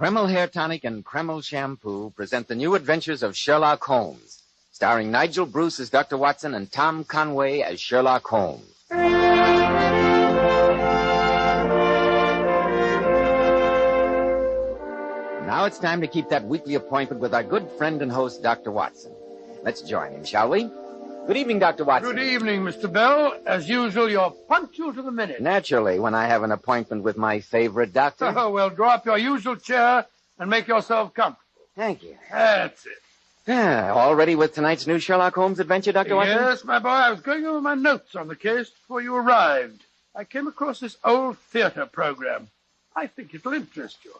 Kreml Hair Tonic and Kreml Shampoo present the new adventures of Sherlock Holmes, starring Nigel Bruce as Dr. Watson and Tom Conway as Sherlock Holmes. Now it's time to keep that weekly appointment with our good friend and host, Dr. Watson. Let's join him, shall we? Good evening, Dr. Watson. Good evening, Mr. Bell. As usual, you're punctual to the minute. Naturally, when I have an appointment with my favorite doctor. Oh, well, draw up your usual chair and make yourself comfortable. Thank you. That's it. All ready with tonight's new Sherlock Holmes adventure, Dr. Watson? Yes, my boy. I was going over my notes on the case before you arrived. I came across this old theater program. I think it'll interest you.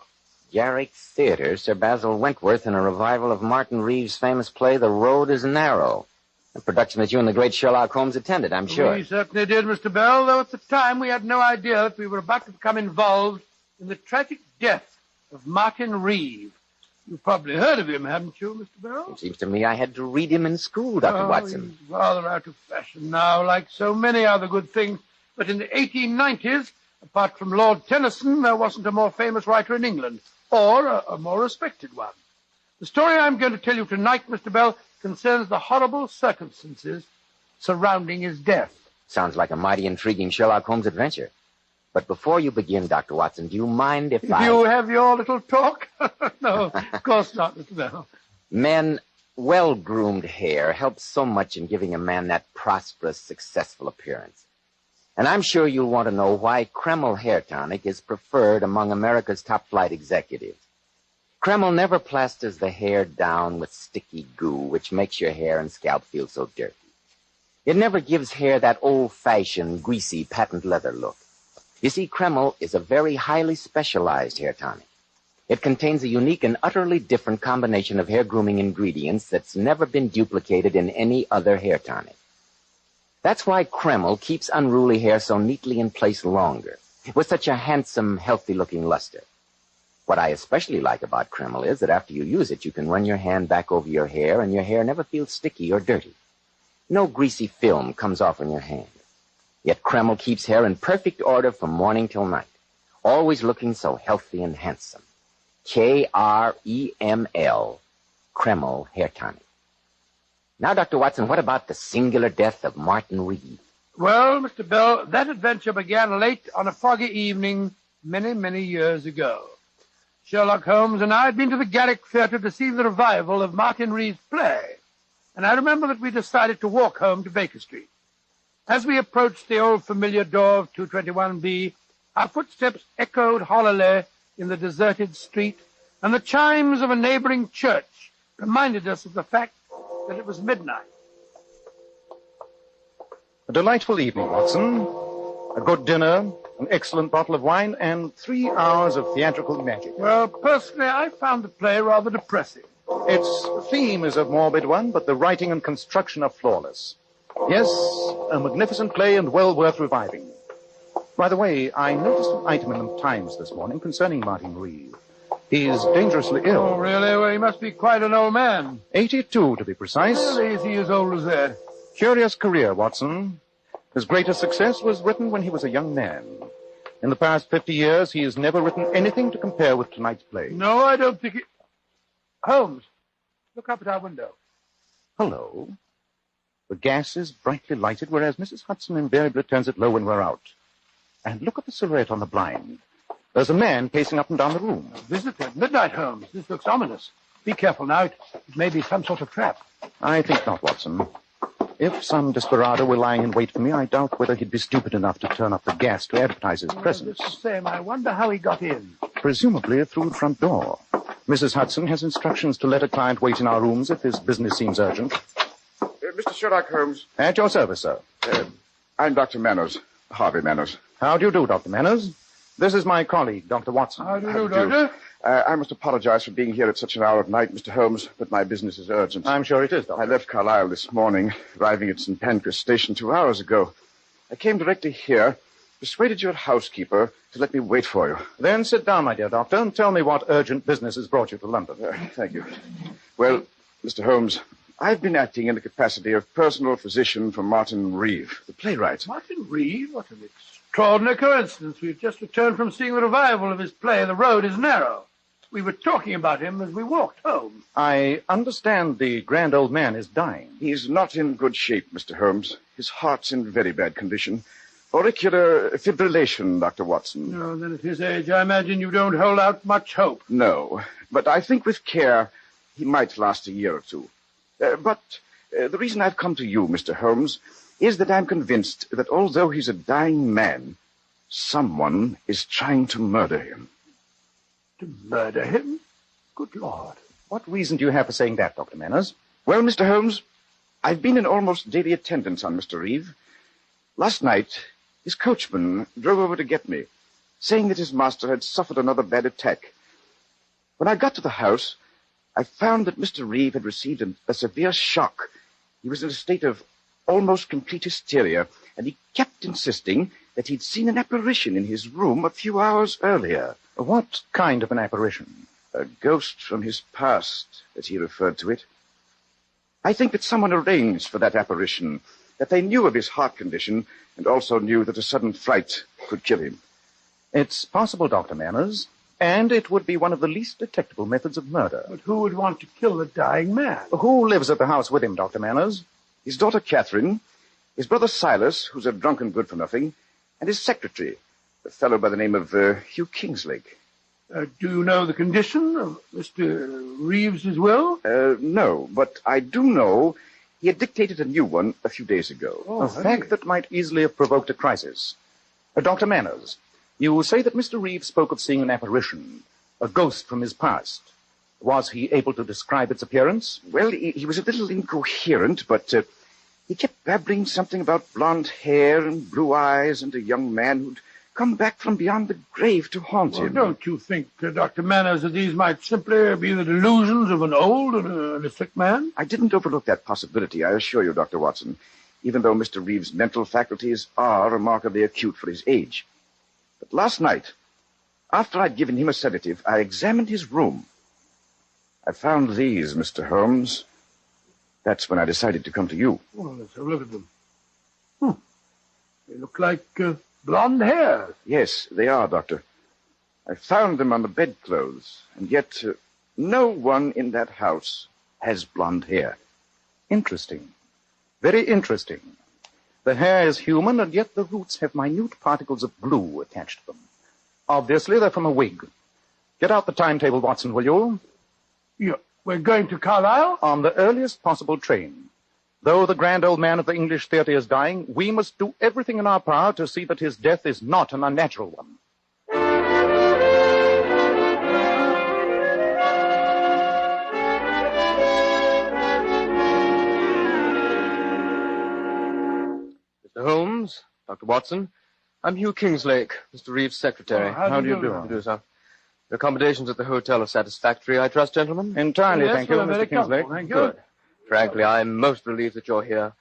Garrick Theater, Sir Basil Wentworth in a revival of Martin Reeves' famous play, The Road is Narrow. A production that you and the great Sherlock Holmes attended, I'm sure. We certainly did, Mr. Bell, though at the time we had no idea that we were about to become involved in the tragic death of Martin Reeves. You've probably heard of him, haven't you, Mr. Bell? It seems to me I had to read him in school, Dr. Watson. He's rather out of fashion now, like so many other good things. But in the 1890s, apart from Lord Tennyson, there wasn't a more famous writer in England, or a more respected one. The story I'm going to tell you tonight, Mr. Bell, concerns the horrible circumstances surrounding his death. Sounds like a mighty intriguing Sherlock Holmes adventure. But before you begin, Dr. Watson, do you mind if I... You have your little talk? No, of course not, Mr. Bell. Men, well-groomed hair helps so much in giving a man that prosperous, successful appearance. And I'm sure you'll want to know why Kreml Hair Tonic is preferred among America's top-flight executives. Kreml never plasters the hair down with sticky goo, which makes your hair and scalp feel so dirty. It never gives hair that old-fashioned, greasy, patent leather look. You see, Kreml is a very highly specialized hair tonic. It contains a unique and utterly different combination of hair grooming ingredients that's never been duplicated in any other hair tonic. That's why Kreml keeps unruly hair so neatly in place longer, with such a handsome, healthy-looking luster. What I especially like about Kreml is that after you use it, you can run your hand back over your hair, and your hair never feels sticky or dirty. No greasy film comes off on your hand. Yet Kreml keeps hair in perfect order from morning till night, always looking so healthy and handsome. Kreml, Kreml Hair Tonic. Now, Dr. Watson, what about the singular death of Martin Reeves? Well, Mr. Bell, that adventure began late on a foggy evening many, many years ago. Sherlock Holmes and I had been to the Garrick Theater to see the revival of Martin Reeves' play, and I remember that we decided to walk home to Baker Street. As we approached the old familiar door of 221B, our footsteps echoed hollowly in the deserted street, and the chimes of a neighboring church reminded us of the fact that it was midnight. A delightful evening, Watson. A good dinner, an excellent bottle of wine, and 3 hours of theatrical magic. Well, personally, I found the play rather depressing. Its theme is a morbid one, but the writing and construction are flawless. Yes, a magnificent play and well worth reviving. By the way, I noticed an item in the Times this morning concerning Martin Reeves. He's dangerously ill. Oh, really? Well, he must be quite an old man. 82, to be precise. Really, is he as old as that? Curious career, Watson. His greatest success was written when he was a young man. In the past 50 years, he has never written anything to compare with tonight's play. No, I don't think it... Holmes, look up at our window. Hello. The gas is brightly lighted, whereas Mrs. Hudson invariably turns it low when we're out. And look at the silhouette on the blind. There's a man pacing up and down the room. A visitor at midnight, Holmes. This looks ominous. Be careful now. It may be some sort of trap. I think not, Watson. If some desperado were lying in wait for me, I doubt whether he'd be stupid enough to turn up the gas to advertise his presence. Just the same, I wonder how he got in. Presumably through the front door. Mrs. Hudson has instructions to let a client wait in our rooms if his business seems urgent. Mr. Sherlock Holmes. At your service, sir. I'm Dr. Manners, Harvey Manners. How do you do, Dr. Manners? This is my colleague, Dr. Watson. How do you do, Doctor? I must apologize for being here at such an hour of night, Mr. Holmes, but my business is urgent. I'm sure it is, Doctor. I left Carlisle this morning, arriving at St. Pancras Station 2 hours ago. I came directly here, persuaded your housekeeper to let me wait for you. Then sit down, my dear doctor, and tell me what urgent business has brought you to London. Thank you. Well, Mr. Holmes, I've been acting in the capacity of personal physician for Martin Reeves, the playwright. Martin Reeves? What an extraordinary coincidence. We've just returned from seeing the revival of his play, The Road is Narrow. We were talking about him as we walked home. I understand the grand old man is dying. He's not in good shape, Mr. Holmes. His heart's in very bad condition. Auricular fibrillation, Dr. Watson. No, then at his age, I imagine you don't hold out much hope. No, but I think with care, he might last a year or two. But the reason I've come to you, Mr. Holmes, is that I'm convinced that although he's a dying man, someone is trying to murder him. To murder him? Good Lord. What reason do you have for saying that, Dr. Manners? Well, Mr. Holmes, I've been in almost daily attendance on Mr. Reeve. Last night, his coachman drove over to get me, saying that his master had suffered another bad attack. When I got to the house, I found that Mr. Reeve had received a severe shock. He was in a state of almost complete hysteria, and he kept insisting that he'd seen an apparition in his room a few hours earlier. What kind of an apparition? A ghost from his past, as he referred to it. I think that someone arranged for that apparition, that they knew of his heart condition, and also knew that a sudden fright could kill him. It's possible, Dr. Manners, and it would be one of the least detectable methods of murder. But who would want to kill a dying man? Who lives at the house with him, Dr. Manners? His daughter Catherine, his brother Silas, who's a drunken good-for-nothing, and his secretary, a fellow by the name of Hugh Kingslake. Do you know the condition of Mr. Reeves's will? No, but I do know he had dictated a new one a few days ago. A fact that might easily have provoked a crisis. Dr. Manners, you say that Mr. Reeve spoke of seeing an apparition, a ghost from his past. Was he able to describe its appearance? Well, he was a little incoherent, but he kept babbling something about blonde hair and blue eyes and a young man who'd come back from beyond the grave to haunt him. Don't you think, Dr. Manners, that these might simply be the delusions of an old and a sick man? I didn't overlook that possibility, I assure you, Dr. Watson, even though Mr. Reeve's mental faculties are remarkably acute for his age. But last night, after I'd given him a sedative, I examined his room. I found these, Mr. Holmes. That's when I decided to come to you. Well, let's have a look at them. They look like blonde hair. Yes, they are, Doctor. I found them on the bedclothes, and yet no one in that house has blonde hair. Interesting. Very interesting. The hair is human, and yet the roots have minute particles of glue attached to them. Obviously, they're from a wig. Get out the timetable, Watson, will you? Yeah, we're going to Carlisle? On the earliest possible train. Though the grand old man of the English theatre is dying, we must do everything in our power to see that his death is not an unnatural one. Mr. Holmes, Dr. Watson, I'm Hugh Kingslake, Mr. Reeve's secretary. Oh, how do you do? How do you do, sir? The accommodations at the hotel are satisfactory, I trust, gentlemen? Entirely, Yes, thank you, well, very Mr. Kingslake. comfortable, thank you. Good. Frankly, I'm most relieved that you're here.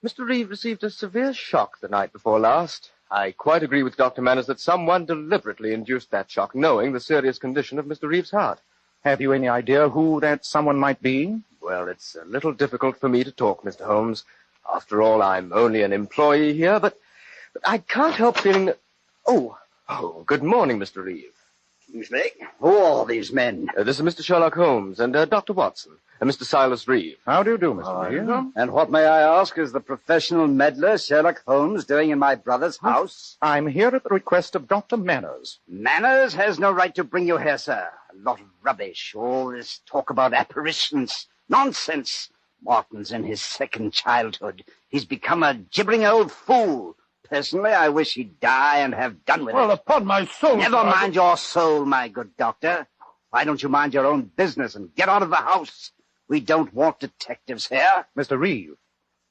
Mr. Reeve received a severe shock the night before last. I quite agree with Dr. Manners that someone deliberately induced that shock, knowing the serious condition of Mr. Reeve's heart. Have you any idea who that someone might be? Well, it's a little difficult for me to talk, Mr. Holmes. After all, I'm only an employee here, but I can't help feeling that... Oh, good morning, Mr. Reeve. Kingslake, who are these men? This is Mr. Sherlock Holmes and Dr. Watson and Mr. Silas Reeve. How do you do, Mr. Reeve? And what, may I ask, is the professional meddler Sherlock Holmes doing in my brother's house? I'm here at the request of Dr. Manners. Manners has no right to bring you here, sir. A lot of rubbish. All this talk about apparitions. Nonsense. Martin's in his second childhood. He's become a gibbering old fool. Personally, I wish he'd die and have done with Well, it. upon my soul... Never sir, mind your soul, my good doctor. Why don't you mind your own business and get out of the house? We don't want detectives here. Mr. Reeve,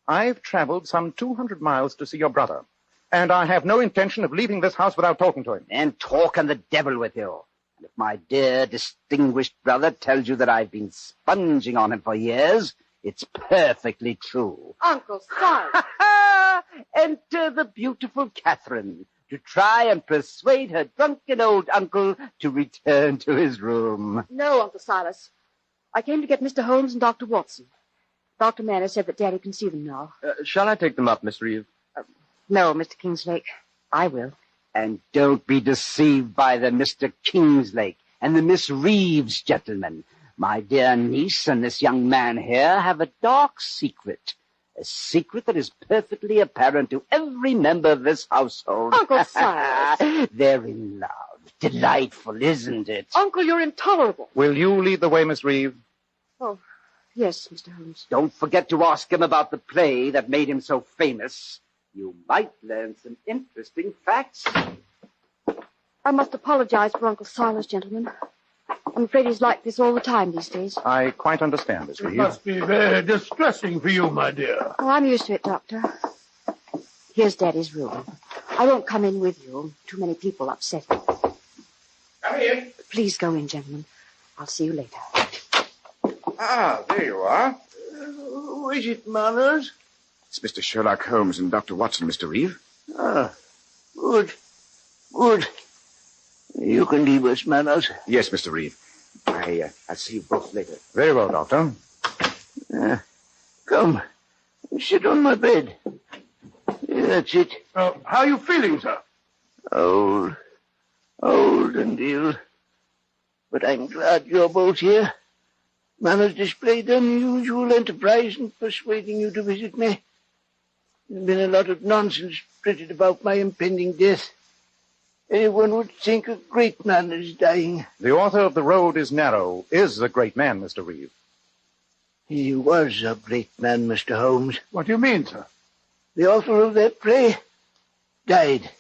I've traveled some 200 miles to see your brother, and I have no intention of leaving this house without talking to him. Then talk and the devil with you. And if my dear, distinguished brother tells you that I've been sponging on him for years, it's perfectly true. Uncle, sorry. Enter the beautiful Catherine to try and persuade her drunken old uncle to return to his room. No, Uncle Silas. I came to get Mr. Holmes and Dr. Watson. Dr. Manners said that Daddy can see them now. Shall I take them up, Miss Reeve? No, Mr. Kingslake. I will. And don't be deceived by the Mr. Kingslake. and the Miss Reeves gentlemen. My dear niece and this young man here have a dark secret. A secret that is perfectly apparent to every member of this household. Uncle Silas. They're in love. Delightful, isn't it? Uncle, you're intolerable. Will you lead the way, Miss Reeve? Oh, yes, Mr. Holmes. Don't forget to ask him about the play that made him so famous. You might learn some interesting facts. I must apologize for Uncle Silas, gentlemen. I'm afraid he's like this all the time these days. I quite understand, Miss It Reeve. must be very distressing for you, my dear. Oh, I'm used to it, Doctor. Here's Daddy's room. I won't come in with you. Too many people upset him. Come in. Please go in, gentlemen. I'll see you later. Ah, there you are. Who is it, Manners? It's Mr. Sherlock Holmes and Dr. Watson, Mr. Reeve. Ah, good. Good. You can leave us, Manners. Yes, Mr. Reeve. I'll see you both later. Very well, Doctor. Come, sit on my bed. That's it. How are you feeling, sir? Old and ill. But I'm glad you're both here. Manners displayed unusual enterprise in persuading you to visit me. There's been a lot of nonsense printed about my impending death. Anyone would think a great man is dying. The author of The Road is Narrow is a great man, Mr. Reeve. He was a great man, Mr. Holmes. What do you mean, sir? The author of that play died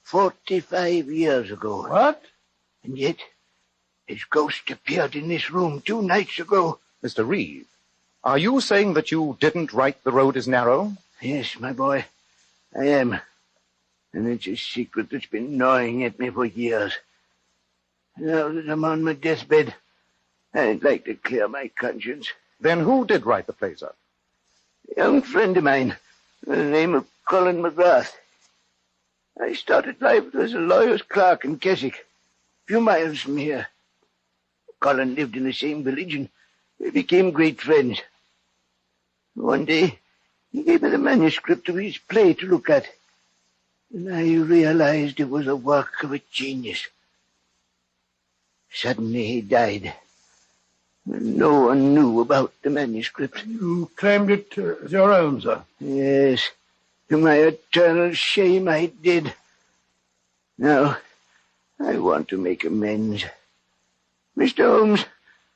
45 years ago. What? And yet, his ghost appeared in this room 2 nights ago. Mr. Reeve, are you saying that you didn't write The Road is Narrow? Yes, my boy, I am. And it's a secret that's been gnawing at me for years. Now that I'm on my deathbed, I'd like to clear my conscience. Then who did write the play, sir? A young friend of mine, by the name of Colin McGrath. I started life as a lawyer's clerk in Keswick, a few miles from here. Colin lived in the same village, and we became great friends. One day, he gave me the manuscript of his play to look at, and I realized it was a work of a genius. Suddenly he died, and no one knew about the manuscript. You claimed it as your own, sir. Yes, to my eternal shame I did. Now, I want to make amends. Mr. Holmes,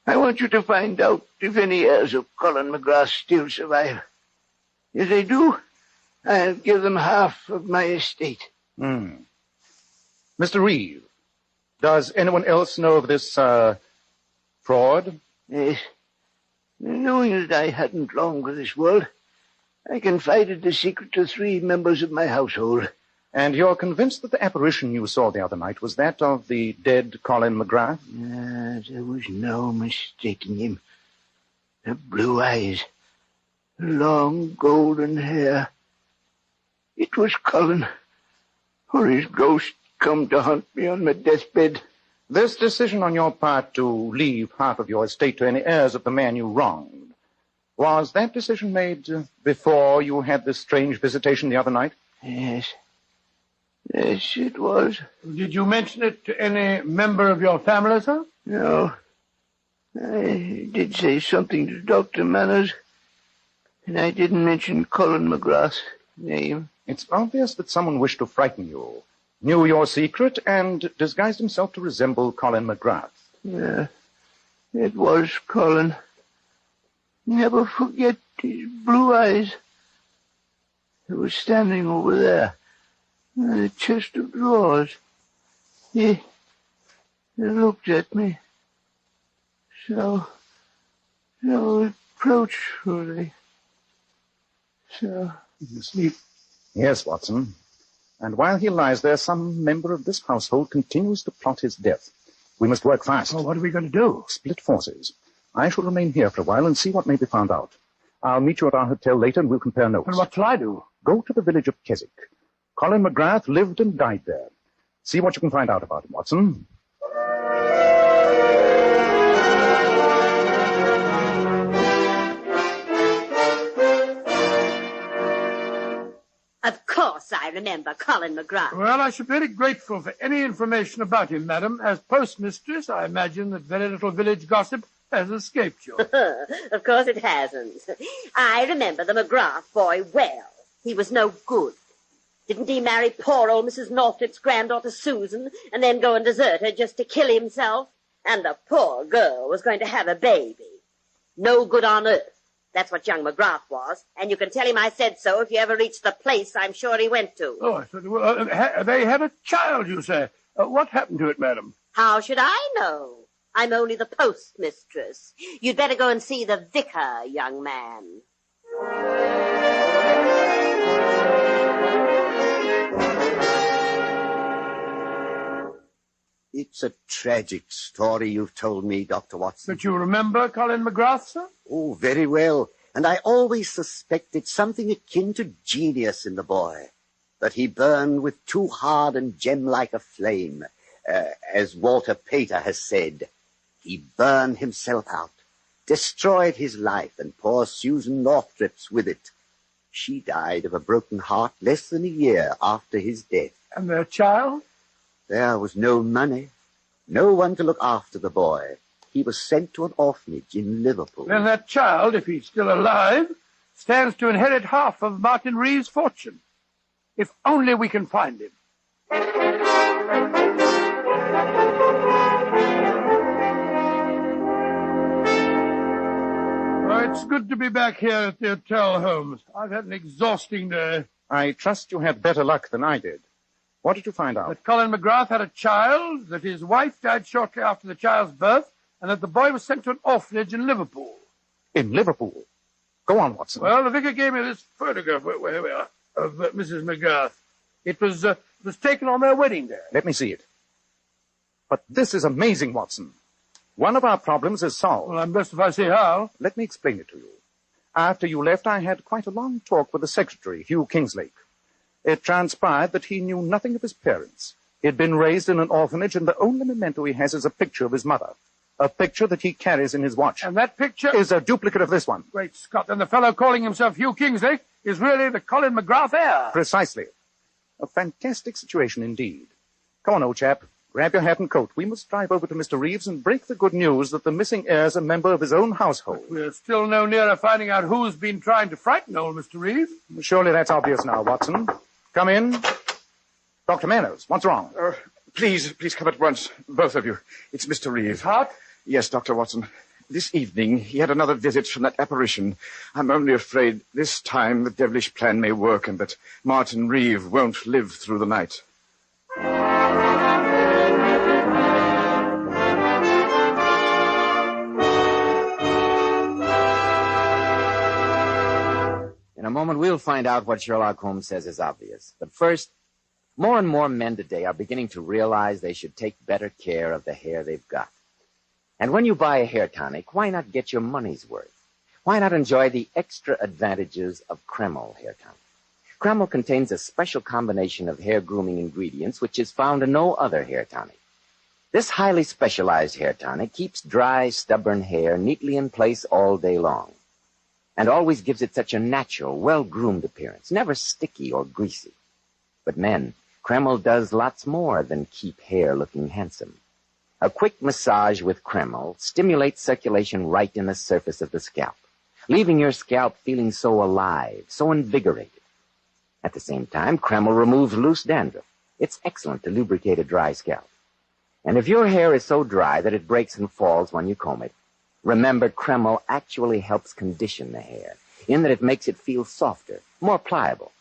I want you to find out if any heirs of Colin McGrath still survive. If they do, I'll give them half of my estate. Mr. Reeve, does anyone else know of this, fraud? Yes. Knowing that I hadn't long for this world, I confided the secret to 3 members of my household. And you're convinced that the apparition you saw the other night was that of the dead Colin McGrath? There was no mistaking him. The blue eyes, the long golden hair. It was Colin, or his ghost come to haunt me on my deathbed. This decision on your part to leave half of your estate to any heirs of the man you wronged, was that decision made before you had this strange visitation the other night? Yes. Yes, it was. Did you mention it to any member of your family, sir? No. I did say something to Dr. Manners, and I didn't mention Colin McGrath's name. It's obvious that someone wished to frighten you, knew your secret, and disguised himself to resemble Colin McGrath. Yeah, it was Colin. Never forget his blue eyes. He was standing over there, in the chest of drawers. He looked at me. So reproachfully. So... You sleep. Yes, Watson. And while he lies there, some member of this household continues to plot his death. We must work fast. Well, what are we going to do? Split forces. I shall remain here for a while and see what may be found out. I'll meet you at our hotel later and we'll compare notes. And what shall I do? Go to the village of Keswick. Colin McGrath lived and died there. See what you can find out about him, Watson. Of course, course I remember Colin McGrath. Well, I should be very grateful for any information about him, madam. As postmistress, I imagine that very little village gossip has escaped you. Of course it hasn't. I remember the McGrath boy well. He was no good. Didn't he marry poor old Mrs. Northrip's granddaughter Susan and then go and desert her just to kill himself? And the poor girl was going to have a baby. No good on earth. That's what young McGrath was. And you can tell him I said so if you ever reach the place I'm sure he went to. Oh, I said, well, they had a child, you say. What happened to it, madam? How should I know? I'm only the postmistress. You'd better go and see the vicar, young man. It's a tragic story you've told me, Dr. Watson. But you remember Colin McGrath, sir? Oh, very well. And I always suspected something akin to genius in the boy. That he burned with too hard and gem-like a flame. As Walter Pater has said, he burned himself out, destroyed his life, and poor Susan Northrip's with it. She died of a broken heart less than a year after his death. And their child? There was no money, no one to look after the boy. He was sent to an orphanage in Liverpool. Then that child, if he's still alive, stands to inherit half of Martin Reeve's fortune. If only we can find him. Oh, it's good to be back here at the hotel, Holmes. I've had an exhausting day. I trust you had better luck than I did. What did you find out? That Colin McGrath had a child, that his wife died shortly after the child's birth, and that the boy was sent to an orphanage in Liverpool. In Liverpool? Go on, Watson. Well, the vicar gave me this photograph of Mrs. McGrath. It was taken on their wedding day. Let me see it. But this is amazing, Watson. One of our problems is solved. Well, I'm blessed if I see how. Let me explain it to you. After you left, I had quite a long talk with the secretary, Hugh Kingslake. It transpired that he knew nothing of his parents. He had been raised in an orphanage, and the only memento he has is a picture of his mother. A picture that he carries in his watch. And that picture is a duplicate of this one. Great Scott, then the fellow calling himself Hugh Kingsley is really the Colin McGrath heir. Precisely. A fantastic situation indeed. Come on, old chap. Grab your hat and coat. We must drive over to Mr. Reeves and break the good news that the missing heir is a member of his own household. But we're still no nearer finding out who's been trying to frighten old Mr. Reeves. Surely that's obvious now, Watson. Come in. Dr. Manners, what's wrong? Please come at once, both of you. It's Mr. Reeve. Hot? Yes, Dr. Watson. This evening, he had another visit from that apparition. I'm only afraid this time the devilish plan may work and that Martin Reeve won't live through the night. In a moment, we'll find out what Sherlock Holmes says is obvious. But first, more and more men today are beginning to realize they should take better care of the hair they've got. And when you buy a hair tonic, why not get your money's worth? Why not enjoy the extra advantages of Kreml hair tonic? Kreml contains a special combination of hair grooming ingredients which is found in no other hair tonic. This highly specialized hair tonic keeps dry, stubborn hair neatly in place all day long, and always gives it such a natural, well-groomed appearance, never sticky or greasy. But men, Kreml does lots more than keep hair looking handsome. A quick massage with Kreml stimulates circulation right in the surface of the scalp, leaving your scalp feeling so alive, so invigorated. At the same time, Kreml removes loose dandruff. It's excellent to lubricate a dry scalp. And if your hair is so dry that it breaks and falls when you comb it, remember, Kreml actually helps condition the hair, in that it makes it feel softer, more pliable.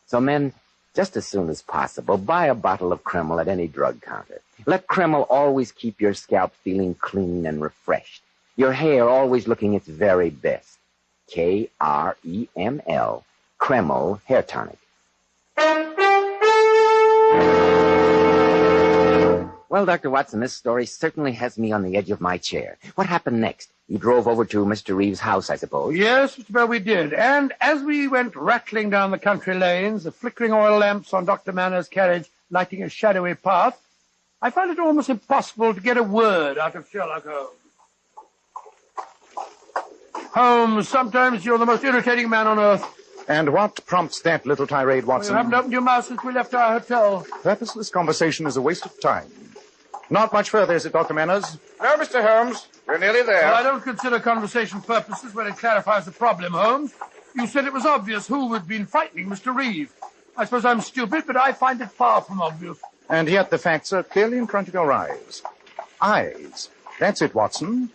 So men, just as soon as possible, buy a bottle of Kreml at any drug counter. Let Kreml always keep your scalp feeling clean and refreshed, your hair always looking its very best. Kreml, Kreml Hair Tonic. Well, Dr. Watson, this story certainly has me on the edge of my chair. What happened next? You drove over to Mr. Reeves' house, I suppose? Yes, Mr. Bell, we did. And as we went rattling down the country lanes, the flickering oil lamps on Dr. Manners' carriage lighting a shadowy path, I found it almost impossible to get a word out of Sherlock Holmes. Holmes, sometimes you're the most irritating man on earth. And what prompts that little tirade, Well, Watson? you haven't opened your mouth since we left our hotel. Purposeless conversation is a waste of time. Not much further, is it, Dr. Manners? No, Mr. Holmes. We're nearly there. Well, I don't consider conversation purposes when it clarifies the problem, Holmes. You said it was obvious who had been frightening Mr. Reeve. I suppose I'm stupid, but I find it far from obvious. And yet the facts are clearly in front of your eyes. Eyes. That's it, Watson.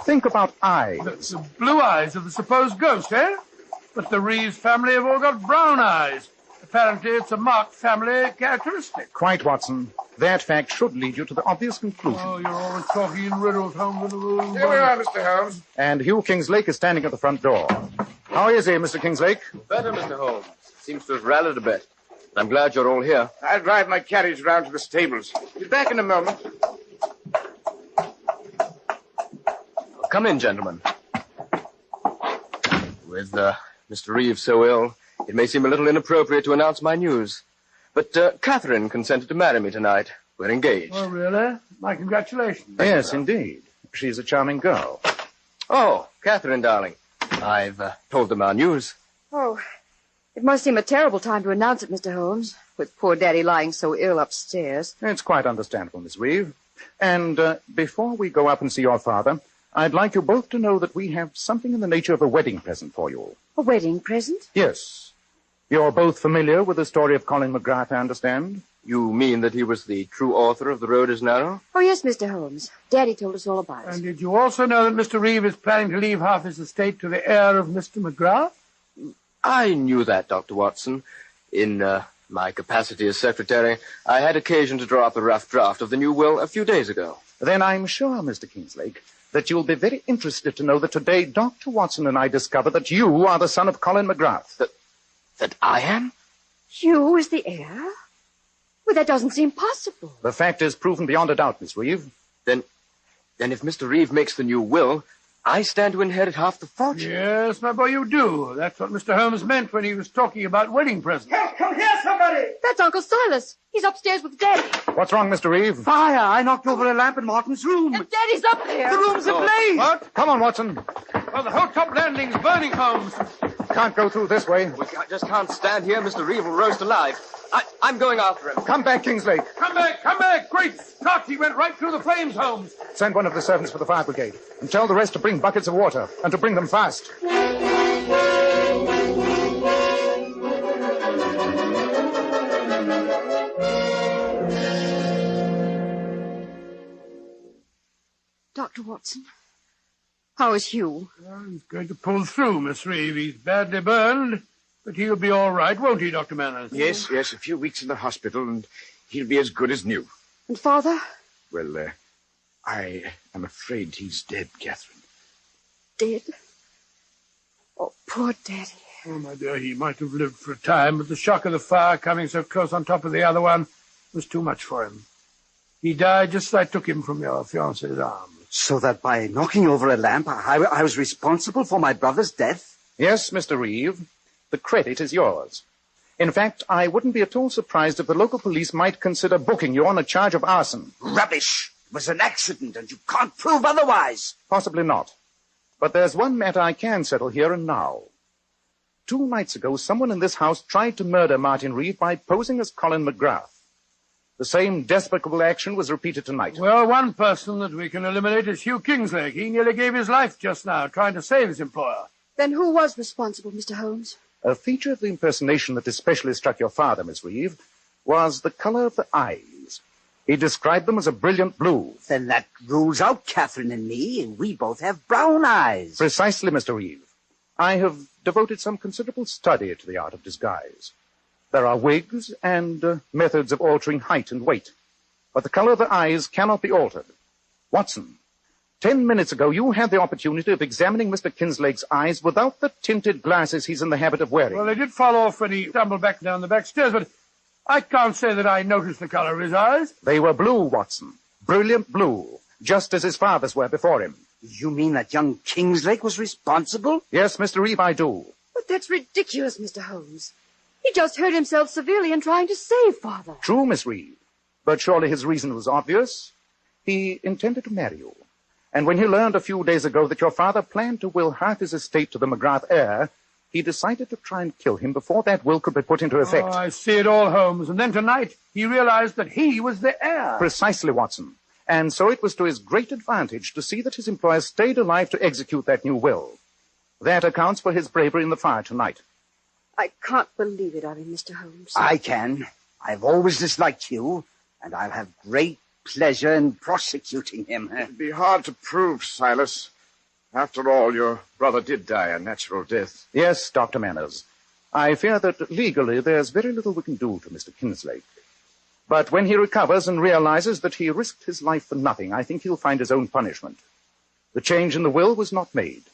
Think about eyes. The blue eyes of the supposed ghost, eh? But the Reeves family have all got brown eyes. Apparently it's a marked family characteristic. Quite, Watson. That fact should lead you to the obvious conclusion. Oh, you're always talking in riddles, Holmes. Here we are, Mr. Holmes. And Hugh Kingslake is standing at the front door. How is he, Mr. Kingslake? Better, Mr. Holmes. Seems to have rallied a bit. I'm glad you're all here. I'll drive my carriage round to the stables. Be back in a moment. Come in, gentlemen. With Mr. Reeve so ill, it may seem a little inappropriate to announce my news. But Catherine consented to marry me tonight. We're engaged. Oh, really? My congratulations. Yes, indeed. She's a charming girl. Oh, Catherine, darling. I've told them our news. Oh, it must seem a terrible time to announce it, Mr. Holmes, with poor Daddy lying so ill upstairs. It's quite understandable, Miss Reeve. And before we go up and see your father, I'd like you both to know that we have something in the nature of a wedding present for you. A wedding present? Yes. You're both familiar with the story of Colin McGrath, I understand? You mean that he was the true author of The Road is Narrow? Oh, yes, Mr. Holmes. Daddy told us all about it. And did you also know that Mr. Reeve is planning to leave half his estate to the heir of Mr. McGrath? I knew that, Dr. Watson. In my capacity as secretary, I had occasion to draw up a rough draft of the new will a few days ago. Then I'm sure, Mr. Kingslake, that you'll be very interested to know that today Dr. Watson and I discovered that you are the son of Colin McGrath. That I am? You is the heir? Well, that doesn't seem possible. The fact is proven beyond a doubt, Miss Reeve. Then if Mr. Reeve makes the new will, I stand to inherit half the fortune. Yes, my boy, you do. That's what Mr. Holmes meant when he was talking about wedding presents. Come here, somebody! That's Uncle Silas. He's upstairs with Daddy. What's wrong, Mr. Reeve? Fire! I knocked over a lamp in Martin's room. And Daddy's up there. The room's ablaze. What? Come on, Watson. Well, the whole top landing's burning, Holmes. Can't go through this way. We just can't stand here. Mr. Reeve will roast alive. I'm going after him. Come back, Kingslake. Come back. Great Scott, he went right through the flames, Holmes. Send one of the servants for the fire brigade. And tell the rest to bring buckets of water. And to bring them fast. Dr. Watson, how is Hugh? Well, he's going to pull through, Miss Reeve. He's badly burned, but he'll be all right, won't he, Dr. Manners? Yes, a few weeks in the hospital, and he'll be as good as new. And Father? Well, I am afraid he's dead, Catherine. Dead? Oh, poor Daddy. Oh, my dear, he might have lived for a time, but the shock of the fire coming so close on top of the other one was too much for him. He died just as I took him from your fiancé's arms. So that by knocking over a lamp, I was responsible for my brother's death? Yes, Mr. Reeve. The credit is yours. In fact, I wouldn't be at all surprised if the local police might consider booking you on a charge of arson. Rubbish! It was an accident, and you can't prove otherwise. Possibly not. But there's one matter I can settle here and now. 2 nights ago, someone in this house tried to murder Martin Reeve by posing as Colin McGrath. The same despicable action was repeated tonight. Well, one person that we can eliminate is Hugh Kingslake. He nearly gave his life just now, trying to save his employer. Then who was responsible, Mr. Holmes? A feature of the impersonation that especially struck your father, Miss Reeve, was the color of the eyes. He described them as a brilliant blue. Then that rules out Catherine and me, and we both have brown eyes. Precisely, Mr. Reeve. I have devoted some considerable study to the art of disguise. There are wigs and methods of altering height and weight. But the color of the eyes cannot be altered. Watson, 10 minutes ago you had the opportunity of examining Mr. Kingslake's eyes without the tinted glasses he's in the habit of wearing. Well, they did fall off when he stumbled back down the back stairs, but I can't say that I noticed the color of his eyes. They were blue, Watson. Brilliant blue, just as his father's were before him. You mean that young Kingslake was responsible? Yes, Mr. Reeve, I do. But that's ridiculous, Mr. Holmes. He just hurt himself severely in trying to save Father. True, Miss Reeve. But surely his reason was obvious. He intended to marry you. And when he learned a few days ago that your father planned to will half his estate to the McGrath heir, he decided to try and kill him before that will could be put into effect. Oh, I see it all, Holmes. And then tonight, he realized that he was the heir. Precisely, Watson. And so it was to his great advantage to see that his employer stayed alive to execute that new will. That accounts for his bravery in the fire tonight. I can't believe it of him, Mr. Holmes. I can. I've always disliked you, and I'll have great pleasure in prosecuting him. It'd be hard to prove, Silas. After all, your brother did die a natural death. Yes, Dr. Manners. I fear that legally there's very little we can do to Mr. Kinslake. But when he recovers and realizes that he risked his life for nothing, I think he'll find his own punishment. The change in the will was not made.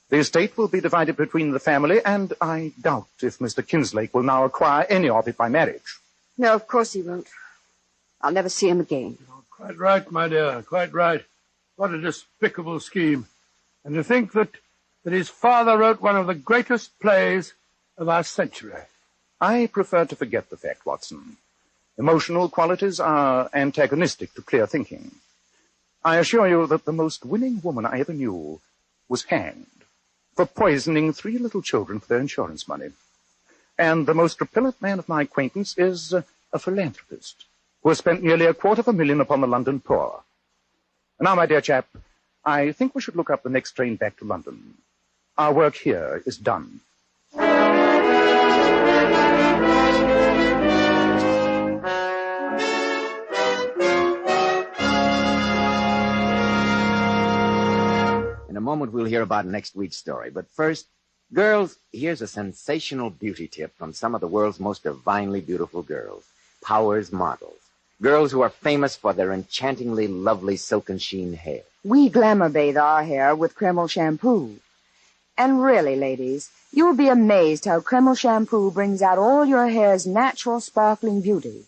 The estate will be divided between the family, and I doubt if Mr. Kinslake will now acquire any of it by marriage. No, of course he won't. I'll never see him again. Oh, quite right, my dear, quite right. What a despicable scheme. And to think that his father wrote one of the greatest plays of our century. I prefer to forget the fact, Watson. Emotional qualities are antagonistic to clear thinking. I assure you that the most winning woman I ever knew was hanged for poisoning 3 little children for their insurance money. And the most repellent man of my acquaintance is a philanthropist who has spent nearly $250,000 upon the London poor. Now, my dear chap, I think we should look up the next train back to London. Our work here is done. In a moment, we'll hear about next week's story. But first, girls, here's a sensational beauty tip from some of the world's most divinely beautiful girls, Powers models. Girls who are famous for their enchantingly lovely silken sheen hair. We glamour bathe our hair with Kreml shampoo. And really, ladies, you'll be amazed how Kreml shampoo brings out all your hair's natural sparkling beauty.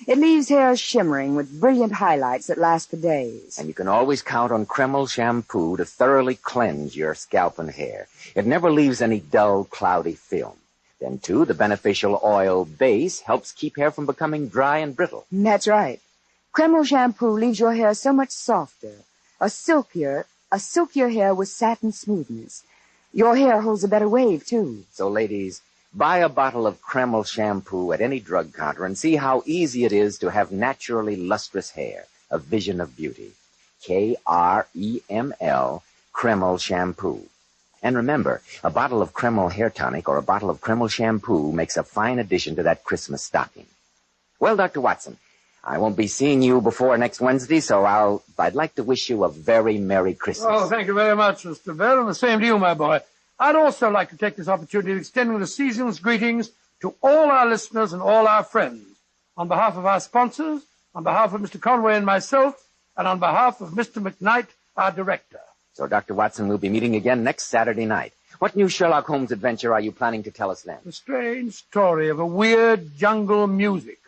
It leaves hair shimmering with brilliant highlights that last for days. And you can always count on Kreml shampoo to thoroughly cleanse your scalp and hair. It never leaves any dull, cloudy film. Then, too, the beneficial oil base helps keep hair from becoming dry and brittle. That's right. Kreml shampoo leaves your hair so much softer, a silkier hair with satin smoothness. Your hair holds a better wave, too. So, ladies, buy a bottle of Kreml shampoo at any drug counter and see how easy it is to have naturally lustrous hair, a vision of beauty. Kreml, Kreml shampoo. And remember, a bottle of Kreml hair tonic or a bottle of Kreml shampoo makes a fine addition to that Christmas stocking. Well, Dr. Watson, I won't be seeing you before next Wednesday, so I'd like to wish you a very Merry Christmas. Oh, thank you very much, Mr. Bell, and the same to you, my boy. I'd also like to take this opportunity of extending the season's greetings to all our listeners and all our friends. On behalf of our sponsors, on behalf of Mr. Conway and myself, and on behalf of Mr. McKnight, our director. So, Dr. Watson, we'll be meeting again next Saturday night. What new Sherlock Holmes adventure are you planning to tell us then? The strange story of a weird jungle music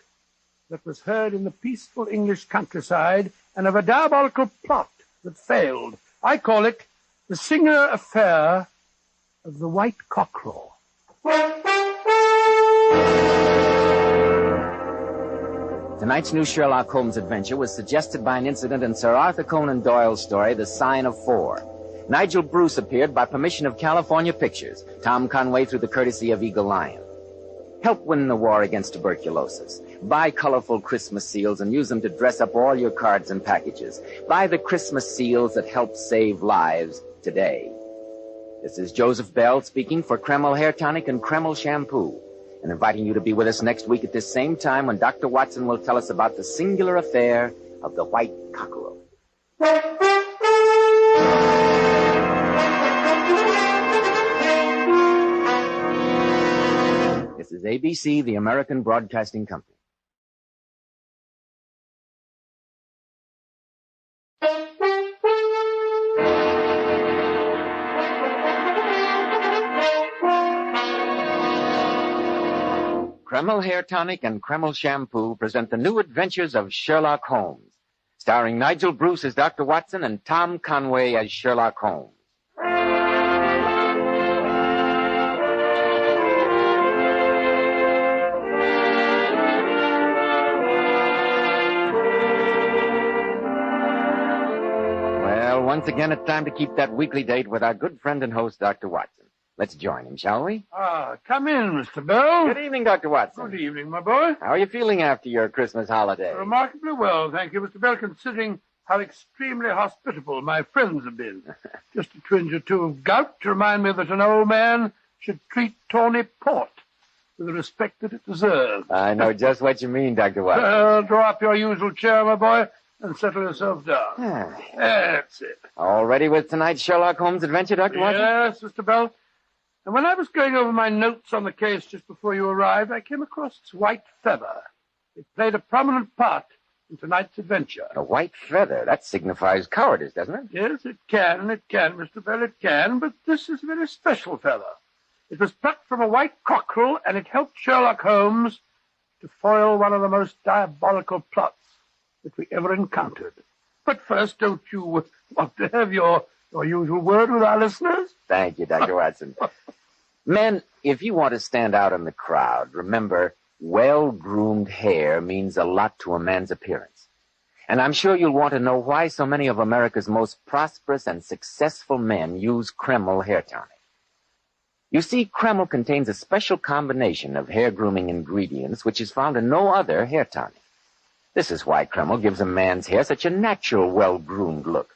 that was heard in the peaceful English countryside and of a diabolical plot that failed. I call it The Singular Affair of the White Cockerel. Tonight's new Sherlock Holmes adventure was suggested by an incident in Sir Arthur Conan Doyle's story, The Sign of Four. Nigel Bruce appeared by permission of California Pictures, Tom Conway through the courtesy of Eagle Lion. Help win the war against tuberculosis. Buy colorful Christmas seals and use them to dress up all your cards and packages. Buy the Christmas seals that help save lives today. This is Joseph Bell speaking for Kreml Hair Tonic and Kreml Shampoo, and inviting you to be with us next week at this same time when Dr. Watson will tell us about the singular affair of the White Cockerel. This is ABC, the American Broadcasting Company. Kreml Hair Tonic and Kreml Shampoo present the new adventures of Sherlock Holmes, starring Nigel Bruce as Dr. Watson and Tom Conway as Sherlock Holmes. Well, once again, it's time to keep that weekly date with our good friend and host, Dr. Watson. Let's join him, shall we? Come in, Mr. Bell. Good evening, Dr. Watson. Good evening, my boy. How are you feeling after your Christmas holiday? Remarkably well, thank you, Mr. Bell, considering how extremely hospitable my friends have been. Just a twinge or two of gout to remind me that an old man should treat tawny port with the respect that it deserves. I know just what you mean, Dr. Watson. Draw up your usual chair, my boy, and settle yourself down. That's it. All ready with tonight's Sherlock Holmes adventure, Dr. Watson? Yes, Mr. Bell. And when I was going over my notes on the case just before you arrived, I came across its white feather. It played a prominent part in tonight's adventure. A white feather? That signifies cowardice, doesn't it? Yes, it can, Mr. Bell, it can, but this is a very special feather. It was plucked from a white cockerel, and it helped Sherlock Holmes to foil one of the most diabolical plots that we ever encountered. But first, don't you want to have your usual word with our listeners? Thank you, Dr. Watson. Men, if you want to stand out in the crowd, remember, well-groomed hair means a lot to a man's appearance. And I'm sure you'll want to know why so many of America's most prosperous and successful men use Kreml hair tonic. You see, Kreml contains a special combination of hair grooming ingredients which is found in no other hair tonic. This is why Kreml gives a man's hair such a natural, well-groomed look.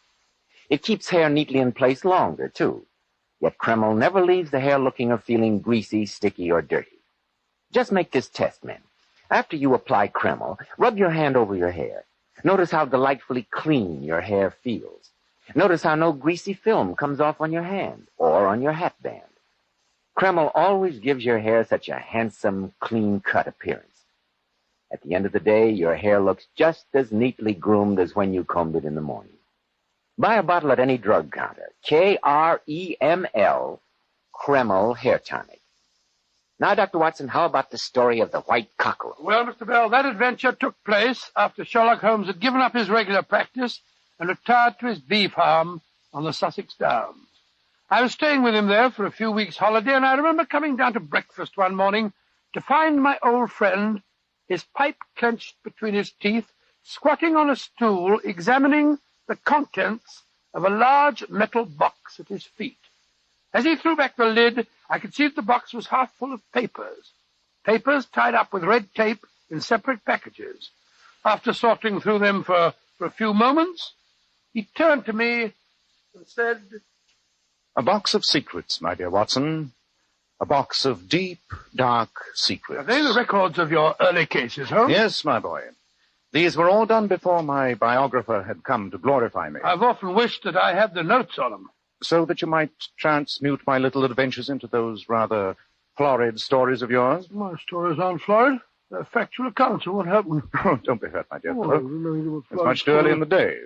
It keeps hair neatly in place longer, too. Yet Kreml never leaves the hair looking or feeling greasy, sticky, or dirty. Just make this test, men. After you apply Kreml, rub your hand over your hair. Notice how delightfully clean your hair feels. Notice how no greasy film comes off on your hand or on your hatband. Kreml always gives your hair such a handsome, clean-cut appearance. At the end of the day, your hair looks just as neatly groomed as when you combed it in the morning. Buy a bottle at any drug counter. Kreml, Kreml Hair Tonic. Now, Dr. Watson, how about the story of the white cockerel? Well, Mr. Bell, that adventure took place after Sherlock Holmes had given up his regular practice and retired to his bee farm on the Sussex Downs. I was staying with him there for a few weeks' holiday, and I remember coming down to breakfast one morning to find my old friend, his pipe clenched between his teeth, squatting on a stool, examining the contents of a large metal box at his feet. As he threw back the lid, I could see that the box was half full of papers. Papers tied up with red tape in separate packages. After sorting through them for a few moments, he turned to me and said, "A box of secrets, my dear Watson. A box of deep, dark secrets." Are they the records of your early cases, Holmes? Yes, my boy. These were all done before my biographer had come to glorify me. I've often wished that I had the notes on them. So that you might transmute my little adventures into those rather florid stories of yours? My stories aren't florid. They're factual accounts of what happened. Oh, don't be hurt, my dear fellow. It's much too story. early in the day.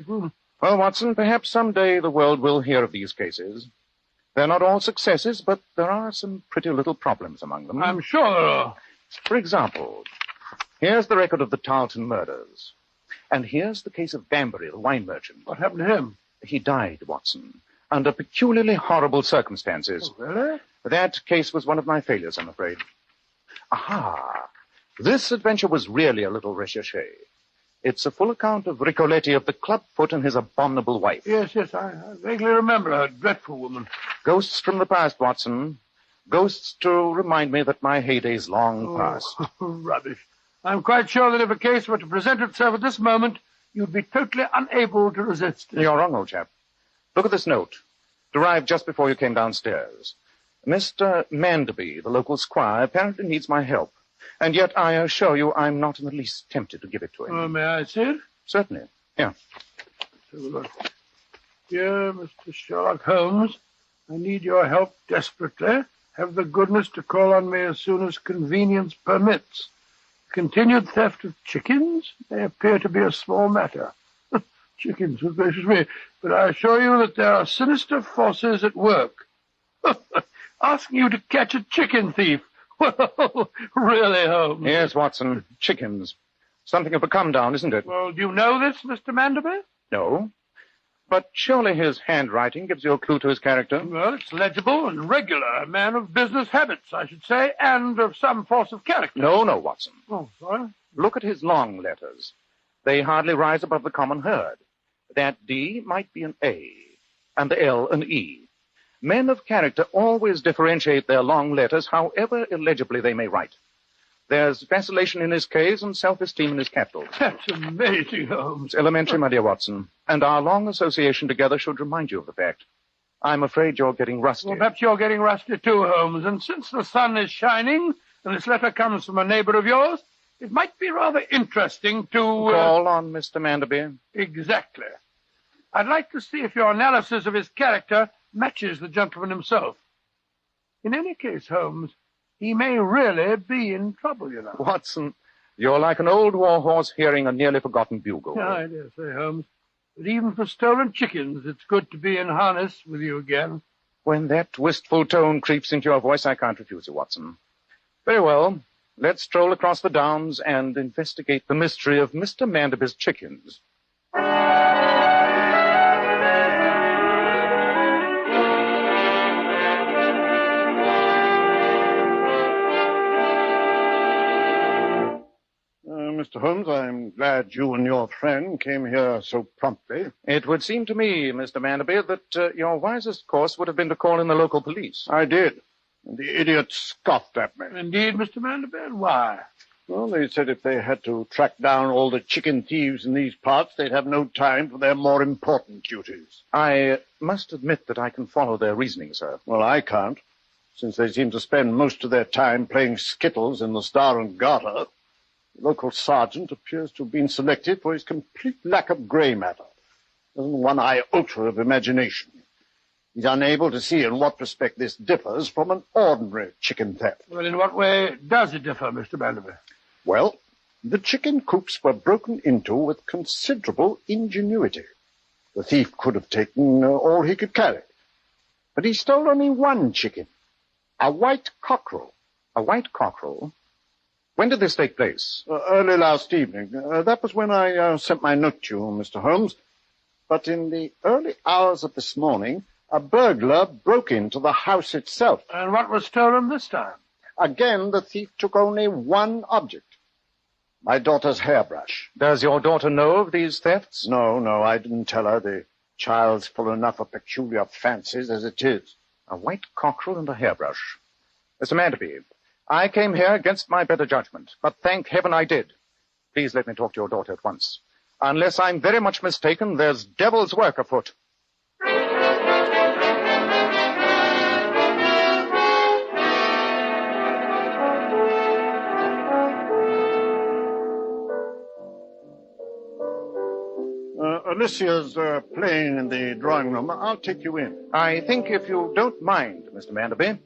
Well, Watson, perhaps someday the world will hear of these cases. They're not all successes, but there are some pretty little problems among them. I'm sure there are. For example, here's the record of the Tarleton murders. And here's the case of Banbury, the wine merchant. What happened to him? He died, Watson, under peculiarly horrible circumstances. Oh, really? That case was one of my failures, I'm afraid. Aha! This adventure was really a little recherche. It's a full account of Ricoletti of the clubfoot and his abominable wife. Yes, I vaguely remember her, dreadful woman. Ghosts from the past, Watson. Ghosts to remind me that my heyday's long past. Rubbish. I'm quite sure that if a case were to present itself at this moment, you'd be totally unable to resist it. You're wrong, old chap. Look at this note. It arrived just before you came downstairs. Mr. Manderby, the local squire, apparently needs my help. And yet I assure you I'm not in the least tempted to give it to him. May I see it? Certainly. Here. Let's have a look. Dear Mr. Sherlock Holmes, I need your help desperately. Have the goodness to call on me as soon as convenience permits. Continued theft of chickens may appear to be a small matter. Chickens, good gracious me. But I assure you that there are sinister forces at work. Asking you to catch a chicken thief. Well, really, Holmes? Yes, Watson. Chickens. Something of a come-down, isn't it? Well, do you know this, Mr. Manderby? No. But surely his handwriting gives you a clue to his character. Well, it's legible and regular. A man of business habits, I should say, and of some force of character. No, Watson. Oh, sorry? Look at his long letters. They hardly rise above the common herd. That D might be an A, and the L an E. Men of character always differentiate their long letters, however illegibly they may write. There's vacillation in his K's and self-esteem in his capitals. That's amazing, Holmes. It's elementary, my dear Watson, and our long association together should remind you of the fact. I'm afraid you're getting rusty. Well, perhaps you're getting rusty too, Holmes, and since the sun is shining and this letter comes from a neighbor of yours, it might be rather interesting to... Call on Mr. Manderby. Exactly. I'd like to see if your analysis of his character matches the gentleman himself. In any case, Holmes, he may really be in trouble, you know. Watson, you're like an old war horse hearing a nearly forgotten bugle. Yeah, I dare say, Holmes. But even for stolen chickens, it's good to be in harness with you again. When that wistful tone creeps into your voice, I can't refuse you, Watson. Very well. Let's stroll across the downs and investigate the mystery of Mr. Manderby's chickens. Mr. Holmes, I'm glad you and your friend came here so promptly. It would seem to me, Mr. Manderby, that your wisest course would have been to call in the local police. I did. And the idiot scoffed at me. Indeed, Mr. Manderby. Why? Well, they said if they had to track down all the chicken thieves in these parts, they'd have no time for their more important duties. I must admit that I can follow their reasoning, sir. Well, I can't, since they seem to spend most of their time playing skittles in the Star and Garter. The local sergeant appears to have been selected for his complete lack of grey matter. Doesn't one iota of imagination. He's unable to see in what respect this differs from an ordinary chicken theft. Well, in what way does it differ, Mr. Manderby? Well, the chicken coops were broken into with considerable ingenuity. The thief could have taken all he could carry. But he stole only one chicken, a white cockerel. A white cockerel? When did this take place? Early last evening. That was when I sent my note to you, Mr. Holmes. But in the early hours of this morning, a burglar broke into the house itself. And what was stolen this time? Again, the thief took only one object. My daughter's hairbrush. Does your daughter know of these thefts? No, I didn't tell her. The child's full enough of peculiar fancies as it is. A white cockerel and a hairbrush. Mr. Manderby, I came here against my better judgment, but thank heaven I did. Please let me talk to your daughter at once. Unless I'm very much mistaken, there's devil's work afoot. Alicia's playing in the drawing room. I'll take you in. I think, if you don't mind, Mr. Manderby,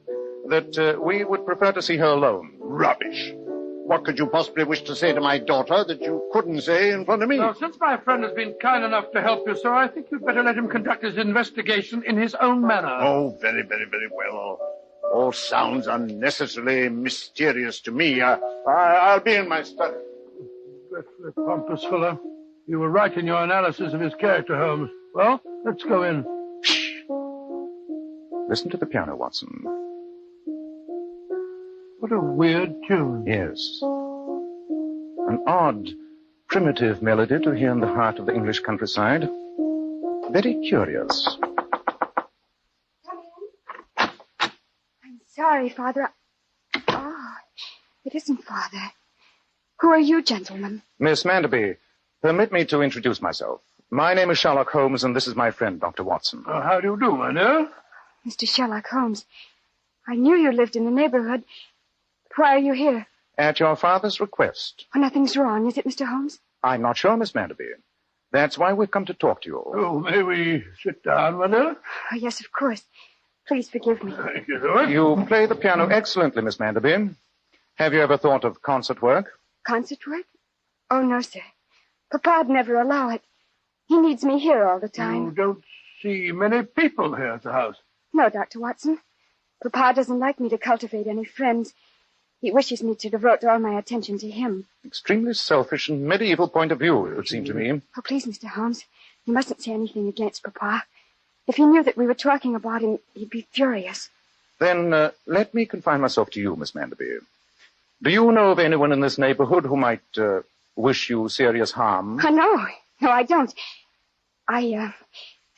that we would prefer to see her alone. Rubbish. What could you possibly wish to say to my daughter that you couldn't say in front of me? Well, since my friend has been kind enough to help you, sir, I think you'd better let him conduct his investigation in his own manner. Oh, very, very, very well. All sounds unnecessarily mysterious to me. I'll be in my study. Dreadfully pompous fellow. You were right in your analysis of his character, Holmes. Well, let's go in. Shh. Listen to the piano, Watson. What a weird tune. Yes. An odd, primitive melody to hear in the heart of the English countryside. Very curious. I'm sorry, Father. Oh, it isn't Father. Who are you, gentlemen? Miss Manderby, permit me to introduce myself. My name is Sherlock Holmes, and this is my friend, Dr. Watson. How do you do, my dear? Mr. Sherlock Holmes. I knew you lived in the neighborhood. Why are you here? At your father's request. Oh, nothing's wrong, is it, Mr. Holmes? I'm not sure, Miss Manderby. That's why we've come to talk to you. Oh, may we sit down, my dear? Oh, yes, of course. Please forgive me. Thank you, sir. You play the piano excellently, Miss Manderby. Have you ever thought of concert work? Concert work? Oh, no, sir. Papa'd never allow it. He needs me here all the time. You don't see many people here at the house. No, Dr. Watson. Papa doesn't like me to cultivate any friends. He wishes me to devote all my attention to him. Extremely selfish and medieval point of view, it would seem to me. Oh, please, Mr. Holmes, you mustn't say anything against Papa. If he knew that we were talking about him, he'd be furious. Then let me confine myself to you, Miss Manderby. Do you know of anyone in this neighborhood who might wish you serious harm? Oh, no, I don't.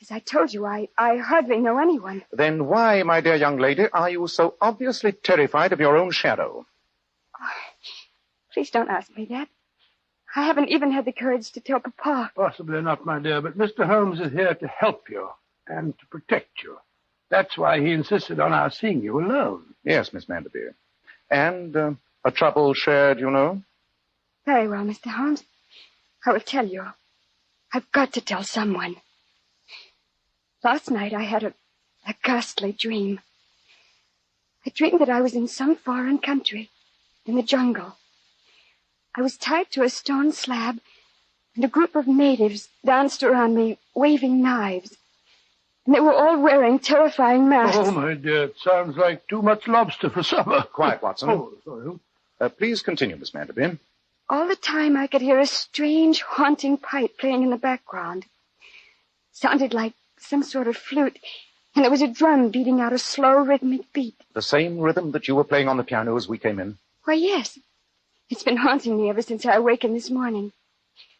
As I told you, I hardly know anyone. Then why, my dear young lady, are you so obviously terrified of your own shadow? Oh, please don't ask me that. I haven't even had the courage to tell Papa. Possibly not, my dear, but Mr. Holmes is here to help you and to protect you. That's why he insisted on our seeing you alone. Yes, Miss Manderby. And a trouble shared, you know. Very well, Mr. Holmes. I will tell you. I've got to tell someone. Last night I had a ghastly dream. I dreamed that I was in some foreign country, in the jungle. I was tied to a stone slab, and a group of natives danced around me, waving knives. And they were all wearing terrifying masks. Oh, my dear, it sounds like too much lobster for supper. Quiet, Watson. Oh, sorry. Please continue, Miss Manderby. All the time I could hear a strange, haunting pipe playing in the background. Sounded like some sort of flute, and there was a drum beating out a slow, rhythmic beat. The same rhythm that you were playing on the piano as we came in? Why, yes. It's been haunting me ever since I awakened this morning.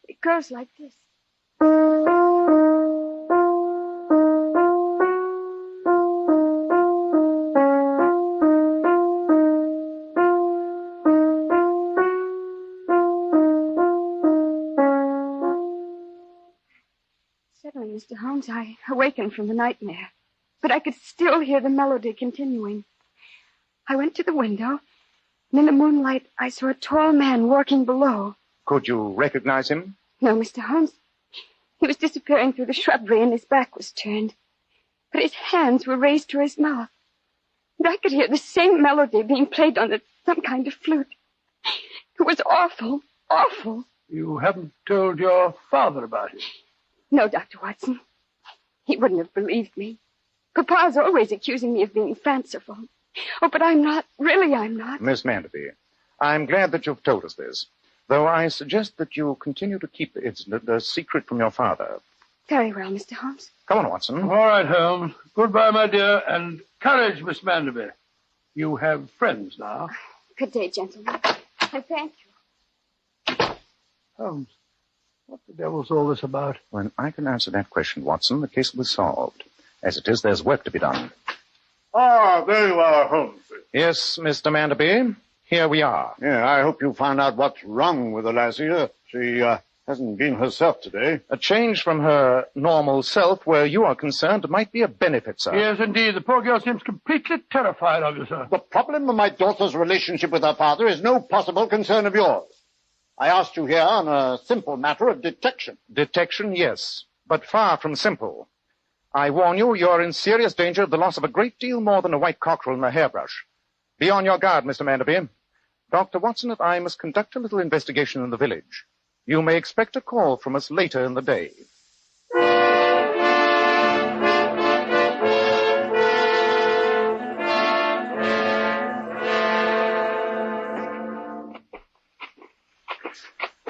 It goes like this. Suddenly, Mr. Holmes, I awakened from the nightmare, but I could still hear the melody continuing. I went to the window, and in the moonlight I saw a tall man walking below. Could you recognize him? No, Mr. Holmes. He was disappearing through the shrubbery, and his back was turned. But his hands were raised to his mouth. And I could hear the same melody being played on some kind of flute. It was awful, awful. You haven't told your father about it? No, Dr. Watson. He wouldn't have believed me. Papa's always accusing me of being fanciful. Oh, but I'm not. Really, I'm not. Miss Manderby, I'm glad that you've told us this, though I suggest that you continue to keep the incident a secret from your father. Very well, Mr. Holmes. Come on, Watson. All right, Holmes. Goodbye, my dear, and courage, Miss Manderby. You have friends now. Good day, gentlemen. I thank you. Holmes, what the devil's all this about? When I can answer that question, Watson, the case will be solved. As it is, there's work to be done. Ah, there you are, Holmes. Yes, Mr. Manderby, here we are. Yeah, I hope you found out what's wrong with the lassie. She hasn't been herself today. A change from her normal self, where you are concerned, might be a benefit, sir. Yes, indeed. The poor girl seems completely terrified of you, sir. The problem of my daughter's relationship with her father is no possible concern of yours. I asked you here on a simple matter of detection. Detection, yes, but far from simple. I warn you, you're in serious danger of the loss of a great deal more than a white cockerel and a hairbrush. Be on your guard, Mr. Manderby. Dr. Watson and I must conduct a little investigation in the village. You may expect a call from us later in the day.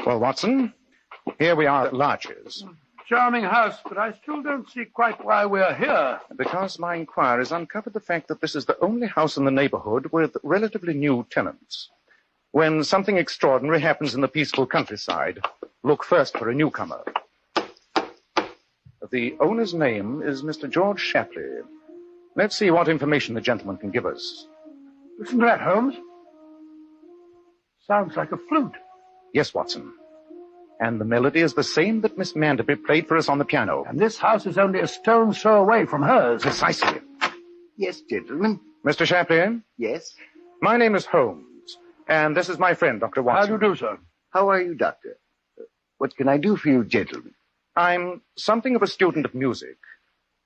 Well, Watson, here we are at Larches. Charming house, but I still don't see quite why we're here. Because my inquiries uncovered the fact that this is the only house in the neighborhood with relatively new tenants. When something extraordinary happens in the peaceful countryside, look first for a newcomer. The owner's name is Mr. George Shapley. Let's see what information the gentleman can give us. Listen to that, Holmes. Sounds like a flute. Yes, Watson. And the melody is the same that Miss Manderby played for us on the piano. And this house is only a stone's throw away from hers. Precisely. Yes, gentlemen. Mr. Shapley? Yes? My name is Holmes, and this is my friend, Dr. Watson. How do you do, sir? How are you, Doctor? What can I do for you, gentlemen? I'm something of a student of music.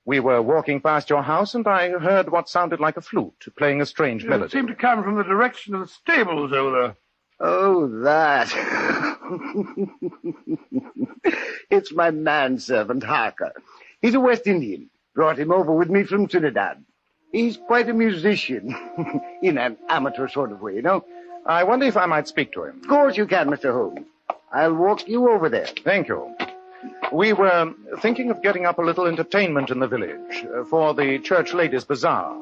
We were walking past your house, and I heard what sounded like a flute playing a strange melody. It seemed to come from the direction of the stables over there. Oh, that. It's my manservant, Harker. He's a West Indian. Brought him over with me from Trinidad. He's quite a musician, in an amateur sort of way, you know. I wonder if I might speak to him. Of course you can, Mr. Holmes. I'll walk you over there. Thank you. We were thinking of getting up a little entertainment in the village for the church ladies' bazaar.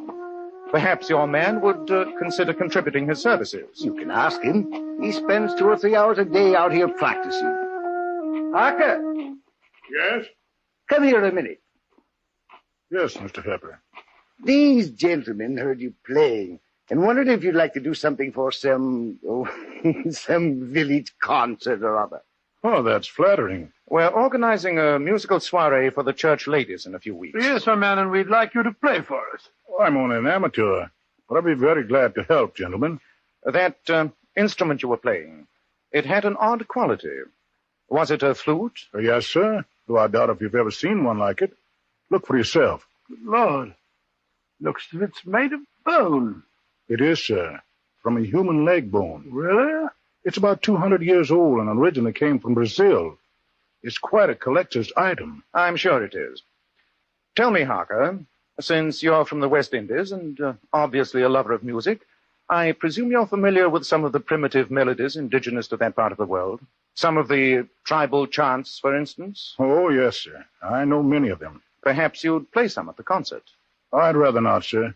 Perhaps your man would consider contributing his services. You can ask him. He spends 2 or 3 hours a day out here practicing. Harker! Yes? Come here a minute. Yes, Mr. Hepper. These gentlemen heard you playing and wondered if you'd like to do something for some village concert or other. Oh, that's flattering. We're organizing a musical soiree for the church ladies in a few weeks. Yes, my man, and we'd like you to play for us. Oh, I'm only an amateur, but I'll be very glad to help, gentlemen. That instrument you were playing, it had an odd quality. Was it a flute? Yes, sir, though I doubt if you've ever seen one like it. Look for yourself. Good Lord. Looks as if it's made of bone. It is, sir, from a human leg bone. Really? It's about 200 years old and originally came from Brazil. It's quite a collector's item. I'm sure it is. Tell me, Harker, since you're from the West Indies and obviously a lover of music, I presume you're familiar with some of the primitive melodies indigenous to that part of the world. Some of the tribal chants, for instance. Oh, yes, sir. I know many of them. Perhaps you'd play some at the concert. I'd rather not, sir.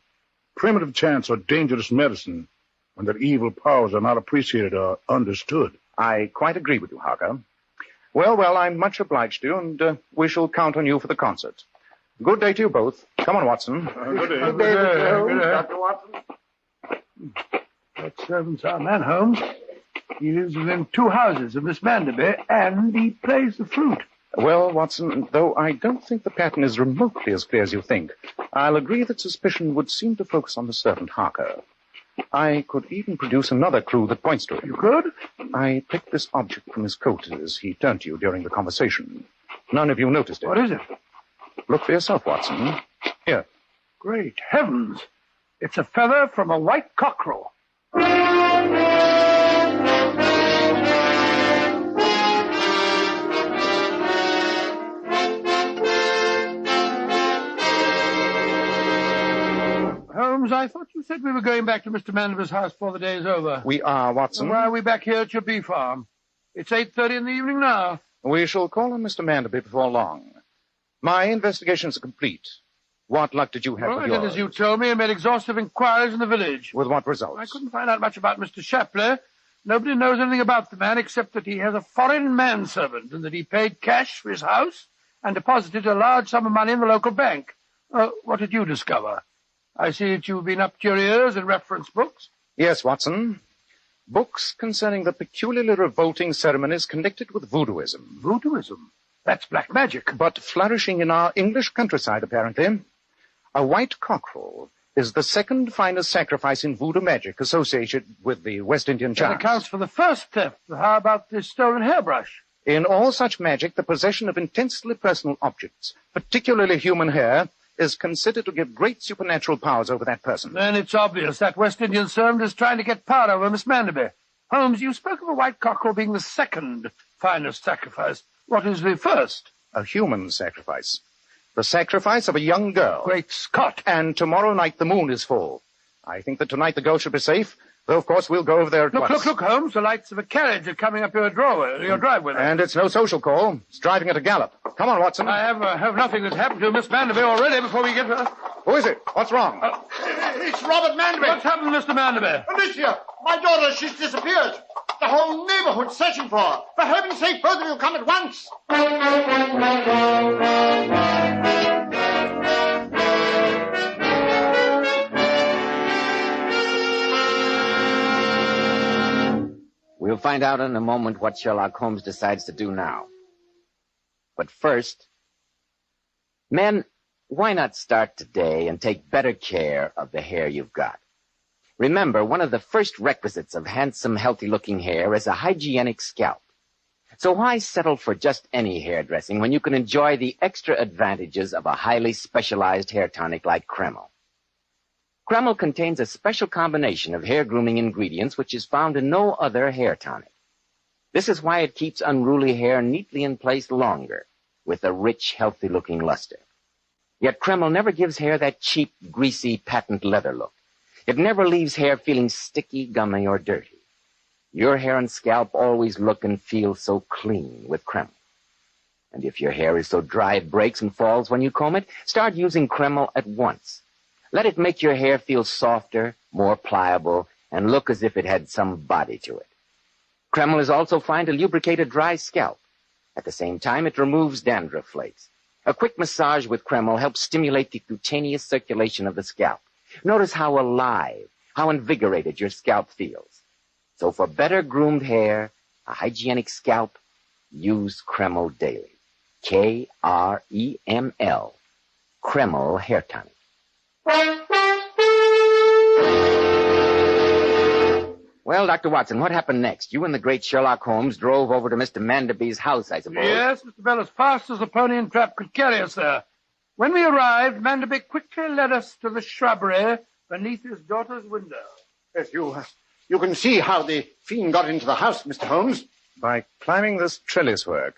Primitive chants are dangerous medicine when their evil powers are not appreciated or understood. I quite agree with you, Harker. Well, I'm much obliged to you, and we shall count on you for the concert. Good day to you both. Come on, Watson. Good day. Good day, Holmes, Dr. Dr. Watson. That servant's our man, Holmes. He lives within 2 houses of Miss Manderby, and he plays the flute. Well, Watson, though I don't think the pattern is remotely as clear as you think, I'll agree that suspicion would seem to focus on the servant Harker. I could even produce another clue that points to it. You could? I picked this object from his coat as he turned to you during the conversation. None of you noticed it. What is it? Look for yourself, Watson. Here. Great heavens. It's a feather from a white cockerel. Holmes, I thought you said we were going back to Mr. Manderby's house before the day is over. We are, Watson. Why are we back here at your bee farm? It's 8:30 in the evening now. We shall call on Mr. Manderby before long. My investigations are complete. What luck did you have Well, with I did yours? as you told me and made exhaustive inquiries in the village. With what results? I couldn't find out much about Mr. Shapley. Nobody knows anything about the man except that he has a foreign manservant and that he paid cash for his house and deposited a large sum of money in the local bank. What did you discover? I see that you've been up to your ears in reference books. Yes, Watson. Books concerning the peculiarly revolting ceremonies connected with voodooism. Voodooism? That's black magic. But flourishing in our English countryside, apparently. A white cockerel is the second finest sacrifice in voodoo magic associated with the West Indian That chants. accounts for the first theft. How about the stolen hairbrush? In all such magic, the possession of intensely personal objects, particularly human hair, is considered to give great supernatural powers over that person. Then it's obvious that West Indian servant is trying to get power over Miss Manderby. Holmes, you spoke of a white cockerel being the second finest sacrifice. What is the first? A human sacrifice. The sacrifice of a young girl. Great Scott. And tomorrow night the moon is full. I think that tonight the girl should be safe, though of course we'll go over there at once. Look, Holmes, the lights of a carriage are coming up your driveway. And it's no social call. It's driving at a gallop. Come on, Watson. I have nothing that's happened to Miss Manderby already before we get to her. Who is it? What's wrong? It's Robert Manderby. What's happened to Mr. Manderby? Alicia, my daughter, she's disappeared. The whole neighborhood's searching for her. For heaven's sake, both of you come at once. We'll find out in a moment what Sherlock Holmes decides to do now. But first, men, why not start today and take better care of the hair you've got? Remember, one of the first requisites of handsome, healthy-looking hair is a hygienic scalp. So why settle for just any hairdressing when you can enjoy the extra advantages of a highly specialized hair tonic like Kreml? Kreml contains a special combination of hair grooming ingredients which is found in no other hair tonic. This is why it keeps unruly hair neatly in place longer, with a rich, healthy-looking luster. Yet Kreml never gives hair that cheap, greasy, patent leather look. It never leaves hair feeling sticky, gummy, or dirty. Your hair and scalp always look and feel so clean with Kreml. And if your hair is so dry it breaks and falls when you comb it, start using Kreml at once. Let it make your hair feel softer, more pliable, and look as if it had some body to it. Kreml is also fine to lubricate a dry scalp. At the same time, it removes dandruff flakes. A quick massage with Kreml helps stimulate the cutaneous circulation of the scalp. Notice how alive, how invigorated your scalp feels. So for better groomed hair, a hygienic scalp, use Kreml daily. Kreml. Kreml Hair Tonic. Well, Dr. Watson, what happened next? You and the great Sherlock Holmes drove over to Mr. Manderby's house, I suppose. Yes, Mr. Bell, as fast as the pony and trap could carry us there. When we arrived, Manderby quickly led us to the shrubbery beneath his daughter's window. Yes, you can see how the fiend got into the house, Mr. Holmes. By climbing this trellis work.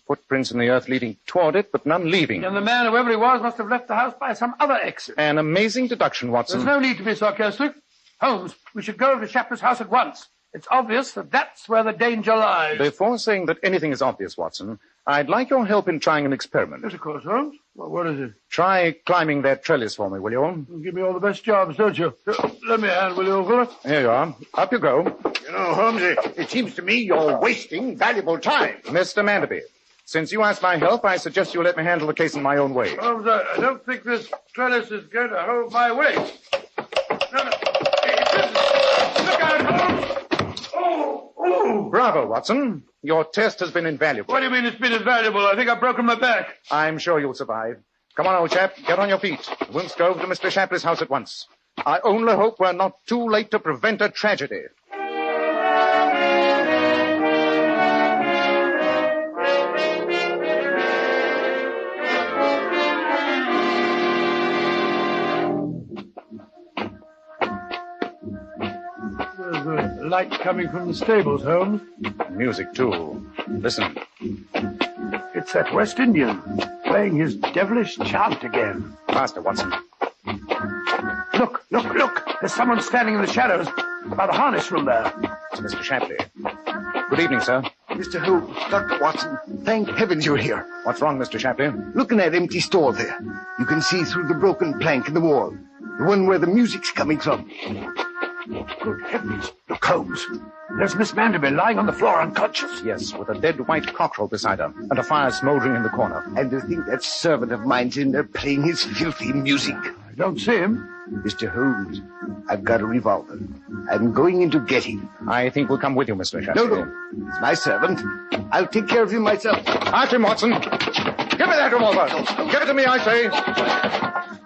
Footprints in the earth leading toward it, but none leaving. And the man, whoever he was, must have left the house by some other exit. An amazing deduction, Watson. There's no need to be sarcastic. Holmes, we should go over to Shapley's house at once. It's obvious that that's where the danger lies. Before saying that anything is obvious, Watson, I'd like your help in trying an experiment. Yes, of course, Holmes. Well, what is it? Try climbing that trellis for me, will you? You give me all the best jobs, don't you? Lend me a hand, will you, old fellow? Here you are. Up you go. You know, Holmes, it seems to me you're wasting valuable time. Mr. Manderby, since you asked my help, I suggest you let me handle the case in my own way. Holmes, I don't think this trellis is going to hold my weight. No. Look out, Holmes! Oh! Bravo, Watson. Your test has been invaluable. What do you mean it's been invaluable? I think I've broken my back. I'm sure you'll survive. Come on, old chap. Get on your feet. We'll go over to Mr. Shapley's house at once. I only hope we're not too late to prevent a tragedy. There's a light coming from the stables, Holmes. Music, too. Listen. It's that West Indian playing his devilish chant again. Faster, Watson. Look! There's someone standing in the shadows by the harness room there. It's Mr. Shapley. Good evening, sir. Mr. Holmes, Dr. Watson, thank heavens you're here. What's wrong, Mr. Shapley? Look in that empty stall there. You can see through the broken plank in the wall. The one where the music's coming from. Good heavens. Look, Holmes. There's Miss Manderby lying on the floor unconscious. Yes, with a dead white cockerel beside her, and a fire smoldering in the corner. And to think that servant of mine's in there playing his filthy music. I don't see him. Mr. Holmes, I've got a revolver. I'm going in to get him. I think we'll come with you, Mr. Shapley. No. He's my servant. I'll take care of him myself. After him, Watson. Give me that revolver. Give it to me, I say.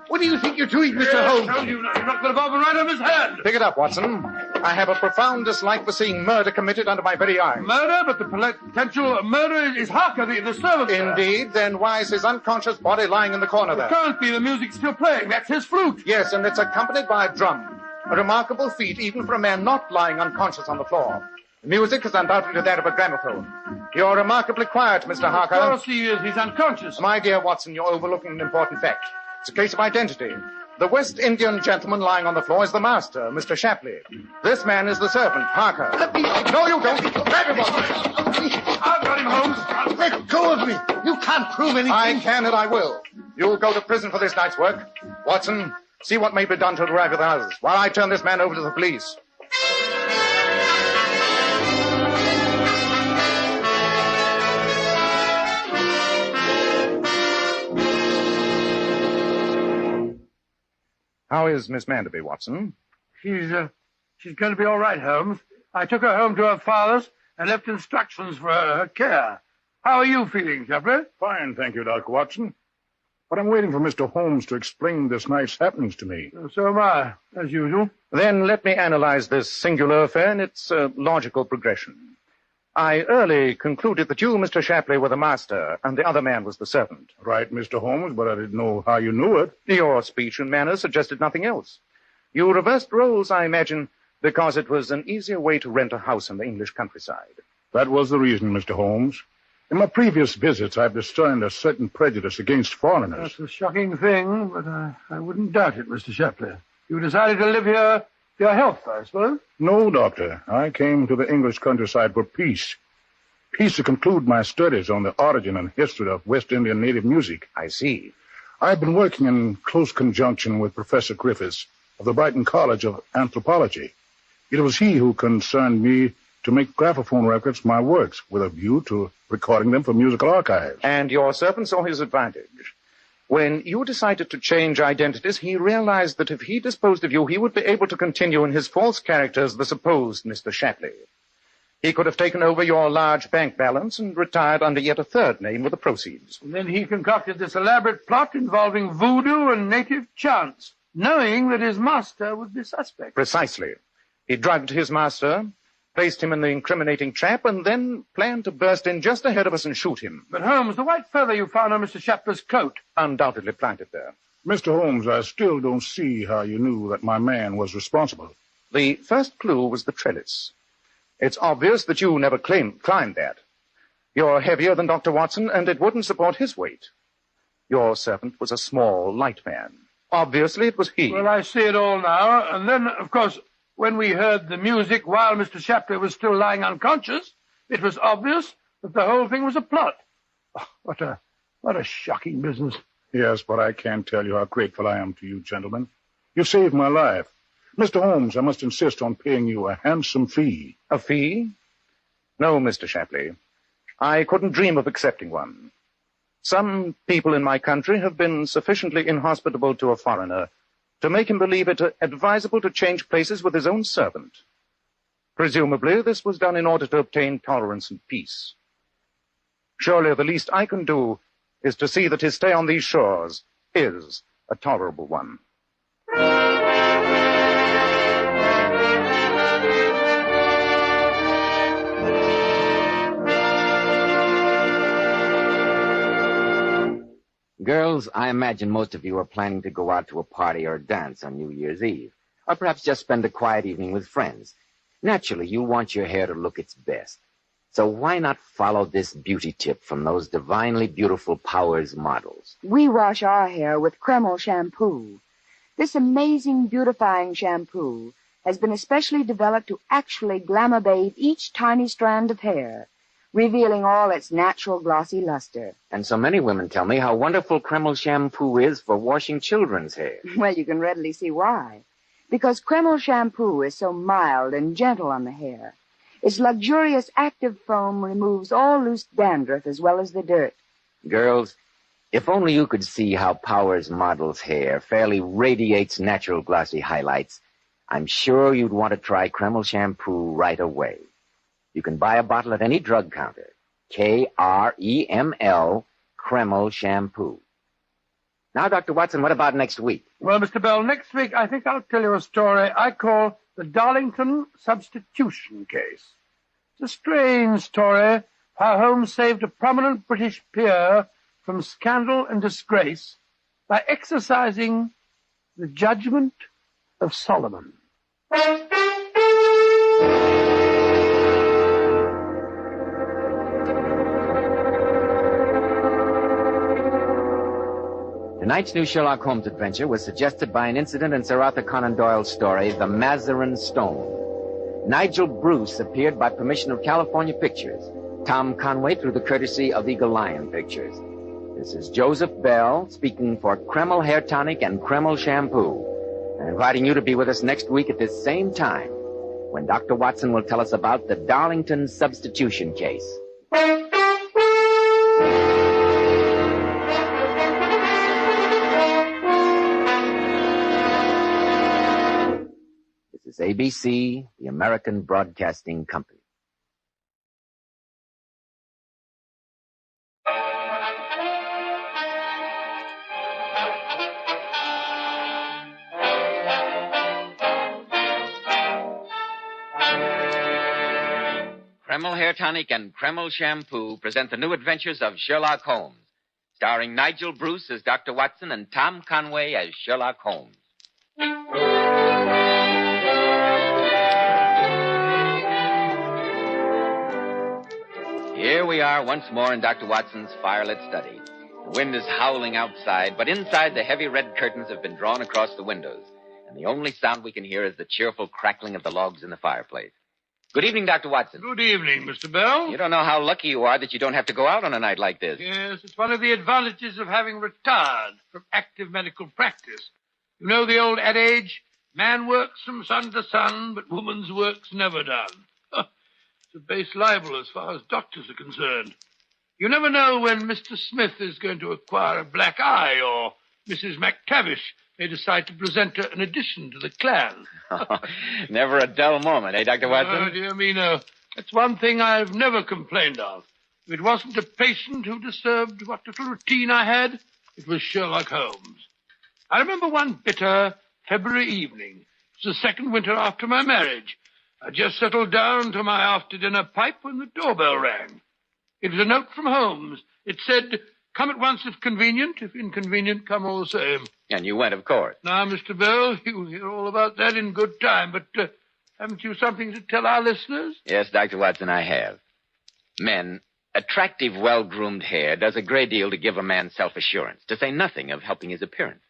What do you think you're doing, Mr. Holmes? I told you, you knocked the revolver right on his hand. Pick it up, Watson. I have a profound dislike for seeing murder committed under my very eyes. Murder? But the potential murderer is Harker, the servant. Indeed. Then why is his unconscious body lying in the corner there? It can't be. The music's still playing. That's his flute. Yes, and it's accompanied by a drum. A remarkable feat, even for a man not lying unconscious on the floor. The music is undoubtedly that of a gramophone. You're remarkably quiet, Mr. Harker. Of course he is. He's unconscious. My dear Watson, you're overlooking an important fact. It's a case of identity. The West Indian gentleman lying on the floor is the master, Mr. Shapley. This man is the servant, Harker. No, you don't. Grab him, Watson. I've got him, Holmes. Let go of me. You can't prove anything. I can and I will. You'll go to prison for this night's work. Watson, see what may be done to arrive with others, while I turn this man over to the police. How is Miss Manderby, Watson? She's going to be all right, Holmes. I took her home to her father's and left instructions for her care. How are you feeling, Shapley? Fine, thank you, Dr. Watson. But I'm waiting for Mr. Holmes to explain this night's happenings to me. So am I, as usual. Then let me analyze this singular affair in its logical progression. I early concluded that you, Mr. Shapley, were the master, and the other man was the servant. Right, Mr. Holmes, but I didn't know how you knew it. Your speech and manner suggested nothing else. You reversed roles, I imagine, because it was an easier way to rent a house in the English countryside. That was the reason, Mr. Holmes. In my previous visits, I've discerned a certain prejudice against foreigners. That's a shocking thing, but I wouldn't doubt it, Mr. Shapley. You decided to live here for your health, I suppose? No, Doctor. I came to the English countryside for peace. Peace to conclude my studies on the origin and history of West Indian native music. I see. I've been working in close conjunction with Professor Griffiths of the Brighton College of Anthropology. It was he who concerned me to make graphophone records my works with a view to recording them for musical archives. And your servant saw his advantage. When you decided to change identities, he realized that if he disposed of you, he would be able to continue in his false character as the supposed Mr. Shapley. He could have taken over your large bank balance and retired under yet a third name with the proceeds. And then he concocted this elaborate plot involving voodoo and native chants, knowing that his master would be suspect. Precisely. He drugged his master, placed him in the incriminating trap, and then planned to burst in just ahead of us and shoot him. But Holmes, the white feather you found on Mr. Shapley's coat. Undoubtedly planted there. Mr. Holmes, I still don't see how you knew that my man was responsible. The first clue was the trellis. It's obvious that you never climbed that. You're heavier than Dr. Watson, and it wouldn't support his weight. Your servant was a small, light man. Obviously, it was he. Well, I see it all now. And then, of course, when we heard the music while Mr. Shapley was still lying unconscious, it was obvious that the whole thing was a plot. Oh, what a shocking business. Yes, but I can't tell you how grateful I am to you, gentlemen. You saved my life. Mr. Holmes, I must insist on paying you a handsome fee. A fee? No, Mr. Shapley. I couldn't dream of accepting one. Some people in my country have been sufficiently inhospitable to a foreigner to make him believe it advisable to change places with his own servant. Presumably, this was done in order to obtain tolerance and peace. Surely the least I can do is to see that his stay on these shores is a tolerable one. Girls, I imagine most of you are planning to go out to a party or a dance on New Year's Eve, or perhaps just spend a quiet evening with friends. Naturally, you want your hair to look its best. So why not follow this beauty tip from those divinely beautiful Powers models? We wash our hair with Kreml shampoo. This amazing beautifying shampoo has been especially developed to actually glamour bathe each tiny strand of hair, revealing all its natural glossy luster. And so many women tell me how wonderful Kreml shampoo is for washing children's hair. Well, you can readily see why. Because Kreml shampoo is so mild and gentle on the hair. Its luxurious active foam removes all loose dandruff as well as the dirt. Girls, if only you could see how Powers Model's hair fairly radiates natural glossy highlights, I'm sure you'd want to try Kreml shampoo right away. You can buy a bottle at any drug counter. Kreml, Kreml shampoo. Now, Dr. Watson, what about next week? Well, Mr. Bell, next week I think I'll tell you a story I call the Darlington Substitution Case. It's a strange story how Holmes saved a prominent British peer from scandal and disgrace by exercising the judgment of Solomon. Tonight's new Sherlock Holmes adventure was suggested by an incident in Sir Arthur Conan Doyle's story, The Mazarin Stone. Nigel Bruce appeared by permission of California Pictures. Tom Conway through the courtesy of Eagle Lion Pictures. This is Joseph Bell speaking for Kreml Hair Tonic and Kreml Shampoo, and inviting you to be with us next week at this same time when Dr. Watson will tell us about the Darlington Substitution Case. This is ABC, the American Broadcasting Company. Kreml Hair Tonic and Kreml Shampoo present the new adventures of Sherlock Holmes, starring Nigel Bruce as Dr. Watson and Tom Conway as Sherlock Holmes. Here we are once more in Dr. Watson's firelit study. The wind is howling outside, but inside the heavy red curtains have been drawn across the windows, and the only sound we can hear is the cheerful crackling of the logs in the fireplace. Good evening, Dr. Watson. Good evening, Mr. Bell. You don't know how lucky you are that you don't have to go out on a night like this. Yes, it's one of the advantages of having retired from active medical practice. You know the old adage, man works from sun to sun, but woman's work's never done. It's a base libel as far as doctors are concerned. You never know when Mr. Smith is going to acquire a black eye, or Mrs. McTavish may decide to present her an addition to the clan. Never a dull moment, eh, Dr. Watson? Oh, dear me, no. That's one thing I've never complained of. If it wasn't a patient who disturbed what little routine I had, it was Sherlock Holmes. I remember one bitter February evening. It was the second winter after my marriage. I just settled down to my after-dinner pipe when the doorbell rang. It was a note from Holmes. It said, "Come at once if convenient. If inconvenient, come all the same." And you went, of course. Now, Mr. Bell, you'll hear all about that in good time, but haven't you something to tell our listeners? Yes, Dr. Watson, I have. Men, attractive, well-groomed hair does a great deal to give a man self-assurance, to say nothing of helping his appearance.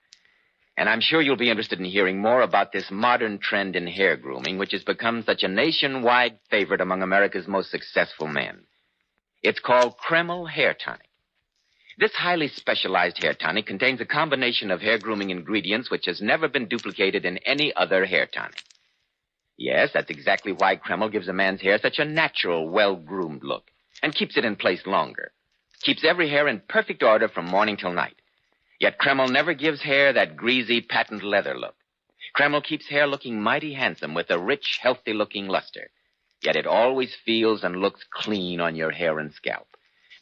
And I'm sure you'll be interested in hearing more about this modern trend in hair grooming, which has become such a nationwide favorite among America's most successful men. It's called Kreml Hair Tonic. This highly specialized hair tonic contains a combination of hair grooming ingredients which has never been duplicated in any other hair tonic. Yes, that's exactly why Kreml gives a man's hair such a natural, well-groomed look and keeps it in place longer. Keeps every hair in perfect order from morning till night. Yet Kreml never gives hair that greasy, patent leather look. Kreml keeps hair looking mighty handsome with a rich, healthy-looking luster. Yet it always feels and looks clean on your hair and scalp.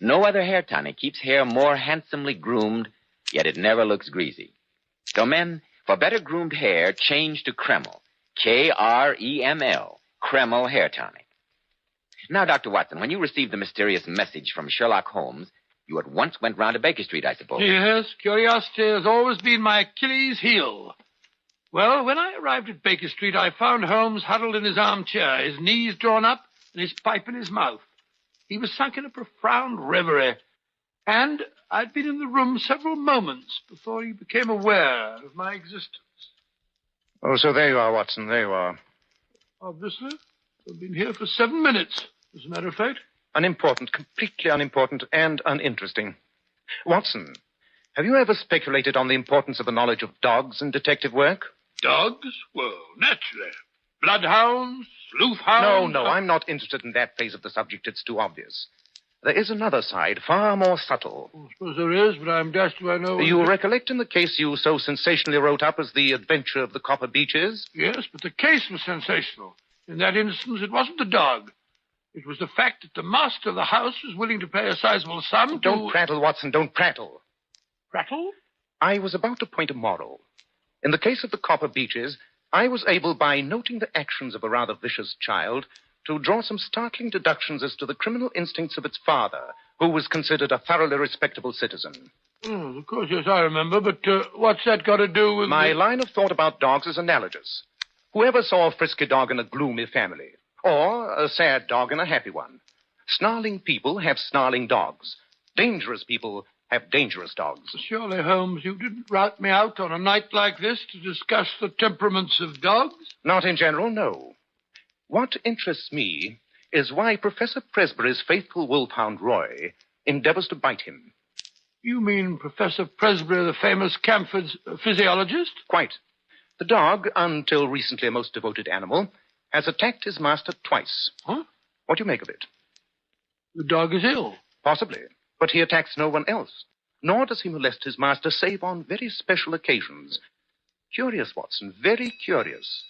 No other hair tonic keeps hair more handsomely groomed, yet it never looks greasy. So men, for better groomed hair, change to Kreml. Kreml. Kreml Hair Tonic. Now, Dr. Watson, when you received the mysterious message from Sherlock Holmes, you at once went round to Baker Street, I suppose. Yes, curiosity has always been my Achilles' heel. Well, when I arrived at Baker Street, I found Holmes huddled in his armchair, his knees drawn up and his pipe in his mouth. He was sunk in a profound reverie, and I'd been in the room several moments before he became aware of my existence. Oh, so there you are, Watson, there you are. Obviously. I've been here for 7 minutes, as a matter of fact. Unimportant, completely unimportant and uninteresting. Watson, have you ever speculated on the importance of a knowledge of dogs in detective work? Dogs? Well, naturally. Bloodhounds, sleuthhounds... No, I'm not interested in that phase of the subject. It's too obvious. There is another side, far more subtle. I suppose there is, but I'm dashed if I know... You recollect in the case you so sensationally wrote up as The Adventure of the Copper Beeches? Yes, but the case was sensational. In that instance, it wasn't the dog. It was the fact that the master of the house was willing to pay a sizable sum to... Don't prattle, Watson, don't prattle. Prattle? I was about to point a moral. In the case of the Copper Beeches, I was able, by noting the actions of a rather vicious child, to draw some startling deductions as to the criminal instincts of its father, who was considered a thoroughly respectable citizen. Oh, of course, yes, I remember, but what's that got to do with... My line of thought about dogs is analogous. Whoever saw a frisky dog in a gloomy family, or a sad dog in a happy one? Snarling people have snarling dogs. Dangerous people have dangerous dogs. Surely, Holmes, you didn't rout me out on a night like this to discuss the temperaments of dogs? Not in general, no. What interests me is why Professor Presbury's faithful wolfhound Roy endeavors to bite him. You mean Professor Presbury, the famous camp physiologist? Quite. The dog, until recently a most devoted animal, has attacked his master twice. Huh? What do you make of it? The dog is ill. Possibly, but he attacks no one else. Nor does he molest his master save on very special occasions. Curious, Watson, very curious.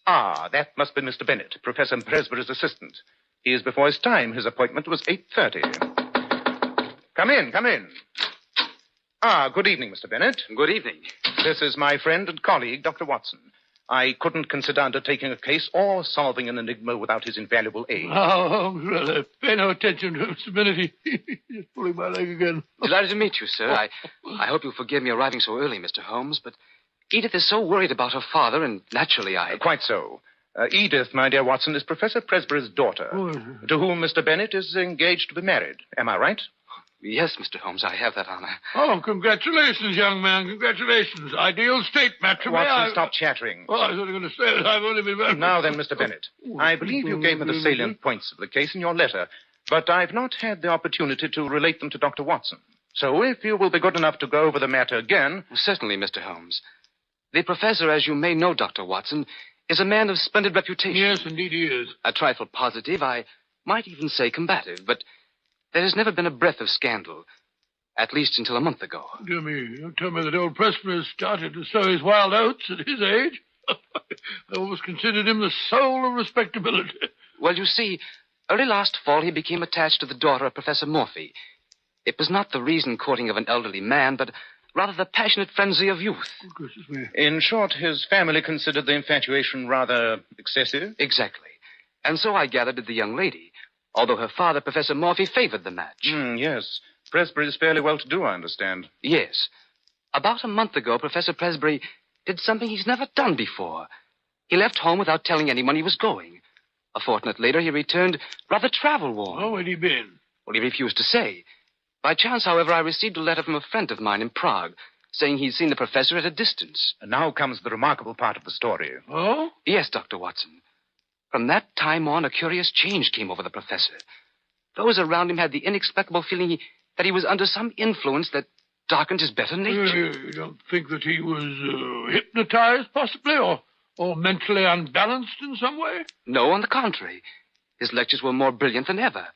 Ah, that must be Mr. Bennett, Professor Presbury's assistant. He is before his time. His appointment was 8:30. Come in, come in. Ah, good evening, Mr. Bennett. Good evening. This is my friend and colleague, Dr. Watson. I couldn't consider undertaking a case or solving an enigma without his invaluable aid. Oh, Holmes, really. Pay no attention to Mr. Bennett. He's pulling my leg again. Delighted to meet you, sir. I hope you'll forgive me arriving so early, Mr. Holmes, but Edith is so worried about her father, and naturally Quite so. Edith, my dear Watson, is Professor Presbury's daughter, to whom Mr. Bennett is engaged to be married. Am I right? Yes, Mr. Holmes, I have that honor. Oh, congratulations, young man, congratulations. Ideal state matrimony. Watson, stop chattering. Oh, I was only going to say that I've only been married. Now then, Mr. Bennett, I believe you gave me the salient points of the case in your letter, but I've not had the opportunity to relate them to Dr. Watson. So if you will be good enough to go over the matter again... Certainly, Mr. Holmes. The professor, as you may know, Dr. Watson, is a man of splendid reputation. Yes, indeed he is. A trifle positive, I might even say combative, but there has never been a breath of scandal, at least until a month ago. Dear me, you tell me that old Presbury started to sow his wild oats at his age? I always considered him the soul of respectability. Well, you see, early last fall he became attached to the daughter of Professor Morphy. It was not the reason courting of an elderly man, but rather the passionate frenzy of youth. In short, his family considered the infatuation rather excessive? Exactly. And so I gathered did the young lady, although her father, Professor Morphy, favored the match. Yes. Presbury is fairly well-to-do, I understand. Yes. About a month ago, Professor Presbury did something he's never done before. He left home without telling anyone he was going. A fortnight later, he returned rather travel-worn. Oh, where'd he been? Well, he refused to say. By chance, however, I received a letter from a friend of mine in Prague, saying he'd seen the professor at a distance. And now comes the remarkable part of the story. Oh? Yes, Dr. Watson. From that time on, a curious change came over the professor. Those around him had the inexplicable feeling that he was under some influence that darkened his better nature. You don't think that he was hypnotized, possibly, or mentally unbalanced in some way? No, on the contrary. His lectures were more brilliant than ever.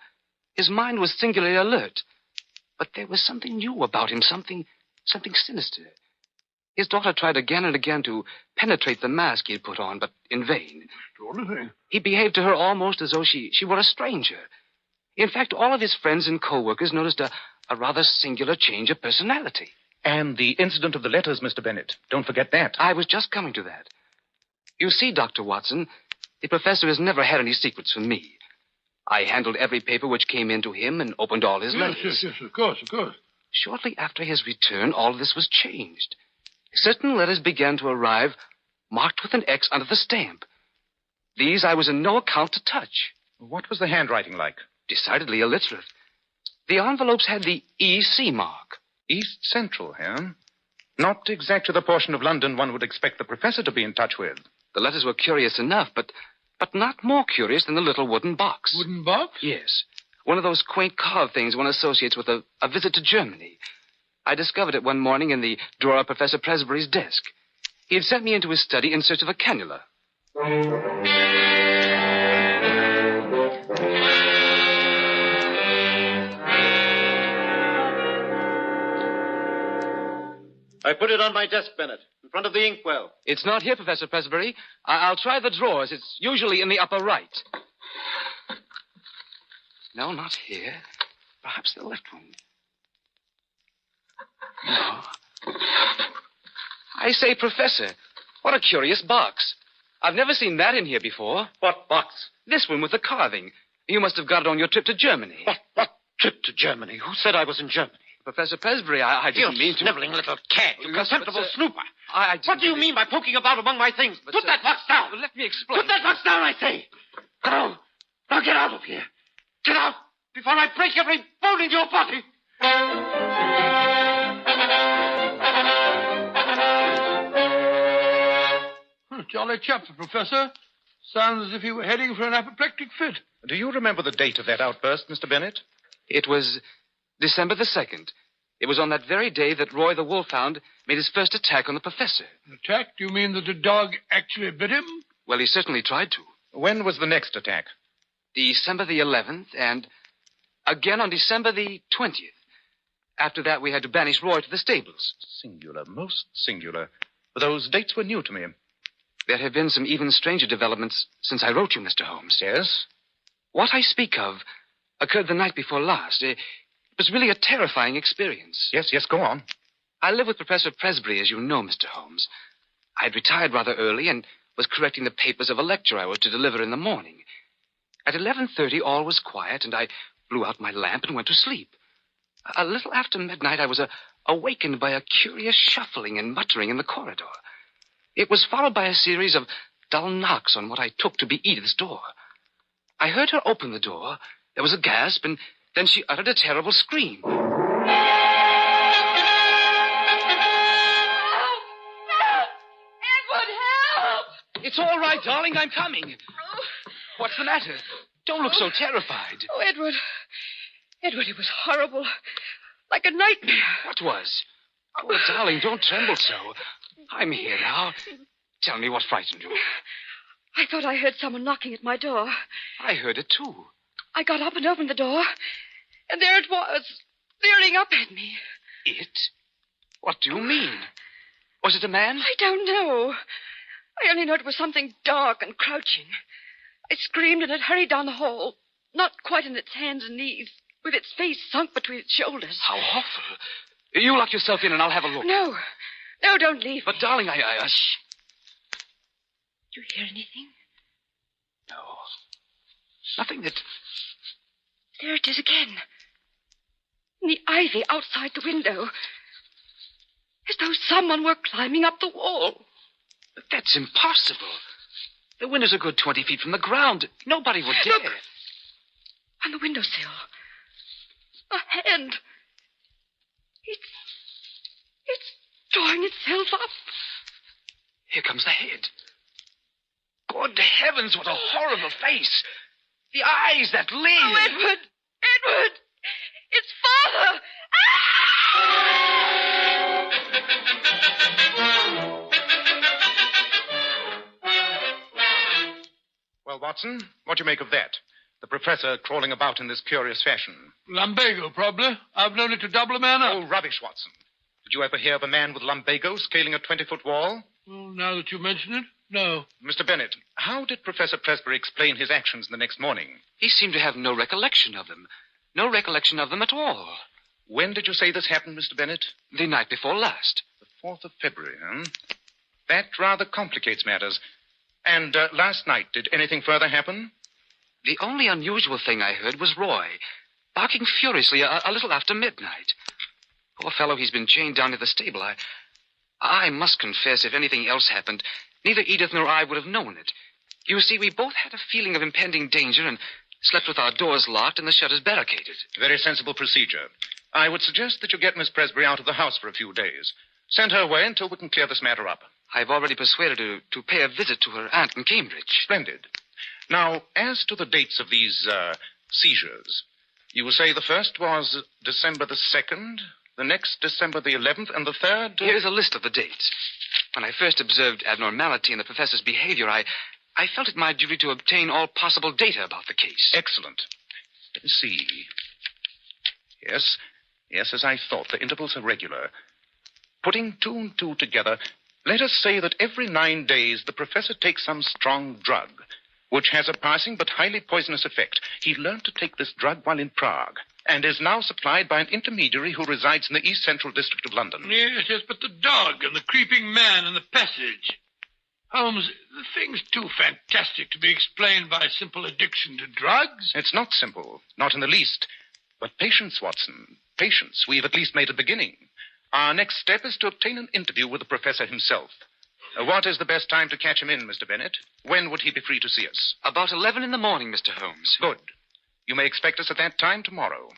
His mind was singularly alert. But there was something new about him, something sinister. His daughter tried again and again to penetrate the mask he had put on, but in vain. Extraordinary. He behaved to her almost as though she were a stranger. In fact, all of his friends and co-workers noticed a rather singular change of personality. And the incident of the letters, Mr. Bennett. Don't forget that. I was just coming to that. You see, Dr. Watson, the professor has never had any secrets from me. I handled every paper which came in to him and opened all his letters. Yes, of course. Shortly after his return, all of this was changed. Certain letters began to arrive, marked with an X under the stamp. These I was in no account to touch. What was the handwriting like? Decidedly illiterate. The envelopes had the EC mark. East Central, eh? Not exactly the portion of London one would expect the professor to be in touch with. The letters were curious enough, but not more curious than the little wooden box. Wooden box? Yes. One of those quaint carved things one associates with a visit to Germany. I discovered it one morning in the drawer of Professor Presbury's desk. He had sent me into his study in search of a cannula. I put it on my desk, Bennett, in front of the inkwell. It's not here, Professor Presbury. I'll try the drawers. It's usually in the upper right. No, not here. Perhaps the left one. No. I say, Professor, what a curious box. I've never seen that in here before. What box? This one with the carving. You must have got it on your trip to Germany. What trip to Germany? Who said I was in Germany? Professor Presbury, I didn't mean to... You sniveling little cad. You contemptible snooper. I what do you mean by poking about among my things? Put that box down. Let me explain. Put that box down, I say. Go. Now get out of here. Get out before I break every bone in your body. Jolly chap, the professor. Sounds as if he were heading for an apoplectic fit. Do you remember the date of that outburst, Mr. Bennett? It was December the 2nd. It was on that very day that Roy the Wolfhound made his first attack on the professor. Attack? Do you mean that the dog actually bit him? Well, he certainly tried to. When was the next attack? December the 11th, and again on December the 20th. After that, we had to banish Roy to the stables. Singular, most singular. Those dates were new to me. There have been some even stranger developments since I wrote you, Mr. Holmes. Yes? What I speak of occurred the night before last. It was really a terrifying experience. Yes, go on. I live with Professor Presbury, as you know, Mr. Holmes. I had retired rather early and was correcting the papers of a lecture I was to deliver in the morning. At 11:30, all was quiet, and I blew out my lamp and went to sleep. A little after midnight, I was awakened by a curious shuffling and muttering in the corridor. It was followed by a series of dull knocks on what I took to be Edith's door. I heard her open the door. There was a gasp, and then she uttered a terrible scream. Edward, help! It's all right, darling. I'm coming. What's the matter? Don't look so terrified. Oh, Edward, it was horrible. Like a nightmare. What was? Oh, darling, don't tremble so. I'm here now. Tell me what frightened you. I thought I heard someone knocking at my door. I heard it, too. I got up and opened the door, and there it was, leering up at me. It? What do you mean? Was it a man? I don't know. I only know it was something dark and crouching. I screamed, and it hurried down the hall, not quite on its hands and knees, with its face sunk between its shoulders. How awful. You lock yourself in, and I'll have a look. No, don't leave. But, darling, Shh. Do you hear anything? No. Nothing that... There it is again. In the ivy outside the window. As though someone were climbing up the wall. But that's impossible. The window's a good 20 feet from the ground. Nobody would dare. Look. On the windowsill. A hand. It's drawing itself up. Here comes the head. Good heavens, what a horrible face. The eyes that leer. Oh, Edward! Edward! It's Father! Well, Watson, what do you make of that? The professor crawling about in this curious fashion. Lumbago, probably. I've known it to double a man up. Oh, rubbish, Watson. Did you ever hear of a man with lumbago scaling a 20-foot wall? Well, now that you mention it, no. Mr. Bennett, how did Professor Presbury explain his actions the next morning? He seemed to have no recollection of them. No recollection of them at all. When did you say this happened, Mr. Bennett? The night before last. The 4th of February, huh? That rather complicates matters. And last night, did anything further happen? The only unusual thing I heard was Roy, barking furiously a little after midnight. Poor fellow, he's been chained down to the stable. I must confess, if anything else happened, neither Edith nor I would have known it. You see, we both had a feeling of impending danger and slept with our doors locked and the shutters barricaded. Very sensible procedure. I would suggest that you get Miss Presbury out of the house for a few days. Send her away until we can clear this matter up. I've already persuaded her to pay a visit to her aunt in Cambridge. Splendid. Now, as to the dates of these seizures, you will say the first was December the 2nd, the next December the 11th, and the third... Here's a list of the dates. When I first observed abnormality in the professor's behavior, I felt it my duty to obtain all possible data about the case. Excellent. Let me see. Yes, as I thought, the intervals are regular. Putting 2 and 2 together, let us say that every 9 days the professor takes some strong drug, which has a passing but highly poisonous effect. He learned to take this drug while in Prague, and is now supplied by an intermediary who resides in the East Central District of London. Yes, but the dog and the creeping man in the passage. Holmes, the thing's too fantastic to be explained by simple addiction to drugs. It's not simple, not in the least. But patience, Watson, patience. We've at least made a beginning. Our next step is to obtain an interview with the professor himself. What is the best time to catch him in, Mr. Bennett? When would he be free to see us? About 11 in the morning, Mr. Holmes. Good. You may expect us at that time tomorrow.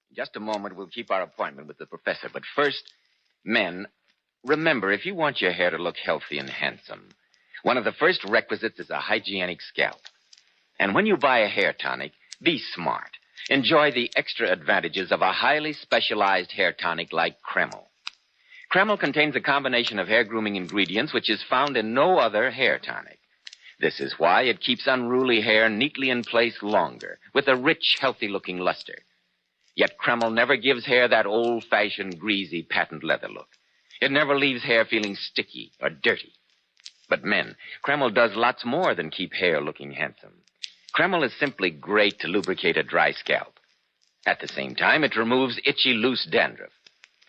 In just a moment, we'll keep our appointment with the professor. But first, men, remember, if you want your hair to look healthy and handsome, one of the first requisites is a hygienic scalp. And when you buy a hair tonic, be smart. Enjoy the extra advantages of a highly specialized hair tonic like Kreml. Kreml contains a combination of hair grooming ingredients which is found in no other hair tonic. This is why it keeps unruly hair neatly in place longer, with a rich, healthy-looking luster. Yet Kreml never gives hair that old-fashioned, greasy, patent leather look. It never leaves hair feeling sticky or dirty. But men, Kreml does lots more than keep hair looking handsome. Kreml is simply great to lubricate a dry scalp. At the same time, it removes itchy, loose dandruff.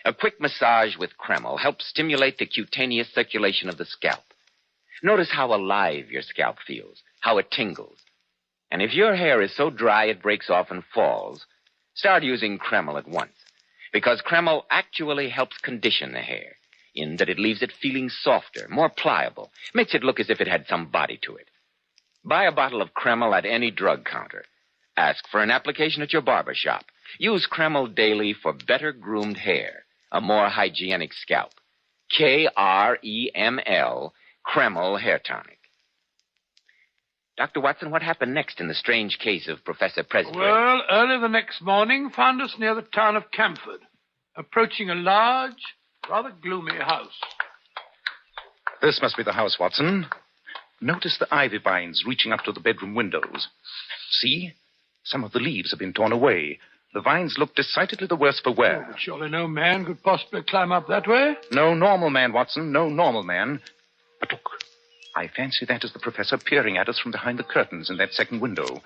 A quick massage with Kreml helps stimulate the cutaneous circulation of the scalp. Notice how alive your scalp feels, how it tingles. And if your hair is so dry it breaks off and falls, start using Kreml at once. Because Kreml actually helps condition the hair, in that it leaves it feeling softer, more pliable, makes it look as if it had some body to it. Buy a bottle of Kreml at any drug counter. Ask for an application at your barber shop. Use Kreml daily for better groomed hair, a more hygienic scalp. Kreml, Kreml Hair Tonic. Dr. Watson, what happened next in the strange case of Professor Presbury? Well, early the next morning found us near the town of Camford, approaching a large, rather gloomy house. This must be the house, Watson. Notice the ivy vines reaching up to the bedroom windows. See? Some of the leaves have been torn away. The vines look decidedly the worse for wear. Oh, surely no man could possibly climb up that way. No normal man, Watson. No normal man. But look, I fancy that is the professor peering at us from behind the curtains in that second window.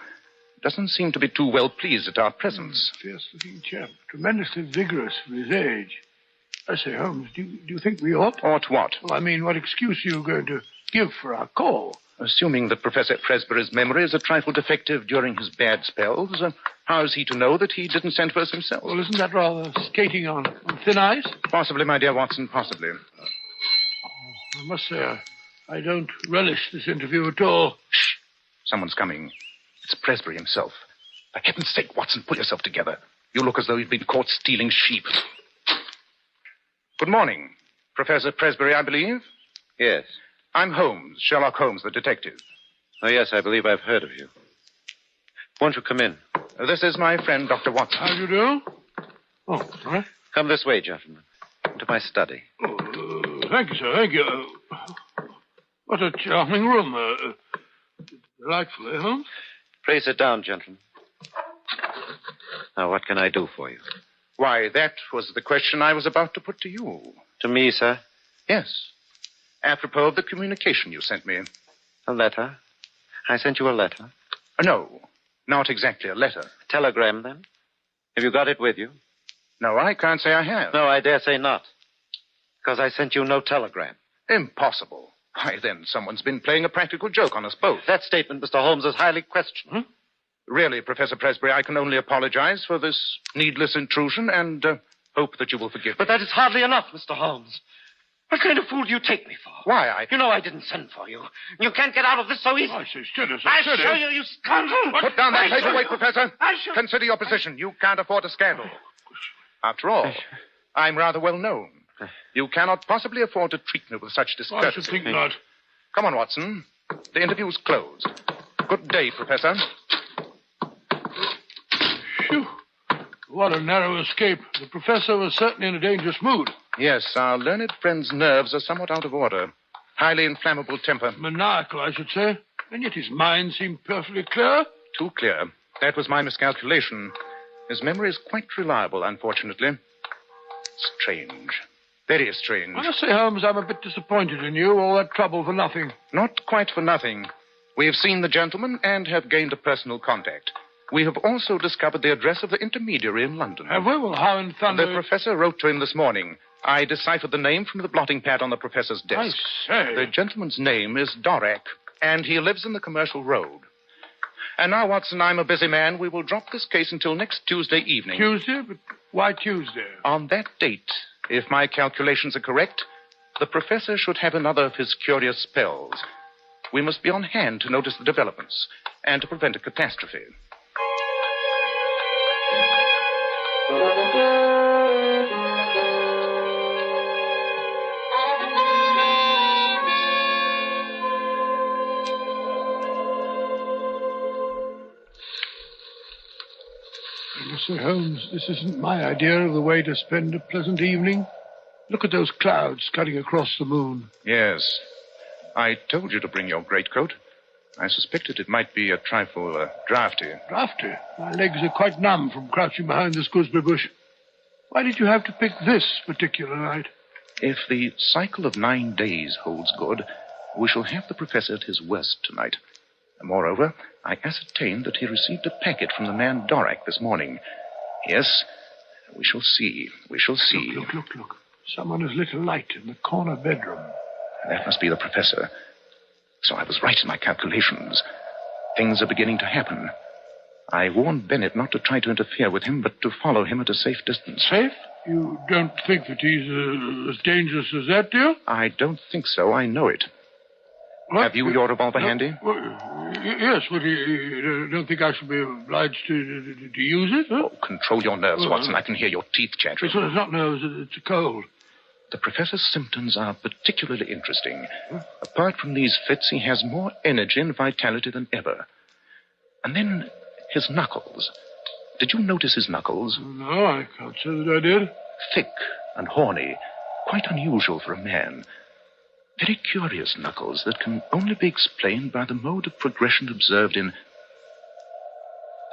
Doesn't seem to be too well pleased at our presence. Fierce-looking chap. Tremendously vigorous for his age. I say, Holmes, do you think we ought? Ought what? Well, I mean, what excuse are you going to give for our call? Assuming that Professor Presbury's memory is a trifle defective during his bad spells, how is he to know that he didn't send for us himself? Well, isn't that rather skating on thin ice? Possibly, my dear Watson, possibly. I must say, I don't relish this interview at all. Shh! Someone's coming. It's Presbury himself. For heaven's sake, Watson, pull yourself together. You look as though you'd been caught stealing sheep. Good morning. Professor Presbury, I believe? Yes. I'm Holmes, Sherlock Holmes, the detective. Oh, yes, I believe I've heard of you. Won't you come in? This is my friend, Dr. Watson. How do you do? Oh, all right. Come this way, gentlemen. To my study. Oh, thank you, sir. Thank you. What a charming room. Delightful, eh, Holmes? Pray sit down, gentlemen. Now, what can I do for you? Why, that was the question I was about to put to you. To me, sir? Yes. Apropos of the communication you sent me. A letter? I sent you a letter? No, not exactly a letter. A telegram, then? Have you got it with you? No, I can't say I have. No, I dare say not. Because I sent you no telegram. Impossible. Why, then, someone's been playing a practical joke on us both. That statement, Mr. Holmes, is highly questionable. Really, Professor Presbury, I can only apologize for this needless intrusion and hope that you will forgive me. But that is hardly enough, Mr. Holmes. What kind of fool do you take me for? Why, You know I didn't send for you. You can't get out of this so easily. I say, steady, sir, I'll steady. show you, you scoundrel. Put down that paperweight, Professor. I shall... Consider your position. You can't afford a scandal. After all, I'm rather well known. You cannot possibly afford to treat me with such discourtesy. I should think not. Come on, Watson. The interview's closed. Good day, Professor. Phew. What a narrow escape. The professor was certainly in a dangerous mood. Yes, our learned friend's nerves are somewhat out of order. Highly inflammable temper. Maniacal, I should say. And yet his mind seemed perfectly clear. Too clear. That was my miscalculation. His memory is quite reliable, unfortunately. Strange. Very strange. I must say, Holmes, I'm a bit disappointed in you. All that trouble for nothing. Not quite for nothing. We have seen the gentleman and have gained a personal contact. We have also discovered the address of the intermediary in London. Have we? Well, how in thunder... The professor wrote to him this morning. I deciphered the name from the blotting pad on the professor's desk. I say. The gentleman's name is Dorak, and he lives in the Commercial Road. And now, Watson, I'm a busy man. We will drop this case until next Tuesday evening. Tuesday? But why Tuesday? On that date, if my calculations are correct, the professor should have another of his curious spells. We must be on hand to notice the developments and to prevent a catastrophe. Mr. Holmes, this isn't my idea of the way to spend a pleasant evening. Look at those clouds cutting across the moon. Yes. I told you to bring your greatcoat. I suspected it might be a trifle drafty. Drafty? My legs are quite numb from crouching behind this gooseberry bush. Why did you have to pick this particular night? If the cycle of 9 days holds good, we shall have the professor at his worst tonight. Moreover, I ascertained that he received a packet from the man Dorak this morning. Yes, we shall see. We shall see. Look. Someone has lit a light in the corner bedroom. That must be the professor. So I was right in my calculations. Things are beginning to happen. I warned Bennett not to try to interfere with him, but to follow him at a safe distance. Safe? You don't think that he's as dangerous as that, do you? I don't think so. I know it. What? Have you your revolver handy? Well, yes, but you don't think I should be obliged to use it? Huh? Oh, control your nerves, Watson. I can hear your teeth chattering. It's not nerves. It's a cold. The professor's symptoms are particularly interesting. Apart from these fits, he has more energy and vitality than ever. And then his knuckles. Did you notice his knuckles? No, I can't say that I did. Thick and horny. Quite unusual for a man. Very curious knuckles that can only be explained by the mode of progression observed in...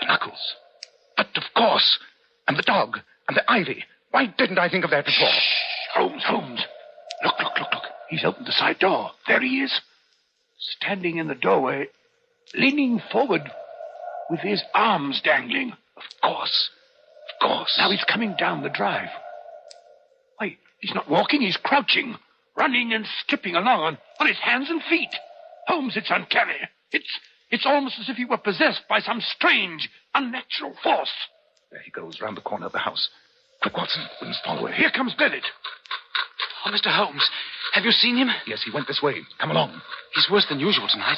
The knuckles. But of course. And the dog. And the ivy. Why didn't I think of that before? Holmes. Look. He's opened the side door. There he is. Standing in the doorway, leaning forward with his arms dangling. Of course. Now he's coming down the drive. Wait, he's not walking, he's crouching, running and skipping along on his hands and feet. Holmes, it's uncanny. It's almost as if he were possessed by some strange, unnatural force. There he goes, round the corner of the house. Quick, Watson, we must follow him. Here comes Bennett. Oh, Mr. Holmes, have you seen him? Yes, he went this way. Come along. He's worse than usual tonight.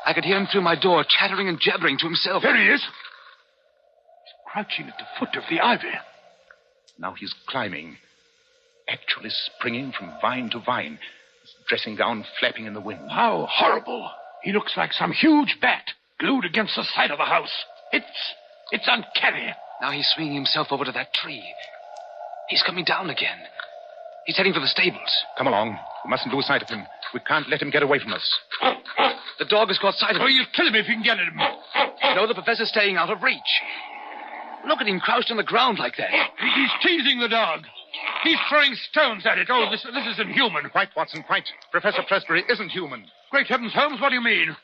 I could hear him through my door, chattering and jabbering to himself. There he is. He's crouching at the foot of the ivy. Now he's climbing. Actually springing from vine to vine. His dressing gown flapping in the wind. How horrible. He looks like some huge bat glued against the side of the house. It's uncanny. Now he's swinging himself over to that tree. He's coming down again. He's heading for the stables. Come along. We mustn't lose sight of him. We can't let him get away from us. The dog has caught sight of him. Oh, you'll kill him if you can get at him. No, the professor's staying out of reach. Look at him crouched on the ground like that. He's teasing the dog. He's throwing stones at it. Oh, this is inhuman. Quite, Watson, quite. Professor Presbury isn't human. Great heavens, Holmes, what do you mean?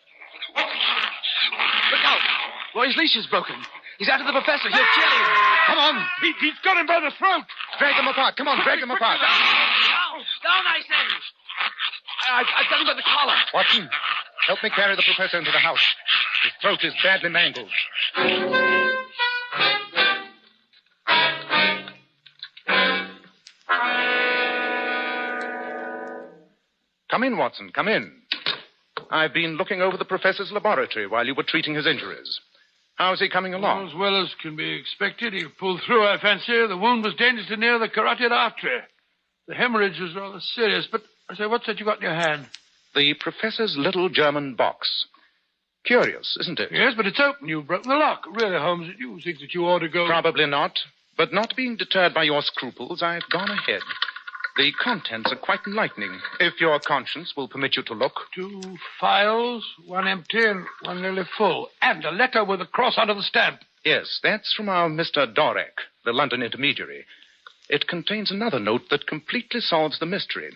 Look out. Roy's leash is broken. He's after the professor. He'll kill him. Come on. He's got him by the throat. Drag them apart. Come on, drag them apart. Down, I say. I've got him by the collar. Watson, help me carry the professor into the house. His throat is badly mangled. Come in, Watson, come in. I've been looking over the professor's laboratory while you were treating his injuries. How's he coming along? As well as can be expected. He pulled through, I fancy. The wound was dangerously near the carotid artery. The hemorrhage was rather serious. But, I say, what's that you got in your hand? The professor's little German box. Curious, isn't it? Yes, but it's open. You've broken the lock. Really, Holmes, you think that you ought to go... Probably not. But not being deterred by your scruples, I've gone ahead. The contents are quite enlightening, if your conscience will permit you to look. 2 files, 1 empty and 1 nearly full. And a letter with a cross under the stamp. Yes, that's from our Mr. Dorek, the London intermediary. It contains another note that completely solves the mystery.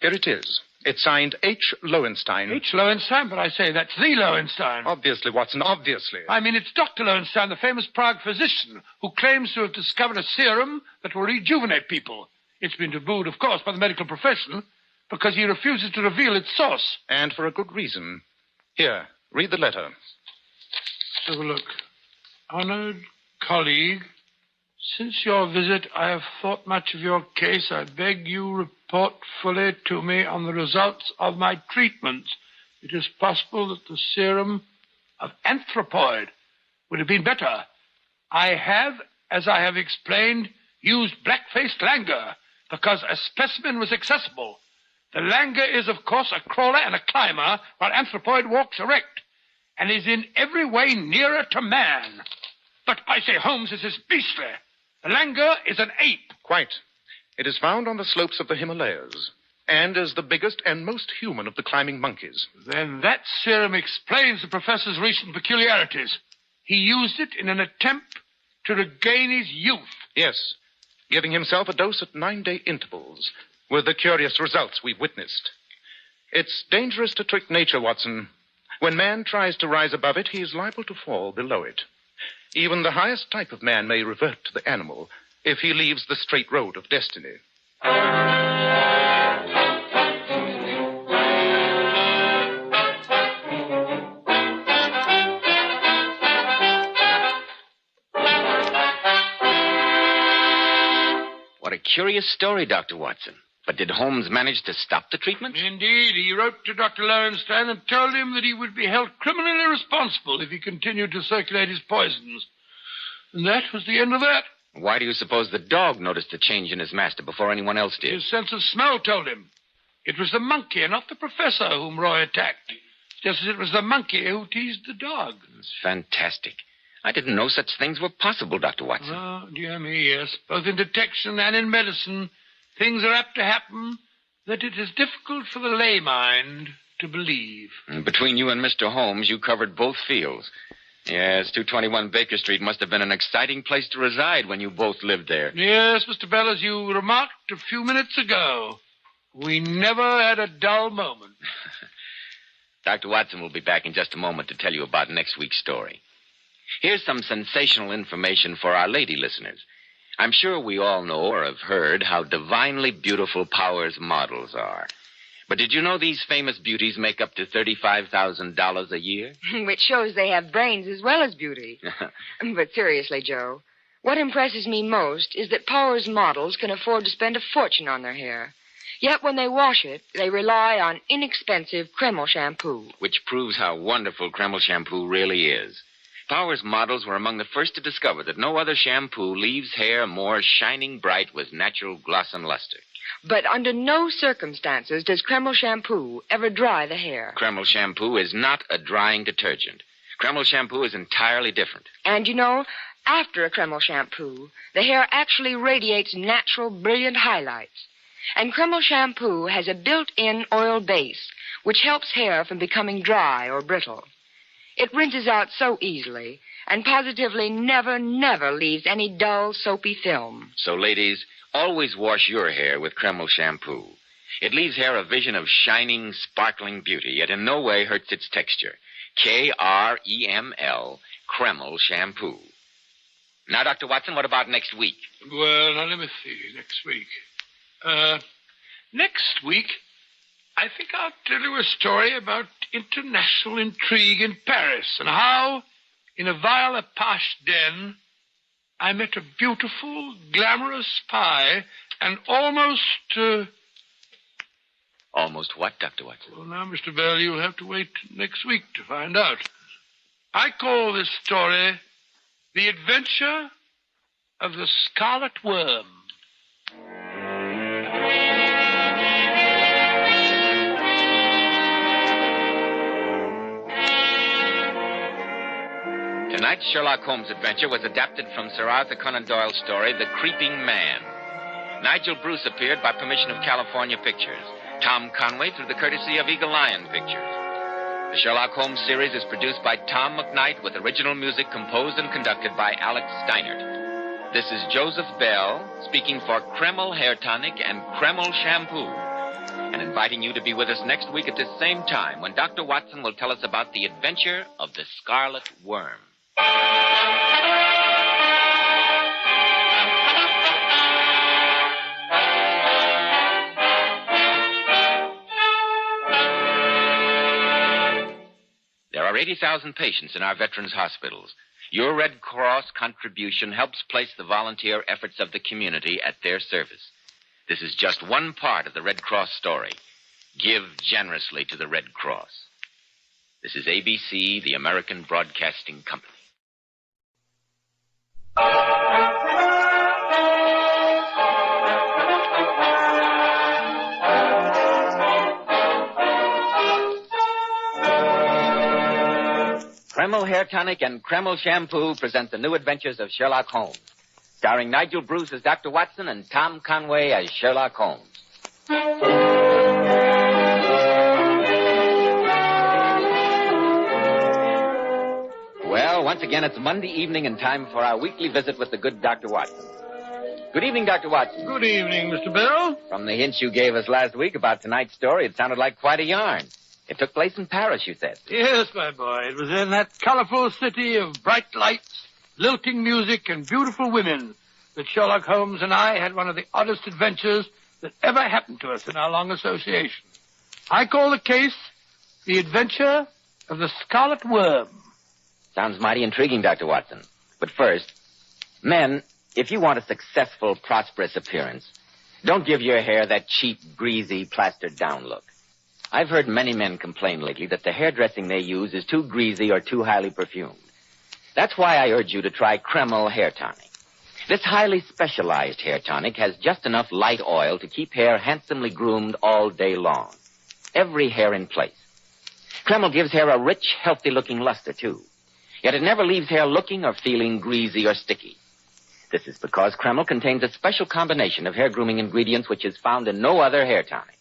Here it is. It's signed H. Lowenstein. H. Lowenstein? But I say, that's the Lowenstein. Obviously, Watson, obviously. I mean, it's Dr. Lowenstein, the famous Prague physician, who claims to have discovered a serum that will rejuvenate people. It's been tabooed, of course, by the medical profession because he refuses to reveal its source. And for a good reason. Here, read the letter. Have a look. Honored colleague, since your visit, I have thought much of your case. I beg you report fully to me on the results of my treatments. It is possible that the serum of anthropoid would have been better. I have, as I have explained, used black-faced langur because a specimen was accessible. The langur is, of course, a crawler and a climber, while anthropoid walks erect and is in every way nearer to man. But I say, Holmes, this is beastly. The langur is an ape. Quite. It is found on the slopes of the Himalayas and is the biggest and most human of the climbing monkeys. Then that serum explains the professor's recent peculiarities. He used it in an attempt to regain his youth. Yes, giving himself a dose at 9-day intervals, with the curious results we've witnessed. It's dangerous to trick nature, Watson. When man tries to rise above it, he is liable to fall below it. Even the highest type of man may revert to the animal if he leaves the straight road of destiny. What a curious story, Dr. Watson. But did Holmes manage to stop the treatment? Indeed. He wrote to Dr. Lowenstein and told him that he would be held criminally responsible if he continued to circulate his poisons. And that was the end of that. Why do you suppose the dog noticed the change in his master before anyone else did? His sense of smell told him. It was the monkey and not the professor whom Roy attacked. Just as it was the monkey who teased the dog. It's fantastic. I didn't know such things were possible, Dr. Watson. Oh, dear me, yes. Both in detection and in medicine, things are apt to happen that it is difficult for the lay mind to believe. And between you and Mr. Holmes, you covered both fields. Yes, 221 Baker Street must have been an exciting place to reside when you both lived there. Yes, Mr. Bell, as you remarked a few minutes ago, we never had a dull moment. Dr. Watson will be back in just a moment to tell you about next week's story. Here's some sensational information for our lady listeners. I'm sure we all know or have heard how divinely beautiful Powers models are. But did you know these famous beauties make up to $35,000 a year? Which shows they have brains as well as beauty. But seriously, Joe, what impresses me most is that Powers models can afford to spend a fortune on their hair. Yet when they wash it, they rely on inexpensive Kreml shampoo. Which proves how wonderful Kreml shampoo really is. Powers models were among the first to discover that no other shampoo leaves hair more shining bright with natural gloss and luster. But under no circumstances does Kreml shampoo ever dry the hair. Kreml shampoo is not a drying detergent. Kreml shampoo is entirely different. And you know, after a Kreml shampoo, the hair actually radiates natural, brilliant highlights. And Kreml shampoo has a built-in oil base, which helps hair from becoming dry or brittle. It rinses out so easily, and positively never leaves any dull, soapy film. So, ladies, always wash your hair with Kreml shampoo. It leaves hair a vision of shining, sparkling beauty, yet in no way hurts its texture. Kreml, Kreml shampoo. Now, Dr. Watson, what about next week? Well, now, let me see. Next week. Next week, I think I'll tell you a story about international intrigue in Paris and how, in a vile apache den, I met a beautiful, glamorous spy and almost... Almost what, Dr. Watson? Well, now, Mr. Bell, you'll have to wait next week to find out. I call this story The Adventure of the Scarlet Worm. Tonight's Sherlock Holmes adventure was adapted from Sir Arthur Conan Doyle's story, The Creeping Man. Nigel Bruce appeared by permission of California Pictures. Tom Conway through the courtesy of Eagle Lion Pictures. The Sherlock Holmes series is produced by Tom McKnight with original music composed and conducted by Alex Steinert. This is Joseph Bell speaking for Kreml Hair Tonic and Kreml Shampoo and inviting you to be with us next week at this same time when Dr. Watson will tell us about the adventure of the Scarlet Worm. There are 80,000 patients in our veterans' hospitals. Your Red Cross contribution helps place the volunteer efforts of the community at their service. This is just one part of the Red Cross story. Give generously to the Red Cross. This is ABC, the American Broadcasting Company. Kreml Hair Tonic and Kreml Shampoo present the new adventures of Sherlock Holmes, starring Nigel Bruce as Dr. Watson and Tom Conway as Sherlock Holmes. Well, once again, it's Monday evening and time for our weekly visit with the good Dr. Watson. Good evening, Dr. Watson. Good evening, Mr. Bell. From the hints you gave us last week about tonight's story, it sounded like quite a yarn. It took place in Paris, you said. Yes, my boy. It was in that colorful city of bright lights, lilting music, and beautiful women that Sherlock Holmes and I had one of the oddest adventures that ever happened to us in our long association. I call the case The Adventure of the Scarlet Worm. Sounds mighty intriguing, Dr. Watson. But first, men, if you want a successful, prosperous appearance, don't give your hair that cheap, greasy, plastered-down look. I've heard many men complain lately that the hairdressing they use is too greasy or too highly perfumed. That's why I urge you to try Kreml Hair Tonic. This highly specialized hair tonic has just enough light oil to keep hair handsomely groomed all day long. Every hair in place. Kreml gives hair a rich, healthy-looking luster, too. Yet it never leaves hair looking or feeling greasy or sticky. This is because Kreml contains a special combination of hair grooming ingredients which is found in no other hair tonic.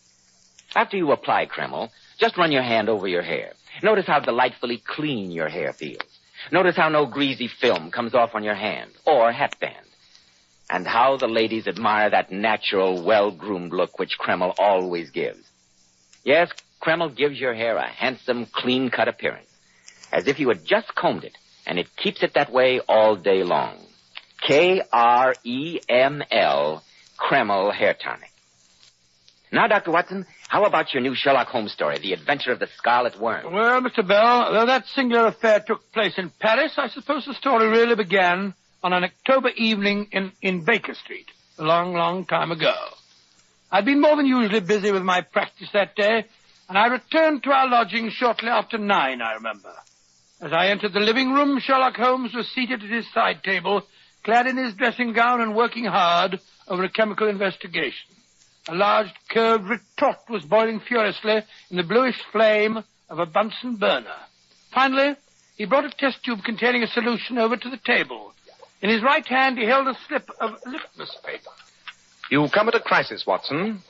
After you apply Kreml, just run your hand over your hair. Notice how delightfully clean your hair feels. Notice how no greasy film comes off on your hand or hatband. And how the ladies admire that natural, well-groomed look which Kreml always gives. Yes, Kreml gives your hair a handsome, clean-cut appearance, as if you had just combed it, and it keeps it that way all day long. Kreml, Kreml Hair Tonic. Now, Dr. Watson, how about your new Sherlock Holmes story, The Adventure of the Scarlet Worm? Well, Mr. Bell, though that singular affair took place in Paris, I suppose the story really began on an October evening in Baker Street, a long, long time ago. I'd been more than usually busy with my practice that day, and I returned to our lodgings shortly after 9, I remember. As I entered the living room, Sherlock Holmes was seated at his side table, clad in his dressing gown and working hard over a chemical investigation. A large curved retort was boiling furiously in the bluish flame of a Bunsen burner. Finally, he brought a test tube containing a solution over to the table. In his right hand, he held a slip of litmus paper. You come at a crisis, Watson.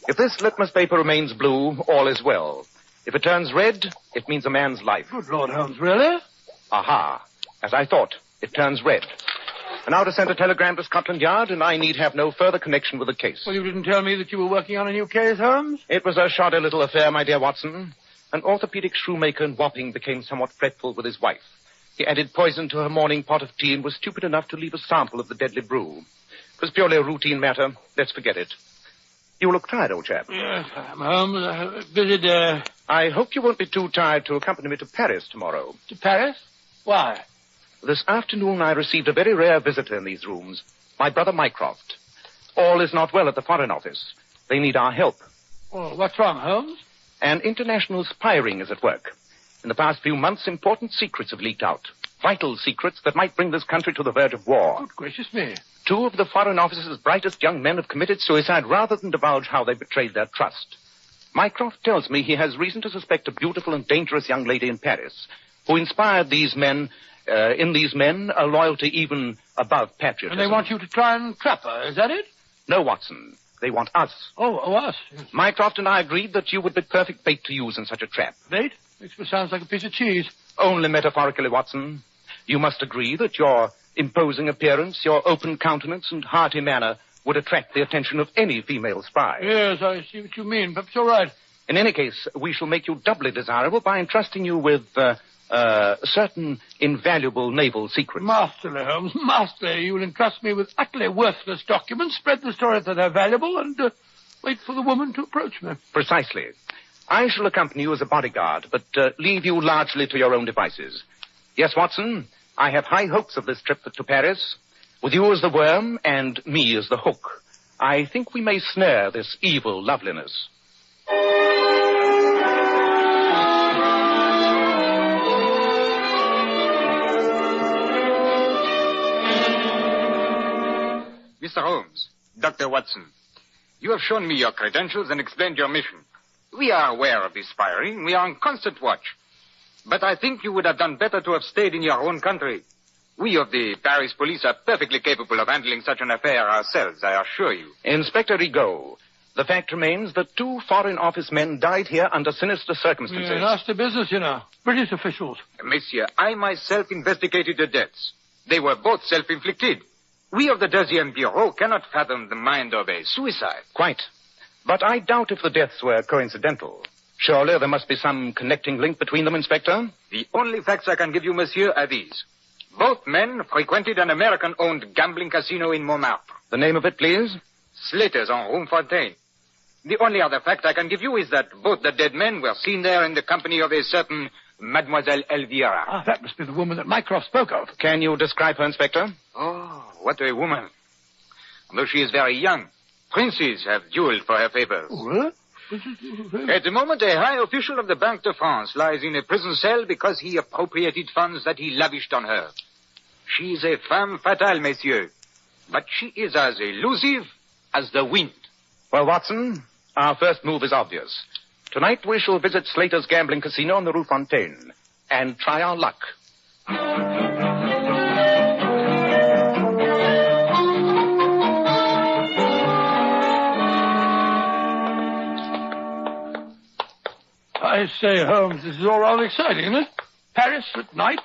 If this litmus paper remains blue, all is well. If it turns red, it means a man's life. Good Lord, Holmes, really? Aha. As I thought, it turns red. And now to send a telegram to Scotland Yard, and I need have no further connection with the case. Well, you didn't tell me that you were working on a new case, Holmes? It was a shoddy little affair, my dear Watson. An orthopedic shoemaker in Wapping became somewhat fretful with his wife. He added poison to her morning pot of tea and was stupid enough to leave a sample of the deadly brew. It was purely a routine matter. Let's forget it. You look tired, old chap. Yes, I'm home. A busy day. I hope you won't be too tired to accompany me to Paris tomorrow. To Paris? Why? This afternoon I received a very rare visitor in these rooms. My brother Mycroft. All is not well at the Foreign Office. They need our help. Well, what's wrong, Holmes? An international spy ring is at work. In the past few months, important secrets have leaked out. Vital secrets that might bring this country to the verge of war. Good gracious me. 2 of the Foreign Office's brightest young men have committed suicide rather than divulge how they betrayed their trust. Mycroft tells me he has reason to suspect a beautiful and dangerous young lady in Paris who inspired these men, a loyalty even above patriotism. And they want you to try and trap her, is that it? No, Watson. They want us. Oh, us? Yes. Mycroft and I agreed that you would be perfect bait to use in such a trap. Bait? Makes me sound like a piece of cheese. Only metaphorically, Watson. You must agree that your imposing appearance, your open countenance, and hearty manner would attract the attention of any female spy. Yes, I see what you mean. Perhaps you're right. In any case, we shall make you doubly desirable by entrusting you with certain invaluable naval secrets. Masterly, Holmes, masterly. You will entrust me with utterly worthless documents, spread the story that they're valuable, and wait for the woman to approach me. Precisely. I shall accompany you as a bodyguard, but leave you largely to your own devices. Yes, Watson, I have high hopes of this trip to Paris. With you as the worm and me as the hook, I think we may snare this evil loveliness. Mr. Holmes, Dr. Watson, you have shown me your credentials and explained your mission. We are aware of this spy ring. We are on constant watch. But I think you would have done better to have stayed in your own country. We of the Paris police are perfectly capable of handling such an affair ourselves, I assure you. Inspector Rigaud, the fact remains that 2 Foreign Office men died here under sinister circumstances. Yeah, nasty business, you know. British officials. Monsieur, I myself investigated the deaths. They were both self-inflicted. We of the Deuxième Bureau cannot fathom the mind of a suicide. Quite. But I doubt if the deaths were coincidental. Surely there must be some connecting link between them, Inspector? The only facts I can give you, monsieur, are these. Both men frequented an American-owned gambling casino in Montmartre. The name of it, please? Slater's on Rue Fontaine. The only other fact I can give you is that both the dead men were seen there in the company of a certain Mademoiselle Elvira. Ah, that must be the woman that Mycroft spoke of. Can you describe her, Inspector? Oh, what a woman. Although she is very young, princes have dueled for her favors. What? At the moment, a high official of the Banque de France lies in a prison cell because he appropriated funds that he lavished on her. She is a femme fatale, messieurs. but she is as elusive as the wind. Well, Watson, our first move is obvious. Tonight we shall visit Slater's gambling casino on the Rue Fontaine and try our luck. I say, Holmes, this is all rather exciting, isn't it? Paris at night.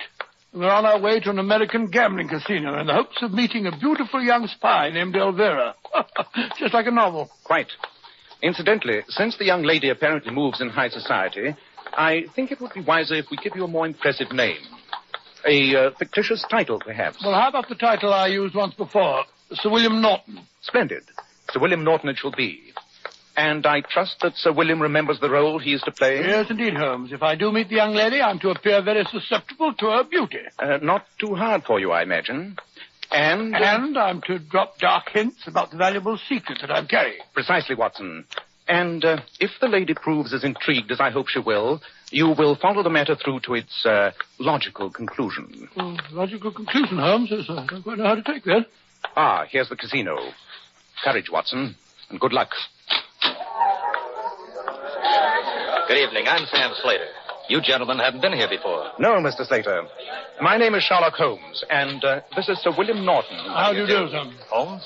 We're on our way to an American gambling casino in the hopes of meeting a beautiful young spy named Elvira. Just like a novel. Quite. Incidentally, since the young lady apparently moves in high society, I think it would be wiser if we give you a more impressive name. A fictitious title, perhaps. Well, how about the title I used once before? Sir William Norton. Splendid. Sir William Norton it shall be. And I trust that Sir William remembers the role he is to play? Yes, indeed, Holmes. If I do meet the young lady, I'm to appear very susceptible to her beauty. Not too hard for you, I imagine. And I'm to drop dark hints about the valuable secret that I'm carrying. Precisely, Watson. And if the lady proves as intrigued as I hope she will, you will follow the matter through to its logical conclusion. Logical conclusion, Holmes? Yes, I don't quite know how to take that. Ah, here's the casino. Courage, Watson, and good luck. Good evening. I'm Sam Slater. You gentlemen haven't been here before. No, Mr. Slater. My name is Sherlock Holmes, and this is Sir William Norton. How do you do, Sam? Holmes?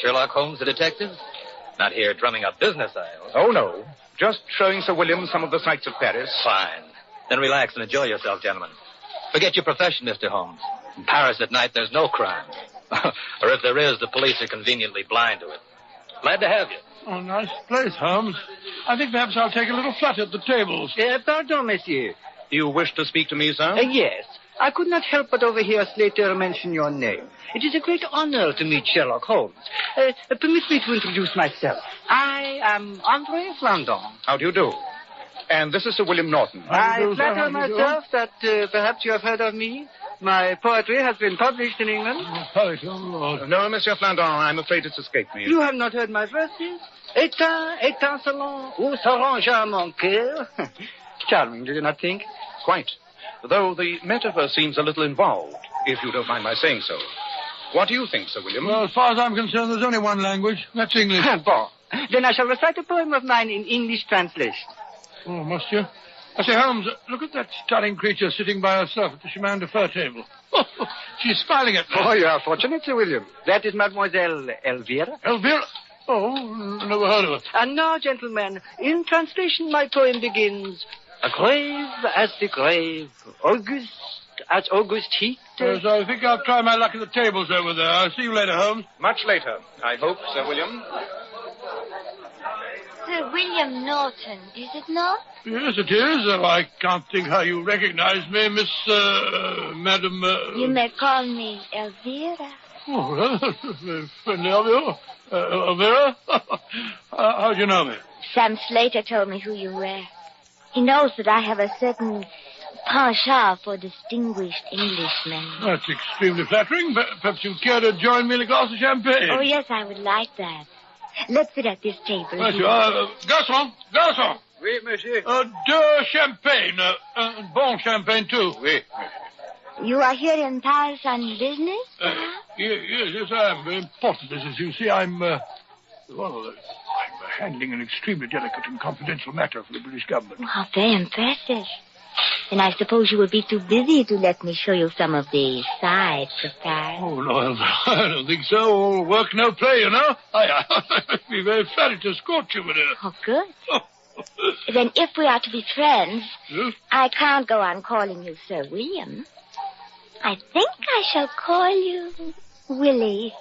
Sherlock Holmes, the detective? Not here drumming up business, I hope. Oh, no. Just showing Sir William some of the sights of Paris. Fine. Then relax and enjoy yourself, gentlemen. Forget your profession, Mr. Holmes. In Paris at night, there's no crime. Or if there is, the police are conveniently blind to it. Glad to have you. Oh, nice place, Holmes. I think perhaps I'll take a little flutter at the tables. Pardon, monsieur. You wish to speak to me, sir? Yes. I could not help but overhear Slater mention your name. It is a great honor to meet Sherlock Holmes. Permit me to introduce myself. I am André Flandon. How do you do? And this is Sir William Norton. I flatter myself that perhaps you have heard of me. My poetry has been published in England. Poetry, oh, Lord. No, Monsieur Flandon, I'm afraid it's escaped me. You have not heard my verses? Étincelant, où se rangea mon cœur? Charming, do you not think? Quite. Though the metaphor seems a little involved, if you don't mind my saying so. What do you think, Sir William? Well, as far as I'm concerned, there's only one language. That's English. Bon. Then I shall recite a poem of mine in English translation. Oh, must you? I say, Holmes, look at that stunning creature sitting by herself at the chemin de fer table. She's smiling at me. Oh, you are fortunate, Sir William. That is Mademoiselle Elvira. Elvira? Oh, never heard of her. And now, gentlemen, in translation, my poem begins, grave as the grave, August as August heat. Yes, I think I'll try my luck at the tables over there. I'll see you later, Holmes. Much later, I hope, Sir William. Sir William Norton, is it not? Yes, it is. I can't think how you recognize me, Miss, Madam... You may call me Elvira. Oh, well, very friendly of you. Elvira? How'd you know me? Sam Slater told me who you were. He knows that I have a certain penchant for distinguished Englishmen. That's extremely flattering. Perhaps you'd care to join me in a glass of champagne. Oh, yes, I would like that. Let's sit at this table. Right, you are. Garçon! Garçon! Oui, monsieur. Deux champagne. Bon champagne, too. Oui. You are here in Paris on business? Yes, I am. Very important business. You see, I'm handling an extremely delicate and confidential matter for the British government. Oh, very impressive. And I suppose you will be too busy to let me show you some of the sights of Paris. Oh, no, I don't think so. All work, no play, you know. I'd be very flattered to escort you, madame. Oh, good. Then if we are to be friends, Yes? I can't go on calling you Sir William. I think I shall call you Willie.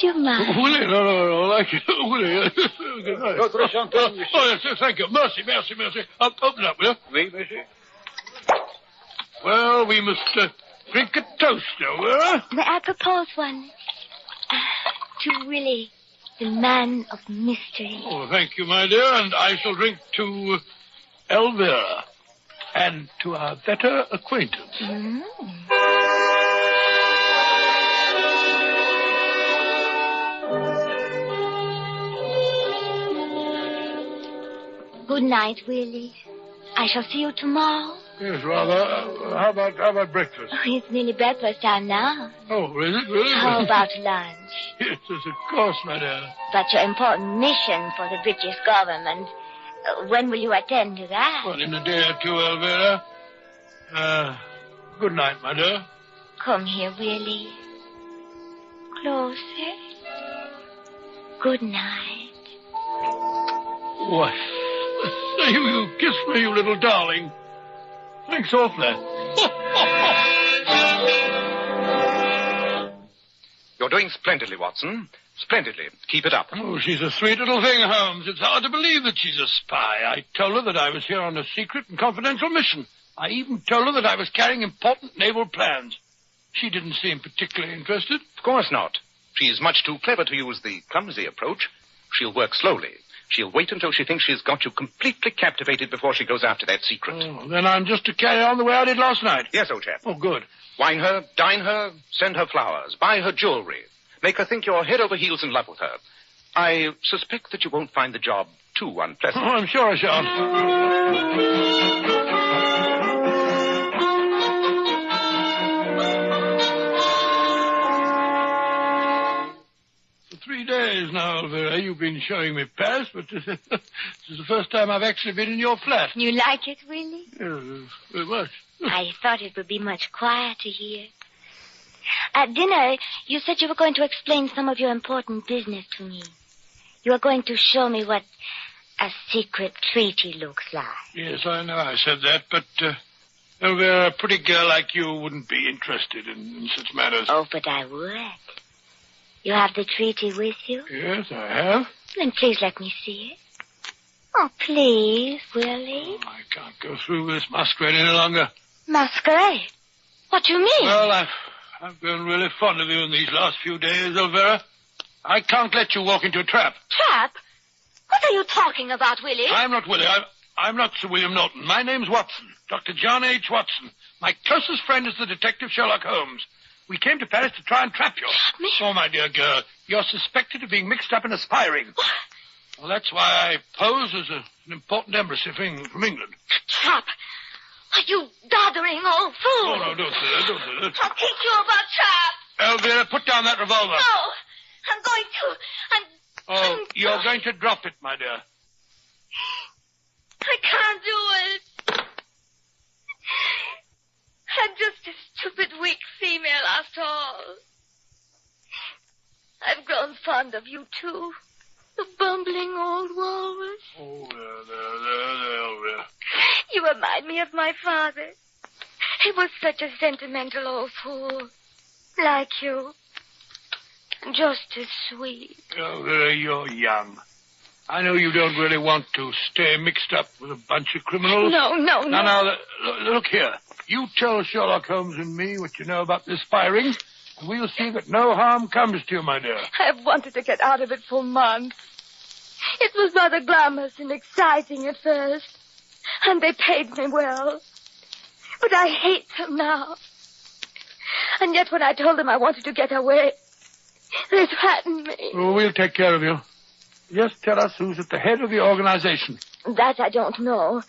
Do you mind? Willie? No, like you. Willie. Good night. Votre champagne, monsieur. Oh, yes, thank you. Mercy. Open up, will you? Oui, monsieur. Well, we must drink a toast, Elvira. May I propose one? To Willie, the man of mystery. Oh, thank you, my dear, and I shall drink to Elvira and to our better acquaintance. Mm. Good night, Willie. I shall see you tomorrow. Yes, rather. How about breakfast? Oh, it's nearly breakfast time now. Oh, is it really? How about lunch? Yes, of course, my dear. But your important mission for the British government, when will you attend to that? Well, in a day or two, Elvira. Good night, my dear. Come here, Willie. Closer. Good night. What? You kissed me, you little darling. Thanks awfully. You're doing splendidly, Watson. Splendidly. Keep it up. Oh, she's a sweet little thing, Holmes. It's hard to believe that she's a spy. I told her that I was here on a secret and confidential mission. I even told her that I was carrying important naval plans. She didn't seem particularly interested. Of course not. She's much too clever to use the clumsy approach. She'll work slowly. She'll wait until she thinks she's got you completely captivated before she goes after that secret. Oh, then I'm just to carry on the way I did last night. Yes, old chap. Oh, good. Wine her, dine her, send her flowers, buy her jewelry. Make her think you're head over heels in love with her. I suspect that you won't find the job too unpleasant. Oh, I'm sure I shan't. For 3 days now, Elvira, you've been showing me Paris, but this is the first time I've actually been in your flat. You like it, Willie? Yes, very much. I thought it would be much quieter here. At dinner, you said you were going to explain some of your important business to me. You were going to show me what a secret treaty looks like. Yes, I know I said that, but Elvira, a pretty girl like you wouldn't be interested in such matters. Oh, but I would. You have the treaty with you? Yes, I have. Then please let me see it. Oh, please, Willie. Oh, I can't go through with this masquerade any longer. Masquerade? What do you mean? Well, I've grown really fond of you in these last few days, Elvira. I can't let you walk into a trap. Trap? What are you talking about, Willie? I'm not Willie. I'm not Sir William Norton. My name's Watson. Dr. John H. Watson. My closest friend is the detective Sherlock Holmes. We came to Paris to try and trap you. Me? Oh, my dear girl, you're suspected of being mixed up in a spy ring. Well, that's why I pose as an important embassy from England. Trap? Are you doddering, old fool? Oh, no, don't say that, don't say that. I'll teach you about trap. Elvira, put down that revolver. No, I'm going to. Oh, you're going to drop it, my dear. I can't do it. I'm just a stupid, weak female after all. I've grown fond of you, too. The bumbling old walrus. Oh, there, Elvira. You remind me of my father. He was such a sentimental old fool. Like you. And just as sweet. Elvira, you're young. I know you don't really want to stay mixed up with a bunch of criminals. No. Now, look here. You tell Sherlock Holmes and me what you know about this spy ring, and we'll see that no harm comes to you, my dear. I've wanted to get out of it for months. It was rather glamorous and exciting at first, and they paid me well. But I hate them now. And yet when I told them I wanted to get away, they threatened me. Oh, we'll take care of you. Just tell us who's at the head of the organization. That I don't know.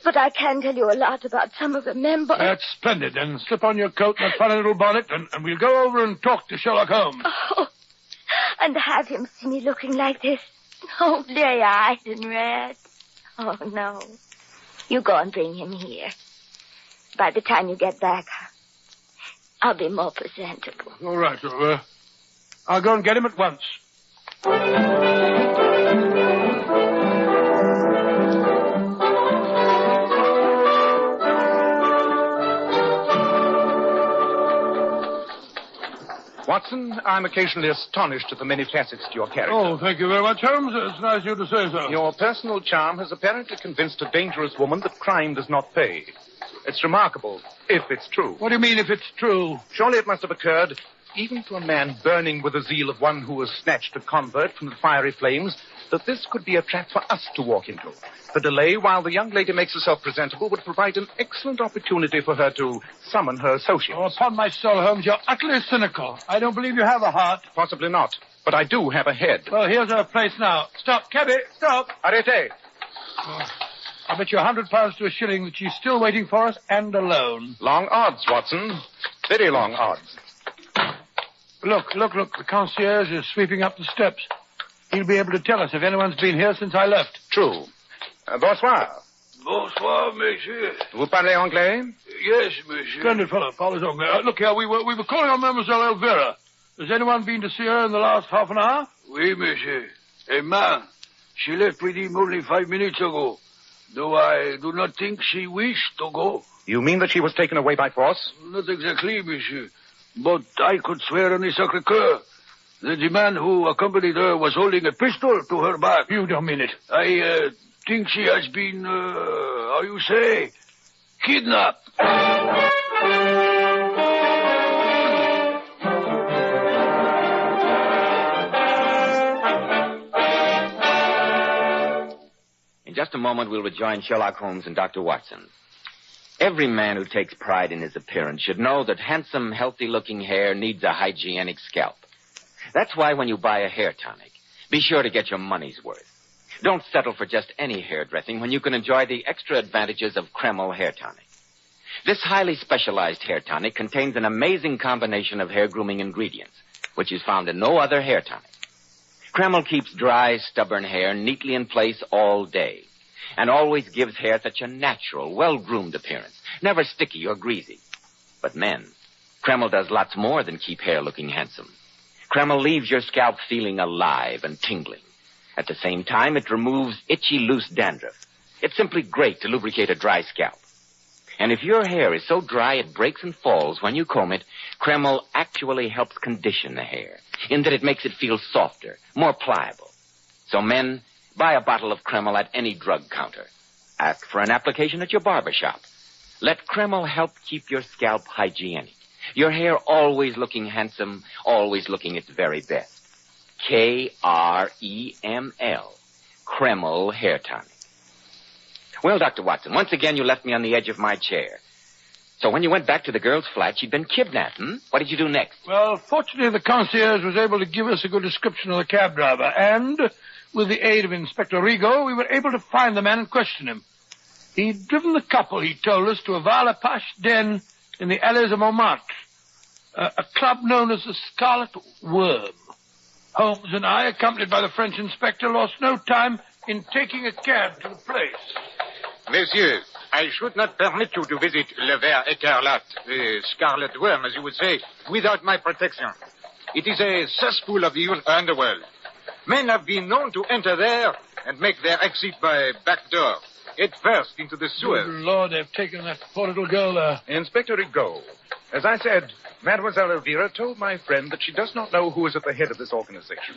But I can tell you a lot about some of the members. That's splendid. Then slip on your coat and that funny little bonnet, and we'll go over and talk to Sherlock Holmes. Oh, and have him see me looking like this. Oh, bleary-eyed and red. Oh, no. You go and bring him here. By the time you get back, I'll be more presentable. All right, I'll go and get him at once. Watson, I'm occasionally astonished at the many facets to your character. Oh, thank you very much, Holmes. It's nice of you to say so. Your personal charm has apparently convinced a dangerous woman that crime does not pay. It's remarkable, if it's true. What do you mean, if it's true? Surely it must have occurred, even to a man burning with the zeal of one who has snatched a convert from the fiery flames, that this could be a trap for us to walk into. The delay while the young lady makes herself presentable would provide an excellent opportunity for her to summon her associates. Oh, upon my soul, Holmes, you're utterly cynical. I don't believe you have a heart. Possibly not, but I do have a head. Well, here's our place now. Stop, cabby, stop. Arrêtez. I bet you £100 to a shilling that she's still waiting for us and alone. Long odds, Watson. Very long odds. Look. The concierge is sweeping up the steps. He'll be able to tell us if anyone's been here since I left. True. Bonsoir. Bonsoir, monsieur. Vous parlez anglais? Yes, monsieur. Splendid fellow, Paul. Look here, we were calling on Mademoiselle Elvira. Has anyone been to see her in the last half an hour? Oui, monsieur. A man. She left with him only 5 minutes ago. Though I do not think she wished to go. You mean that she was taken away by force? Not exactly, monsieur. But I could swear on the Sacré-Cœur that the man who accompanied her was holding a pistol to her back. You don't mean it. I think she has been, how you say, kidnapped. In just a moment, we'll rejoin Sherlock Holmes and Dr. Watson. Every man who takes pride in his appearance should know that handsome, healthy-looking hair needs a hygienic scalp. That's why when you buy a hair tonic, be sure to get your money's worth. Don't settle for just any hairdressing when you can enjoy the extra advantages of Kreml Hair Tonic. This highly specialized hair tonic contains an amazing combination of hair grooming ingredients, which is found in no other hair tonic. Kreml keeps dry, stubborn hair neatly in place all day and always gives hair such a natural, well-groomed appearance, never sticky or greasy. But men, Kreml does lots more than keep hair looking handsome. Kreml leaves your scalp feeling alive and tingling. At the same time, it removes itchy, loose dandruff. It's simply great to lubricate a dry scalp. And if your hair is so dry it breaks and falls when you comb it, Kreml actually helps condition the hair, in that it makes it feel softer, more pliable. So men, buy a bottle of Kreml at any drug counter. Ask for an application at your barber shop. Let Kreml help keep your scalp hygienic. Your hair always looking handsome, always looking its very best. Kreml. Kreml Hair Tonic. Well, Dr. Watson, once again you left me on the edge of my chair. So when you went back to the girl's flat, she'd been kidnapped, What did you do next? Well, fortunately, the concierge was able to give us a good description of the cab driver, and with the aid of Inspector Rigaud, we were able to find the man and question him. He'd driven the couple, he told us, to a Val-a-Pache den in the alleys of Montmartre, a club known as the Scarlet Worm. Holmes and I, accompanied by the French inspector, lost no time in taking a cab to the place. Monsieur, I should not permit you to visit Le Ver Écarlate, the Scarlet Worm, as you would say, without my protection. It is a cesspool of the underworld. Men have been known to enter there and make their exit by back door. Head first into the sewers. Good Lord, they've taken that poor little girl there. Inspector Rigaud, as I said, Mademoiselle Elvira told my friend that she does not know who is at the head of this organization.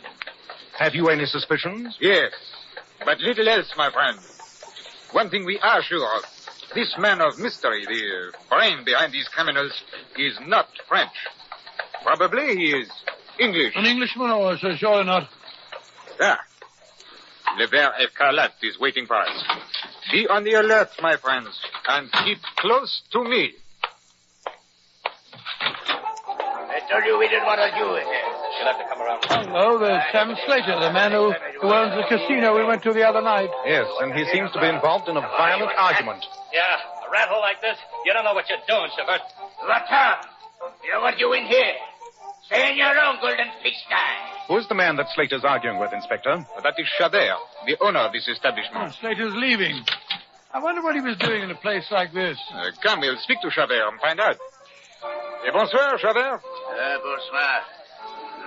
Have you any suspicions? Yes, but little else, my friend. One thing we are sure of. This man of mystery, the brain behind these criminals, is not French. Probably he is English. An Englishman? Oh, so surely not. Ah. Le Ver Écarlate is waiting for us. Be on the alert, my friends, and keep close to me. I told you we didn't want to do it. You'll have to come around. Oh, there's Sam Slater, the man who owns the casino we went to the other night. Yes, and he seems to be involved in a violent argument. Yeah, a rattle like this, you don't know what you're doing, Chabert. Latin, you know what you in here? Stay in your own golden pigsty. Who's the man that Slater's arguing with, Inspector? That is Chabert, the owner of this establishment. Slater's leaving. I wonder what he was doing in a place like this. Come, we'll speak to Chabert and find out. Bonsoir, Chabert. Bonsoir.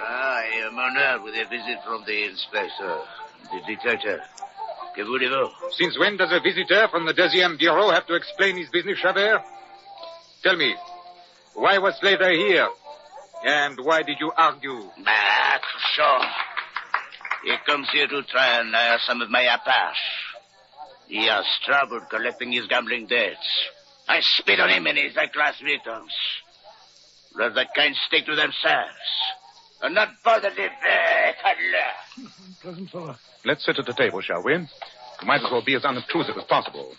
I am honored with a visit from the inspector, the detective. Que voulez-vous? Since when does a visitor from the Deuxième Bureau have to explain his business, Chabert? Tell me, why was Slater here? And why did you argue? Sure. He comes here to try and hire some of my Apache. He has trouble collecting his gambling debts. I spit on him and his high-class victims. Let that kind stick to themselves. And not bother the cuddler. Pleasant fellow. Let's sit at the table, shall we? You might as well be as unobtrusive as possible.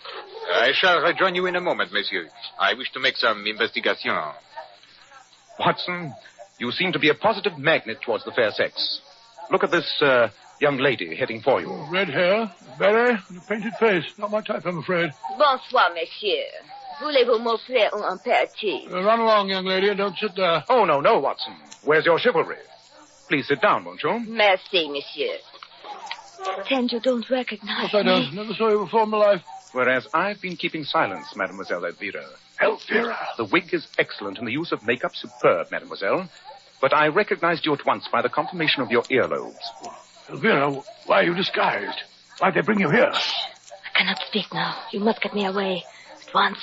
I shall rejoin you in a moment, monsieur. I wish to make some investigation. Watson, you seem to be a positive magnet towards the fair sex. Look at this young lady heading for you. Red hair, beret, and a painted face. Not my type, I'm afraid. Bonsoir, monsieur. Voulez-vous m'offrir un apéritif? Run along, young lady, and don't sit there. Oh, no, Watson. Where's your chivalry? Please sit down, won't you? Merci, monsieur. Pretend you don't recognize Yes, I don't. Never saw you before in my life. Whereas I've been keeping silence, Mademoiselle Elvira. Elvira? The wig is excellent and the use of makeup superb, Mademoiselle. But I recognized you at once by the conformation of your earlobes. Elvira, why are you disguised? Why'd they bring you here? I cannot speak now. You must get me away. At once.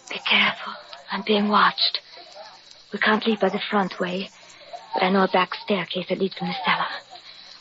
Be careful. I'm being watched. We can't leave by the front way. But I know a back staircase that leads from the cellar.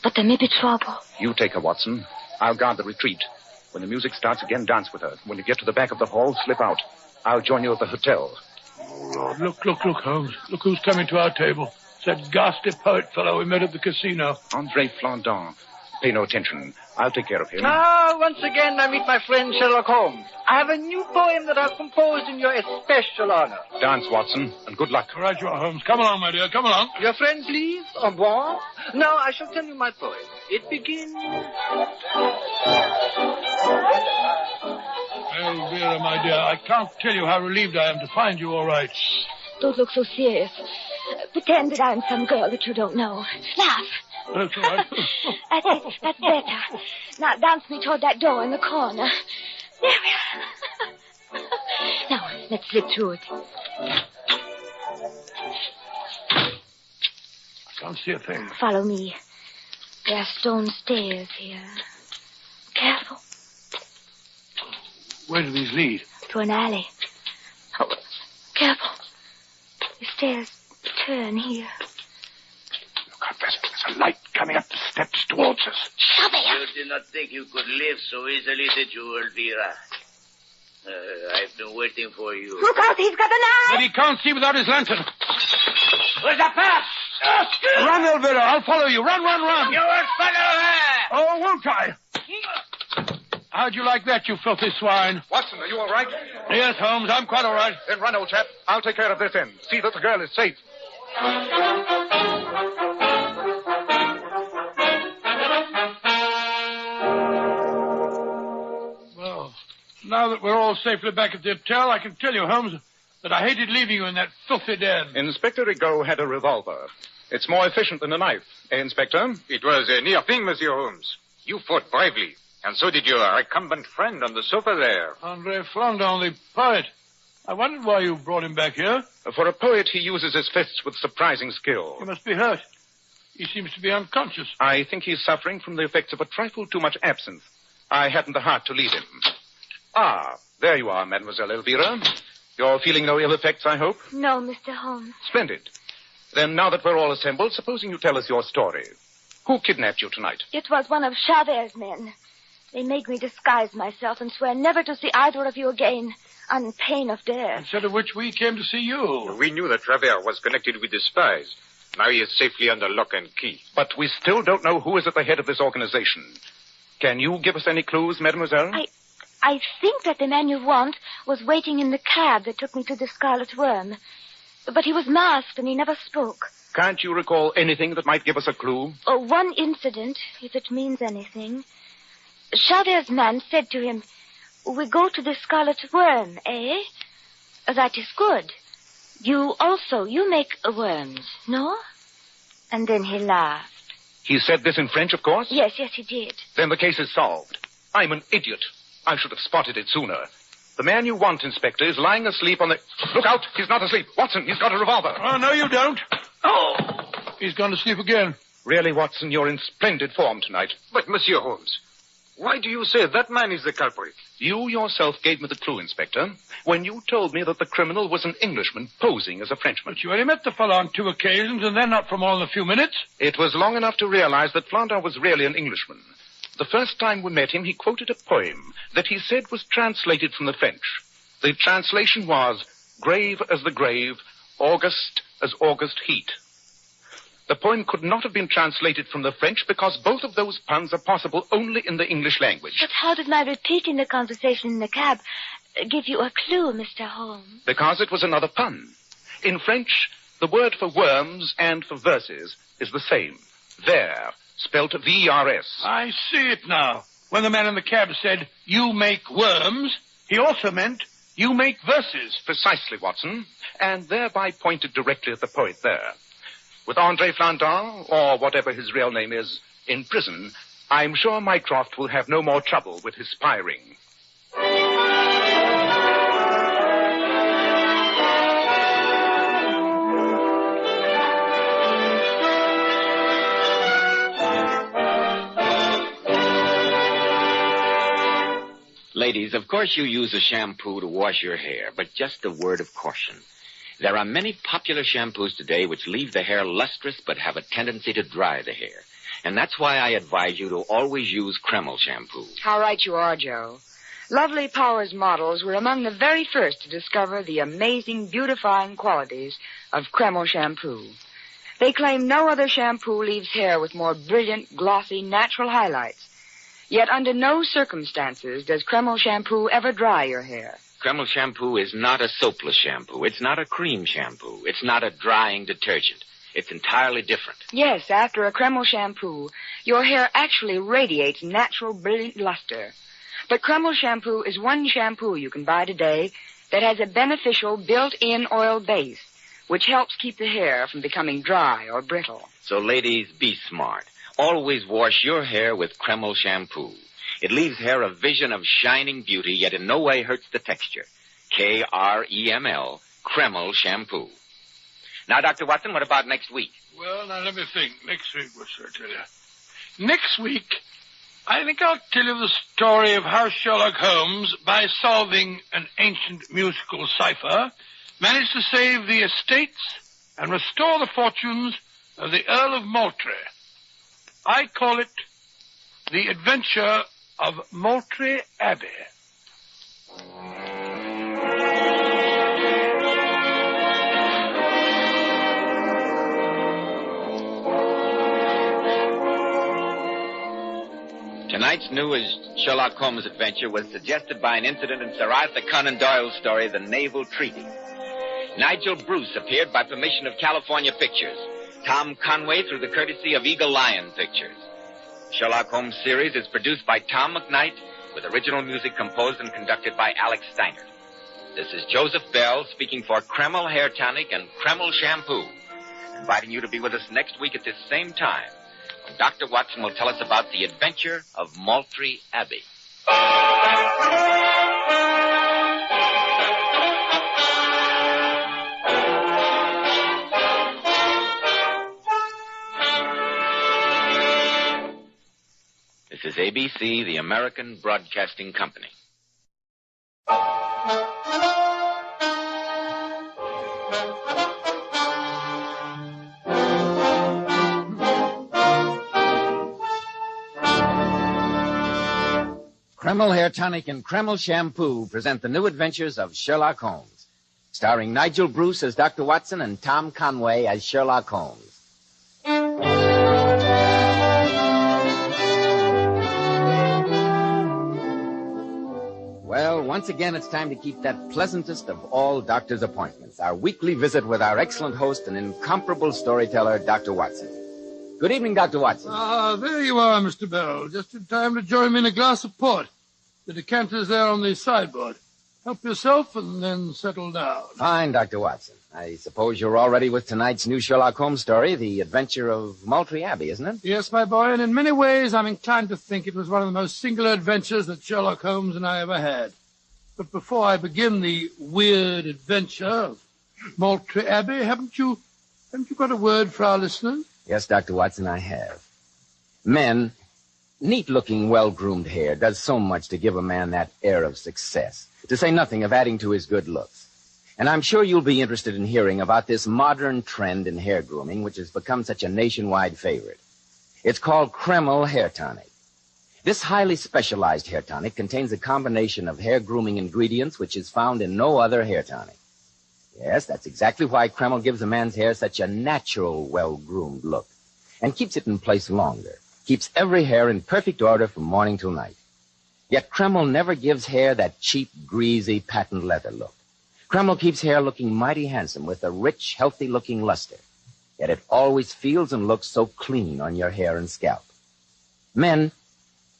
But there may be trouble. You take her, Watson. I'll guard the retreat. When the music starts again, dance with her. When you get to the back of the hall, slip out. I'll join you at the hotel. Oh, Lord. Look, Holmes. Look who's coming to our table. It's that ghastly poet fellow we met at the casino. André Flandin. Pay no attention. I'll take care of him. Once again, I meet my friend Sherlock Holmes. I have a new poem that I've composed in your especial honor. Dance, Watson, and good luck. All right, you are, Holmes. Come along, my dear. Come along. Your friend, please. Au revoir. Now, I shall tell you my poem. It begins... Elvira, my dear, I can't tell you how relieved I am to find you all right. Don't look so serious. Pretend that I'm some girl that you don't know. Laugh. That's all right. That's it. That's better. Now dance me toward that door in the corner. There we are. Now, let's slip through it. I can't see a thing. Follow me. There are stone stairs here. Careful. Where do these lead? To an alley. Oh, careful. The stairs turn here. Look out, there's a light coming up the steps towards us. You did not think you could live so easily, did you, Elvira? I've been waiting for you. Look out, he's got a knife! But he can't see without his lantern. Where's the path? Run, Elvira, I'll follow you. Run. You won't follow her! Oh, won't I? How'd you like that, you filthy swine? Watson, are you all right? Yes, Holmes, I'm quite all right. Then run, old chap. I'll take care of this end. See that the girl is safe. Well, now that we're all safely back at the hotel, I can tell you, Holmes, that I hated leaving you in that filthy den. Inspector Rigaud had a revolver. It's more efficient than a knife. Eh, Inspector? It was a near thing, Monsieur Holmes. You fought bravely. And so did your recumbent friend on the sofa there. André Flandin, the poet. I wondered why you brought him back here. For a poet, he uses his fists with surprising skill. He must be hurt. He seems to be unconscious. I think he's suffering from the effects of a trifle too much absinthe. I hadn't the heart to lead him. Ah, there you are, Mademoiselle Elvira. You're feeling no ill effects, I hope? No, Mr. Holmes. Splendid. Then now that we're all assembled, supposing you tell us your story. Who kidnapped you tonight? It was one of Chavert's men. They made me disguise myself and swear never to see either of you again, on pain of death. Instead of which we came to see you. We knew that Travers was connected with the spies. Now he is safely under lock and key. But we still don't know who is at the head of this organization. Can you give us any clues, mademoiselle? I think that the man you want was waiting in the cab that took me to the Scarlet Worm. But he was masked and he never spoke. Can't you recall anything that might give us a clue? Oh, one incident, if it means anything. Chavert's man said to him, "We go to the Scarlet Worm, eh? That is good. You make worms, no?" And then he laughed. He said this in French, of course? Yes, he did. Then the case is solved. I'm an idiot. I should have spotted it sooner. The man you want, Inspector, is lying asleep on the... Look out! He's not asleep. Watson, he's got a revolver. Oh, no, you don't. Oh! He's gone to sleep again. Really, Watson, you're in splendid form tonight. But, Monsieur Holmes, why do you say that man is the culprit? You yourself gave me the clue, Inspector, when you told me that the criminal was an Englishman posing as a Frenchman. But you only met the fellow on 2 occasions, and then not for more than a few minutes. It was long enough to realize that Flandin was really an Englishman. The first time we met him, he quoted a poem that he said was translated from the French. The translation was, "Grave as the grave, August as August heat." The poem could not have been translated from the French because both of those puns are possible only in the English language. But how did my repeating the conversation in the cab give you a clue, Mr. Holmes? Because it was another pun. In French, the word for worms and for verses is the same. There, spelt VRS. I see it now. When the man in the cab said, "You make worms," he also meant, "You make verses." Precisely, Watson, and thereby pointed directly at the poet there. With André Flandin, or whatever his real name is, in prison, I'm sure Mycroft will have no more trouble with his spying. Ladies, of course you use a shampoo to wash your hair, but just a word of caution. There are many popular shampoos today which leave the hair lustrous but have a tendency to dry the hair. And that's why I advise you to always use Kreml shampoo. How right you are, Joe. Lovely Powers models were among the very first to discover the amazing beautifying qualities of Kreml shampoo. They claim no other shampoo leaves hair with more brilliant, glossy, natural highlights. Yet under no circumstances does Kreml shampoo ever dry your hair. Kreml shampoo is not a soapless shampoo. It's not a cream shampoo. It's not a drying detergent. It's entirely different. Yes, after a Kreml shampoo, your hair actually radiates natural, brilliant luster. But Kreml shampoo is one shampoo you can buy today that has a beneficial built-in oil base, which helps keep the hair from becoming dry or brittle. So, ladies, be smart. Always wash your hair with Kreml shampoo. It leaves hair a vision of shining beauty, yet in no way hurts the texture. Kreml, Kreml shampoo. Now, Dr. Watson, what about next week? Well, now let me think. Next week, what should I tell you? Next week, I think I'll tell you the story of how Sherlock Holmes, by solving an ancient musical cipher, managed to save the estates and restore the fortunes of the Earl of Moultrie. I call it The Adventure of Moultrie Abbey. Tonight's newest Sherlock Holmes adventure was suggested by an incident in Sir Arthur Conan Doyle's story, The Naval Treaty. Nigel Bruce appeared by permission of California Pictures. Tom Conway through the courtesy of Eagle Lion Pictures. Sherlock Holmes series is produced by Tom McKnight with original music composed and conducted by Alex Steiner. This is Joseph Bell speaking for Kreml Hair Tonic and Kreml Shampoo, inviting you to be with us next week at this same time when Dr. Watson will tell us about the adventure of Moultrie Abbey. This is ABC, the American Broadcasting Company. Kreml Hair Tonic and Kreml Shampoo present the new adventures of Sherlock Holmes, starring Nigel Bruce as Dr. Watson and Tom Conway as Sherlock Holmes. Well, once again, it's time to keep that pleasantest of all doctor's appointments, our weekly visit with our excellent host and incomparable storyteller, Dr. Watson. Good evening, Dr. Watson. Ah, there you are, Mr. Bell. Just in time to join me in a glass of port. The decanter's there on the sideboard. Help yourself and then settle down. Fine, Dr. Watson. I suppose you're all ready with tonight's new Sherlock Holmes story, The Adventure of Moultrie Abbey, isn't it? Yes, my boy, and in many ways I'm inclined to think it was one of the most singular adventures that Sherlock Holmes and I ever had. But before I begin the weird adventure of Moultrie Abbey, haven't you got a word for our listeners? Yes, Dr. Watson, I have. Men, neat-looking, well-groomed hair does so much to give a man that air of success, to say nothing of adding to his good looks. And I'm sure you'll be interested in hearing about this modern trend in hair grooming, which has become such a nationwide favorite. It's called Kreml Hair Tonic. This highly specialized hair tonic contains a combination of hair grooming ingredients which is found in no other hair tonic. Yes, that's exactly why Kreml gives a man's hair such a natural, well-groomed look and keeps it in place longer, keeps every hair in perfect order from morning till night. Yet Kreml never gives hair that cheap, greasy, patent leather look. Kreml keeps hair looking mighty handsome with a rich, healthy-looking luster. yet it always feels and looks so clean on your hair and scalp. Men,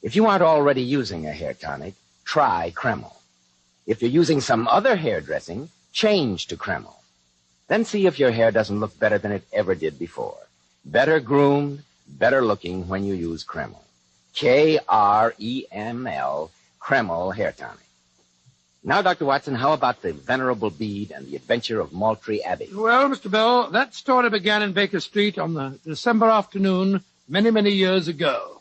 if you aren't already using a hair tonic, try Kreml. If you're using some other hair dressing, change to Kreml. Then see if your hair doesn't look better than it ever did before. Better groomed, better looking when you use Kreml. Kreml, Kreml Hair Tonic. Now, Dr. Watson, how about the Venerable Bede and the Adventure of Maltry Abbey? Well, Mr. Bell, that story began in Baker Street on the December afternoon many, many years ago.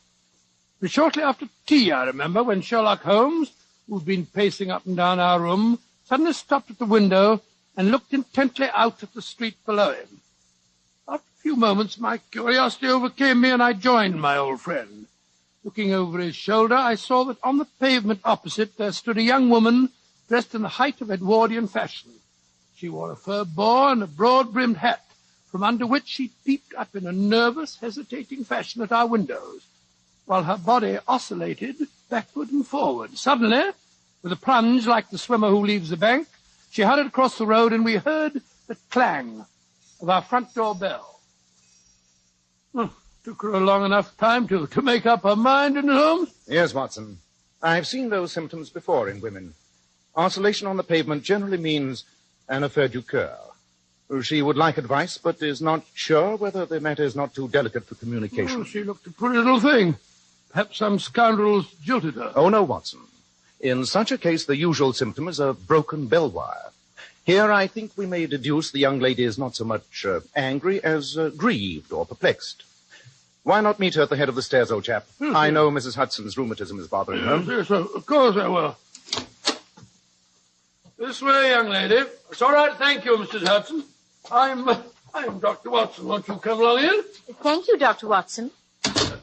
It was shortly after tea, I remember, when Sherlock Holmes, who'd been pacing up and down our room, suddenly stopped at the window and looked intently out at the street below him. After a few moments, my curiosity overcame me, and I joined my old friend. Looking over his shoulder, I saw that on the pavement opposite there stood a young woman dressed in the height of Edwardian fashion. She wore a fur boa and a broad-brimmed hat, from under which she peeped up in a nervous, hesitating fashion at our windows, while her body oscillated backward and forward. Suddenly, with a plunge like the swimmer who leaves the bank, she hurried across the road, and we heard the clang of our front door bell. Took her a long enough time to make up her mind, didn't it, Holmes? Yes, Watson. I've seen those symptoms before in women. Oscillation on the pavement generally means an affaire du coeur. She would like advice, but is not sure whether the matter is not too delicate for communication. Oh, she looked a pretty little thing. Perhaps some scoundrels jilted her. Oh, no, Watson. In such a case, the usual symptom is a broken bell wire. Here, I think we may deduce the young lady is not so much angry as grieved or perplexed. Why not meet her at the head of the stairs, old chap? I know Mrs. Hudson's rheumatism is bothering her. Yes, of course I will. This way, young lady. It's all right, thank you, Mrs. Hudson. I'm Dr. Watson. Won't you come along in? Thank you, Dr. Watson.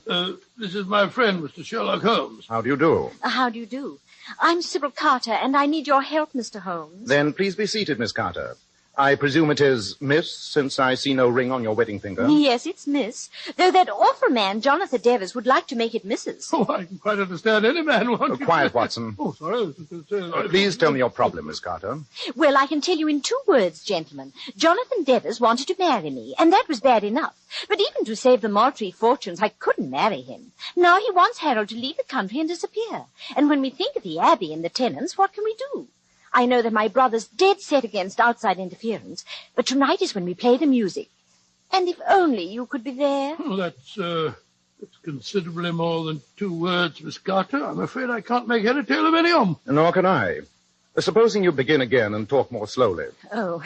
This is my friend, Mr. Sherlock Holmes. How do you do? How do you do? I'm Sybil Carter, and I need your help, Mr. Holmes. Then please be seated, Miss Carter. I presume it is Miss, since I see no ring on your wedding finger. Yes, it's Miss. Though that awful man, Jonathan Devers, would like to make it Mrs. Oh, I can quite understand any man wanting Quiet, Watson. Oh, sorry. Please tell me your problem, Miss Carter. Well, I can tell you in 2 words, gentlemen. Jonathan Devers wanted to marry me, and that was bad enough. But even to save the Maltry fortunes, I couldn't marry him. Now he wants Harold to leave the country and disappear. And when we think of the Abbey and the tenants, what can we do? I know that my brother's dead set against outside interference, but tonight is when we play the music. And if only you could be there. Oh, that's considerably more than 2 words, Miss Carter. I'm afraid I can't make head or tail of any of them. Nor can I. Supposing you begin again and talk more slowly. Oh,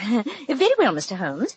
very well, Mr. Holmes.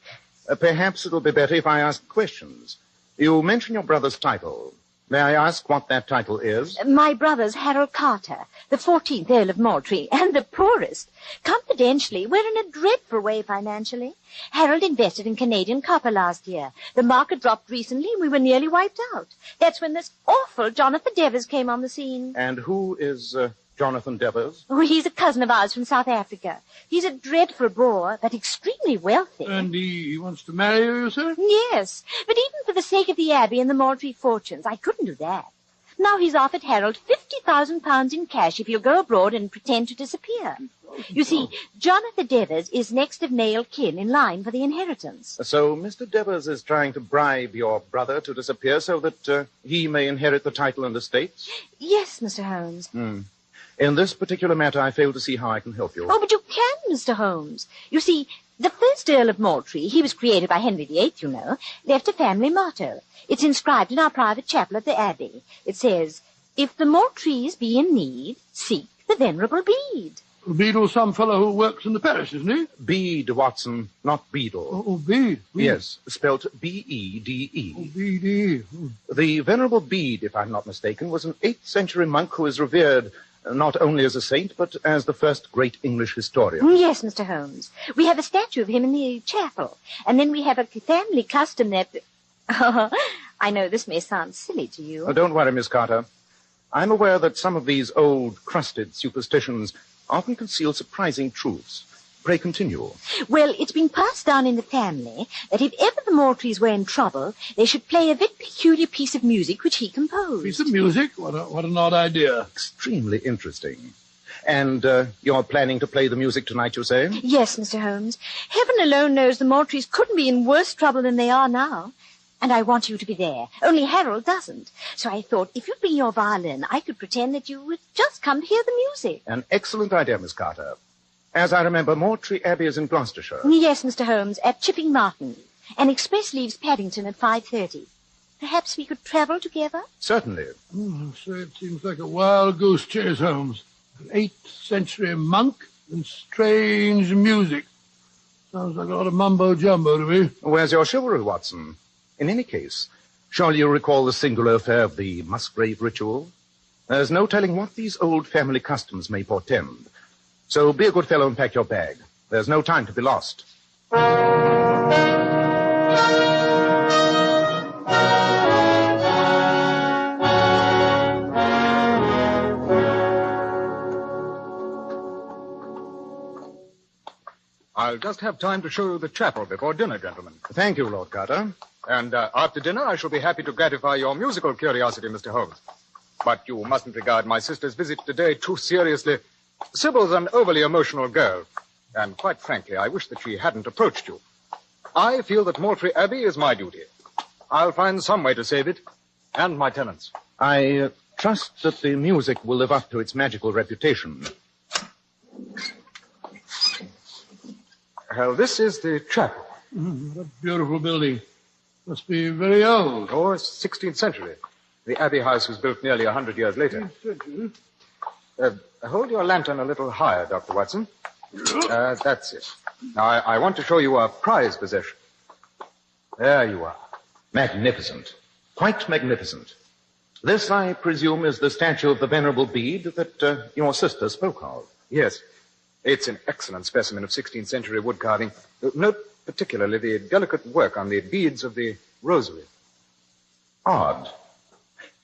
Perhaps it'll be better if I ask questions. You mention your brother's title. May I ask what that title is? My brother's Harold Carter, the 14th Earl of Maltry, and the poorest. Confidentially, we're in a dreadful way financially. Harold invested in Canadian copper last year. The market dropped recently, and we were nearly wiped out. That's when this awful Jonathan Devers came on the scene. And who is Jonathan Devers? Oh, he's a cousin of ours from South Africa. He's a dreadful bore, but extremely wealthy. And he wants to marry you, sir? Yes, but even for the sake of the Abbey and the Maltry fortunes, I couldn't do that. Now he's offered Harold £50,000 in cash if he'll go abroad and pretend to disappear. You see, Jonathan Devers is next of male kin in line for the inheritance. So Mr. Devers is trying to bribe your brother to disappear so that he may inherit the title and estates? Yes, Mr. Holmes. In this particular matter, I fail to see how I can help you. Oh, but you can, Mr. Holmes. You see, the first Earl of Maltry, he was created by Henry VIII, you know, left a family motto. It's inscribed in our private chapel at the Abbey. It says, "If the Maltrys be in need, seek the Venerable Bede." Beadle's some fellow who works in the parish, isn't he? Bede, Watson, not Beadle. Oh, Bede. Yes, spelt B-E-D-E. Oh, Bede. The Venerable Bede, if I'm not mistaken, was an 8th century monk who is revered not only as a saint, but as the first great English historian. Yes, Mr. Holmes. We have a statue of him in the chapel. And then we have a family custom that... Oh, I know this may sound silly to you. Oh, don't worry, Miss Carter. I'm aware that some of these old, crusted superstitions often conceal surprising truths. Pray continue. Well, it's been passed down in the family that if ever the Maltrys were in trouble, they should play a very peculiar piece of music which he composed. Piece of music? What an odd idea. Extremely interesting. And you're planning to play the music tonight, you say? Yes, Mr. Holmes. Heaven alone knows the Moultries couldn't be in worse trouble than they are now. And I want you to be there. Only Harold doesn't. So I thought if you'd bring your violin, I could pretend that you would just come to hear the music. An excellent idea, Miss Carter. As I remember, Moultrie Abbey is in Gloucestershire. Yes, Mr. Holmes, at Chipping Martin. An express leaves Paddington at 5:30. Perhaps we could travel together? Certainly. So it seems like a wild goose chase, Holmes. An 8th century monk and strange music. Sounds like a lot of mumbo-jumbo to me. Where's your chivalry, Watson? In any case, surely you recall the singular affair of the Musgrave ritual? There's no telling what these old family customs may portend. So be a good fellow and pack your bag. There's no time to be lost. I'll just have time to show you the chapel before dinner, gentlemen. Thank you, Lord Carter. And after dinner, I shall be happy to gratify your musical curiosity, Mr. Holmes. But you mustn't regard my sister's visit today too seriously. Sybil's an overly emotional girl. And quite frankly, I wish that she hadn't approached you. I feel that Moultrie Abbey is my duty. I'll find some way to save it. And my tenants. I trust that the music will live up to its magical reputation. Well, this is the chapel. What a beautiful building. Must be very old. Oh, it's 16th century. The Abbey House was built nearly 100 years later. Hold your lantern a little higher, Dr. Watson. That's it. Now, I want to show you a prized possession. There you are. Magnificent. Quite magnificent. This, I presume, is the statue of the Venerable Bede that your sister spoke of. Yes. It's an excellent specimen of 16th century wood carving. Note particularly the delicate work on the beads of the rosary. Odd.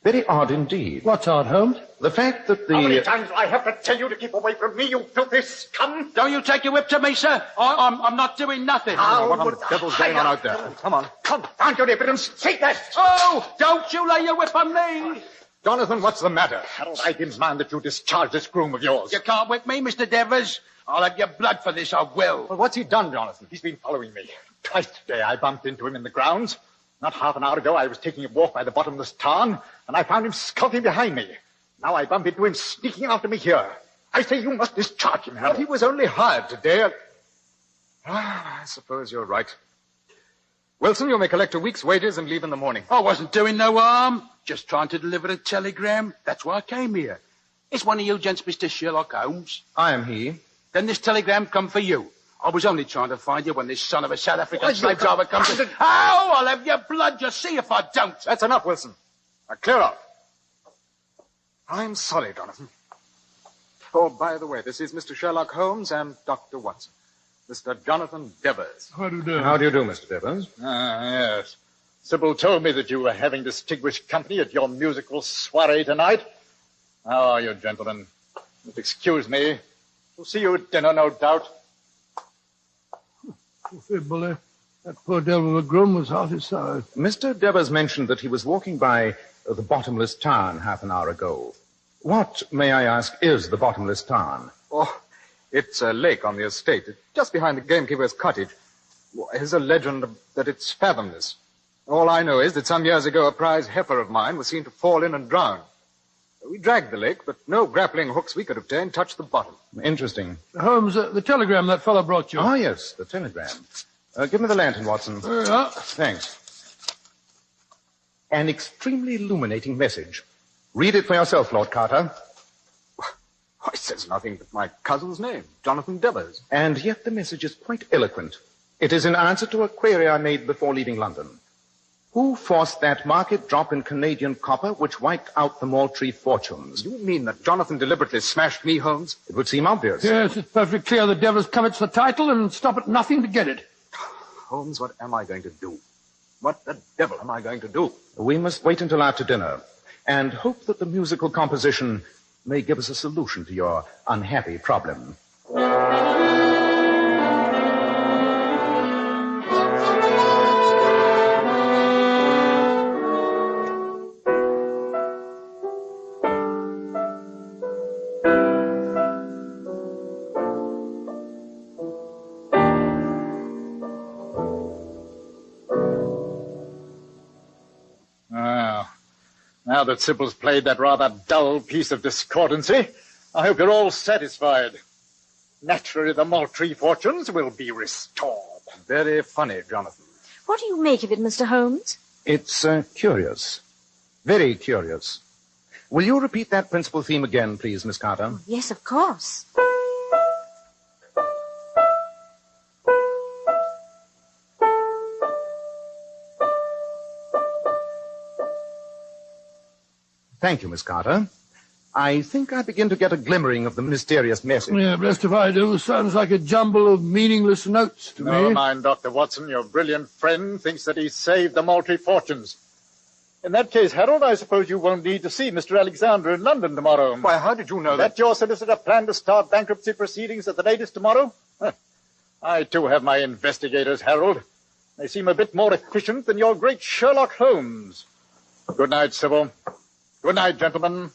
Very odd indeed. What's odd, Holmes? The fact that the... How many times do I have to tell you to keep away from me, you filthy scum? Don't you take your whip to me, sir. I'm not doing nothing. What on the devil's going on out there? Come on. Confound your evidence. Take that. Oh, don't you lay your whip on me. Jonathan, what's the matter? Harold, I demand that you discharge this groom of yours. You can't whip me, Mr. Devers. I'll have your blood for this, I will. Well, what's he done, Jonathan? He's been following me. Twice today I bumped into him in the grounds. Not half an hour ago I was taking a walk by the bottomless tarn, and I found him skulking behind me. Now I bump into him sneaking after me here. I say you must discharge him, Harold. But he was only hired today. I suppose you're right. Wilson, you may collect a week's wages and leave in the morning. I wasn't doing no harm. Just trying to deliver a telegram. That's why I came here. Is one of you gents Mr. Sherlock Holmes? I am he. Then this telegram come for you. I was only trying to find you when this son of a South African slave driver comes in. Oh, I'll have your blood. Just see if I don't. That's enough, Wilson. Now, clear out. I'm sorry, Jonathan. Oh, by the way, this is Mr. Sherlock Holmes and Dr. Watson. Mr. Jonathan Devers. How do you do? How do you do, Mr. Devers? Yes. Sybil told me that you were having distinguished company at your musical soiree tonight. How are you, gentlemen? If excuse me. We'll see you at dinner, no doubt. Bully, that poor devil of a groom was half his size. Mr. Devers mentioned that he was walking by the bottomless tarn half an hour ago. What, may I ask, is the bottomless tarn? Oh, it's a lake on the estate, just behind the gamekeeper's cottage. There's a legend that it's fathomless. All I know is that some years ago a prize heifer of mine was seen to fall in and drown. We dragged the lake, but no grappling hooks we could obtain touched the bottom. Interesting. Holmes, the telegram that fellow brought you. Oh, yes, the telegram. Give me the lantern, Watson. Thanks. An extremely illuminating message. Read it for yourself, Lord Carter. It says nothing but my cousin's name, Jonathan Devers. And yet the message is quite eloquent. It is in answer to a query I made before leaving London. Who forced that market drop in Canadian copper which wiped out the Moultrie fortunes? You mean that Jonathan deliberately smashed me, Holmes? It would seem obvious. Yes, it's perfectly clear the Devers covets the title and stop at nothing to get it. Holmes, what am I going to do? What the devil am I going to do? We must wait until after dinner and hope that the musical composition may give us a solution to your unhappy problem. Now that Sybil's played that rather dull piece of discordancy, I hope you're all satisfied. Naturally, the Moultrie fortunes will be restored. Very funny, Jonathan. What do you make of it, Mr. Holmes? It's curious. Very curious. Will you repeat that principal theme again, please, Miss Carter? Yes, of course. Thank you, Miss Carter. I think I begin to get a glimmering of the mysterious message. Yeah, blessed if I do. Sounds like a jumble of meaningless notes to me. Never mind, Dr. Watson. Your brilliant friend thinks that he saved the Moultrie fortunes. In that case, Harold, I suppose you won't need to see Mr. Alexander in London tomorrow. Why, how did you know that? That your solicitor planned to start bankruptcy proceedings at the latest tomorrow? I, too, have my investigators, Harold. They seem a bit more efficient than your great Sherlock Holmes. Good night, Sybil. Good night, gentlemen.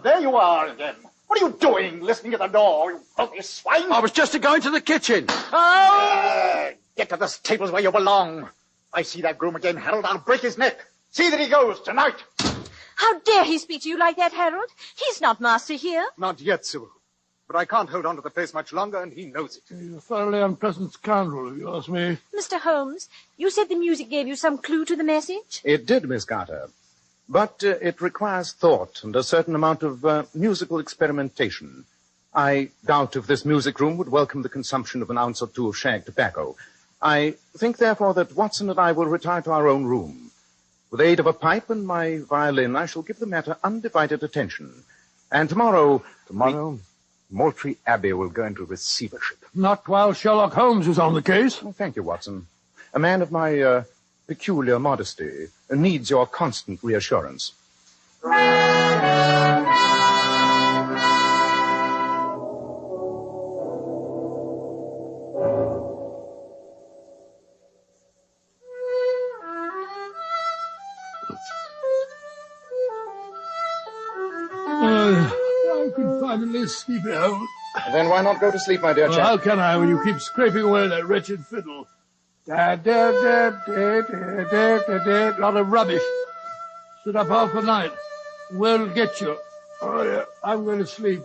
There you are again. What are you doing, listening at the door, you filthy swine? I was just going to the kitchen. Oh! Get to those tables where you belong. I see that groom again, Harold, I'll break his neck. See that he goes tonight. How dare he speak to you like that, Harold? He's not master here. Not yet, Sybil. But I can't hold on to the place much longer, and he knows it. He's a thoroughly unpleasant scoundrel, if you ask me. Mr. Holmes, you said the music gave you some clue to the message? It did, Miss Carter. But it requires thought and a certain amount of musical experimentation. I doubt if this music room would welcome the consumption of an ounce or two of shag tobacco. I think, therefore, that Watson and I will retire to our own room. With the aid of a pipe and my violin, I shall give the matter undivided attention. And tomorrow... Tomorrow, Moultrie Abbey will go into receivership. Not while Sherlock Holmes is on the case. Oh, thank you, Watson. A man of my peculiar modesty needs your constant reassurance. I can finally sleep at home. Then why not go to sleep, my dear chap? How can I when you keep scraping away that wretched fiddle? Da, da, da, da, da, da, da, da. Lot of rubbish. Sit up half the night. Where'll get you? Oh, yeah, I'm going to sleep.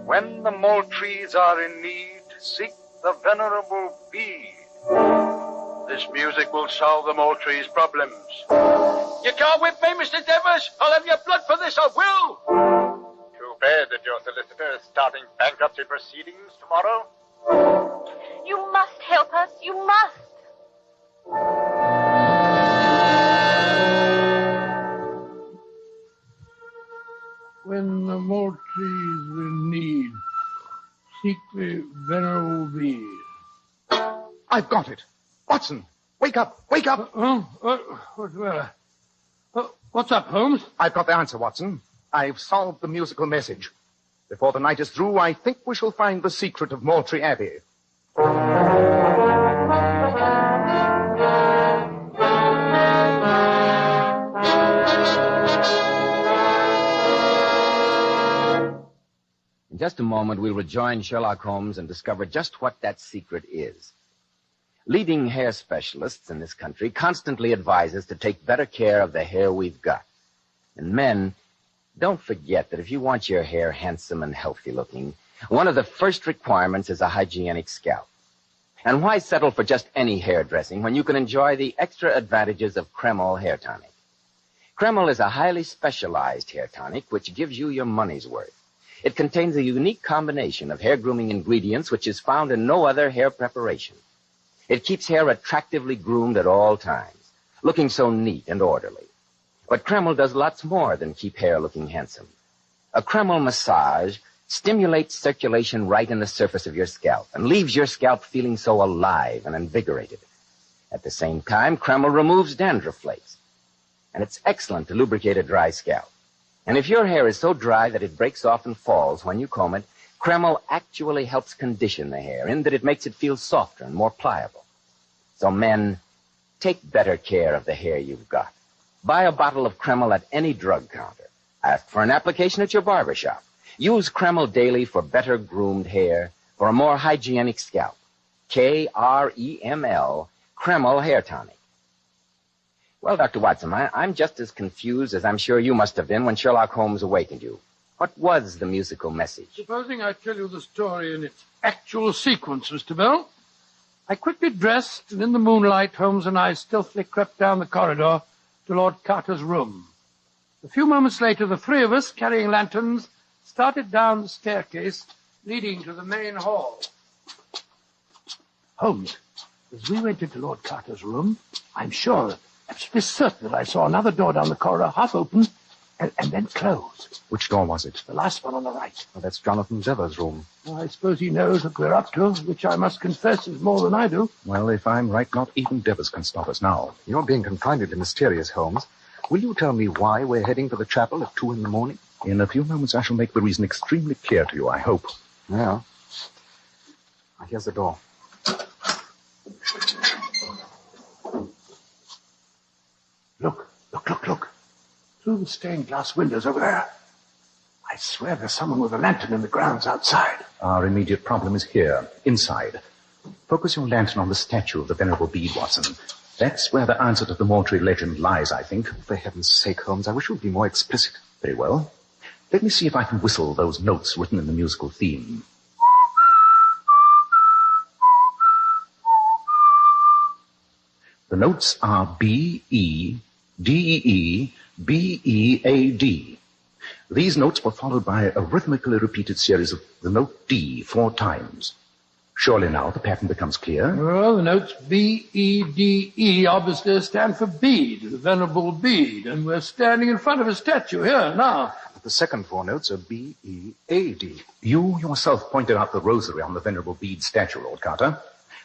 When the Moultries are in need, seek the venerable bee. This music will solve the Moultries' problems. You can't whip me, Mr. Devers. I'll have your blood for this, I will. Too bad that your solicitor is starting bankruptcy proceedings tomorrow. You must help us. You must. When the Moultries are in need, seek the venerable bee. I've got it. Watson, wake up, wake up. What's the matter? What's up, Holmes? I've got the answer, Watson. I've solved the musical message. Before the night is through, I think we shall find the secret of Moultrie Abbey. In just a moment, we'll rejoin Sherlock Holmes and discover just what that secret is. Leading hair specialists in this country constantly advise us to take better care of the hair we've got. And men, don't forget that if you want your hair handsome and healthy looking, one of the first requirements is a hygienic scalp. And why settle for just any hairdressing when you can enjoy the extra advantages of Kreml hair tonic? Kreml is a highly specialized hair tonic which gives you your money's worth. It contains a unique combination of hair grooming ingredients which is found in no other hair preparation. It keeps hair attractively groomed at all times, looking so neat and orderly. But Kreml does lots more than keep hair looking handsome. A Kreml massage stimulates circulation right in the surface of your scalp and leaves your scalp feeling so alive and invigorated. At the same time, Kreml removes dandruff flakes. And it's excellent to lubricate a dry scalp. And if your hair is so dry that it breaks off and falls when you comb it, Kreml actually helps condition the hair in that it makes it feel softer and more pliable. So men, take better care of the hair you've got. Buy a bottle of Kreml at any drug counter. Ask for an application at your barber shop. Use Kreml daily for better groomed hair, for a more hygienic scalp. Kreml, Kreml Hair Tonic. Well, Dr. Watson, I'm just as confused as I'm sure you must have been when Sherlock Holmes awakened you. What was the musical message? Supposing I tell you the story in its actual sequence, Mr. Bell. I quickly dressed, and in the moonlight, Holmes and I stealthily crept down the corridor to Lord Carter's room. A few moments later, the three of us, carrying lanterns, started down the staircase leading to the main hall. Holmes, as we went into Lord Carter's room, I'm sure, absolutely certain that I saw another door down the corridor half open and then close. Which door was it? The last one on the right. Oh, that's Jonathan Dever's room. Well, I suppose he knows what we're up to, which I must confess is more than I do. Well, if I'm right, not even Devers can stop us now. You're being confoundedly mysterious, Holmes. Will you tell me why we're heading for the chapel at 2 a.m? In a few moments, I shall make the reason extremely clear to you, I hope. Yeah. Here's the door. Look. Through the stained glass windows over there. I swear there's someone with a lantern in the grounds outside. Our immediate problem is here, inside. Focus your lantern on the statue of the Venerable Bede, Watson. That's where the answer to the mortuary legend lies, I think. For heaven's sake, Holmes, I wish you would be more explicit. Very well. Let me see if I can whistle those notes written in the musical theme. The notes are B, E, D, E, B, E, A, D. These notes were followed by a rhythmically repeated series of the note D 4 times. Surely now the pattern becomes clear. Well, the notes B, E, D, E obviously stand for Bede, the Venerable Bede, and we're standing in front of a statue here now. But the second 4 notes are B, E, A, D. You yourself pointed out the rosary on the Venerable Bede statue, Lord Carter.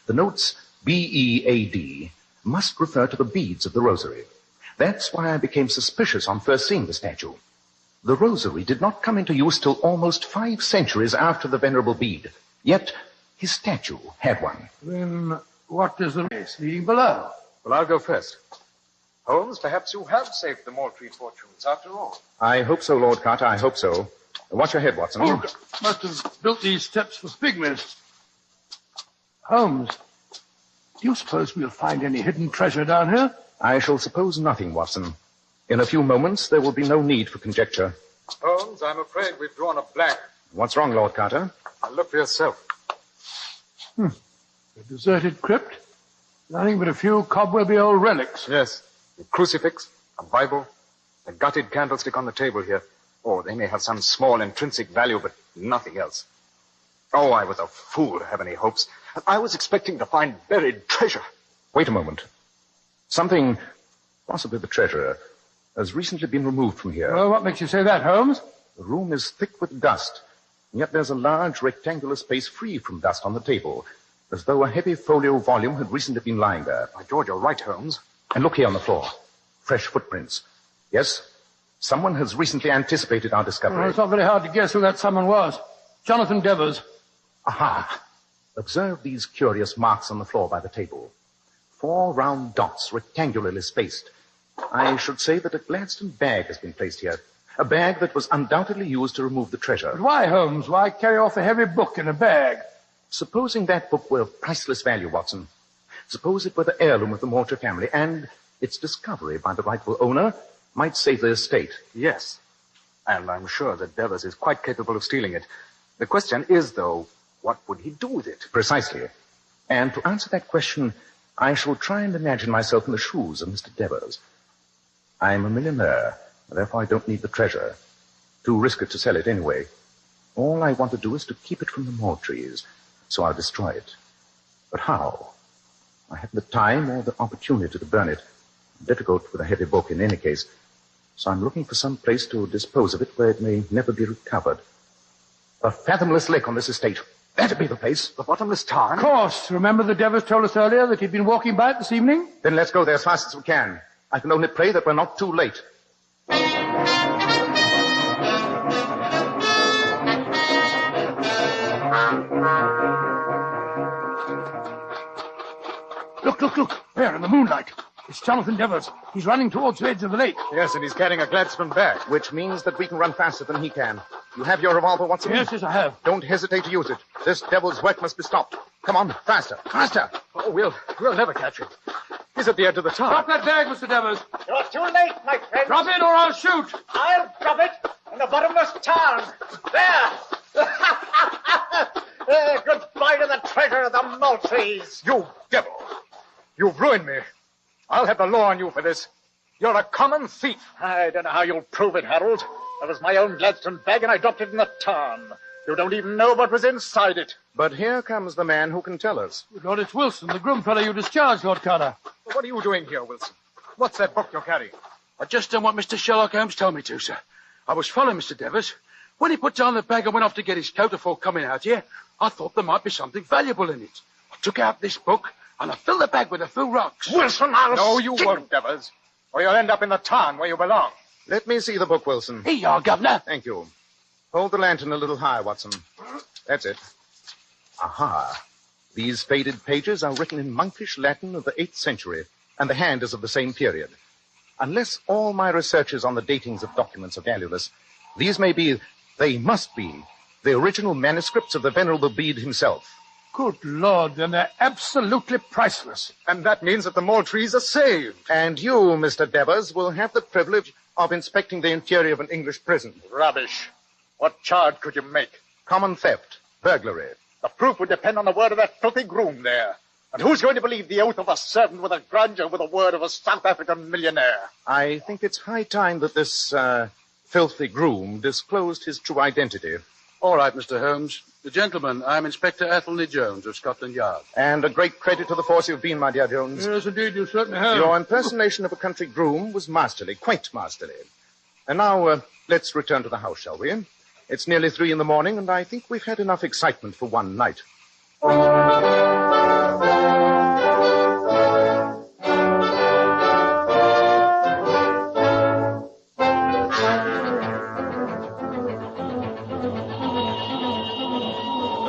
The notes B, E, A, D must refer to the beads of the rosary. That's why I became suspicious on first seeing the statue. The rosary did not come into use till almost 5 centuries after the Venerable Bede. Yet his statue had one. Then what is the race leading below? Well, I'll go first. Holmes, perhaps you have saved the Moultrie fortunes after all. I hope so, Lord Carter, I hope so. Watch your head, Watson. Oh, must have built these steps for pygmies. Holmes, do you suppose we'll find any hidden treasure down here? I shall suppose nothing, Watson. In a few moments, there will be no need for conjecture. Holmes, I'm afraid we've drawn a blank. What's wrong, Lord Carter? Look for yourself. A deserted crypt? Nothing but a few cobwebby old relics. Yes. A crucifix, a Bible, a gutted candlestick on the table here. Oh, they may have some small intrinsic value, but nothing else. Oh, I was a fool to have any hopes. I was expecting to find buried treasure. Wait a moment. Something, possibly the treasure, has recently been removed from here. Well, what makes you say that, Holmes? The room is thick with dust, and yet there's a large rectangular space free from dust on the table, as though a heavy folio volume had recently been lying there. By George, you're right, Holmes. And look here on the floor. Fresh footprints. Yes, someone has recently anticipated our discovery. Well, it's not very hard to guess who that someone was. Jonathan Devers. Aha! Observe these curious marks on the floor by the table. 4 round dots, rectangularly spaced. I should say that a Gladstone bag has been placed here. A bag that was undoubtedly used to remove the treasure. But why, Holmes? Why carry off a heavy book in a bag? Supposing that book were of priceless value, Watson. Suppose it were the heirloom of the Mortimer family, and its discovery by the rightful owner might save the estate. Yes. And I'm sure that Devers is quite capable of stealing it. The question is, though, what would he do with it? Precisely. And to answer that question, I shall try and imagine myself in the shoes of Mr. Devers. I'm a millionaire, therefore I don't need the treasure. Too risky to sell it anyway. All I want to do is to keep it from the Moultries, so I'll destroy it. But how? I haven't the time or the opportunity to burn it. Difficult with a heavy book in any case. So I'm looking for some place to dispose of it where it may never be recovered. The fathomless lake on this estate. That'd be the place. The bottomless tarn? Of course. Remember the Devers told us earlier that he'd been walking by it this evening? Then let's go there as fast as we can. I can only pray that we're not too late. Look. There in the moonlight. It's Jonathan Devers. He's running towards the edge of the lake. Yes, and he's carrying a Gladstone bag. Which means that we can run faster than he can. You have your revolver, Watson? Yes, I have. Don't hesitate to use it. This devil's work must be stopped. Come on, faster, faster. Oh, we'll never catch him. He's at the edge of the tower. Drop that bag, Mr. Devers. You're too late, my friend. Drop it or I'll shoot. I'll drop it in the bottomless tarn. There. Goodbye to the treasure of the Maltese. You devil. You've ruined me. I'll have the law on you for this. You're a common thief. I don't know how you'll prove it, Harold. It was my own Gladstone bag, and I dropped it in the tarn. You don't even know what was inside it. But here comes the man who can tell us. Lord, it's Wilson, the groom fellow you discharged, Lord Carter. What are you doing here, Wilson? What's that book you're carrying? I just done what Mr. Sherlock Holmes told me to, sir. I was following Mr. Devers. When he put down the bag and went off to get his coat before coming out here, I thought there might be something valuable in it. I took out this book, and I filled the bag with a few rocks. Wilson, I'll... No, you won't, Devers. Or you'll end up in the tarn where you belong. Let me see the book, Wilson. Here you are, Governor. Thank you. Hold the lantern a little higher, Watson. That's it. Aha. These faded pages are written in monkish Latin of the 8th century, and the hand is of the same period. Unless all my researches on the datings of documents are valueless, these they must be, the original manuscripts of the Venerable Bede himself. Good Lord, then they're absolutely priceless. And that means that the Maltese are saved. And you, Mr. Devers, will have the privilege of inspecting the interior of an English prison. Rubbish. What charge could you make? Common theft, burglary. The proof would depend on the word of that filthy groom there. And who's going to believe the oath of a servant with a grudge or with the word of a South African millionaire? I think it's high time that this, filthy groom disclosed his true identity. All right, Mr. Holmes. The gentleman, I'm Inspector Athelney Jones of Scotland Yard. And a great credit to the force you've been, my dear Jones. Yes, indeed, you certainly have. Your impersonation of a country groom was masterly, quite masterly. And now, let's return to the house, shall we? It's nearly 3 in the morning, and I think we've had enough excitement for one night. A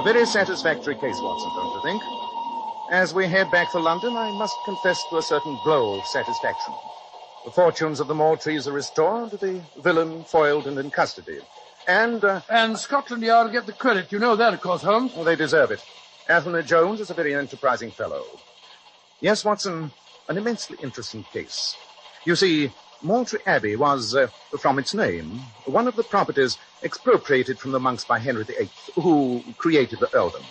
very satisfactory case, Watson, don't you think? As we head back for London, I must confess to a certain glow of satisfaction. The fortunes of the Maltese are restored, the villain foiled and in custody. And Scotland Yard get the credit. You know that, of course, Holmes. Well, they deserve it. Athelney Jones is a very enterprising fellow. Yes, Watson, an immensely interesting case. You see, Maltry Abbey was, from its name, one of the properties expropriated from the monks by Henry VIII, who created the earldom.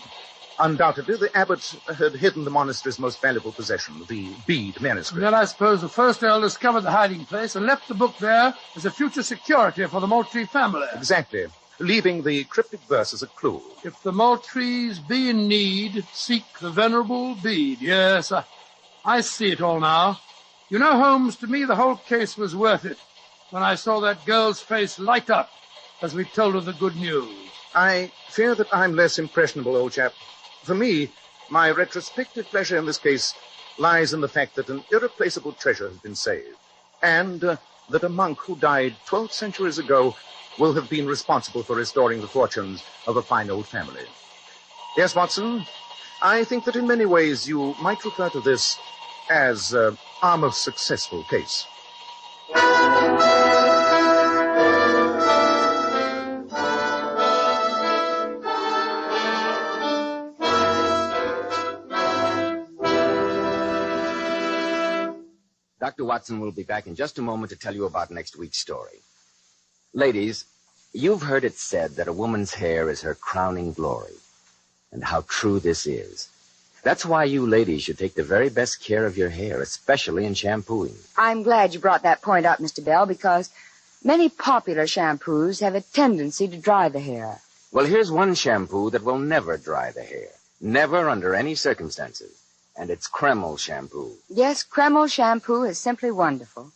Undoubtedly, the abbot had hidden the monastery's most valuable possession, the Bede manuscript. Then I suppose the first earl discovered the hiding place and left the book there as a future security for the Maltese family. Exactly, leaving the cryptic verse as a clue. If the Maltese be in need, seek the Venerable Bede. Yes, I see it all now. You know, Holmes, to me the whole case was worth it when I saw that girl's face light up as we told her the good news. I fear that I'm less impressionable, old chap. For me, my retrospective pleasure in this case lies in the fact that an irreplaceable treasure has been saved, and that a monk who died 12 centuries ago will have been responsible for restoring the fortunes of a fine old family. Yes, Watson, I think that in many ways you might refer to this as our most successful case. Dr. Watson will be back in just a moment to tell you about next week's story. Ladies, you've heard it said that a woman's hair is her crowning glory. And how true this is. That's why you ladies should take the very best care of your hair, especially in shampooing. I'm glad you brought that point up, Mr. Bell, because many popular shampoos have a tendency to dry the hair. Well, here's one shampoo that will never dry the hair. Never under any circumstances. And it's Kreml shampoo. Yes, Kreml shampoo is simply wonderful.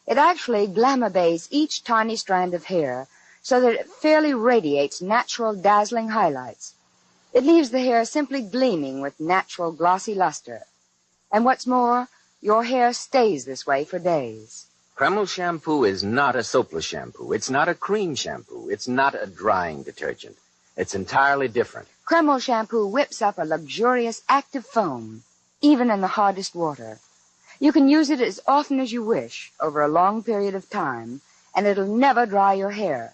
It actually glamour bathes each tiny strand of hair so that it fairly radiates natural, dazzling highlights. It leaves the hair simply gleaming with natural, glossy luster. And what's more, your hair stays this way for days. Kreml shampoo is not a soapless shampoo. It's not a cream shampoo. It's not a drying detergent. It's entirely different. Kreml shampoo whips up a luxurious, active foam, even in the hardest water. You can use it as often as you wish over a long period of time, and it'll never dry your hair.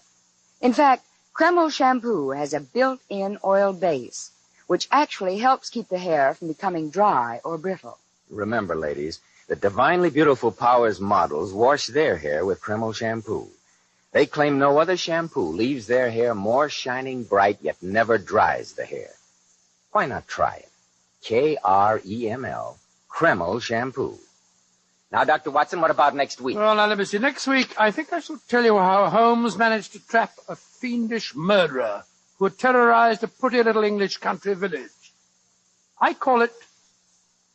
In fact, Kreml shampoo has a built-in oil base, which actually helps keep the hair from becoming dry or brittle. Remember, ladies, the divinely beautiful Powers models wash their hair with Kreml shampoo. They claim no other shampoo leaves their hair more shining bright, yet never dries the hair. Why not try it? Kreml, Kreml shampoo. Now, Dr. Watson, what about next week? Well, now, let me see. Next week, I think I shall tell you how Holmes managed to trap a fiendish murderer who had terrorized a pretty little English country village. I call it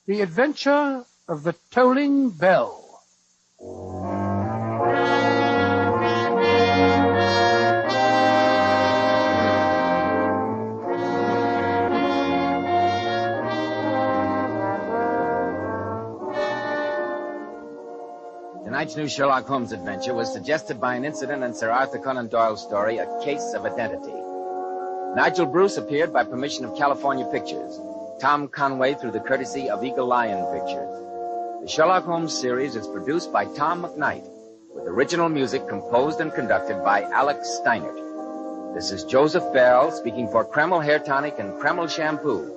The Adventure of the Tolling Bell. Tonight's new Sherlock Holmes adventure was suggested by an incident in Sir Arthur Conan Doyle's story, A Case of Identity. Nigel Bruce appeared by permission of California Pictures. Tom Conway through the courtesy of Eagle Lion Pictures. The Sherlock Holmes series is produced by Tom McKnight, with original music composed and conducted by Alex Steinert. This is Joseph Bell speaking for Kreml Hair Tonic and Kreml Shampoo,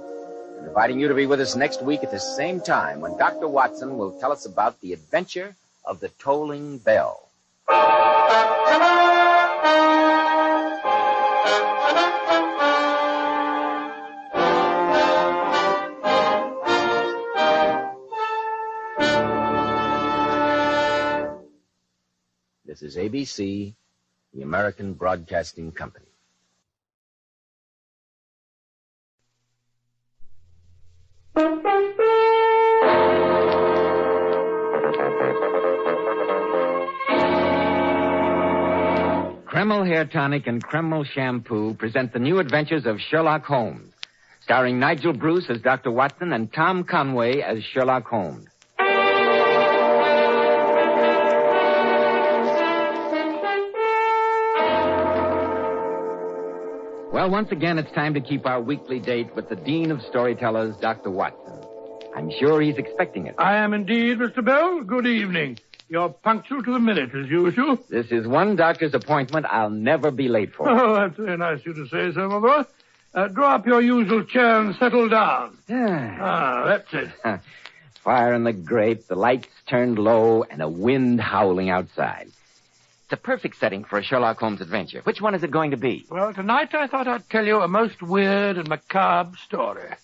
and inviting you to be with us next week at the same time when Dr. Watson will tell us about the adventure of the tolling bell. This is ABC, the American Broadcasting Company. Kreml Hair Tonic and Kreml Shampoo present the new adventures of Sherlock Holmes, starring Nigel Bruce as Dr. Watson and Tom Conway as Sherlock Holmes. Well, once again, it's time to keep our weekly date with the Dean of Storytellers, Dr. Watson. I'm sure he's expecting it. I am indeed, Mr. Bell. Good evening. You're punctual to the minute, as usual. This is one doctor's appointment I'll never be late for. Oh, that's very nice of you to say so, my boy. Draw up your usual chair and settle down. That's it. Fire in the grate, the lights turned low, and a wind howling outside. It's a perfect setting for a Sherlock Holmes adventure. Which one is it going to be? Well, tonight I thought I'd tell you a most weird and macabre story. It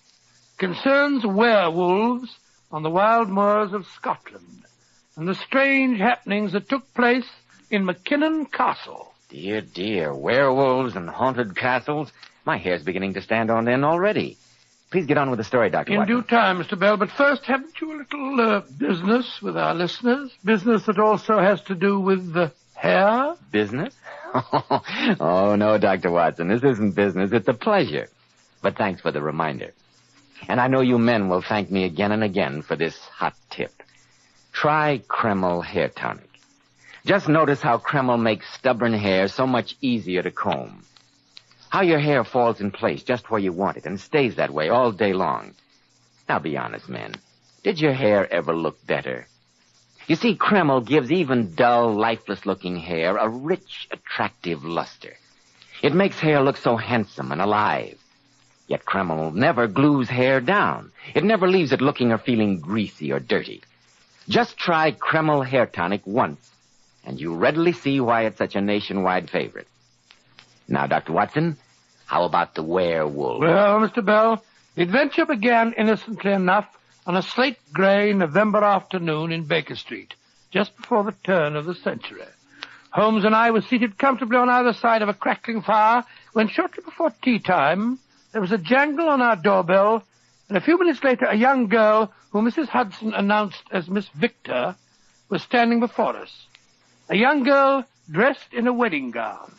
concerns werewolves on the wild moors of Scotland and the strange happenings that took place in Mackinnon Castle. Dear, dear, werewolves and haunted castles. My hair's beginning to stand on end already. Please get on with the story, Dr. Watson. In due time, Mr. Bell, but first, haven't you a little business with our listeners? Business that also has to do with the hair? Business? Oh, no, Dr. Watson. This isn't business. It's a pleasure. But thanks for the reminder. And I know you men will thank me again and again for this hot tip. Try Kreml Hair Tonic. Just notice how Kreml makes stubborn hair so much easier to comb. How your hair falls in place just where you want it and stays that way all day long. Now be honest, men. Did your hair ever look better? You see, Kreml gives even dull, lifeless-looking hair a rich, attractive luster. It makes hair look so handsome and alive. Yet Kreml never glues hair down. It never leaves it looking or feeling greasy or dirty. Just try Kreml Hair Tonic once, and you'll readily see why it's such a nationwide favorite. Now, Dr. Watson, how about the werewolf? Well, Mr. Bell, the adventure began innocently enough on a slate-gray November afternoon in Baker Street, just before the turn of the century. Holmes and I were seated comfortably on either side of a crackling fire when shortly before tea time there was a jangle on our doorbell, and a few minutes later a young girl, who Mrs. Hudson announced as Miss Victor, was standing before us. A young girl dressed in a wedding gown.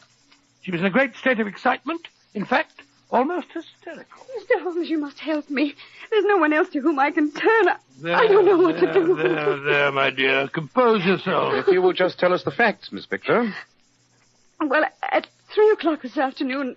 She was in a great state of excitement, in fact, almost hysterical. Mr. Holmes, you must help me. There's no one else to whom I can turn. I don't know what to do. There, my dear. Compose yourself. If you will just tell us the facts, Miss Victor. Well, at 3 o'clock this afternoon,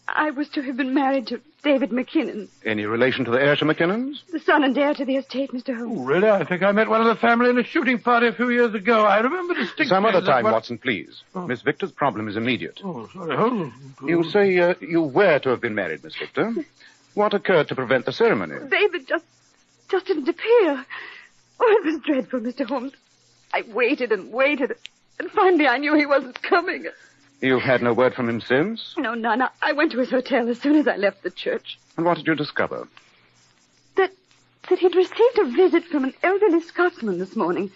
I was to have been married to David McKinnon, Any relation to the heir to McKinnon's? the son and heir to the estate, Mr. Holmes. Oh, really? I think I met one of the family in a shooting party a few years ago. I remember distinctly. Some other that time, one- Watson, please. Miss Victor's problem is immediate. Oh, sorry. Oh, You say you were to have been married, Miss Victor. What occurred to prevent the ceremony? David just didn't appear. Oh, it was dreadful, Mr. Holmes. I waited and waited, and finally I knew he wasn't coming. You've had no word from him since? No, none. I went to his hotel as soon as I left the church. And what did you discover? That he'd received a visit from an elderly Scotsman this morning.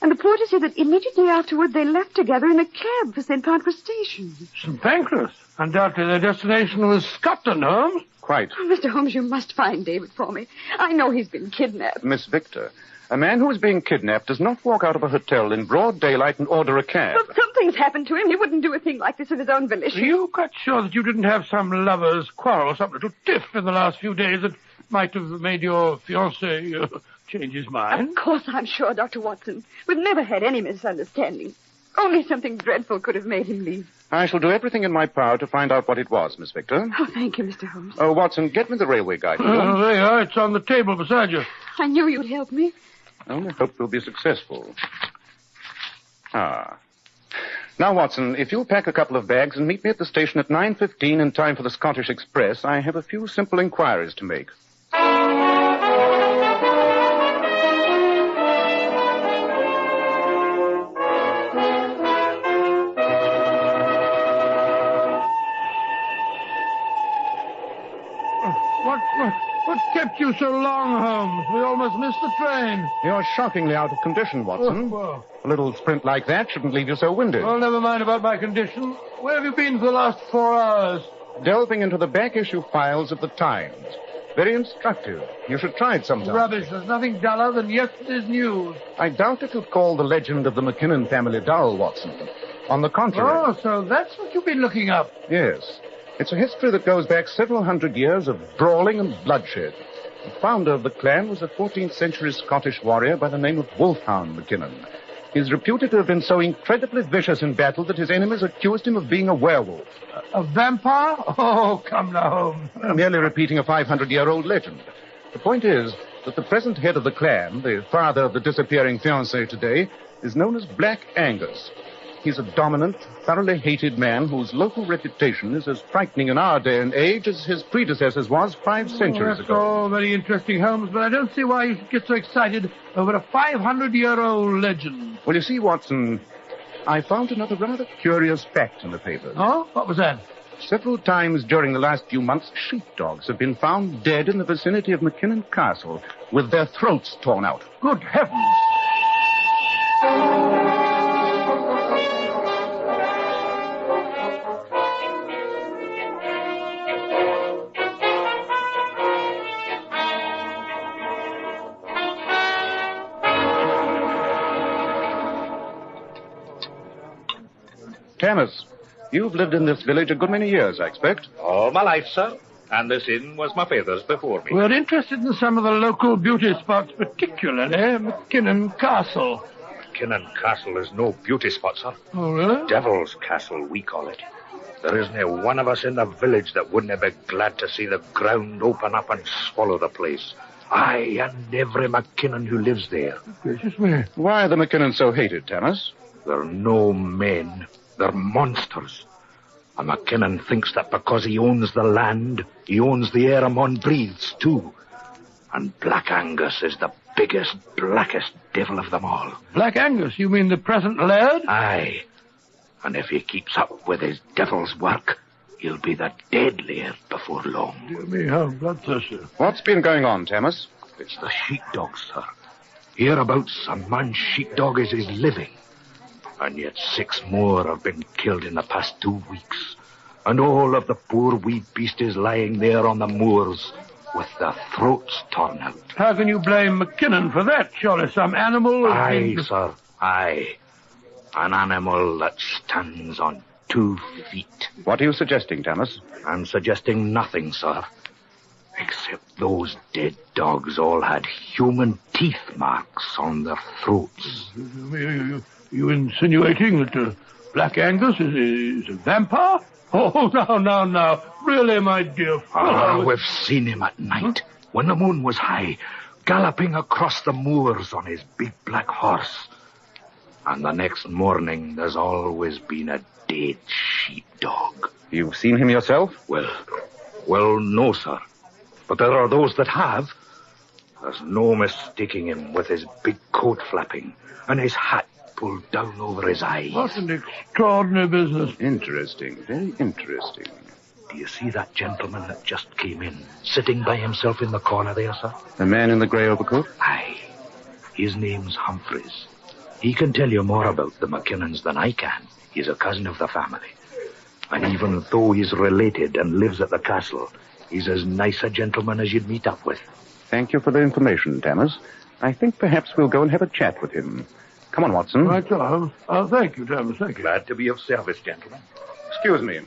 And the porter said that immediately afterward they left together in a cab for St. Pancras Station. St. Pancras. Undoubtedly their destination was Scotland, Holmes. Quite. Oh, Mr. Holmes, you must find David for me. I know he's been kidnapped. Miss Victor, a man who is being kidnapped does not walk out of a hotel in broad daylight and order a cab. Well, something's happened to him. He wouldn't do a thing like this of his own volition. Are you quite sure that you didn't have some lover's quarrel, some little tiff in the last few days that might have made your fiancé change his mind? Of course I'm sure, Dr. Watson. We've never had any misunderstanding. Only something dreadful could have made him leave. I shall do everything in my power to find out what it was, Miss Victor. Oh, thank you, Mr. Holmes. Oh, Watson, get me the railway guide. Oh, there you are. It's on the table beside you. I knew you'd help me. I only hope we'll be successful. Now, Watson, if you'll pack a couple of bags and meet me at the station at 9:15 in time for the Scottish Express, I have a few simple inquiries to make. What kept you so long, Holmes? We almost missed the train. You're shockingly out of condition, Watson. Oh. A little sprint like that shouldn't leave you so winded. Well, never mind about my condition. Where have you been for the last 4 hours? Delving into the back issue files of the Times. Very instructive. You should try it sometime. Rubbish. There's nothing duller than yesterday's news. I doubt if you'd call the legend of the McKinnon family dull, Watson. On the contrary. Oh, so that's what you've been looking up. Yes. It's a history that goes back several hundred years of brawling and bloodshed. The founder of the clan was a 14th century Scottish warrior by the name of Wolfhound McKinnon. He's reputed to have been so incredibly vicious in battle that his enemies accused him of being a werewolf. A vampire? Oh, come now, Holmes. Merely repeating a 500-year-old legend. The point is that the present head of the clan, the father of the disappearing fiancée today, is known as Black Angus. He's a dominant, thoroughly hated man whose local reputation is as frightening in our day and age as his predecessors was 5 centuries That's ago. all very interesting, Holmes, but I don't see why you should get so excited over a 500-year-old legend. Well, you see, Watson, I found another rather curious fact in the papers. Oh? What was that? Several times during the last few months, sheepdogs have been found dead in the vicinity of McKinnon Castle with their throats torn out. Good heavens! Thomas, you've lived in this village a good many years, I expect. All my life, sir. And this inn was my father's before me. We're interested in some of the local beauty spots, particularly McKinnon Castle. McKinnon Castle is no beauty spot, sir. Oh, really? Devil's Castle, we call it. There isn't one of us in the village that wouldn't be glad to see the ground open up and swallow the place. Aye, and every McKinnon who lives there. Gracious me. Why are the McKinnons so hated, Thomas? They're no men. They're monsters. A McKinnon thinks that because he owns the land, he owns the air a man breathes, too. And Black Angus is the biggest, blackest devil of them all. Black Angus? You mean the present laird? Aye. And if he keeps up with his devil's work, he'll be the dead laird before long. Dear me, how bloodthirsty. What's been going on, Thomas? It's the sheepdogs, sir. Hereabouts, a man's sheepdog is his living. And yet 6 more have been killed in the past 2 weeks. And all of the poor wee beasties lying there on the moors with their throats torn out. How can you blame McKinnon for that? Surely some animal has Aye, been... sir, aye. An animal that stands on 2 feet. What are you suggesting, Thomas? I'm suggesting nothing, sir. Except those dead dogs all had human teeth marks on their throats. You insinuating that Black Angus is a vampire? Oh, no. Really, my dear fellow. We've seen him at night, when the moon was high, galloping across the moors on his big black horse. And the next morning, there's always been a dead sheepdog. You've seen him yourself? Well, no, sir. But there are those that have. There's no mistaking him with his big coat flapping and his hat pulled down over his eyes. What an extraordinary business. Interesting, very interesting. Do you see that gentleman that just came in, sitting by himself in the corner there, sir? The man in the grey overcoat? Aye. His name's Humphreys. He can tell you more about the McKinnons than I can. He's a cousin of the family. And even though he's related and lives at the castle, he's as nice a gentleman as you'd meet up with. Thank you for the information, Thomas. I think perhaps we'll go and have a chat with him. Come on, Watson. Right, Holmes. Thank you, Thomas, thank you. Glad to be of service, gentlemen. Excuse me,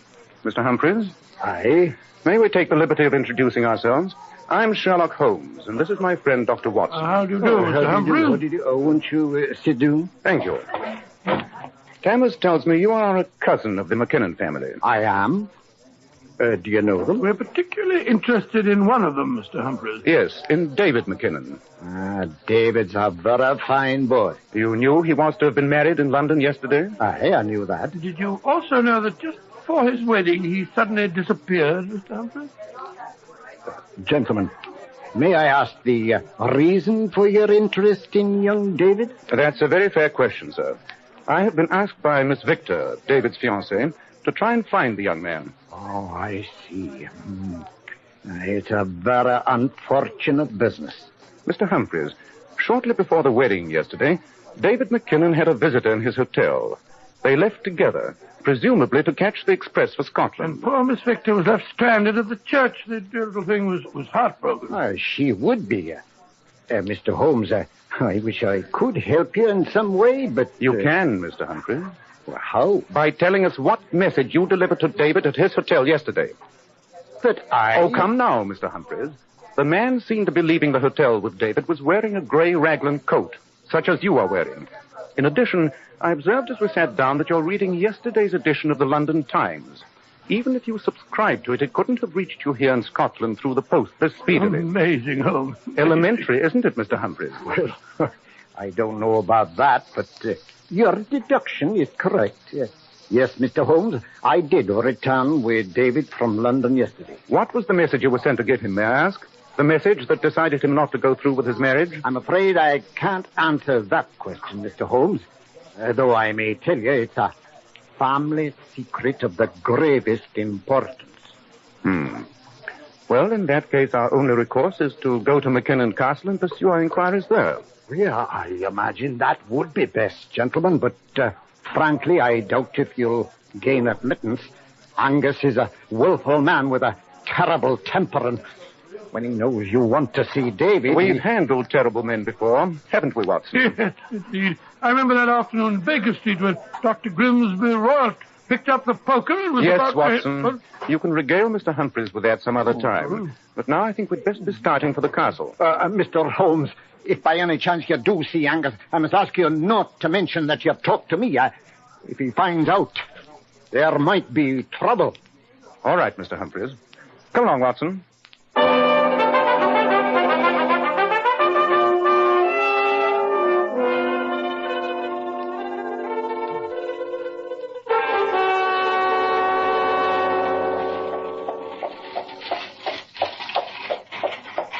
Mr. Humphreys. Aye? May we take the liberty of introducing ourselves? I'm Sherlock Holmes, and this is my friend, Dr. Watson. How do you do, Mr. Humphreys? How do you do? Oh, won't you sit down? Thank you. Thomas tells me you are a cousin of the McKinnon family. I am. Do you know them? We're particularly interested in one of them, Mr. Humphreys. Yes, in David McKinnon. David's a very fine boy. You knew he was to have been married in London yesterday? Aye, I knew that. Did you also know that just before his wedding he suddenly disappeared, Mr. Humphreys? Gentlemen, may I ask the reason for your interest in young David? That's a very fair question, sir. I have been asked by Miss Victor, David's fiancée, to try and find the young man. Oh, I see. It's a very unfortunate business. Mr. Humphreys, shortly before the wedding yesterday, David McKinnon had a visitor in his hotel. They left together, presumably to catch the express for Scotland. And poor Miss Victor was left stranded at the church. The dear little thing was heartbroken. She would be. Mr. Holmes, I wish I could help you in some way, but... You can, Mr. Humphreys. Well, how? By telling us what message you delivered to David at his hotel yesterday. But I... Oh, come now, Mr. Humphreys. The man seen to be leaving the hotel with David was wearing a grey raglan coat, such as you are wearing. In addition, I observed as we sat down that you're reading yesterday's edition of the London Times. Even if you subscribed to it, it couldn't have reached you here in Scotland through the post this speedily. Amazing, Holmes. Elementary, isn't it, Mr. Humphreys? Well, I don't know about that, but your deduction is correct. Yes, Mr. Holmes, I did return with David from London yesterday. What was the message you were sent to give him, may I ask? The message that decided him not to go through with his marriage? I'm afraid I can't answer that question, Mr. Holmes. Though I may tell you it's a family secret of the gravest importance. Well, in that case, our only recourse is to go to McKinnon Castle and pursue our inquiries there. Yeah, I imagine that would be best, gentlemen, but frankly, I doubt if you'll gain admittance. Angus is a willful man with a terrible temper, and when he knows you want to see David... We've handled terrible men before, haven't we, Watson? Yes, indeed. I remember that afternoon in Baker Street when Dr. Grimsby Roylott picked up the poker and was Yes, Watson. You can regale Mr. Humphreys with that some other time. But now I think we'd best be starting for the castle. Mr. Holmes, if by any chance you do see Angus, I must ask you not to mention that you've talked to me. If he finds out, there might be trouble. All right, Mr. Humphreys. Come along, Watson.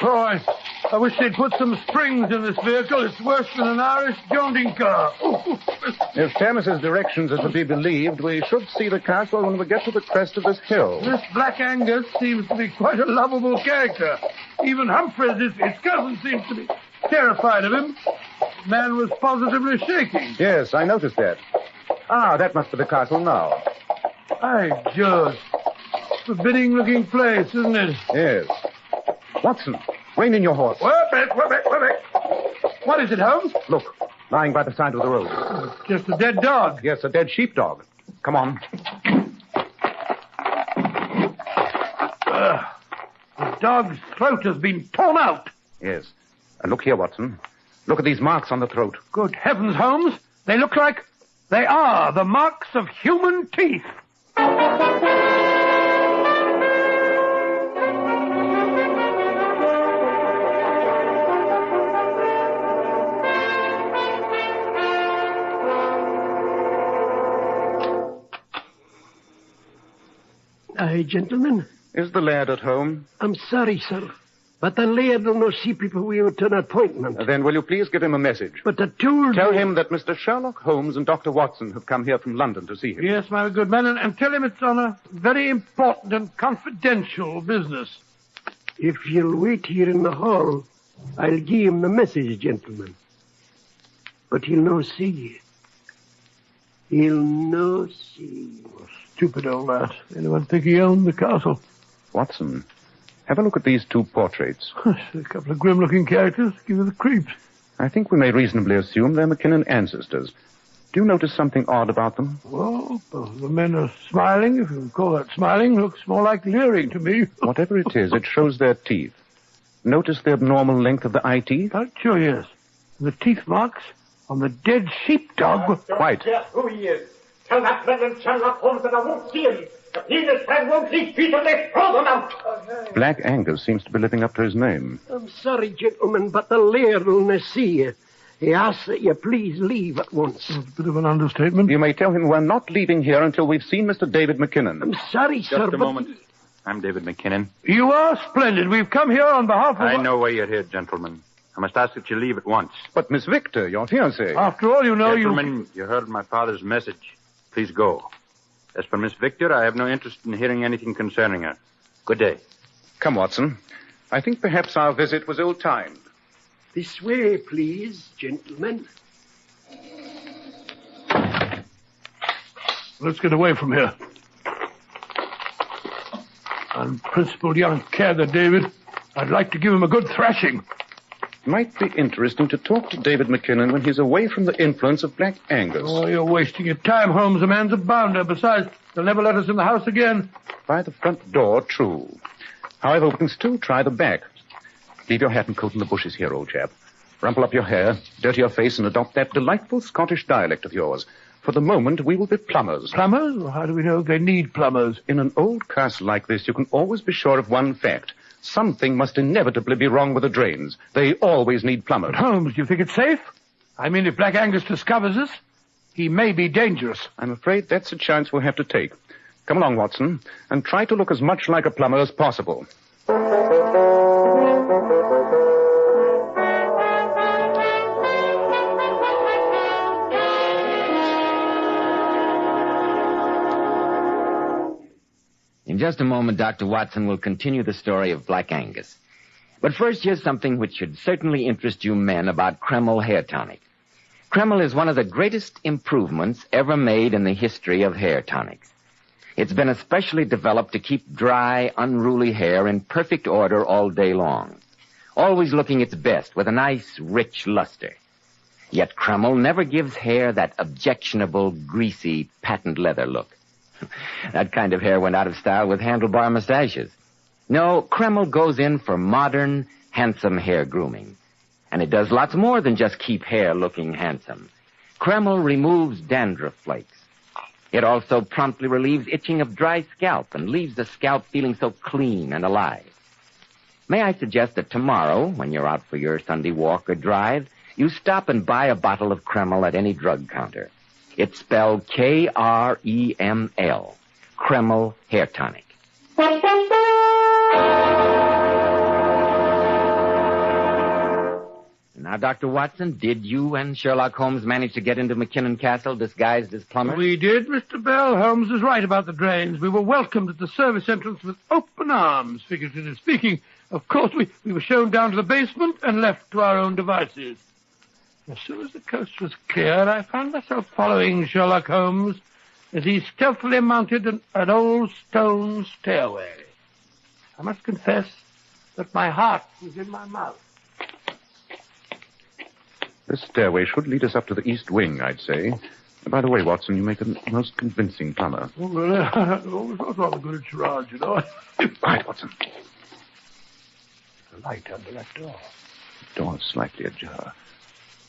Oh, I wish they'd put some springs in this vehicle. It's worse than an Irish jointing car. If Thomas's directions are to be believed, we should see the castle when we get to the crest of this hill. This Black Angus seems to be quite a lovable character. Even Humphreys, his cousin, seems to be terrified of him. The man was positively shaking. Yes, I noticed that. That must be the castle now. By George. Forbidding-looking place, isn't it? Yes. Watson, rein in your horse. Wait a bit. What is it, Holmes? Look, lying by the side of the road. Just a dead dog. Yes, a dead sheepdog. Come on. The dog's throat has been torn out. Yes. And look here, Watson. Look at these marks on the throat. Good heavens, Holmes. They look like They are the marks of human teeth. Aye, gentlemen. Is the laird at home? I'm sorry, sir, but the laird will not see people without an appointment. Then will you please give him a message? But I told Tell you... him that Mr. Sherlock Holmes and Dr. Watson have come here from London to see him. Yes, my good man, and tell him it's on a very important and confidential business. If you'll wait here in the hall, I'll give him the message, gentlemen. But he'll no see you. He'll no see you. Stupid old lad. Anyone think he owned the castle? Watson, have a look at these two portraits. A couple of grim-looking characters. Give you the creeps. I think we may reasonably assume they're McKinnon ancestors. Do you notice something odd about them? Well, both of the men are smiling, if you can call that smiling. Looks more like leering to me. Whatever it is, it shows their teeth. Notice the abnormal length of the eye teeth? Sure, yes. The teeth marks on the dead sheepdog. Quite. Who he is. Tell that Reverend Sherlock Holmes that I won't see him. If he and his friend won't leave Peter, they throw them out. Black Angus seems to be living up to his name. I'm sorry, gentlemen, but the laird will not see you. He asks that you please leave at once. That's a bit of an understatement. You may tell him we're not leaving here until we've seen Mr. David McKinnon. I'm sorry, sir, Just a moment. I'm David McKinnon. You are splendid. We've come here on behalf of... I know why you're here, gentlemen. I must ask that you leave at once. But Miss Victor, your fiancée... After all, you know, Gentlemen, you heard my father's message. Please go. As for Miss Victor, I have no interest in hearing anything concerning her. Good day. Come, Watson. I think perhaps our visit was ill-timed. This way, please, gentlemen. Let's get away from here. Unprincipled young cadger, David. I'd like to give him a good thrashing. Might be interesting to talk to David McKinnon when he's away from the influence of Black Angus. Oh, you're wasting your time, Holmes. The man's a bounder. Besides, they'll never let us in the house again. By the front door, true. However, we can still try the back. Leave your hat and coat in the bushes here, old chap. Rumple up your hair, dirty your face, and adopt that delightful Scottish dialect of yours. For the moment, we will be plumbers. Plumbers? Well, how do we know they need plumbers? In an old castle like this, you can always be sure of one fact. Something must inevitably be wrong with the drains. They always need plumbers. But Holmes, do you think it's safe? I mean, if Black Angus discovers us, he may be dangerous. I'm afraid that's a chance we'll have to take. Come along, Watson, and try to look as much like a plumber as possible. In just a moment, Dr. Watson will continue the story of Black Angus. But first, here's something which should certainly interest you men about Kreml Hair Tonic. Kreml is one of the greatest improvements ever made in the history of hair tonics. It's been especially developed to keep dry, unruly hair in perfect order all day long, always looking its best with a nice, rich luster. Yet Kreml never gives hair that objectionable, greasy, patent leather look. That kind of hair went out of style with handlebar mustaches. No, Kreml goes in for modern, handsome hair grooming. And it does lots more than just keep hair looking handsome. Kreml removes dandruff flakes. It also promptly relieves itching of dry scalp and leaves the scalp feeling so clean and alive. May I suggest that tomorrow, when you're out for your Sunday walk or drive, you stop and buy a bottle of Kreml at any drug counter. It's spelled Kreml, Kreml Hair Tonic. Now, Dr. Watson, did you and Sherlock Holmes manage to get into McKinnon Castle disguised as plumbers? We did, Mr. Bell. Holmes is right about the drains. We were welcomed at the service entrance with open arms, figuratively speaking. Of course, we were shown down to the basement and left to our own devices. As soon as the coast was clear, I found myself following Sherlock Holmes as he stealthily mounted an old stone stairway. I must confess that my heart was in my mouth. This stairway should lead us up to the east wing, I'd say. By the way, Watson, you make a most convincing plumber. Oh, well, I always was rather good at charades, you know. Right, Watson. The light under that door. The door is slightly ajar.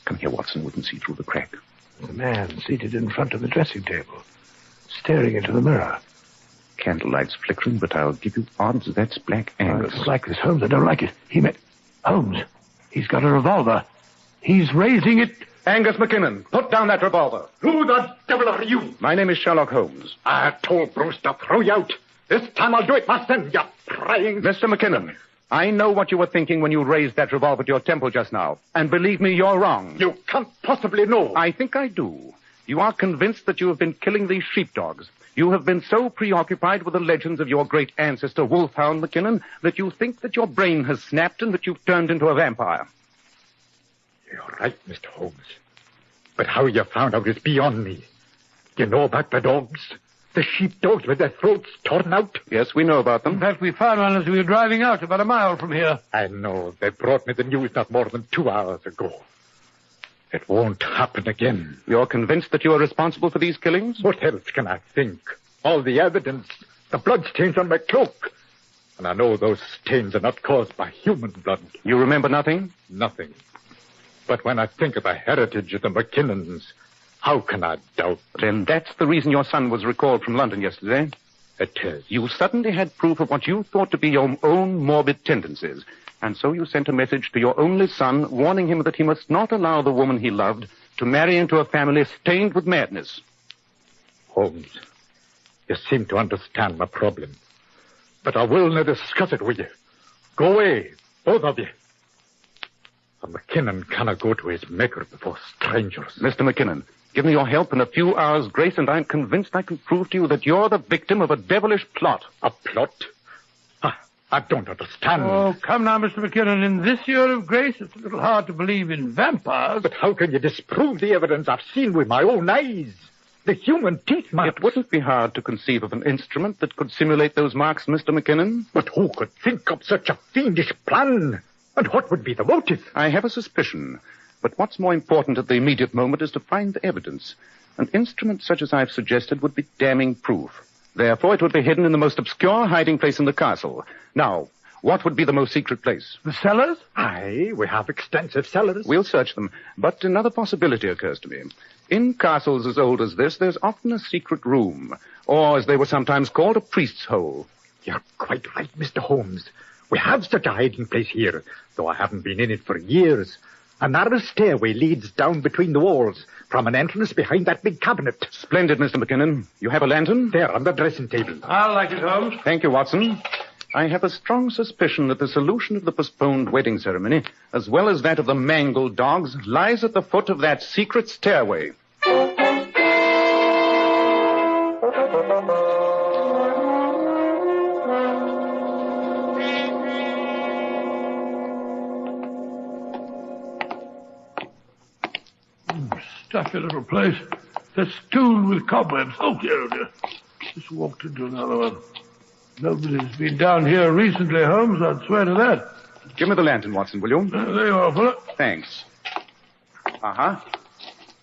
Come here, Watson. We can see through the crack. The man seated in front of the dressing table, staring into the mirror. Candlelight's flickering, but I'll give you odds that's Black Angus. I don't like this, Holmes. I don't like it. Holmes, he's got a revolver. He's raising it. Angus McKinnon, put down that revolver. Who the devil are you? My name is Sherlock Holmes. I told Bruce to throw you out. This time I'll do it myself, you prying... Mr. McKinnon, I know what you were thinking when you raised that revolver to your temple just now. And believe me, you're wrong. You can't possibly know. I think I do. You are convinced that you have been killing these sheepdogs. You have been so preoccupied with the legends of your great ancestor, Wolfhound McKinnon, that you think that your brain has snapped and that you've turned into a vampire. You're right, Mr. Holmes. But how you found out is beyond me. You know about the dogs? The sheepdogs with their throats torn out? Yes, we know about them. In fact, we found one as we were driving out about a mile from here. I know. They brought me the news not more than 2 hours ago. It won't happen again. You're convinced that you are responsible for these killings? What else can I think? All the evidence, the blood stains on my cloak. And I know those stains are not caused by human blood. You remember nothing? Nothing. But when I think of the heritage of the McKinnons, how can I doubt? Then that's the reason your son was recalled from London yesterday. It is. You suddenly had proof of what you thought to be your own morbid tendencies. And so you sent a message to your only son, warning him that he must not allow the woman he loved to marry into a family stained with madness. Holmes, you seem to understand my problem. But I will not discuss it with you. Go away, both of you. A McKinnon cannot go to his maker before strangers. Mr. McKinnon, give me your help and a few hours' grace, and I'm convinced I can prove to you that you're the victim of a devilish plot. A plot? I don't understand. Oh, come now, Mr. McKinnon. In this year of grace, it's a little hard to believe in vampires. But how can you disprove the evidence I've seen with my own eyes? The human teeth marks. It wouldn't be hard to conceive of an instrument that could simulate those marks, Mr. McKinnon. But who could think up such a fiendish plan? And what would be the motive? I have a suspicion. But what's more important at the immediate moment is to find the evidence. An instrument such as I've suggested would be damning proof. Therefore, it would be hidden in the most obscure hiding place in the castle. Now, what would be the most secret place? The cellars? Aye, we have extensive cellars. We'll search them. But another possibility occurs to me. In castles as old as this, there's often a secret room, or as they were sometimes called, a priest's hole. You're quite right, Mr. Holmes. We have such a hiding place here, though I haven't been in it for years. A narrow stairway leads down between the walls from an entrance behind that big cabinet. Splendid, Mr. McKinnon. You have a lantern? There, on the dressing table. I like it, Holmes. Thank you, Watson. I have a strong suspicion that the solution of the postponed wedding ceremony, as well as that of the mangled dogs, lies at the foot of that secret stairway. Stuffy little place. Festooned with cobwebs. Oh, dear, oh, dear. Just walked into another one. Nobody's been down here recently, Holmes. I'd swear to that. Give me the lantern, Watson, will you? There you are, fella. Thanks. Uh-huh.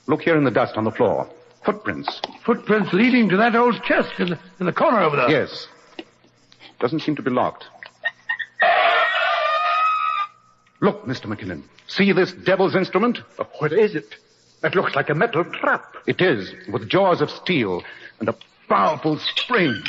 Look here in the dust on the floor. Footprints. Footprints leading to that old chest in the corner over there. Yes. Doesn't seem to be locked. Look, Mr. McKinnon. See this devil's instrument? What is it? That looks like a metal trap. It is, with jaws of steel and a powerful spring.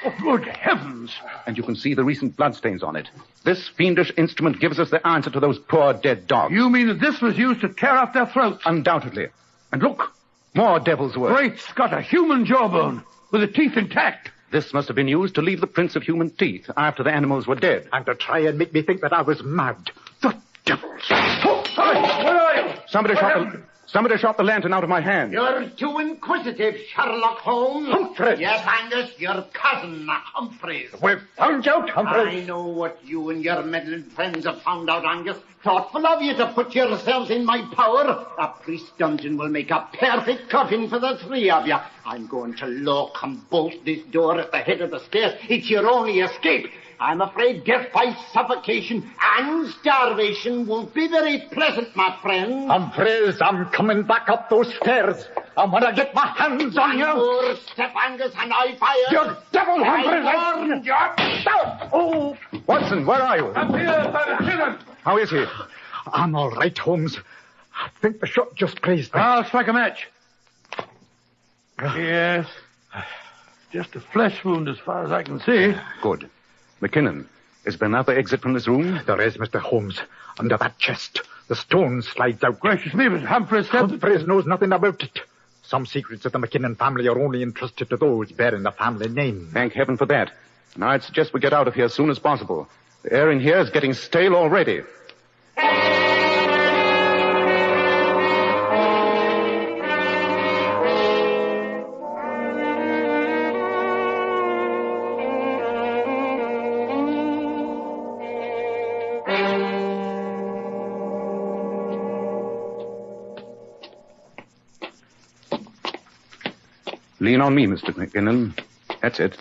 Oh, good heavens. And you can see the recent bloodstains on it. This fiendish instrument gives us the answer to those poor dead dogs. You mean that this was used to tear up their throats? Undoubtedly. And look, more devil's work. Great Scott, a human jawbone with the teeth intact. This must have been used to leave the prints of human teeth after the animals were dead. And to try and make me think that I was mad. The devils. Oh, where are you? Somebody shot the lantern out of my hand. You're too inquisitive, Sherlock Holmes. Humphreys. Yes, Angus, your cousin, Humphreys. We've found you out, Humphreys. I know what you and your meddling friends have found out, Angus. Thoughtful of you to put yourselves in my power. A priest's dungeon will make a perfect coffin for the three of you. I'm going to lock and bolt this door at the head of the stairs. It's your only escape. I'm afraid death by suffocation and starvation won't be very pleasant, my friend. Humphreys, I'm coming back up those stairs. And when I get my hands on you... One more step, Angus, and I fire. You devil, Humphreys! I warned you. Oh! Watson, where are you? Up here by the prison. How is he? I'm all right, Holmes. I think the shot just grazed me. I'll strike a match. Yes. Just a flesh wound as far as I can see. Good. McKinnon, is there another exit from this room? There is, Mr. Holmes. Under that chest. The stone slides out. Gracious me, but Humphreys said... Humphreys knows nothing about it. Some secrets of the McKinnon family are only entrusted to those bearing the family name. Thank heaven for that. Now, I'd suggest we get out of here as soon as possible. The air in here is getting stale already. Lean on me, Mr. McKinnon. That's it.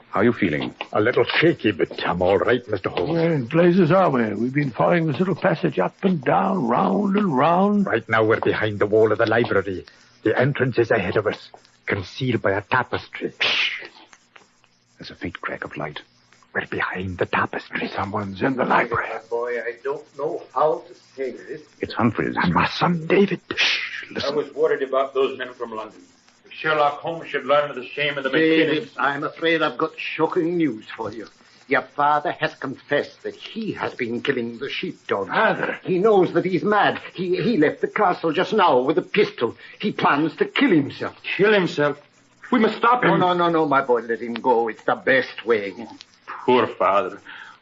How are you feeling? A little shaky, but I'm all right, Mr. Holmes. Where in blazes are we? We've been following this little passage up and down, round and round. Right now we're behind the wall of the library. The entrance is ahead of us, concealed by a tapestry. Shh. There's a faint crack of light. We're behind the tapestry. Someone's in the library. Boy, I don't know how to say this. It's Humphreys. And my son, David. Shh, listen. I was worried about those men from London. If Sherlock Holmes should learn of the shame of the David, McKinnons... I'm afraid I've got shocking news for you. Your father has confessed that he has been killing the sheepdog. Father? He knows that he's mad. He left the castle just now with a pistol. He plans to kill himself. Kill himself? We must stop him. No, my boy. Let him go. It's the best way. Poor father.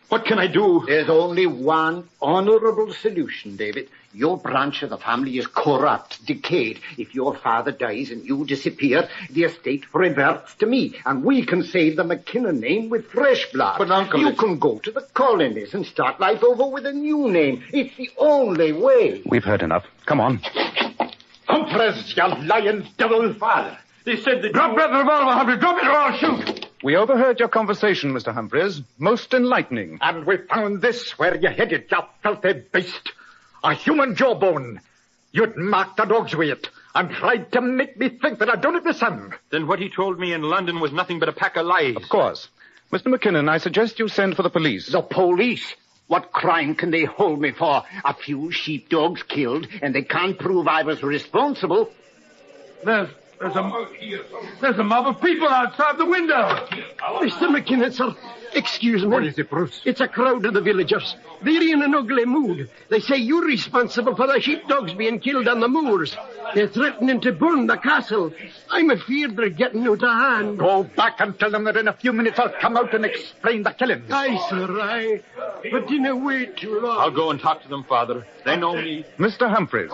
What can I do? There's only one honorable solution, David. Your branch of the family is corrupt, decayed. If your father dies and you disappear, the estate reverts to me, and we can save the McKinnon name with fresh blood. But, Uncle... You can go to the colonies and start life over with a new name. It's the only way. We've heard enough. Come on. Humphreys, you lying devil. Father, they said that... Drop that revolver, Humphrey. Drop it or I'll shoot. We overheard your conversation, Mr. Humphreys. Most enlightening. And we found this where you hid it, you filthy beast. A human jawbone. You'd marked the dog's with it and tried to make me think that I'd done it myself. Then what he told me in London was nothing but a pack of lies. Of course. Mr. McKinnon, I suggest you send for the police. The police? What crime can they hold me for? A few sheepdogs killed, and they can't prove I was responsible. There's a mob of people outside the window. Mr. McKinnon, sir, excuse me. What is it, Bruce? It's a crowd of the villagers. They're in an ugly mood. They say you're responsible for the sheepdogs being killed on the moors. They're threatening to burn the castle. I'm afeard they're getting out of hand. Go back and tell them that in a few minutes I'll come out and explain the killing. Aye, sir, aye. But didn't wait too long. I'll go and talk to them, Father. They know me. Mr. Humphreys,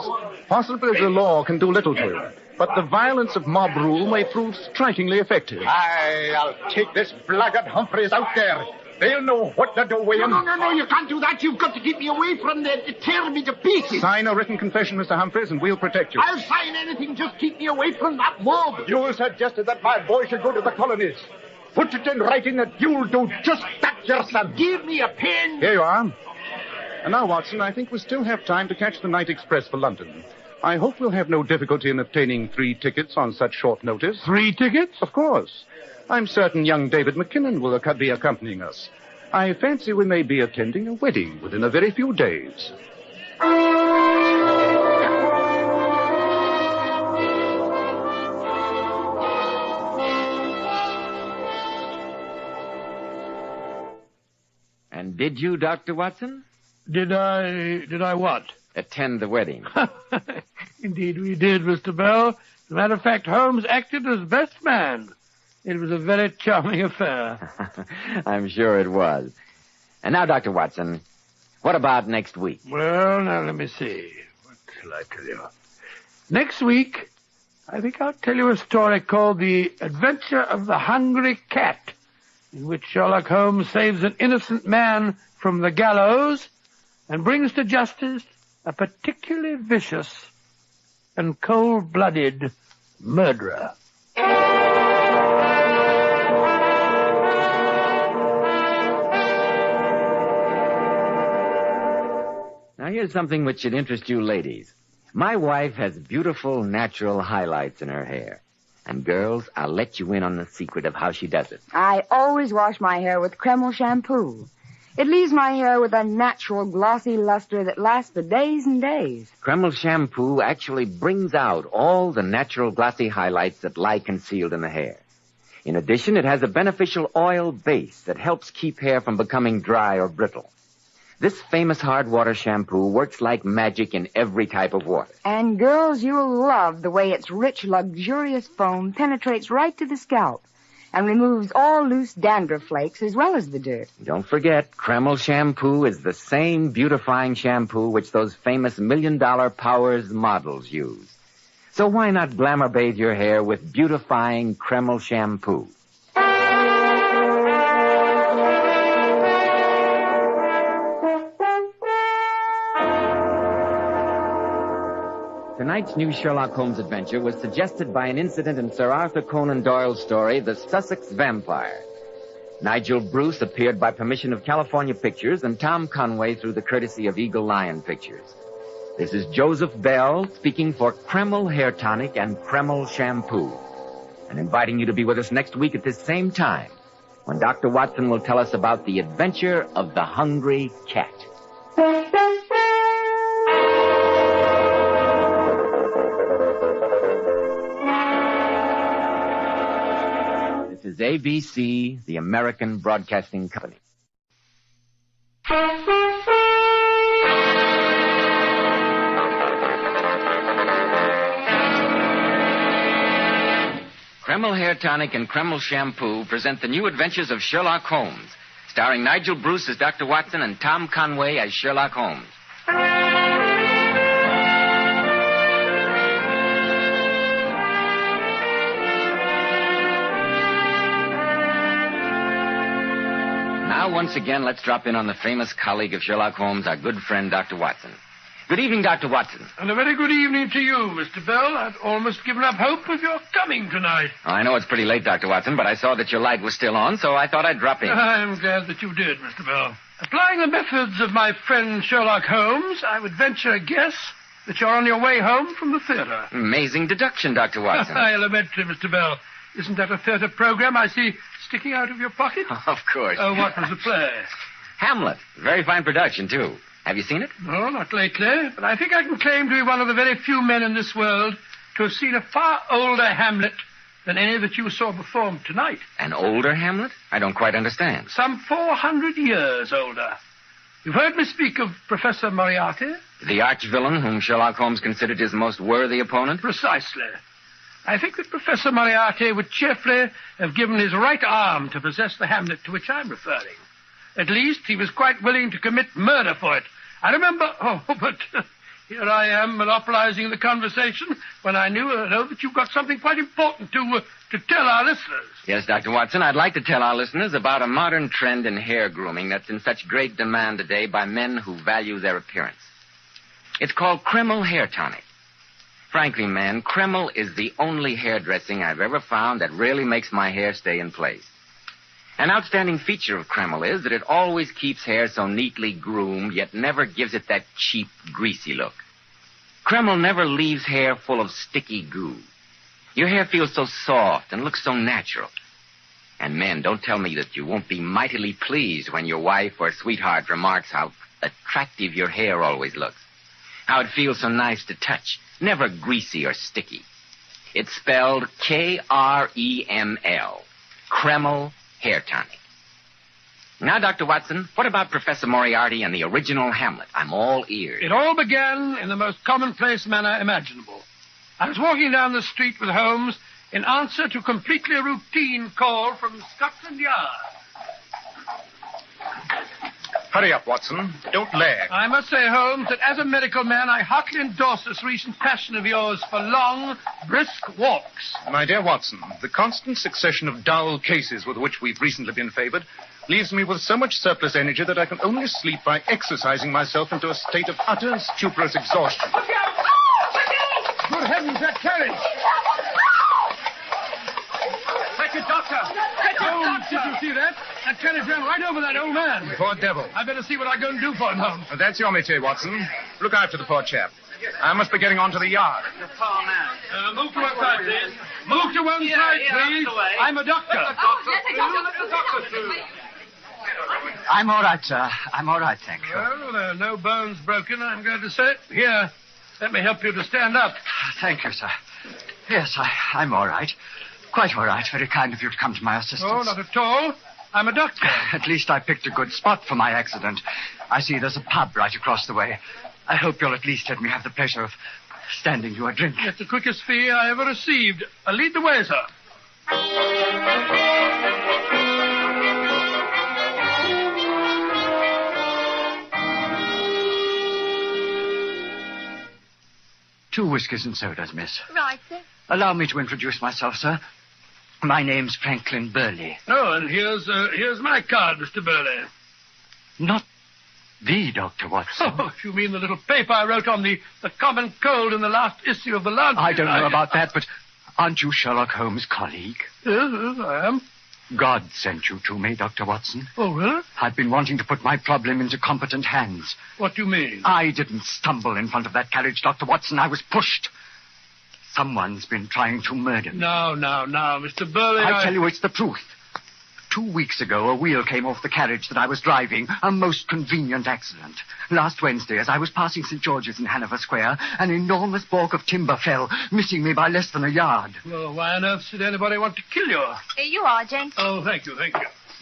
possibly the law can do little to you, but the violence of mob rule may prove strikingly effective. Aye, I'll take this blackguard Humphreys out there. They'll know what to do with him. No, you can't do that. You've got to keep me away from them. They tear me to pieces. Sign a written confession, Mr. Humphreys, and we'll protect you. I'll sign anything. Just keep me away from that mob. You suggested that my boy should go to the colonies. Put it in writing that you'll do just that yourself. Give me a pen. Here you are. And now, Watson, I think we still have time to catch the night express for London. I hope we'll have no difficulty in obtaining 3 tickets on such short notice. 3 tickets? Of course. I'm certain young David McKinnon will be accompanying us. I fancy we may be attending a wedding within a very few days. And did you, Dr. Watson? Did I what? Attend the wedding. Indeed we did, Mr. Bell. As a matter of fact, Holmes acted as best man. It was a very charming affair. I'm sure it was. And now, Dr. Watson, what about next week? Well, now, let me see. What shall I tell you? Next week, I think I'll tell you a story called The Adventure of the Hungry Cat, in which Sherlock Holmes saves an innocent man from the gallows and brings to justice a particularly vicious and cold-blooded murderer. Now, here's something which should interest you ladies. My wife has beautiful, natural highlights in her hair. And girls, I'll let you in on the secret of how she does it. I always wash my hair with Kreml shampoo. It leaves my hair with a natural glossy luster that lasts for days and days. Kreml shampoo actually brings out all the natural glossy highlights that lie concealed in the hair. In addition, it has a beneficial oil base that helps keep hair from becoming dry or brittle. This famous hard water shampoo works like magic in every type of water. And girls, you'll love the way its rich, luxurious foam penetrates right to the scalp and removes all loose dandruff flakes as well as the dirt. Don't forget, Kreml shampoo is the same beautifying shampoo which those famous $1 million Powers models use. So why not glamour bathe your hair with beautifying Kreml shampoo? Tonight's new Sherlock Holmes adventure was suggested by an incident in Sir Arthur Conan Doyle's story, The Sussex Vampire. Nigel Bruce appeared by permission of California Pictures and Tom Conway through the courtesy of Eagle Lion Pictures. This is Joseph Bell speaking for Kreml Hair Tonic and Kreml Shampoo, and inviting you to be with us next week at this same time when Dr. Watson will tell us about the adventure of the Hungry Cat. This is ABC, the American Broadcasting Company. Kreml Hair Tonic and Kreml Shampoo present the new adventures of Sherlock Holmes, starring Nigel Bruce as Dr. Watson and Tom Conway as Sherlock Holmes. Now, once again, let's drop in on the famous colleague of Sherlock Holmes, our good friend, Dr. Watson. Good evening, Dr. Watson. And a very good evening to you, Mr. Bell. I'd almost given up hope of your coming tonight. I know it's pretty late, Dr. Watson, but I saw that your light was still on, so I thought I'd drop in. I'm glad that you did, Mr. Bell. Applying the methods of my friend Sherlock Holmes, I would venture a guess that you're on your way home from the theater. Amazing deduction, Dr. Watson. Elementary, Mr. Bell. Isn't that a theater program I see sticking out of your pocket? Of course. Oh, what was the play? Hamlet. Very fine production, too. Have you seen it? No, not lately, but I think I can claim to be one of the very few men in this world to have seen a far older Hamlet than any that you saw performed tonight. An older Hamlet? I don't quite understand. Some 400 years older. You've heard me speak of Professor Moriarty? The arch-villain whom Sherlock Holmes considered his most worthy opponent? Precisely. I think that Professor Moriarty would cheerfully have given his right arm to possess the Hamlet to which I'm referring. At least he was quite willing to commit murder for it. I remember... Oh, but here I am monopolizing the conversation when I know that you've got something quite important to tell our listeners. Yes, Dr. Watson, I'd like to tell our listeners about a modern trend in hair grooming that's in such great demand today by men who value their appearance. It's called Kreml Hair Tonic. Frankly, man, Kreml is the only hairdressing I've ever found that really makes my hair stay in place. An outstanding feature of Kreml is that it always keeps hair so neatly groomed, yet never gives it that cheap, greasy look. Kreml never leaves hair full of sticky goo. Your hair feels so soft and looks so natural. And men, don't tell me that you won't be mightily pleased when your wife or sweetheart remarks how attractive your hair always looks. How it feels so nice to touch, never greasy or sticky. It's spelled Kreml. Kreml Hair Tonic. Now, Dr. Watson, what about Professor Moriarty and the original Hamlet? I'm all ears. It all began in the most commonplace manner imaginable. I was walking down the street with Holmes in answer to a completely routine call from Scotland Yard. Hurry up, Watson. Don't lag. I must say, Holmes, that as a medical man, I heartily endorse this recent passion of yours for long, brisk walks. My dear Watson, the constant succession of dull cases with which we've recently been favored leaves me with so much surplus energy that I can only sleep by exercising myself into a state of utter and stuporous exhaustion. Look out! Good heavens, that carriage! Take it, Doctor! Take it, Doctor! Did you see that? That carriage ran right over that old man. Poor devil. I better see what I'm going to do for him, Holmes. That's your métier, Watson. Look after the poor chap. I must be getting on to the yard. You're far now. Move to one side, please. Move to one side, please. I'm a doctor. I'm all right, sir. I'm all right, thank you. Well, there are no bones broken, I'm glad to say. Here, let me help you to stand up. Thank you, sir. Yes, I'm all right. Quite all right. Very kind of you to come to my assistance. Oh, not at all. I'm a doctor. At least I picked a good spot for my accident. I see there's a pub right across the way. I hope you'll at least let me have the pleasure of standing you a drink. It's the quickest fee I ever received. Lead the way, sir. Two whiskies and sodas, miss. Right, sir. Allow me to introduce myself, sir. My name's Franklin Burley. Oh, and here's my card, Mr. Burley. Not the Dr. Watson. Oh, you mean the little paper I wrote on the common cold in the last issue of the Lancet? I don't know about that, but aren't you Sherlock Holmes' colleague? Yes, I am. God sent you to me, Dr. Watson. Oh, really? I've been wanting to put my problem into competent hands. What do you mean? I didn't stumble in front of that carriage, Dr. Watson. I was pushed. Someone's been trying to murder me. No, Mr. Burley, I tell you, it's the truth. 2 weeks ago, a wheel came off the carriage that I was driving. A most convenient accident. Last Wednesday, as I was passing St. George's in Hanover Square, an enormous balk of timber fell, missing me by less than a yard. Well, why on earth should anybody want to kill you? Here you are, gent. Oh, thank you.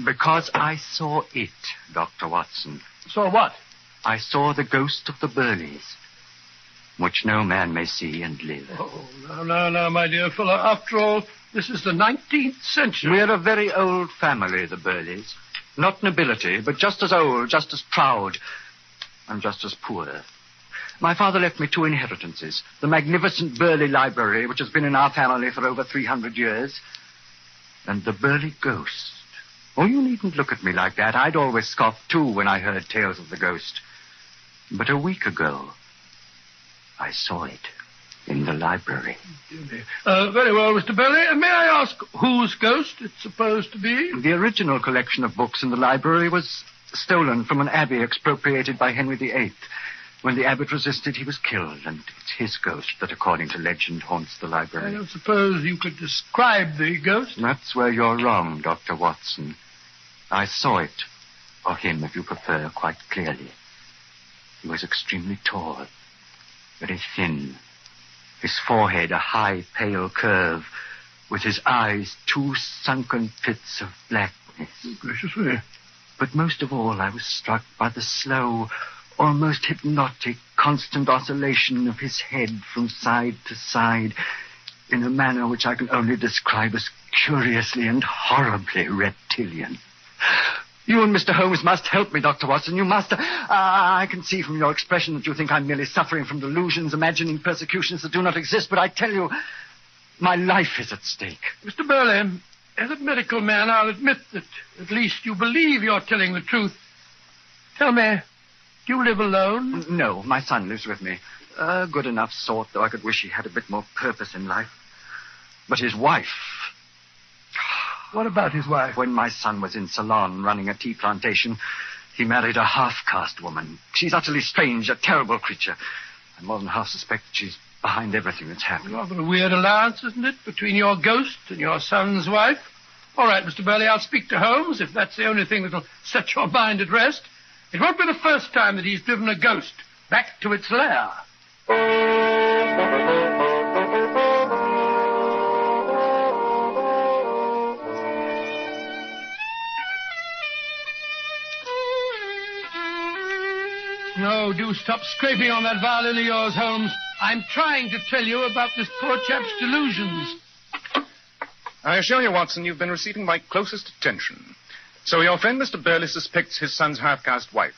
Because I saw it, Dr. Watson. Saw what? I saw the ghost of the Burleys, which no man may see and live. Oh, no, my dear fellow. After all, this is the 19th century. We're a very old family, the Burleys. Not nobility, but just as old, just as proud, and just as poor. My father left me 2 inheritances. The magnificent Burley Library, which has been in our family for over 300 years, and the Burley ghost. Oh, you needn't look at me like that. I'd always scoffed, too, when I heard tales of the ghost. But a week ago, I saw it in the library. Very well, Mr. Burley. May I ask whose ghost it's supposed to be? The original collection of books in the library was stolen from an abbey expropriated by Henry VIII. When the abbot resisted, he was killed, and it's his ghost that, according to legend, haunts the library. I don't suppose you could describe the ghost? That's where you're wrong, Dr. Watson. I saw it, or him, if you prefer, quite clearly. He was extremely tall, very thin. His forehead a high, pale curve, with his eyes 2 sunken pits of blackness. Gracious me. But most of all, I was struck by the slow, almost hypnotic, constant oscillation of his head from side to side in a manner which I can only describe as curiously and horribly reptilian. You and Mr. Holmes must help me, Dr. Watson. You must. I can see from your expression that you think I'm merely suffering from delusions, imagining persecutions that do not exist, but I tell you, my life is at stake. Mr. Burley, as a medical man, I'll admit that at least you believe you're telling the truth. Tell me, do you live alone? No, my son lives with me. A good enough sort, though I could wish he had a bit more purpose in life. But his wife... What about his wife? When my son was in Ceylon running a tea plantation, he married a half-caste woman. She's utterly strange, a terrible creature. I more than half suspect that she's behind everything that's happened. Rather a weird alliance, isn't it, between your ghost and your son's wife? All right, Mr. Burley, I'll speak to Holmes, if that's the only thing that'll set your mind at rest. It won't be the first time that he's driven a ghost back to its lair. No, do stop scraping on that violin of yours, Holmes. I'm trying to tell you about this poor chap's delusions. I assure you, Watson, you've been receiving my closest attention. So your friend Mr. Burley suspects his son's half-caste wife.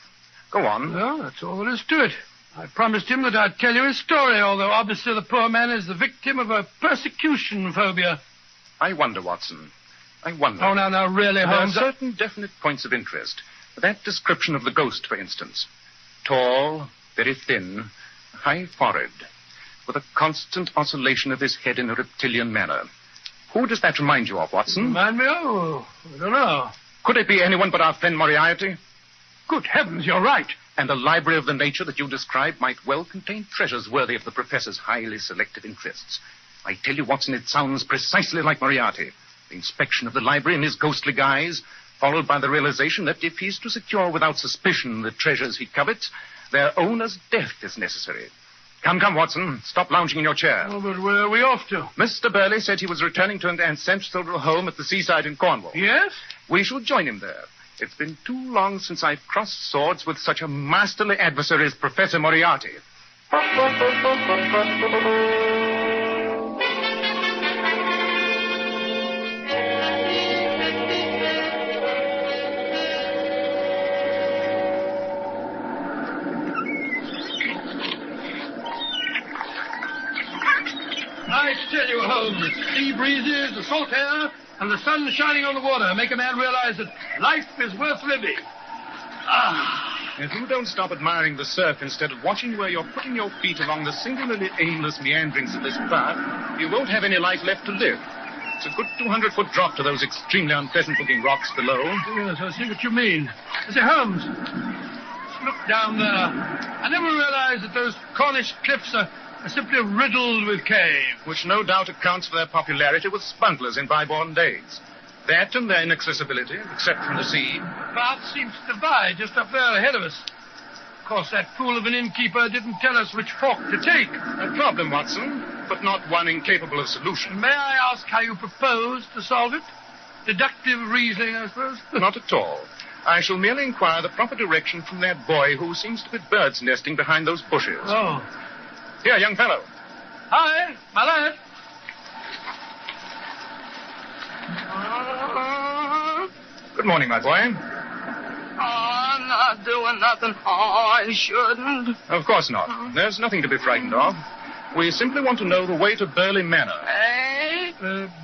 Go on. Well, that's all there is to it. I promised him that I'd tell you his story, although obviously the poor man is the victim of a persecution phobia. I wonder, Watson. I wonder. Oh, now, really, There Holmes. are certain definite points of interest. That description of the ghost, for instance. Tall, very thin, high forehead, with a constant oscillation of his head in a reptilian manner. Who does that remind you of, Watson? Remind me of? I don't know. Could it be anyone but our friend Moriarty? Good heavens, you're right. And the library of the nature that you describe might well contain treasures worthy of the professor's highly selective interests. I tell you, Watson, it sounds precisely like Moriarty. The inspection of the library in his ghostly guise, followed by the realization that if he's to secure without suspicion the treasures he covets, their owner's death is necessary. Come, Watson. Stop lounging in your chair. Oh, but where are we off to? Mr. Burley said he was returning to an ancestral home at the seaside in Cornwall. Yes? We shall join him there. It's been too long since I've crossed swords with such a masterly adversary as Professor Moriarty. I tell you, Holmes, sea breezes, the salt air, and the sun shining on the water make a man realize that life is worth living. If you don't stop admiring the surf instead of watching where you're putting your feet along the singularly aimless meanderings of this path, you won't have any life left to live. It's a good 200-foot drop to those extremely unpleasant-looking rocks below. Yes, I see what you mean. Say, Holmes, look down there. I never realized that those Cornish cliffs are simply riddled with caves. Which no doubt accounts for their popularity with smugglers in bygone days. That and their inaccessibility, except from the sea. The path seems to divide just up there ahead of us. Of course, that fool of an innkeeper didn't tell us which fork to take. A problem, Watson, but not one incapable of solution. May I ask how you propose to solve it? Deductive reasoning, I suppose? Not at all. I shall merely inquire the proper direction from that boy who seems to be bird's nesting behind those bushes. Oh. Here, young fellow. Hi, my lad. Good morning, my boy. I'm not doing nothing I shouldn't. Of course not. There's nothing to be frightened of. We simply want to know the way to Burley Manor. Eh?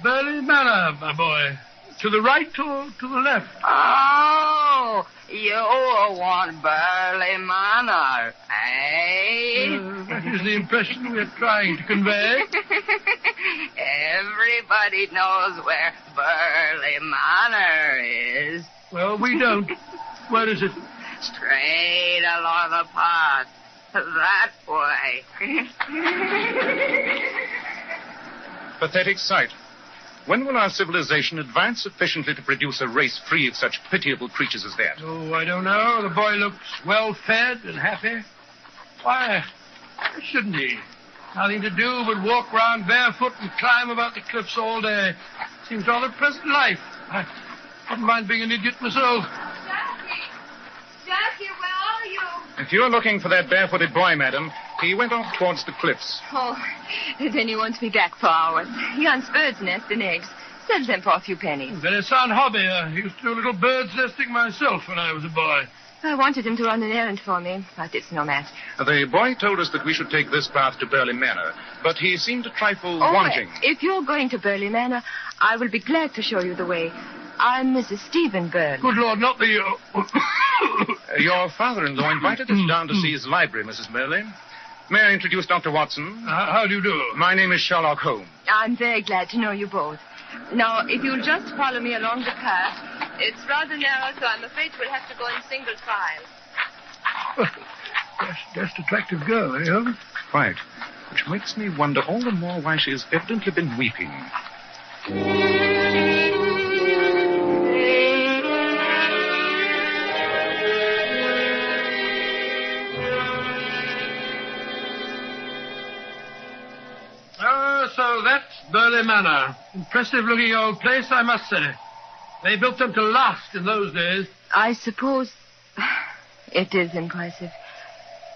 Burley Manor, my boy. To the right or to the left? Oh, you want Burley Manor, eh? That is the impression we're trying to convey. Everybody knows where Burley Manor is. Well, we don't. Where is it? Straight along the path. That way. Pathetic sight. When will our civilization advance sufficiently to produce a race free of such pitiable creatures as that? Oh, I don't know. The boy looks well-fed and happy. Why shouldn't he? Nothing to do but walk round barefoot and climb about the cliffs all day. Seems rather a pleasant life. I wouldn't mind being an idiot myself. Jackie, where are you? If you're looking for that barefooted boy, madam, he went off towards the cliffs. Oh, then he won't be back for hours. He hunts birds' nests and eggs. Sells them for a few pennies. Very sound hobby. I used to do a little bird's nesting myself when I was a boy. I wanted him to run an errand for me, but it's no match. The boy told us that we should take this path to Burley Manor, but he seemed a trifle wanting. If you're going to Burley Manor, I will be glad to show you the way. I'm Mrs. Stephen Burley. Good Lord, not the... Your father-in-law invited us down to see his library, Mrs. Burley. May I introduce Dr. Watson? How do you do? My name is Sherlock Holmes. I'm very glad to know you both. Now, if you'll just follow me along the path, it's rather narrow, so I'm afraid we'll have to go in single file. Just attractive girl, eh, Holmes? Quite. Which makes me wonder all the more why she has evidently been weeping. So that's Burley Manor. Impressive-looking old place, I must say. They built them to last in those days. I suppose it is impressive.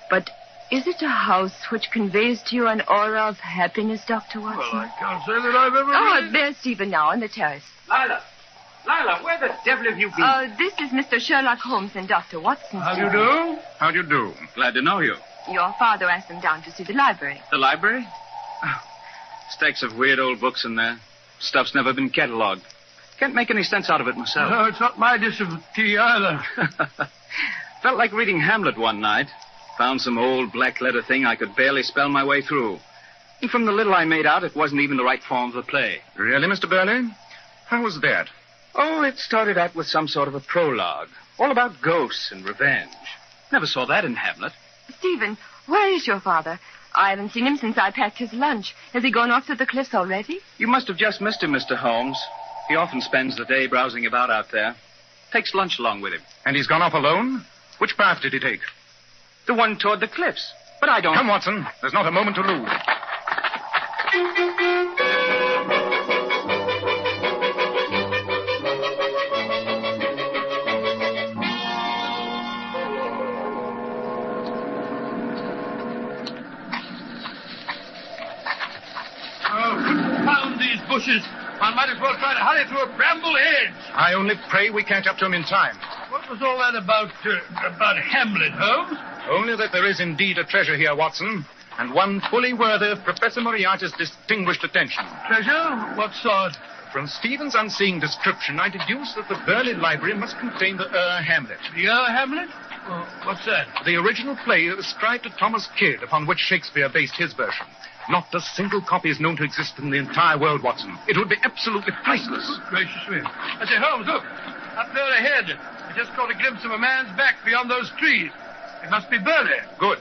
But is it a house which conveys to you an aura of happiness, Dr. Watson? Well, I can't say that I've ever... Oh, there's Stephen now on the terrace. Lila, where the devil have you been? This is Mr. Sherlock Holmes and Dr. Watson. How do you do? How do you do? Glad to know you. Your father asked them down to see the library. The library? Oh, stacks of weird old books in there. Stuff's never been catalogued. Can't make any sense out of it myself. No, it's not my dish of tea either. Felt like reading Hamlet one night. Found some old black letter thing I could barely spell my way through. And from the little I made out, it wasn't even the right form of the play. Really, Mr. Burley? How was that? Oh, it started out with some sort of a prologue. All about ghosts and revenge. Never saw that in Hamlet. Stephen, where is your father? I haven't seen him since I packed his lunch. Has he gone off to the cliffs already? You must have just missed him, Mr. Holmes. He often spends the day browsing about out there. Takes lunch along with him. And he's gone off alone? Which path did he take? The one toward the cliffs. But I don't... Come, Watson. There's not a moment to lose. Confound these bushes. One might as well try to hurry through a bramble hedge. I only pray we catch up to him in time. What was all that about Hamlet, Holmes? Only that there is indeed a treasure here, Watson, and one fully worthy of Professor Moriarty's distinguished attention. Treasure? What sort? From Stephen's unseeing description, I deduce that the Burley Library must contain the Hamlet. The Hamlet? Oh, what's that? The original play ascribed to Thomas Kidd, upon which Shakespeare based his version. Not a single copy is known to exist in the entire world, Watson. It would be absolutely priceless. Gracious me. I say, Holmes, look. Up there ahead. I just caught a glimpse of a man's back beyond those trees. It must be Burley. Good.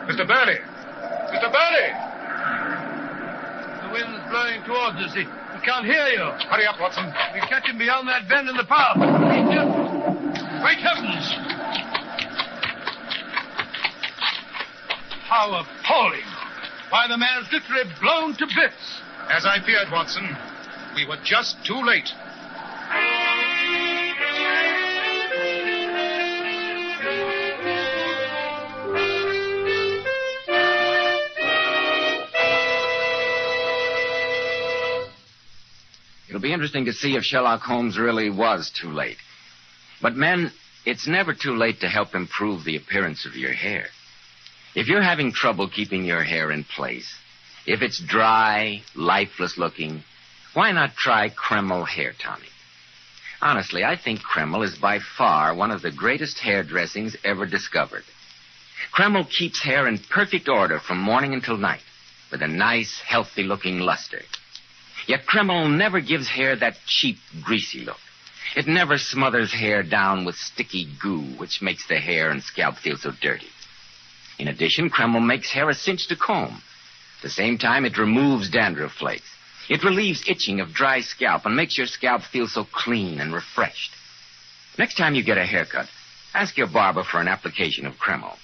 Mr. Burley! Mr. Burley! The wind's blowing towards us. He can't hear you. Hurry up, Watson. We catch him beyond that bend in the path. Great heavens! How appalling. Why, the man's literally blown to bits. As I feared, Watson, we were just too late. It'll be interesting to see if Sherlock Holmes really was too late. But, men, it's never too late to help improve the appearance of your hair. If you're having trouble keeping your hair in place, if it's dry, lifeless looking, why not try Kreml Hair Tonic? Honestly, I think Kreml is by far one of the greatest hair dressings ever discovered. Kreml keeps hair in perfect order from morning until night, with a nice, healthy-looking luster. Yet Kreml never gives hair that cheap, greasy look. It never smothers hair down with sticky goo, which makes the hair and scalp feel so dirty. In addition, Kreml makes hair a cinch to comb. At the same time, it removes dandruff flakes. It relieves itching of dry scalp and makes your scalp feel so clean and refreshed. Next time you get a haircut, ask your barber for an application of Kreml.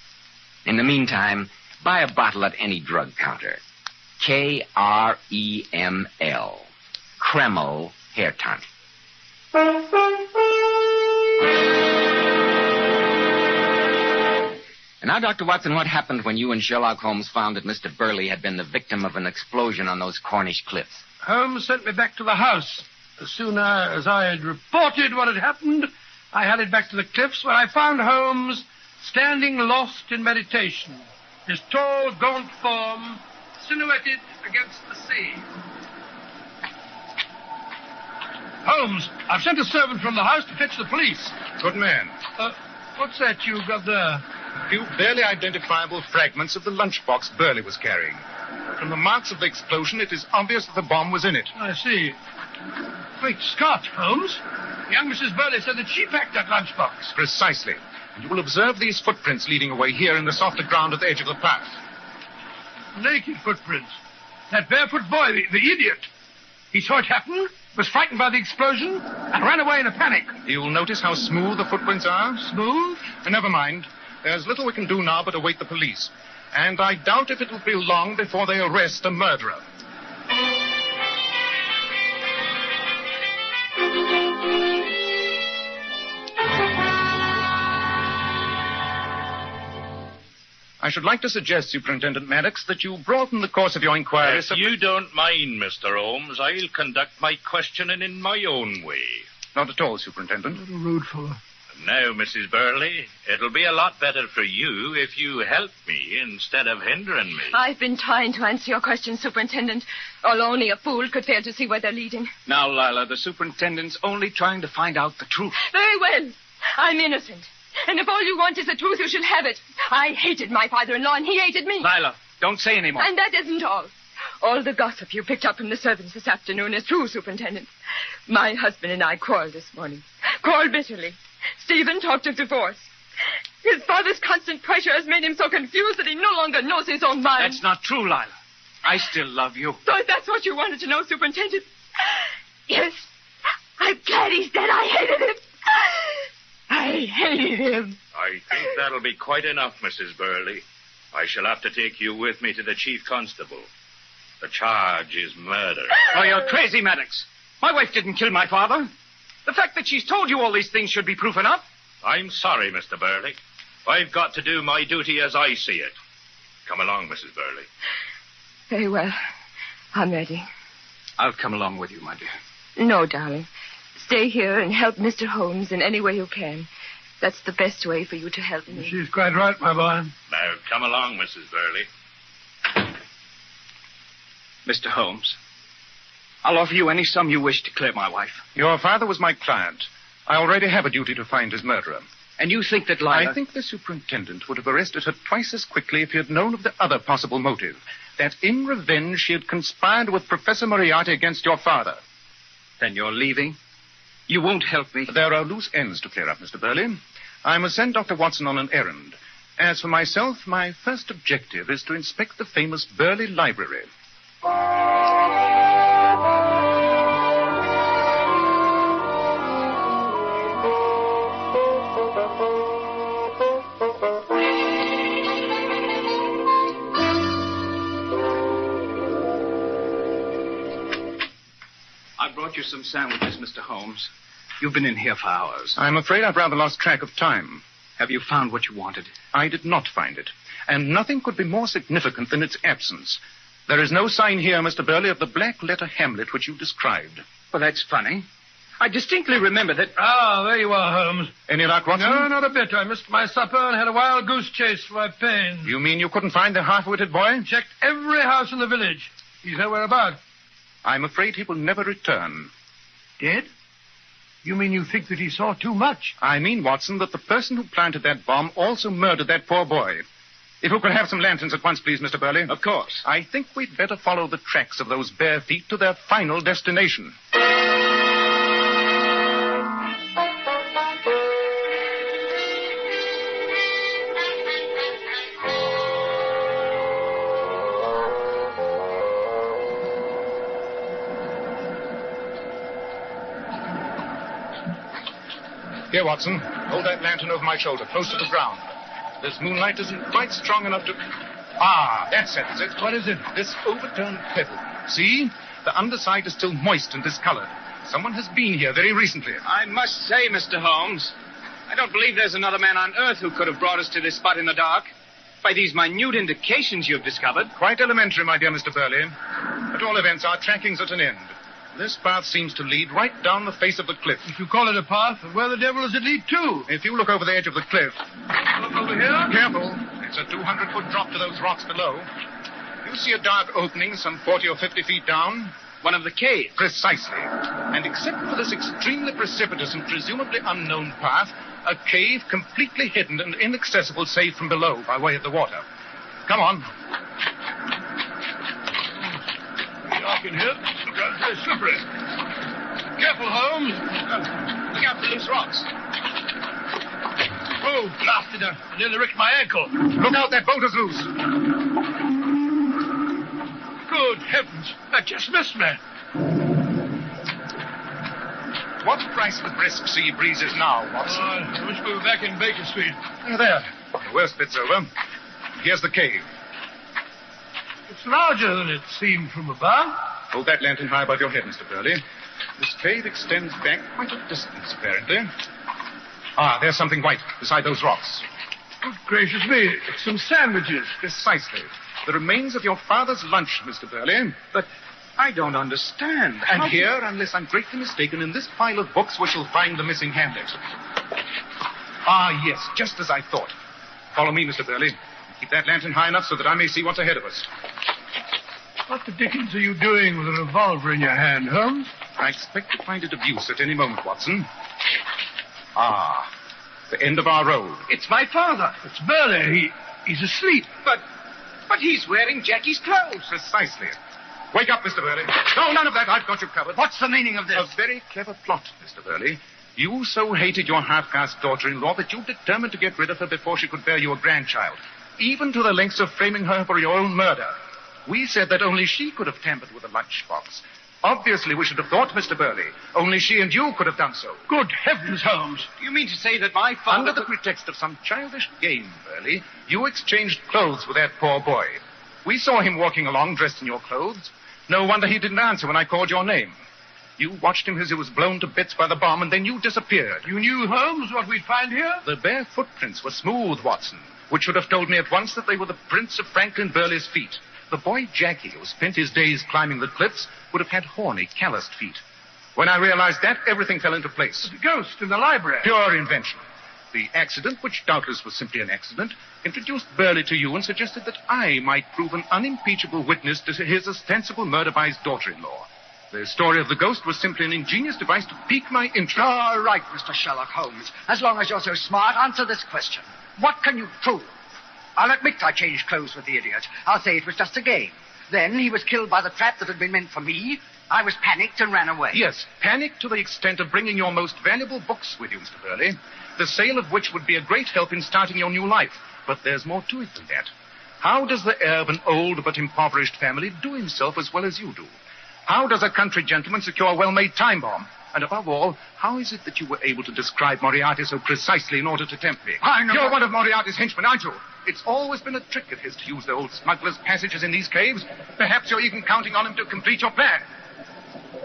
In the meantime, buy a bottle at any drug counter. Kreml. Kreml Hair Tonic. And now, Dr. Watson, what happened when you and Sherlock Holmes found that Mr. Burley had been the victim of an explosion on those Cornish cliffs? Holmes sent me back to the house. As soon as I had reported what had happened, I hurried back to the cliffs, where I found Holmes standing lost in meditation, his tall, gaunt form silhouetted against the sea. Holmes, I've sent a servant from the house to fetch the police. Good man. What's that you've got there? A few barely identifiable fragments of the lunchbox Burley was carrying. From the marks of the explosion, it is obvious that the bomb was in it. I see. Great Scott, Holmes. Young Mrs. Burley said that she packed that lunchbox. Precisely. And you will observe these footprints leading away here in the softer ground at the edge of the path. Naked footprints. That barefoot boy, the idiot. He saw it happen, was frightened by the explosion, and ran away in a panic. You'll notice how smooth the footprints are? Smooth? Never mind. There's little we can do now but await the police. And I doubt if it'll be long before they arrest a murderer. I should like to suggest, Superintendent Maddox, that you broaden the course of your inquiry. If you don't mind, Mr. Holmes, I'll conduct my questioning in my own way. Not at all, Superintendent. A little rude fellow. Now, Mrs. Burley, it'll be a lot better for you if you help me instead of hindering me. I've been trying to answer your questions, Superintendent, although only a fool could fail to see where they're leading. Now, Lila, the superintendent's only trying to find out the truth. Very well. I'm innocent. And if all you want is the truth, you shall have it. I hated my father-in-law, and he hated me. Lila, don't say any more. And that isn't all. All the gossip you picked up from the servants this afternoon is true, Superintendent. My husband and I quarreled this morning. Quarreled bitterly. Stephen talked of divorce. His father's constant pressure has made him so confused that he no longer knows his own mind. That's not true, Lila. I still love you. So if that's what you wanted to know, Superintendent. Yes. I'm glad he's dead. I hated him. I hated him. I think that'll be quite enough, Mrs. Burley. I shall have to take you with me to the chief constable. The charge is murder. Oh, you're crazy, Maddox. My wife didn't kill my father. The fact that she's told you all these things should be proof enough. I'm sorry, Mr. Burley. I've got to do my duty as I see it. Come along, Mrs. Burley. Very well. I'm ready. I'll come along with you, my dear. No, darling. Stay here and help Mr. Holmes in any way you can. That's the best way for you to help me. She's quite right, my boy. Now, come along, Mrs. Burley. Mr. Holmes, I'll offer you any sum you wish to clear my wife. Your father was my client. I already have a duty to find his murderer. And you think that Lila... I think the superintendent would have arrested her twice as quickly if he had known of the other possible motive, that in revenge she had conspired with Professor Moriarty against your father. Then you're leaving? You won't help me? There are loose ends to clear up, Mr. Burley. I must send Dr. Watson on an errand. As for myself, my first objective is to inspect the famous Burley Library. I brought you some sandwiches, Mr. Holmes. You've been in here for hours. I'm afraid I've rather lost track of time. Have you found what you wanted? I did not find it. And nothing could be more significant than its absence. There is no sign here, Mr. Burley, of the black letter Hamlet which you described. Well, that's funny. I distinctly remember that... Ah, there you are, Holmes. Any luck, Watson? No, not a bit. I missed my supper and had a wild goose chase for my pains. You mean you couldn't find the half-witted boy? Checked every house in the village. He's nowhere about. I'm afraid he will never return. Dead? You mean you think that he saw too much? I mean, Watson, that the person who planted that bomb also murdered that poor boy. If you could have some lanterns at once, please, Mr. Burley. Of course. I think we'd better follow the tracks of those bare feet to their final destination. Here, Watson. Hold that lantern over my shoulder, close to the ground. This moonlight isn't quite strong enough to... Ah, that settles it. What is it? This overturned pebble. See? The underside is still moist and discolored. Someone has been here very recently. I must say, Mr. Holmes, I don't believe there's another man on Earth who could have brought us to this spot in the dark. By these minute indications you've discovered. Quite elementary, my dear Mr. Burley. At all events, our tracking's at an end. This path seems to lead right down the face of the cliff. If you call it a path, where the devil does it lead to? If you look over the edge of the cliff... Look over here? Careful. It's a 200-foot drop to those rocks below. You see a dark opening some 40 or 50 feet down? One of the caves. Precisely. And except for this extremely precipitous and presumably unknown path, a cave completely hidden and inaccessible save from below by way of the water. Come on. Dark in here. The ground's very slippery. Careful, Holmes. Look out for loose rocks. Oh, blasted. I nearly wrecked my ankle. Look out, that boat is loose. Good heavens. That just missed me. What price the brisk sea breeze is now, Watson? I wish we were back in Baker Street. There. The worst bit's over. Here's the cave. It's larger than it seemed from above. Hold that lantern high above your head, Mr. Burley. This cave extends back quite a distance, apparently. Ah, there's something white beside those rocks. Good gracious me. It's some sandwiches. Precisely. The remains of your father's lunch, Mr. Burley. But I don't understand. And here, unless I'm greatly mistaken, in this pile of books, we shall find the missing Hamlet. Ah, yes, just as I thought. Follow me, Mr. Burley. Keep that lantern high enough so that I may see what's ahead of us. What the dickens are you doing with a revolver in your hand, Holmes? I expect to find it of use at any moment, Watson. Ah, the end of our road. It's my father. It's Burley. He's asleep. But he's wearing Jackie's clothes. Precisely. Wake up, Mr. Burley. No, none of that. I've got you covered. What's the meaning of this? A very clever plot, Mr. Burley. You so hated your half-caste daughter-in-law that you determined to get rid of her before she could bear you a grandchild, even to the lengths of framing her for your own murder. We said that only she could have tampered with the lunchbox. Obviously, we should have thought, Mr. Burley. Only she and you could have done so. Good heavens, Holmes. Do you mean to say that my father... Under the pretext of some childish game, Burley, you exchanged clothes with that poor boy. We saw him walking along dressed in your clothes. No wonder he didn't answer when I called your name. You watched him as he was blown to bits by the bomb, and then you disappeared. You knew, Holmes, what we'd find here? The bare footprints were smooth, Watson, which should have told me at once that they were the prints of Franklin Burley's feet. The boy Jackie, who spent his days climbing the cliffs, would have had horny, calloused feet. When I realized that, everything fell into place. The ghost in the library. Pure invention. The accident, which doubtless was simply an accident, introduced Burley to you and suggested that I might prove an unimpeachable witness to his ostensible murder by his daughter-in-law. The story of the ghost was simply an ingenious device to pique my interest. All right, Mr. Sherlock Holmes. As long as you're so smart, answer this question. What can you prove? I'll admit I changed clothes with the idiot. I'll say it was just a game. Then he was killed by the trap that had been meant for me. I was panicked and ran away. Yes, panicked to the extent of bringing your most valuable books with you, Mr. Burley, the sale of which would be a great help in starting your new life. But there's more to it than that. How does the heir of an old but impoverished family do himself as well as you do? How does a country gentleman secure a well-made time bomb? And above all, how is it that you were able to describe Moriarty so precisely in order to tempt me? I know. You're one of Moriarty's henchmen, aren't you? It's always been a trick of his to use the old smuggler's passages in these caves. Perhaps you're even counting on him to complete your plan.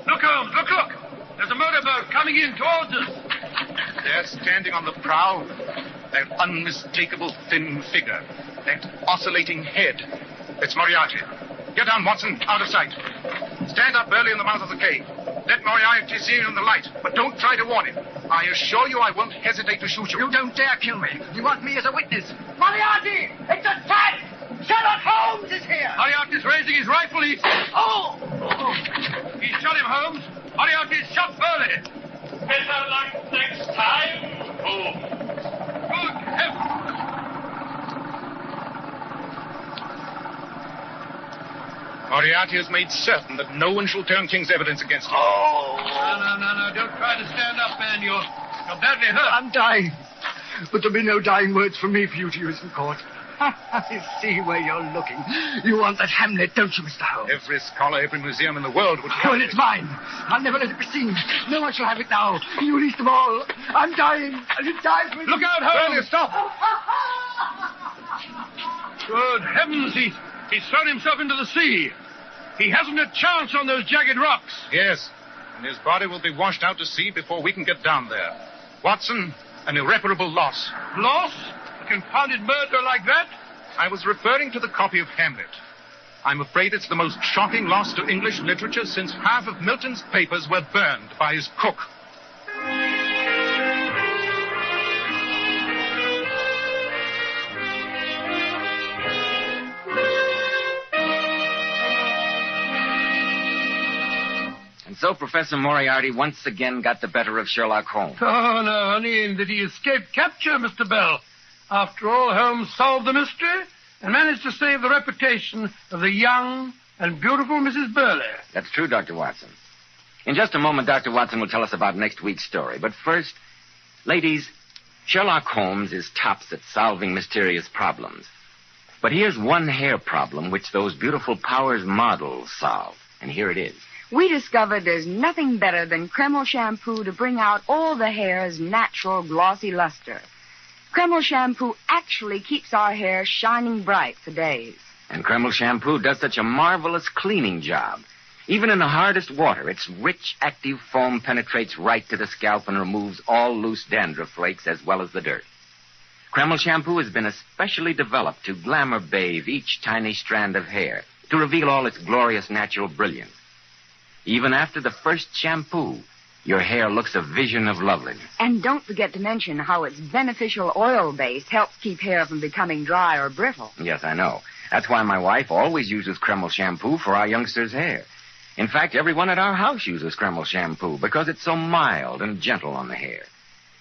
Look, Holmes, look. There's a motorboat coming in towards us. There, standing on the prow, that unmistakable thin figure, that oscillating head. It's Moriarty. Get down, Watson, out of sight. Stand up early in the mouth of the cave. Let Moriarty see you in the light, but don't try to warn him. I assure you I won't hesitate to shoot you. You don't dare kill me. You want me as a witness. Moriarty! It's a trap! Sherlock Holmes is here! Moriarty's raising his rifle. He's shot him, Holmes. Moriarty's shot Burley. Better luck next time, Holmes. Good heavens. Moriarty has made certain that no one shall turn King's evidence against him. No. Don't try to stand up, man. You're badly hurt. I'm dying. But there'll be no dying words from me for you to use in court. I see where you're looking. You want that Hamlet, don't you, Mr. Holmes? Every scholar, every museum in the world would... Well, it's mine. I'll never let it be seen. No one shall have it now. You least of all. I'm dying, and it dies with Look me. out, Holmes! Burley, stop! Good heavens, he's thrown himself into the sea. He hasn't a chance on those jagged rocks. Yes, and his body will be washed out to sea before we can get down there. Watson, an irreparable loss. Loss? A confounded murder like that? I was referring to the copy of Hamlet. I'm afraid it's the most shocking loss to English literature since half of Milton's papers were burned by his cook. And so Professor Moriarty once again got the better of Sherlock Holmes. Oh, no, only that he escaped capture, Mr. Bell. After all, Holmes solved the mystery and managed to save the reputation of the young and beautiful Mrs. Burley. That's true, Dr. Watson. In just a moment, Dr. Watson will tell us about next week's story. But first, ladies, Sherlock Holmes is tops at solving mysterious problems. But here's one hair problem which those beautiful Powers models solve. And here it is. We discovered there's nothing better than Kreml shampoo to bring out all the hair's natural glossy luster. Kreml shampoo actually keeps our hair shining bright for days. And Kreml shampoo does such a marvelous cleaning job. Even in the hardest water, its rich, active foam penetrates right to the scalp and removes all loose dandruff flakes as well as the dirt. Kreml shampoo has been especially developed to glamour bathe each tiny strand of hair, to reveal all its glorious natural brilliance. Even after the first shampoo, your hair looks a vision of loveliness. And don't forget to mention how its beneficial oil base helps keep hair from becoming dry or brittle. Yes, I know. That's why my wife always uses Kreml shampoo for our youngsters' hair. In fact, everyone at our house uses Kreml shampoo because it's so mild and gentle on the hair.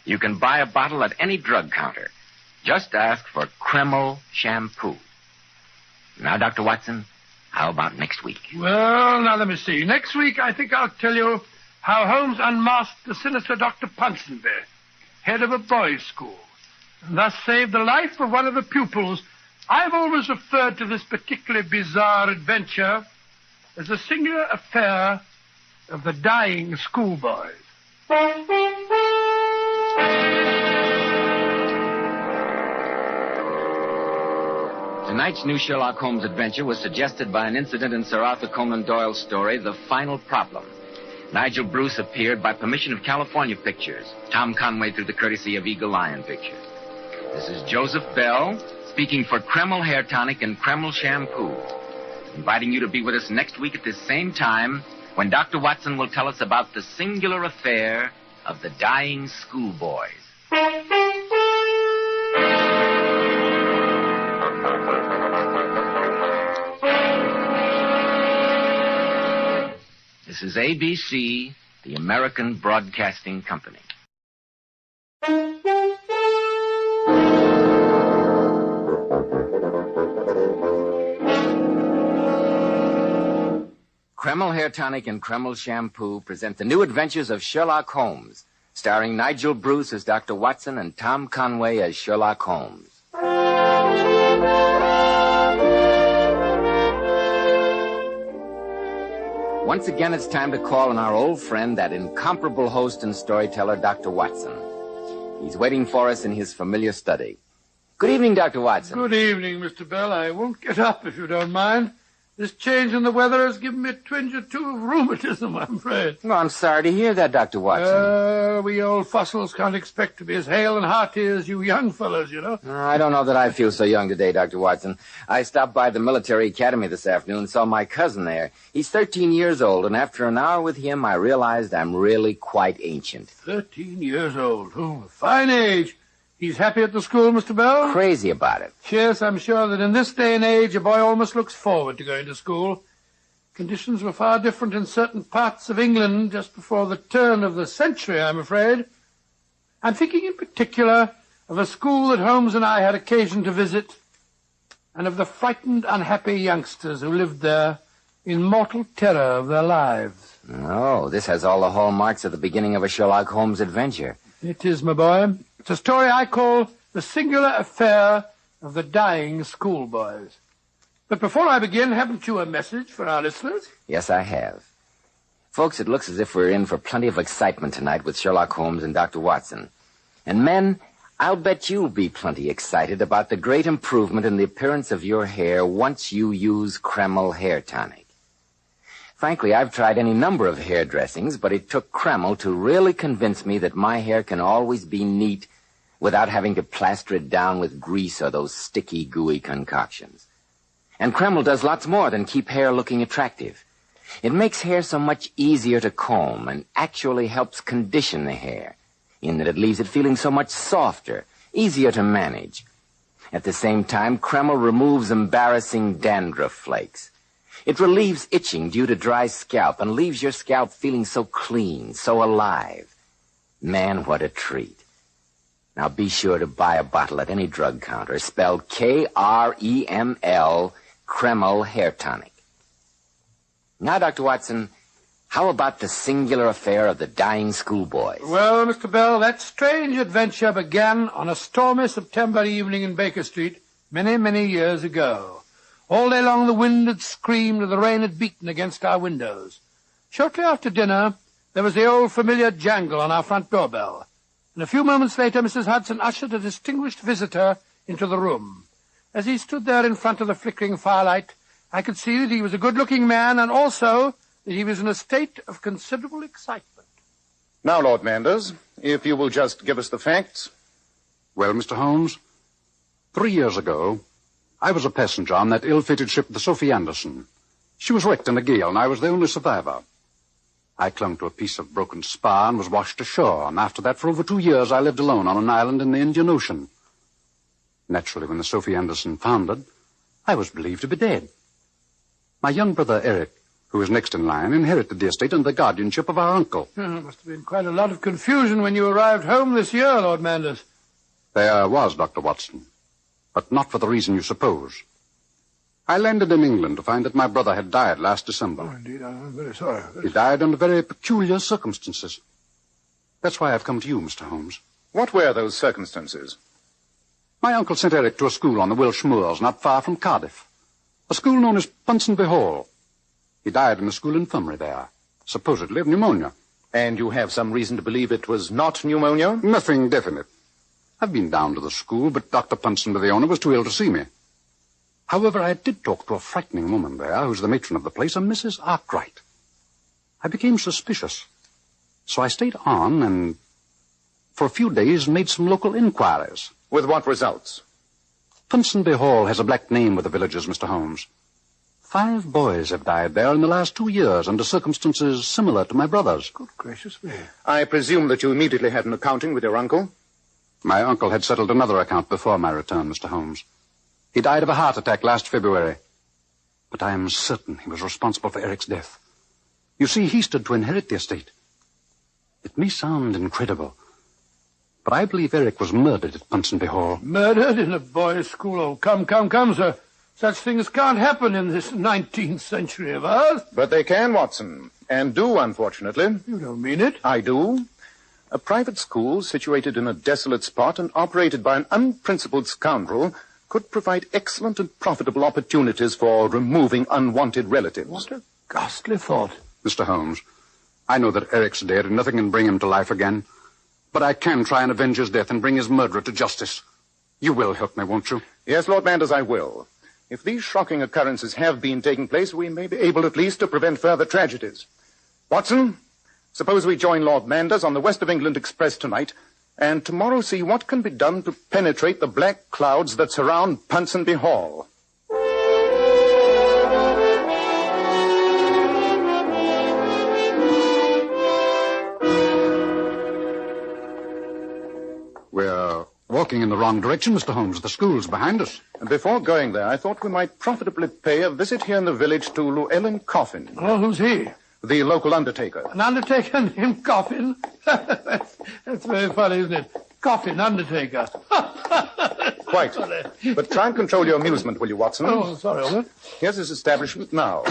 You can buy a bottle at any drug counter. Just ask for Kreml shampoo. Now, Dr. Watson, how about next week? Well, now let me see. Next week, I think I'll tell you how Holmes unmasked the sinister Dr. Ponsonby, head of a boys' school, and thus saved the life of one of the pupils. I've always referred to this particularly bizarre adventure as a singular affair of the dying schoolboys. Tonight's new Sherlock Holmes adventure was suggested by an incident in Sir Arthur Conan Doyle's story, The Final Problem. Nigel Bruce appeared by permission of California Pictures. Tom Conway through the courtesy of Eagle Lion Pictures. This is Joseph Bell speaking for Kreml Hair Tonic and Kreml Shampoo. Inviting you to be with us next week at this same time when Dr. Watson will tell us about the singular affair of the dying schoolboys. This is ABC, the American Broadcasting Company. Kreml Hair Tonic and Kreml Shampoo present the new adventures of Sherlock Holmes, starring Nigel Bruce as Dr. Watson and Tom Conway as Sherlock Holmes. Once again, it's time to call on our old friend, that incomparable host and storyteller, Dr. Watson. He's waiting for us in his familiar study. Good evening, Dr. Watson. Good evening, Mr. Bell. I won't get up if you don't mind. This change in the weather has given me a twinge or two of rheumatism, I'm afraid. Well, I'm sorry to hear that, Dr. Watson. We old fossils can't expect to be as hale and hearty as you young fellows, you know. I don't know that I feel so young today, Dr. Watson. I stopped by the military academy this afternoon and saw my cousin there. He's 13 years old, and after an hour with him, I realized I'm really quite ancient. 13 years old. Oh, fine age. He's happy at the school, Mr. Bell? Crazy about it. Yes, I'm sure that in this day and age, a boy almost looks forward to going to school. Conditions were far different in certain parts of England just before the turn of the century, I'm afraid. I'm thinking in particular of a school that Holmes and I had occasion to visit, and of the frightened, unhappy youngsters who lived there in mortal terror of their lives. Oh, this has all the hallmarks of the beginning of a Sherlock Holmes adventure. It is, my boy. It's a story I call The Singular Affair of the Dying Schoolboys. But before I begin, haven't you a message for our listeners? Yes, I have. Folks, it looks as if we're in for plenty of excitement tonight with Sherlock Holmes and Dr. Watson. And men, I'll bet you'll be plenty excited about the great improvement in the appearance of your hair once you use Kreml Hair Tonic. Frankly, I've tried any number of hair dressings, but it took Kreml to really convince me that my hair can always be neat without having to plaster it down with grease or those sticky, gooey concoctions. And Kreml does lots more than keep hair looking attractive. It makes hair so much easier to comb and actually helps condition the hair, in that it leaves it feeling so much softer, easier to manage. At the same time, Kreml removes embarrassing dandruff flakes. It relieves itching due to dry scalp and leaves your scalp feeling so clean, so alive. Man, what a treat. Now be sure to buy a bottle at any drug counter, spelled Kreml, Kreml Hair Tonic. Now, Dr. Watson, how about the singular affair of the dying schoolboys? Well, Mr. Bell, that strange adventure began on a stormy September evening in Baker Street many, many years ago. All day long the wind had screamed and the rain had beaten against our windows. Shortly after dinner, there was the old familiar jangle on our front doorbell. And a few moments later, Mrs. Hudson ushered a distinguished visitor into the room. As he stood there in front of the flickering firelight, I could see that he was a good-looking man and also that he was in a state of considerable excitement. Now, Lord Manders, if you will just give us the facts. Well, Mr. Holmes, 3 years ago, I was a passenger on that ill-fated ship, the Sophie Anderson. She was wrecked in a gale, and I was the only survivor. I clung to a piece of broken spar and was washed ashore, and after that, for over 2 years, I lived alone on an island in the Indian Ocean. Naturally, when the Sophie Anderson foundered, I was believed to be dead. My young brother, Eric, who was next in line, inherited the estate and the guardianship of our uncle. There must have been quite a lot of confusion when you arrived home this year, Lord Manders. There was, Dr. Watson, but not for the reason you suppose. I landed in England to find that my brother had died last December. Oh, indeed, I'm very sorry. He died under very peculiar circumstances. That's why I've come to you, Mr. Holmes. What were those circumstances? My uncle sent Eric to a school on the Welsh moors, not far from Cardiff. A school known as Ponsonby Hall. He died in the school infirmary there. supposedly of pneumonia. And you have some reason to believe it was not pneumonia? Nothing definite. I've been down to the school, but Dr. Punson, the owner, was too ill to see me. However, I did talk to a frightening woman there, who's the matron of the place, a Mrs. Arkwright. I became suspicious. So I stayed on and, for a few days, made some local inquiries. With what results? Ponsonby Hall has a black name with the villagers, Mr. Holmes. 5 boys have died there in the last 2 years under circumstances similar to my brother's. Good gracious me. I presume that you immediately had an accounting with your uncle? My uncle had settled another account before my return, Mr. Holmes. He died of a heart attack last February. But I am certain he was responsible for Eric's death. You see, he stood to inherit the estate. It may sound incredible, but I believe Eric was murdered at Ponsonby Hall. Murdered in a boys' school? Oh, come, sir. Such things can't happen in this 19th century of ours. But they can, Watson. And do, unfortunately. You don't mean it? I do. A private school situated in a desolate spot and operated by an unprincipled scoundrel could provide excellent and profitable opportunities for removing unwanted relatives. What a ghastly thought. Mr. Holmes, I know that Eric's dead and nothing can bring him to life again. But I can try and avenge his death and bring his murderer to justice. You will help me, won't you? Yes, Lord Manders, I will. If these shocking occurrences have been taking place, we may be able at least to prevent further tragedies. Watson, suppose we join Lord Manders on the West of England Express tonight, and tomorrow see what can be done to penetrate the black clouds that surround Ponsonby Hall. We're walking in the wrong direction, Mr. Holmes. The school's behind us. And before going there, I thought we might profitably pay a visit here in the village to Llewellyn Coffin. Oh, who's he? The local undertaker. An undertaker named Coffin? That's very funny, isn't it? Coffin, undertaker. Quite. But try and control your amusement, will you, Watson? Oh, sorry, Albert. Here's his establishment now.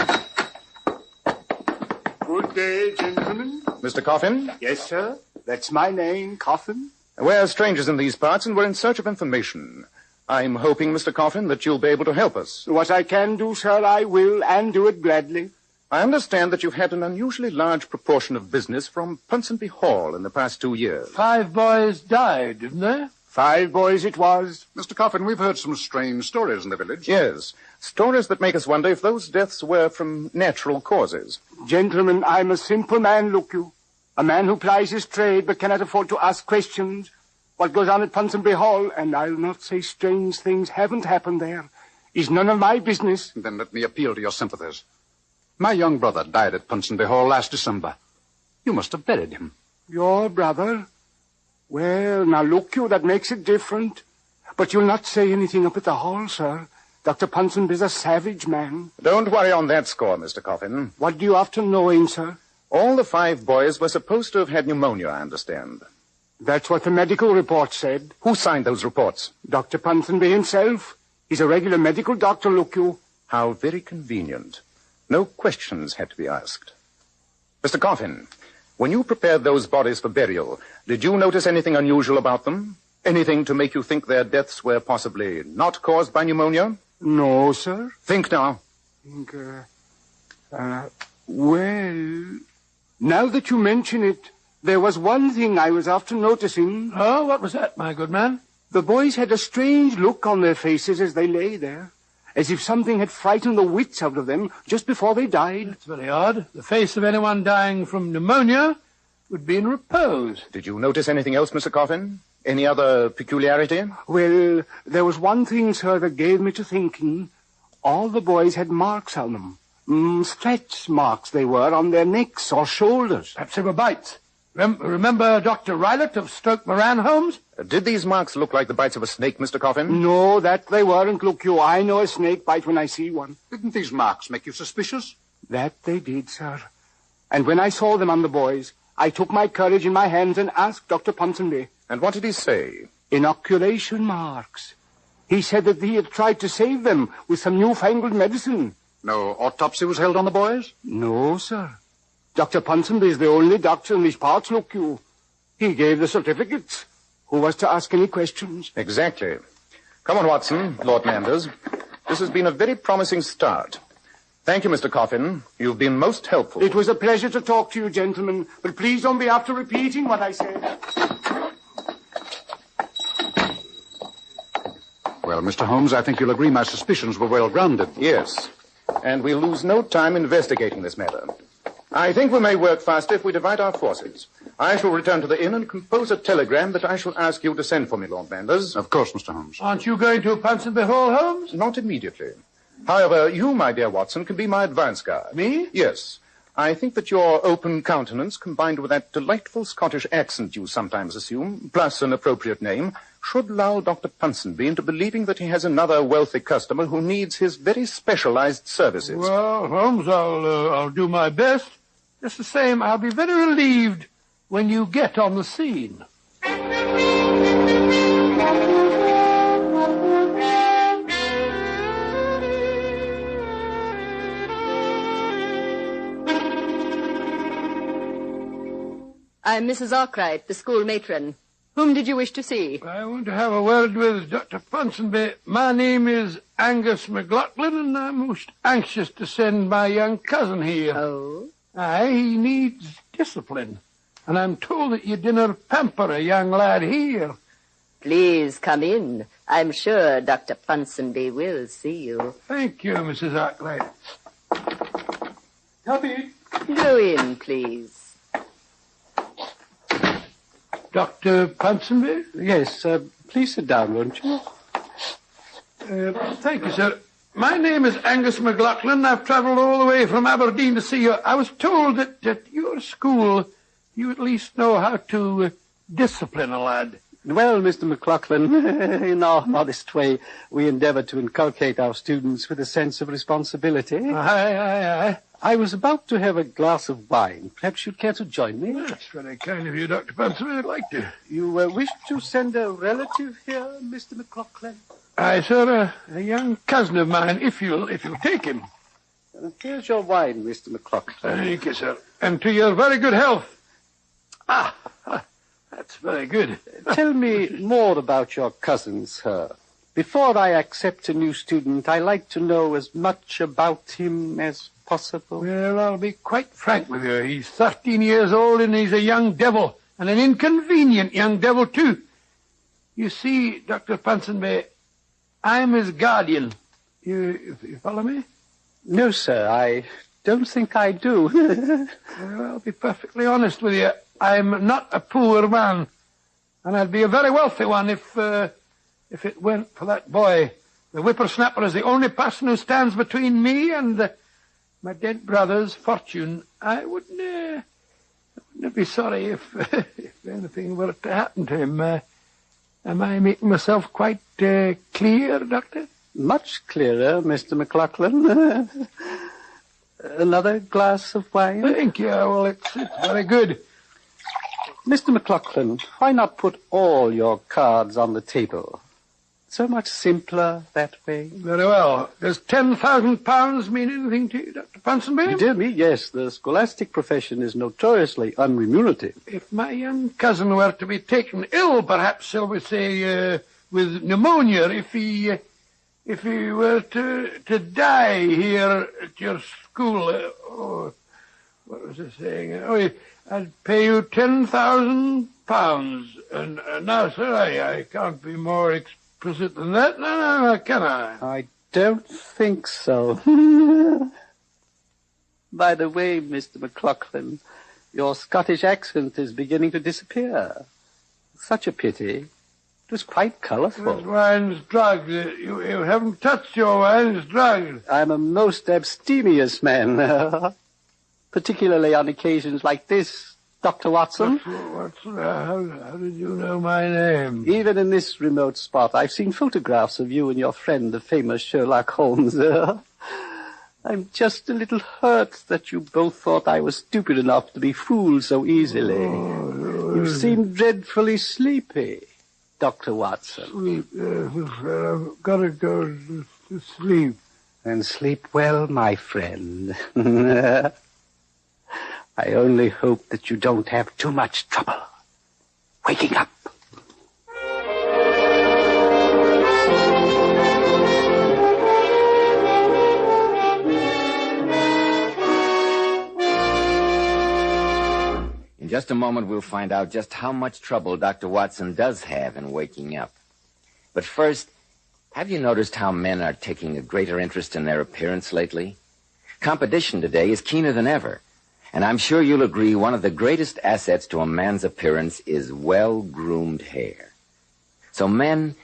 Good day, gentlemen. Mr. Coffin? Yes, sir. That's my name, Coffin. We're strangers in these parts, and we're in search of information. I'm hoping, Mr. Coffin, that you'll be able to help us. What I can do, sir, I will, and do it gladly. I understand that you've had an unusually large proportion of business from Ponsonby Hall in the past 2 years. 5 boys died, didn't they? 5 boys it was. Mr. Coffin, we've heard some strange stories in the village. Yes, stories that make us wonder if those deaths were from natural causes. Gentlemen, I'm a simple man, look you. A man who plies his trade but cannot afford to ask questions. What goes on at Ponsonby Hall, and I'll not say strange things haven't happened there, is none of my business. Then let me appeal to your sympathies. My young brother died at Ponsonby Hall last December. You must have buried him. Your brother? Well, now look you, that makes it different. But you'll not say anything up at the hall, sir. Dr. Ponsonby's a savage man. Don't worry on that score, Mr. Coffin. What do you after knowing, sir? All the 5 boys were supposed to have had pneumonia, I understand. That's what the medical report said. Who signed those reports? Dr. Ponsonby himself. He's a regular medical doctor, look you. How very convenient. No questions had to be asked. Mr. Coffin, when you prepared those bodies for burial, did you notice anything unusual about them? Anything to make you think their deaths were possibly not caused by pneumonia? No, sir. Think now. Well, now that you mention it, there was one thing I was after noticing. Oh, what was that, my good man? The boys had a strange look on their faces as they lay there, as if something had frightened the wits out of them just before they died. That's very odd. The face of anyone dying from pneumonia would be in repose. Did you notice anything else, Mr. Coffin? Any other peculiarity? Well, there was one thing, sir, that gave me to thinking. All the boys had marks on them. Stretch marks they were on their necks or shoulders. Perhaps they were bites. Remember Dr. Rylott of Stoke Moran, Holmes? Did these marks look like the bites of a snake, Mr. Coffin? No, that they weren't. Look you, I know a snake bite when I see one. Didn't these marks make you suspicious? That they did, sir. And when I saw them on the boys, I took my courage in my hands and asked Dr. Ponsonby. And what did he say? Inoculation marks. He said that he had tried to save them with some newfangled medicine. No autopsy was held on the boys? No, sir. Dr. Ponsonby is the only doctor in these parts, look you. He gave the certificates. Who was to ask any questions? Exactly. Come on, Watson, Lord Manders. This has been a very promising start. Thank you, Mr. Coffin. You've been most helpful. It was a pleasure to talk to you, gentlemen, but please don't be after repeating what I said. Well, Mr. Holmes, I think you'll agree my suspicions were well-grounded. Yes, and we'll lose no time investigating this matter. I think we may work faster if we divide our forces. I shall return to the inn and compose a telegram that I shall ask you to send for me, Lord Manders. Of course, Mr. Holmes. Aren't you going to Ponsonby Hall, Holmes? Not immediately. However, you, my dear Watson, can be my advance guard. Me? Yes. I think that your open countenance, combined with that delightful Scottish accent you sometimes assume, plus an appropriate name, should lull Dr. Ponsonby into believing that he has another wealthy customer who needs his very specialized services. Well, Holmes, I'll do my best. Just the same, I'll be very relieved when you get on the scene. I'm Mrs. Arkwright, the school matron. Whom did you wish to see? I want to have a word with Dr. Ponsonby. My name is Angus McLaughlin, and I'm most anxious to send my young cousin here. Oh? Aye, he needs discipline, and I'm told that you dinner pamper a young lad here. Please come in. I'm sure Dr. Ponsonby will see you. Thank you, Mrs. Arkwright. Copy. Go in, please. Dr. Ponsonby? Yes, please sit down, won't you? Thank you, sir. My name is Angus McLaughlin. I've traveled all the way from Aberdeen to see you. I was told that at your school you at least know how to discipline a lad. Well, Mr. McLaughlin, in our modest way, we endeavor to inculcate our students with a sense of responsibility. Aye. I was about to have a glass of wine. Perhaps you'd care to join me? That's very kind of you, Dr. Ponsonby. I'd like to. You wish to send a relative here, Mr. McLaughlin? Aye, sir, a young cousin of mine, if you'll take him. Here's your wine, Mr. McLaughlin. Thank you, sir. And to your very good health. That's very good. Tell me more about your cousin, sir. Before I accept a new student, I like to know as much about him as possible. Well, I'll be quite frank with you. He's 13 years old, and he's a young devil, and an inconvenient young devil, too. You see, Dr. Ponsonby, I'm his guardian. You follow me? No, sir, I don't think I do. Well, I'll be perfectly honest with you. I'm not a poor man, and I'd be a very wealthy one if it weren't for that boy. The whippersnapper is the only person who stands between me and my dead brother's fortune. I wouldn't be sorry if anything were to happen to him. Am I making myself quite clear, Doctor? Much clearer, Mr. McLaughlin. Another glass of wine? Thank you. Well, it's very good. Mr. McLaughlin, why not put all your cards on the table? So much simpler that way. Very well. Does £10,000 mean anything to you, Dr. Ponsonby? Dear me, yes. The scholastic profession is notoriously unremunerative. If my young cousin were to be taken ill, perhaps, shall we say, with pneumonia, if he were to die here at your school, what was I saying? I'd pay you £10,000. And now, sir, I can't be more explicit than that. No, can I? I don't think so. By the way, Mr. McLaughlin, your Scottish accent is beginning to disappear. Such a pity. It was quite colourful. This wine's drugged. You haven't touched your wine. It's drugged. I'm a most abstemious man. Particularly on occasions like this, Dr. Watson. Watson, how did you know my name? Even in this remote spot, I've seen photographs of you and your friend, the famous Sherlock Holmes. I'm just a little hurt that you both thought I was stupid enough to be fooled so easily. You seem dreadfully sleepy, Dr. Watson. Sleep, I've got to go to sleep. And sleep well, my friend. I only hope that you don't have too much trouble waking up. just a moment, we'll find out just how much trouble Dr. Watson does have in waking up. But first, have you noticed how men are taking a greater interest in their appearance lately? Competition today is keener than ever, and I'm sure you'll agree one of the greatest assets to a man's appearance is well-groomed hair. So, men,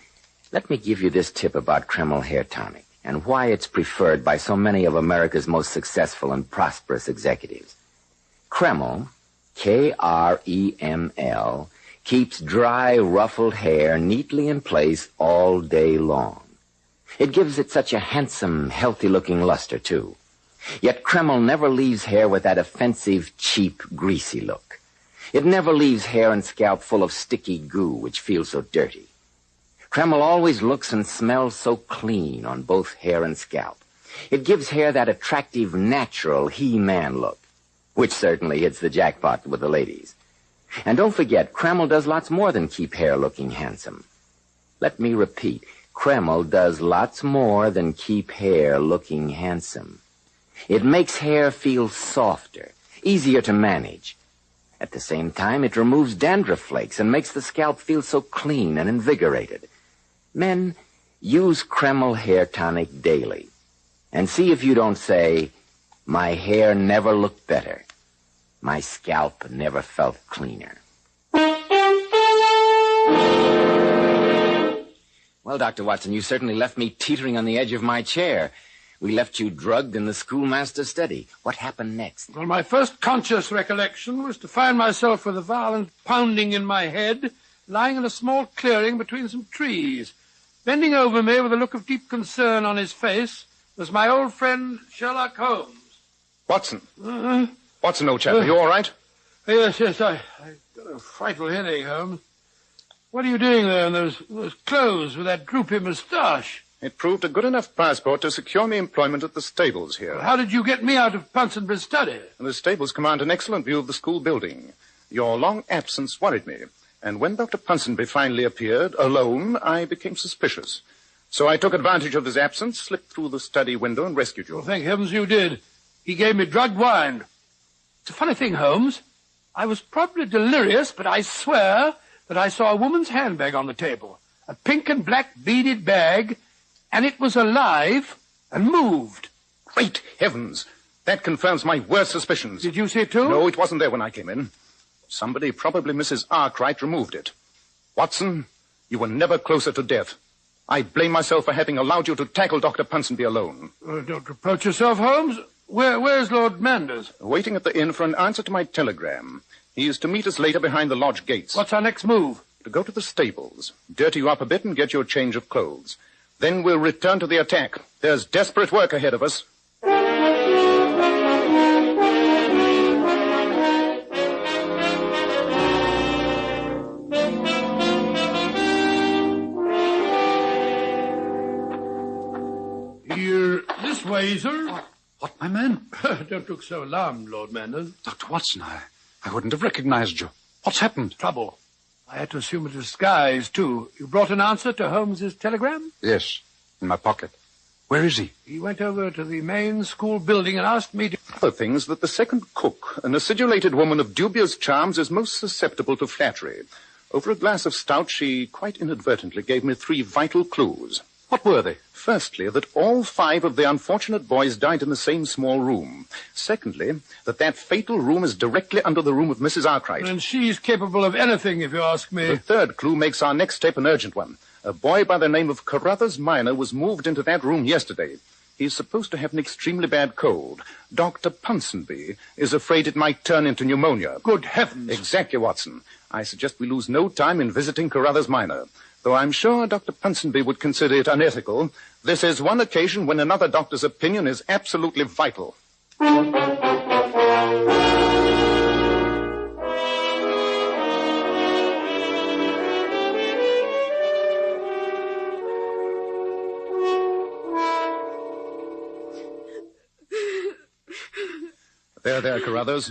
let me give you this tip about Kreml Hair Tonic and why it's preferred by so many of America's most successful and prosperous executives. Kreml, Kreml, keeps dry, ruffled hair neatly in place all day long. It gives it such a handsome, healthy-looking luster, too. Yet Kreml never leaves hair with that offensive, cheap, greasy look. It never leaves hair and scalp full of sticky goo, which feels so dirty. Kreml always looks and smells so clean on both hair and scalp. It gives hair that attractive, natural He-Man look, which certainly hits the jackpot with the ladies. And don't forget, Kreml does lots more than keep hair looking handsome. Let me repeat, Kreml does lots more than keep hair looking handsome. It makes hair feel softer, easier to manage. At the same time, it removes dandruff flakes and makes the scalp feel so clean and invigorated. Men, use Kreml Hair Tonic daily. And see if you don't say, my hair never looked better. My scalp never felt cleaner. Well, Dr. Watson, you certainly left me teetering on the edge of my chair. We left you drugged in the schoolmaster's study. What happened next? Well, my first conscious recollection was to find myself with a violent pounding in my head, lying in a small clearing between some trees. Bending over me with a look of deep concern on his face was my old friend Sherlock Holmes. Watson. Watson, old chap, are you all right? Yes, I got a frightful headache, Holmes. What are you doing there in those clothes with that droopy moustache? It proved a good enough passport to secure me employment at the stables here. Well, how did you get me out of Ponsonby's study? The stables command an excellent view of the school building. Your long absence worried me, and when Dr. Ponsonby finally appeared, alone, I became suspicious. So I took advantage of his absence, slipped through the study window, and rescued you. Well, thank heavens you did. He gave me drugged wine. It's a funny thing, Holmes. I was probably delirious, but I swear that I saw a woman's handbag on the table. A pink and black beaded bag, and it was alive and moved. Great heavens! That confirms my worst suspicions. Did you see it too? No, it wasn't there when I came in. Somebody, probably Mrs. Arkwright, removed it. Watson, you were never closer to death. I blame myself for having allowed you to tackle Dr. Ponsonby alone. Don't reproach yourself, Holmes. Where's Lord Manders? Waiting at the inn for an answer to my telegram. He is to meet us later behind the lodge gates. What's our next move? To go to the stables, dirty you up a bit and get your change of clothes. Then we'll return to the attack. There's desperate work ahead of us. Here, this way, sir. What, my man? Don't look so alarmed, Lord Manders. Dr. Watson, I wouldn't have recognized you. What's happened? Trouble. I had to assume a disguise, too. You brought an answer to Holmes's telegram? Yes, in my pocket. Where is he? He went over to the main school building and asked me to... Other things that the second cook, an acidulated woman of dubious charms, is most susceptible to flattery. Over a glass of stout, she quite inadvertently gave me 3 vital clues. What were they? Firstly, that all 5 of the unfortunate boys died in the same small room. Secondly, that fatal room is directly under the room of Mrs. Arkwright. And she's capable of anything, if you ask me. The third clue makes our next step an urgent one. A boy by the name of Carruthers Minor was moved into that room yesterday. He's supposed to have an extremely bad cold. Dr. Ponsonby is afraid it might turn into pneumonia. Good heavens. Exactly, Watson. I suggest we lose no time in visiting Carruthers Minor. Though I'm sure Dr. Ponsonby would consider it unethical, this is one occasion when another doctor's opinion is absolutely vital. There, Carruthers.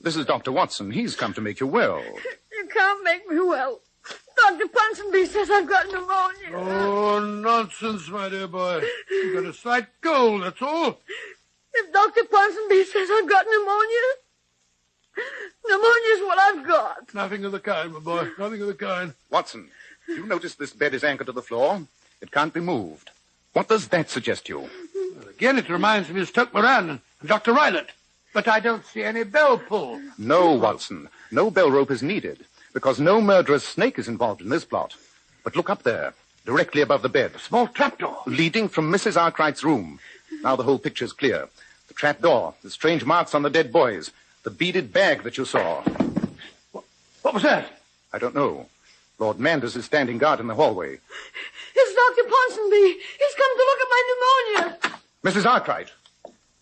This is Dr. Watson. He's come to make you well. You can't make me well. Dr. Ponsonby says I've got pneumonia. Oh, nonsense, my dear boy. You've got a slight cold, that's all. If Dr. Ponsonby says I've got pneumonia, Pneumonia's what I've got. Nothing of the kind, my boy. Nothing of the kind. Watson, you notice this bed is anchored to the floor? It can't be moved. What does that suggest to you? Well, again, it reminds me of Stoke Moran and Dr. Rylott. But I don't see any bell pull. No, Watson. No bell rope is needed, because no murderous snake is involved in this plot. But look up there, directly above the bed. A small trapdoor. Leading from Mrs. Arkwright's room. Now the whole picture's clear. The trapdoor, the strange marks on the dead boys, the beaded bag that you saw. What was that? I don't know. Lord Manders is standing guard in the hallway. It's Dr. Ponsonby. He's come to look at my pneumonia. Mrs. Arkwright.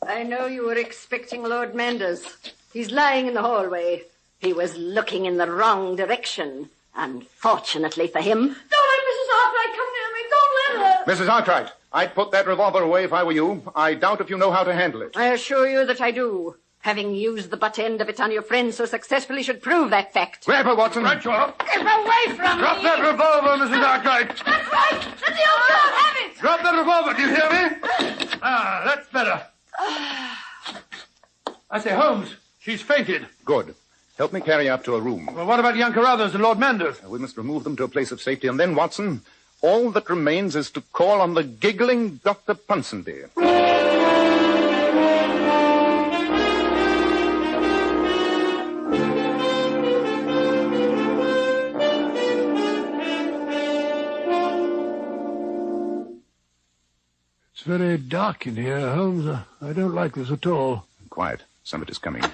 I know you were expecting Lord Manders. He's lying in the hallway. He was looking in the wrong direction. Unfortunately for him. Don't let Mrs. Arkwright come near me. Don't let her. Mrs. Arkwright, I'd put that revolver away if I were you. I doubt if you know how to handle it. I assure you that I do. Having used the butt end of it on your friend so successfully should prove that fact. Grab her, Watson. Right, you are. Get away from me. Drop that revolver, Mrs. Arkwright. That's right. Let the old girl have it. Drop that revolver. Do you hear me? That's better. I say, Holmes, she's fainted. Good. Help me carry her up to a room. Well, what about young Carruthers and Lord Manders? We must remove them to a place of safety, and then, Watson, all that remains is to call on the giggling Dr. Ponsonby. It's very dark in here, Holmes. I don't like this at all. Quiet. Somebody's coming.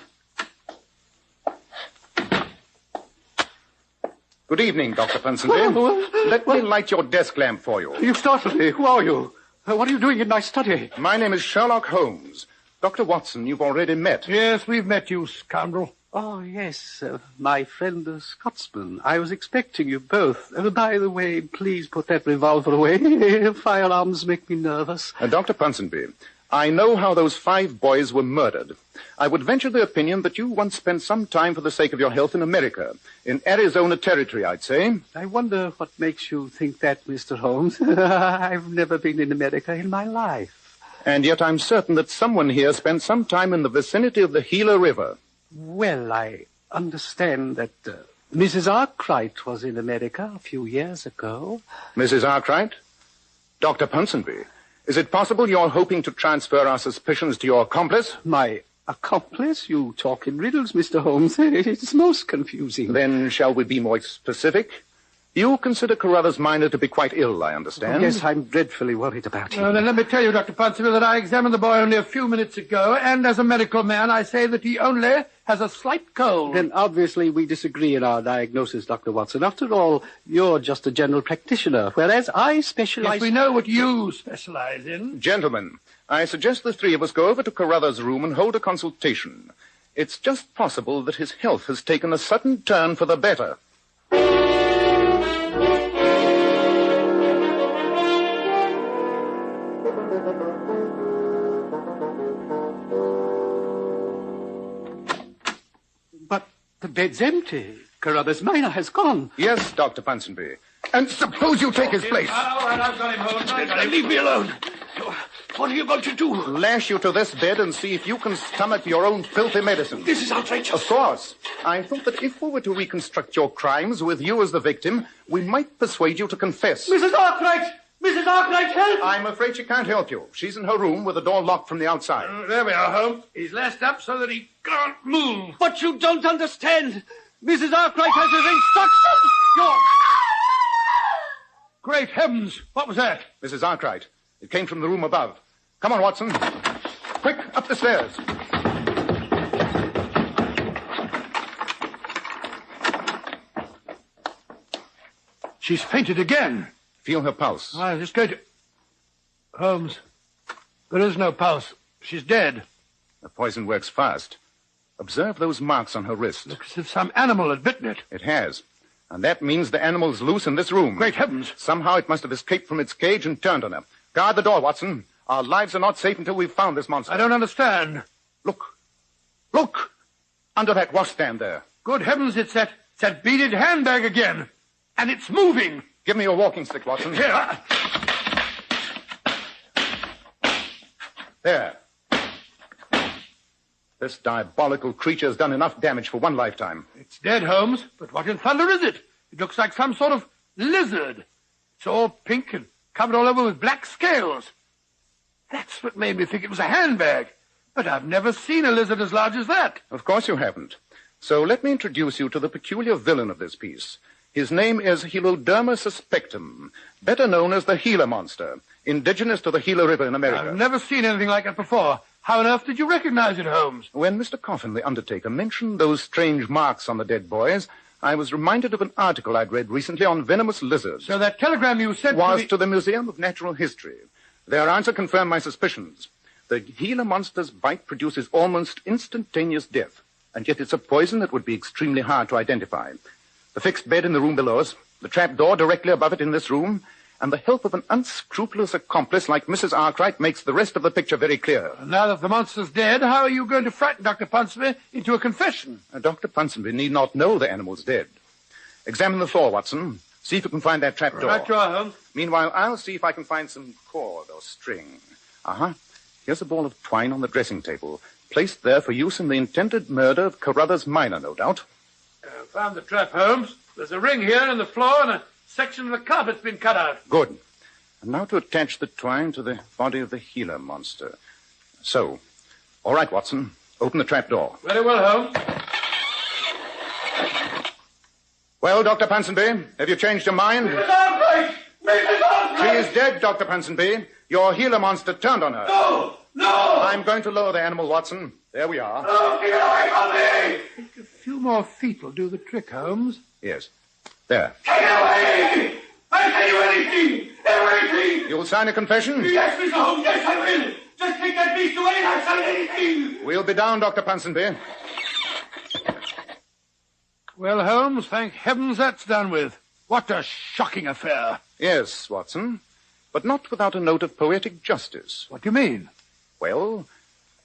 Good evening, Dr. Ponsonby. Let me light your desk lamp for you. You startled me. Who are you? What are you doing in my study? My name is Sherlock Holmes. Dr. Watson, you've already met. Yes, we've met, you scoundrel. Oh, yes, my friend the Scotsman. I was expecting you both. By the way, please put that revolver away. Firearms make me nervous. Dr. Ponsonby, I know how those 5 boys were murdered. I would venture the opinion that you once spent some time for the sake of your health in America. In Arizona Territory, I'd say. I wonder what makes you think that, Mr. Holmes. I've never been in America in my life. And yet I'm certain that someone here spent some time in the vicinity of the Gila River. Well, I understand that Mrs. Arkwright was in America a few years ago. Mrs. Arkwright? Dr. Ponsonby, is it possible you're hoping to transfer our suspicions to your accomplice? My accomplice? You talk in riddles, Mr. Holmes. It's most confusing. Then shall we be more specific? You consider Carruthers Minor to be quite ill, I understand. Oh, yes, I'm dreadfully worried about him. Then let me tell you, Dr. Ponsonby, that I examined the boy only a few minutes ago, and as a medical man, I say that he only has a slight cold. Then obviously we disagree in our diagnosis, Dr. Watson. After all, you're just a general practitioner, whereas I specialize... Yes, we know what you specialize in. Gentlemen, I suggest the 3 of us go over to Carruthers' room and hold a consultation. It's just possible that his health has taken a sudden turn for the better. But the bed's empty. Carruthers Minor has gone. Yes, Dr. Ponsonby. And suppose you take his place. All right, I've got him, Holmes. Leave me alone. What are you going to do? Lash you to this bed and see if you can stomach your own filthy medicine. This is outrageous. Of course. I thought that if we were to reconstruct your crimes with you as the victim, we might persuade you to confess. Mrs. Arkwright! Mrs. Arkwright, help! I'm afraid she can't help you. She's in her room with the door locked from the outside. There we are, Holmes. He's lashed up so that he can't move. But you don't understand. Mrs. Arkwright has his instructions. You're... Great heavens! What was that? Mrs. Arkwright. It came from the room above. Come on, Watson. Quick, up the stairs. She's fainted again. Feel her pulse. I'm just going to... Holmes, there is no pulse. She's dead. The poison works fast. Observe those marks on her wrist. Looks as if some animal had bitten it. It has. And that means the animal's loose in this room. Great heavens. Somehow it must have escaped from its cage and turned on her. Guard the door, Watson. Our lives are not safe until we've found this monster. I don't understand. Look. Look! Under that washstand there. Good heavens, it's that beaded handbag again. And it's moving. Give me your walking stick, Watson. Here. There. This diabolical creature has done enough damage for one lifetime. It's dead, Holmes, but what in thunder is it? It looks like some sort of lizard. It's all pink and covered all over with black scales. That's what made me think it was a handbag. But I've never seen a lizard as large as that. Of course you haven't. So let me introduce you to the peculiar villain of this piece. His name is Heloderma suspectum, better known as the Gila monster, indigenous to the Gila River in America. I've never seen anything like it before. How on earth did you recognize it, Holmes? When Mr. Coffin, the undertaker, mentioned those strange marks on the dead boys, I was reminded of an article I'd read recently on venomous lizards. So that telegram you sent was to the Museum of Natural History. Their answer confirmed my suspicions. The Gila monster's bite produces almost instantaneous death, and yet it's a poison that would be extremely hard to identify. The fixed bed in the room below us, the trap door directly above it in this room, and the help of an unscrupulous accomplice like Mrs. Arkwright makes the rest of the picture very clear. Now that the monster's dead, how are you going to frighten Dr. Ponsonby into a confession? Dr. Ponsonby need not know the animal's dead. Examine the floor, Watson. See if you can find that trap door. Right you are, Holmes. Meanwhile, I'll see if I can find some cord or string. Uh-huh. Here's a ball of twine on the dressing table, placed there for use in the intended murder of Carruthers Minor, no doubt. Found the trap, Holmes. There's a ring here in the floor and a section of the carpet's been cut out. Good. And now to attach the twine to the body of the Gila monster. So. All right, Watson. Open the trap door. Very well, Holmes. Well, Dr. Ponsonby, have you changed your mind? Mrs. Arkwright! Mrs. Arkwright! She is dead, Dr. Ponsonby. Your Gila monster turned on her. No! No! I'm going to lower the animal, Watson. There we are. No, get away from me! A few more feet will do the trick, Holmes. Yes. There. Take it away! I'll tell you anything! Everything! You'll sign a confession? Yes, Mr. Holmes, yes, I will! Just take that beast away and I'll sign anything! We'll be down, Dr. Ponsonby. Well, Holmes, thank heavens that's done with. What a shocking affair. Yes, Watson. But not without a note of poetic justice. What do you mean? Well,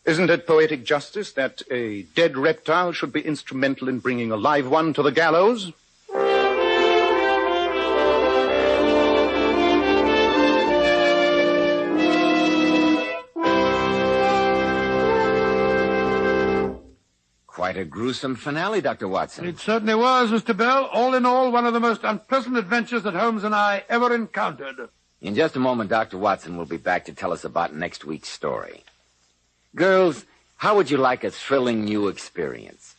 isn't it poetic justice that a dead reptile should be instrumental in bringing a live one to the gallows? Quite a gruesome finale, Dr. Watson. It certainly was, Mr. Bell. All in all, one of the most unpleasant adventures that Holmes and I ever encountered. In just a moment, Dr. Watson will be back to tell us about next week's story. Girls, how would you like a thrilling new experience?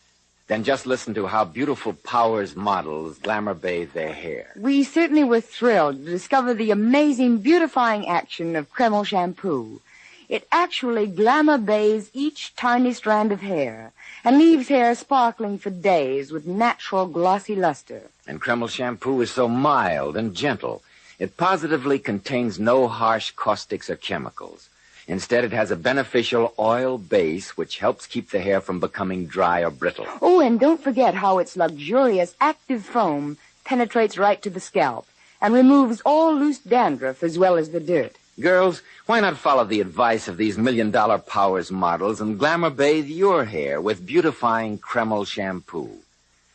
Then just listen to how beautiful Powers models glamour bathe their hair. We certainly were thrilled to discover the amazing beautifying action of Kreml shampoo. It actually glamour bathes each tiny strand of hair and leaves hair sparkling for days with natural glossy luster. And Kreml shampoo is so mild and gentle. It positively contains no harsh caustics or chemicals. Instead, it has a beneficial oil base which helps keep the hair from becoming dry or brittle. Oh, and don't forget how its luxurious active foam penetrates right to the scalp and removes all loose dandruff as well as the dirt. Girls, why not follow the advice of these $1 million Powers models and glamour bathe your hair with beautifying Kreml shampoo?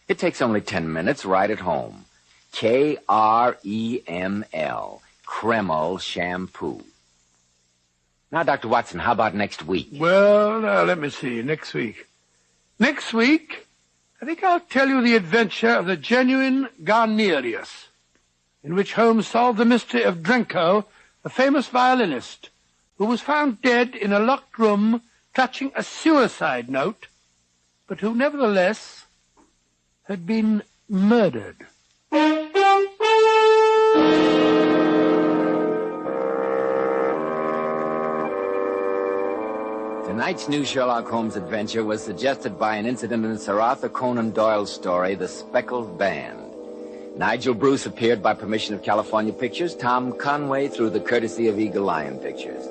It takes only 10 minutes right at home. Kreml, Kreml shampoo. Now, Dr. Watson, how about next week? Well, now, let me see. Next week. Next week, I think I'll tell you the adventure of the genuine Garnerius, in which Holmes solved the mystery of Drenko, a famous violinist, who was found dead in a locked room clutching a suicide note, but who nevertheless had been murdered. Tonight's new Sherlock Holmes adventure was suggested by an incident in Sir Arthur Conan Doyle's story, The Speckled Band. Nigel Bruce appeared by permission of California Pictures, Tom Conway through the courtesy of Eagle Lion Pictures.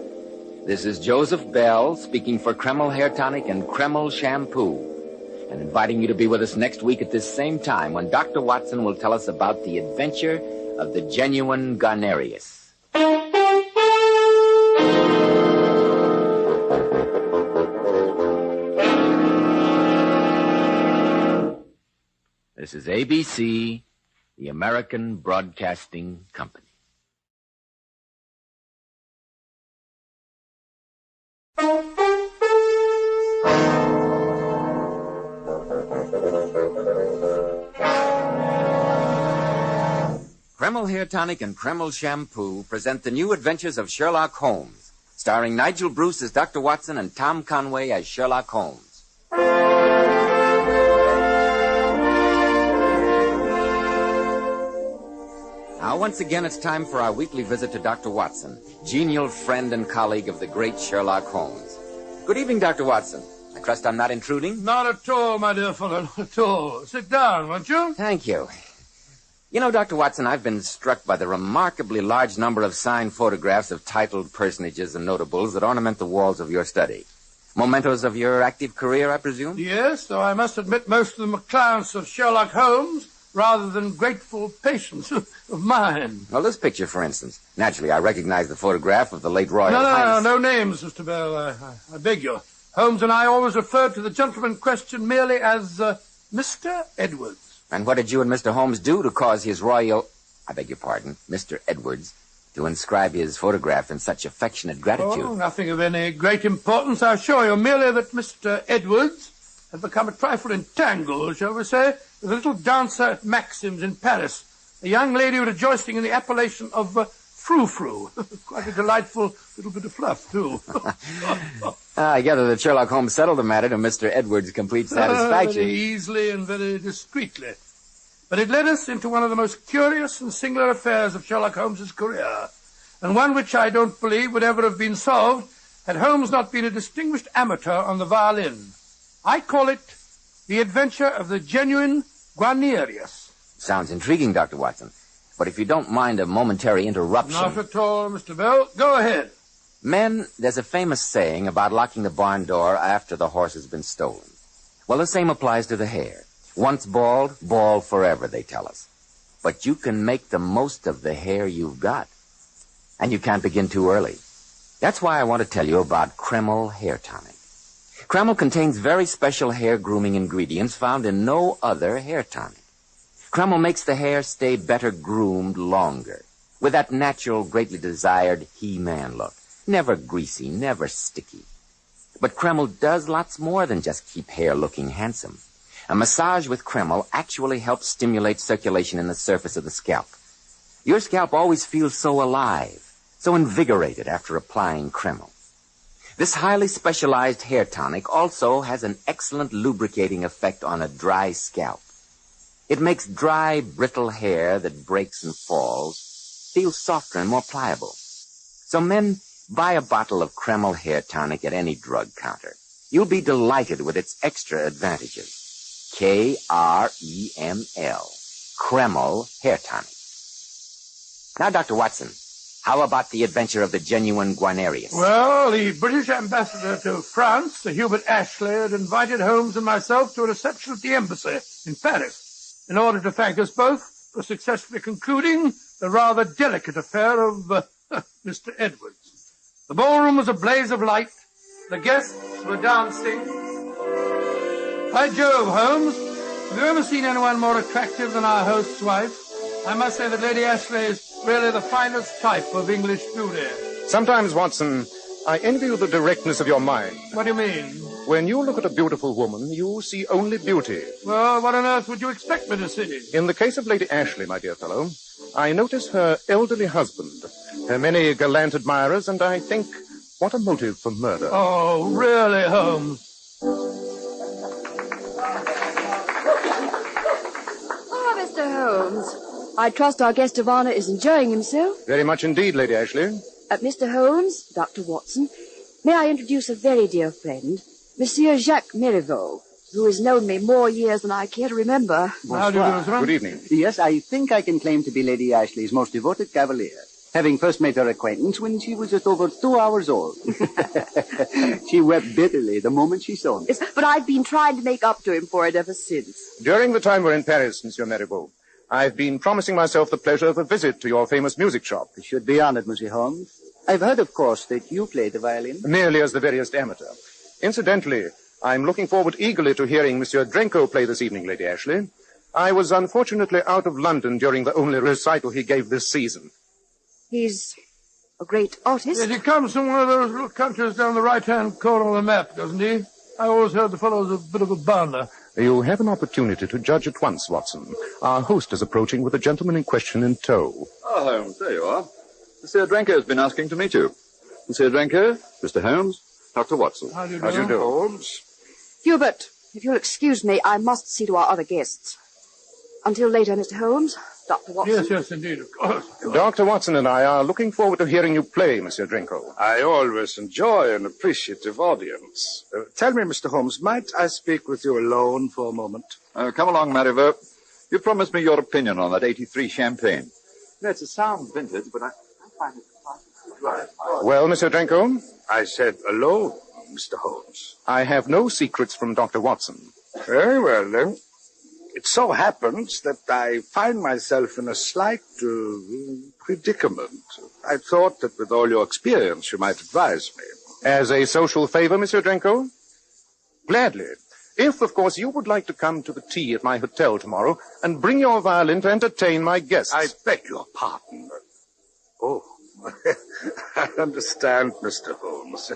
This is Joseph Bell speaking for Kreml Hair Tonic and Kreml Shampoo, and inviting you to be with us next week at this same time when Dr. Watson will tell us about the adventure of the genuine Garnerius. This is ABC, the American Broadcasting Company. Kreml Hair Tonic and Kreml Shampoo present the new adventures of Sherlock Holmes, starring Nigel Bruce as Dr. Watson and Tom Conway as Sherlock Holmes. Now, once again, it's time for our weekly visit to Dr. Watson, genial friend and colleague of the great Sherlock Holmes. Good evening, Dr. Watson. I trust I'm not intruding? Not at all, my dear fellow, not at all. Sit down, won't you? Thank you. You know, Dr. Watson, I've been struck by the remarkably large number of signed photographs of titled personages and notables that ornament the walls of your study. Mementos of your active career, I presume? Yes, though I must admit most of them are clients of Sherlock Holmes rather than grateful patients of mine. Well, this picture, for instance. Naturally, I recognize the photograph of the late Royal Highness. No names, Mr. Bell. I beg you. Holmes and I always referred to the gentleman in question merely as Mr. Edwards. And what did you and Mr. Holmes do to cause his Mr. Edwards, to inscribe his photograph in such affectionate gratitude? Oh, nothing of any great importance, I assure you. Merely that Mr. Edwards had become a trifle entangled, shall we say, with a little dancer at Maxim's in Paris, a young lady rejoicing in the appellation of Frou-Frou. Quite a delightful little bit of fluff, too. I gather that Sherlock Holmes settled the matter to Mr. Edwards' complete satisfaction. Very easily and very discreetly. But it led us into one of the most curious and singular affairs of Sherlock Holmes's career, and one which I don't believe would ever have been solved had Holmes not been a distinguished amateur on the violin. I call it The Adventure of the Genuine Guarnerius. Sounds intriguing, Dr. Watson. But if you don't mind a momentary interruption... Not at all, Mr. Bell. Go ahead. Men, there's a famous saying about locking the barn door after the horse has been stolen. Well, the same applies to the hair. Once bald, bald forever, they tell us. But you can make the most of the hair you've got. And you can't begin too early. That's why I want to tell you about Kreml Hair Tonic. Kreml contains very special hair grooming ingredients found in no other hair tonic. Kreml makes the hair stay better groomed longer, with that natural, greatly desired He-Man look. Never greasy, never sticky. But Kreml does lots more than just keep hair looking handsome. A massage with Kreml actually helps stimulate circulation in the surface of the scalp. Your scalp always feels so alive, so invigorated after applying Kreml. This highly specialized hair tonic also has an excellent lubricating effect on a dry scalp. It makes dry, brittle hair that breaks and falls feel softer and more pliable. So men, buy a bottle of Kreml Hair Tonic at any drug counter. You'll be delighted with its extra advantages. Kreml. Kreml Hair Tonic. Now, Dr. Watson, how about the adventure of the genuine Guarnerius? Well, the British ambassador to France, Sir Hubert Ashley, had invited Holmes and myself to a reception at the embassy in Paris in order to thank us both for successfully concluding the rather delicate affair of Mr. Edwards. The ballroom was a blaze of light. The guests were dancing. By Jove, Holmes, have you ever seen anyone more attractive than our host's wife? I must say that Lady Ashley is really the finest type of English beauty. Sometimes, Watson, I envy you the directness of your mind. What do you mean? When you look at a beautiful woman, you see only beauty. Well, what on earth would you expect me to see? In the case of Lady Ashley, my dear fellow, I notice her elderly husband, her many gallant admirers, and I think, what a motive for murder. Oh, really, Holmes? Oh, Mr. Holmes, I trust our guest of honor is enjoying himself. Very much indeed, Lady Ashley. Mr. Holmes, Dr. Watson, may I introduce a very dear friend, Monsieur Jacques Meriveau, who has known me more years than I care to remember. How do you do, sir? Good evening. Yes, I think I can claim to be Lady Ashley's most devoted cavalier, having first made her acquaintance when she was just over 2 hours old. She wept bitterly the moment she saw me. Yes, but I've been trying to make up to him for it ever since. During the time we're in Paris, Monsieur Meriveau, I've been promising myself the pleasure of a visit to your famous music shop. I should be honored, Monsieur Holmes. I've heard, of course, that you play the violin. Merely as the veriest amateur. Incidentally, I'm looking forward eagerly to hearing Monsieur Drenko play this evening, Lady Ashley. I was unfortunately out of London during the only recital he gave this season. He's a great artist. Yes, he comes from one of those little countries down the right-hand corner of the map, doesn't he? I always heard the fellow's a bit of a bounder. You have an opportunity to judge at once, Watson. Our host is approaching with the gentleman in question in tow. Ah, Holmes, there you are. Monsieur Drenko has been asking to meet you. Monsieur Drenko, Mr. Holmes, Dr. Watson. How do you How do you do? Holmes? Hubert, if you'll excuse me, I must see to our other guests. Until later, Mr. Holmes, Dr. Watson. Yes, indeed, of course. Dr. Watson and I are looking forward to hearing you play, Monsieur Drenko. I always enjoy an appreciative audience. Tell me, Mr. Holmes, might I speak with you alone for a moment? Come along, Marivaux. You promised me your opinion on that 83 champagne. It's a sound vintage, but I find it... Well, Monsieur Drenko? I said alone, Mr. Holmes. I have no secrets from Dr. Watson. Very well, then. It so happens that I find myself in a slight predicament. I thought that with all your experience, you might advise me. As a social favor, Monsieur Drenko? Gladly. If, of course, you would like to come to the tea at my hotel tomorrow and bring your violin to entertain my guests. I beg your pardon. Oh, I understand, Mr. Holmes.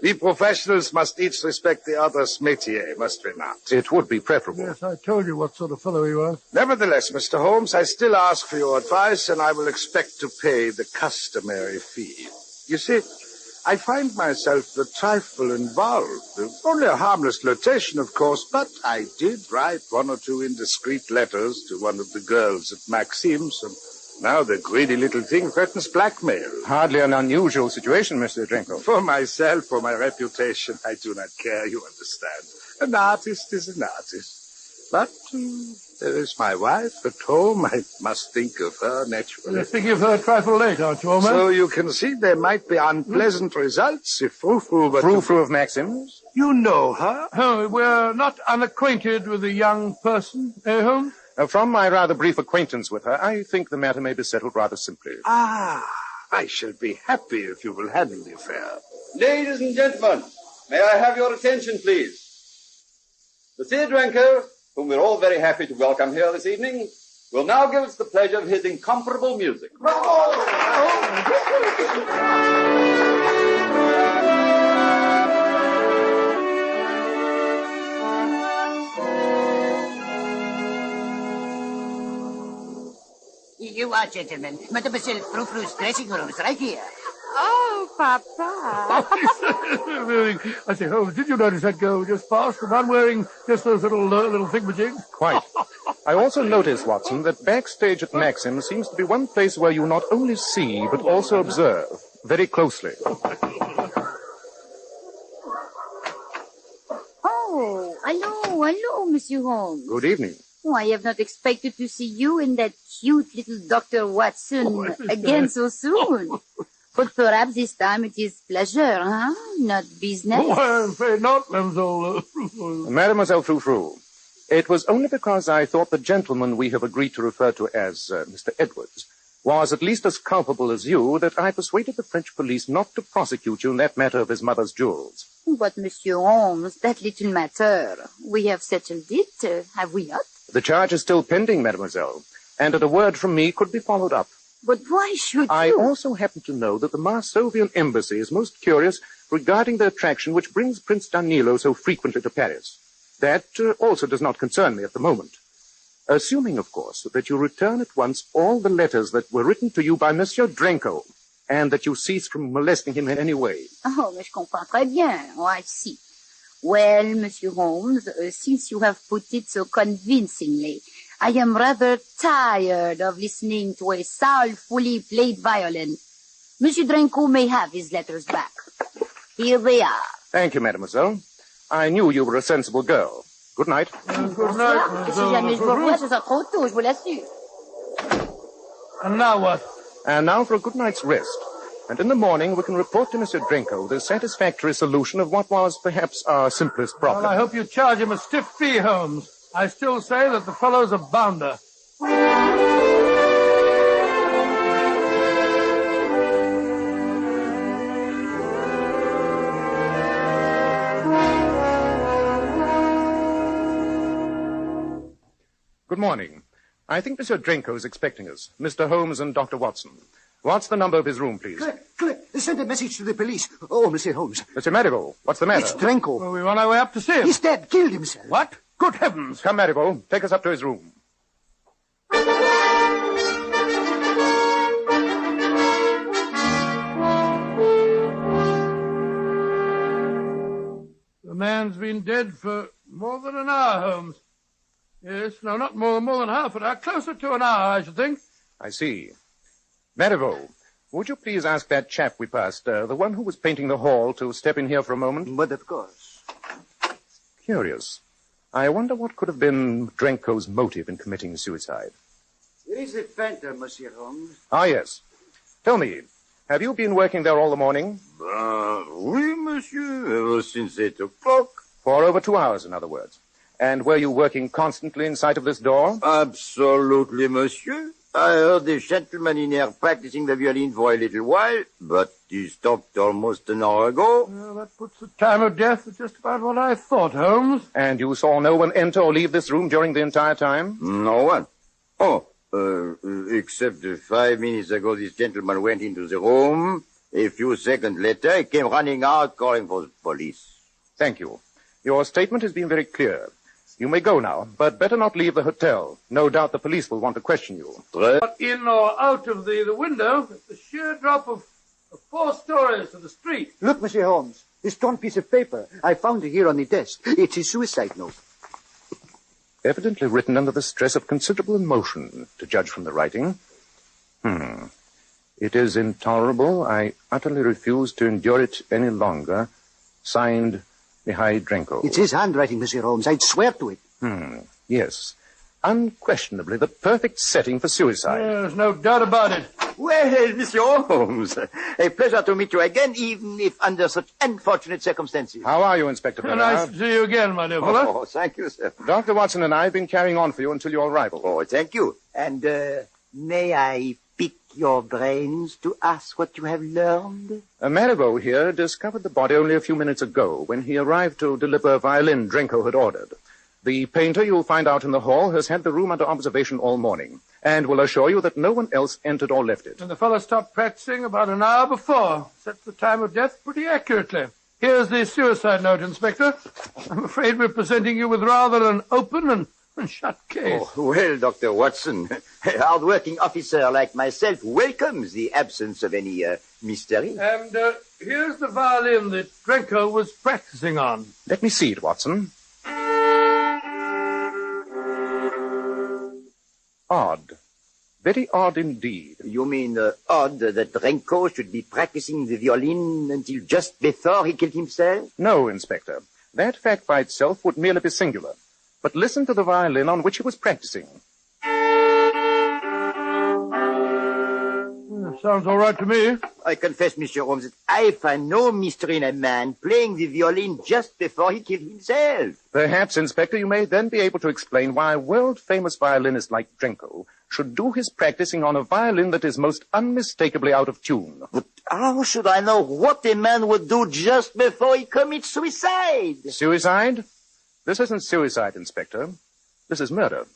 We professionals must each respect the other's métier, must we not? It would be preferable. Yes, I told you what sort of fellow he was. Nevertheless, Mr. Holmes, I still ask for your advice, and I will expect to pay the customary fee. You see, I find myself a trifle involved. Only a harmless flirtation, of course, but I did write one or two indiscreet letters to one of the girls at Maxim's, and now the greedy little thing threatens blackmail. Hardly an unusual situation, Mr. Drenko. For myself, for my reputation, I do not care, you understand. An artist is an artist. But there is my wife at home. I must think of her, naturally. You're thinking of her a trifle late, aren't you, old man? So you can see there might be unpleasant results if Frou-Frou were Frou-Frou of Maxim's? You know her? Oh, we're not unacquainted with the young person, eh, Holmes? From my rather brief acquaintance with her, I think the matter may be settled rather simply. Ah, I shall be happy if you will handle the affair. Ladies and gentlemen, may I have your attention, please? Monsieur Drenko, whom we're all very happy to welcome here this evening, will now give us the pleasure of his incomparable music. You are, gentlemen. Mademoiselle Frou-Frou's dressing room is right here. Oh, Papa. I say, Holmes, did you notice that girl just passed? The one wearing just those little thingamajigs? Quite. I also noticed, Watson, that backstage at Maxim seems to be one place where you not only see, but also observe very closely. Oh, hello, Monsieur Holmes. Good evening. Oh, I have not expected to see you and that cute little Dr. Watson again so soon. But perhaps this time it is pleasure, huh? Not business. Oh, I'm afraid not, Mademoiselle. Mademoiselle Frou-Frou, it was only because I thought the gentleman we have agreed to refer to as Mr. Edwards was at least as culpable as you that I persuaded the French police not to prosecute you in that matter of his mother's jewels. But, Monsieur Holmes, that little matter, we have settled it, have we not? The charge is still pending, mademoiselle, and at a word from me could be followed up. But why should I you? also happen to know that the Marsovian embassy is most curious regarding the attraction which brings Prince Danilo so frequently to Paris. That also does not concern me at the moment. Assuming, of course, that you return at once all the letters that were written to you by Monsieur Drenko, and that you cease from molesting him in any way. Oh, mais je comprends très bien. Oh, I see. Well, Monsieur Holmes, since you have put it so convincingly, I am rather tired of listening to a soulfully played violin. Monsieur Drenko may have his letters back. Here they are. Thank you, mademoiselle. I knew you were a sensible girl. Good night. Good night. Si jamais je vous revois, ce sera trop tôt, je vous l'assure. And now what? And now for a good night's rest. And in the morning we can report to Monsieur Drenko the satisfactory solution of what was perhaps our simplest problem. Well, I hope you charge him a stiff fee, Holmes. I still say that the fellow's a bounder. Good morning. I think Monsieur Drenko is expecting us, Mr. Holmes and Dr. Watson. What's the number of his room, please? Quick, send a message to the police. Oh, Monsieur Holmes. Mr. Marivaux, what's the matter? It's Drenko. Well, we're on our way up to see him. He's dead, killed himself. What? Good heavens! Come, Marivaux. Take us up to his room. The man's been dead for more than an hour, Holmes. Yes, no, not more than half an hour. Closer to an hour, I should think. I see. Marivaux, would you please ask that chap we passed, the one who was painting the hall, to step in here for a moment? But of course. Curious. I wonder what could have been Drenko's motive in committing suicide. Here is the painter, Monsieur Holmes. Ah, yes. Tell me, have you been working there all the morning? Oui, monsieur, ever since 8 o'clock. For over 2 hours, in other words. And were you working constantly in sight of this door? Absolutely, monsieur. I heard the gentleman in here practicing the violin for a little while, but he stopped almost an hour ago. Well, that puts the time of death at just about what I thought, Holmes. And you saw no one enter or leave this room during the entire time? No one. Oh, except 5 minutes ago this gentleman went into the room. A few seconds later, he came running out calling for the police. Thank you. Your statement has been very clear. You may go now, but better not leave the hotel. No doubt the police will want to question you. Not in or out of the window. It's a sheer drop of 4 stories to the street. Look, Monsieur Holmes, this torn piece of paper. I found it here on the desk. It's his suicide note. Evidently written under the stress of considerable emotion, to judge from the writing. It is intolerable. I utterly refuse to endure it any longer. Signed, Mihai Drenko. It's his handwriting, Monsieur Holmes. I'd swear to it. Yes. Unquestionably the perfect setting for suicide. There's no doubt about it. Well, Monsieur Holmes, a pleasure to meet you again, even if under such unfortunate circumstances. How are you, Inspector Bernard? Nice to see you again, my dear fellow. Oh, thank you, sir. Dr. Watson and I have been carrying on for you until your arrival. Oh, thank you. And may I pick your brains to ask what you have learned? Marivaux here discovered the body only a few minutes ago when he arrived to deliver a violin Drenko had ordered. The painter you'll find out in the hall has had the room under observation all morning and will assure you that no one else entered or left it. And the fellow stopped practicing about an hour before. Sets the time of death pretty accurately. Here's the suicide note, Inspector. I'm afraid we're presenting you with rather an open and shut case. Oh, well, Dr. Watson, a hard-working officer like myself welcomes the absence of any mystery. And here's the violin that Drenko was practicing on. Let me see it, Watson. Odd. Very odd indeed. You mean odd that Drenko should be practicing the violin until just before he killed himself? No, Inspector. That fact by itself would merely be singular. But listen to the violin on which he was practicing. Sounds all right to me. I confess, Monsieur Holmes, that I find no mystery in a man playing the violin just before he killed himself. Perhaps, Inspector, you may then be able to explain why a world-famous violinist like Drenko should do his practicing on a violin that is most unmistakably out of tune. But how should I know what a man would do just before he commits suicide? Suicide? This isn't suicide, Inspector. This is murder.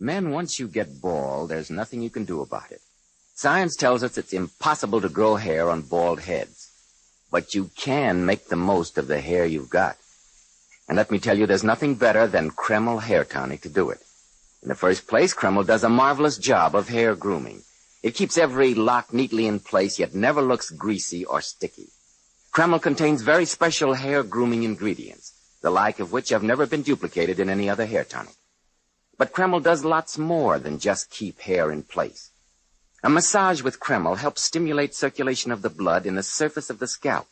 Men, once you get bald, there's nothing you can do about it. Science tells us it's impossible to grow hair on bald heads. But you can make the most of the hair you've got. And let me tell you, there's nothing better than Kreml hair tonic to do it. In the first place, Kreml does a marvelous job of hair grooming. It keeps every lock neatly in place, yet never looks greasy or sticky. Kreml contains very special hair grooming ingredients, the like of which have never been duplicated in any other hair tonic. But Kreml does lots more than just keep hair in place. A massage with Kreml helps stimulate circulation of the blood in the surface of the scalp.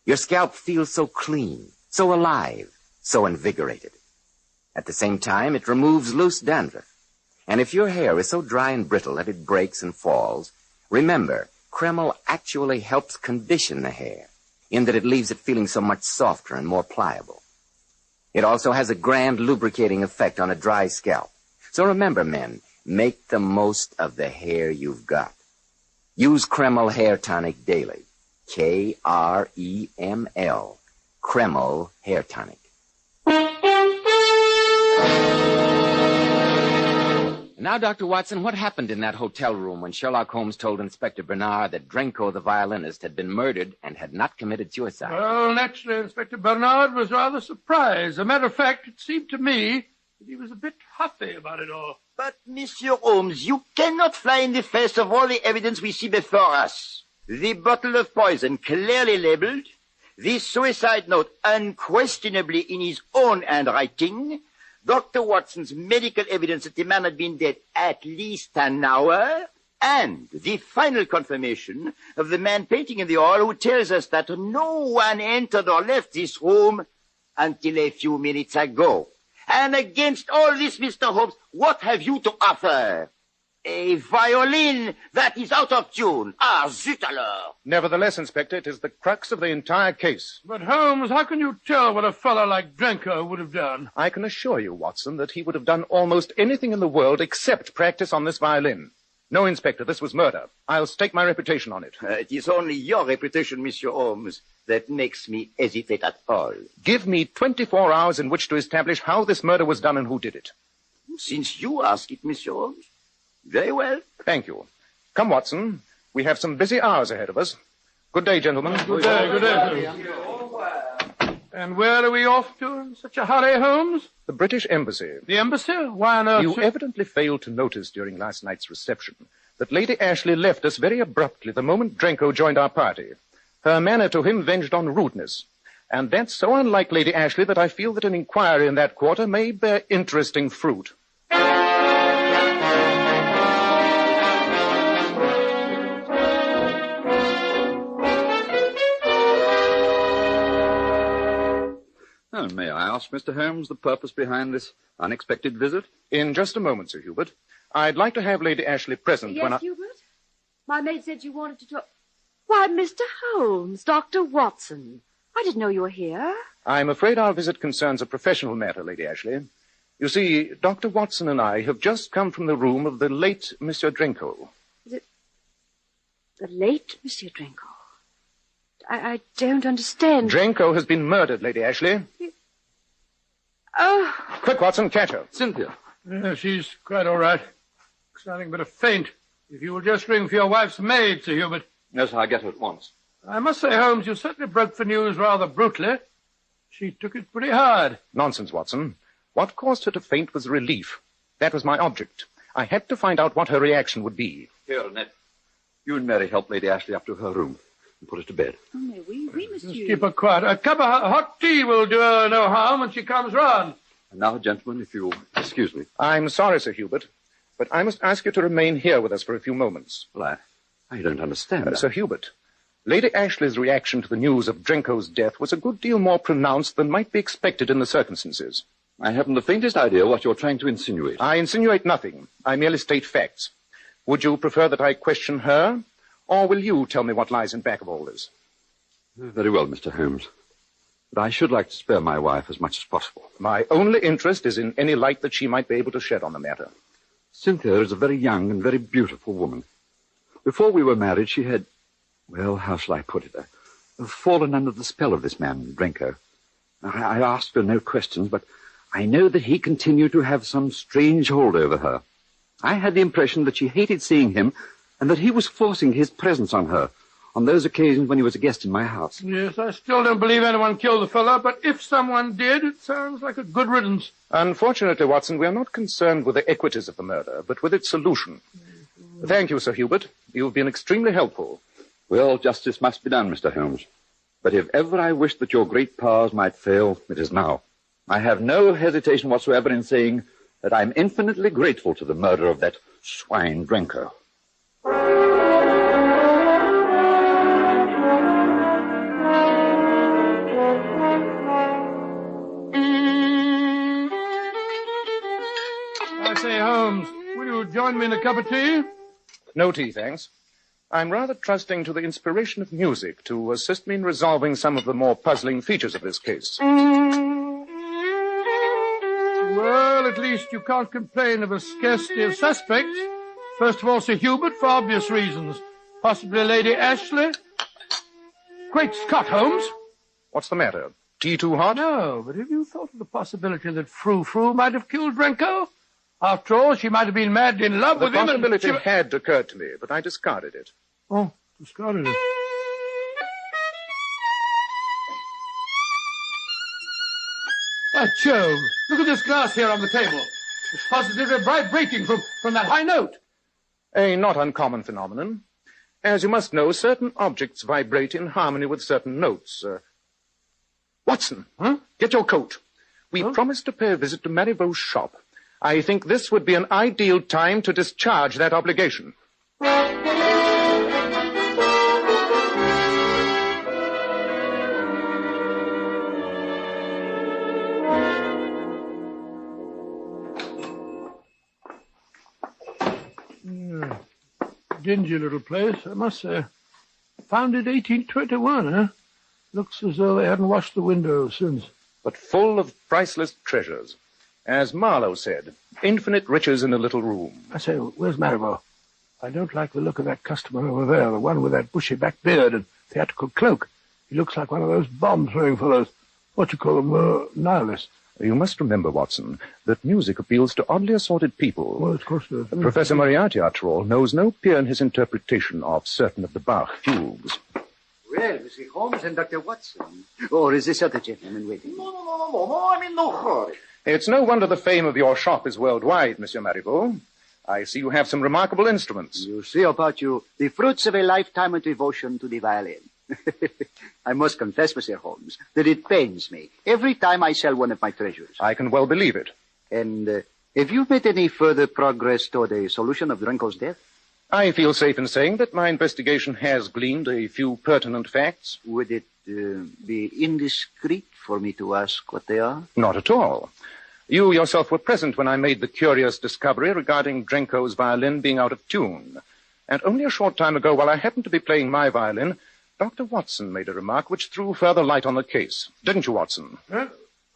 Your scalp feels so clean, so alive, so invigorated. At the same time, it removes loose dandruff. And if your hair is so dry and brittle that it breaks and falls, remember, Kreml actually helps condition the hair, in that it leaves it feeling so much softer and more pliable. It also has a grand lubricating effect on a dry scalp. So remember, men, make the most of the hair you've got. Use Kreml Hair Tonic daily. K-R-E-M-L. Kreml Hair Tonic. Now, Dr. Watson, what happened in that hotel room when Sherlock Holmes told Inspector Bernard that Drenko, the violinist, had been murdered and had not committed suicide? Well, naturally, Inspector Bernard was rather surprised. As a matter of fact, it seemed to me that he was a bit huffy about it all. But, Monsieur Holmes, you cannot fly in the face of all the evidence we see before us. The bottle of poison clearly labeled, the suicide note unquestionably in his own handwriting, Dr. Watson's medical evidence that the man had been dead at least an hour, and the final confirmation of the man painting in the hall who tells us that no one entered or left this room until a few minutes ago. And against all this, Mr. Holmes, what have you to offer? A violin that is out of tune. Ah, zut alors. Nevertheless, Inspector, it is the crux of the entire case. But, Holmes, how can you tell what a fellow like Drenko would have done? I can assure you, Watson, that he would have done almost anything in the world except practice on this violin. No, Inspector, this was murder. I'll stake my reputation on it. It is only your reputation, Monsieur Holmes, that makes me hesitate at all. Give me 24 hours in which to establish how this murder was done and who did it. Since you ask it, Monsieur Holmes. Very well. Thank you. Come, Watson. We have some busy hours ahead of us. Good day, gentlemen. Good day, good day. And where are we off to in such a hurry, Holmes? The British Embassy. The embassy? Why on earth? You evidently failed to notice during last night's reception that Lady Ashley left us very abruptly the moment Drenko joined our party. Her manner to him verged on rudeness. And that's so unlike Lady Ashley that I feel that an inquiry in that quarter may bear interesting fruit. Oh, may I ask, Mr. Holmes, the purpose behind this unexpected visit? In just a moment, Sir Hubert. I'd like to have Lady Ashley present when I... Yes, Hubert? My maid said you wanted to talk... Why, Mr. Holmes, Dr. Watson. I didn't know you were here. I'm afraid our visit concerns a professional matter, Lady Ashley. You see, Dr. Watson and I have just come from the room of the late Monsieur Drenko. Is it the late Monsieur Drenko? I don't understand. Drenko has been murdered, Lady Ashley. Oh. Quick, Watson, catch her. Cynthia. She's quite all right. It's nothing but a faint. If you will just ring for your wife's maid, Sir Hubert. Yes, I'll get her at once. I must say, Holmes, you certainly broke the news rather brutally. She took it pretty hard. Nonsense, Watson. What caused her to faint was relief. That was my object. I had to find out what her reaction would be. Here, Annette. You and Mary help Lady Ashley up to her room and put her to bed. Oh, no, we must Just keep her quiet. A cup of hot tea will do her no harm when she comes round. And now, gentlemen, if you'll excuse me. I'm sorry, Sir Hubert, but I must ask you to remain here with us for a few moments. Well, I don't understand. Sir Hubert, Lady Ashley's reaction to the news of Drenko's death was a good deal more pronounced than might be expected in the circumstances. I haven't the faintest idea what you're trying to insinuate. I insinuate nothing. I merely state facts. Would you prefer that I question her, or will you tell me what lies in back of all this? Very well, Mr. Holmes. But I should like to spare my wife as much as possible. My only interest is in any light that she might be able to shed on the matter. Cynthia is a very young and very beautiful woman. Before we were married, she had, well, how shall I put it, fallen under the spell of this man, Drenko. I asked her no questions, but I know that he continued to have some strange hold over her. I had the impression that she hated seeing him and that he was forcing his presence on her on those occasions when he was a guest in my house. Yes, I still don't believe anyone killed the fellow, but if someone did, it sounds like a good riddance. Unfortunately, Watson, we are not concerned with the equities of the murder, but with its solution. Thank you, Sir Hubert. You've been extremely helpful. Well, justice must be done, Mr. Holmes. But if ever I wished that your great powers might fail, it is now. I have no hesitation whatsoever in saying that I'm infinitely grateful to the murder of that swine Drenko. I say, Holmes, will you join me in a cup of tea? No tea, thanks. I'm rather trusting to the inspiration of music to assist me in resolving some of the more puzzling features of this case. Well, at least you can't complain of a scarcity of suspects. First of all, Sir Hubert, for obvious reasons. Possibly Lady Ashley. Great Scott, Holmes. What's the matter? Tea too hot? No, but have you thought of the possibility that Frou-Frou might have killed Drenko? After all, she might have been madly in love with him. The possibility and had occurred to me, but I discarded it. Oh, discarded it. By Jove, look at this glass here on the table. It's positively vibrating from that high note. A not uncommon phenomenon. As you must know, certain objects vibrate in harmony with certain notes. Watson, get your coat. We promised to pay a visit to Marivaux's shop. I think this would be an ideal time to discharge that obligation. Dingy little place, I must say. Founded 1821, huh? Looks as though they hadn't washed the windows since. But full of priceless treasures. As Marlowe said, infinite riches in a little room. I say, where's Marivaux? I don't like the look of that customer over there, the one with that bushy back beard and theatrical cloak. He looks like one of those bomb-throwing fellows. What you call them, nihilists. You must remember, Watson, that music appeals to oddly assorted people. Well, of course it does. Professor Moriarty, after all, knows no peer in his interpretation of certain of the Bach fugues. Well, Mr. Holmes and Dr. Watson. Or is this other gentleman waiting? No, I'm in no hurry. It's no wonder the fame of your shop is worldwide, Monsieur Marivaux. I see you have some remarkable instruments. You see about you the fruits of a lifetime of devotion to the violin. I must confess, Mr. Holmes, that it pains me every time I sell one of my treasures. I can well believe it. And have you made any further progress toward a solution of Drenko's death? I feel safe in saying that my investigation has gleaned a few pertinent facts. Would it be indiscreet for me to ask what they are? Not at all. You yourself were present when I made the curious discovery regarding Drenko's violin being out of tune. And only a short time ago, while I happened to be playing my violin, Dr. Watson made a remark which threw further light on the case. Didn't you, Watson?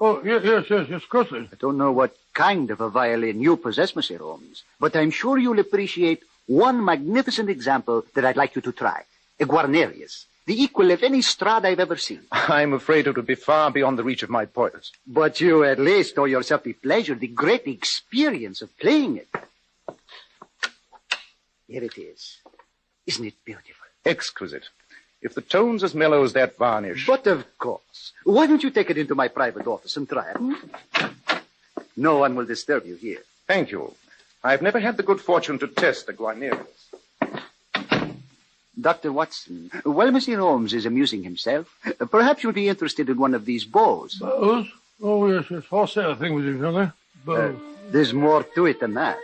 Oh, yes, of course. I don't know what kind of a violin you possess, Mr. Holmes, but I'm sure you'll appreciate one magnificent example that I'd like you to try. A Guarnerius, the equal of any Strad I've ever seen. I'm afraid it would be far beyond the reach of my poise. But you at least owe yourself the pleasure, the great experience of playing it. Here it is. Isn't it beautiful? Exquisite. If the tone's as mellow as that varnish... But of course. Why don't you take it into my private office and try it? No one will disturb you here. Thank you. I've never had the good fortune to test the Guarnerius. Dr. Watson, while Mr. Holmes is amusing himself, perhaps you'll be interested in one of these bows. Bows? Oh, yes. Horsehair thing with each other. Bows. There's more to it than that.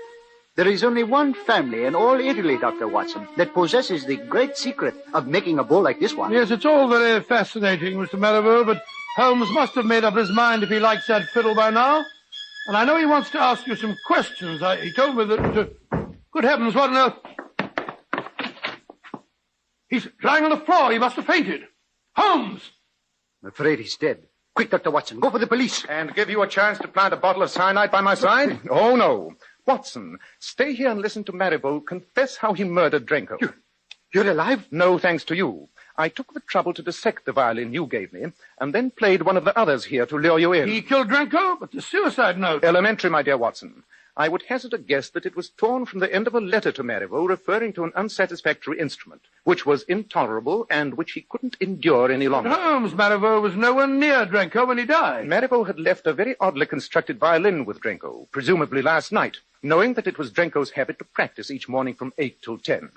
There is only one family in all Italy, Dr. Watson, that possesses the great secret of making a bow like this one. Yes, it's all very fascinating, Mr. Marivaux, but Holmes must have made up his mind if he likes that fiddle by now. And I know he wants to ask you some questions. He told me that... good heavens, what on earth... He's lying on the floor. He must have fainted. Holmes! I'm afraid he's dead. Quick, Dr. Watson, go for the police. And give you a chance to plant a bottle of cyanide by my side? Oh, no. Watson, stay here and listen to Marivaux confess how he murdered Drenko. You're alive? No, thanks to you. I took the trouble to dissect the violin you gave me, and then played one of the others here to lure you in. He killed Drenko, but the suicide note... Elementary, my dear Watson. I would hazard a guess that it was torn from the end of a letter to Marivaux referring to an unsatisfactory instrument, which was intolerable and which he couldn't endure any longer. But Holmes, Marivaux was nowhere near Drenko when he died. Marivaux had left a very oddly constructed violin with Drenko, presumably last night, knowing that it was Drenko's habit to practice each morning from 8 till 10.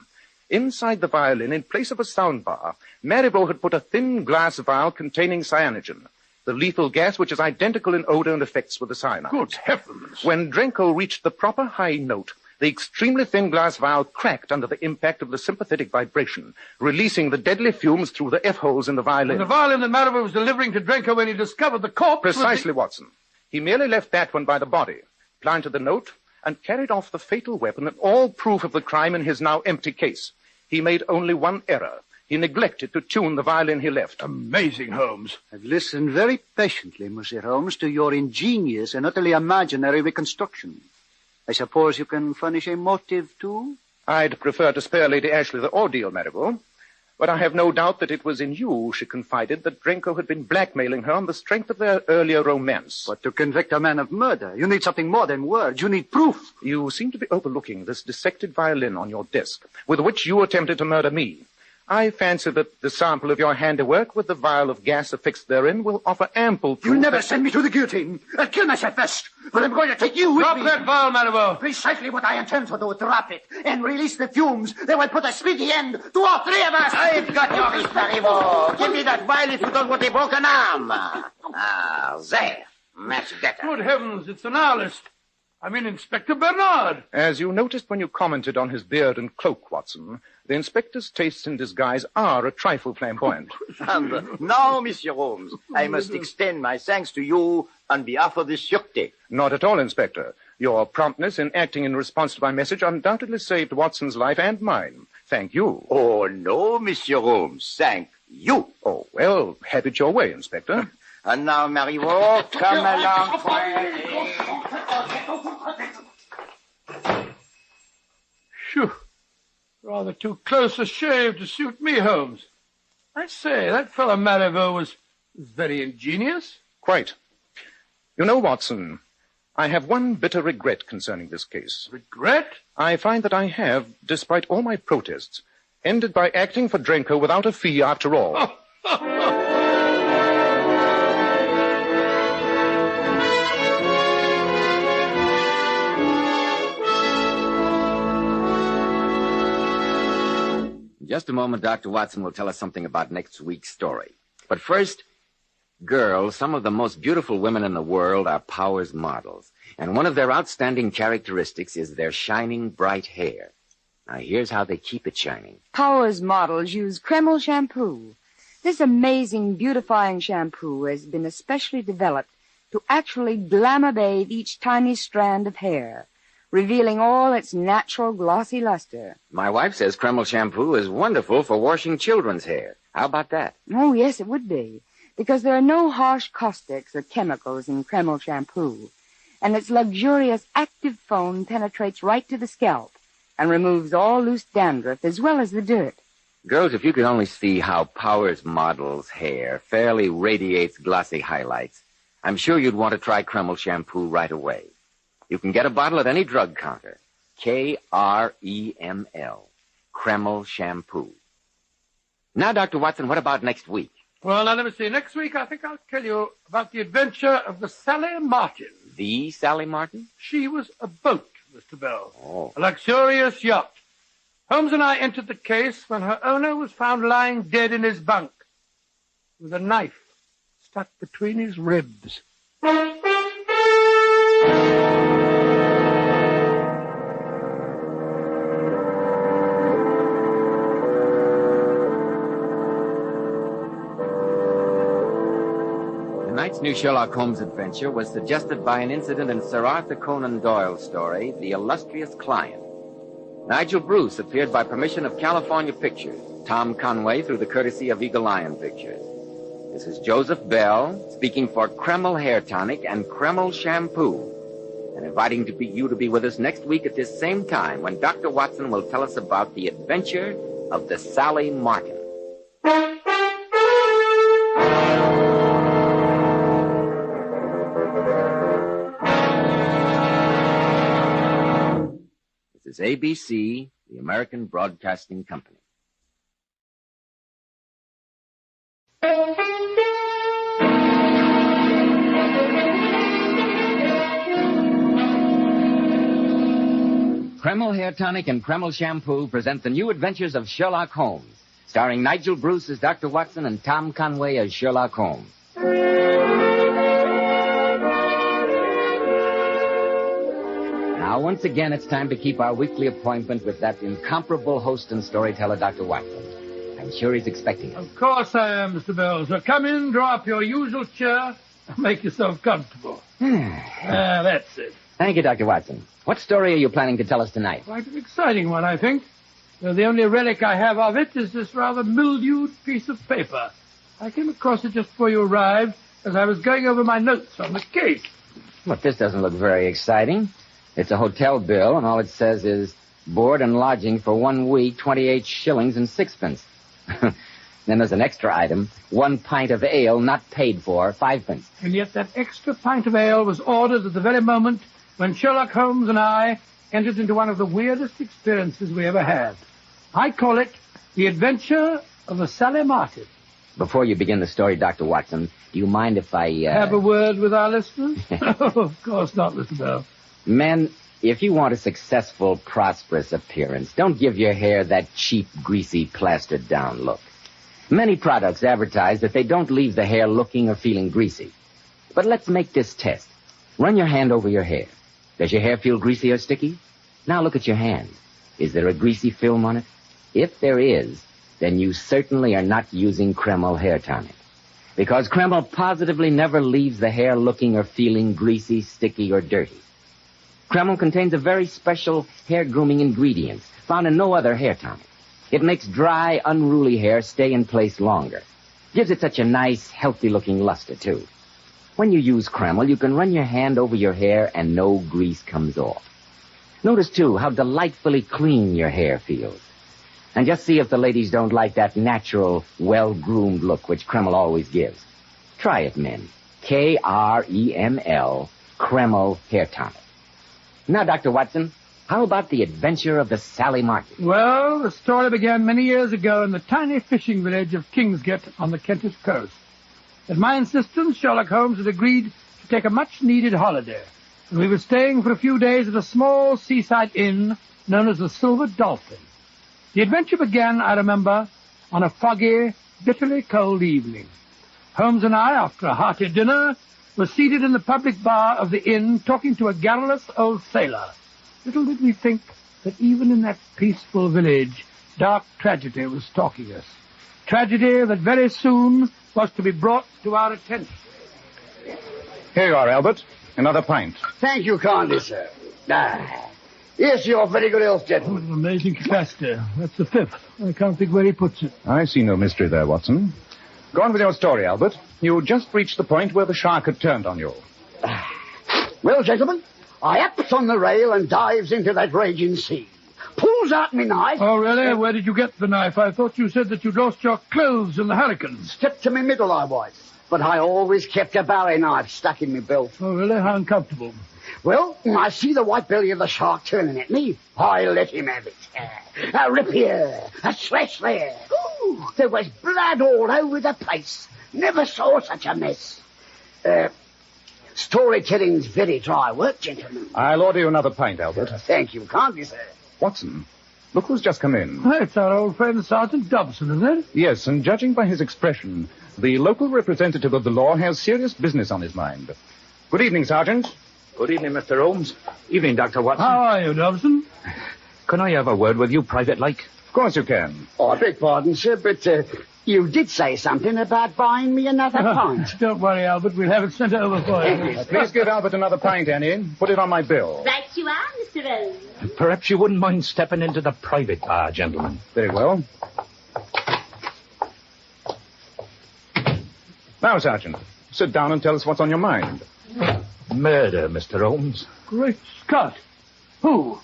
Inside the violin, in place of a sound bar, Marivaux had put a thin glass vial containing cyanogen, the lethal gas which is identical in odor and effects with the cyanide. Good heavens! When Drenko reached the proper high note, the extremely thin glass vial cracked under the impact of the sympathetic vibration, releasing the deadly fumes through the F-holes in the violin. And the violin that Marivaux was delivering to Drenko when he discovered the corpse... Precisely, Watson. He merely left that one by the body, planted the note, and carried off the fatal weapon and all proof of the crime in his now empty case. He made only one error. He neglected to tune the violin he left. Amazing, Holmes. I've listened very patiently, Monsieur Holmes, to your ingenious and utterly imaginary reconstruction. I suppose you can furnish a motive, too? I'd prefer to spare Lady Ashley the ordeal, Marivaux. But I have no doubt that it was in you she confided that Drenko had been blackmailing her on the strength of their earlier romance. But to convict a man of murder, you need something more than words. You need proof. You seem to be overlooking this dissected violin on your desk, with which you attempted to murder me. I fancy that the sample of your handiwork with the vial of gas affixed therein will offer ample proof. You'll never send me to the guillotine. I'll kill myself first, but I'm going to take you with Drop me. that vial, Marivaux. Precisely what I intend to do. Drop it and release the fumes. They will put a speedy end to all three of us. I've got your Mr. Marivaux. Give me that vial if you don't want a broken arm. There. Much better. Good heavens, it's an nihilist. I mean Inspector Bernard. As you noticed when you commented on his beard and cloak, Watson, the inspector's tastes in disguise are a trifle flamboyant. And now, Monsieur Holmes, I must extend my thanks to you on behalf of the Sûreté. Not at all, Inspector. Your promptness in acting in response to my message undoubtedly saved Watson's life and mine. Thank you. Oh, no, Monsieur Holmes. Thank you. Oh, well, have it your way, Inspector. And now, Marivaux, come along quietly. Phew. Rather too close a shave to suit me, Holmes. I say, that fellow Marivaux was very ingenious. Quite. You know, Watson, I have one bitter regret concerning this case. Regret? I find that I have, despite all my protests, ended by acting for Drenko without a fee after all. In just a moment, Dr. Watson will tell us something about next week's story. But first, girls, some of the most beautiful women in the world are Powers models. And one of their outstanding characteristics is their shining, bright hair. Now, here's how they keep it shining. Powers models use Kreml shampoo. This amazing beautifying shampoo has been especially developed to actually glamour bathe each tiny strand of hair, revealing all its natural glossy luster. My wife says Kreml shampoo is wonderful for washing children's hair. How about that? Oh, yes, it would be, because there are no harsh caustics or chemicals in Kreml shampoo, and its luxurious active foam penetrates right to the scalp and removes all loose dandruff as well as the dirt. Girls, if you could only see how Powers model's hair fairly radiates glossy highlights, I'm sure you'd want to try Kreml shampoo right away. You can get a bottle at any drug counter. Kreml. Kreml shampoo. Now, Dr. Watson, what about next week? Well, now, let me see. Next week, I think I'll tell you about the adventure of the Sally Martin. The Sally Martin? She was a boat, Mr. Bell. Oh. A luxurious yacht. Holmes and I entered the case when her owner was found lying dead in his bunk with a knife stuck between his ribs. Tonight's new Sherlock Holmes adventure was suggested by an incident in Sir Arthur Conan Doyle's story, The Illustrious Client. Nigel Bruce appeared by permission of California Pictures, Tom Conway through the courtesy of Eagle Lion Pictures. This is Joseph Bell speaking for Kreml Hair Tonic and Kreml Shampoo, and inviting you to be with us next week at this same time when Dr. Watson will tell us about the adventure of the Sally Martin. This is ABC, the American Broadcasting Company. Kreml Hair Tonic and Kreml Shampoo present the new adventures of Sherlock Holmes, starring Nigel Bruce as Dr. Watson and Tom Conway as Sherlock Holmes. Now, once again, it's time to keep our weekly appointment with that incomparable host and storyteller, Dr. Watson. I'm sure he's expecting us. Of course I am, Mr. Bell. So come in, draw up your usual chair, and make yourself comfortable. That's it. Thank you, Dr. Watson. What story are you planning to tell us tonight? Quite an exciting one, I think. Though the only relic I have of it is this rather mildewed piece of paper. I came across it just before you arrived as I was going over my notes on the case. But this doesn't look very exciting. It's a hotel bill, and all it says is board and lodging for 1 week, 28 shillings and 6 pence. Then there's an extra item, 1 pint of ale not paid for, 5 pence. And yet that extra pint of ale was ordered at the very moment when Sherlock Holmes and I entered into one of the weirdest experiences we ever had. I call it the adventure of the Sally Martin. Before you begin the story, Dr. Watson, do you mind if I... Have a word with our listeners? Of course not, Mr. Bell. Men, if you want a successful, prosperous appearance, don't give your hair that cheap, greasy, plastered-down look. Many products advertise that they don't leave the hair looking or feeling greasy. But let's make this test. Run your hand over your hair. Does your hair feel greasy or sticky? Now look at your hand. Is there a greasy film on it? If there is, then you certainly are not using Kreml hair tonic. Because Kreml positively never leaves the hair looking or feeling greasy, sticky, or dirty. Kreml contains a very special hair grooming ingredient found in no other hair tonic. It makes dry, unruly hair stay in place longer. Gives it such a nice, healthy-looking luster, too. When you use Kreml, you can run your hand over your hair and no grease comes off. Notice, too, how delightfully clean your hair feels. And just see if the ladies don't like that natural, well-groomed look which Kreml always gives. Try it, men. Kreml, Kreml hair tonic. Now, Dr. Watson, how about the adventure of the Sally Martin? Well, the story began many years ago in the tiny fishing village of Kingsgate on the Kentish coast. At my insistence, Sherlock Holmes had agreed to take a much-needed holiday, and we were staying for a few days at a small seaside inn known as the Silver Dolphin. The adventure began, I remember, on a foggy, bitterly cold evening. Holmes and I, after a hearty dinner, were seated in the public bar of the inn talking to a garrulous old sailor. Little did we think that even in that peaceful village, dark tragedy was stalking us. Tragedy that very soon was to be brought to our attention. Here you are, Albert. Another pint. Thank you kindly, sir. Here's your very good health, gentlemen. Amazing capacity. That's the 5th. I can't think where he puts it. I see no mystery there, Watson. Go on with your story, Albert. You just reached the point where the shark had turned on you. Well, gentlemen, I ups on the rail and dives into that raging sea. Pulls out me knife. Oh, really? Where did you get the knife? I thought you said that you'd lost your clothes in the hurricane. Stepped to me middle, I was. But I always kept a Bowie knife stuck in me belt. Oh, really? How uncomfortable. Well, I see the white belly of the shark turning at me. I let him have it. A rip here, a slash there. Ooh, there was blood all over the place. Never saw such a mess. Storytelling's very dry work, gentlemen. I'll order you another pint, Albert. Thank you kindly, sir. Watson, look who's just come in. Oh, it's our old friend Sergeant Dobson, isn't it? Yes, and judging by his expression, the local representative of the law has serious business on his mind. Good evening, Sergeant. Good evening, Mr. Holmes. Evening, Dr. Watson. How are you, Dobson? Can I have a word with you, private-like? Of course you can. Oh, I beg pardon, sir, but you did say something about buying me another pint. Don't worry, Albert. We'll have it sent over for you. Please give Albert another pint, Annie. Put it on my bill. Right you are, Mr. Holmes. Perhaps you wouldn't mind stepping into the private bar, gentlemen. Very well. Now, Sergeant, sit down and tell us what's on your mind. Murder, Mr. Holmes. Great Scott. Who?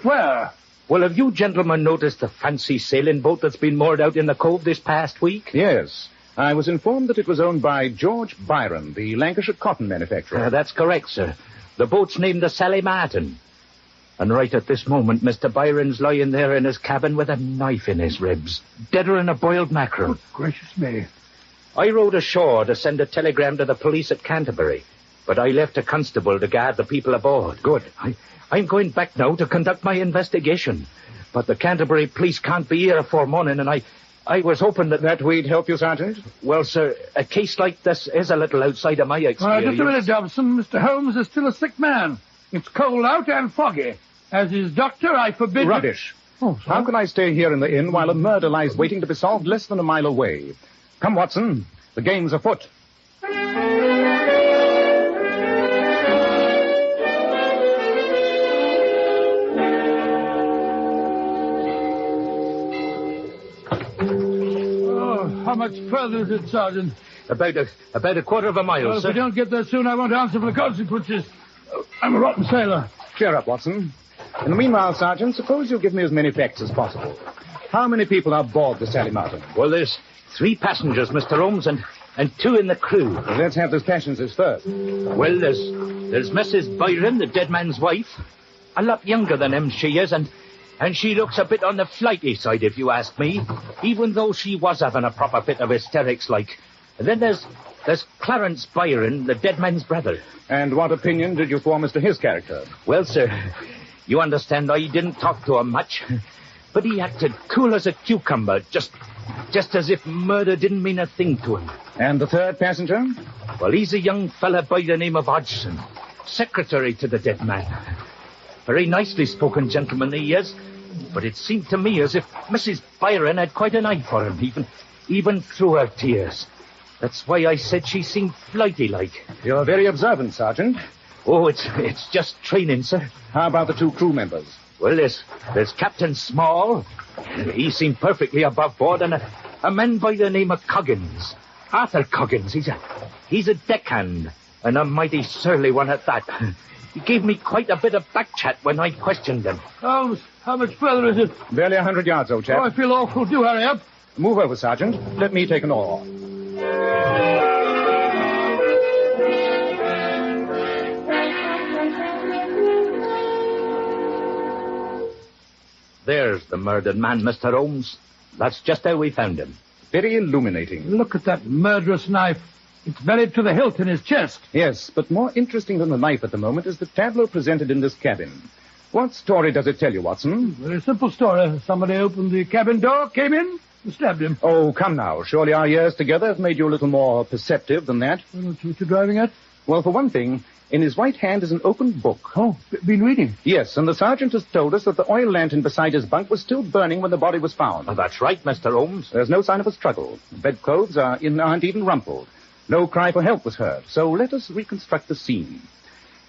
Where? Well, have you gentlemen noticed the fancy sailing boat that's been moored out in the cove this past week? Yes. I was informed that it was owned by George Byron, the Lancashire cotton manufacturer. That's correct, sir. The boat's named the Sally Martin. And right at this moment, Mr. Byron's lying there in his cabin with a knife in his ribs, deader than a boiled mackerel. Good gracious me. I rowed ashore to send a telegram to the police at Canterbury, but I left a constable to guard the people aboard. Good. I'm going back now to conduct my investigation. But the Canterbury police can't be here before morning, and I was hoping that we'd help you, Sergeant. Well, sir, a case like this is a little outside of my experience. Just a minute, Dobson. Mr. Holmes is still a sick man. It's cold out and foggy. As his doctor, I forbid... Rubbish. How can I stay here in the inn while a murder lies waiting to be solved less than a mile away? Come, Watson. The game's afoot. How much further is it, Sergeant? About a quarter of a mile, well, sir. If we don't get there soon, I won't answer for the consequences. I'm a rotten sailor. Cheer up, Watson. In the meanwhile, Sergeant, suppose you give me as many facts as possible. How many people are aboard the Sally Martin? Well, there's 3 passengers, Mr. Holmes, and 2 in the crew. Well, let's have those passengers first. Well, there's Mrs. Byron, the dead man's wife. A lot younger than him, she is, and she looks a bit on the flighty side, if you ask me, even though she was having a proper fit of hysterics, like. And then there's Clarence Byron, the dead man's brother. And what opinion did you form as to his character? Well, sir, you understand I didn't talk to him much, but he acted cool as a cucumber, just as if murder didn't mean a thing to him. And the third passenger? Well, he's a young fella by the name of Hodgson, secretary to the dead man. Very nicely spoken gentleman he is, but it seemed to me as if Mrs. Byron had quite an eye for him, even through her tears. That's why I said she seemed flighty-like. You're very observant, Sergeant. Oh, it's just training, sir. How about the 2 crew members? Well, there's Captain Small. He seemed perfectly above board, and a man by the name of Coggins. Arthur Coggins. He's a deckhand, and a mighty surly one at that. He gave me quite a bit of back chat when I questioned him. Holmes, how much further is it? Barely 100 yards, old chap. Oh, I feel awful. Do hurry up. Move over, Sergeant. Let me take an oar. There's the murdered man, Mr. Holmes. That's just how we found him. Very illuminating. Look at that murderous knife. It's buried to the hilt in his chest. Yes, but more interesting than the knife at the moment is the tableau presented in this cabin. What story does it tell you, Watson? Very simple story. Somebody opened the cabin door, came in, and stabbed him. Oh, come now. Surely our years together have made you a little more perceptive than that. I don't see what you're driving at. Well, for one thing, in his right hand is an open book. Oh, been reading? Yes, and the sergeant has told us that the oil lantern beside his bunk was still burning when the body was found. Oh, that's right, Mr. Holmes. There's no sign of a struggle. The bedclothes aren't even rumpled. No cry for help was heard. So let us reconstruct the scene.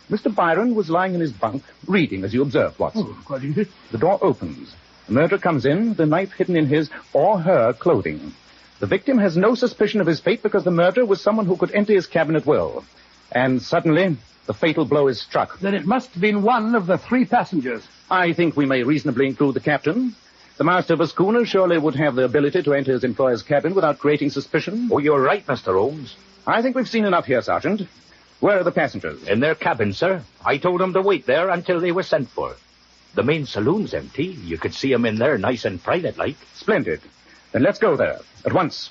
Mr. Byron was lying in his bunk, reading, as you observed, Watson. Oh, quite easy. The door opens. The murderer comes in, the knife hidden in his or her clothing. The victim has no suspicion of his fate because the murderer was someone who could enter his cabin at will. And suddenly, the fatal blow is struck. Then it must have been one of the 3 passengers. I think we may reasonably include the captain. The master of a schooner surely would have the ability to enter his employer's cabin without creating suspicion. Oh, you're right, Mr. Holmes. I think we've seen enough here, Sergeant. Where are the passengers? In their cabin, sir. I told them to wait there until they were sent for. The main saloon's empty. You could see 'em in there nice and private-like. Splendid. Then let's go there. At once.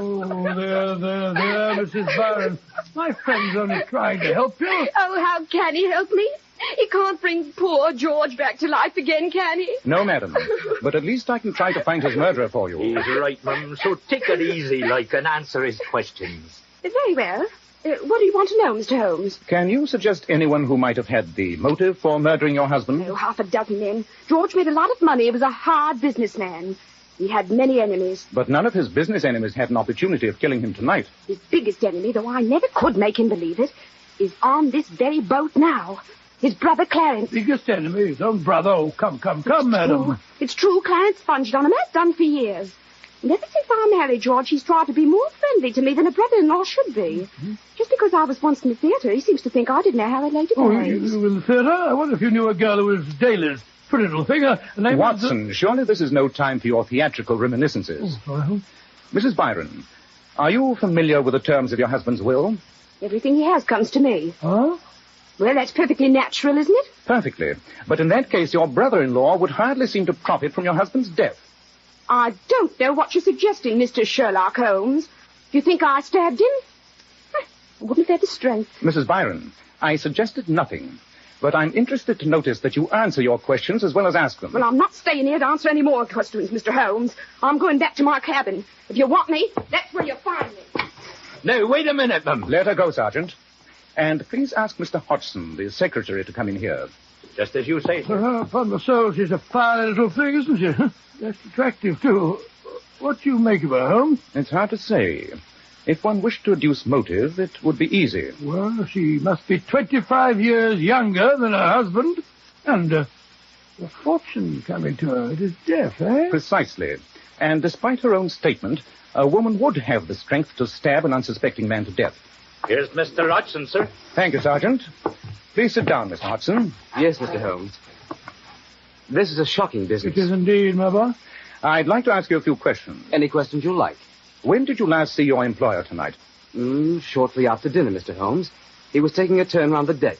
Oh, there, Mrs. Byron. My friend's only trying to help you. Oh, how can he help me? He can't bring poor George back to life again, can he? No, madam. But at least I can try to find his murderer for you. He's right, Mum. So take it easy, like, and answer his questions. Very well. What do you want to know, Mr. Holmes? Can you suggest anyone who might have had the motive for murdering your husband? Oh, 6 men. George made a lot of money. He was a hard businessman. He had many enemies. But none of his business enemies had an opportunity of killing him tonight. His biggest enemy, though I never could make him believe it, is on this very boat now. His brother Clarence. Biggest enemy, his own brother. Oh, come, madam. True. It's true, Clarence sponged on him, has done for years. And ever since I married George, he's tried to be more friendly to me than a brother-in-law should be. Mm-hmm. Just because I was once in the theatre, he seems to think I didn't know how a lady behaves. You in the theatre? I wonder if you knew a girl who was Daly's pretty little thing. Watson, surely this is no time for your theatrical reminiscences. Oh, Mrs. Byron, are you familiar with the terms of your husband's will? Everything he has comes to me. Huh? Well, that's perfectly natural, isn't it? Perfectly. But in that case, your brother-in-law would hardly seem to profit from your husband's death. I don't know what you're suggesting, Mr. Sherlock Holmes. Do you think I stabbed him? I wouldn't have had the strength. Mrs. Byron, I suggested nothing. But I'm interested to notice that you answer your questions as well as ask them. Well, I'm not staying here to answer any more questions, Mr. Holmes. I'm going back to my cabin. If you want me, that's where you'll find me. No, wait a minute, Mum. Let her go, Sergeant. And please ask Mr. Hodgson, the secretary, to come in here. Just as you say, sir. Upon my soul, she's a fine little thing, isn't she? Just attractive, too. What do you make of her, Holmes? It's hard to say. If one wished to deduce motive, it would be easy. Well, she must be 25 years younger than her husband, and a fortune coming to her. It is death, eh? Precisely. And despite her own statement, a woman would have the strength to stab an unsuspecting man to death. Here's Mr. Hodgson, sir. Thank you, Sergeant. Please sit down, Mr. Hodgson. Yes, Mr. Holmes. This is a shocking business. It is indeed, my boy. I'd like to ask you a few questions. Any questions you like. When did you last see your employer tonight? Shortly after dinner, Mr. Holmes. He was taking a turn round the deck.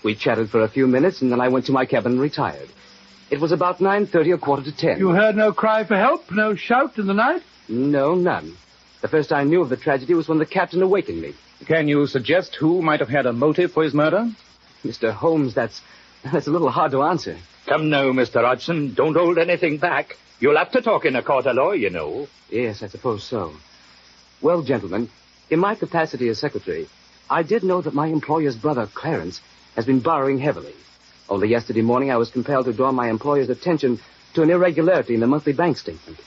We chatted for a few minutes, and then I went to my cabin and retired. It was about 9:30 or 9:45. You heard no cry for help, no shout in the night? No, none. The first I knew of the tragedy was when the captain awakened me. Can you suggest who might have had a motive for his murder? Mr. Holmes, that's a little hard to answer. Come now, Mr. Hodgson. Don't hold anything back. You'll have to talk in a court of law, you know. Yes, I suppose so. Well, gentlemen, in my capacity as secretary, I did know that my employer's brother, Clarence, has been borrowing heavily. Only yesterday morning I was compelled to draw my employer's attention to an irregularity in the monthly bank statement.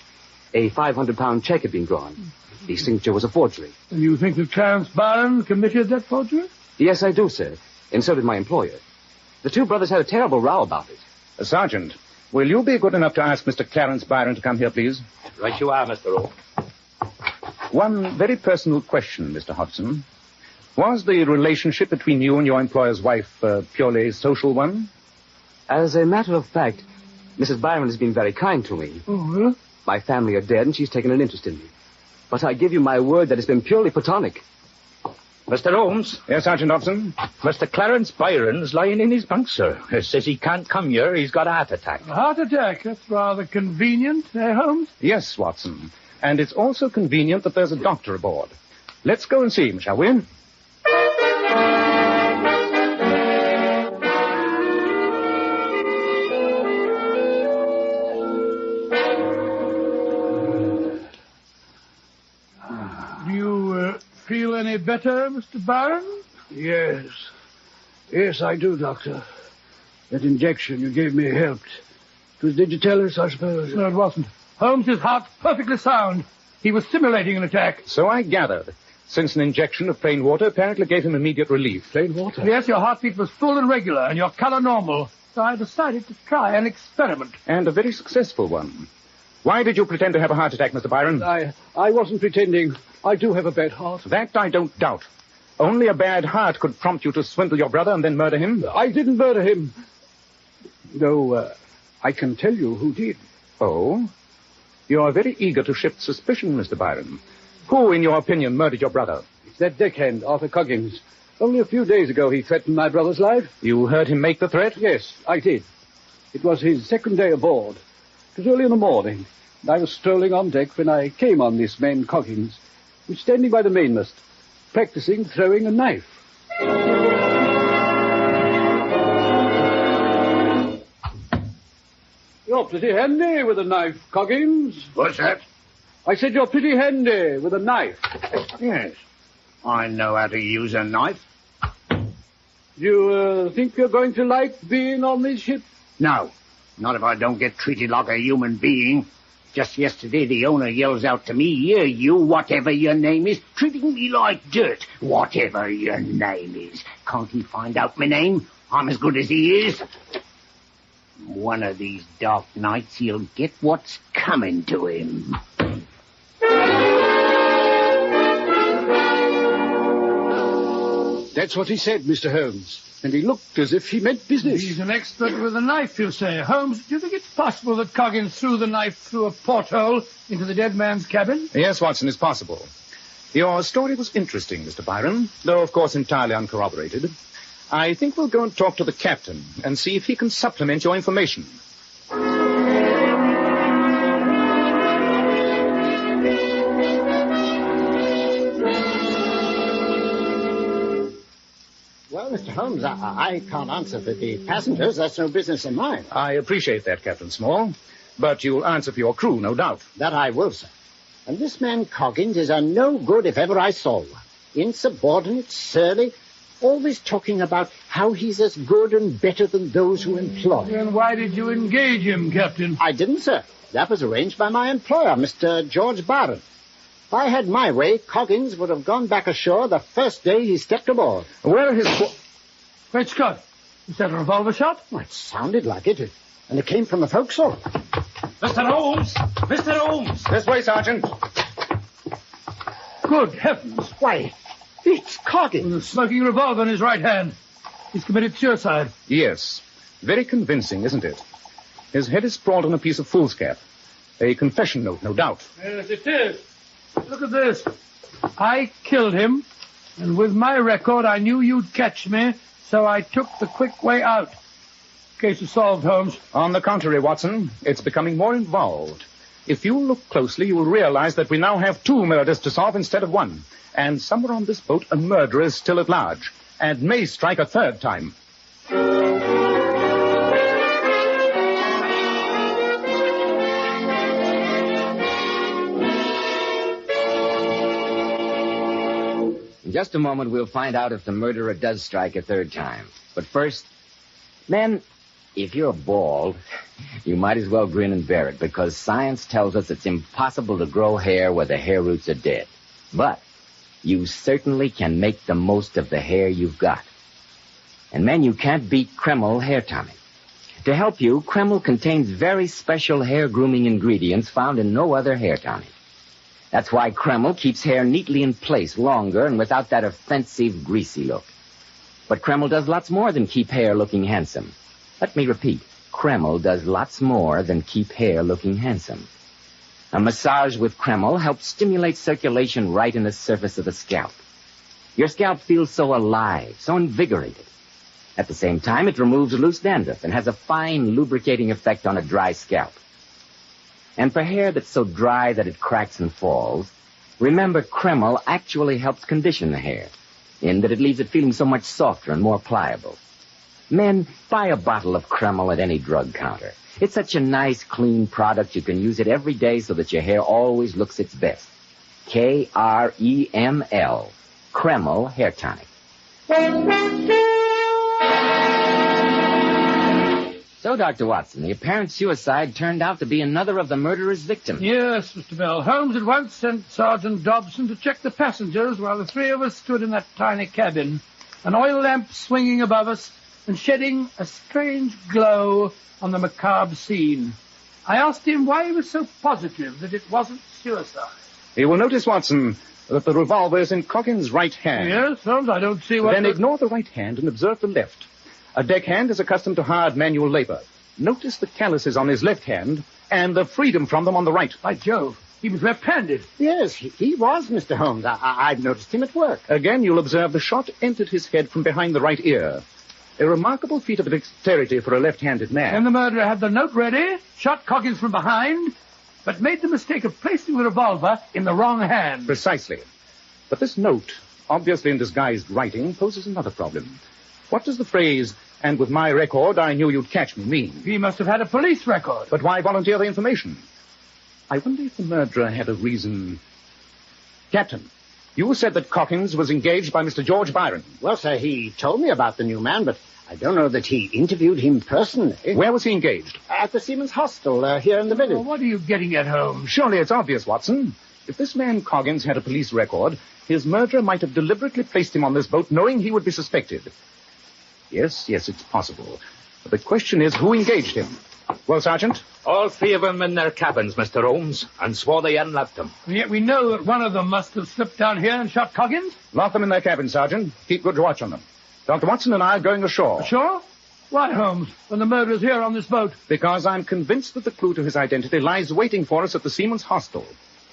A £500 check had been drawn. The signature was a forgery. And you think that Clarence Byron committed that forgery? Yes, I do, sir. And so did my employer. The two brothers had a terrible row about it. Sergeant, will you be good enough to ask Mr. Clarence Byron to come here, please? Right you are, Mr. O. One very personal question, Mr. Hodgson. Was the relationship between you and your employer's wife a purely social one? As a matter of fact, Mrs. Byron has been very kind to me. Oh, really? My family are dead, and she's taken an interest in me. But I give you my word that it's been purely platonic. Mr. Holmes? Yes, Sergeant Hobson? Mr. Clarence Byron's lying in his bunk, sir. He says he can't come here. He's got a heart attack. A heart attack? That's rather convenient, eh, Holmes? Yes, Watson. And it's also convenient that there's a doctor aboard. Let's go and see him, shall we? Do you feel any better, Mr. Byron? Yes. Yes, I do, Doctor. That injection you gave me helped. It was digitalis, I suppose. No, it wasn't. Holmes's heart's perfectly sound. He was simulating an attack. So I gathered, since an injection of plain water apparently gave him immediate relief. Plain water? Yes, your heartbeat was full and regular, and your color normal. So I decided to try an experiment. And a very successful one. Why did you pretend to have a heart attack, Mr. Byron? I wasn't pretending. I do have a bad heart. That I don't doubt. Only a bad heart could prompt you to swindle your brother and then murder him. I didn't murder him. Though, I can tell you who did. Oh? You are very eager to shift suspicion, Mr. Byron. Who, in your opinion, murdered your brother? It's that deckhand, Arthur Coggins. Only a few days ago he threatened my brother's life. You heard him make the threat? Yes, I did. It was his second day aboard. It was early in the morning. I was strolling on deck when I came on this man Coggins, who was standing by the mainmast, practicing throwing a knife. You're pretty handy with a knife, Coggins. What's that? I said you're pretty handy with a knife. Yes. I know how to use a knife. You think you're going to like being on this ship? No. Not if I don't get treated like a human being. Just yesterday, the owner yells out to me, "Here, you, whatever your name is, treating me like dirt. Whatever your name is. Can't he find out my name? I'm as good as he is." One of these dark nights, he'll get what's coming to him. That's what he said, Mr. Holmes. And he looked as if he meant business. He's an expert with a knife, you say. Holmes, do you think it's possible that Coggins threw the knife through a porthole into the dead man's cabin? Yes, Watson, it's possible. Your story was interesting, Mr. Byron, though, of course, entirely uncorroborated. I think we'll go and talk to the captain and see if he can supplement your information. Well, Mr. Holmes, I can't answer for the passengers. That's no business of mine. I appreciate that, Captain Small. But you'll answer for your crew, no doubt. That I will, sir. And this man Coggins is a no good if ever I saw one. Insubordinate, surly, always talking about how he's as good and better than those who employ him. Then why did you engage him, Captain? I didn't, sir. That was arranged by my employer, Mr. George Byron. If I had my way, Coggins would have gone back ashore the first day he stepped aboard. Where are his... Great Scott! Is that a revolver shot? Well, it sounded like it. And it came from the forecastle. Mr. Holmes! Mr. Holmes! This way, Sergeant. Good heavens. Why, it's Coggins. With a smoking revolver in his right hand. He's committed suicide. Yes. Very convincing, isn't it? His head is sprawled on a piece of foolscap. A confession note, no doubt. Yes, it is. Look at this. I killed him, and with my record, I knew you'd catch me, so I took the quick way out. Case is solved, Holmes. On the contrary, Watson, it's becoming more involved. If you look closely, you will realize that we now have 2 murders to solve instead of 1. And somewhere on this boat, a murderer is still at large, and may strike a 3rd time. In just a moment, we'll find out if the murderer does strike a 3rd time. But first, men, if you're bald, you might as well grin and bear it, because science tells us it's impossible to grow hair where the hair roots are dead. But you certainly can make the most of the hair you've got. And men, you can't beat Kreml hair tonic. To help you, Kreml contains very special hair grooming ingredients found in no other hair tonic. That's why Kreml keeps hair neatly in place longer and without that offensive, greasy look. But Kreml does lots more than keep hair looking handsome. Let me repeat, Kreml does lots more than keep hair looking handsome. A massage with Kreml helps stimulate circulation right in the surface of the scalp. Your scalp feels so alive, so invigorated. At the same time, it removes loose dandruff and has a fine lubricating effect on a dry scalp. And for hair that's so dry that it cracks and falls, remember Kreml actually helps condition the hair, in that it leaves it feeling so much softer and more pliable. Men, buy a bottle of Kreml at any drug counter. It's such a nice, clean product you can use it every day so that your hair always looks its best. Kreml. Kreml Hair Tonic. So, Dr. Watson, the apparent suicide turned out to be another of the murderer's victims. Yes, Mr. Bell. Holmes at once sent Sergeant Dobson to check the passengers while the 3 of us stood in that tiny cabin, an oil lamp swinging above us and shedding a strange glow on the macabre scene. I asked him why he was so positive that it wasn't suicide. You will notice, Watson, that the revolver is in Coggins' right hand. Yes, Holmes, I don't see what... Then ignore the right hand and observe the left. A deckhand is accustomed to hard manual labor. Notice the calluses on his left hand and the freedom from them on the right. By Jove, he was left-handed. Yes, he was, Mr. Holmes. I've noticed him at work. Again, you'll observe the shot entered his head from behind the right ear. A remarkable feat of dexterity for a left-handed man. And the murderer had the note ready, shot Coggins from behind, but made the mistake of placing the revolver in the wrong hand. Precisely. But this note, obviously in disguised writing, poses another problem. What does the phrase, "and with my record, I knew you'd catch me," mean? He must have had a police record. But why volunteer the information? I wonder if the murderer had a reason. Captain, you said that Coggins was engaged by Mr. George Byron. Well, sir, he told me about the new man, but I don't know that he interviewed him personally. Where was he engaged? At the Seamen's Hostel, here in the village. Well, what are you getting at, Holmes? Surely it's obvious, Watson. If this man Coggins had a police record, his murderer might have deliberately placed him on this boat knowing he would be suspected. Yes, it's possible. But the question is, who engaged him? Well, Sergeant? All 3 of them in their cabins, Mr. Holmes, and swore they hadn't left them. And yet we know that one of them must have slipped down here and shot Coggins. Lock them in their cabins, Sergeant. Keep good watch on them. Dr. Watson and I are going ashore. Ashore? Why, Holmes, when the murderer's here on this boat? Because I'm convinced that the clue to his identity lies waiting for us at the Seamen's Hostel.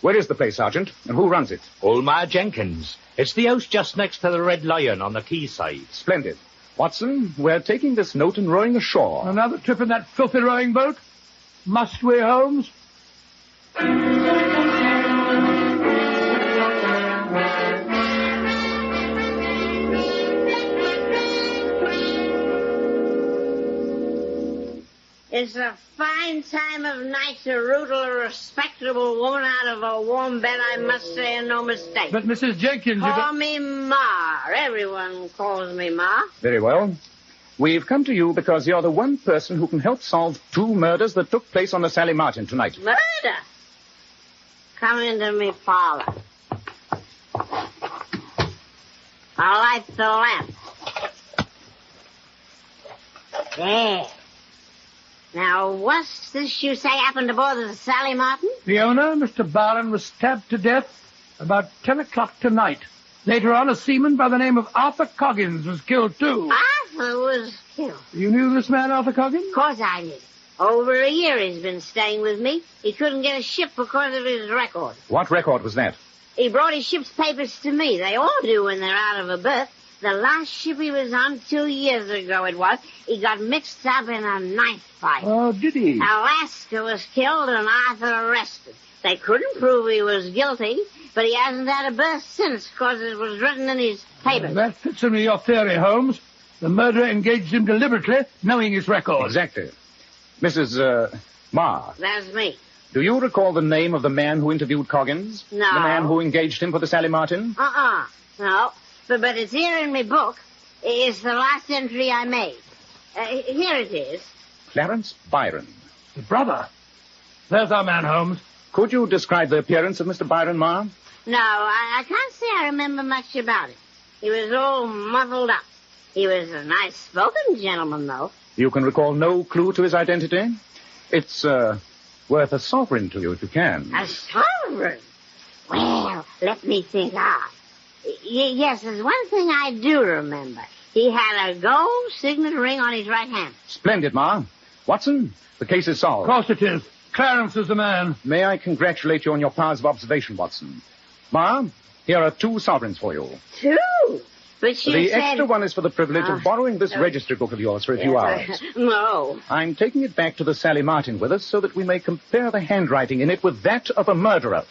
Where is the place, Sergeant, and who runs it? Old Ma Jenkins. It's the house just next to the Red Lion on the quayside. Splendid. Watson, we're taking this note and rowing ashore. Another trip in that filthy rowing boat? Must we, Holmes? It's a fine time of night to rootle a respectable woman out of a warm bed, I must say, and no mistake. But, Mrs. Jenkins... Call me Ma. Everyone calls me Ma. Very well. We've come to you because you're the one person who can help solve 2 murders that took place on the Sally Martin tonight. Murder? Come into me parlor. I'll light the lamp. There. Now, what's this you say happened aboard the Sally Martin? The owner, Mr. Byron, was stabbed to death about 10 o'clock tonight. Later on, a seaman by the name of Arthur Coggins was killed, too. Arthur was killed. You knew this man, Arthur Coggins? Of course I did. Over a year he's been staying with me. He couldn't get a ship because of his record. What record was that? He brought his ship's papers to me. They all do when they're out of a berth. The last ship he was on 2 years ago it was, he got mixed up in a knife fight. Oh, did he? Alaska was killed and Arthur arrested. They couldn't prove he was guilty, but he hasn't had a berth since because it was written in his papers. That fits into your theory, Holmes. The murderer engaged him deliberately, knowing his record. Exactly. Mrs. Marr, That's me. do you recall the name of the man who interviewed Coggins? No. The man who engaged him for the Sally Martin? No. But it's here in my book. It's the last entry I made. Here it is. Clarence Byron. The brother. There's our man, Holmes. Could you describe the appearance of Mr. Byron, Ma? No, I can't say I remember much about it. He was all muddled up. He was a nice-spoken gentleman, though. You can recall no clue to his identity? It's, worth a sovereign to you if you can. A sovereign? Well, let me think. Yes, there's one thing I do remember. He had a gold signet ring on his right hand. Splendid, Ma. Watson, the case is solved. Of course it is. Clarence is the man. May I congratulate you on your powers of observation, Watson. Ma, here are 2 sovereigns for you. 2? But you The said... extra one is for the privilege of borrowing this registry book of yours for a few hours. No. I'm taking it back to the Sally Martin with us so that we may compare the handwriting in it with that of a murderer.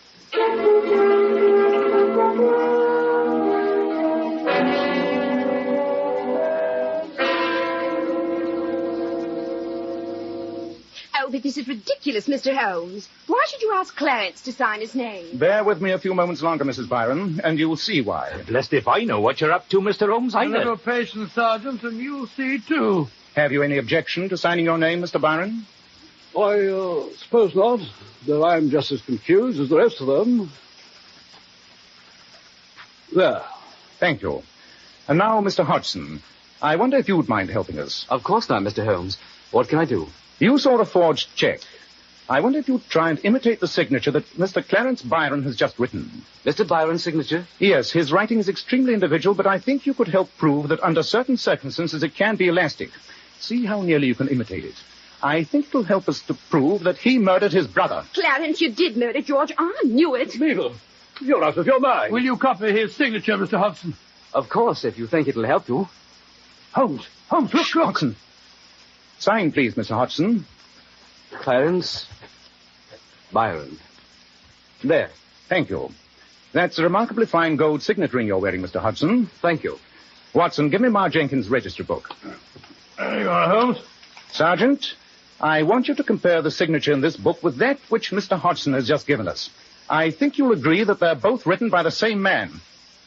Oh, but this is ridiculous, Mr. Holmes. Why should you ask Clarence to sign his name? Bear with me a few moments longer, Mrs. Byron, and you'll see why. Blessed if I know what you're up to, Mr. Holmes, A either. little patience, Sergeant, and you'll see, too. Have you any objection to signing your name, Mr. Byron? I suppose not, though I'm just as confused as the rest of them. There. Thank you. And now, Mr. Hodgson, I wonder if you'd mind helping us. Of course not, Mr. Holmes. What can I do? You saw a forged check. I wonder if you'd try and imitate the signature that Mr. Clarence Byron has just written. Mr. Byron's signature? Yes, his writing is extremely individual, but I think you could help prove that under certain circumstances it can be elastic. See how nearly you can imitate it. I think it'll help us to prove that he murdered his brother. Clarence, you did murder George. I knew it. Mabel, you're out of your mind. Will you copy his signature, Mr. Hodgson? Of course, if you think it'll help you. Holmes, look. Hodgson. Sign, please, Mr. Hodgson. Clarence Byron. There. Thank you. That's a remarkably fine gold signet ring you're wearing, Mr. Hodgson. Thank you. Watson, give me Ma Jenkins' register book. There you are, Holmes. Sergeant, I want you to compare the signature in this book with that which Mr. Hodgson has just given us. I think you'll agree that they're both written by the same man.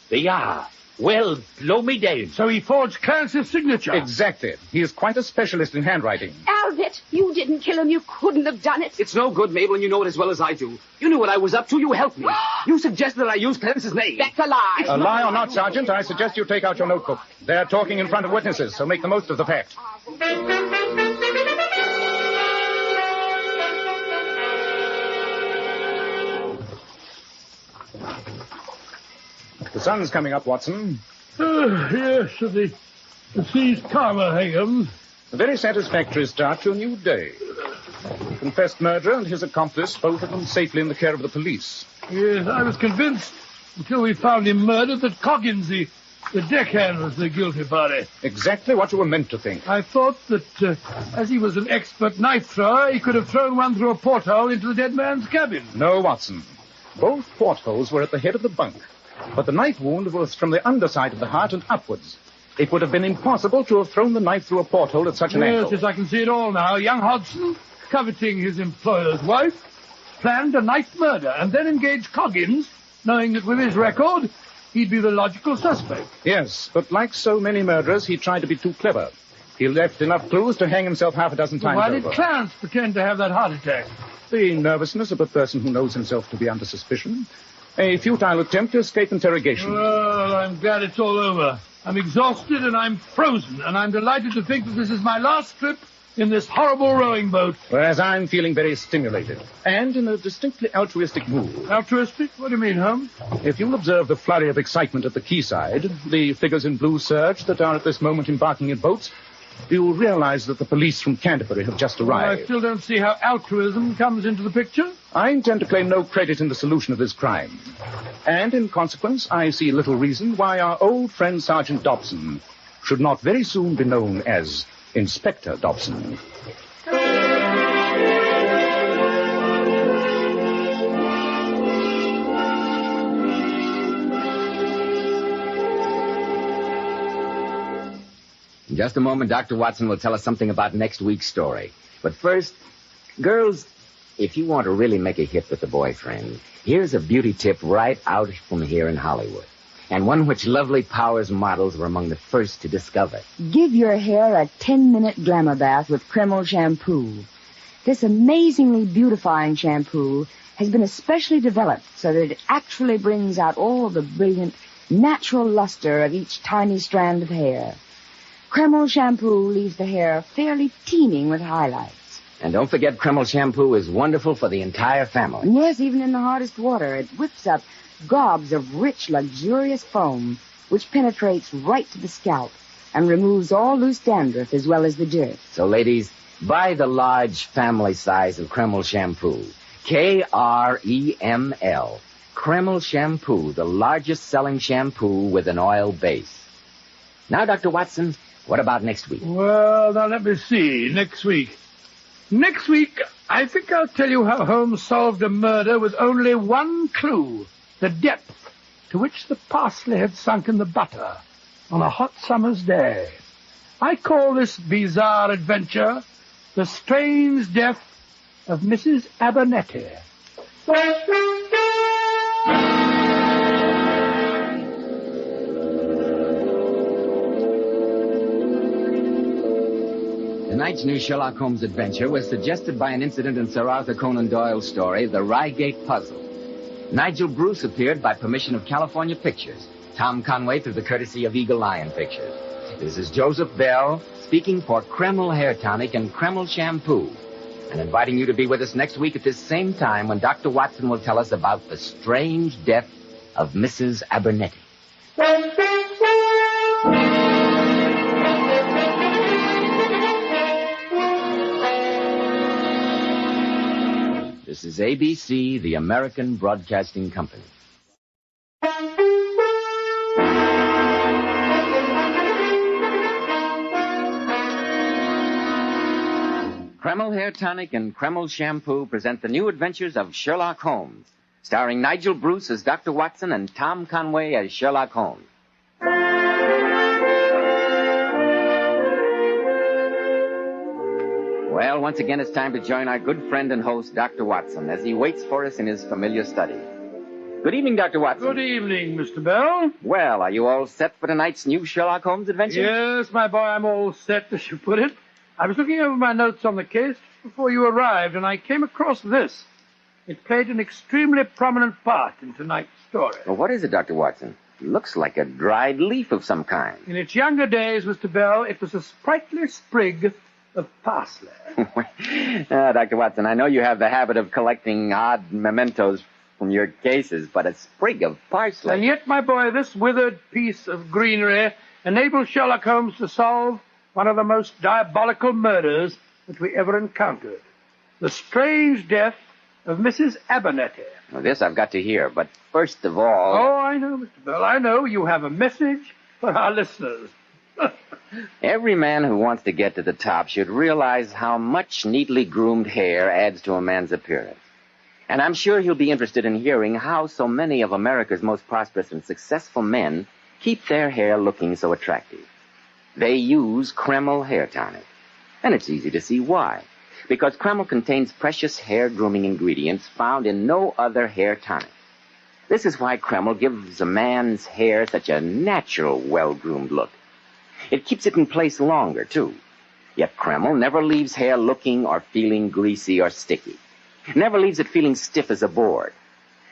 They are. Well, blow me down. So he forged Clarence's signature. Exactly. He is quite a specialist in handwriting. Albert, you didn't kill him. You couldn't have done it. It's no good, Mabel, and you know it as well as I do. You knew what I was up to. You helped me. You suggested that I use Clarence's name. That's a lie. A lie or not, Sergeant, I suggest you take out your notebook. They're talking in front of witnesses, so make the most of the fact. The sun's coming up, Watson. Yes, the sea's calmer, Higgins. A very satisfactory start to a new day. The confessed murderer and his accomplice, both of them safely in the care of the police. Yes, I was convinced, until we found him murdered, that Coggins, the deckhand, was the guilty party. Exactly what you were meant to think. I thought that, as he was an expert knife thrower, he could have thrown one through a porthole into the dead man's cabin. No, Watson. Both portholes were at the head of the bunk, but the knife wound was from the underside of the heart and upwards. It would have been impossible to have thrown the knife through a porthole at such an angle. Yes, I can see it all now. Young Hodgson, coveting his employer's wife, planned a knife murder and then engaged Coggins, knowing that with his record, he'd be the logical suspect. Yes, but like so many murderers, he tried to be too clever. He left enough clues to hang himself half a dozen times Why over. did Clarence pretend to have that heart attack? The nervousness of a person who knows himself to be under suspicion. A futile attempt to escape interrogation. Well, I'm glad it's all over. I'm exhausted and I'm frozen, and I'm delighted to think that this is my last trip in this horrible rowing boat. Whereas I'm feeling very stimulated, and in a distinctly altruistic mood. Altruistic? What do you mean, Holmes? If you'll observe the flurry of excitement at the quayside, the figures in blue serge that are at this moment embarking in boats, you'll realize that the police from Canterbury have just arrived. I still don't see how altruism comes into the picture. I intend to claim no credit in the solution of this crime. And in consequence, I see little reason why our old friend Sergeant Dobson should not very soon be known as Inspector Dobson. In just a moment, Dr. Watson will tell us something about next week's story. But first, girls, if you want to really make a hit with a boyfriend, here's a beauty tip right out from here in Hollywood, and one which Lovely Powers models were among the first to discover. Give your hair a 10-minute glamour bath with Kreml shampoo. This amazingly beautifying shampoo has been especially developed so that it actually brings out all the brilliant, natural luster of each tiny strand of hair. Kreml shampoo leaves the hair fairly teeming with highlights. And don't forget, Kreml shampoo is wonderful for the entire family. And yes, even in the hardest water, it whips up gobs of rich, luxurious foam, which penetrates right to the scalp and removes all loose dandruff as well as the dirt. So, ladies, buy the large family size of Kreml shampoo. Kreml. Kreml shampoo, the largest selling shampoo with an oil base. Now, Dr. Watson, what about next week? Well, now let me see. Next week, I think I'll tell you how Holmes solved a murder with only one clue: the depth to which the parsley had sunk in the butter on a hot summer's day. I call this bizarre adventure The Strange Death of Mrs. Abernethy. Tonight's new Sherlock Holmes adventure was suggested by an incident in Sir Arthur Conan Doyle's story, The Reigate Puzzle. Nigel Bruce appeared by permission of California Pictures. Tom Conway through the courtesy of Eagle Lion Pictures. This is Joseph Bell speaking for Kreml Hair Tonic and Kreml Shampoo, and inviting you to be with us next week at this same time when Dr. Watson will tell us about the strange death of Mrs. Abernethy. This is ABC, the American Broadcasting Company. Kreml Hair Tonic and Kreml Shampoo present the new adventures of Sherlock Holmes, starring Nigel Bruce as Dr. Watson and Tom Conway as Sherlock Holmes. Well, once again, it's time to join our good friend and host, Dr. Watson, as he waits for us in his familiar study. Good evening, Dr. Watson. Good evening, Mr. Bell. Well, are you all set for tonight's new Sherlock Holmes adventure? Yes, my boy, I'm all set, as you put it. I was looking over my notes on the case before you arrived, and I came across this. It played an extremely prominent part in tonight's story. Well, what is it, Dr. Watson? It looks like a dried leaf of some kind. In its younger days, Mr. Bell, it was a sprightly sprig of parsley. Dr. Watson, I know you have the habit of collecting odd mementos from your cases, but a sprig of parsley. And yet, my boy, this withered piece of greenery enabled Sherlock Holmes to solve one of the most diabolical murders that we ever encountered. The strange death of Mrs. Abernethy. Well, this I've got to hear, but first of all... Oh, I know, Mr. Bell, I know. You have a message for our listeners. Every man who wants to get to the top should realize how much neatly groomed hair adds to a man's appearance. And I'm sure he'll be interested in hearing how so many of America's most prosperous and successful men keep their hair looking so attractive. They use Kreml Hair Tonic. And it's easy to see why. Because Kreml contains precious hair grooming ingredients found in no other hair tonic. This is why Kreml gives a man's hair such a natural, well-groomed look. It keeps it in place longer, too. Yet Kreml never leaves hair looking or feeling greasy or sticky. Never leaves it feeling stiff as a board.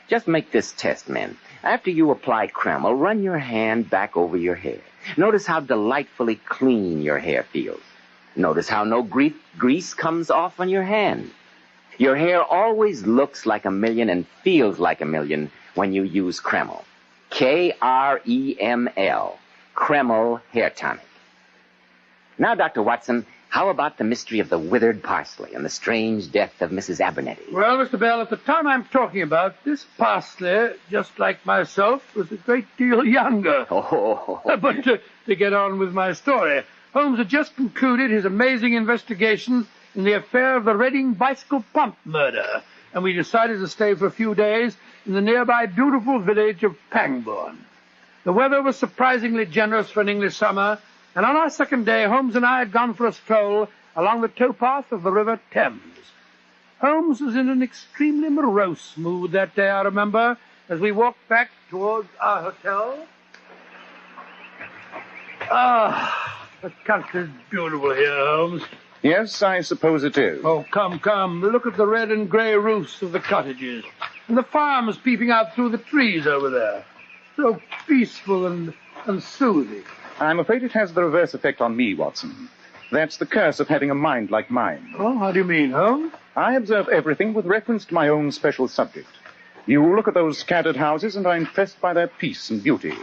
Just make this test, men. After you apply Kreml, run your hand back over your hair. Notice how delightfully clean your hair feels. Notice how no grease comes off on your hand. Your hair always looks like a million and feels like a million when you use Kreml. Kreml. Kreml Hair Tonic. Now, Dr. Watson, how about the mystery of the withered parsley and the strange death of Mrs. Abernethy? Well, Mr. Bell, at the time I'm talking about, this parsley, just like myself, was a great deal younger. Oh. But to get on with my story, Holmes had just concluded his amazing investigation in the affair of the Reading bicycle pump murder, and we decided to stay for a few days in the nearby beautiful village of Pangbourne. The weather was surprisingly generous for an English summer, and on our second day, Holmes and I had gone for a stroll along the towpath of the River Thames. Holmes was in an extremely morose mood that day, I remember, as we walked back towards our hotel. The country's beautiful here, Holmes. Yes, I suppose it is. Oh, come. Look at the red and grey roofs of the cottages, and the farms peeping out through the trees over there. So peaceful and soothing. I'm afraid it has the reverse effect on me, Watson. That's the curse of having a mind like mine. Oh, how do you mean, Holmes? I observe everything with reference to my own special subject. You look at those scattered houses, and I'm impressed by their peace and beauty.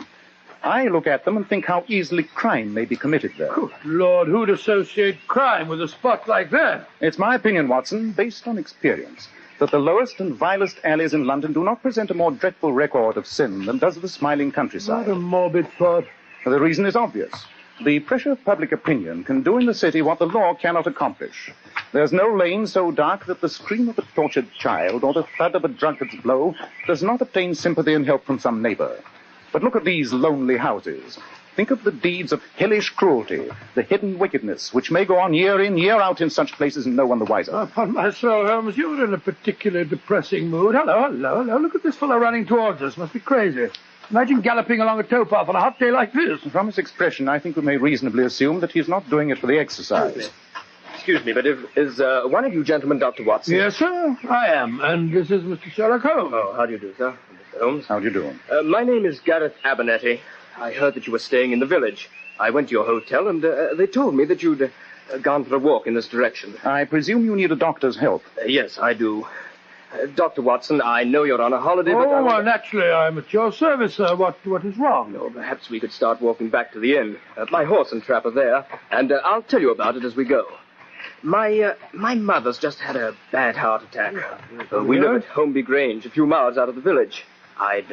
I look at them and think how easily crime may be committed there. Good Lord, who'd associate crime with a spot like that? It's my opinion, Watson, based on experience, that the lowest and vilest alleys in London do not present a more dreadful record of sin than does the smiling countryside. What a morbid thought. The reason is obvious. The pressure of public opinion can do in the city what the law cannot accomplish. There's no lane so dark that the scream of a tortured child or the thud of a drunkard's blow does not obtain sympathy and help from some neighbor. But look at these lonely houses. Think of the deeds of hellish cruelty, the hidden wickedness, which may go on year in, year out in such places and no one the wiser. Upon my soul, Holmes, you're in a particularly depressing mood. Hello. Look at this fellow running towards us. Must be crazy. Imagine galloping along a towpath on a hot day like this. From his expression, I think we may reasonably assume that he's not doing it for the exercise. Excuse me, but is one of you gentlemen Dr. Watson? Yes, sir, I am. And this is Mr. Sherlock Holmes. Oh, how do you do, sir? Mr. Holmes. How do you do? My name is Gareth Abernethy. I heard that you were staying in the village. I went to your hotel, and they told me that you'd gone for a walk in this direction. I presume you need a doctor's help. Yes, I do. Dr. Watson, I know you're on a holiday, but... Oh, well, naturally, I'm at your service, sir. What is wrong? Oh, perhaps we could start walking back to the inn. My horse and trap are there, and I'll tell you about it as we go. My mother's just had a bad heart attack. We live at Holmby Grange, a few miles out of the village. I'd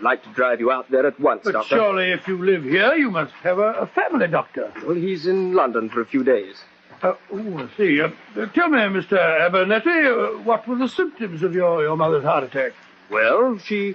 like to drive you out there at once, but Doctor. Surely, if you live here, you must have a family doctor. Well, he's in London for a few days. I see. Tell me, Mr. Abernethy, what were the symptoms of your mother's heart attack? Well, she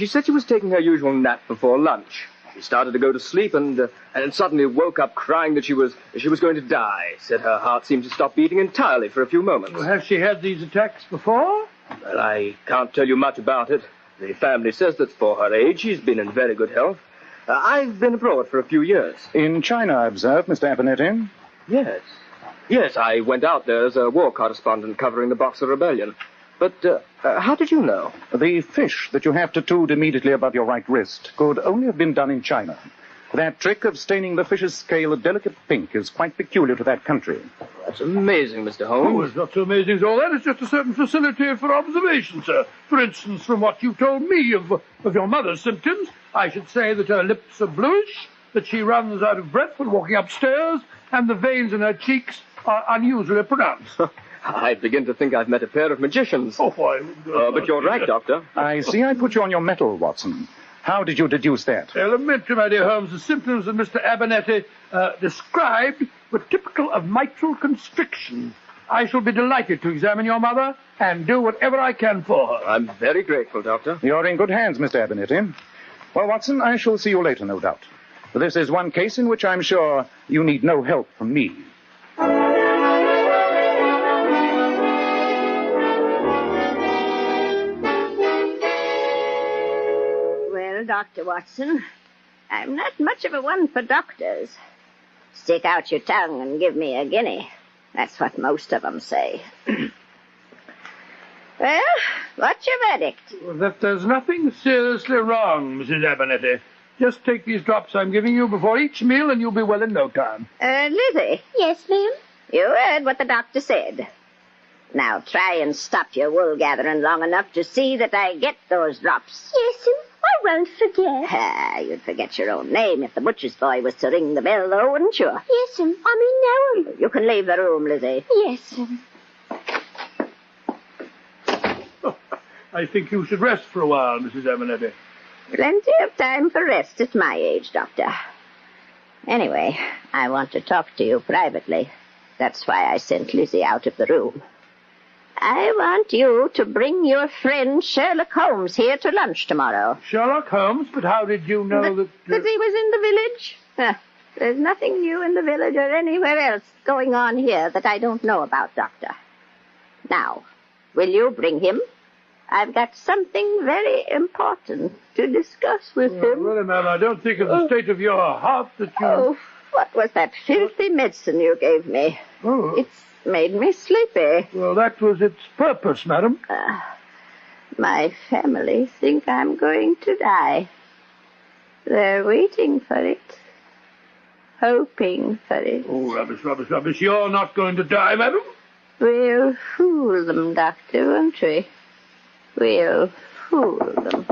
said she was taking her usual nap before lunch. She started to go to sleep and suddenly woke up crying that she was going to die. Said her heart seemed to stop beating entirely for a few moments. Well, has she had these attacks before? Well, I can't tell you much about it. The family says that for her age, she's been in very good health. I've been abroad for a few years. In China, I observe, Mr. Abernethy. Yes, I went out there as a war correspondent covering the Boxer Rebellion. But how did you know? The fish that you have tattooed immediately above your right wrist could only have been done in China. That trick of staining the fish's scale a delicate pink is quite peculiar to that country. That's amazing, Mr. Holmes. Oh, it's not so amazing as all that. It's just a certain facility for observation, sir. For instance, from what you told me of your mother's symptoms, I should say that her lips are bluish, that she runs out of breath when walking upstairs, and the veins in her cheeks are unusually pronounced. I begin to think I've met a pair of magicians. Oh, why? But you're right, Doctor. I see I put you on your mettle, Watson. How did you deduce that? Elementary, my dear Holmes. The symptoms that Mr. Abernethy described were typical of mitral constriction. I shall be delighted to examine your mother and do whatever I can for her. I'm very grateful, Doctor. You're in good hands, Mr. Abernethy. Well, Watson, I shall see you later, no doubt. This is one case in which I'm sure you need no help from me. Well, Dr. Watson, I'm not much of a one for doctors. Stick out your tongue and give me a guinea. That's what most of them say. Well, what's your verdict? Well, that there's nothing seriously wrong, Mrs. Abernethy. Just take these drops I'm giving you before each meal, and you'll be well in no time. Lizzie. Yes, ma'am? You heard what the doctor said. Now try and stop your wool gathering long enough to see that I get those drops. Yes'm, I won't forget. Ah, you'd forget your own name if the butcher's boy was to ring the bell, though, wouldn't you? Yes'm, I mean, no. You can leave the room, Lizzie. Yes'm. I think you should rest for a while, Mrs. Abernethy. Plenty of time for rest at my age, Doctor. Anyway, I want to talk to you privately. That's why I sent Lizzie out of the room. I want you to bring your friend Sherlock Holmes here to lunch tomorrow. Sherlock Holmes? But how did you know that... That he was in the village? There's nothing new in the village or anywhere else going on here that I don't know about, Doctor. Now, will you bring him? I've got something very important to discuss with him. Really, ma'am, I don't think of the state of your heart that you... Oh, what was that filthy medicine you gave me? Oh. It's made me sleepy. Well, that was its purpose, madam. My family think I'm going to die. They're waiting for it. Hoping for it. Oh, rubbish, rubbish, rubbish. You're not going to die, madam. We'll fool them, Doctor, won't we? We'll fool them.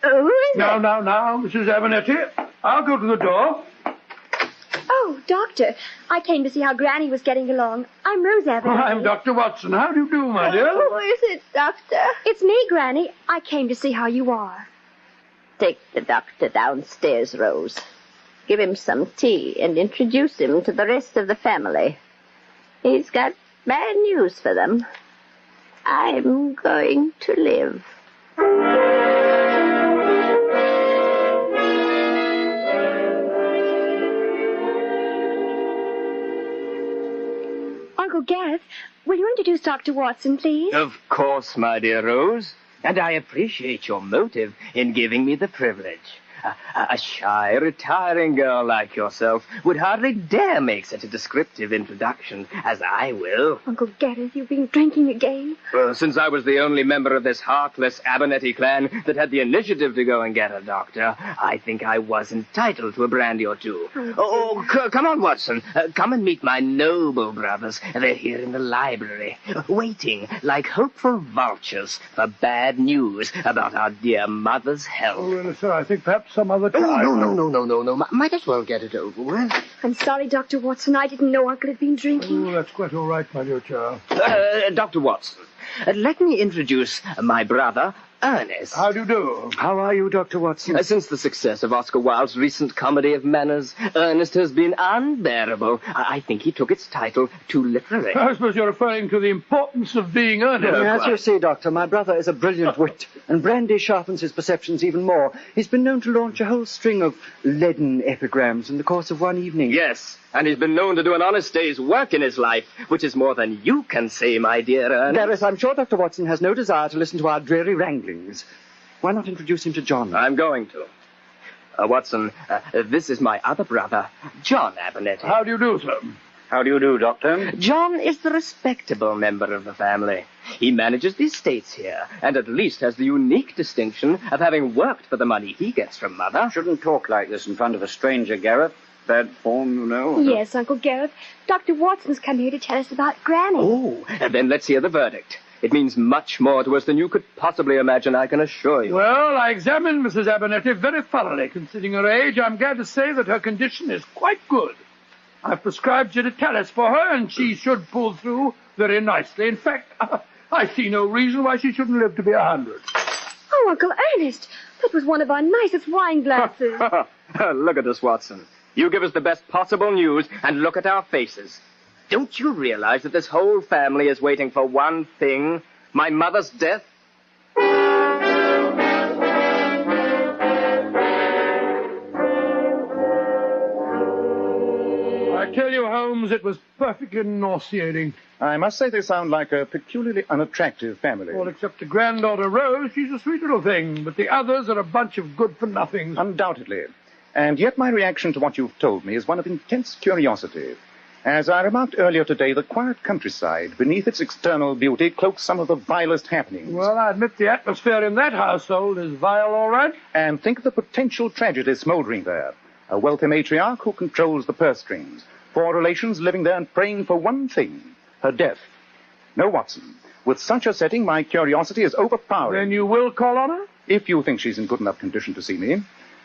Who is it? Now, Mrs. Abernethy. I'll go to the door. Oh, Doctor, I came to see how Granny was getting along. I'm Rose Abernethy. I'm Dr. Watson. How do you do, my dear? Who is it, Doctor? It's me, Granny. I came to see how you are. Take the doctor downstairs, Rose. Give him some tea and introduce him to the rest of the family. He's got bad news for them. I'm going to live. Uncle Gareth, will you introduce Dr. Watson, please? Of course, my dear Rose. And I appreciate your motive in giving me the privilege. A shy, retiring girl like yourself would hardly dare make such a descriptive introduction as I will. Uncle Gareth, you've been drinking again. Well, since I was the only member of this heartless Abernethy clan that had the initiative to go and get a doctor, I think I was entitled to a brandy or two. Come on, Watson. Come and meet my noble brothers. They're here in the library, waiting like hopeful vultures for bad news about our dear mother's health. Oh, well, sir, I think perhaps some other time. No. Might as well get it over with. I'm sorry, Dr. Watson. I didn't know Uncle had been drinking. Oh, that's quite all right, my dear child. Dr. Watson, let me introduce my brother, Ernest. How do you do? How are you, Dr. Watson? Since the success of Oscar Wilde's recent comedy of manners, Ernest has been unbearable. I think he took its title too literally. I suppose you're referring to the importance of being earnest. As you see, Doctor, my brother is a brilliant wit, and brandy sharpens his perceptions even more. He's been known to launch a whole string of leaden epigrams in the course of one evening. Yes, and he's been known to do an honest day's work in his life, which is more than you can say, my dear Ernest. Gareth, I'm sure Dr. Watson has no desire to listen to our dreary wranglings. Why not introduce him to John? I'm going to. Watson, this is my other brother, John Abernethy. How do you do, sir? How do you do, Doctor? John is the respectable member of the family. He manages the estates here, and at least has the unique distinction of having worked for the money he gets from Mother. Shouldn't talk like this in front of a stranger, Gareth. Bad form, you know. Yes, Uncle Gareth. Dr. Watson's come here to tell us about Granny. Oh, then let's hear the verdict. It means much more to us than you could possibly imagine, I can assure you. Well, I examined Mrs. Abernethy very thoroughly. Considering her age, I'm glad to say that her condition is quite good. I've prescribed digitalis for her, and she should pull through very nicely. In fact, I see no reason why she shouldn't live to be 100. Oh, Uncle Ernest, that was one of our nicest wine glasses. Look at us, Watson. You give us the best possible news, and look at our faces. Don't you realize that this whole family is waiting for one thing? My mother's death? I tell you, Holmes, it was perfectly nauseating. I must say they sound like a peculiarly unattractive family. Well, except the granddaughter Rose, she's a sweet little thing, but the others are a bunch of good-for-nothings. Undoubtedly. And yet my reaction to what you've told me is one of intense curiosity. As I remarked earlier today, the quiet countryside, beneath its external beauty, cloaks some of the vilest happenings. Well, I admit the atmosphere in that household is vile, all right. And think of the potential tragedy smoldering there. A wealthy matriarch who controls the purse strings. 4 relations living there and praying for one thing, her death. No, Watson, with such a setting, my curiosity is overpowering. Then you will call on her? If you think she's in good enough condition to see me.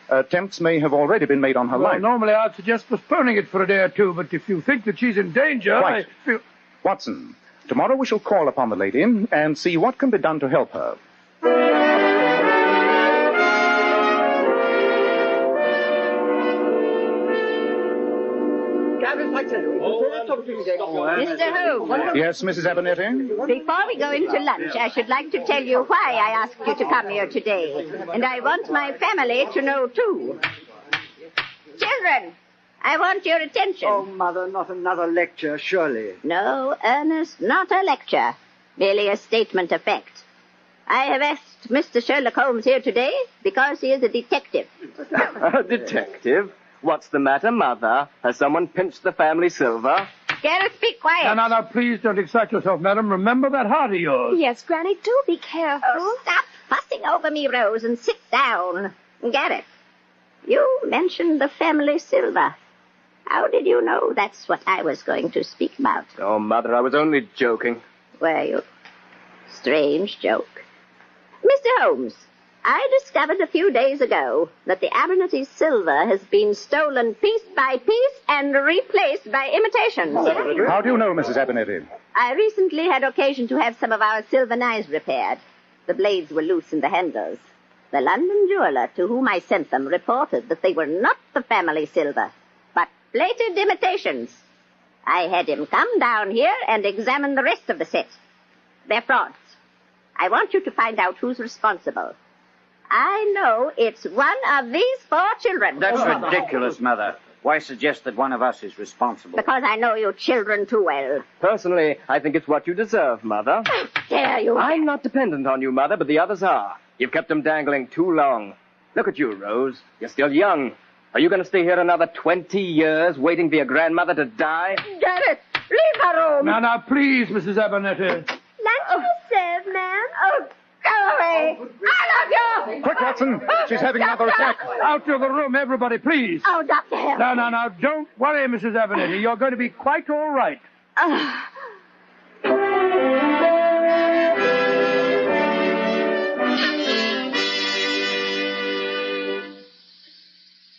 Attempts may have already been made on her life. Normally I'd suggest postponing it for a day or two, but if you think that she's in danger, Quite. I feel... Watson, tomorrow we shall call upon the lady and see what can be done to help her. Mr. Holmes. Yes, Mrs. Abernethy? Before we go into lunch, I should like to tell you why I asked you to come here today. And I want my family to know, too. Children, I want your attention. Oh, Mother, not another lecture, surely. No, Ernest, not a lecture. Merely a statement of fact. I have asked Mr. Sherlock Holmes here today because he is a detective. A detective? What's the matter, Mother? Has someone pinched the family silver? Gareth, be quiet. No, please don't excite yourself, madam. Remember that heart of yours. Yes, Granny, do be careful. Oh, stop fussing over me, Rose, and sit down. Gareth, you mentioned the family silver. How did you know that's what I was going to speak about? Oh, Mother, I was only joking. Were you? Strange joke. Mr. Holmes, I discovered a few days ago that the Abernethy silver has been stolen piece by piece and replaced by imitations. How do you know, Mrs. Abernethy? I recently had occasion to have some of our silver knives repaired. The blades were loose in the handles. The London jeweler to whom I sent them reported that they were not the family silver, but plated imitations. I had him come down here and examine the rest of the set. They're frauds. I want you to find out who's responsible. I know it's one of these 4 children. That's ridiculous, Mother. Why suggest that one of us is responsible? Because I know you children too well. Personally, I think it's what you deserve, Mother. How dare you? I'm not dependent on you, Mother, but the others are. You've kept them dangling too long. Look at you, Rose. You're still young. Are you going to stay here another 20 years waiting for your grandmother to die? Gareth, leave her room. Now, please, Mrs. Abernethy. Lunch is served, ma'am. Oh, go away. I love you. Quick, Watson. She's having another attack. Out of the room, everybody, please. Oh, Dr. Hill. No. Don't worry, Mrs. Abernethy. You're going to be quite all right.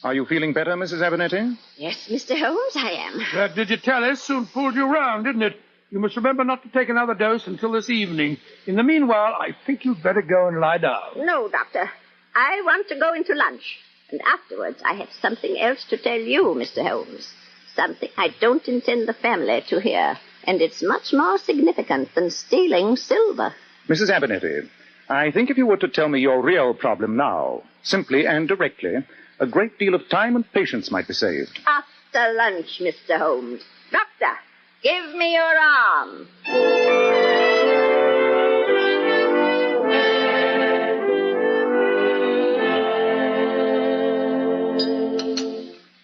Are you feeling better, Mrs. Abernethy? Yes, Mr. Holmes, I am. That digitalis soon fooled you round, didn't it? You must remember not to take another dose until this evening. In the meanwhile, I think you'd better go and lie down. No, Doctor. I want to go into lunch. And afterwards, I have something else to tell you, Mr. Holmes. Something I don't intend the family to hear. And it's much more significant than stealing silver. Mrs. Abernethy, I think if you were to tell me your real problem now, simply and directly, a great deal of time and patience might be saved. After lunch, Mr. Holmes. Doctor, give me your arm.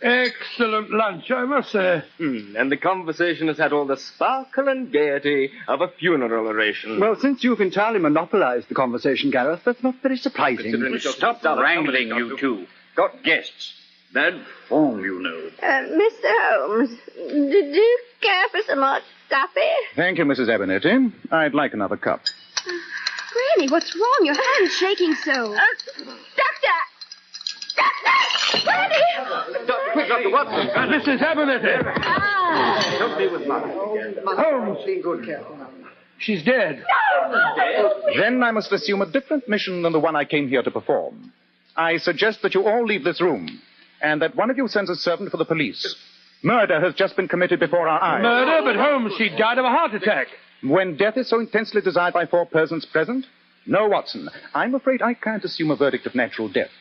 Excellent lunch, I must say. And the conversation has had all the sparkle and gaiety of a funeral oration. Well, since you've entirely monopolized the conversation, Gareth, that's not very surprising. Stop wrangling, you two. Got guests. Bad form, you know. Mr. Holmes, do you care for some more coffee? Thank you, Mrs. Abernethy. I'd like another cup. Granny, what's wrong? Your hand's shaking so. Doctor! Granny! Quick, Dr. Watson. Mrs. Abernethy! Don't be with Mother. Holmes! She's dead. Then I must assume a different mission than the one I came here to perform. I suggest that you all leave this room, and that one of you sends a servant for the police. Murder has just been committed before our eyes. Murder? But Holmes, she died of a heart attack. When death is so intensely desired by 4 persons present? No, Watson, I'm afraid I can't assume a verdict of natural death.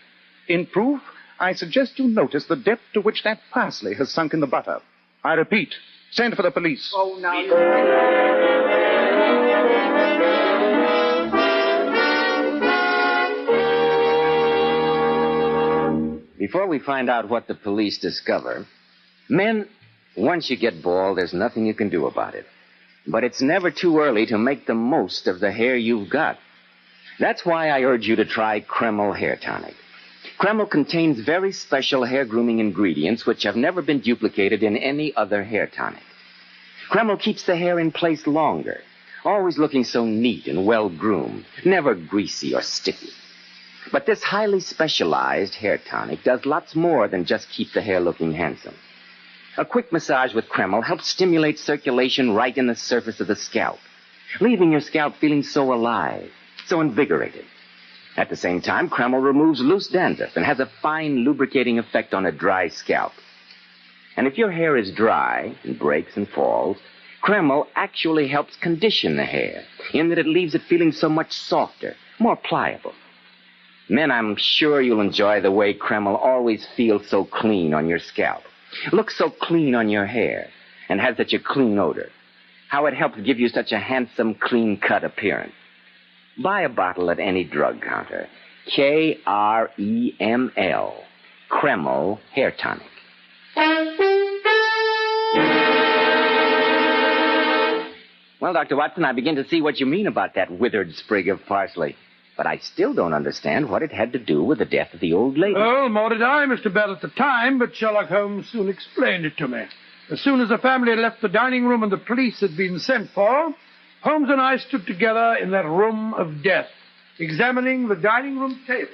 In proof, I suggest you notice the depth to which that parsley has sunk in the butter. I repeat, send for the police. Oh, now... Before we find out what the police discover, men, once you get bald, there's nothing you can do about it. But it's never too early to make the most of the hair you've got. That's why I urge you to try Kreml Hair Tonic. Kreml contains very special hair grooming ingredients which have never been duplicated in any other hair tonic. Kreml keeps the hair in place longer, always looking so neat and well-groomed, never greasy or sticky. But this highly specialized hair tonic does lots more than just keep the hair looking handsome. A quick massage with Kreml helps stimulate circulation right in the surface of the scalp, leaving your scalp feeling so alive, so invigorated. At the same time, Kreml removes loose dandruff and has a fine lubricating effect on a dry scalp. And if your hair is dry and breaks and falls, Kreml actually helps condition the hair in that it leaves it feeling so much softer, more pliable. Men, I'm sure you'll enjoy the way Kreml always feels so clean on your scalp, looks so clean on your hair, and has such a clean odor. How it helps give you such a handsome, clean-cut appearance. Buy a bottle at any drug counter. Kreml, Kreml Hair Tonic. Well, Dr. Watson, I begin to see what you mean about that withered sprig of parsley. But I still don't understand what it had to do with the death of the old lady. Oh, more did I, Mr. Bell, at the time, but Sherlock Holmes soon explained it to me. As soon as the family had left the dining room and the police had been sent for, Holmes and I stood together in that room of death, examining the dining room table.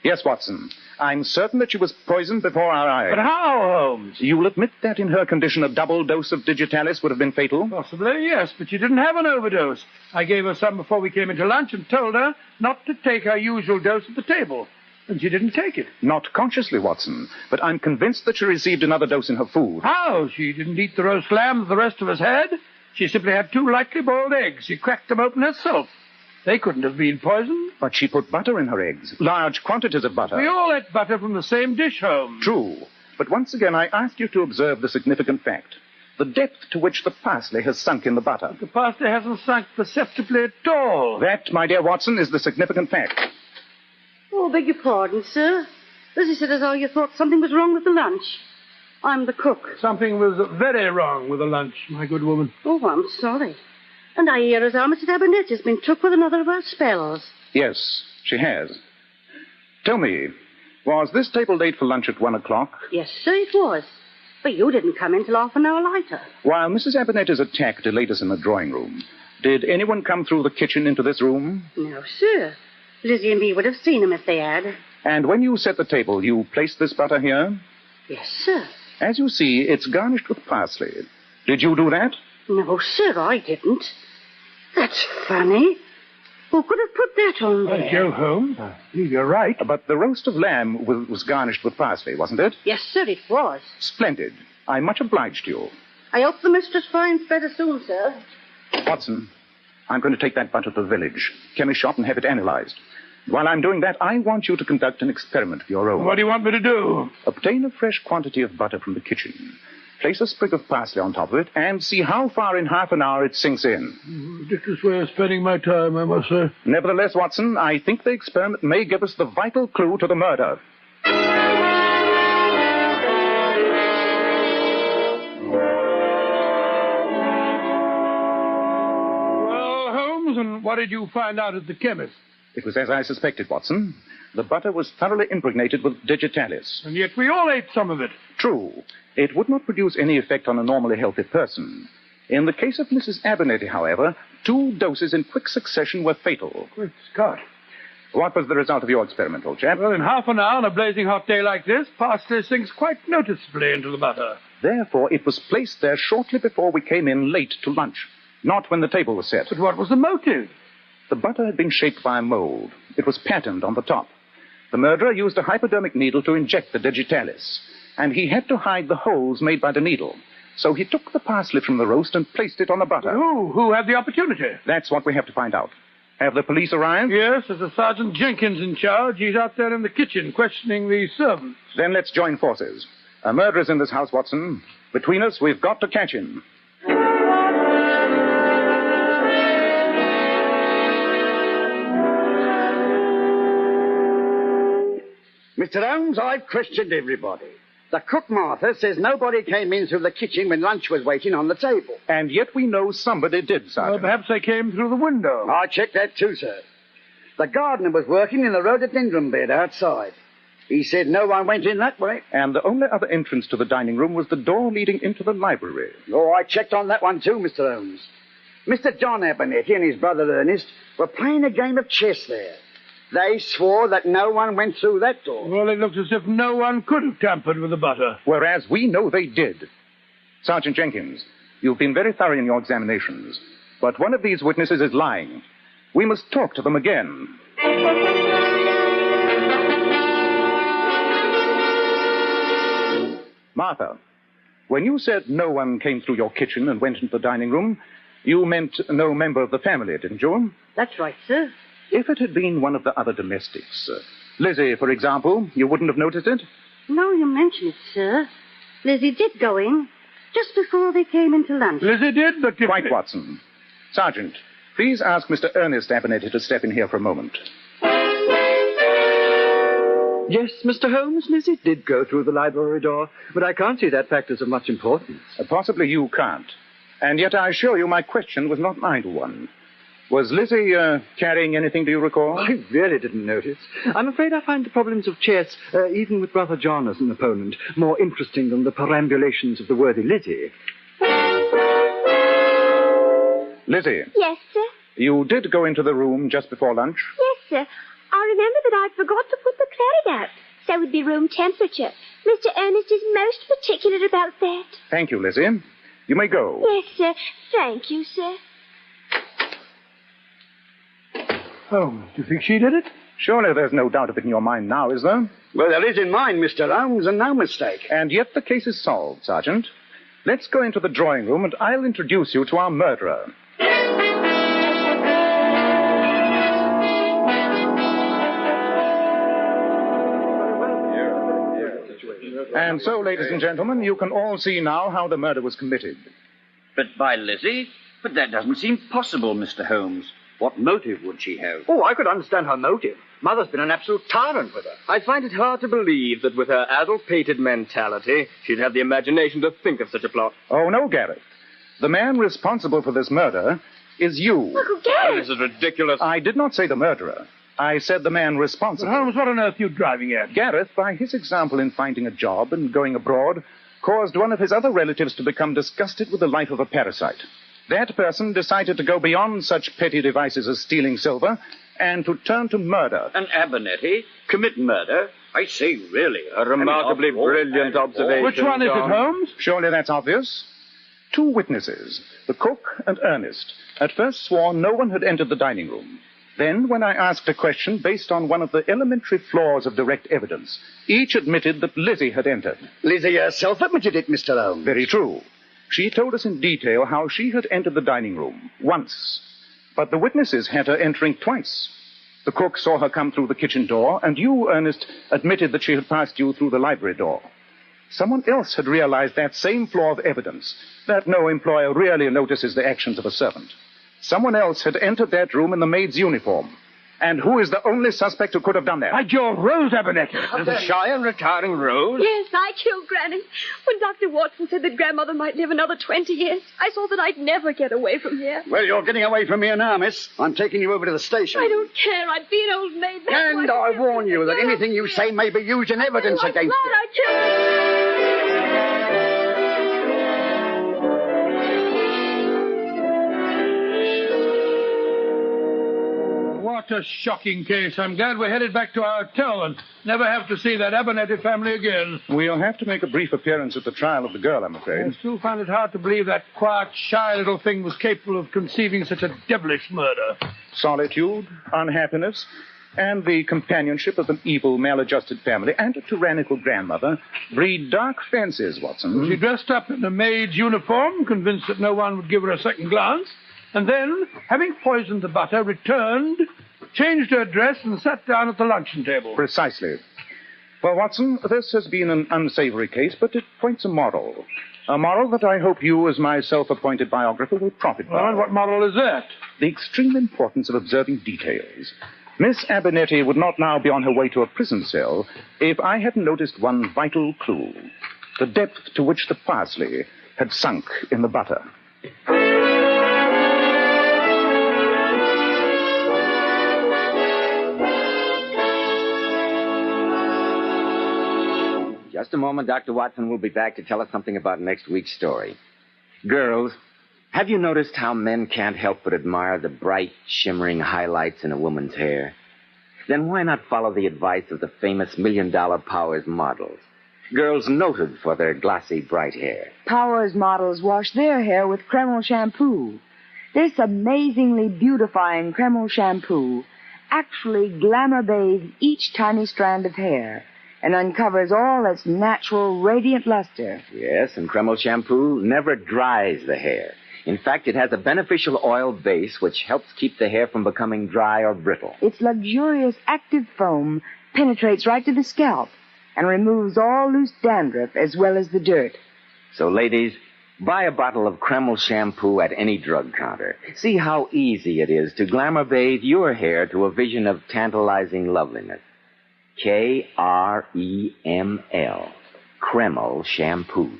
Yes, Watson. I'm certain that she was poisoned before our eyes. But how, Holmes? You'll admit that in her condition a double dose of digitalis would have been fatal? Possibly, yes, but she didn't have an overdose. I gave her some before we came into lunch and told her not to take her usual dose at the table. And she didn't take it. Not consciously, Watson, but I'm convinced that she received another dose in her food. How? She didn't eat the roast lamb that the rest of us had. She simply had 2 lightly boiled eggs. She cracked them open herself. They couldn't have been poisoned. But she put butter in her eggs, large quantities of butter. We all ate butter from the same dish, Holmes. True. But once again, I ask you to observe the significant fact. The depth to which the parsley has sunk in the butter. But the parsley hasn't sunk perceptibly at all. That, my dear Watson, is the significant fact. Oh, beg your pardon, sir. Lizzie said as though you thought something was wrong with the lunch. I'm the cook. Something was very wrong with the lunch, my good woman. Oh, I'm sorry. And I hear as how Mrs. Abernethy has been took with another of her spells. Yes, she has. Tell me, was this table laid for lunch at 1 o'clock? Yes, sir, it was. But you didn't come in till half an hour later. While Mrs. Abernethy's attack delayed us in the drawing room, did anyone come through the kitchen into this room? No, sir. Lizzie and me would have seen him if they had. And when you set the table, you placed this butter here? Yes, sir. As you see, it's garnished with parsley. Did you do that? No, sir, I didn't. That's funny. Who could have put that on there? By Jove, Holmes, you're right. But the roast of lamb was garnished with parsley, wasn't it? Yes, sir, it was. Splendid. I'm much obliged to you. I hope the mistress finds better soon, sir. Watson, I'm going to take that butter to the village, chemist shop, and have it analyzed. While I'm doing that, I want you to conduct an experiment of your own. What do you want me to do? Obtain a fresh quantity of butter from the kitchen. Place a sprig of parsley on top of it and see how far in half an hour it sinks in. Ridiculous way of spending my time, I must say. Nevertheless, Watson, I think the experiment may give us the vital clue to the murder. Well, Holmes, and what did you find out at the chemist? It was as I suspected, Watson. The butter was thoroughly impregnated with digitalis. And yet we all ate some of it. True. It would not produce any effect on a normally healthy person. In the case of Mrs. Abernethy, however, 2 doses in quick succession were fatal. Good Scott. What was the result of your experiment, old chap? Well, in half an hour on a blazing hot day like this, parsley sinks quite noticeably into the butter. Therefore, it was placed there shortly before we came in late to lunch, not when the table was set. But what was the motive? The butter had been shaped by a mold. It was patterned on the top. The murderer used a hypodermic needle to inject the digitalis, and he had to hide the holes made by the needle. So he took the parsley from the roast and placed it on the butter. Who had the opportunity? That's what we have to find out. Have the police arrived? Yes, there's a Sergeant Jenkins in charge. He's out there in the kitchen questioning the servants. Then let's join forces. A murderer's in this house, Watson. Between us, we've got to catch him. Mr. Holmes, I've questioned everybody. The cook, Martha, says nobody came in through the kitchen when lunch was waiting on the table. And yet we know somebody did, Sergeant. Well, perhaps they came through the window. I checked that too, sir. The gardener was working in the rhododendron bed outside. He said no one went in that way. And the only other entrance to the dining room was the door leading into the library. Oh, I checked on that one too, Mr. Holmes. Mr. John Abernethy and his brother Ernest were playing a game of chess there. They swore that no one went through that door. Well, it looks as if no one could have tampered with the butter. Whereas we know they did. Sergeant Jenkins, you've been very thorough in your examinations, but one of these witnesses is lying. We must talk to them again. Martha, when you said no one came through your kitchen and went into the dining room, you meant no member of the family, didn't you? That's right, sir. If it had been one of the other domestics, Lizzie, for example, you wouldn't have noticed it? Now you mention it, sir. Lizzie did go in just before they came into lunch. Lizzie did, but... Quite, Watson. Sergeant, please ask Mr. Ernest Abernethy to step in here for a moment. Yes, Mr. Holmes, Lizzie did go through the library door, but I can't see that fact as of much importance. Possibly you can't. And yet I assure you my question was not an idle one. Was Lizzie carrying anything, do you recall? I really didn't notice. I'm afraid I find the problems of chess, even with Brother John as an opponent, more interesting than the perambulations of the worthy Lizzie. Lizzie. Yes, sir? You did go into the room just before lunch? Yes, sir. I remember that I forgot to put the claret out, so it would be room temperature. Mr. Ernest is most particular about that. Thank you, Lizzie. You may go. Yes, sir. Thank you, sir. Holmes, do you think she did it? Surely there's no doubt of it in your mind now, is there? Well, there is in mine, Mr. Holmes, and no mistake. And yet the case is solved, Sergeant. Let's go into the drawing room and I'll introduce you to our murderer. And so, ladies and gentlemen, you can all see now how the murder was committed. But by Lizzie? But that doesn't seem possible, Mr. Holmes. What motive would she have? Oh, I could understand her motive. Mother's been an absolute tyrant with her. I find it hard to believe that with her addle-pated mentality, she'd have the imagination to think of such a plot. Oh, no, Gareth. The man responsible for this murder is you. Uncle Gareth! Oh, this is ridiculous. I did not say the murderer. I said the man responsible. Holmes, what on earth are you driving at? Gareth, by his example in finding a job and going abroad, caused one of his other relatives to become disgusted with the life of a parasite. That person decided to go beyond such petty devices as stealing silver and to turn to murder. And Abernethy commit murder? I say, really. A remarkably brilliant observation. Which one is it, Holmes? Surely that's obvious. Two witnesses, the cook and Ernest, at first swore no one had entered the dining room. Then, when I asked a question based on one of the elementary flaws of direct evidence, each admitted that Lizzie had entered. Lizzie herself admitted it, Mr. Holmes. Very true. She told us in detail how she had entered the dining room once. But the witnesses had her entering twice. The cook saw her come through the kitchen door, and you, Ernest, admitted that she had passed you through the library door. Someone else had realized that same flaw of evidence, that no employer really notices the actions of a servant. Someone else had entered that room in the maid's uniform. And who is the only suspect who could have done that? By George, Rose Abernethy. The shy and retiring Rose? Yes, I killed Granny. When Dr. Watson said that Grandmother might live another 20 years, I saw that I'd never get away from here. Well, you're getting away from here now, miss. I'm taking you over to the station. I don't care. I'd be an old maid. And I warn you that anything you say may be used in evidence against you. I killed... What a shocking case. I'm glad we're headed back to our hotel and never have to see that Abernethy family again. We'll have to make a brief appearance at the trial of the girl, I'm afraid. I still find it hard to believe that quiet, shy little thing was capable of conceiving such a devilish murder. Solitude, unhappiness, and the companionship of an evil, maladjusted family and a tyrannical grandmother breed dark fancies, Watson. She dressed up in a maid's uniform, convinced that no one would give her a second glance, and then, having poisoned the butter, returned, changed her dress, and sat down at the luncheon table. Precisely. Well, Watson, this has been an unsavory case, but it points a moral. A moral that I hope you, as my self-appointed biographer, will profit by. Well, and what moral is that? The extreme importance of observing details. Miss Abernethy would not now be on her way to a prison cell if I hadn't noticed one vital clue. The depth to which the parsley had sunk in the butter. Just a moment. Dr. Watson will be back to tell us something about next week's story. Girls, have you noticed how men can't help but admire the bright, shimmering highlights in a woman's hair? Then why not follow the advice of the famous $1 Million Powers models? Girls noted for their glossy, bright hair. Powers models wash their hair with Kreml shampoo. This amazingly beautifying Kreml shampoo actually glamour bathes each tiny strand of hair and uncovers all its natural, radiant luster. Yes, and Kreml shampoo never dries the hair. In fact, it has a beneficial oil base which helps keep the hair from becoming dry or brittle. Its luxurious active foam penetrates right to the scalp and removes all loose dandruff as well as the dirt. So, ladies, buy a bottle of Kreml shampoo at any drug counter. See how easy it is to glamour bathe your hair to a vision of tantalizing loveliness. Kreml. Kreml shampoo.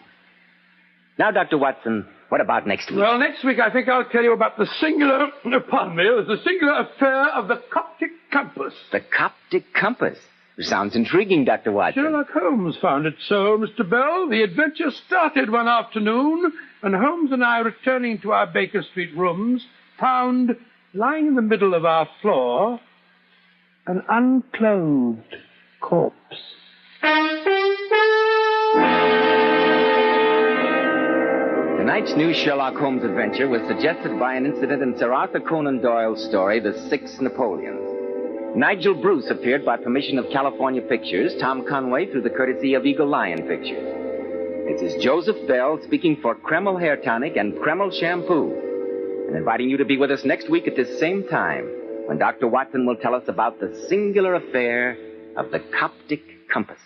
Now, Dr. Watson, what about next week? Well, next week I think I'll tell you about the singular affair of the Coptic compass. The Coptic compass? Sounds intriguing, Dr. Watson. Sherlock Holmes found it so, Mr. Bell. The adventure started one afternoon when Holmes and I, returning to our Baker Street rooms, found, lying in the middle of our floor, an unclothed corpse. Tonight's new Sherlock Holmes adventure was suggested by an incident in Sir Arthur Conan Doyle's story, The Six Napoleons. Nigel Bruce appeared by permission of California Pictures, Tom Conway through the courtesy of Eagle Lion Pictures. This is Joseph Bell speaking for Kreml Hair Tonic and Kreml Shampoo, and inviting you to be with us next week at this same time when Dr. Watson will tell us about the singular affair of the Coptic compass.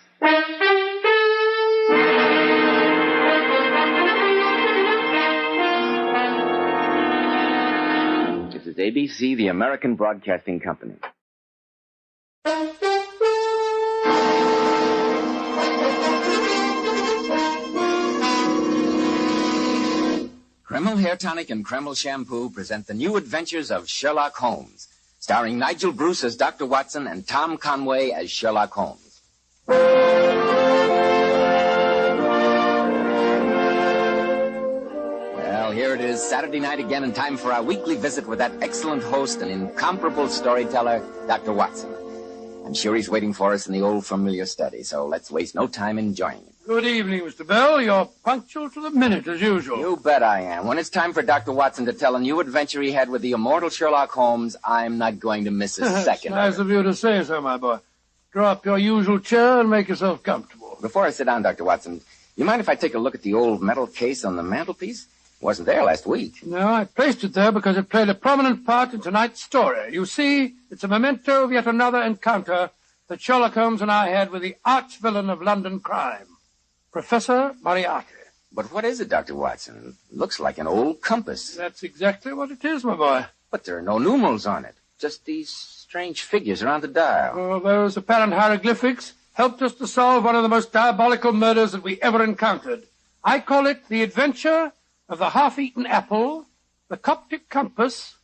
This is ABC, the American Broadcasting Company. Kreml Hair Tonic and Kreml Shampoo present the new adventures of Sherlock Holmes, starring Nigel Bruce as Dr. Watson and Tom Conway as Sherlock Holmes. Well, here it is, Saturday night again, and time for our weekly visit with that excellent host and incomparable storyteller, Dr. Watson. I'm sure he's waiting for us in the old familiar study, so let's waste no time enjoying it. Good evening, Mr. Bell. You're punctual to the minute, as usual. You bet I am. When it's time for Dr. Watson to tell a new adventure he had with the immortal Sherlock Holmes, I'm not going to miss a second. Nice of you to say so, my boy. Draw up your usual chair and make yourself comfortable. Before I sit down, Dr. Watson, you mind if I take a look at the old metal case on the mantelpiece? It wasn't there last week. No, I placed it there because it played a prominent part in tonight's story. You see, it's a memento of yet another encounter that Sherlock Holmes and I had with the arch-villain of London crime, Professor Moriarty. But what is it, Dr. Watson? It looks like an old compass. That's exactly what it is, my boy. But there are no numerals on it. Just these strange figures around the dial. Oh, those apparent hieroglyphics helped us to solve one of the most diabolical murders that we ever encountered. I call it the adventure of the half-eaten apple, the Coptic compass,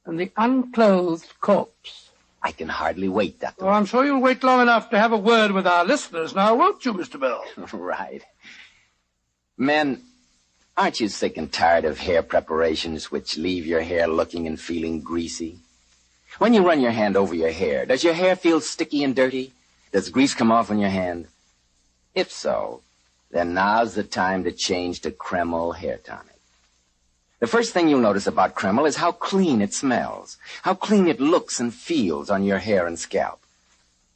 and the unclothed corpse. I can hardly wait, Dr. Oh, I'm sure you'll wait long enough to have a word with our listeners now, won't you, Mr. Bell? Right. Men, aren't you sick and tired of hair preparations which leave your hair looking and feeling greasy? When you run your hand over your hair, does your hair feel sticky and dirty? Does grease come off on your hand? If so, then now's the time to change to Kreml Hair Tonic. The first thing you'll notice about Kreml is how clean it smells, how clean it looks and feels on your hair and scalp.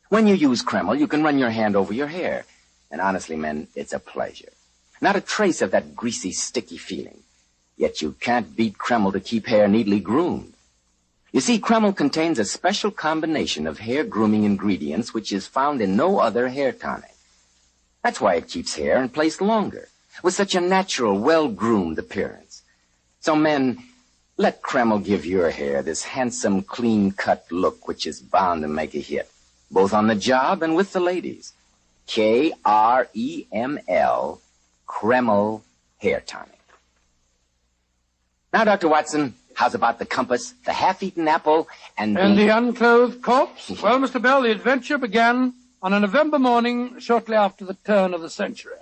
When you use Kreml, you can run your hand over your hair. And honestly, men, it's a pleasure. Not a trace of that greasy, sticky feeling. Yet you can't beat Kreml to keep hair neatly groomed. You see, Kreml contains a special combination of hair grooming ingredients which is found in no other hair tonic. That's why it keeps hair in place longer, with such a natural, well-groomed appearance. So, men, let Kreml give your hair this handsome, clean-cut look which is bound to make a hit, both on the job and with the ladies. Kreml, Kreml Hair Tonic. Now, Dr. Watson, how's about the compass, the half-eaten apple, and the unclothed corpse? Well, Mr. Bell, the adventure began on a November morning shortly after the turn of the century.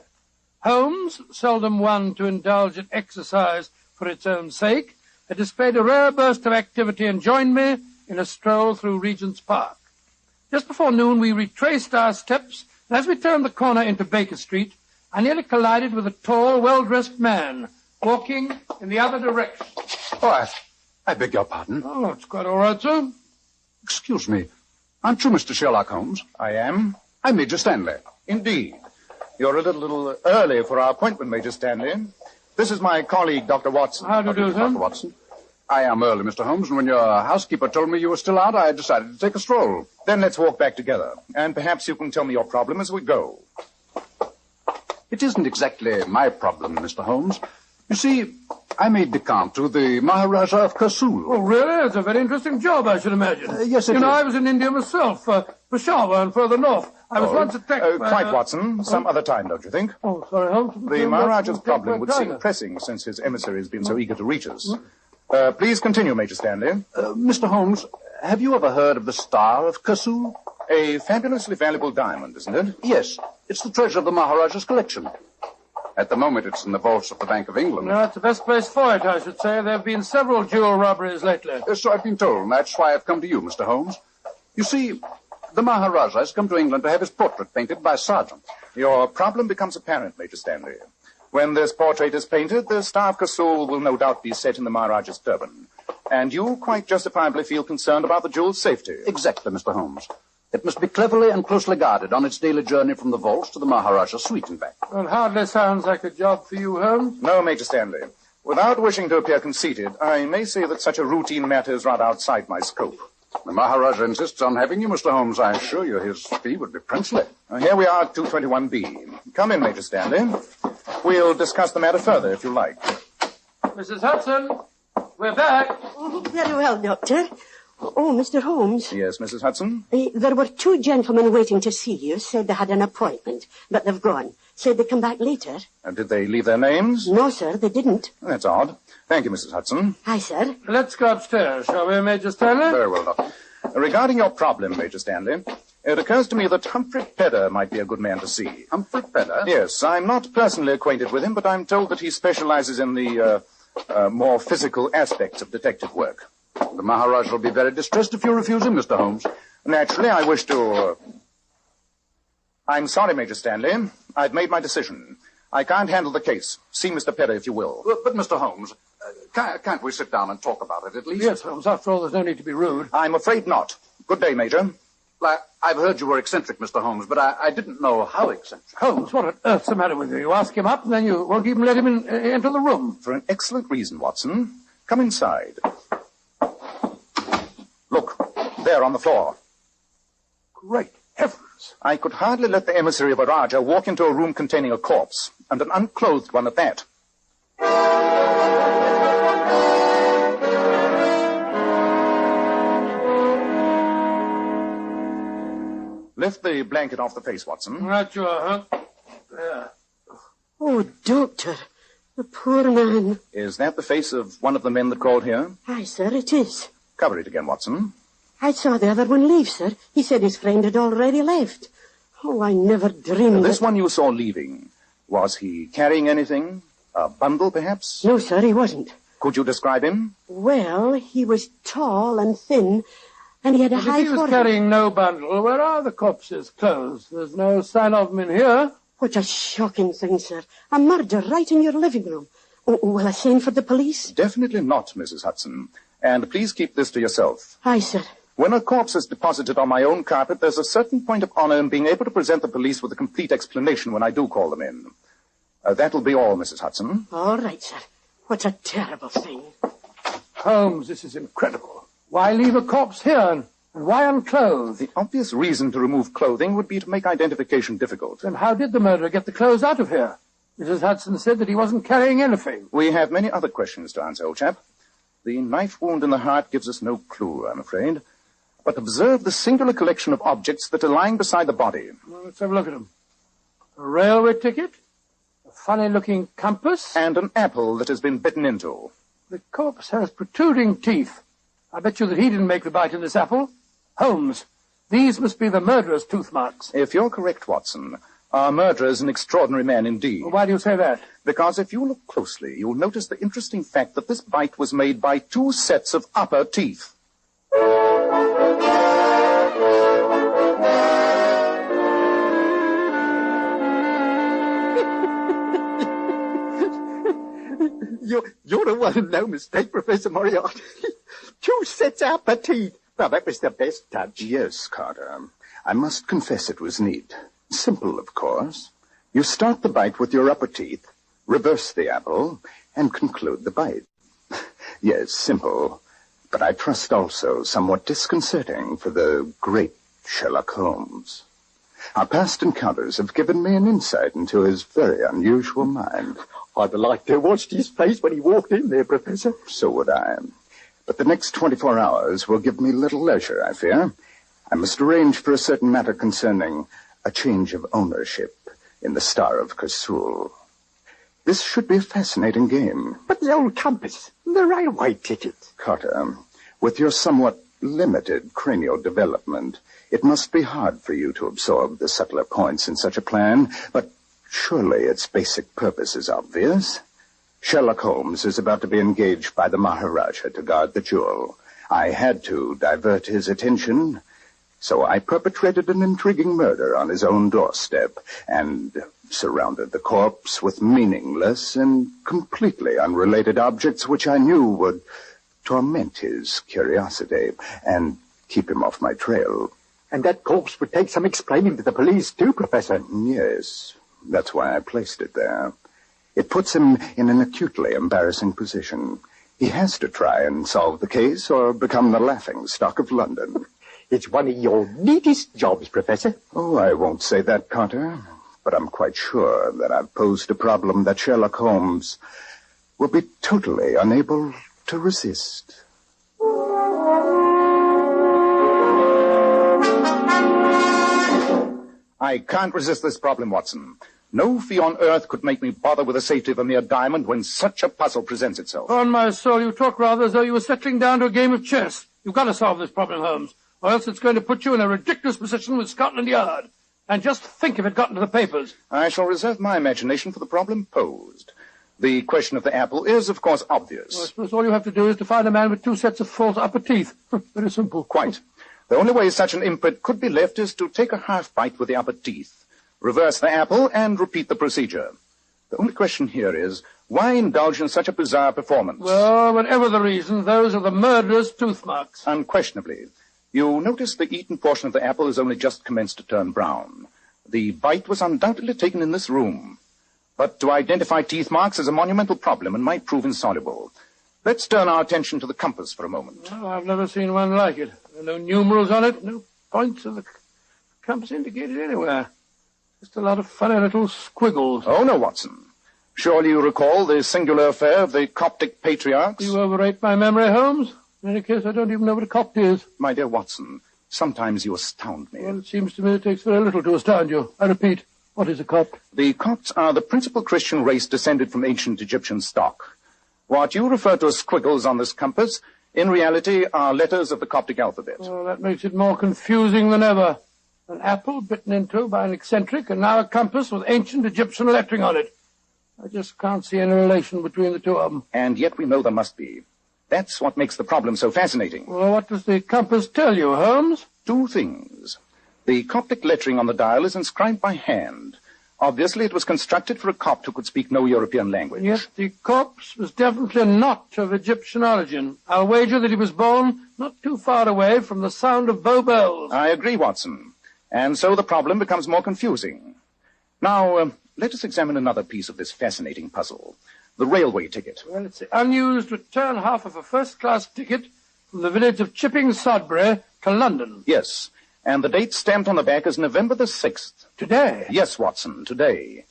Holmes, seldom one to indulge in exercise for its own sake, had displayed a rare burst of activity and joined me in a stroll through Regent's Park. Just before noon, we retraced our steps, and as we turned the corner into Baker Street, I nearly collided with a tall, well-dressed man walking in the other direction. Oh, I beg your pardon. Oh, that's quite all right, sir. Excuse me. Aren't you Mr. Sherlock Holmes? I am. I'm Major Stanley. Indeed. You're a little early for our appointment, Major Stanley. This is my colleague, Dr. Watson. How do you do, sir? Dr. Watson. I am early, Mr. Holmes, and when your housekeeper told me you were still out, I decided to take a stroll. Then let's walk back together, and perhaps you can tell me your problem as we go. It isn't exactly my problem, Mr. Holmes. You see, I made Viscount to the Maharaja of Kasul. Oh, really? It's a very interesting job, I should imagine. Yes, it is. I was in India myself, Peshawar and further north. I was once attacked by... Quite, Watson. Some other time, don't you think? Oh, sorry, Holmes. The Maharaja's problem would seem pressing since his emissary has been so eager to reach us. Please continue, Major Stanley. Mr. Holmes, have you ever heard of the Star of Kasul? A fabulously valuable diamond, isn't it? Yes. It's the treasure of the Maharaja's collection. At the moment, it's in the vaults of the Bank of England. No, it's the best place for it, I should say. There have been several jewel robberies lately. So I've been told, and that's why I've come to you, Mr. Holmes. You see, the Maharaja has come to England to have his portrait painted by Sargent. Your problem becomes apparent, Major Stanley. When this portrait is painted, the Star of Kasul will no doubt be set in the Maharaja's turban. And you quite justifiably feel concerned about the jewel's safety. Exactly, Mr. Holmes. It must be cleverly and closely guarded on its daily journey from the vaults to the Maharaja's suite and back. Well, hardly sounds like a job for you, Holmes. No, Major Stanley. Without wishing to appear conceited, I may say that such a routine matter is rather outside my scope. The Maharaja insists on having you, Mr. Holmes. I assure you his fee would be princely. Here we are at 221B. Come in, Major Stanley. We'll discuss the matter further, if you like. Mrs. Hudson, we're back. Oh, very well, Doctor. Oh, Mr. Holmes. Yes, Mrs. Hudson? There were two gentlemen waiting to see you. Said they had an appointment, but they've gone. Said they'd come back later. Did they leave their names? No, sir, they didn't. That's odd. Thank you, Mrs. Hudson. Aye, sir. Let's go upstairs, shall we, Major Stanley? Very well, Doctor. Regarding your problem, Major Stanley, it occurs to me that Humphrey Pedder might be a good man to see. Humphrey Pedder? Yes, I'm not personally acquainted with him, but I'm told that he specializes in the more physical aspects of detective work. The Maharaja will be very distressed if you refuse him, Mr. Holmes. Naturally, I wish to... I'm sorry, Major Stanley. I've made my decision. I can't handle the case. See Mr. Pedder, if you will. But Mr. Holmes, can't we sit down and talk about it, at least? Yes, Holmes. After all, there's no need to be rude. I'm afraid not. Good day, Major. I've heard you were eccentric, Mr. Holmes, but I didn't know how eccentric. Holmes, what on earth's the matter with you? You ask him up, and then you won't even let him into the room. For an excellent reason, Watson. Come inside. Look, there on the floor. Great heavens. I could hardly let the emissary of a Raja walk into a room containing a corpse, and an unclothed one at that. Lift the blanket off the face, Watson. Right you are, huh? There. Oh, Doctor, the poor man. Is that the face of one of the men that called here? Aye, sir, it is. Cover it again, Watson. I saw the other one leave, sir. He said his friend had already left. Oh, I never dreamed This one you saw leaving, was he carrying anything? A bundle, perhaps? No, sir, he wasn't. Could you describe him? Well, he was tall and thin, and he had a But high if he was forehead. carrying no bundle, where are the corpse's clothes? There's no sign of them in here. What a shocking thing, sir. A murder right in your living room. Oh, will I send for the police? Definitely not, Mrs. Hudson. And please keep this to yourself. Aye, sir. When a corpse is deposited on my own carpet, there's a certain point of honor in being able to present the police with a complete explanation when I do call them in. That'll be all, Mrs. Hudson. All right, sir. What a terrible thing. Holmes, this is incredible. Why leave a corpse here, and why unclothed? The obvious reason to remove clothing would be to make identification difficult. Then how did the murderer get the clothes out of here? Mrs. Hudson said that he wasn't carrying anything. We have many other questions to answer, old chap. The knife wound in the heart gives us no clue, I'm afraid. But observe the singular collection of objects that are lying beside the body. Well, let's have a look at them. A railway ticket, a funny-looking compass, and an apple that has been bitten into. The corpse has protruding teeth. I bet you that he didn't make the bite in this apple. Holmes, These must be the murderer's tooth marks. If you're correct, Watson, our murderer is an extraordinary man indeed. Well, why do you say that? Because if you look closely, you'll notice the interesting fact that this bite was made by 2 sets of upper teeth. You're the one who no mistake, Professor Moriarty. 2 sets of upper teeth. Well, that was the best touch. Yes, Carter. I must confess it was neat. Simple, of course. You start the bite with your upper teeth, reverse the apple, and conclude the bite. Yes, simple, but I trust also somewhat disconcerting for the great Sherlock Holmes. Our past encounters have given me an insight into his very unusual mind. I'd like to have watched his face when he walked in there, Professor. So would I. But the next 24 hours will give me little leisure, I fear. I must arrange for a certain matter concerning a change of ownership in the Star of Kersul. This should be a fascinating game. But the old compass, the railway ticket. Carter, with your somewhat limited cranial development, it must be hard for you to absorb the subtler points in such a plan, but surely its basic purpose is obvious. Sherlock Holmes is about to be engaged by the Maharaja to guard the jewel. I had to divert his attention, so I perpetrated an intriguing murder on his own doorstep and surrounded the corpse with meaningless and completely unrelated objects which I knew would torment his curiosity and keep him off my trail. And that corpse would take some explaining to the police too, Professor. Yes, that's why I placed it there. It puts him in an acutely embarrassing position. He has to try and solve the case or become the laughingstock of London. It's one of your neatest jobs, Professor. Oh, I won't say that, Carter. But I'm quite sure that I've posed a problem that Sherlock Holmes will be totally unable to resist. I can't resist this problem, Watson. No fee on earth could make me bother with the safety of a mere diamond when such a puzzle presents itself. On my soul, you talk rather as though you were settling down to a game of chess. You've got to solve this problem, Holmes, or else it's going to put you in a ridiculous position with Scotland Yard. And just think if it got into the papers. I shall reserve my imagination for the problem posed. The question of the apple is, of course, obvious. Well, I suppose all you have to do is to find a man with 2 sets of false upper teeth. Very simple. Quite. The only way such an imprint could be left is to take a half bite with the upper teeth, reverse the apple, and repeat the procedure. The only question here is, why indulge in such a bizarre performance? Well, whatever the reason, those are the murderer's tooth marks. Unquestionably. You notice the eaten portion of the apple has only just commenced to turn brown. The bite was undoubtedly taken in this room. But to identify teeth marks is a monumental problem and might prove insoluble. Let's turn our attention to the compass for a moment. Well, I've never seen one like it. There are no numerals on it, no points of the compass indicated anywhere. Just a lot of funny little squiggles. Oh, no, Watson. Surely you recall the singular affair of the Coptic patriarchs? You overrate my memory, Holmes. In any case, I don't even know what a Copt is. My dear Watson, sometimes you astound me. Well, it seems to me it takes very little to astound you. I repeat, what is a Copt? The Copts are the principal Christian race descended from ancient Egyptian stock. What you refer to as squiggles on this compass, in reality, are letters of the Coptic alphabet. Oh, that makes it more confusing than ever. An apple bitten into by an eccentric, and now a compass with ancient Egyptian lettering on it. I just can't see any relation between the two of them. And yet we know there must be. That's what makes the problem so fascinating. Well, what does the compass tell you, Holmes? 2 things. The Coptic lettering on the dial is inscribed by hand. Obviously, it was constructed for a Copt who could speak no European language. Yet the corpse was definitely not of Egyptian origin. I'll wager that he was born not too far away from the sound of Bow Bells. I agree, Watson. And so the problem becomes more confusing. Now, let us examine another piece of this fascinating puzzle. The railway ticket. Well, it's the unused return half of a first-class ticket from the village of Chipping Sodbury to London. Yes, and the date stamped on the back is November the 6th. Today? Yes, Watson, today.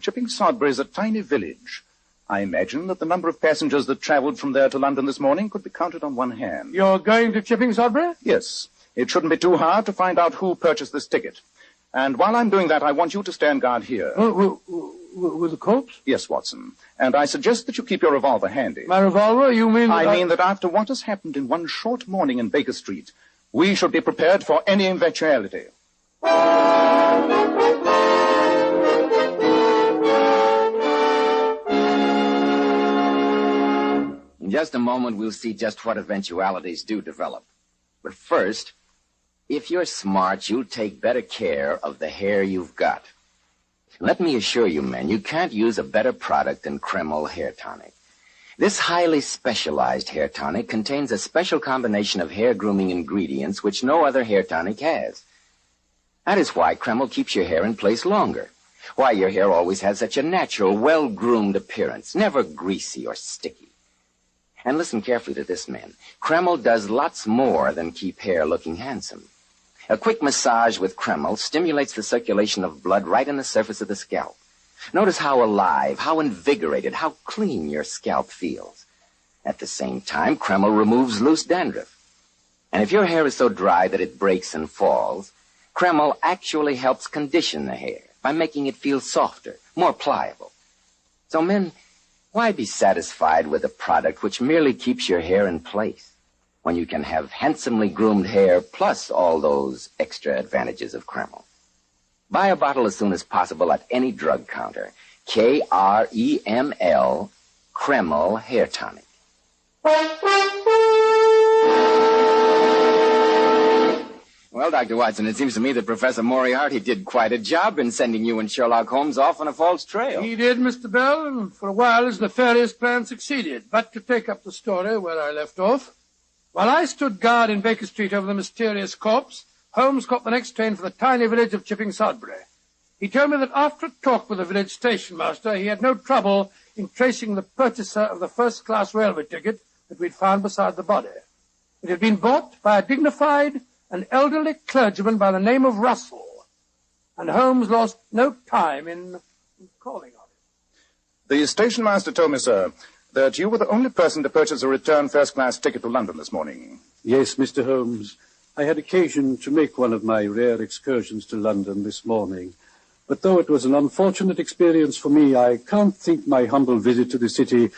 Chipping Sodbury is a tiny village. I imagine that the number of passengers that travelled from there to London this morning could be counted on one hand. You're going to Chipping Sodbury? Yes. It shouldn't be too hard to find out who purchased this ticket. And while I'm doing that, I want you to stand guard here. With the corpse? Yes, Watson. And I suggest that you keep your revolver handy. My revolver? You mean I mean that after what has happened in one short morning in Baker Street, We should be prepared for any eventuality. In just a moment, we'll see just what eventualities do develop. But first, if you're smart, you'll take better care of the hair you've got. Let me assure you, men, you can't use a better product than Kreml Hair Tonic. This highly specialized hair tonic contains a special combination of hair grooming ingredients which no other hair tonic has. That is why Kreml keeps your hair in place longer. Why your hair always has such a natural, well-groomed appearance, never greasy or sticky. And listen carefully to this, men. Kreml does lots more than keep hair looking handsome. A quick massage with Kreml stimulates the circulation of blood right in the surface of the scalp. Notice how alive, how invigorated, how clean your scalp feels. At the same time, Kreml removes loose dandruff. And if your hair is so dry that it breaks and falls, Kreml actually helps condition the hair by making it feel softer, more pliable. So, men, why be satisfied with a product which merely keeps your hair in place when you can have handsomely groomed hair plus all those extra advantages of Kreml? Buy a bottle as soon as possible at any drug counter. Kreml, Kreml Hair Tonic. Well, Dr. Watson, it seems to me that Professor Moriarty did quite a job in sending you and Sherlock Holmes off on a false trail. He did, Mr. Bell, and for a while his nefarious plan succeeded. But to take up the story where I left off, while I stood guard in Baker Street over the mysterious corpse, Holmes caught the next train for the tiny village of Chipping Sodbury. He told me that after a talk with the village station master, he had no trouble in tracing the purchaser of the first-class railway ticket that we'd found beside the body. It had been bought by a dignified and elderly clergyman by the name of Russell, and Holmes lost no time in calling on him. The station master told me, sir, that you were the only person to purchase a return first-class ticket to London this morning. Yes, Mr. Holmes. I had occasion to make one of my rare excursions to London this morning. But though it was an unfortunate experience for me, I can't think my humble visit to the city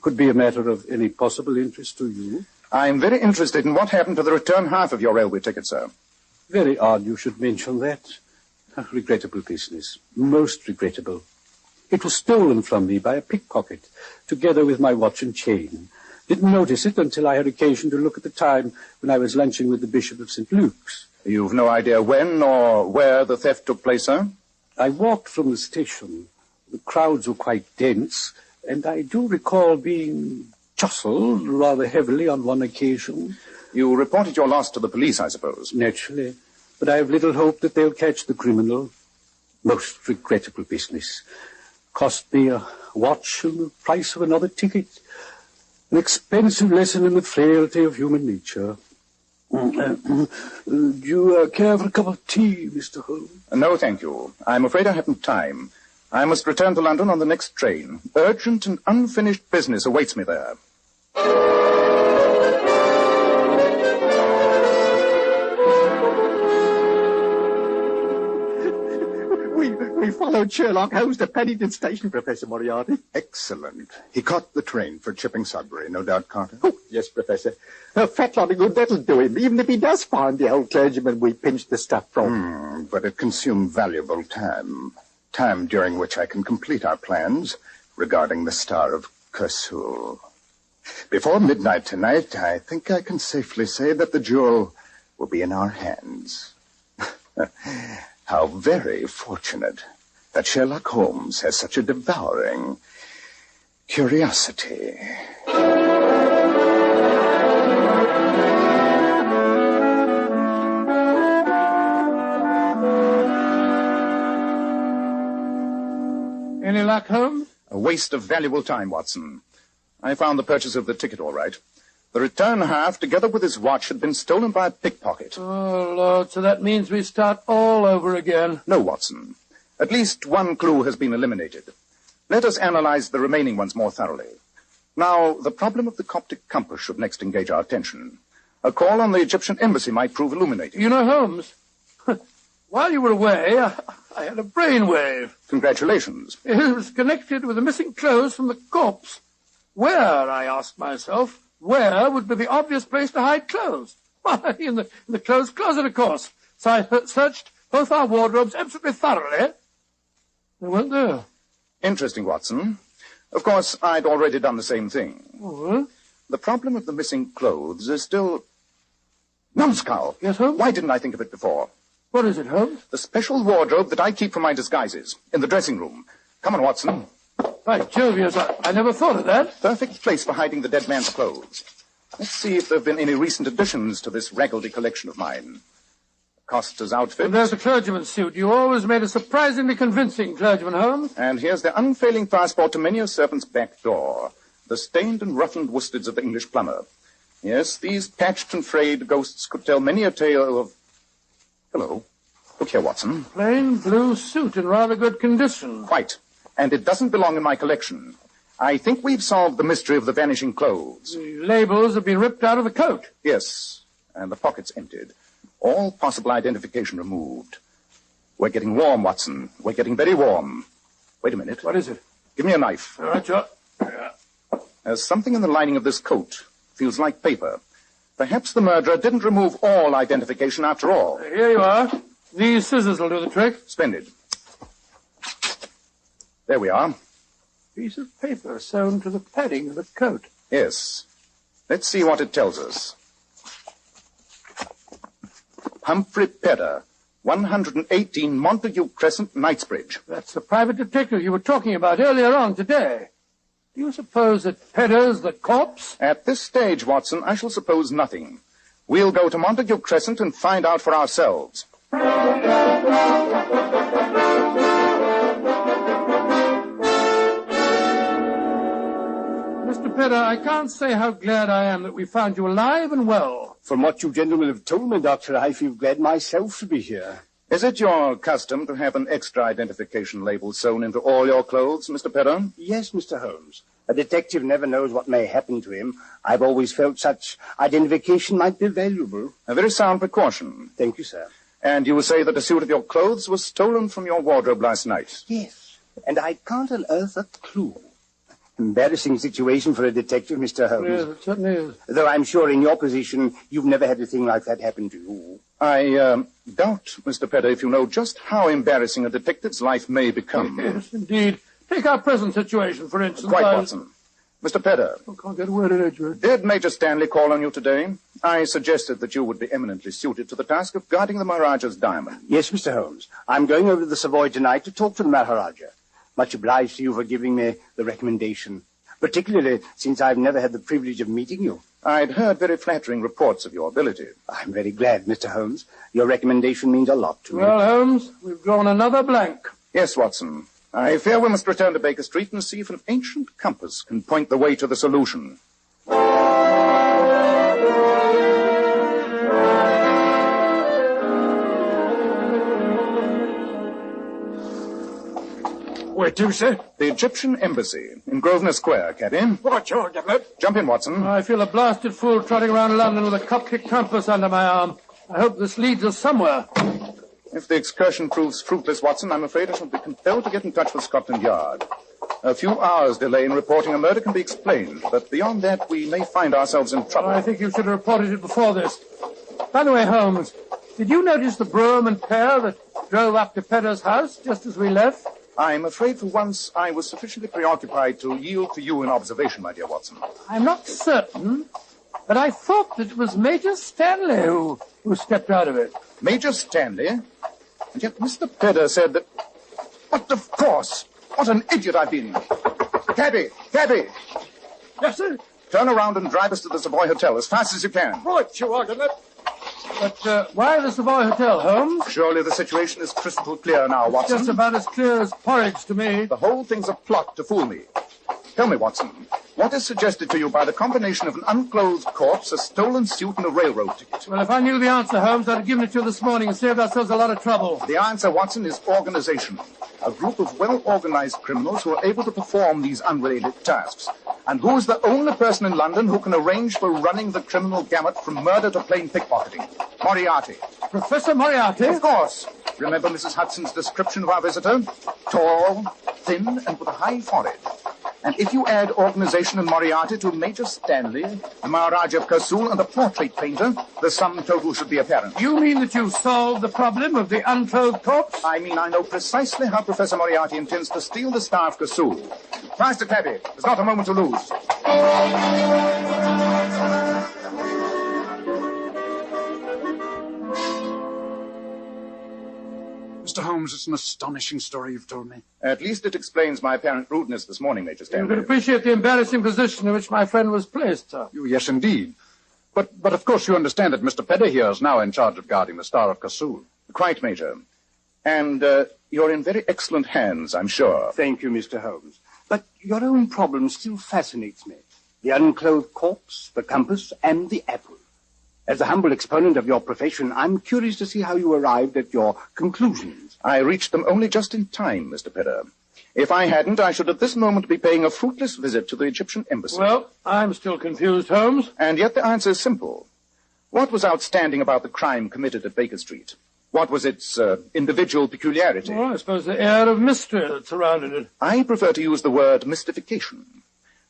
could be a matter of any possible interest to you. I'm very interested in what happened to the return half of your railway ticket, sir. Very odd you should mention that. A regrettable business. Most regrettable. It was stolen from me by a pickpocket, together with my watch and chain. Didn't notice it until I had occasion to look at the time when I was lunching with the Bishop of St. Luke's. You've no idea when or where the theft took place, sir? I walked from the station. The crowds were quite dense, and I do recall being jostled rather heavily on one occasion. You reported your loss to the police, I suppose? Naturally, but I have little hope that they'll catch the criminal. Most regrettable business. Cost me a watch and the price of another ticket. An expensive lesson in the frailty of human nature. Do you care for a cup of tea, Mr. Holmes? No, thank you. I'm afraid I haven't time. I must return to London on the next train. Urgent and unfinished business awaits me there. We followed Sherlock Holmes to Paddington Station, Professor Moriarty. Excellent. He caught the train for Chipping Sudbury, no doubt, Carter? Oh, yes, Professor. A fat lot of good that'll do him, even if he does find the old clergyman we pinched the stuff from. But it consumed valuable time. Time during which I can complete our plans regarding the Star of Kersul. Before midnight tonight, I think I can safely say that the jewel will be in our hands. How very fortunate that Sherlock Holmes has such a devouring curiosity. Any luck, Holmes? A waste of valuable time, Watson. I found the purchase of the ticket all right. The return half, together with his watch, had been stolen by a pickpocket. Oh, Lord, so that means we start all over again. No, Watson. At least one clue has been eliminated. Let us analyze the remaining ones more thoroughly. Now, the problem of the Coptic compass should next engage our attention. A call on the Egyptian embassy might prove illuminating. You know, Holmes, while you were away, I had a brainwave. Congratulations. It was connected with the missing clothes from the corpse. Where, I asked myself, where would be the obvious place to hide clothes? Why, in the clothes closet, of course. So I searched both our wardrobes absolutely thoroughly. They weren't there. Interesting, Watson. Of course, I'd already done the same thing. Oh, The problem of the missing clothes is still... Numbskull! Yes, Holmes? Why didn't I think of it before? What is it, Holmes? The special wardrobe that I keep for my disguises, in the dressing room. Come on, Watson. By Jove, yes, I never thought of that. Perfect place for hiding the dead man's clothes. Let's see if there have been any recent additions to this raggedy collection of mine. Costa's outfit. And there's the clergyman's suit. You always made a surprisingly convincing clergyman, Holmes. And here's the unfailing passport to many a servant's back door. The stained and roughened worsteds of the English plumber. Yes, these patched and frayed ghosts could tell many a tale of... Hello. Look here, Watson. Plain blue suit in rather good condition. Quite. And it doesn't belong in my collection. I think we've solved the mystery of the vanishing clothes. The labels have been ripped out of the coat. Yes, and the pockets emptied. All possible identification removed. We're getting warm, Watson. We're getting very warm. Wait a minute. What is it? Give me a knife. All right, sure. There's something in the lining of this coat. Feels like paper. Perhaps the murderer didn't remove all identification after all. Here you are. These scissors will do the trick. Splendid. There we are. Piece of paper sewn to the padding of the coat. Yes. Let's see what it tells us. Humphrey Pedder, 118 Montague Crescent, Knightsbridge. That's the private detective you were talking about earlier on today. Do you suppose that Pedder's the corpse? At this stage, Watson, I shall suppose nothing. We'll go to Montague Crescent and find out for ourselves. Mr. Pedder, I can't say how glad I am that we found you alive and well. From what you gentlemen have told me, Doctor, I feel glad myself to be here. Is it your custom to have an extra identification label sewn into all your clothes, Mr. Pedder? Yes, Mr. Holmes. A detective never knows what may happen to him. I've always felt such identification might be valuable. A very sound precaution. Thank you, sir. And you say that a suit of your clothes was stolen from your wardrobe last night? Yes, and I can't unearth a clue. Embarrassing situation for a detective, Mr. Holmes. Yes, it certainly is. Though I'm sure in your position, you've never had a thing like that happen to you. I doubt, Mr. Pedder, if you know just how embarrassing a detective's life may become. Yes, indeed. Take our present situation, for instance. Quite, Watson. Mr. Pedder. I can't get a word in edgeworth. Did Major Stanley call on you today? I suggested that you would be eminently suited to the task of guarding the Maharaja's diamond. Yes, Mr. Holmes. I'm going over to the Savoy tonight to talk to the Maharaja. Much obliged to you for giving me the recommendation, particularly since I've never had the privilege of meeting you. I'd heard very flattering reports of your ability. I'm very glad, Mr. Holmes. Your recommendation means a lot to me. Well, Holmes, we've drawn another blank. Yes, Watson. I fear we must return to Baker Street and see if an ancient compass can point the way to the solution. Where to, sir? The Egyptian Embassy in Grosvenor Square, Caddy. What's your gentlemen? Jump in, Watson. I feel a blasted fool trotting around London with a Coptic compass under my arm. I hope this leads us somewhere. If the excursion proves fruitless, Watson, I'm afraid I shall be compelled to get in touch with Scotland Yard. A few hours' delay in reporting a murder can be explained, but beyond that, we may find ourselves in trouble. I think you should have reported it before this. By the way, Holmes, did you notice the brougham and pair that drove up to Pedder's house just as we left? I'm afraid for once I was sufficiently preoccupied to yield to you in observation, my dear Watson. I'm not certain, but I thought that it was Major Stanley who stepped out of it. Major Stanley? And yet Mr. Pedder said that... But of course! What an idiot I've been! Cabby! Cabby! Yes, sir? Turn around and drive us to the Savoy Hotel as fast as you can. Right, you are, But why the Savoy Hotel, Holmes? Surely the situation is crystal clear now, Watson. Just about as clear as porridge to me. The whole thing's a plot to fool me. Tell me, Watson, what is suggested to you by the combination of an unclothed corpse, a stolen suit, and a railroad ticket? Well, if I knew the answer, Holmes, I'd have given it to you this morning and saved ourselves a lot of trouble. The answer, Watson, is organization. A group of well-organized criminals who are able to perform these unrelated tasks. And who is the only person in London who can arrange for running the criminal gamut from murder to plain pickpocketing? Moriarty. Professor Moriarty? Of course. Remember Mrs. Hudson's description of our visitor? Tall, thin, and with a high forehead. And if you add organization and Moriarty to Major Stanley, the Maharaja of Kursul, and the portrait painter, the sum total should be apparent. You mean that you've solved the problem of the unclothed corpse? I mean I know precisely how Professor Moriarty intends to steal the Star of Kursul. Faster, Clappy. There's not a moment to lose. Mr. Holmes, it's an astonishing story you've told me. At least it explains my apparent rudeness this morning, Major You Stanley. can appreciate the embarrassing position in which my friend was placed, sir. Yes, indeed. But of course you understand that Mr. Pedder here is now in charge of guarding the Star of Kursul. Quite, Major. And you're in very excellent hands, I'm sure. Thank you, Mr. Holmes. But your own problem still fascinates me. The unclothed corpse, the compass, and the apple. As a humble exponent of your profession, I'm curious to see how you arrived at your conclusions. I reached them only just in time, Mr. Pedder. If I hadn't, I should at this moment be paying a fruitless visit to the Egyptian embassy. Well, I'm still confused, Holmes. And yet the answer is simple. What was outstanding about the crime committed at Baker Street? What was its individual peculiarity? Well, I suppose the air of mystery that surrounded it. I prefer to use the word mystification.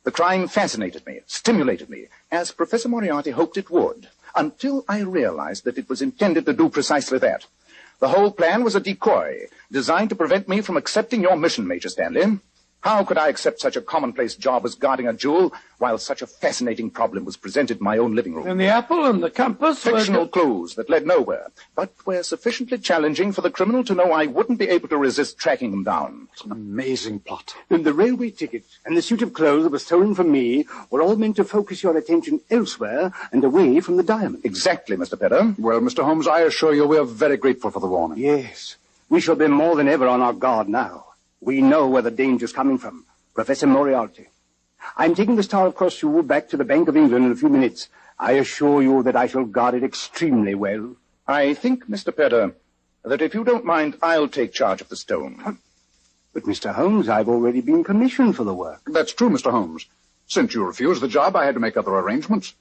The crime fascinated me, stimulated me, as Professor Moriarty hoped it would, until I realized that it was intended to do precisely that. The whole plan was a decoy, designed to prevent me from accepting your mission, Major Stanley. How could I accept such a commonplace job as guarding a jewel while such a fascinating problem was presented in my own living room? And the apple and the compass Fictional clues that led nowhere, but were sufficiently challenging for the criminal to know I wouldn't be able to resist tracking them down. It's an amazing plot. And the railway ticket and the suit of clothes that was stolen from me were all meant to focus your attention elsewhere and away from the diamond. Exactly, Mr. Pedder. Well, Mr. Holmes, I assure you we are very grateful for the warning. Yes. We shall be more than ever on our guard now. We know where the danger's coming from. Professor Moriarty. I'm taking the Star of Kursul back to the Bank of England in a few minutes. I assure you that I shall guard it extremely well. I think, Mr. Pedder, that if you don't mind, I'll take charge of the stone. But, Mr. Holmes, I've already been commissioned for the work. That's true, Mr. Holmes. Since you refused the job, I had to make other arrangements.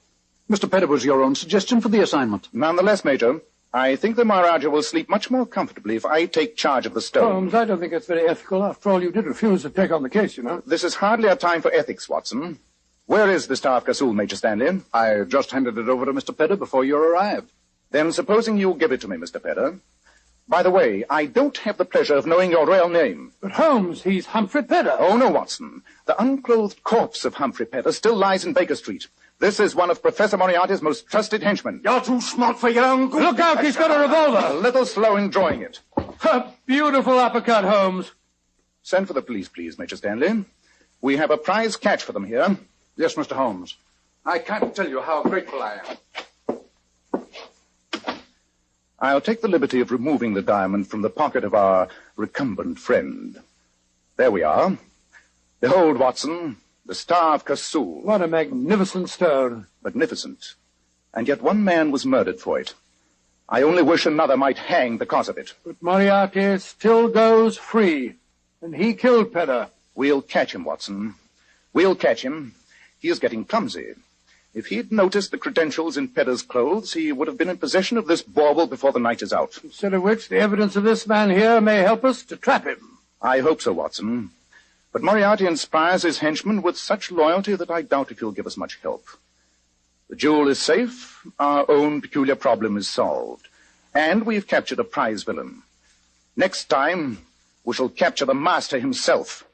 Mr. Pedder was your own suggestion for the assignment. Nonetheless, Major, I think the Maharaja will sleep much more comfortably if I take charge of the stone. Holmes, I don't think it's very ethical. After all, you did refuse to take on the case, you know. This is hardly a time for ethics, Watson. Where is the Star of Kursul, Major Stanley? I just handed it over to Mr. Pedder before you arrived. Then supposing you give it to me, Mr. Pedder. By the way, I don't have the pleasure of knowing your real name. But Holmes, he's Humphrey Pedder. Oh, no, Watson. The unclothed corpse of Humphrey Pedder still lies in Baker Street. This is one of Professor Moriarty's most trusted henchmen. You're too smart for your own good. Look out, he's got a revolver. A little slow in drawing it. A beautiful uppercut, Holmes. Send for the police, please, Major Stanley. We have a prize catch for them here. Yes, Mr. Holmes. I can't tell you how grateful I am. I'll take the liberty of removing the diamond from the pocket of our recumbent friend. There we are. Behold, Watson, the Star of Kursul. What a magnificent stone. Magnificent. And yet one man was murdered for it. I only wish another might hang because of it. But Moriarty still goes free. And he killed Pedder. We'll catch him, Watson. We'll catch him. He is getting clumsy. If he'd noticed the credentials in Pedder's clothes, he would have been in possession of this bauble before the night is out. Instead of which, the evidence of this man here may help us to trap him. I hope so, Watson. But Moriarty inspires his henchmen with such loyalty that I doubt if he'll give us much help. The jewel is safe, our own peculiar problem is solved, and we've captured a prize villain. Next time, we shall capture the master himself.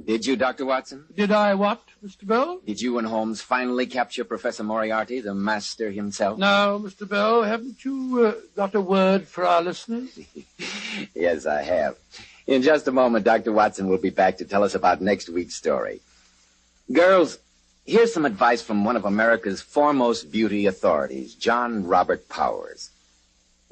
Did you, Dr. Watson? Did I what, Mr. Bell? Did you and Holmes finally capture Professor Moriarty, the master himself? No, Mr. Bell. Haven't you got a word for our listeners? Yes, I have. In just a moment, Dr. Watson will be back to tell us about next week's story. Girls, here's some advice from one of America's foremost beauty authorities, John Robert Powers.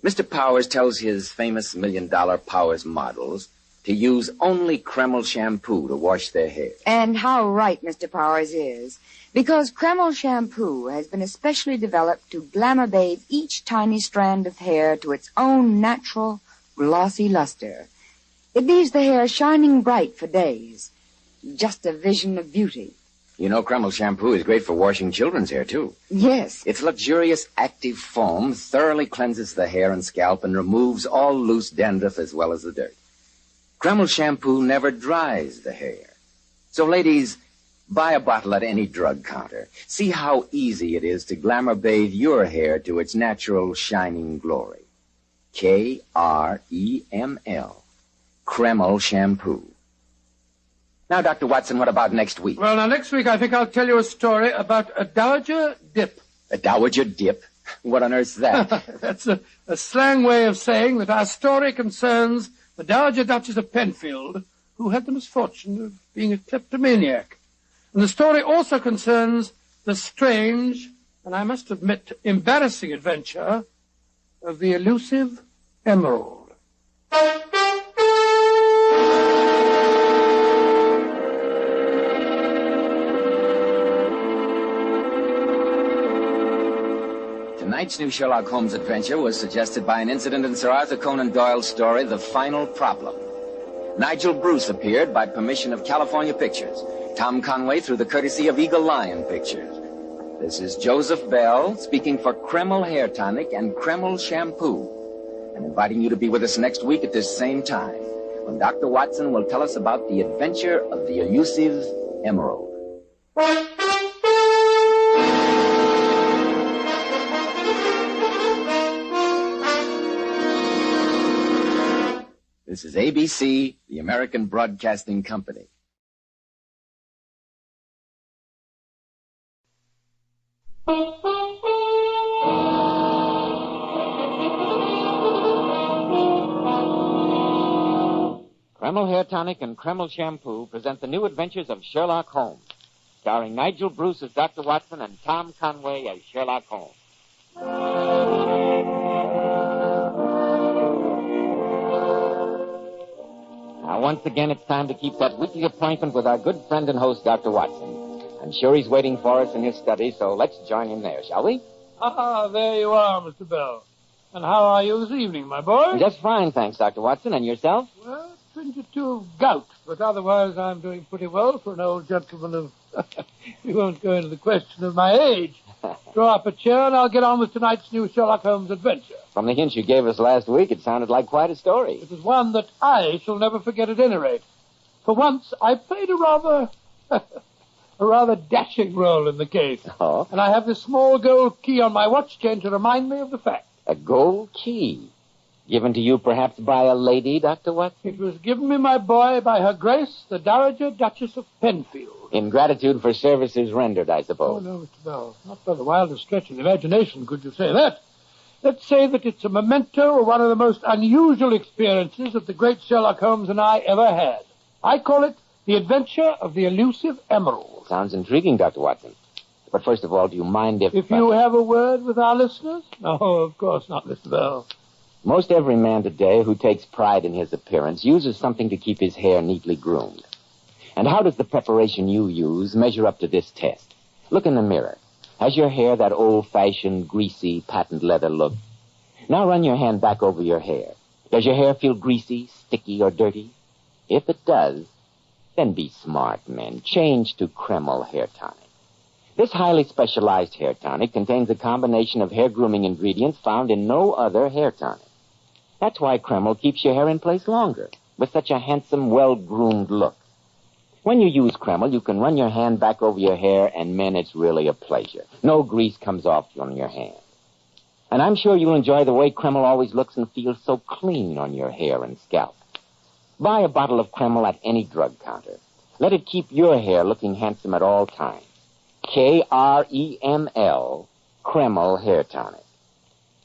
Mr. Powers tells his famous $1 million Powers models to use only Kreml shampoo to wash their hair. And how right Mr. Powers is. Because Kreml shampoo has been especially developed to glamour bathe each tiny strand of hair to its own natural, glossy luster. It leaves the hair shining bright for days. Just a vision of beauty. You know, Kreml shampoo is great for washing children's hair, too. Yes. Its luxurious active foam thoroughly cleanses the hair and scalp and removes all loose dandruff as well as the dirt. Kreml shampoo never dries the hair. So, ladies, buy a bottle at any drug counter. See how easy it is to glamour bathe your hair to its natural shining glory. Kreml. Kreml shampoo. Now, Dr. Watson, what about next week? Well, now, next week I think I'll tell you a story about a dowager dip. A dowager dip? What on earth's that? That's a slang way of saying that our story concerns the Dowager Duchess of Penfield, who had the misfortune of being a kleptomaniac. And the story also concerns the strange, and I must admit, embarrassing adventure of the elusive emerald. Tonight's new Sherlock Holmes adventure was suggested by an incident in Sir Arthur Conan Doyle's story, The Final Problem. Nigel Bruce appeared by permission of California Pictures. Tom Conway through the courtesy of Eagle Lion Pictures. This is Joseph Bell speaking for Kreml Hair Tonic and Kreml Shampoo, and inviting you to be with us next week at this same time, when Dr. Watson will tell us about the adventure of the elusive emerald. This is ABC, the American Broadcasting Company. Kreml Hair Tonic and Kreml Shampoo present the new adventures of Sherlock Holmes, starring Nigel Bruce as Dr. Watson and Tom Conway as Sherlock Holmes. Now, once again, it's time to keep that weekly appointment with our good friend and host, Dr. Watson. I'm sure he's waiting for us in his study, so let's join him there, shall we? Ah, there you are, Mr. Bell. And how are you this evening, my boy? Just fine, thanks, Dr. Watson. And yourself? Well, twinge or two of gout, but otherwise I'm doing pretty well for an old gentleman of... We won't go into the question of my age. Draw up a chair and I'll get on with tonight's new Sherlock Holmes adventure. From the hint you gave us last week, it sounded like quite a story. It is one that I shall never forget at any rate. For once, I played a rather dashing role in the case. Oh? And I have this small gold key on my watch chain to remind me of the fact. A gold key? Given to you perhaps by a lady, Dr. Watson? It was given me, my boy, by Her Grace, the Dowager Duchess of Penfield. In gratitude for services rendered, I Oh, suppose. no, Mr. Bell. Not by the wildest stretch of the imagination could you say that. Let's say that it's a memento of one of the most unusual experiences that the great Sherlock Holmes and I ever had. I call it The Adventure of the Elusive Emerald. Sounds intriguing, Dr. Watson. But first of all, do you mind if you have a word with our listeners? No, of course not, Mr. Bell. Most every man today who takes pride in his appearance uses something to keep his hair neatly groomed. And how does the preparation you use measure up to this test? Look in the mirror. Has your hair that old-fashioned, greasy, patent leather look? Now run your hand back over your hair. Does your hair feel greasy, sticky, or dirty? If it does, then be smart, men. Change to Kreml Hair Tonic. This highly specialized hair tonic contains a combination of hair grooming ingredients found in no other hair tonic. That's why Kreml keeps your hair in place longer, with such a handsome, well-groomed look. When you use Kreml, you can run your hand back over your hair, and, men, it's really a pleasure. No grease comes off on your hand. And I'm sure you'll enjoy the way Kreml always looks and feels so clean on your hair and scalp. Buy a bottle of Kreml at any drug counter. Let it keep your hair looking handsome at all times. Kreml, Kreml Hair Tonic.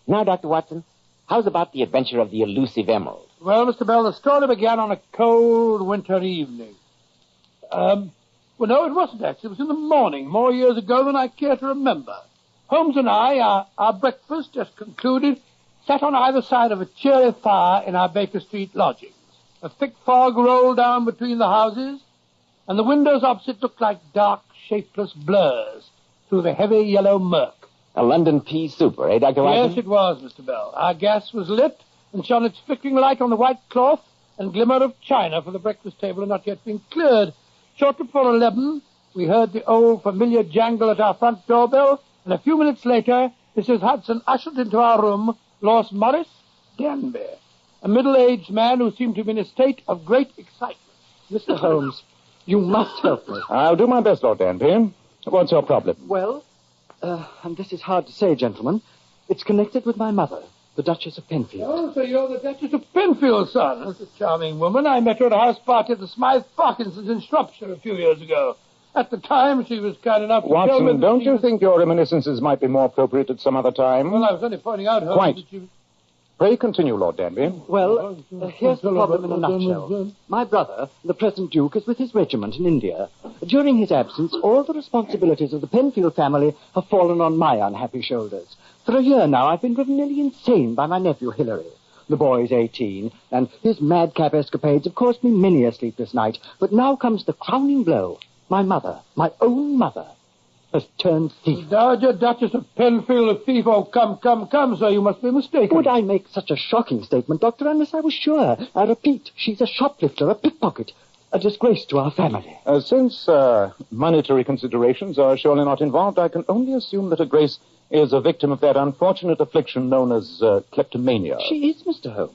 Now, Dr. Watson, how's about the adventure of the elusive emerald? Well, Mr. Bell, the story began on a cold winter evening. Well, no, it wasn't actually. It was in the morning, more years ago than I care to remember. Holmes and I, our breakfast just concluded, sat on either side of a cheery fire in our Baker Street lodgings. A thick fog rolled down between the houses, and the windows opposite looked like dark, shapeless blurs through the heavy yellow murk. A London pea super, eh, Dr. Watson? Yes, it was, Mr. Bell. Our gas was lit and shone its flickering light on the white cloth and glimmer of china, for the breakfast table had not yet been cleared. Short before 11, we heard the old familiar jangle at our front doorbell, and a few minutes later, Mrs. Hudson ushered into our room Lord Morris Danby, a middle-aged man who seemed to be in a state of great excitement. Mr. Holmes, you must help me. I'll do my best, Lord Danby. What's your problem? Well, and this is hard to say, gentlemen, it's connected with my mother, the Duchess of Penfield. Oh, so you're the Duchess of Penfield, son. That's a charming woman. I met her at a house party at the Smythe Parkinsons in Shropshire a few years ago. At the time, she was kind enough to tell me... Watson, don't you think your reminiscences might be more appropriate at some other time? Well, I was only pointing out... Quite. That she... Pray continue, Lord Danby. Well, here's the problem in a nutshell. My brother, the present Duke, is with his regiment in India. During his absence, all the responsibilities of the Penfield family have fallen on my unhappy shoulders. For a year now, I've been driven nearly insane by my nephew, Hilary. The boy's 18, and his madcap escapades have caused me many a sleepless night. But now comes the crowning blow. My mother, my own mother, has turned thief. The Dowager Duchess of Penfield, a thief? Oh, come, sir, you must be mistaken. Would I make such a shocking statement, Doctor, unless I was sure? I repeat, she's a shoplifter, a pickpocket, a disgrace to our family. Since monetary considerations are surely not involved, I can only assume that her Grace is a victim of that unfortunate affliction known as kleptomania. She is, Mr. Holmes.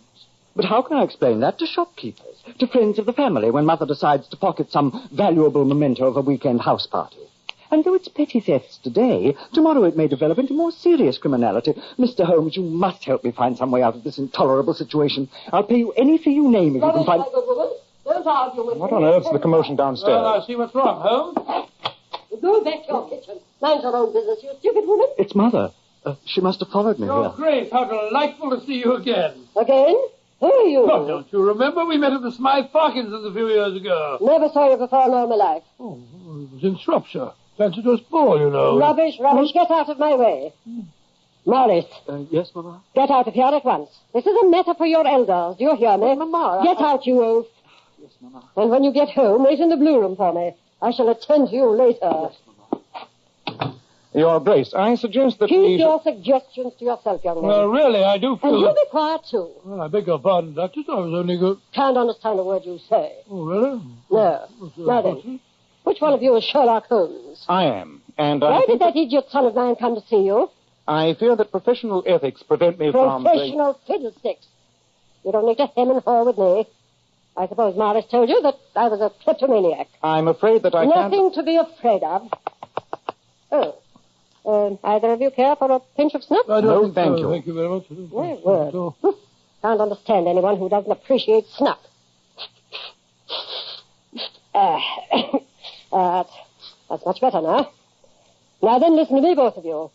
But how can I explain that to shopkeepers, to friends of the family, when Mother decides to pocket some valuable memento of a weekend house party? And though it's petty thefts today, tomorrow it may develop into more serious criminality. Mr. Holmes, you must help me find some way out of this intolerable situation. I'll pay you any fee you name if you can find... Don't argue with What on earth's the commotion downstairs? Well, I see what's wrong, Holmes. Go back to your kitchen. Mind your own business, you stupid woman. It's Mother. She must have followed me Oh, here. Grace, how delightful to see you again. Again? Who are you? Oh, don't you remember? We met at the Smythe Parkinsons a few years ago. Never saw you before in all my life. Oh, it was in Shropshire. Fancied us ball, you know. Rubbish. Get out of my way. Morris. Yes, Mama? Get out of here at once. This is a matter for your elders. Do you hear me? Mama, Get out, you oaf. Yes, Mama. And when you get home, wait in the blue room for me. I shall attend to you later. Yes, Mama. Your Grace, I suggest that Keep your suggestions to yourself, young man. Well, really, I do feel... And you that... be quiet, too. Well, I beg your pardon, Duchess. I was only good... Can't understand a word you say. Oh, really? No. Now then, which one of you is Sherlock Holmes? I am, and Why did that idiot son of mine come to see you? I fear that professional ethics prevent me from... Professional fiddlesticks. You don't need to hem and haw with me. I suppose Morris told you that I was a kleptomaniac. I'm afraid that I can't... Nothing to be afraid of. Oh. Either of you care for a pinch of snuff? No, thank you. Thank you very much. My word. Can't understand anyone who doesn't appreciate snuff. That's much better now. Now then, listen to me, both of you.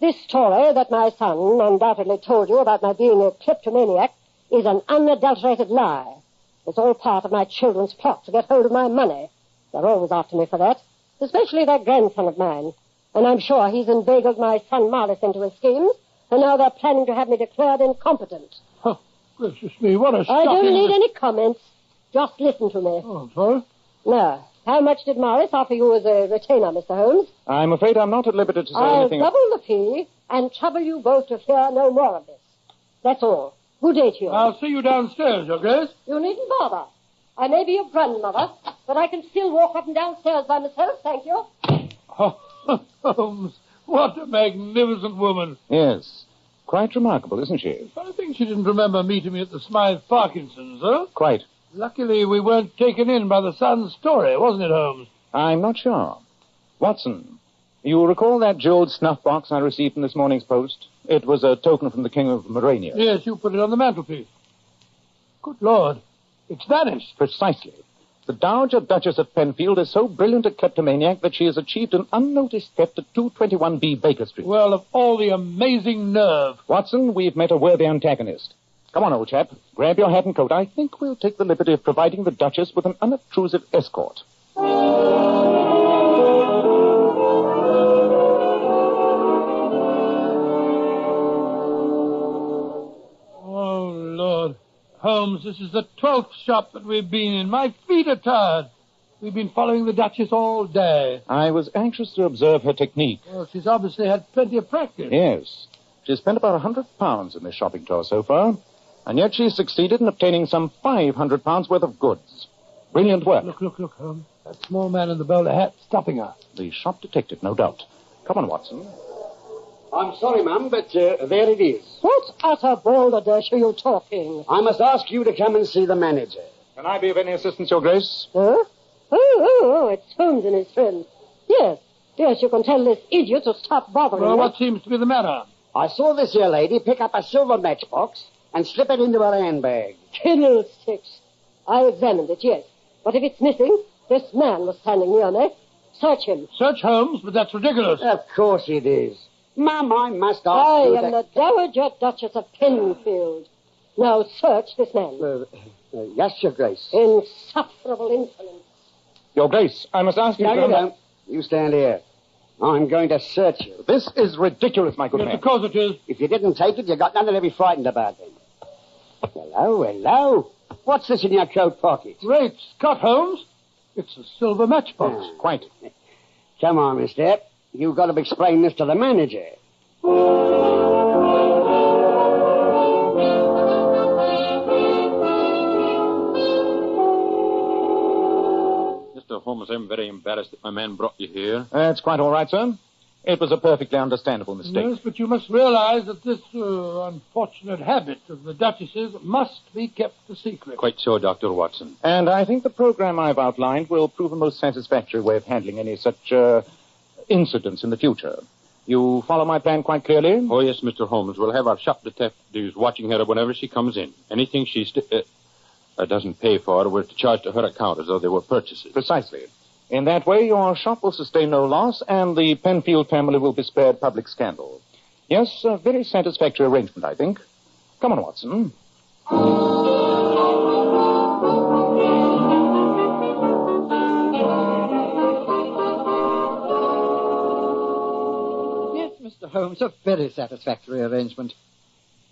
This story that my son undoubtedly told you about my being a kleptomaniac is an unadulterated lie. It's all part of my children's plot to get hold of my money. They're always after me for that, especially that grandson of mine. And I'm sure he's inveigled my son Morris into his schemes, and now they're planning to have me declared incompetent. Oh, gracious me, what a I shocking... don't need any comments. Just listen to me. Oh, sorry? Now, how much did Morris offer you as a retainer, Mr. Holmes? I'm afraid I'm not at liberty to say I'll anything... double the fee and trouble you both to hear no more of this. That's all. Good day to you. I'll see you downstairs, Your Grace. You needn't bother. I may be your grandmother, but I can still walk up and downstairs by myself, thank you. Oh, Holmes, what a magnificent woman. Yes. Quite remarkable, isn't she? I think she didn't remember meeting me at the Smythe Parkinsons, huh? Quite. Luckily, we weren't taken in by the son's story, wasn't it, Holmes? I'm not sure. Watson, you recall that jeweled snuff box I received in this morning's post? It was a token from the King of Morania. Yes, you put it on the mantelpiece. Good Lord, it's vanished. Precisely. The Dowager Duchess of Penfield is so brilliant a kleptomaniac that she has achieved an unnoticed theft at 221B Baker Street. Well, of all the amazing nerve. Watson, we've met a worthy antagonist. Come on, old chap. Grab your hat and coat. I think we'll take the liberty of providing the Duchess with an unobtrusive escort. Oh, Lord. Holmes, this is the 12th shop that we've been in. My feet are tired. We've been following the Duchess all day. I was anxious to observe her technique. Well, she's obviously had plenty of practice. Yes. She's spent about £100 in this shopping tour so far, and yet she's succeeded in obtaining some £500 worth of goods. Brilliant work. Look, Holmes. That small man in the bowler hat stopping her. The shop detective, no doubt. Come on, Watson. I'm sorry, ma'am, but there it is. What utter balderdash are you talking? I must ask you to come and see the manager. Can I be of any assistance, Your Grace? Huh? Oh, it's Holmes and his friend. Yes, you can tell this idiot to stop bothering Well, me. what seems to be the matter? I saw this here lady pick up a silver matchbox and slip it into her handbag. Fiddlesticks. I examined it, yes. But if it's missing, this man was standing near me. Search him. Search Holmes, but that's ridiculous. Of course it is. Ma'am, I must ask I you am the Dowager Duchess of Penfield. Now search this man. Yes, Your Grace. Insufferable insolence. Your Grace, I must ask you... No, you don't. You stand here. I'm going to search you. This is ridiculous, my good man. Of course it is. If you didn't take it, you got nothing to be frightened about then. Hello. What's this in your coat pocket? Great Scott, Holmes. It's a silver matchbox. Quite. Come on, mister. You've got to explain this to the manager. Mr. Holmes, I'm very embarrassed that my man brought you here. That's quite all right, sir. It was a perfectly understandable mistake. Yes, but you must realize that this unfortunate habit of the Duchess's must be kept a secret. Quite so, Dr. Watson. And I think the program I've outlined will prove a most satisfactory way of handling any such incidents in the future. You follow my plan quite clearly? Oh, yes, Mr. Holmes. We'll have our shop detectives watching her whenever she comes in. Anything she doesn't pay for, we're to charge to her account as though they were purchases. Precisely. In that way, your shop will sustain no loss, and the Penfield family will be spared public scandal. Yes, a very satisfactory arrangement, I think. Come on, Watson. Yes, Mr. Holmes, a very satisfactory arrangement.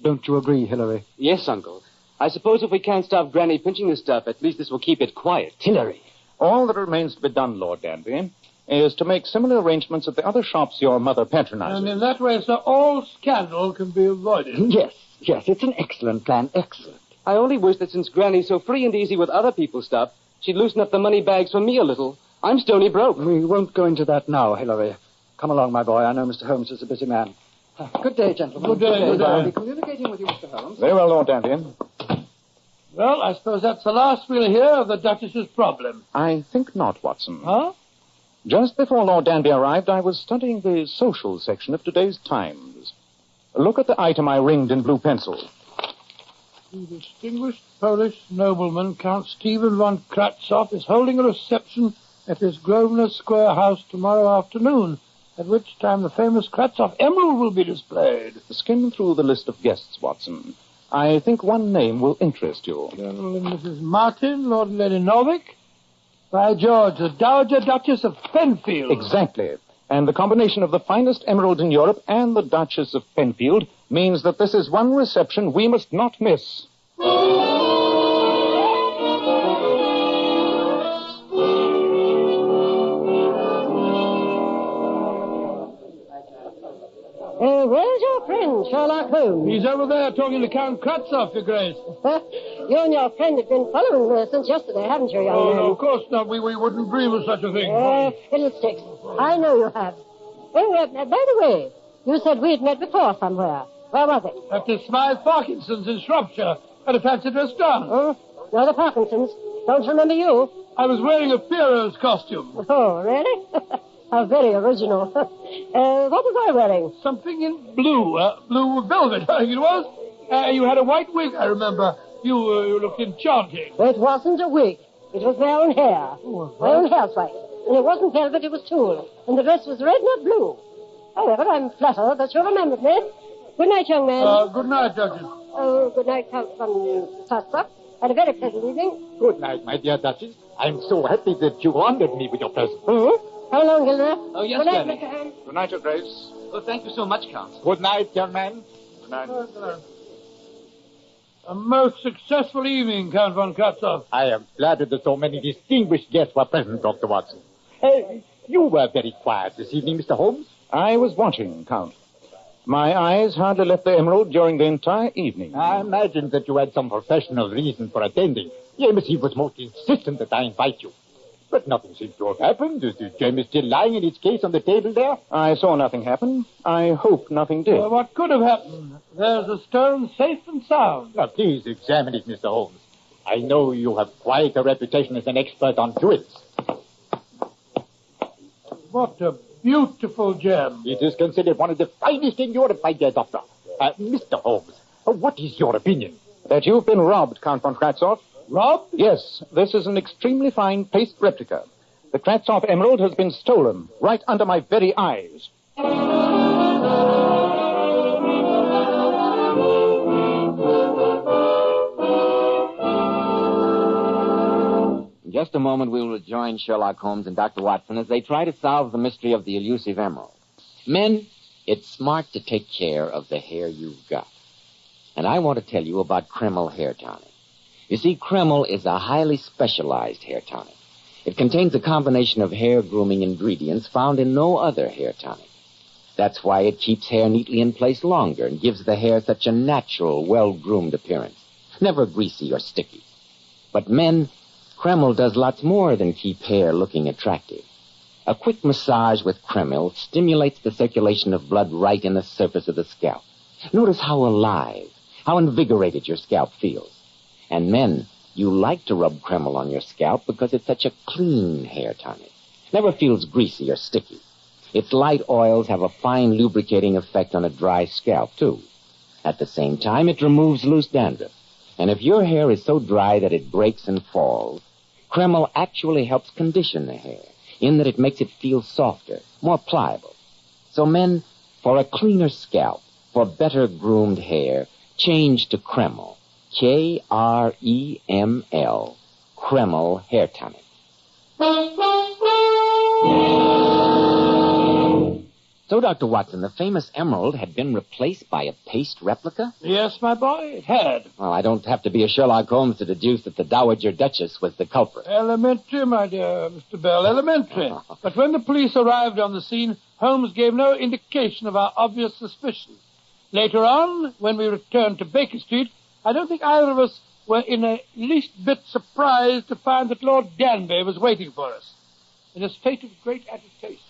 Don't you agree, Hilary? Yes, Uncle. I suppose if we can't stop Granny pinching the stuff, at least this will keep it quiet. Hilary. All that remains to be done, Lord Danby, is to make similar arrangements at the other shops your mother patronizes. And in that way, sir, all scandal can be avoided. Yes, it's an excellent plan, excellent. I only wish that since Granny's so free and easy with other people's stuff, she'd loosen up the money bags for me a little. I'm stony broke. We won't go into that now, Hilary. Come along, my boy. I know Mr. Holmes is a busy man. Good day, gentlemen. Good day. I'll be communicating with you, Mr. Holmes. Very well, Lord Danby. Well, I suppose that's the last we'll hear of the Duchess's problem. I think not, Watson. Huh? Just before Lord Danby arrived, I was studying the social section of today's Times. Look at the item I ringed in blue pencil. The distinguished Polish nobleman, Count Stephen von Kratzoff, is holding a reception at his Grosvenor Square house tomorrow afternoon, at which time the famous Kratzoff emerald will be displayed. Skim through the list of guests, Watson. I think one name will interest you. Colonel and Mrs. Martin, Lord and Lady Norwick. By George, the Dowager Duchess of Penfield. Exactly. And the combination of the finest emerald in Europe and the Duchess of Penfield means that this is one reception we must not miss. Where's your friend, Sherlock Holmes? He's over there talking to Count Kratzoff, Your Grace. You and your friend have been following me since yesterday, haven't you, young man? No, of course not. We wouldn't dream of such a thing. Fiddlesticks. I know you have. Oh, by the way, you said we'd met before somewhere. Where was it? At the Smythe Parkinson's in Shropshire. At a fancy dress dance. Oh, no, the Parkinsons. Don't remember you. I was wearing a Pierrot's costume. Oh, really? How very original. What was I wearing? Something in blue. Blue velvet, I think it was. You had a white wig, I remember. You looked enchanting. It wasn't a wig. It was my own hair. My own hairspike. And it wasn't velvet, it was tulle. And the dress was red, not blue. However, I'm flattered that you remembered me. Good night, young man. Good night, Duchess. Oh, good night, Count von Kratzoff. Had a very pleasant evening. Good night, my dear Duchess. I'm so happy that you honored me with your presence. Mm-hmm. How long, Hilda? Oh, yes, Good night, Granny. Mr. Holmes. Good night, Your Grace. Oh, thank you so much, Count. Good night, young man. Good night. A most successful evening, Count von Kratzoff. I am flattered that so many distinguished guests were present, Dr. Watson. You were very quiet this evening, Mr. Holmes. I was watching, Count. My eyes hardly left the emerald during the entire evening. I imagined that you had some professional reason for attending. James, he was most insistent that I invite you. But nothing seems to have happened. Is the gem still lying in its case on the table there? I saw nothing happen. I hope nothing did. Well, what could have happened? There's the stone safe and sound. Now, please examine it, Mr. Holmes. I know you have quite a reputation as an expert on jewels. What a beautiful gem. It is considered one of the finest in Europe, my dear doctor. Mr. Holmes, what is your opinion? That you've been robbed, Count von Kratzoff. Robbed? Yes, this is an extremely fine paste replica. The Kratzoff emerald has been stolen right under my very eyes. In just a moment, we will join Sherlock Holmes and Dr. Watson as they try to solve the mystery of the elusive emerald. Men, it's smart to take care of the hair you've got. And I want to tell you about Kreml hair tonic. You see, Kreml is a highly specialized hair tonic. It contains a combination of hair grooming ingredients found in no other hair tonic. That's why it keeps hair neatly in place longer and gives the hair such a natural, well-groomed appearance. Never greasy or sticky. But men, Kreml does lots more than keep hair looking attractive. A quick massage with Kreml stimulates the circulation of blood right in the surface of the scalp. Notice how alive, how invigorated your scalp feels. And men, you like to rub Kreml on your scalp because it's such a clean hair tonic. Never feels greasy or sticky. Its light oils have a fine lubricating effect on a dry scalp, too. At the same time, it removes loose dandruff. And if your hair is so dry that it breaks and falls, Kreml actually helps condition the hair, in that it makes it feel softer, more pliable. So men, for a cleaner scalp, for better groomed hair, change to Kreml. K-R-E-M-L. Kreml hair tonic. So, Dr. Watson, the famous emerald had been replaced by a paste replica? Yes, my boy, it had. Well, I don't have to be a Sherlock Holmes to deduce that the Dowager Duchess was the culprit. Elementary, my dear Mr. Bell, elementary. But when the police arrived on the scene, Holmes gave no indication of our obvious suspicion. Later on, when we returned to Baker Street, I don't think either of us were in the least bit surprised to find that Lord Danby was waiting for us in a state of great agitation.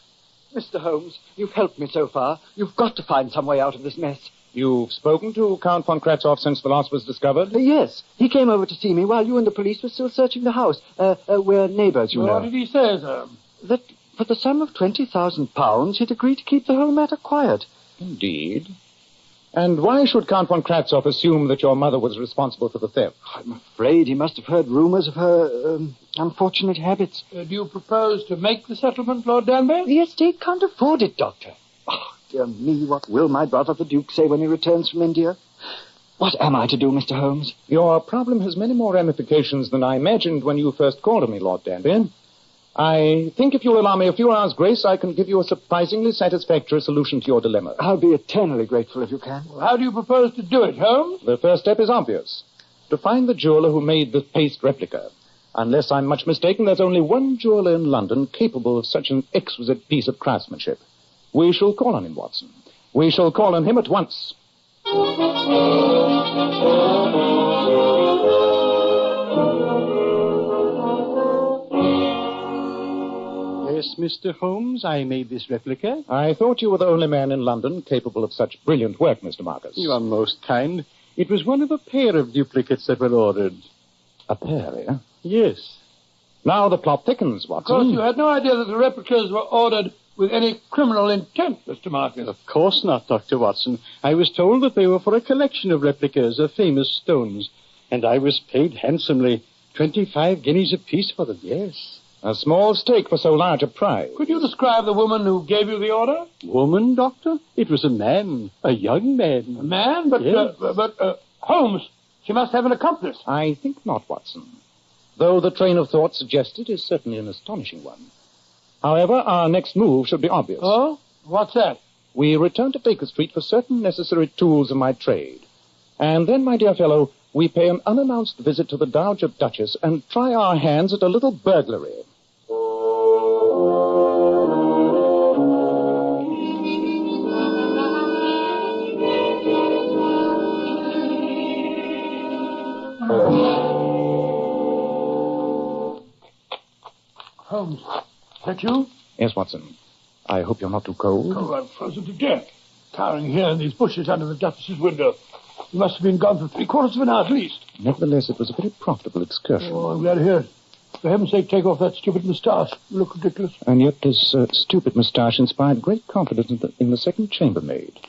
Mr. Holmes, you've helped me so far. You've got to find some way out of this mess. You've spoken to Count von Kratzoff since the loss was discovered? Yes. He came over to see me while you and the police were still searching the house. We're neighbors, you know. What did he say, sir? That for the sum of £20,000, he'd agreed to keep the whole matter quiet. Indeed. And why should Count von Kratzoff assume that your mother was responsible for the theft? I'm afraid he must have heard rumors of her unfortunate habits. Do you propose to make the settlement, Lord Danby? The estate can't afford it, Doctor. Oh, dear me, what will my brother the Duke say when he returns from India? What am I to do, Mr. Holmes? Your problem has many more ramifications than I imagined when you first called on me, Lord Danby. I think if you'll allow me a few hours' grace, I can give you a surprisingly satisfactory solution to your dilemma. I'll be eternally grateful if you can. Well, how do you propose to do it, Holmes? The first step is obvious. To find the jeweler who made the paste replica. Unless I'm much mistaken, there's only one jeweler in London capable of such an exquisite piece of craftsmanship. We shall call on him, Watson. We shall call on him at once. Yes, Mr. Holmes, I made this replica. I thought you were the only man in London capable of such brilliant work, Mr. Marcus. You are most kind. It was one of a pair of duplicates that were ordered. A pair, eh? Yes. Now the plot thickens, Watson. Of course, you had no idea that the replicas were ordered with any criminal intent, Mr. Marcus. Of course not, Dr. Watson. I was told that they were for a collection of replicas of famous stones, and I was paid handsomely, 25 guineas apiece for them, yes. A small stake for so large a prize. Could you describe the woman who gave you the order? Woman, Doctor? It was a man, a young man. A man? But, yes. Holmes, she must have an accomplice. I think not, Watson. Though the train of thought suggested is certainly an astonishing one. However, our next move should be obvious. Oh? What's that? We return to Baker Street for certain necessary tools of my trade. And then, my dear fellow, we pay an unannounced visit to the Dowager Duchess and try our hands at a little burglary. Holmes. Is that you? Yes, Watson. I hope you're not too cold. Oh, I'm frozen to death. Cowering here in these bushes under the Duchess's window. You must have been gone for 3/4 of an hour at least. Nevertheless, it was a very profitable excursion. Oh, I'm glad to hear it. For heaven's sake, take off that stupid moustache. You look ridiculous. And yet this stupid moustache inspired great confidence in the second chambermaid.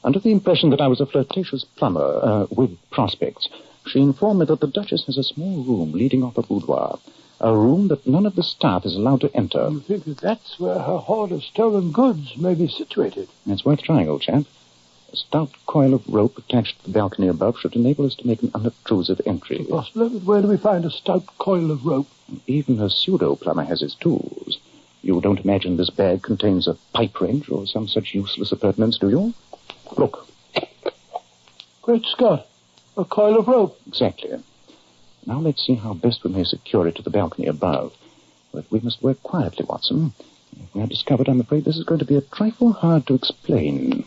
Under the impression that I was a flirtatious plumber with prospects, she informed me that the Duchess has a small room leading off a boudoir, a room that none of the staff is allowed to enter. You think that that's where her hoard of stolen goods may be situated? It's worth trying, old chap. A stout coil of rope attached to the balcony above should enable us to make an unobtrusive entry. Possible, but where do we find a stout coil of rope? Even a pseudo-plumber has his tools. You don't imagine this bag contains a pipe wrench or some such useless appurtenance, do you? Look. Great Scott. A coil of rope. Exactly. Now let's see how best we may secure it to the balcony above. But we must work quietly, Watson. If we are discovered, I'm afraid this is going to be a trifle hard to explain.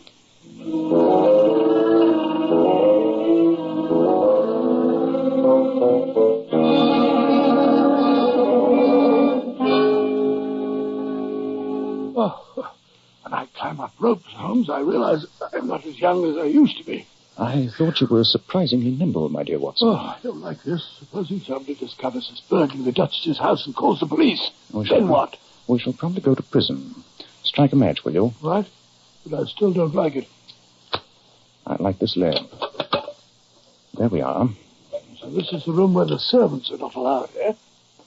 Oh, when I climb up ropes, Holmes, I realize I'm not as young as I used to be. I thought you were surprisingly nimble, my dear Watson. Oh, I don't like this. Supposing somebody discovers us burgling the Duchess's house and calls the police. Then what? We shall probably go to prison. Strike a match, will you? Right. But I still don't like it. I like this lamp. There we are. So this is the room where the servants are not allowed, eh?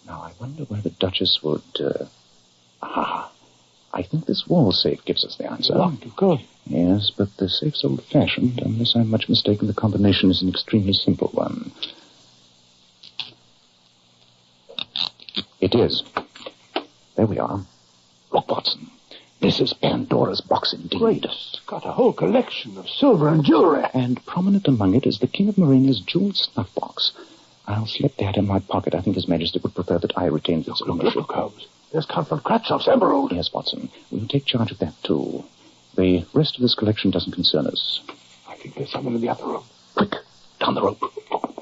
Now, I wonder where the Duchess would... I think this wall safe gives us the answer. Right, of course. Yes, but the safe's old-fashioned. Unless I'm much mistaken, the combination is an extremely simple one. It is. There we are. Look, Watson. This is Pandora's box indeed. Great. It's got a whole collection of silver and jewelry. And prominent among it is the King of Morenia's jeweled snuff box. I'll slip that in my pocket. I think His Majesty would prefer that I retain its ownership. Look, Holmes. There's Count von Kratzhoff's emerald. Yes, Watson. We'll take charge of that, too. The rest of this collection doesn't concern us. I think there's someone in the other room. Quick, down the rope.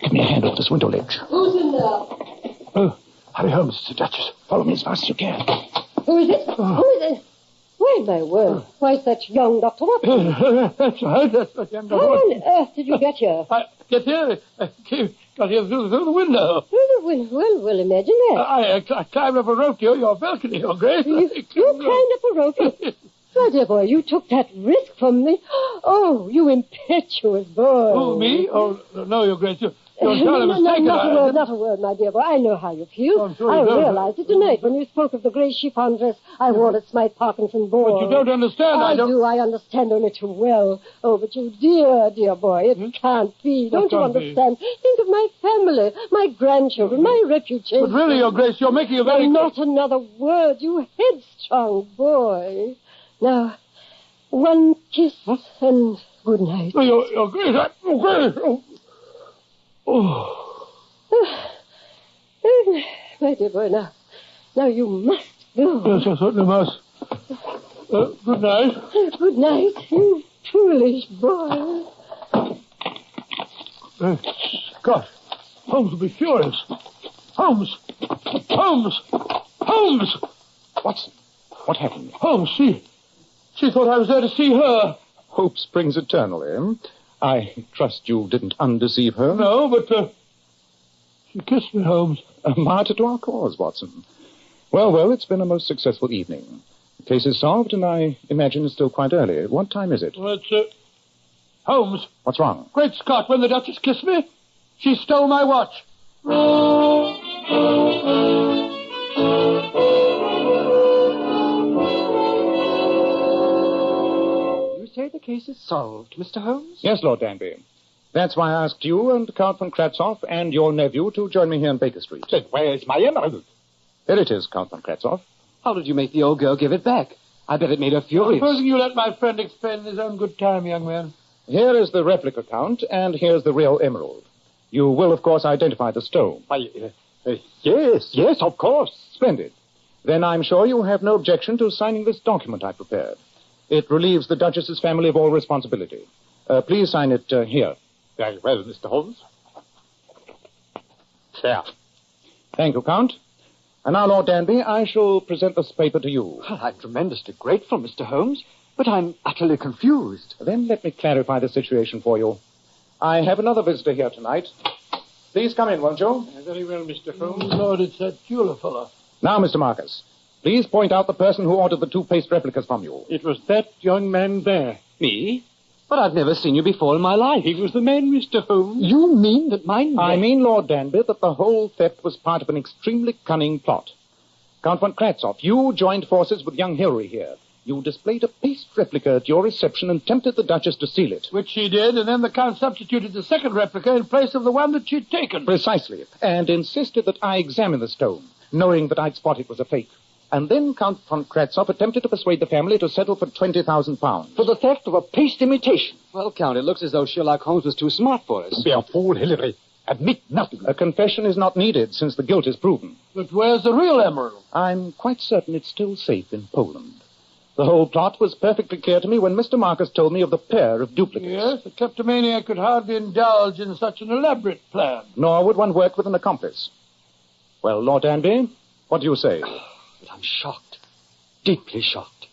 Give me a hand over this window ledge. Who's in there? Oh, hurry, Holmes. It's the Duchess. Follow me as fast as you can. Who is it? Who is it? Why, my word. Why, it's that young Dr. Watson. That's right. That's that young Dr. How Watson. on earth did you get here? I get here. Got here through the window. Well, imagine that. I climbed up a rope to your balcony, Your Grace. You climbed up a rope? Well, dear boy, you took that risk from me. Oh, you impetuous boy. Oh, me? Oh, no, Your Grace. You're entirely mistaken. Not a word, my dear boy. I know how you feel. I'm sure I you don't. realized it tonight when you spoke of the grey chiffon dress I wore at Smythe Parkinson ball. But you don't understand. I do. I understand only too well. Oh, but you dear boy, it can't be. Don't you understand? Think of my family, my grandchildren, my reputation. But really, Your Grace, you're making a very... Not another word, you headstrong boy. Now, one kiss and good night. Oh, Your Grace, Your Grace. Oh. My dear boy, now you must go. Yes, I certainly must. Good night. Good night, you foolish boy. Scott, Holmes will be furious. Holmes! Watson, what happened? Holmes, she thought I was there to see her. Hope springs eternal, eh? I trust you didn't undeceive her. No, but she kissed me, Holmes. A martyr to our cause, Watson. Well, it's been a most successful evening. The case is solved, and I imagine it's still quite early. What time is it? Well, it's, Holmes. What's wrong? Great Scott, when the Duchess kissed me, she stole my watch. Say the case is solved, Mr. Holmes? Yes, Lord Danby. That's why I asked you and Count von Kratzhoff and your nephew to join me here in Baker Street. Then where's my emerald? Here it is, Count von Kratzhoff. How did you make the old girl give it back? I bet it made her furious. Supposing you let my friend explain in his own good time, young man. Here is the replica, Count, and here's the real emerald. You will, of course, identify the stone. Why, yes, of course. Splendid. Then I'm sure you have no objection to signing this document I prepared. It relieves the Duchess's family of all responsibility. Please sign it here. Very well, Mr. Holmes. There. Thank you, Count. And now, Lord Danby, I shall present this paper to you. Well, I'm tremendously grateful, Mr. Holmes, but I'm utterly confused. Then let me clarify the situation for you. I have another visitor here tonight. Please come in, won't you? Very well, Mr. Holmes. Lord, it's that jeweler fellow. Now, Mr. Marcus, please point out the person who ordered the two paste replicas from you. It was that young man there. Me? But I've never seen you before in my life. He was the man, Mr. Holmes. You mean that mine... I mean, Lord Danby, that the whole theft was part of an extremely cunning plot. Count von Kratzoff, you joined forces with young Hilary here. You displayed a paste replica at your reception and tempted the Duchess to steal it. Which she did, and then the Count substituted the second replica in place of the one that she'd taken. Precisely, and insisted that I examine the stone, knowing that I'd spot it was a fake. And then Count von Kratzoff attempted to persuade the family to settle for £20,000. For the theft of a paste imitation. Well, Count, it looks as though Sherlock Holmes was too smart for us. Be a fool, Hilary. Admit nothing. A confession is not needed since the guilt is proven. But where's the real emerald? I'm quite certain it's still safe in Poland. The whole plot was perfectly clear to me when Mr. Marcus told me of the pair of duplicates. Yes, a kleptomaniac could hardly indulge in such an elaborate plan. Nor would one work with an accomplice. Well, Lord Danby, what do you say? But I'm shocked. Deeply shocked.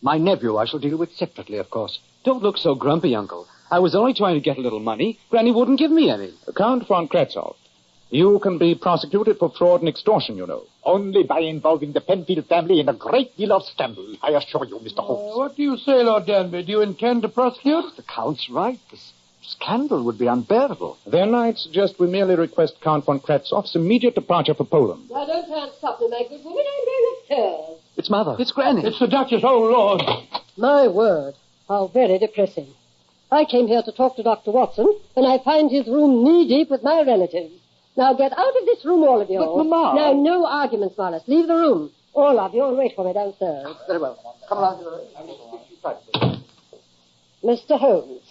My nephew I shall deal with separately, of course. Don't look so grumpy, Uncle. I was only trying to get a little money. Granny wouldn't give me any. Count von Kratzoff, you can be prosecuted for fraud and extortion, you know. Only by involving the Penfield family in a great deal of scandal, I assure you, Mr. Holmes. What do you say, Lord Danby? Do you intend to prosecute? The Count's right. This scandal would be unbearable. Then I'd suggest we merely request Count von Kratzoff's immediate departure for Poland. Now, don't try and stop me, my good woman. I'm going upstairs. It's Mother. It's Granny. It's the Duchess. Oh, Lord. My word. How very depressing. I came here to talk to Dr. Watson, and I find his room knee-deep with my relatives. Now get out of this room, all of you. But, Mama... Now, no arguments, Wallace. Leave the room. All of you, and wait for me downstairs. Very well. Come along. Mr. Holmes,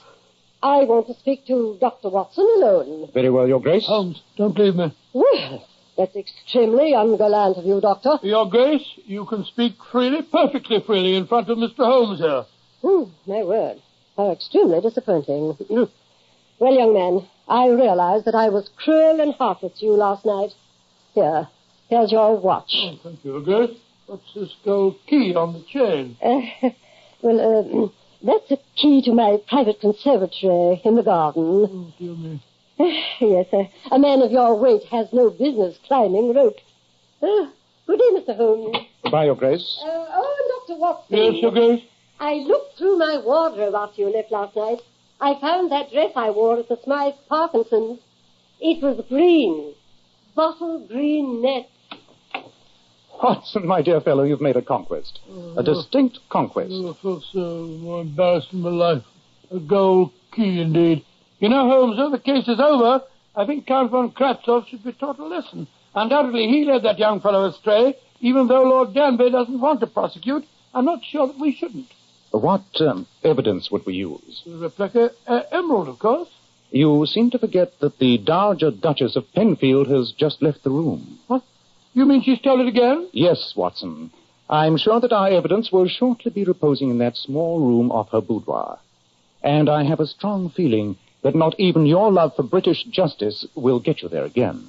I want to speak to Dr. Watson alone. Very well, Your Grace. Holmes, don't leave me. Well, that's extremely ungallant of you, Doctor. Your Grace, you can speak freely, perfectly freely, in front of Mr. Holmes here. My word. How extremely disappointing. Well, young man, I realize that I was cruel and heartless to you last night. Here's your watch. Oh, thank you, Your Grace. What's this gold key on the chain? That's a key to my private conservatory in the garden. Oh, dear me. Yes, a man of your weight has no business climbing ropes. Good day, Mr. Holmes. Goodbye, Your Grace. And Dr. Watson. Yes, Your Grace? I looked through my wardrobe after you left last night. I found that dress I wore at the Smythe Parkinson's. It was green. Bottle green net. Watson, my dear fellow, you've made a conquest. A distinct conquest. I feel so more embarrassed in my life. A gold key, indeed. You know, Holmes, though the case is over, I think Count von Kratzoff should be taught a lesson. Undoubtedly, he led that young fellow astray, even though Lord Danby doesn't want to prosecute. I'm not sure that we shouldn't. What evidence would we use? The replica emerald, of course. You seem to forget that the Dowager Duchess of Penfield has just left the room. What? You mean she stole it again? Yes, Watson. I'm sure that our evidence will shortly be reposing in that small room off her boudoir. And I have a strong feeling that not even your love for British justice will get you there again.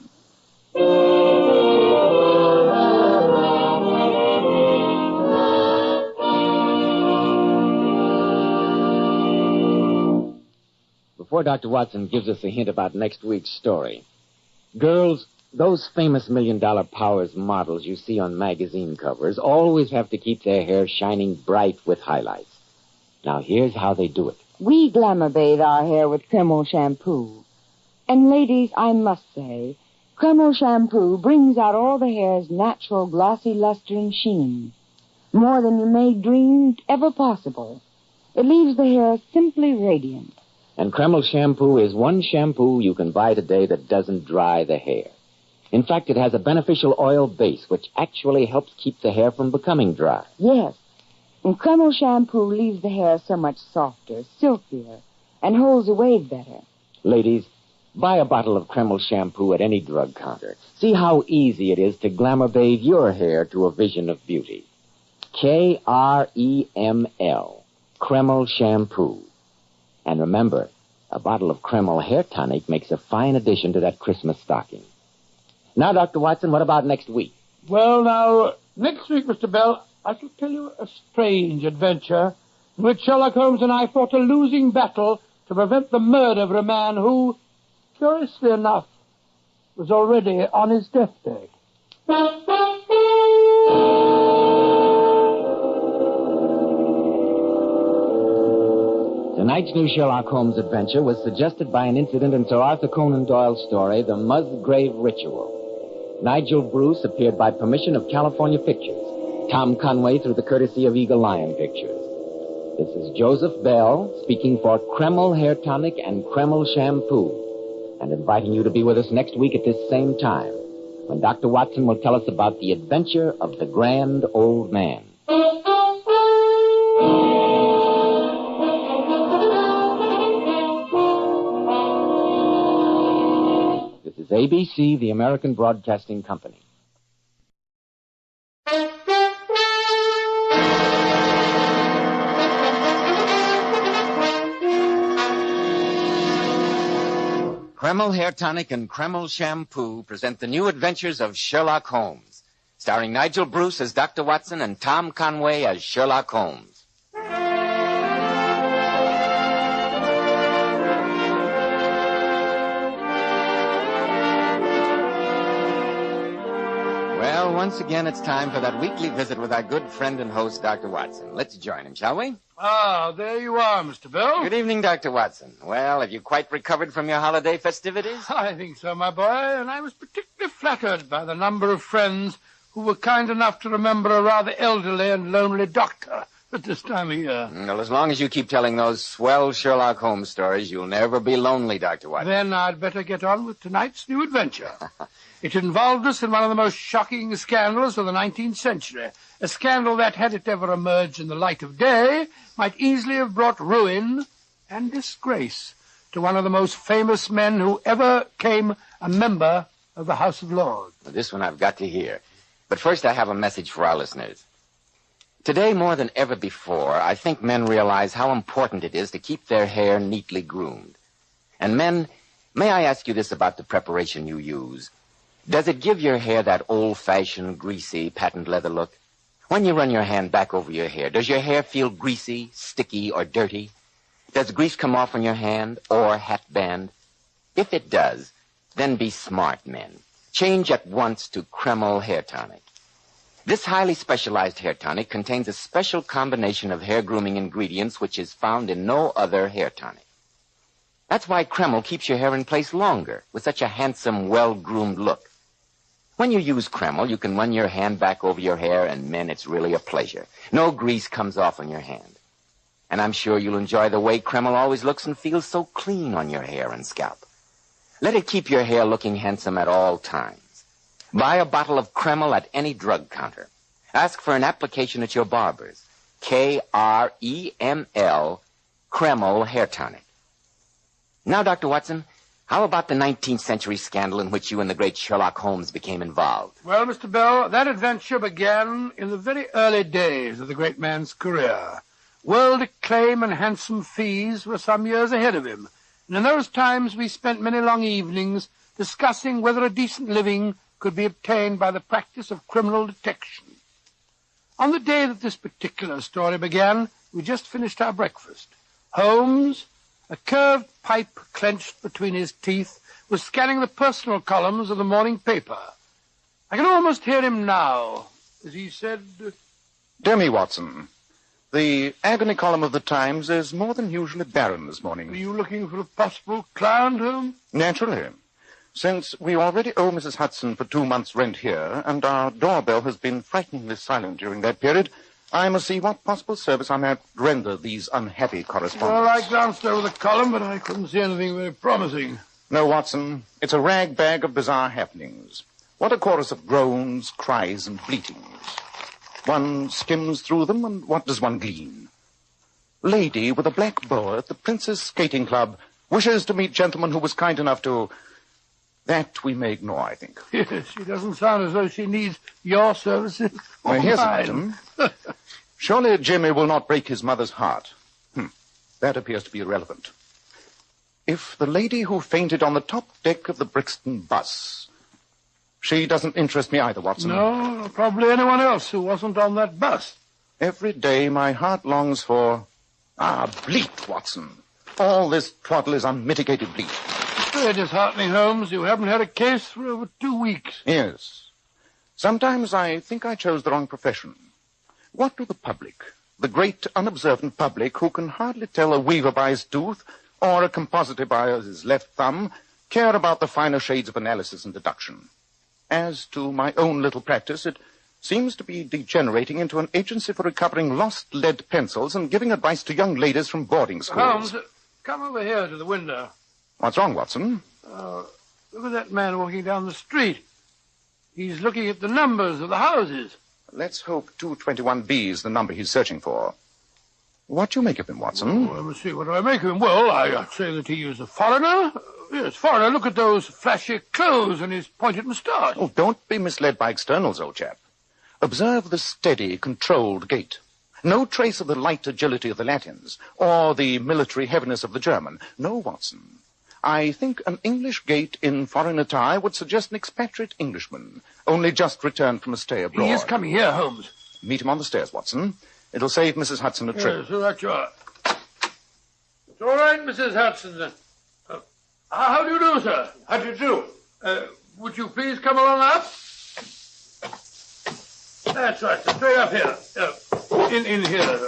Before Dr. Watson gives us a hint about next week's story, girls, those famous $1 Million Powers models you see on magazine covers always have to keep their hair shining bright with highlights. Now, here's how they do it. We glamour bathe our hair with Kreml shampoo. And ladies, I must say, Kreml shampoo brings out all the hair's natural glossy luster and sheen. More than you may dream ever possible. It leaves the hair simply radiant. And Kreml shampoo is one shampoo you can buy today that doesn't dry the hair. In fact, it has a beneficial oil base which actually helps keep the hair from becoming dry. Yes. And Kreml shampoo leaves the hair so much softer, silkier, and holds a wave better. Ladies, buy a bottle of Kreml shampoo at any drug counter. See how easy it is to glamour bathe your hair to a vision of beauty. Kreml, Kreml shampoo. And remember, a bottle of Kreml hair tonic makes a fine addition to that Christmas stocking. Now, Dr. Watson, what about next week? Well, now, next week, Mr. Bell, I shall tell you a strange adventure in which Sherlock Holmes and I fought a losing battle to prevent the murder of a man who, curiously enough, was already on his deathbed. Tonight's new Sherlock Holmes adventure was suggested by an incident in Sir Arthur Conan Doyle's story, The Musgrave Ritual. Nigel Bruce appeared by permission of California Pictures. Tom Conway through the courtesy of Eagle Lion Pictures. This is Joseph Bell speaking for Kreml Hair Tonic and Kreml Shampoo, and inviting you to be with us next week at this same time, when Dr. Watson will tell us about the adventure of the Grand Old Man. This is ABC, the American Broadcasting Company. Kreml Hair Tonic and Kreml Shampoo present the new adventures of Sherlock Holmes, starring Nigel Bruce as Dr. Watson and Tom Conway as Sherlock Holmes. Well, once again, it's time for that weekly visit with our good friend and host, Dr. Watson. Let's join him, shall we? Ah, there you are, Mr. Bell. Good evening, Dr. Watson. Well, have you quite recovered from your holiday festivities? I think so, my boy, and I was particularly flattered by the number of friends who were kind enough to remember a rather elderly and lonely doctor at this time of year. Well, as long as you keep telling those swell Sherlock Holmes stories, you'll never be lonely, Dr. Watson. Then I'd better get on with tonight's new adventure. It involved us in one of the most shocking scandals of the 19th century. A scandal that, had it ever emerged in the light of day, might easily have brought ruin and disgrace to one of the most famous men who ever came a member of the House of Lords. Well, this one I've got to hear. But first I have a message for our listeners. Today, more than ever before, I think men realize how important it is to keep their hair neatly groomed. And men, may I ask you this about the preparation you use? Does it give your hair that old-fashioned, greasy, patent leather look? When you run your hand back over your hair, does your hair feel greasy, sticky, or dirty? Does grease come off on your hand or hat band? If it does, then be smart, men. Change at once to Kreml Hair Tonic. This highly specialized hair tonic contains a special combination of hair grooming ingredients which is found in no other hair tonic. That's why Kreml keeps your hair in place longer with such a handsome, well-groomed look. When you use Kreml, you can run your hand back over your hair, and, men, it's really a pleasure. No grease comes off on your hand. And I'm sure you'll enjoy the way Kreml always looks and feels so clean on your hair and scalp. Let it keep your hair looking handsome at all times. Buy a bottle of Kreml at any drug counter. Ask for an application at your barber's. Kreml, Kreml Hair Tonic. Now, Dr. Watson, how about the 19th century scandal in which you and the great Sherlock Holmes became involved? Well, Mr. Bell, that adventure began in the very early days of the great man's career. World acclaim and handsome fees were some years ahead of him, and in those times we spent many long evenings discussing whether a decent living could be obtained by the practice of criminal detection. On the day that this particular story began, we just finished our breakfast. Holmes, a curved pipe clenched between his teeth, was scanning the personal columns of the morning paper. I can almost hear him now, as he said, "Dear me, Watson, the agony column of the Times is more than usually barren this morning." "Are you looking for a possible client, Holmes?" "Naturally. Since we already owe Mrs. Hudson for 2 months' rent here, and our doorbell has been frighteningly silent during that period, I must see what possible service I may render these unhappy correspondents." Well, I glanced over the column, but I couldn't see anything very promising. "No, Watson, it's a rag bag of bizarre happenings. What a chorus of groans, cries, and bleatings. One skims through them, and what does one glean? Lady with a black boa at the Princess Skating Club wishes to meet gentleman who was kind enough to... That we may ignore, I think." Yes, she doesn't sound as though she needs your services. Well, here's an item. "Surely Jimmy will not break his mother's heart." That appears to be irrelevant. "If the lady who fainted on the top deck of the Brixton bus..." She doesn't interest me either, Watson. No, probably anyone else who wasn't on that bus. Every day my heart longs for... bleat, Watson. All this twaddle is unmitigated bleat. It's very disheartening, Holmes. You haven't had a case for over 2 weeks. Yes. Sometimes I think I chose the wrong profession. What do the public, the great unobservant public who can hardly tell a weaver by his tooth or a compositor by his left thumb, care about the finer shades of analysis and deduction? As to my own little practice, it seems to be degenerating into an agency for recovering lost lead pencils and giving advice to young ladies from boarding schools. Holmes, come over here to the window. What's wrong, Watson? Look at that man walking down the street. He's looking at the numbers of the houses. Let's hope 221B is the number he's searching for. What do you make of him, Watson? Oh, let me see. What do I make of him? Well, I'd say that he is a foreigner. Yes, foreigner. Look at those flashy clothes and his pointed moustache. Oh, don't be misled by externals, old chap. Observe the steady, controlled gait. No trace of the light agility of the Latins, or the military heaviness of the German. No, Watson. I think an English gait in foreign attire would suggest an expatriate Englishman, only just returned from a stay abroad. He is coming here, Holmes. Meet him on the stairs, Watson. It'll save Mrs. Hudson a trip. Yes, so that you are. It's all right, Mrs. Hudson. How do you do, sir? How do you do? Would you please come along up? That's right, sir. Straight up here. In here.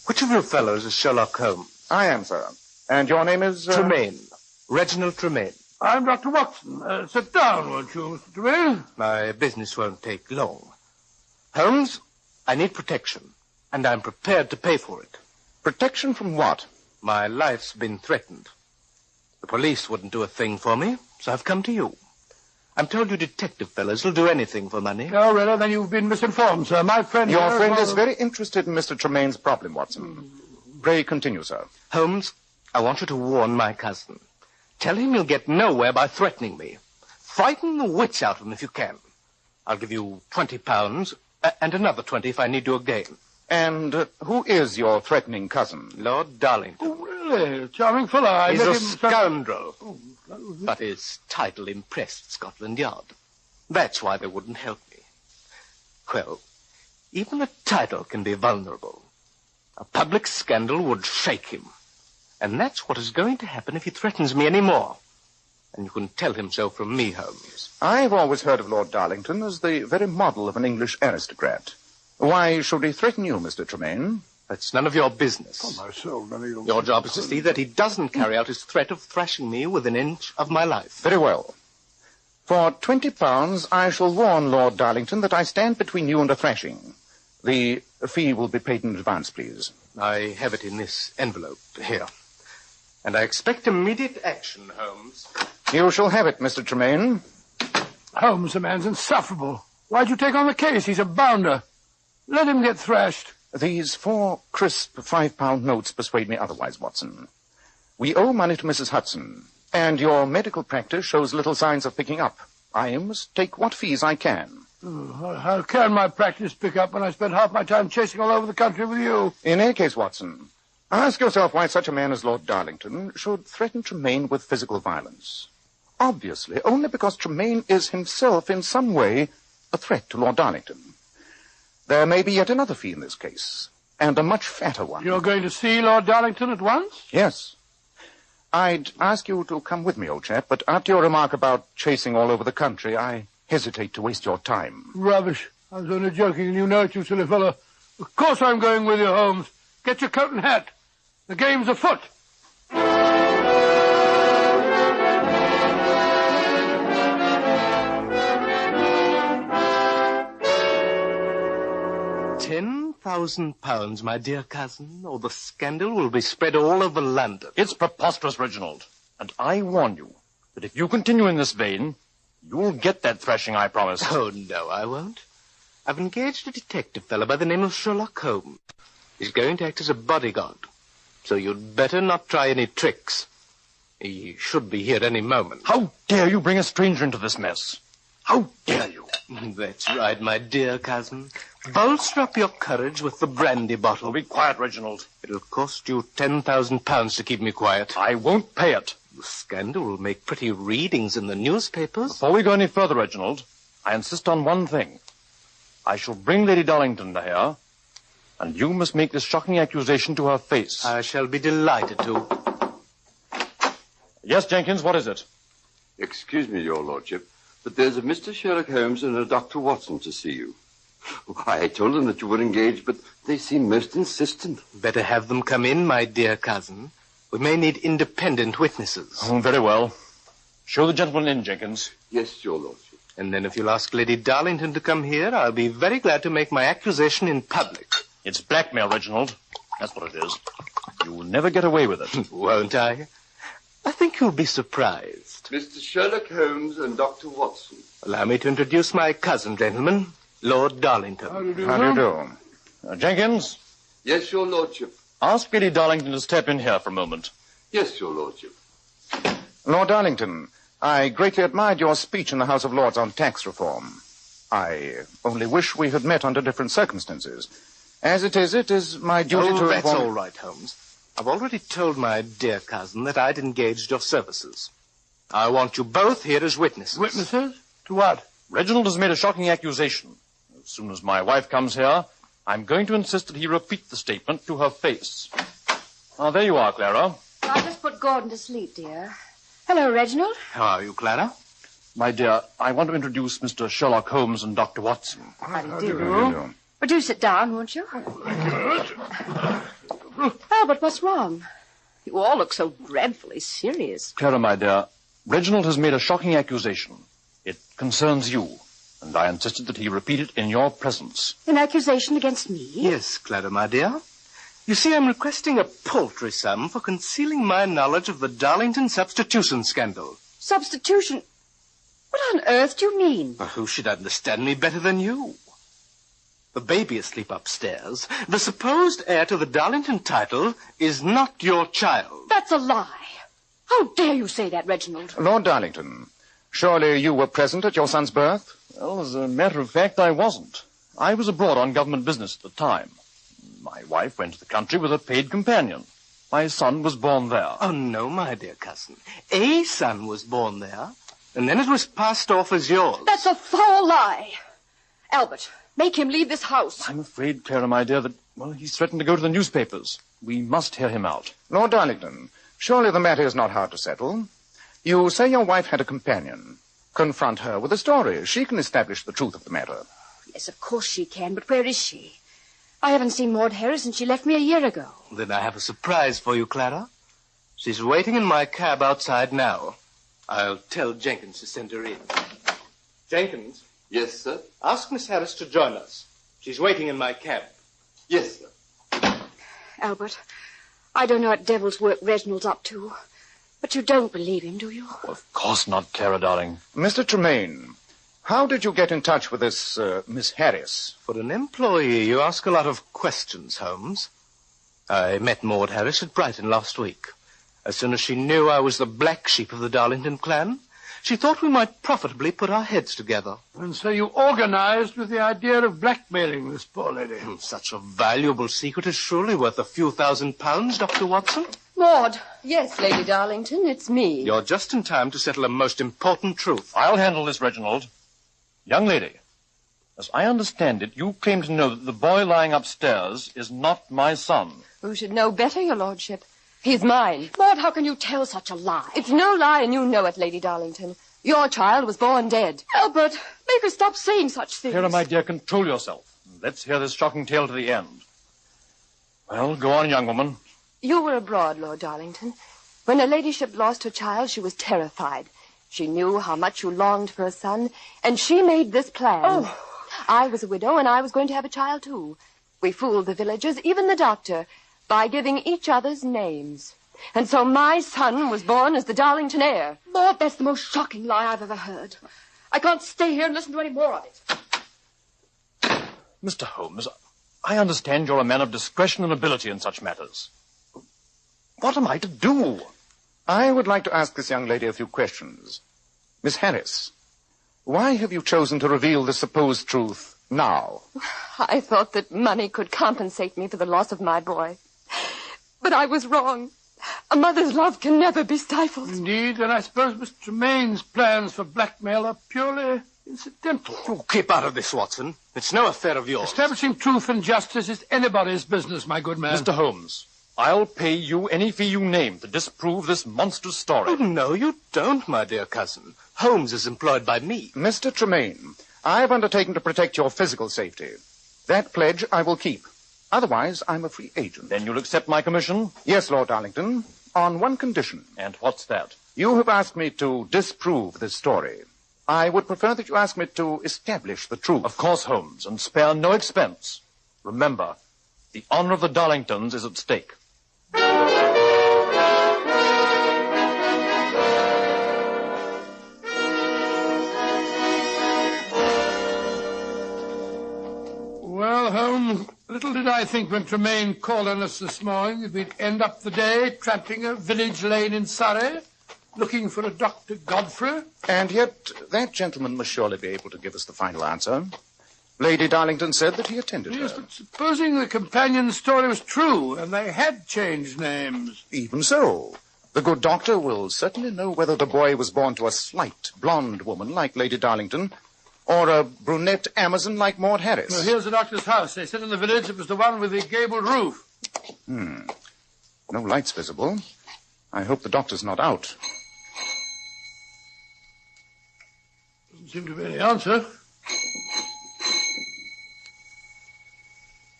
Which of you fellows is Sherlock Holmes? I am, sir. And your name is... Tremaine. Reginald Tremaine. I'm Dr. Watson. Sit down, won't you, Mr. Tremaine? My business won't take long. Holmes, I need protection, and I'm prepared to pay for it. Protection from what? My life's been threatened. The police wouldn't do a thing for me, so I've come to you. I'm told you detective fellows will do anything for money. Oh, really? Then you've been misinformed, sir. My friend... Your friend is very interested in Mr. Tremaine's problem, Watson. Pray continue, sir. Holmes, I want you to warn my cousin. Tell him you'll get nowhere by threatening me. Frighten the wits out of him if you can. I'll give you £20, and another 20 if I need you again. And who is your threatening cousin? Lord Darlington. Oh, really? Charming fellow. He's a scoundrel. But his title impressed Scotland Yard. That's why they wouldn't help me. Well, even a title can be vulnerable. A public scandal would shake him. And that's what is going to happen if he threatens me any more. And you can tell him so from me, Holmes. I've always heard of Lord Darlington as the very model of an English aristocrat. Why should he threaten you, Mr. Tremaine? That's none of your business. Oh, my soul, none of your... Your job is to see that he doesn't carry out his threat of thrashing me within an inch of my life. Very well. For £20, I shall warn Lord Darlington that I stand between you and a thrashing. The fee will be paid in advance, please. I have it in this envelope here. And I expect immediate action, Holmes. You shall have it, Mr. Tremaine. Holmes, the man's insufferable. Why'd you take on the case? He's a bounder. Let him get thrashed. These 4 crisp £5 notes persuade me otherwise, Watson. We owe money to Mrs. Hudson, and your medical practice shows little signs of picking up. I must take what fees I can. How can my practice pick up when I spend half my time chasing all over the country with you? In any case, Watson, ask yourself why such a man as Lord Darlington should threaten Tremaine with physical violence. Obviously, only because Tremaine is himself in some way a threat to Lord Darlington. There may be yet another fee in this case, and a much fatter one. You're going to see Lord Darlington at once? Yes. I'd ask you to come with me, old chap, but after your remark about chasing all over the country, I hesitate to waste your time. Rubbish. I was only joking, and you know it, you silly fellow. Of course I'm going with you, Holmes. Get your coat and hat. The game's afoot. £10,000, my dear cousin, or the scandal will be spread all over London. It's preposterous, Reginald. And I warn you that if you continue in this vein, you'll get that thrashing, I promise. Oh, no, I won't. I've engaged a detective fellow by the name of Sherlock Holmes. He's going to act as a bodyguard. So you'd better not try any tricks. He should be here any moment. How dare you bring a stranger into this mess? How dare you? That's right, my dear cousin. Bolster up your courage with the brandy bottle. Be quiet, Reginald. It'll cost you £10,000 to keep me quiet. I won't pay it. The scandal will make pretty readings in the newspapers. Before we go any further, Reginald, I insist on one thing. I shall bring Lady Darlington to here, and you must make this shocking accusation to her face. I shall be delighted to. Yes, Jenkins, what is it? Excuse me, Your Lordship, but there's a Mr. Sherlock Holmes and a Dr. Watson to see you. I told them that you were engaged, but they seem most insistent. Better have them come in, my dear cousin. We may need independent witnesses. Oh, very well. Show the gentleman in, Jenkins. Yes, Your Lordship. And then if you'll ask Lady Darlington to come here, I'll be very glad to make my accusation in public. It's blackmail, Reginald. That's what it is. You'll never get away with it. Won't I? I think you'll be surprised. Mr. Sherlock Holmes and Dr. Watson. Allow me to introduce my cousin, gentlemen, Lord Darlington. How do you do? Jenkins? Yes, Your Lordship. Ask Lady Darlington to step in here for a moment. Yes, Your Lordship. Lord Darlington, I greatly admired your speech in the House of Lords on tax reform. I only wish we had met under different circumstances. As it is my duty to... That's all right, Holmes. I've already told my dear cousin that I'd engaged your services. I want you both here as witnesses. Witnesses? To what? Reginald has made a shocking accusation. As soon as my wife comes here, I'm going to insist that he repeat the statement to her face. Ah, there you are, Clara. I just put Gordon to sleep, dear. Hello, Reginald. How are you, Clara? My dear, I want to introduce Mr. Sherlock Holmes and Dr. Watson. How do you do? But do sit down, won't you? Albert, what's wrong? You all look so dreadfully serious. Clara, my dear, Reginald has made a shocking accusation. It concerns you, and I insisted that he repeat it in your presence. An accusation against me? Yes, Clara, my dear. You see, I'm requesting a paltry sum for concealing my knowledge of the Darlington substitution scandal. Substitution? What on earth do you mean? Well, who should understand me better than you? The baby asleep upstairs, the supposed heir to the Darlington title, is not your child. That's a lie. How dare you say that, Reginald? Lord Darlington, surely you were present at your son's birth? Well, as a matter of fact, I wasn't. I was abroad on government business at the time. My wife went to the country with a paid companion. My son was born there. Oh, no, my dear cousin. A son was born there, and then it was passed off as yours. That's a foul lie. Albert, make him leave this house. I'm afraid, Clara, my dear, that, well, he's threatened to go to the newspapers. We must hear him out. Lord Darlington, surely the matter is not hard to settle. You say your wife had a companion. Confront her with a story. She can establish the truth of the matter. Yes, of course she can, but where is she? I haven't seen Maud Harris since she left me a year ago. Then I have a surprise for you, Clara. She's waiting in my cab outside now. I'll tell Jenkins to send her in. Jenkins? Yes, sir? Ask Miss Harris to join us. She's waiting in my cab. Yes, sir. Albert, I don't know what devil's work Reginald's up to, but you don't believe him, do you? Of course not, Clara, darling. Mr. Tremaine, how did you get in touch with this Miss Harris? For an employee, you ask a lot of questions, Holmes. I met Maud Harris at Brighton last week. As soon as she knew I was the black sheep of the Darlington clan, she thought we might profitably put our heads together. And so you organized with the idea of blackmailing this poor lady. Such a valuable secret is surely worth a few £1,000s, Dr. Watson. Maud. Yes, Lady Darlington, it's me. You're just in time to settle a most important truth. I'll handle this, Reginald. Young lady, as I understand it, you claim to know that the boy lying upstairs is not my son. Who should know better, your lordship? He's mine. Maud, how can you tell such a lie? It's no lie, and you know it, Lady Darlington. Your child was born dead. Albert, make her stop saying such things. Clara, my dear, control yourself. Let's hear this shocking tale to the end. Well, go on, young woman. You were abroad, Lord Darlington. When her ladyship lost her child, she was terrified. She knew how much you longed for a son, and she made this plan. Oh. I was a widow, and I was going to have a child, too. We fooled the villagers, even the doctor, by giving each other's names. And so my son was born as the Darlington heir. Maud, that's the most shocking lie I've ever heard. I can't stay here and listen to any more of it. Mr. Holmes, I understand you're a man of discretion and ability in such matters. What am I to do? I would like to ask this young lady a few questions. Miss Harris, why have you chosen to reveal the supposed truth now? I thought that money could compensate me for the loss of my boy. But I was wrong. A mother's love can never be stifled. Indeed, and I suppose Mr. Tremaine's plans for blackmail are purely incidental. You keep out of this, Watson. It's no affair of yours. Establishing truth and justice is anybody's business, my good man. Mr. Holmes, I'll pay you any fee you name to disprove this monstrous story. Oh, no, you don't, my dear cousin. Holmes is employed by me. Mr. Tremaine, I've undertaken to protect your physical safety. That pledge I will keep. Otherwise, I'm a free agent. Then you'll accept my commission? Yes, Lord Darlington, on one condition. And what's that? You have asked me to disprove this story. I would prefer that you ask me to establish the truth. Of course, Holmes, and spare no expense. Remember, the honor of the Darlingtons is at stake. Well, Holmes, little did I think when Tremaine called on us this morning that we'd end up the day tramping a village lane in Surrey, looking for a Dr. Godfrey. And yet, that gentleman must surely be able to give us the final answer. Lady Darlington said that he attended Yes, her. but supposing the companion's story was true, and they had changed names. Even so, the good doctor will certainly know whether the boy was born to a slight, blonde woman like Lady Darlington, or a brunette Amazon like Maud Harris. Well, here's the doctor's house. They said in the village it was the one with the gabled roof. No lights visible. I hope the doctor's not out. Doesn't seem to be any answer.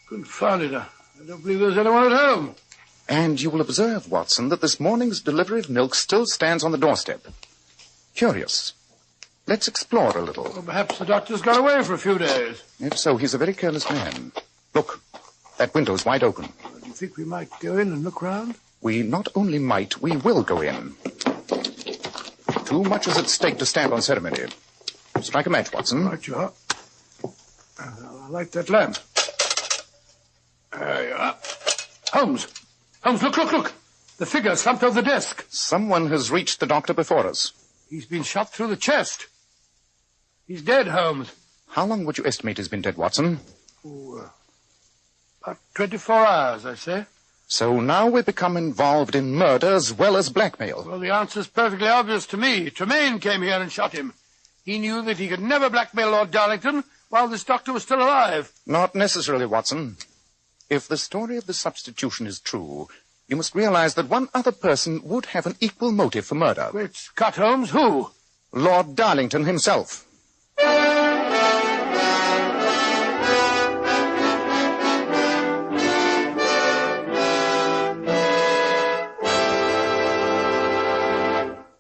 Confound it. I don't believe there's anyone at home. And you will observe, Watson, that this morning's delivery of milk still stands on the doorstep. Curious. Let's explore a little. Well, perhaps the doctor's gone away for a few days. If so, he's a very careless man. Look, that window's wide open. Do you think we might go in and look round? We not only might, we will go in. Too much is at stake to stand on ceremony. Strike a match, Watson. Right you are. I'll light that lamp. There you are. Holmes! Holmes, look! The figure slumped over the desk. Someone has reached the doctor before us. He's been shot through the chest. He's dead, Holmes. How long would you estimate he's been dead, Watson? About 24 hours, I say. So now we become involved in murder as well as blackmail. Well, the answer's perfectly obvious to me. Tremaine came here and shot him. He knew that he could never blackmail Lord Darlington while this doctor was still alive. Not necessarily, Watson. If the story of the substitution is true, you must realize that one other person would have an equal motive for murder. Great Scott, Holmes, who? Lord Darlington himself.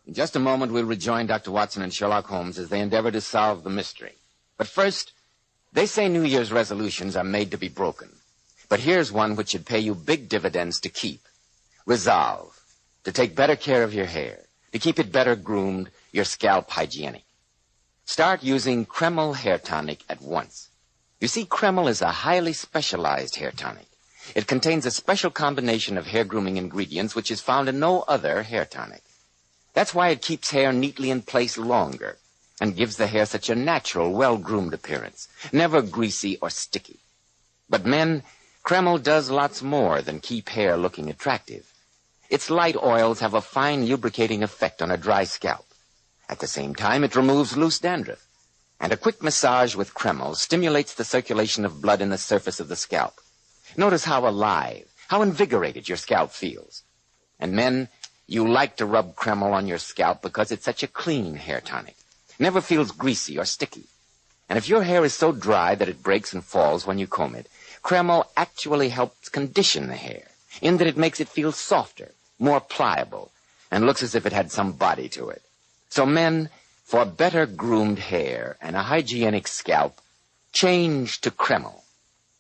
In just a moment, we'll rejoin Dr. Watson and Sherlock Holmes as they endeavor to solve the mystery. But first, they say New Year's resolutions are made to be broken. But here's one which should pay you big dividends to keep. Resolve to take better care of your hair, to keep it better groomed, your scalp hygienic. Start using Kreml Hair Tonic at once. You see, Kreml is a highly specialized hair tonic. It contains a special combination of hair grooming ingredients which is found in no other hair tonic. That's why it keeps hair neatly in place longer and gives the hair such a natural, well-groomed appearance, never greasy or sticky. But men, Kreml does lots more than keep hair looking attractive. Its light oils have a fine lubricating effect on a dry scalp. At the same time, it removes loose dandruff. And a quick massage with Kreml stimulates the circulation of blood in the surface of the scalp. Notice how alive, how invigorated your scalp feels. And men, you like to rub Kreml on your scalp because it's such a clean hair tonic. Never feels greasy or sticky. And if your hair is so dry that it breaks and falls when you comb it, Kreml actually helps condition the hair, in that it makes it feel softer, more pliable, and looks as if it had some body to it. So men, for better groomed hair and a hygienic scalp, change to Kreml.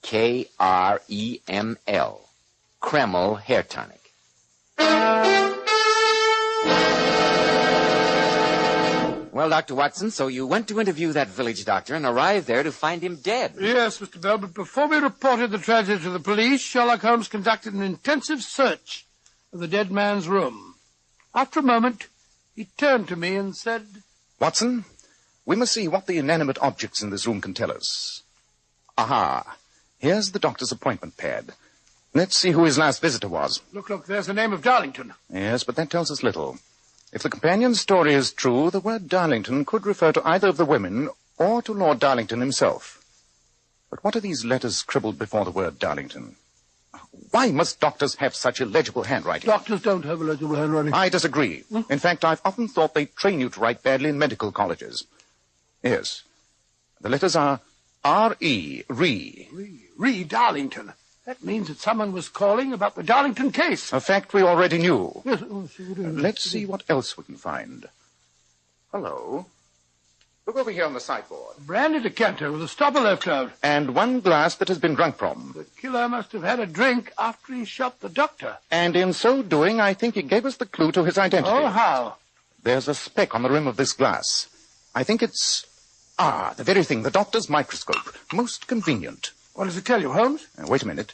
K-R-E-M-L. Kreml Hair Tonic. Well, Dr. Watson, so you went to interview that village doctor and arrived there to find him dead. Yes, Mr. Bell, but before we reported the tragedy to the police, Sherlock Holmes conducted an intensive search of the dead man's room. After a moment, he turned to me and said, Watson, we must see what the inanimate objects in this room can tell us. Aha, here's the doctor's appointment pad. Let's see who his last visitor was. Look, there's the name of Darlington. Yes, but that tells us little. If the companion's story is true, the word Darlington could refer to either of the women or to Lord Darlington himself. But what are these letters scribbled before the word Darlington? Why must doctors have such illegible handwriting? Doctors don't have illegible handwriting. I disagree. In fact, I've often thought they train you to write badly in medical colleges. Yes. The letters are R-E, Ree. Ree Darlington. That means that someone was calling about the Darlington case. A fact we already knew. Yes. Let's see what else we can find. Hello. Look over here on the sideboard. Brandy decanter with a stopper left out. And one glass that has been drunk from. The killer must have had a drink after he shot the doctor. And in so doing, I think he gave us the clue to his identity. Oh, how? There's a speck on the rim of this glass. I think it's... the very thing, the doctor's microscope. Most convenient. What does it tell you, Holmes? Wait a minute.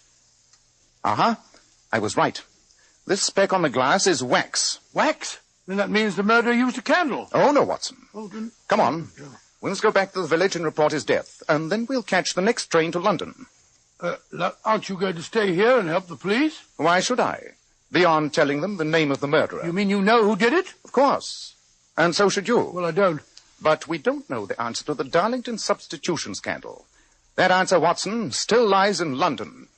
I was right. This speck on the glass is wax. Wax? Then that means the murderer used a candle. Oh, no, Watson. Oh, then... Come on. We must go back to the village and report his death, and then we'll catch the next train to London. Aren't you going to stay here and help the police? Why should I? Beyond telling them the name of the murderer. You mean you know who did it? Of course. And so should you. Well, I don't. But we don't know the answer to the Darlington substitution scandal. That answer, Watson, still lies in London.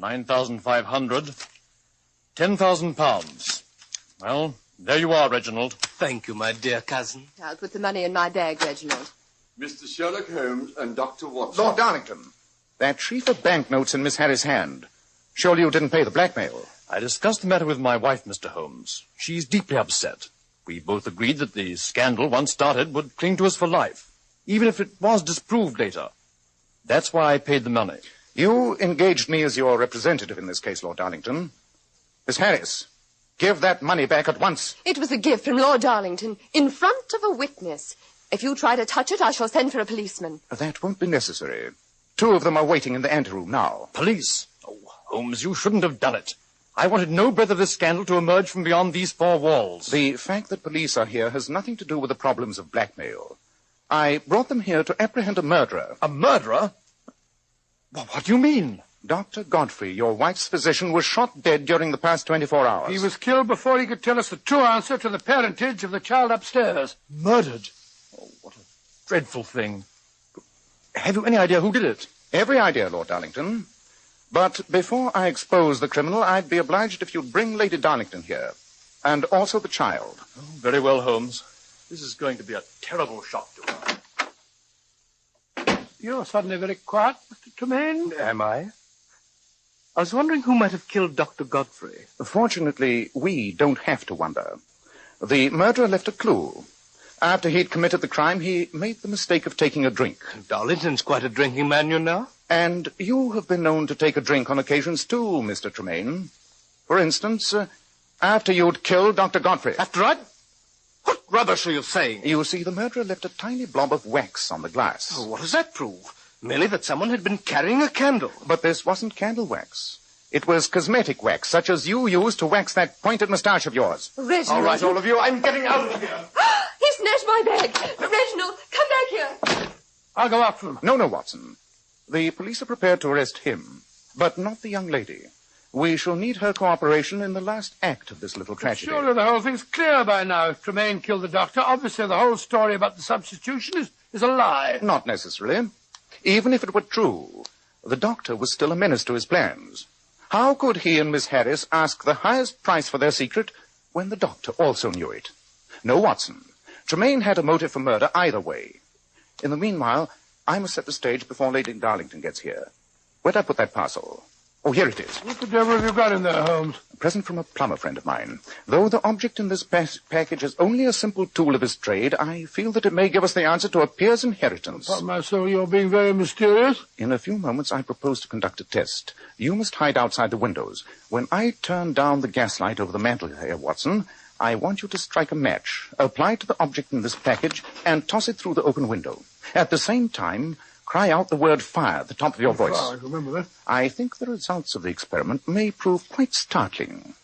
£9,500, £10,000. Well, there you are, Reginald. Thank you, my dear cousin. I'll put the money in my bag, Reginald. Mr. Sherlock Holmes and Dr. Watson. Lord Darlington, that sheaf of banknotes in Miss Harris' hand. Surely you didn't pay the blackmail. I discussed the matter with my wife, Mr. Holmes. She's deeply upset. We both agreed that the scandal, once started, would cling to us for life, even if it was disproved later. That's why I paid the money. You engaged me as your representative in this case, Lord Darlington. Miss Harris, give that money back at once. It was a gift from Lord Darlington, in front of a witness. If you try to touch it, I shall send for a policeman. That won't be necessary. 2 of them are waiting in the anteroom now. Police? Oh, Holmes, you shouldn't have done it. I wanted no breath of this scandal to emerge from beyond these 4 walls. The fact that police are here has nothing to do with the problems of blackmail. I brought them here to apprehend a murderer. A murderer? What do you mean? Dr. Godfrey, your wife's physician, was shot dead during the past 24 hours. He was killed before he could tell us the true answer to the parentage of the child upstairs. Murdered? Oh, what a dreadful thing. Have you any idea who did it? Every idea, Lord Darlington. But before I expose the criminal, I'd be obliged if you'd bring Lady Darlington here. And also the child. Oh, very well, Holmes. This is going to be a terrible shock to her. You're suddenly very quiet, Mr. Tremaine. Am I? I was wondering who might have killed Dr. Godfrey. Fortunately, we don't have to wonder. The murderer left a clue. After he'd committed the crime, he made the mistake of taking a drink. Darlington's quite a drinking man, you know. And you have been known to take a drink on occasions too, Mr. Tremaine. For instance, after you'd killed Dr. Godfrey. After I'd... What rubbish are you saying? You see, the murderer left a tiny blob of wax on the glass. Oh, what does that prove? Merely that someone had been carrying a candle. But this wasn't candle wax. It was cosmetic wax, such as you used to wax that pointed moustache of yours. Reginald. All right, all of you, I'm getting out of here. He snatched my bag. Reginald, come back here. I'll go after him. No, Watson. The police are prepared to arrest him, but not the young lady. We shall need her cooperation in the last act of this little tragedy. Surely the whole thing's clear by now. If Tremaine killed the doctor, obviously the whole story about the substitution is a lie. Not necessarily. Even if it were true, the doctor was still a menace to his plans. How could he and Miss Harris ask the highest price for their secret when the doctor also knew it? No, Watson. Tremaine had a motive for murder either way. In the meanwhile, I must set the stage before Lady Darlington gets here. Where'd I put that parcel? Oh, here it is. What the devil have you got in there, Holmes? A present from a plumber friend of mine. Though the object in this package is only a simple tool of his trade, I feel that it may give us the answer to a peer's inheritance. Upon my soul, you're being very mysterious. In a few moments, I propose to conduct a test. You must hide outside the windows. When I turn down the gaslight over the mantel here, Watson, I want you to strike a match, apply it to the object in this package, and toss it through the open window. At the same time, cry out the word fire at the top of your voice. I remember that. I think the results of the experiment may prove quite startling.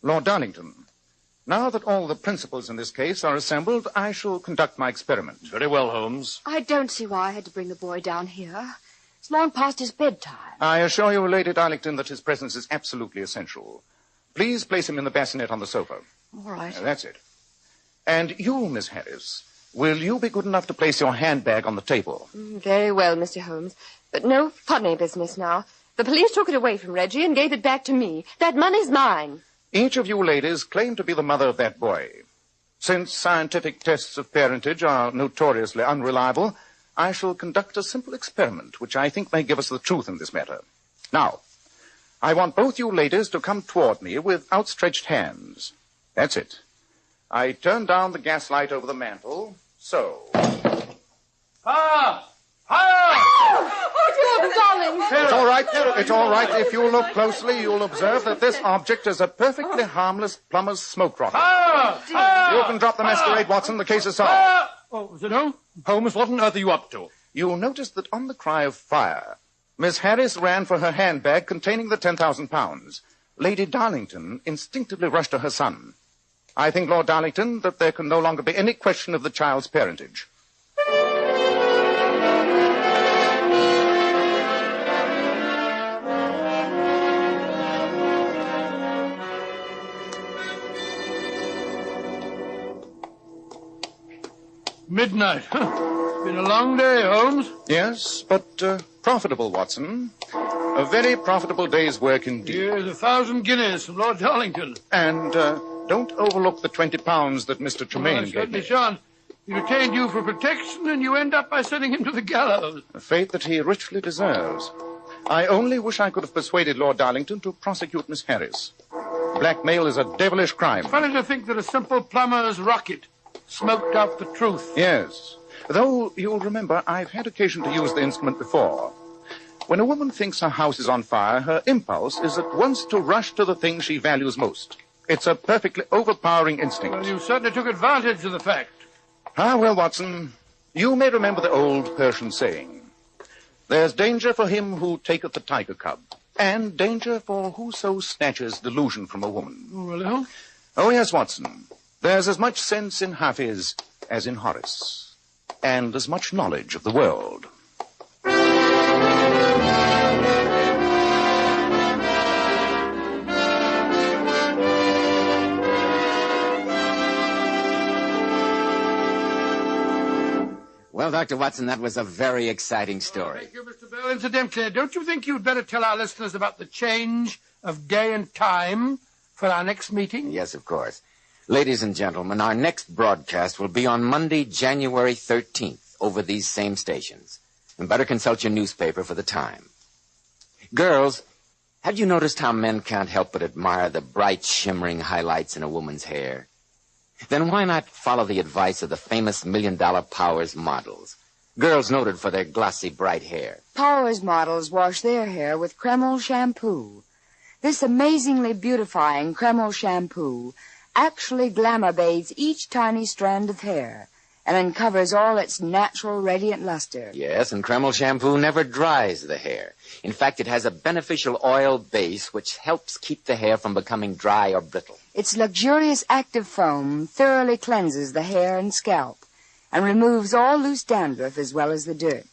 Lord Darlington, now that all the principals in this case are assembled, I shall conduct my experiment. Very well, Holmes. I don't see why I had to bring the boy down here. It's long past his bedtime. I assure you, Lady Darlington, that his presence is absolutely essential. Please place him in the bassinet on the sofa. All right. That's it. And you, Miss Harris, will you be good enough to place your handbag on the table? Very well, Mr. Holmes. But no funny business now. The police took it away from Reggie and gave it back to me. That money's mine. Each of you ladies claim to be the mother of that boy. Since scientific tests of parentage are notoriously unreliable, I shall conduct a simple experiment which I think may give us the truth in this matter. Now, I want both you ladies to come toward me with outstretched hands. That's it. I turn down the gas light over the mantel, so. Ah! Oh, darling. It's all right. It's all right. If you look closely, you'll observe that this object is a perfectly harmless plumber's smoke rocket. You can drop the masquerade, Watson. The case is solved. Oh, is it home? Holmes, what on earth are you up to? You'll notice that on the cry of fire, Miss Harris ran for her handbag containing the 10,000 pounds. Lady Darlington instinctively rushed to her son. I think, Lord Darlington, that there can no longer be any question of the child's parentage. Midnight. It's been a long day, Holmes. Yes, but profitable, Watson. A very profitable day's work indeed. Here's 1,000 guineas from Lord Darlington. And don't overlook the 20 pounds that Mr. Tremaine gave me. Shan't. He retained you for protection, and you end up by sending him to the gallows. A fate that he richly deserves. I only wish I could have persuaded Lord Darlington to prosecute Miss Harris. Blackmail is a devilish crime. Funny to think that a simple plumber's rocket smoked out the truth. Yes. Though, you'll remember, I've had occasion to use the instrument before. When a woman thinks her house is on fire, her impulse is at once to rush to the thing she values most. It's a perfectly overpowering instinct. Well, you certainly took advantage of the fact. Ah, well, Watson, you may remember the old Persian saying, "There's danger for him who taketh the tiger cub, and danger for whoso snatches delusion from a woman." Oh, really? Oh, yes, Watson. There's as much sense in Hafiz as in Horace, and as much knowledge of the world. Well, Dr. Watson, that was a very exciting story. Thank you, Mr. Bell. Incidentally, don't you think you'd better tell our listeners about the change of day and time for our next meeting? Yes, of course. Ladies and gentlemen, our next broadcast will be on Monday, January 13th, over these same stations. And better consult your newspaper for the time. Girls, have you noticed how men can't help but admire the bright, shimmering highlights in a woman's hair? Then why not follow the advice of the famous $1 Million Powers models? Girls noted for their glossy, bright hair. Powers models wash their hair with Kreml shampoo. This amazingly beautifying Kreml shampoo actually glamour bathes each tiny strand of hair and uncovers all its natural radiant luster. Yes, and Kreml shampoo never dries the hair. In fact, it has a beneficial oil base which helps keep the hair from becoming dry or brittle. Its luxurious active foam thoroughly cleanses the hair and scalp and removes all loose dandruff as well as the dirt.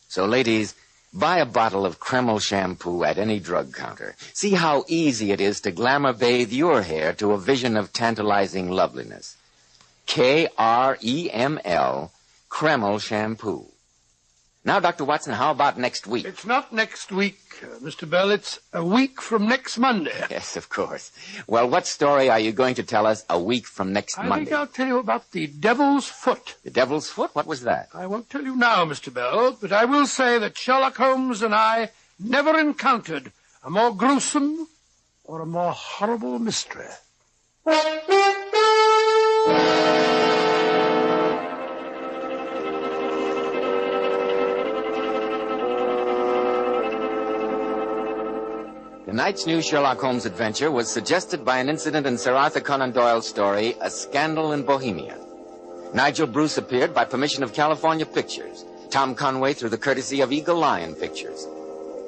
So, ladies, buy a bottle of Kreml shampoo at any drug counter. See how easy it is to glamour bathe your hair to a vision of tantalizing loveliness. Kreml, Kreml shampoo. Now, Dr. Watson, how about next week? It's not next week, Mr. Bell. It's a week from next Monday. Yes, of course. Well, what story are you going to tell us a week from next I Monday? think I'll tell you about the Devil's Foot. The Devil's Foot? What was that? I won't tell you now, Mr. Bell, but I will say that Sherlock Holmes and I never encountered a more gruesome or a more horrible mystery. Tonight's new Sherlock Holmes adventure was suggested by an incident in Sir Arthur Conan Doyle's story, A Scandal in Bohemia. Nigel Bruce appeared by permission of California Pictures. Tom Conway through the courtesy of Eagle Lion Pictures.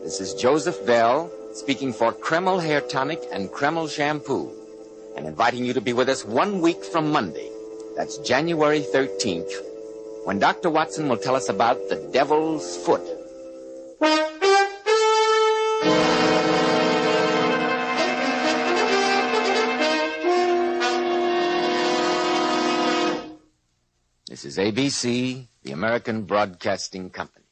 This is Joseph Bell speaking for Kreml Hair Tonic and Kreml Shampoo and inviting you to be with us 1 week from Monday. That's January 13th, when Dr. Watson will tell us about the Devil's Foot. This is ABC, the American Broadcasting Company.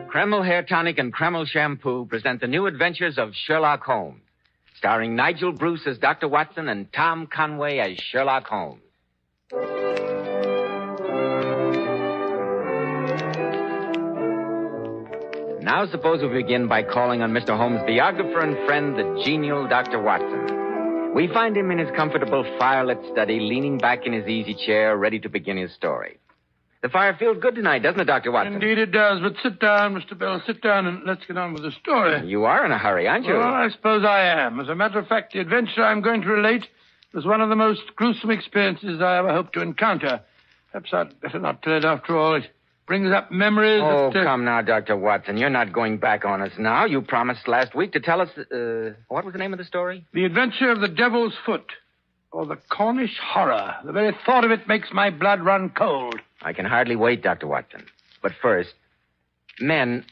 Kreml Hair Tonic and Kreml Shampoo present the new adventures of Sherlock Holmes, starring Nigel Bruce as Dr. Watson and Tom Conway as Sherlock Holmes. Now suppose we begin by calling on Mr. Holmes' biographer and friend, the genial Dr. Watson. We find him in his comfortable firelit study, leaning back in his easy chair, ready to begin his story. The fire feels good tonight, doesn't it, Dr. Watson? Indeed it does, but sit down, Mr. Bell. Sit down and let's get on with the story. You are in a hurry, aren't you? Well, I suppose I am. As a matter of fact, the adventure I'm going to relate was one of the most gruesome experiences I ever hoped to encounter. Perhaps I'd better not tell it after all. It brings up memories Oh, that... come now, Dr. Watson. You're not going back on us now. You promised last week to tell us... what was the name of the story? The Adventure of the Devil's Foot, or the Cornish Horror. The very thought of it makes my blood run cold. I can hardly wait, Dr. Watson. But first, men,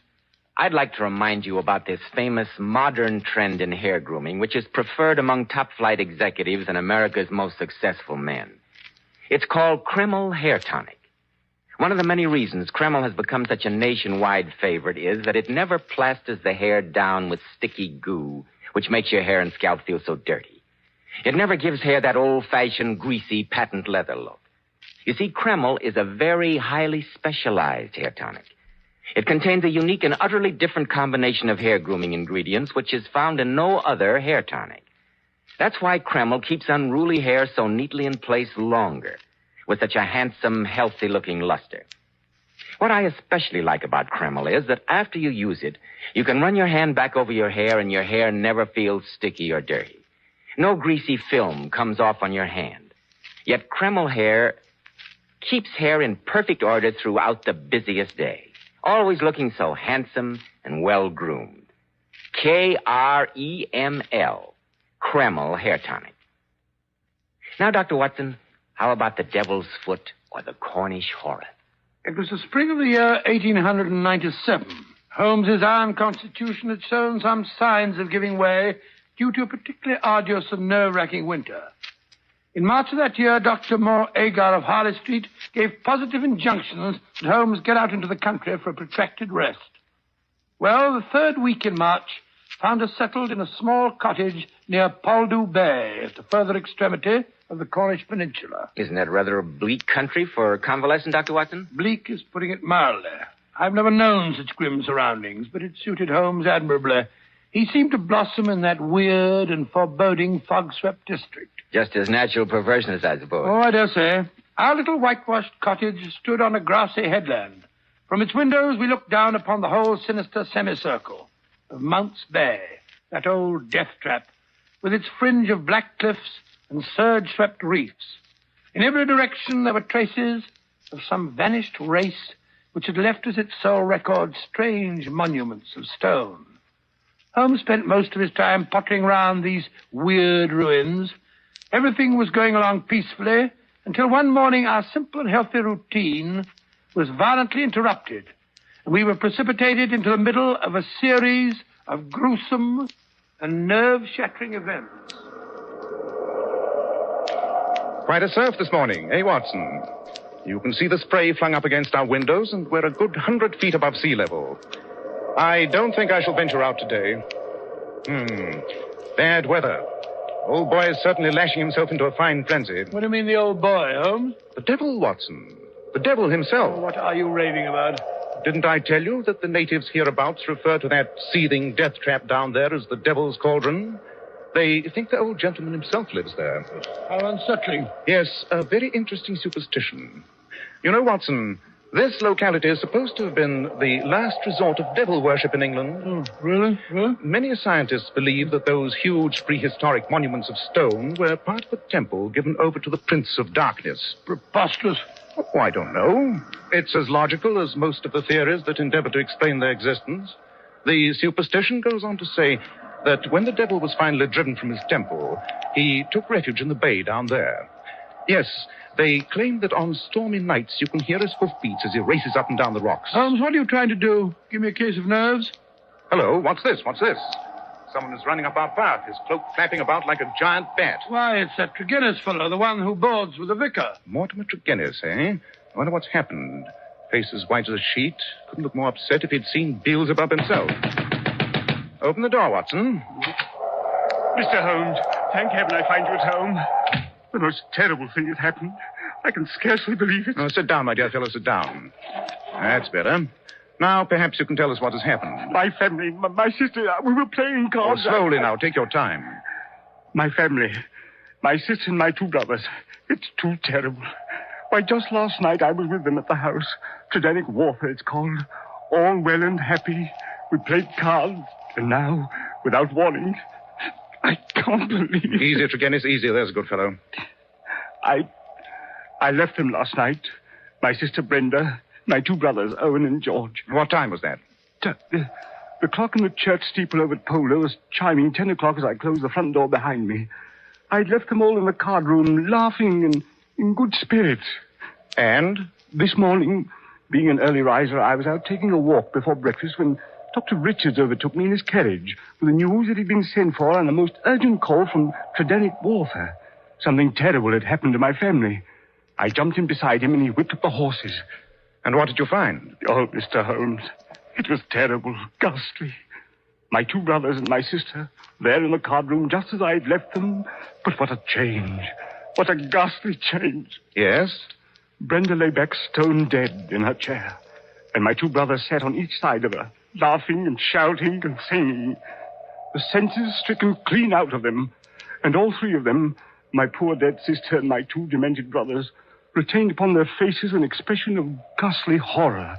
I'd like to remind you about this famous modern trend in hair grooming, which is preferred among top-flight executives and America's most successful men. It's called Kreml Hair Tonic. One of the many reasons Kreml has become such a nationwide favorite is that it never plasters the hair down with sticky goo, which makes your hair and scalp feel so dirty. It never gives hair that old-fashioned, greasy, patent leather look. You see, Kreml is a very highly specialized hair tonic. It contains a unique and utterly different combination of hair grooming ingredients, which is found in no other hair tonic. That's why Kreml keeps unruly hair so neatly in place longer, with such a handsome, healthy-looking luster. What I especially like about Kreml is that after you use it, you can run your hand back over your hair and your hair never feels sticky or dirty. No greasy film comes off on your hand. Yet Kreml hair keeps hair in perfect order throughout the busiest day, always looking so handsome and well-groomed. Kreml, Kreml Hair Tonic. Now, Dr. Watson, how about the Devil's Foot or the Cornish Horror? It was the spring of the year 1897. Holmes's iron constitution had shown some signs of giving way due to a particularly arduous and nerve-wracking winter. In March of that year, Dr. Moore Agar of Harley Street gave positive injunctions that Holmes get out into the country for a protracted rest. Well, the third week in March found us settled in a small cottage near Poldhu Bay at the further extremity of the Cornish Peninsula. Isn't that rather a bleak country for convalescent, Dr. Watson? Bleak is putting it mildly. I've never known such grim surroundings, but it suited Holmes admirably. He seemed to blossom in that weird and foreboding fog-swept district. Just his natural perverseness, I suppose. Oh, I dare say. Our little whitewashed cottage stood on a grassy headland. From its windows, we looked down upon the whole sinister semicircle of Mounts Bay, that old death trap, with its fringe of black cliffs and surge-swept reefs. In every direction, there were traces of some vanished race which had left as its sole record strange monuments of stone. Holmes spent most of his time pottering round these weird ruins. Everything was going along peacefully until one morning our simple and healthy routine was violently interrupted, and we were precipitated into the middle of a series of gruesome and nerve-shattering events. Quite a surf this morning, eh, Watson? You can see the spray flung up against our windows, and we're a good 100 feet above sea level. I don't think I shall venture out today. Bad weather. Old boy is certainly lashing himself into a fine frenzy. What do you mean, the old boy, Holmes? The devil, Watson. The devil himself. Oh, what are you raving about? Didn't I tell you that the natives hereabouts refer to that seething death trap down there as the Devil's Cauldron? They think the old gentleman himself lives there. How unsettling. Yes, a very interesting superstition. You know, Watson, this locality is supposed to have been the last resort of devil worship in England. Oh, really? Huh? Many scientists believe that those huge prehistoric monuments of stone were part of a temple given over to the Prince of Darkness. Preposterous. Oh, I don't know. It's as logical as most of the theories that endeavor to explain their existence. The superstition goes on to say that when the devil was finally driven from his temple, he took refuge in the bay down there. Yes, they claim that on stormy nights you can hear his hoofbeats as he races up and down the rocks. Holmes, what are you trying to do? Give me a case of nerves? Hello, what's this? What's this? Someone is running up our path, his cloak flapping about like a giant bat. Why, it's that Tregennis fellow, the one who boards with the vicar. Mortimer Tregennis, eh? I wonder what's happened. Face as white as a sheet. Couldn't look more upset if he'd seen Beelzebub himself. Open the door, Watson. Mr. Holmes, thank heaven I find you at home. The most terrible thing has happened. I can scarcely believe it. Oh, sit down, my dear fellow, sit down. That's better. Now, perhaps you can tell us what has happened. My family, my sister, we were playing cards. Oh, slowly now, take your time. My family, my sister and my two brothers. It's too terrible. Why, just last night I was with them at the house. Tridanic warfare, it's called. All well and happy. We played cards, and now, without warning, I can't believe it. Easy, Tregennis, easy. There's a good fellow. I left them last night. My sister Brenda, my two brothers, Owen and George. What time was that? The clock in the church steeple over at Polo was chiming 10 o'clock as I closed the front door behind me. I'd left them all in the card room, laughing and in good spirits. And? This morning, being an early riser, I was out taking a walk before breakfast when Dr. Richards overtook me in his carriage with the news that he'd been sent for on a most urgent call from Tridanic warfare. Something terrible had happened to my family. I jumped in beside him and he whipped up the horses. And what did you find? Oh, Mr. Holmes, it was terrible, ghastly. My two brothers and my sister, there in the card room just as I had left them. But what a change. What a ghastly change. Yes? Brenda lay back stone dead in her chair. And my two brothers sat on each side of her, laughing and shouting and singing. The senses stricken clean out of them. And all three of them, my poor dead sister and my two demented brothers, retained upon their faces an expression of ghastly horror,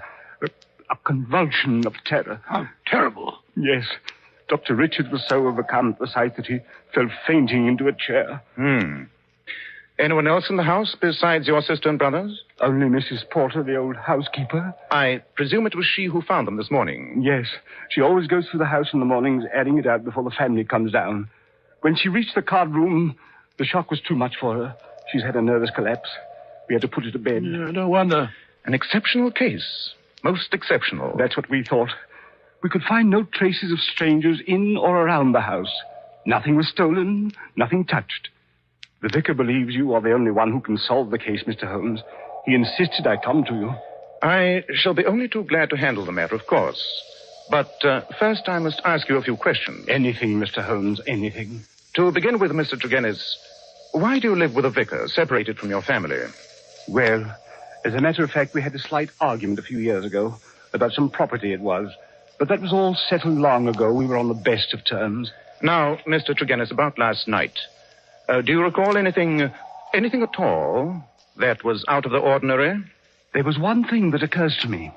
a convulsion of terror. How terrible. Yes. Dr. Richard was so overcome at the sight that he fell fainting into a chair. Anyone else in the house besides your sister and brothers? Only Mrs. Porter, the old housekeeper. I presume it was she who found them this morning. Yes. She always goes through the house in the mornings, adding it out before the family comes down. When she reached the card room, the shock was too much for her. She's had a nervous collapse. We had to put her to bed. Yeah, no wonder. An exceptional case. Most exceptional. That's what we thought. We could find no traces of strangers in or around the house. Nothing was stolen, nothing touched. The vicar believes you are the only one who can solve the case, Mr. Holmes. He insisted I come to you. I shall be only too glad to handle the matter, of course. But first I must ask you a few questions. Anything, Mr. Holmes, anything. To begin with, Mr. Tregennis, why do you live with a vicar, separated from your family? Well, as a matter of fact, we had a slight argument a few years ago about some property it was. But that was all settled long ago. We were on the best of terms. Now, Mr. Tregennis, about last night. Do you recall anything at all that was out of the ordinary? There was one thing that occurs to me.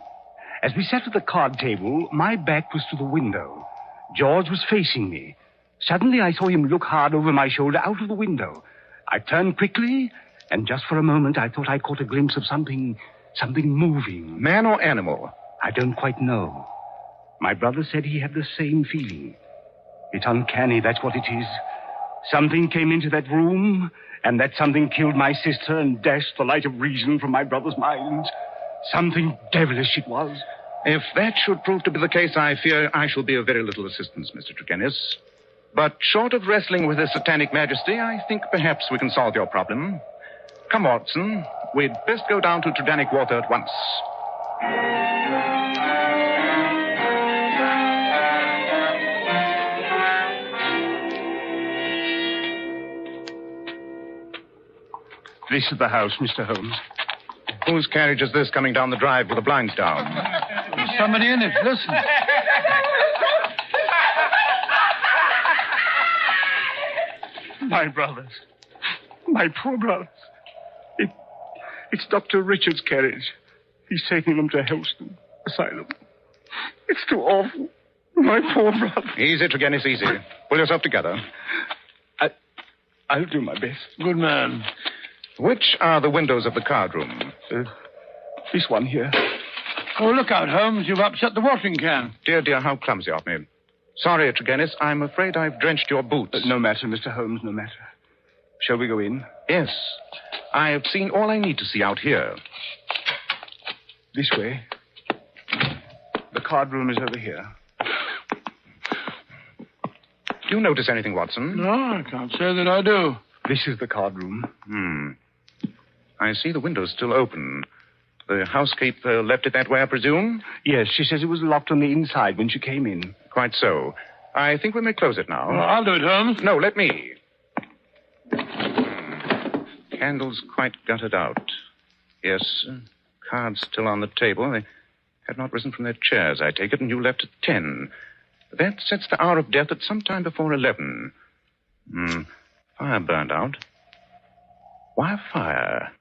As we sat at the card table, my back was to the window. George was facing me. Suddenly, I saw him look hard over my shoulder out of the window. I turned quickly, and just for a moment, I thought I caught a glimpse of something moving. Man or animal? I don't quite know. My brother said he had the same feeling. It's uncanny, that's what it is. Something came into that room, and that something killed my sister and dashed the light of reason from my brother's minds. Something devilish it was. If that should prove to be the case, I fear I shall be of very little assistance, Mr. Tregennis. But short of wrestling with his satanic majesty, I think perhaps we can solve your problem. Come, Watson. We'd best go down to Tridanic Water at once. This is the house, Mr. Holmes. Whose carriage is this coming down the drive with the blinds down? There's somebody in it. Listen. My brothers. My poor brothers. It's Dr. Richard's carriage. He's taking them to Helston Asylum. It's too awful. My poor brother. Easy, Tregennis, easy. Pull yourself together. I'll do my best. Good man. Which are the windows of the card room? This one here. Oh, look out, Holmes. You've upset the watering can. Dear, how clumsy of me. Sorry, Tregennis. I'm afraid I've drenched your boots. No matter, Mr. Holmes, no matter. Shall we go in? Yes. I've seen all I need to see out here. This way. The card room is over here. Do you notice anything, Watson? No, I can't say that I do. This is the card room. I see the window's still open. The housekeeper left it that way, I presume? Yes, she says it was locked on the inside when she came in. Quite so. I think we may close it now. Well, I'll do it, Holmes. No, let me. Candles quite gutted out. Yes, cards still on the table. They had not risen from their chairs, I take it, and you left at 10. That sets the hour of death at some time before 11. Fire burned out. Why a fire?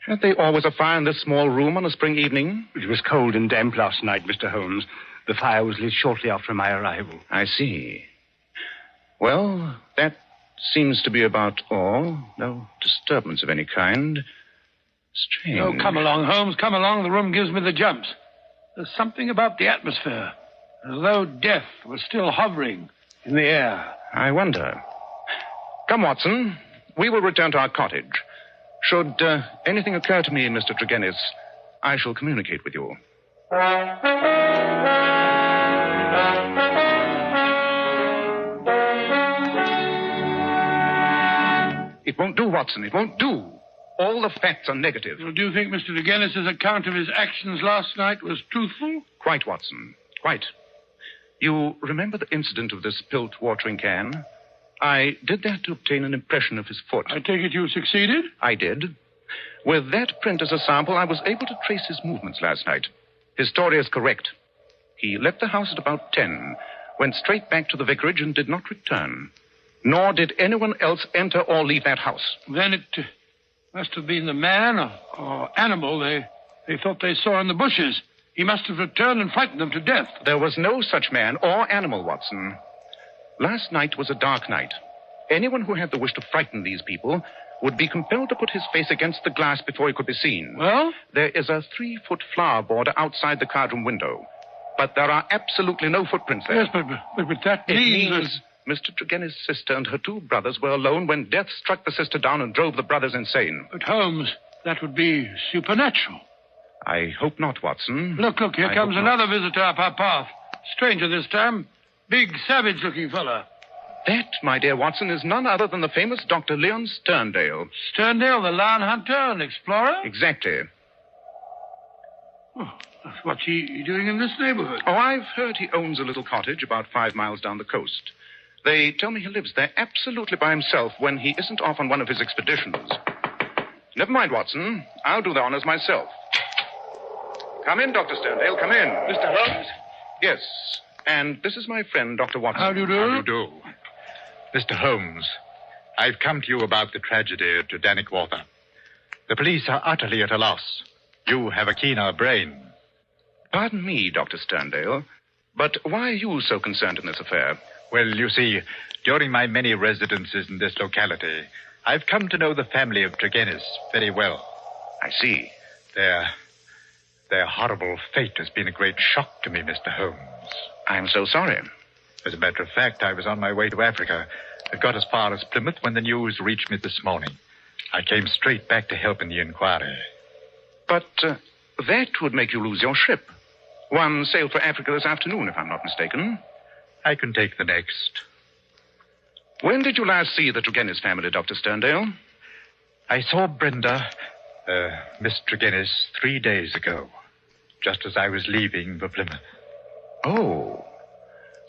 Had they always a fire in this small room on a spring evening? It was cold and damp last night, Mr. Holmes. The fire was lit shortly after my arrival. I see. Well, that seems to be about all. No disturbance of any kind. Strange. Oh, come along, Holmes. Come along. The room gives me the jumps. There's something about the atmosphere, as though death was still hovering in the air. I wonder. Come, Watson. We will return to our cottage. Should anything occur to me, Mr. Tregennis, I shall communicate with you. It won't do, Watson. It won't do. All the facts are negative. Well, do you think Mr. Tregennis' account of his actions last night was truthful? Quite, Watson. Quite. You remember the incident of this spilt watering can? I did that to obtain an impression of his foot. I take it you succeeded? I did. With that print as a sample, I was able to trace his movements last night. His story is correct. He left the house at about 10, went straight back to the vicarage and did not return. Nor did anyone else enter or leave that house. Then it must have been the man or animal they thought they saw in the bushes. He must have returned and frightened them to death. There was no such man or animal, Watson. Last night was a dark night. Anyone who had the wish to frighten these people would be compelled to put his face against the glass before he could be seen. Well? There is a 3-foot flower border outside the cardroom window. But there are absolutely no footprints there. Yes, but that means Mr. Tregennis' sister and her 2 brothers were alone when death struck the sister down and drove the brothers insane. But, Holmes, that would be supernatural. I hope not, Watson. Look, here comes another visitor up our path. Stranger this time. Big, savage-looking fella. That, my dear Watson, is none other than the famous Dr. Leon Sterndale. Sterndale, the lion hunter and explorer? Exactly. Oh, what's he doing in this neighborhood? Oh, I've heard he owns a little cottage about 5 miles down the coast. They tell me he lives there absolutely by himself when he isn't off on one of his expeditions. Never mind, Watson. I'll do the honors myself. Come in, Dr. Sterndale, come in. Mr. Holmes? Yes. And this is my friend, Dr. Watson. How do you do? How do you do? Mr. Holmes, I've come to you about the tragedy at Dannywater. The police are utterly at a loss. You have a keener brain. Pardon me, Dr. Sterndale, but why are you so concerned in this affair? Well, you see, during my many residences in this locality, I've come to know the family of Tregennis very well. I see. Their horrible fate has been a great shock to me, Mr. Holmes. I'm so sorry. As a matter of fact, I was on my way to Africa. I got as far as Plymouth when the news reached me this morning. I came straight back to help in the inquiry. But that would make you lose your ship. One sailed for Africa this afternoon, if I'm not mistaken. I can take the next. When did you last see the Tregennis family, Dr. Sterndale? I saw Brenda, Miss Tregennis, 3 days ago, just as I was leaving for Plymouth. Oh.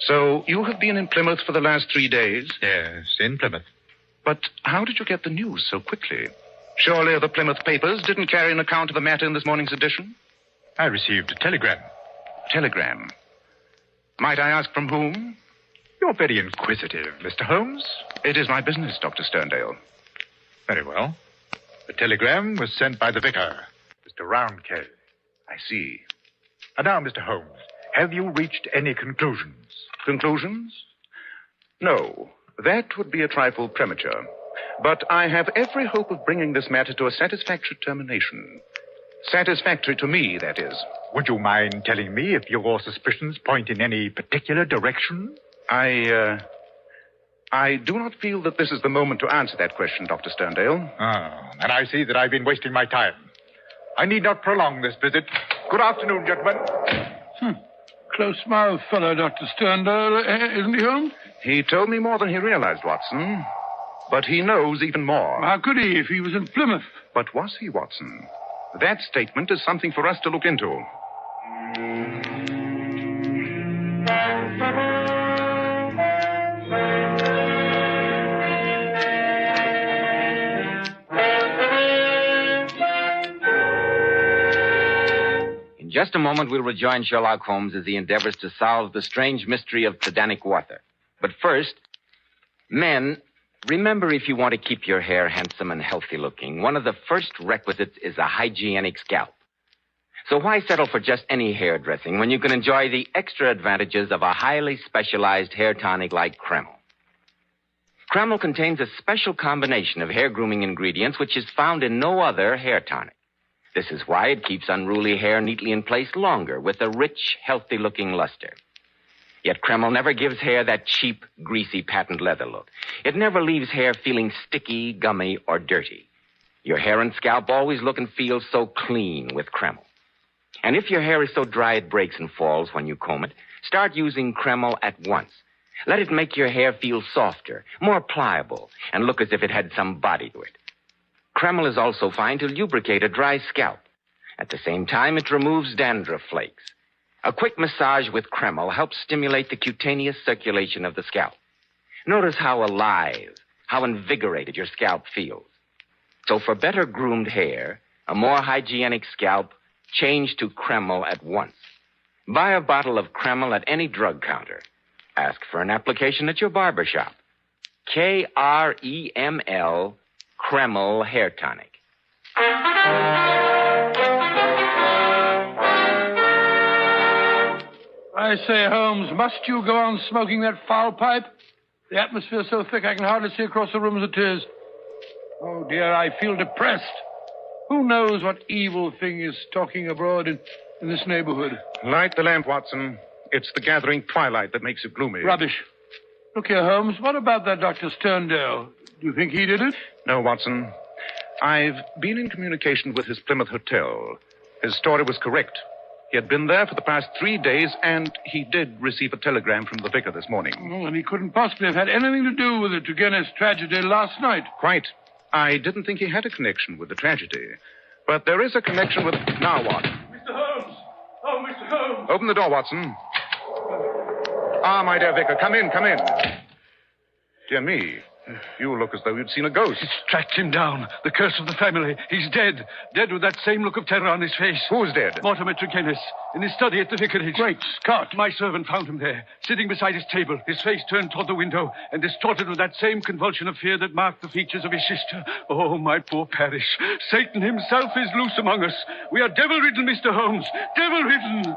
So you have been in Plymouth for the last 3 days? Yes, in Plymouth. But how did you get the news so quickly? Surely the Plymouth papers didn't carry an account of the matter in this morning's edition? I received a telegram. Telegram? Might I ask from whom? You're very inquisitive, Mr. Holmes. It is my business, Dr. Sterndale. Very well. The telegram was sent by the vicar, Mr. Roundcase. I see. And now, Mr. Holmes, have you reached any conclusions? Conclusions? No, that would be a trifle premature. But I have every hope of bringing this matter to a satisfactory termination. Satisfactory to me, that is. Would you mind telling me if your suspicions point in any particular direction? I do not feel that this is the moment to answer that question, Dr. Sterndale. And I see that I've been wasting my time. I need not prolong this visit. Good afternoon, gentlemen. Close-mouthed fellow, Dr. Sterndale, isn't he, Holmes? He told me more than he realized, Watson. But he knows even more. How could he if he was in Plymouth? But was he, Watson? That statement is something for us to look into. In just a moment, we'll rejoin Sherlock Holmes as he endeavors to solve the strange mystery of Tridanic water. But first, men, remember, if you want to keep your hair handsome and healthy looking, one of the first requisites is a hygienic scalp. So why settle for just any hair dressing when you can enjoy the extra advantages of a highly specialized hair tonic like Kreml? Kreml contains a special combination of hair grooming ingredients which is found in no other hair tonic. This is why it keeps unruly hair neatly in place longer with a rich, healthy-looking luster. Yet Kreml never gives hair that cheap, greasy patent leather look. It never leaves hair feeling sticky, gummy, or dirty. Your hair and scalp always look and feel so clean with Kreml. And if your hair is so dry it breaks and falls when you comb it, start using Kreml at once. Let it make your hair feel softer, more pliable, and look as if it had some body to it. Kreml is also fine to lubricate a dry scalp. At the same time, it removes dandruff flakes. A quick massage with Kreml helps stimulate the cutaneous circulation of the scalp. Notice how alive, how invigorated your scalp feels. So for better groomed hair, a more hygienic scalp, change to Kreml at once. Buy a bottle of Kreml at any drug counter. Ask for an application at your barber shop. Kreml, Kreml Hair Tonic. I say, Holmes, must you go on smoking that foul pipe? The atmosphere's so thick I can hardly see across the room as it is. Oh, dear, I feel depressed. Who knows what evil thing is stalking abroad in this neighborhood? Light the lamp, Watson. It's the gathering twilight that makes it gloomy. Rubbish. Look here, Holmes, what about that Dr. Sterndale? Do you think he did it? No, Watson. I've been in communication with his Plymouth hotel. His story was correct. He had been there for the past 3 days, and he did receive a telegram from the vicar this morning. Oh, and he couldn't possibly have had anything to do with the Turgenev tragedy last night. Quite. I didn't think he had a connection with the tragedy. But there is a connection with... Now what? Mr. Holmes! Oh, Mr. Holmes! Open the door, Watson. Ah, my dear vicar, come in, come in. Dear me, you look as though you'd seen a ghost. It's tracked him down. The curse of the family. He's dead. Dead with that same look of terror on his face. Who's dead? Mortimer Turgenev. In his study at the vicarage. Great Scott. My servant found him there, sitting beside his table, his face turned toward the window, and distorted with that same convulsion of fear that marked the features of his sister. Oh, my poor parish. Satan himself is loose among us. We are devil-ridden, Mr. Holmes. Devil-ridden.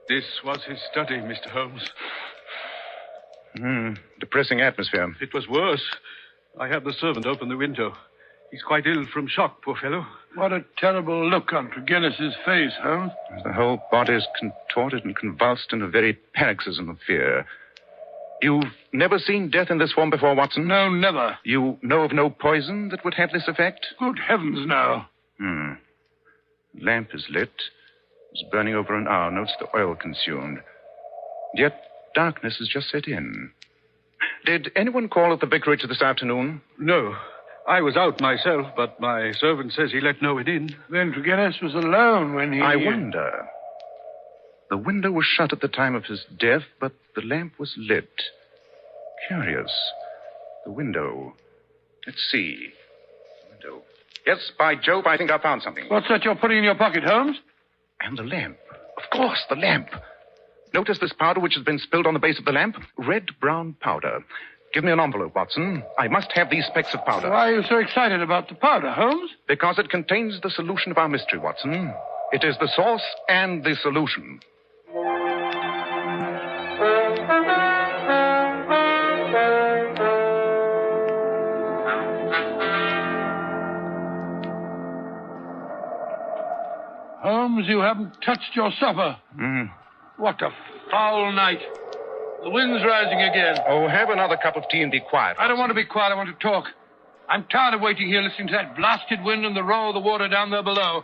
This was his study, Mr. Holmes. Depressing atmosphere. It was worse. I had the servant open the window. He's quite ill from shock, poor fellow. What a terrible look on Turgenev's face, Holmes. The whole body is contorted and convulsed in a very paroxysm of fear. You've never seen death in this form before, Watson? No, never. You know of no poison that would have this effect? Good heavens, no. Lamp is lit. It's burning over an hour. Notes the oil consumed. Yet darkness has just set in. Did anyone call at the vicarage this afternoon? No. I was out myself, but my servant says he let no one in. Then Turgenev was alone when he... I wonder. The window was shut at the time of his death, but the lamp was lit. Curious. The window. Let's see. Window. Yes, by Jove, I think I found something. What's that you're putting in your pocket, Holmes? And the lamp. Of course, the lamp. Notice this powder which has been spilled on the base of the lamp? Red-brown powder. Give me an envelope, Watson. I must have these specks of powder. Why are you so excited about the powder, Holmes? Because it contains the solution of our mystery, Watson. It is the source and the solution. Holmes, you haven't touched your supper. What a foul night. The wind's rising again. Oh, have another cup of tea and be quiet. I don't want to be quiet. I want to talk. I'm tired of waiting here listening to that blasted wind and the roar of the water down there below.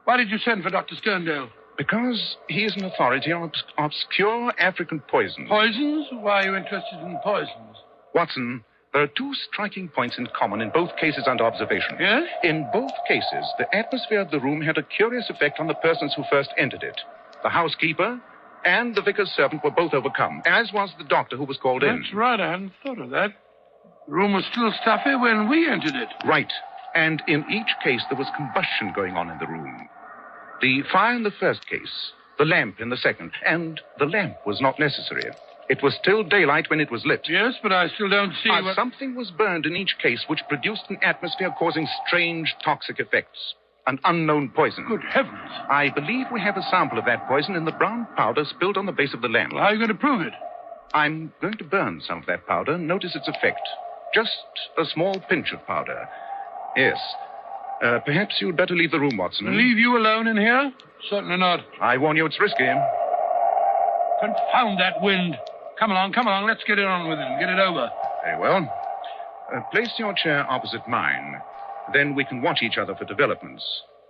Why did you send for Dr. Sterndale? Because he is an authority on obscure African poisons. Poisons? Why are you interested in poisons? Watson, there are two striking points in common in both cases under observation. Yes? In both cases, the atmosphere of the room had a curious effect on the persons who first entered it. The housekeeper and the vicar's servant were both overcome, as was the doctor who was called in. That's right. I hadn't thought of that. The room was still stuffy when we entered it. Right. And in each case, there was combustion going on in the room. The fire in the first case, the lamp in the second, and the lamp was not necessary. It was still daylight when it was lit. Yes, but I still don't see what... Something was burned in each case which produced an atmosphere causing strange toxic effects. An unknown poison. Good heavens. I believe we have a sample of that poison in the brown powder spilled on the base of the lamp. Well, how are you going to prove it? I'm going to burn some of that powder. Notice its effect. Just a small pinch of powder. Yes. Perhaps you'd better leave the room, Watson. Leave you alone in here? Certainly not. I warn you, it's risky. Confound that wind. Come along. Let's get it on with it and get it over. Very well. Place your chair opposite mine. Then we can watch each other for developments.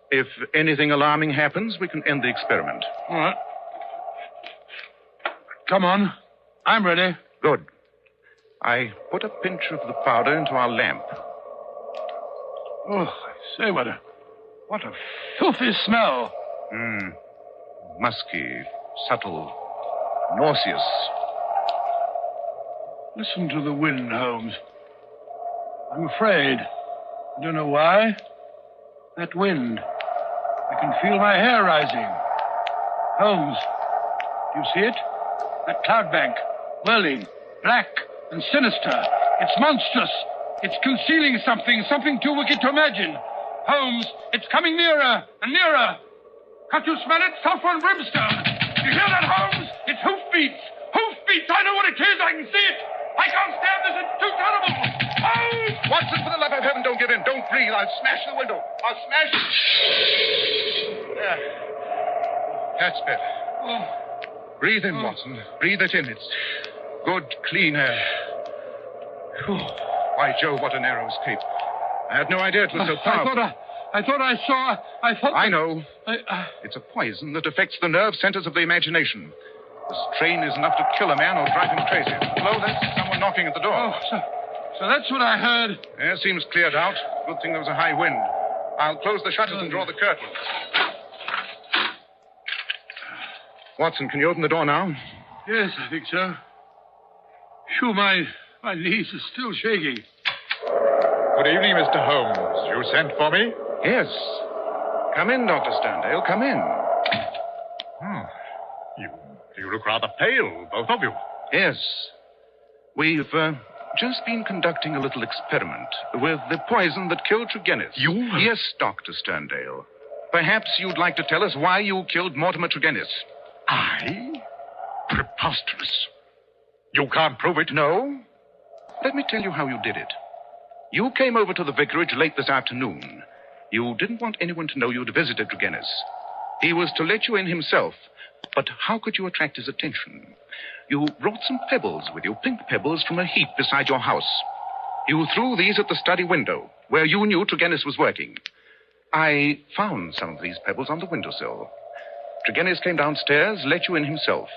If anything alarming happens, we can end the experiment. All right. Come on. I'm ready. Good. I put a pinch of the powder into our lamp. Oh, I say, what a filthy smell. Musky, subtle, nauseous. Listen to the wind, Holmes. I'm afraid. I don't know why. That wind. I can feel my hair rising. Holmes, do you see it? That cloud bank, whirling, black and sinister. It's monstrous. It's concealing something too wicked to imagine. Holmes, it's coming nearer and nearer. Can't you smell it? Sulfur and brimstone. You hear that, Holmes? It's hoofbeats. Hoofbeats. I know what it is. I can see it. I can't stand this. It's too terrible. Holmes! Watson, for the love of heaven, don't give in. Don't breathe. I'll smash the window. I'll smash it. There. That's better. Breathe in, Watson. Breathe it in. It's good, clean air. Whew. By Jove, what a narrow escape. I had no idea it was so powerful. I thought I saw... I know. It's a poison that affects the nerve centers of the imagination. The strain is enough to kill a man or drive him crazy. Hello, that's someone knocking at the door. Oh, so that's what I heard. Yeah, seems cleared out. Good thing there was a high wind. I'll close the shutters and draw the curtains. Watson, can you open the door now? Yes, I think so. Phew, my knees are still shaking. Good evening, Mr. Holmes. You sent for me? Yes. Come in, Dr. Sterndale. Come in. You look rather pale, both of you. Yes. We've just been conducting a little experiment with the poison that killed Tregennis. You? Yes, Dr. Sterndale. Perhaps you'd like to tell us why you killed Mortimer Tregennis. I? Preposterous. You can't prove it? No. Let me tell you how you did it. You came over to the vicarage late this afternoon. You didn't want anyone to know you'd visited Tregennis. He was to let you in himself. But how could you attract his attention? You brought some pebbles with you, pink pebbles from a heap beside your house. You threw these at the study window, where you knew Tregennis was working. I found some of these pebbles on the windowsill. Tregennis came downstairs, let you in himself.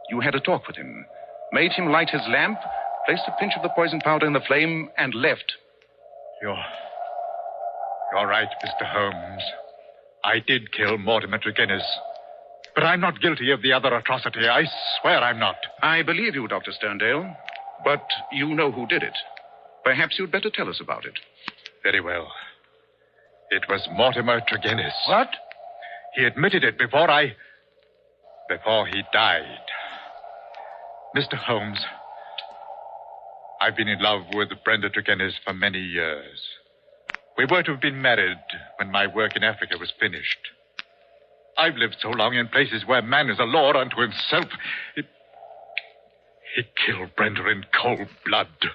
You had a talk with him, made him light his lamp, placed a pinch of the poison powder in the flame, and left. You're right, Mr. Holmes. I did kill Mortimer Tregennis. But I'm not guilty of the other atrocity. I swear I'm not. I believe you, Dr. Sterndale. But you know who did it. Perhaps you'd better tell us about it. Very well. It was Mortimer Tregennis. What? He admitted it before he died. Mr. Holmes, I've been in love with Brenda Tregennis for many years. We were to have been married when my work in Africa was finished. I've lived so long in places where man is a law unto himself. He killed Brenda in cold blood.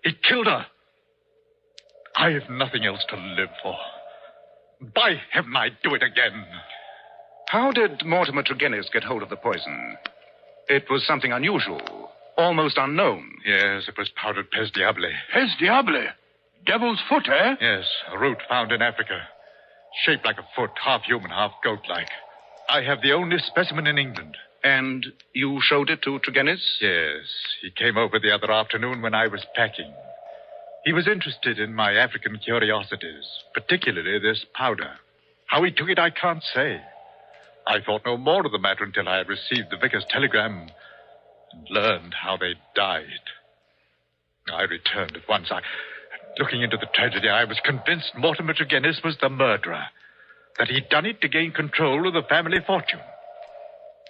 He killed her. I have nothing else to live for. By heaven, I'd do it again. How did Mortimer Tregennis get hold of the poison? It was something unusual, almost unknown. Yes, it was powdered pes diable. Pes diable? Devil's foot, eh? Yes, a root found in Africa. Shaped like a foot, half human, half goat-like. I have the only specimen in England. And you showed it to Tregennis? Yes. He came over the other afternoon when I was packing. He was interested in my African curiosities, particularly this powder. How he took it, I can't say. I thought no more of the matter until I had received the vicar's telegram and learned how they died. I returned at once. Looking into the tragedy, I was convinced Mortimer Tregennis was the murderer, that he'd done it to gain control of the family fortune.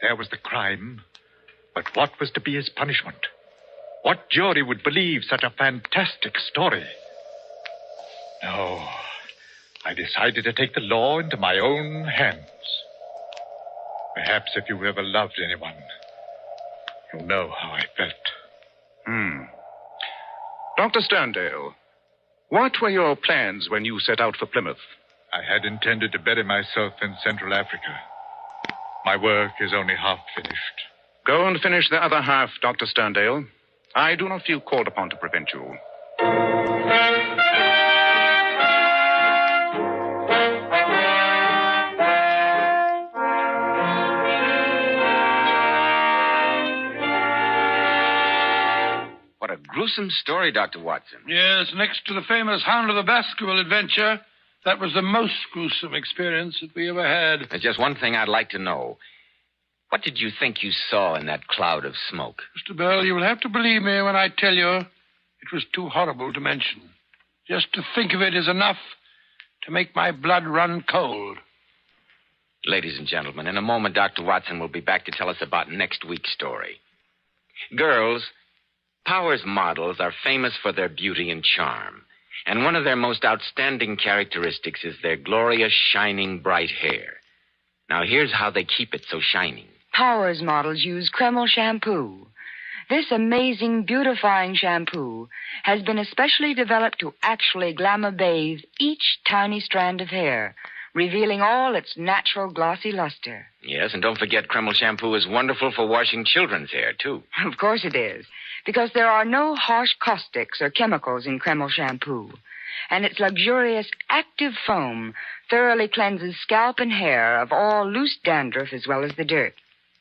There was the crime, but what was to be his punishment? What jury would believe such a fantastic story? No, I decided to take the law into my own hands. Perhaps if you ever loved anyone, you'll know how I felt. Dr. Sterndale, what were your plans when you set out for Plymouth? I had intended to bury myself in Central Africa. My work is only half finished. Go and finish the other half, Dr. Sterndale. I do not feel called upon to prevent you. What a gruesome story, Dr. Watson. Yes, next to the famous Hound of the Baskerville adventure, that was the most gruesome experience that we ever had. There's just one thing I'd like to know. What did you think you saw in that cloud of smoke? Mr. Bell, you will have to believe me when I tell you it was too horrible to mention. Just to think of it is enough to make my blood run cold. Ladies and gentlemen, in a moment, Dr. Watson will be back to tell us about next week's story. Girls, Powers models are famous for their beauty and charm. And one of their most outstanding characteristics is their glorious, shining, bright hair. Now, here's how they keep it so shining. Powers models use Kreml shampoo. This amazing beautifying shampoo has been especially developed to actually glamour bathe each tiny strand of hair, revealing all its natural glossy luster. Yes, and don't forget Kreml shampoo is wonderful for washing children's hair, too. Of course it is, because there are no harsh caustics or chemicals in Kreml shampoo. And its luxurious active foam thoroughly cleanses scalp and hair of all loose dandruff as well as the dirt.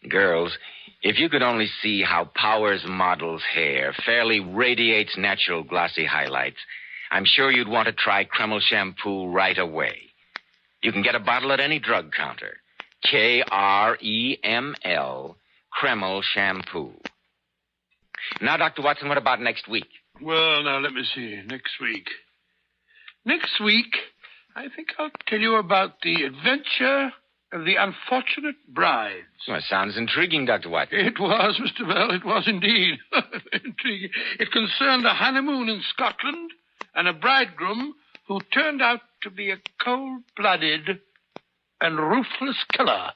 Girls, if you could only see how Powers model's hair fairly radiates natural glossy highlights, I'm sure you'd want to try Kreml shampoo right away. You can get a bottle at any drug counter. Kreml, Kreml shampoo. Now, Dr. Watson, what about next week? Well, now, let me see. Next week, I think I'll tell you about the adventure of the unfortunate brides. Well, sounds intriguing, Dr. Watson. It was, Mr. Bell. It was indeed. Intriguing. It concerned a honeymoon in Scotland and a bridegroom who turned out to be a cold-blooded and ruthless killer.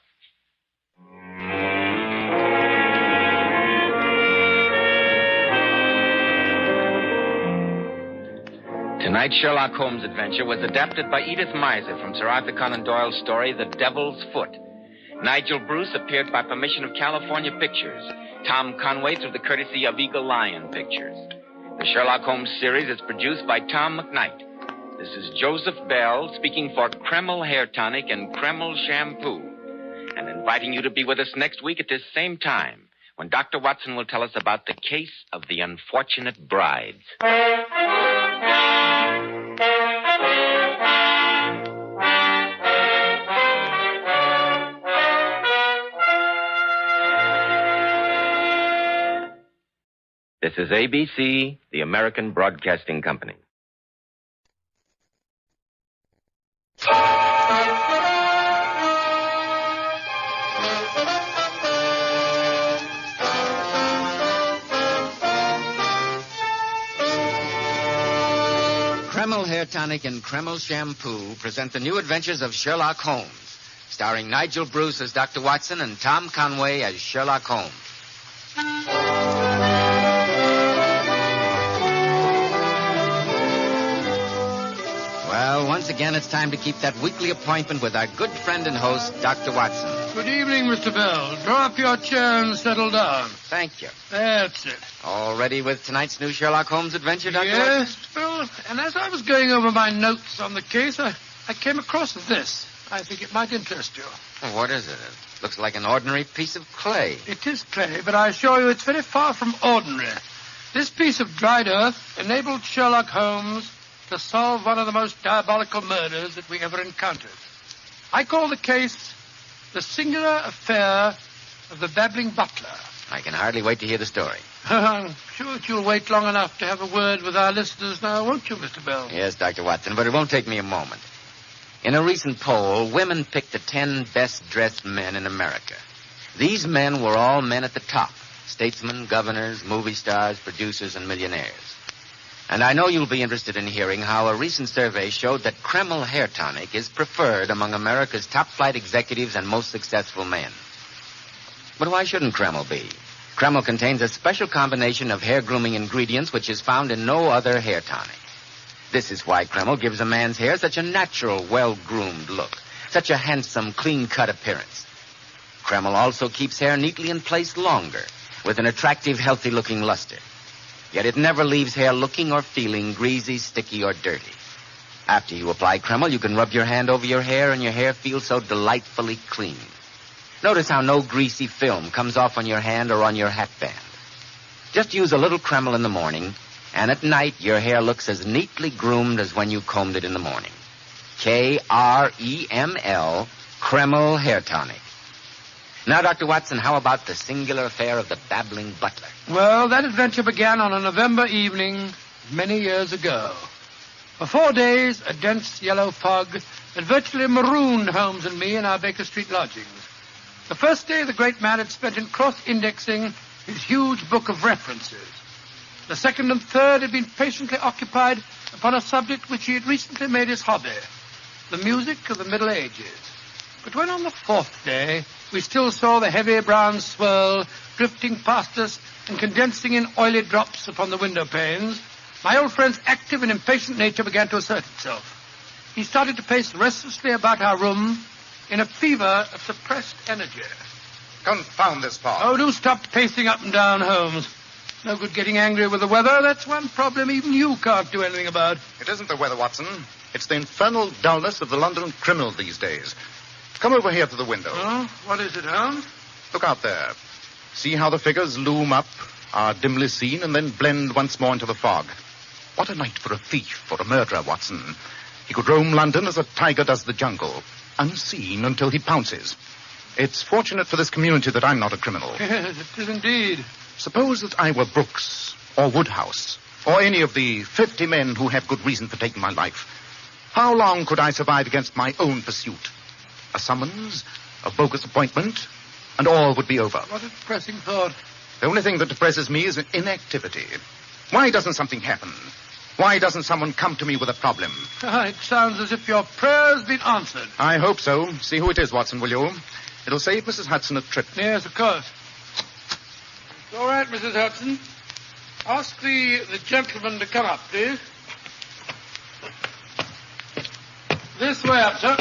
Tonight's Sherlock Holmes adventure was adapted by Edith Miser from Sir Arthur Conan Doyle's story, The Devil's Foot. Nigel Bruce appeared by permission of California Pictures. Tom Conway through the courtesy of Eagle Lion Pictures. The Sherlock Holmes series is produced by Tom McKnight. This is Joseph Bell speaking for Kreml Hair Tonic and Kreml Shampoo, and inviting you to be with us next week at this same time, when Dr. Watson will tell us about the case of the unfortunate brides. This is ABC, the American Broadcasting Company. Kreml Hair Tonic and Kreml Shampoo present the new adventures of Sherlock Holmes, starring Nigel Bruce as Dr. Watson and Tom Conway as Sherlock Holmes. Well, once again, it's time to keep that weekly appointment with our good friend and host, Dr. Watson. Good evening, Mr. Bell. Draw up your chair and settle down. Thank you. That's it. All ready with tonight's new Sherlock Holmes adventure, Dr. Watson? Yes, Bill. And as I was going over my notes on the case, I came across this. I think it might interest you. Well, what is it? It looks like an ordinary piece of clay. It is clay, but I assure you it's very far from ordinary. This piece of dried earth enabled Sherlock Holmes to solve one of the most diabolical murders that we ever encountered. I call the case The Singular Affair of the Babbling Butler. I can hardly wait to hear the story. I'm sure that you'll wait long enough to have a word with our listeners now, won't you, Mr. Bell? Yes, Dr. Watson, but it won't take me a moment. In a recent poll, women picked the 10 best-dressed men in America. These men were all men at the top: statesmen, governors, movie stars, producers, and millionaires. And I know you'll be interested in hearing how a recent survey showed that Kreml Hair Tonic is preferred among America's top-flight executives and most successful men. But why shouldn't Kreml be? Kreml contains a special combination of hair grooming ingredients which is found in no other hair tonic. This is why Kreml gives a man's hair such a natural, well-groomed look, such a handsome, clean-cut appearance. Kreml also keeps hair neatly in place longer, with an attractive, healthy-looking luster. Yet it never leaves hair looking or feeling greasy, sticky, or dirty. After you apply Kreml, you can rub your hand over your hair, and your hair feels so delightfully clean. Notice how no greasy film comes off on your hand or on your hatband. Just use a little Kreml in the morning, and at night your hair looks as neatly groomed as when you combed it in the morning. Kreml, Kreml Hair Tonic. Now, Dr. Watson, how about the singular affair of the babbling butler? Well, that adventure began on a November evening many years ago. For 4 days, a dense yellow fog had virtually marooned Holmes and me in our Baker Street lodgings. The first day, the great man had spent in cross-indexing his huge book of references. The second and third had been patiently occupied upon a subject which he had recently made his hobby, the music of the Middle Ages. But when on the fourth day we still saw the heavy brown swirl drifting past us and condensing in oily drops upon the window panes, my old friend's active and impatient nature began to assert itself. He started to pace restlessly about our room in a fever of suppressed energy. Confound this fog. Oh, do stop pacing up and down, Holmes. No good getting angry with the weather. That's one problem even you can't do anything about. It isn't the weather, Watson. It's the infernal dullness of the London criminal these days. Come over here to the window. Oh, what is it, Holmes? Look out there. See how the figures loom up, are dimly seen, and then blend once more into the fog. What a night for a thief or a murderer, Watson. He could roam London as a tiger does the jungle, unseen until he pounces. It's fortunate for this community that I'm not a criminal. Yes, it is indeed. Suppose that I were Brooks or Woodhouse or any of the 50 men who have good reason for taking my life. How long could I survive against my own pursuit? A summons, a bogus appointment, and all would be over. What a depressing thought. The only thing that depresses me is inactivity. Why doesn't something happen? Why doesn't someone come to me with a problem? It sounds as if your prayer's been answered. I hope so. See who it is, Watson, will you? It'll save Mrs. Hudson a trip. Yes, of course. It's all right, Mrs. Hudson. Ask the gentleman to come up, please. This way up, sir.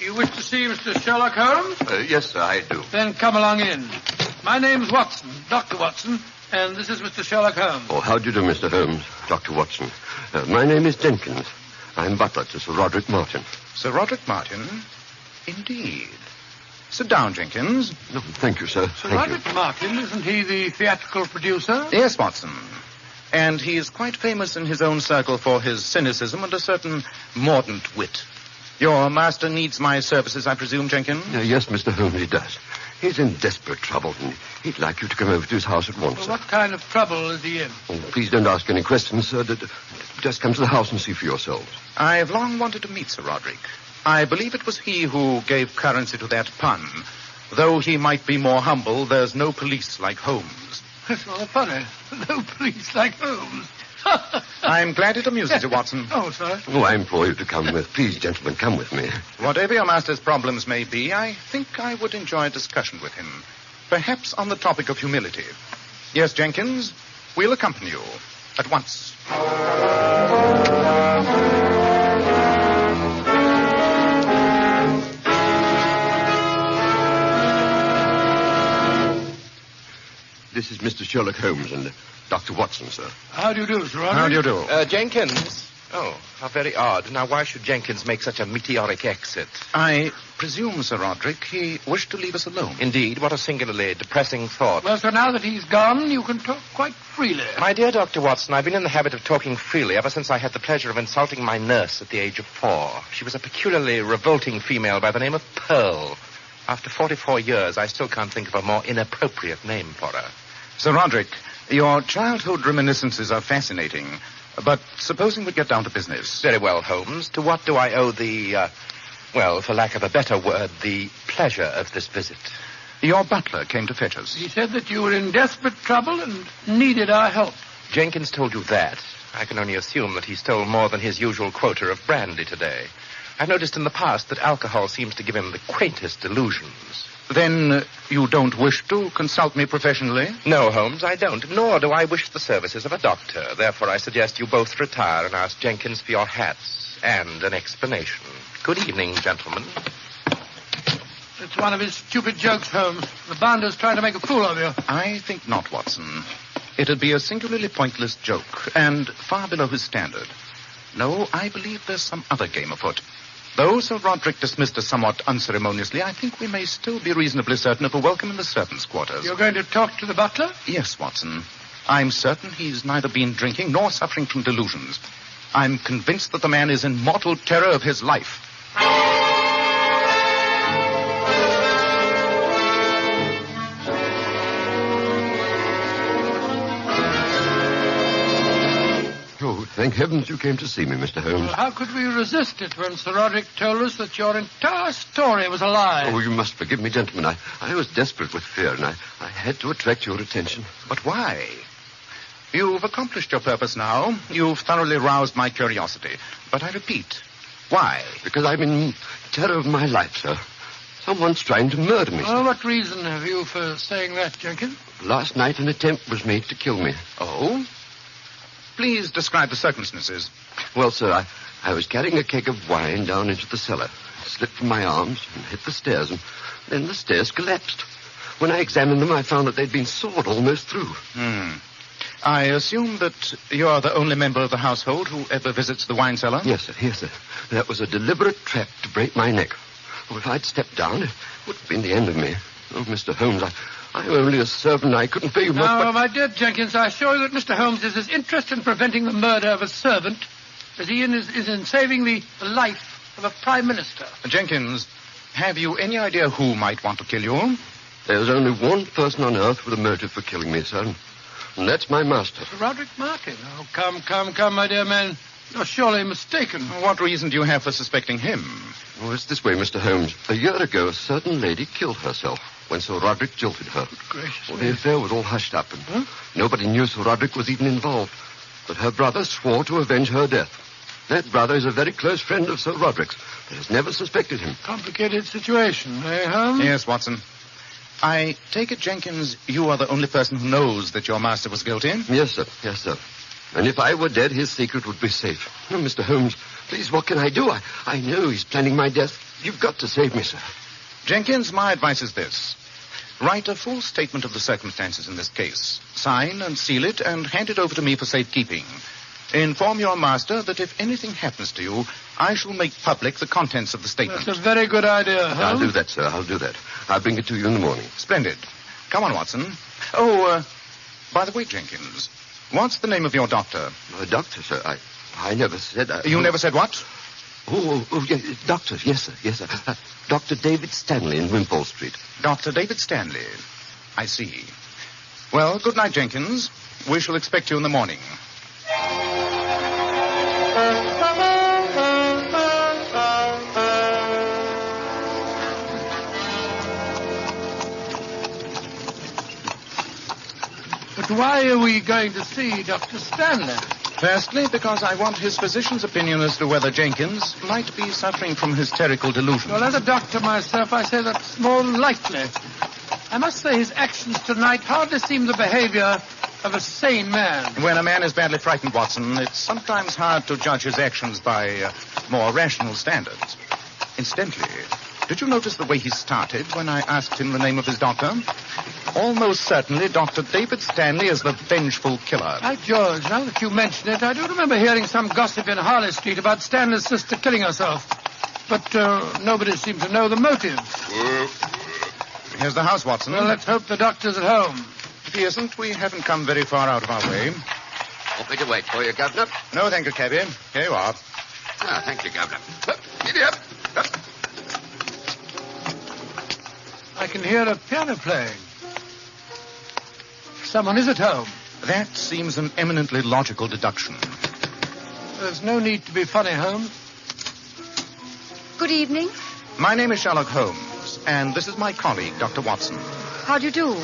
You wish to see Mr. Sherlock Holmes? Yes, sir, I do. Then come along in. My name's Watson, Dr. Watson, and this is Mr. Sherlock Holmes. Oh, how do you do, Mr. Holmes? Dr. Watson. My name is Jenkins. I'm butler to Sir Roderick Martin. Sir Roderick Martin? Indeed. Sit down, Jenkins. No, thank you, sir. Sir Roderick Martin, isn't he the theatrical producer? Yes, Watson. And he is quite famous in his own circle for his cynicism and a certain mordant wit. Your master needs my services, I presume, Jenkins? Yes, Mr. Holmes, he does. He's in desperate trouble, and he'd like you to come over to his house at once, Well, sir. what kind of trouble is he in? Oh, please don't ask any questions, sir. Just come to the house and see for yourselves. I have long wanted to meet Sir Roderick. I believe it was he who gave currency to that pun. Though he might be more humble, there's no police like Holmes. That's rather funny. No police like Holmes. I'm glad it amuses you, Watson. Oh, sorry. Oh, I implore you to come with. Please, gentlemen, come with me. Whatever your master's problems may be, I think I would enjoy a discussion with him. Perhaps on the topic of humility. Yes, Jenkins, we'll accompany you at once. This is Mr. Sherlock Holmes and Dr. Watson, sir. How do you do, Sir Roderick? How do you do? Jenkins. Oh, how very odd. Now, why should Jenkins make such a meteoric exit? I presume, Sir Roderick, he wished to leave us alone. Indeed, what a singularly depressing thought. Well, so now that he's gone, you can talk quite freely. My dear Dr. Watson, I've been in the habit of talking freely ever since I had the pleasure of insulting my nurse at the age of 4. She was a peculiarly revolting female by the name of Pearl. After 44 years, I still can't think of a more inappropriate name for her. Sir Roderick, your childhood reminiscences are fascinating. But supposing we get down to business. Very well, Holmes. To what do I owe well, for lack of a better word, the pleasure of this visit? Your butler came to fetch us. He said that you were in desperate trouble and needed our help. Jenkins told you that. I can only assume that he stole more than his usual quota of brandy today. I've noticed in the past that alcohol seems to give him the quaintest delusions. Then you don't wish to consult me professionally? No, Holmes, I don't. Nor do I wish the services of a doctor. Therefore, I suggest you both retire and ask Jenkins for your hats and an explanation. Good evening, gentlemen. It's one of his stupid jokes, Holmes. The bounder's trying to make a fool of you. I think not, Watson. It'd be a singularly pointless joke, and far below his standard. No, I believe there's some other game afoot. Though Sir Roderick dismissed us somewhat unceremoniously, I think we may still be reasonably certain of a welcome in the servants' quarters. You're going to talk to the butler? Yes, Watson. I'm certain he's neither been drinking nor suffering from delusions. I'm convinced that the man is in mortal terror of his life. Oh, thank heavens you came to see me, Mr. Holmes. Well, how could we resist it when Sir Roderick told us that your entire story was a lie? Oh, you must forgive me, gentlemen. I was desperate with fear, and I had to attract your attention. But why? You've accomplished your purpose now. You've thoroughly roused my curiosity. But I repeat, why? Because I'm in terror of my life, sir. Someone's trying to murder me, sir. Well, what reason have you for saying that, Jenkins? Last night an attempt was made to kill me. Oh? Please describe the circumstances. Well, sir, I was carrying a keg of wine down into the cellar. It slipped from my arms and hit the stairs, and then the stairs collapsed. When I examined them, I found that they'd been sawed almost through. I assume that you're the only member of the household who ever visits the wine cellar? Yes, sir. Yes, sir. That was a deliberate trap to break my neck. Oh, if I'd stepped down, it would have been the end of me. Oh, Mr. Holmes, I'm only a servant. I couldn't pay you much. Now, my dear Jenkins, I assure you that Mr. Holmes is as interested in preventing the murder of a servant as he is in saving the life of a prime minister. Jenkins, have you any idea who might want to kill you? There's only one person on earth with a motive for killing me, sir, and that's my master. Sir Roderick Martin. Oh, come, my dear man. You're surely mistaken. What reason do you have for suspecting him? Oh, it's this way, Mr. Holmes. A year ago, a certain lady killed herself when Sir Roderick jilted her. Gracious. Well, the affair was all hushed up, and nobody knew Sir Roderick was even involved. But her brother swore to avenge her death. That brother is a very close friend of Sir Roderick's, but has never suspected him. Complicated situation, eh, Holmes? Yes, Watson. I take it, Jenkins, you are the only person who knows that your master was guilty? Yes, sir. Yes, sir. And if I were dead, his secret would be safe. Oh, Mr. Holmes, please, what can I do? I know he's planning my death. You've got to save me, sir. Jenkins, my advice is this. Write a full statement of the circumstances in this case. Sign and seal it and hand it over to me for safekeeping. Inform your master that if anything happens to you, I shall make public the contents of the statement. That's a very good idea, Holmes. I'll do that, sir. I'll do that. I'll bring it to you in the morning. Splendid. Come on, Watson. Oh, by the way, Jenkins, what's the name of your doctor? A doctor, sir? I never said... You never said what? Doctor, yes, sir. Dr. David Stanley in Wimpole Street. Dr. David Stanley. I see. Well, good night, Jenkins. We shall expect you in the morning. But why are we going to see Dr. Stanley? Firstly, because I want his physician's opinion as to whether Jenkins might be suffering from hysterical delusion. Well, as a doctor myself, I say that's more than likely. I must say his actions tonight hardly seem the behavior of a sane man. When a man is badly frightened, Watson, it's sometimes hard to judge his actions by more rational standards. Incidentally, did you notice the way he started when I asked him the name of his doctor? Almost certainly Dr. David Stanley is the vengeful killer. By George, now that you mention it, I do remember hearing some gossip in Harley Street about Stanley's sister killing herself. But nobody seems to know the motive. Here's the house, Watson. Well, let's hope the doctor's at home. If he isn't, we haven't come very far out of our way. Want me to wait for you, Governor? No, thank you, cabby. Here you are. Ah, thank you, Governor. Giddy up. I can hear a piano playing. Someone is at home. That seems an eminently logical deduction. There's no need to be funny, Holmes. Good evening. My name is Sherlock Holmes, and this is my colleague, Dr. Watson. How do you do?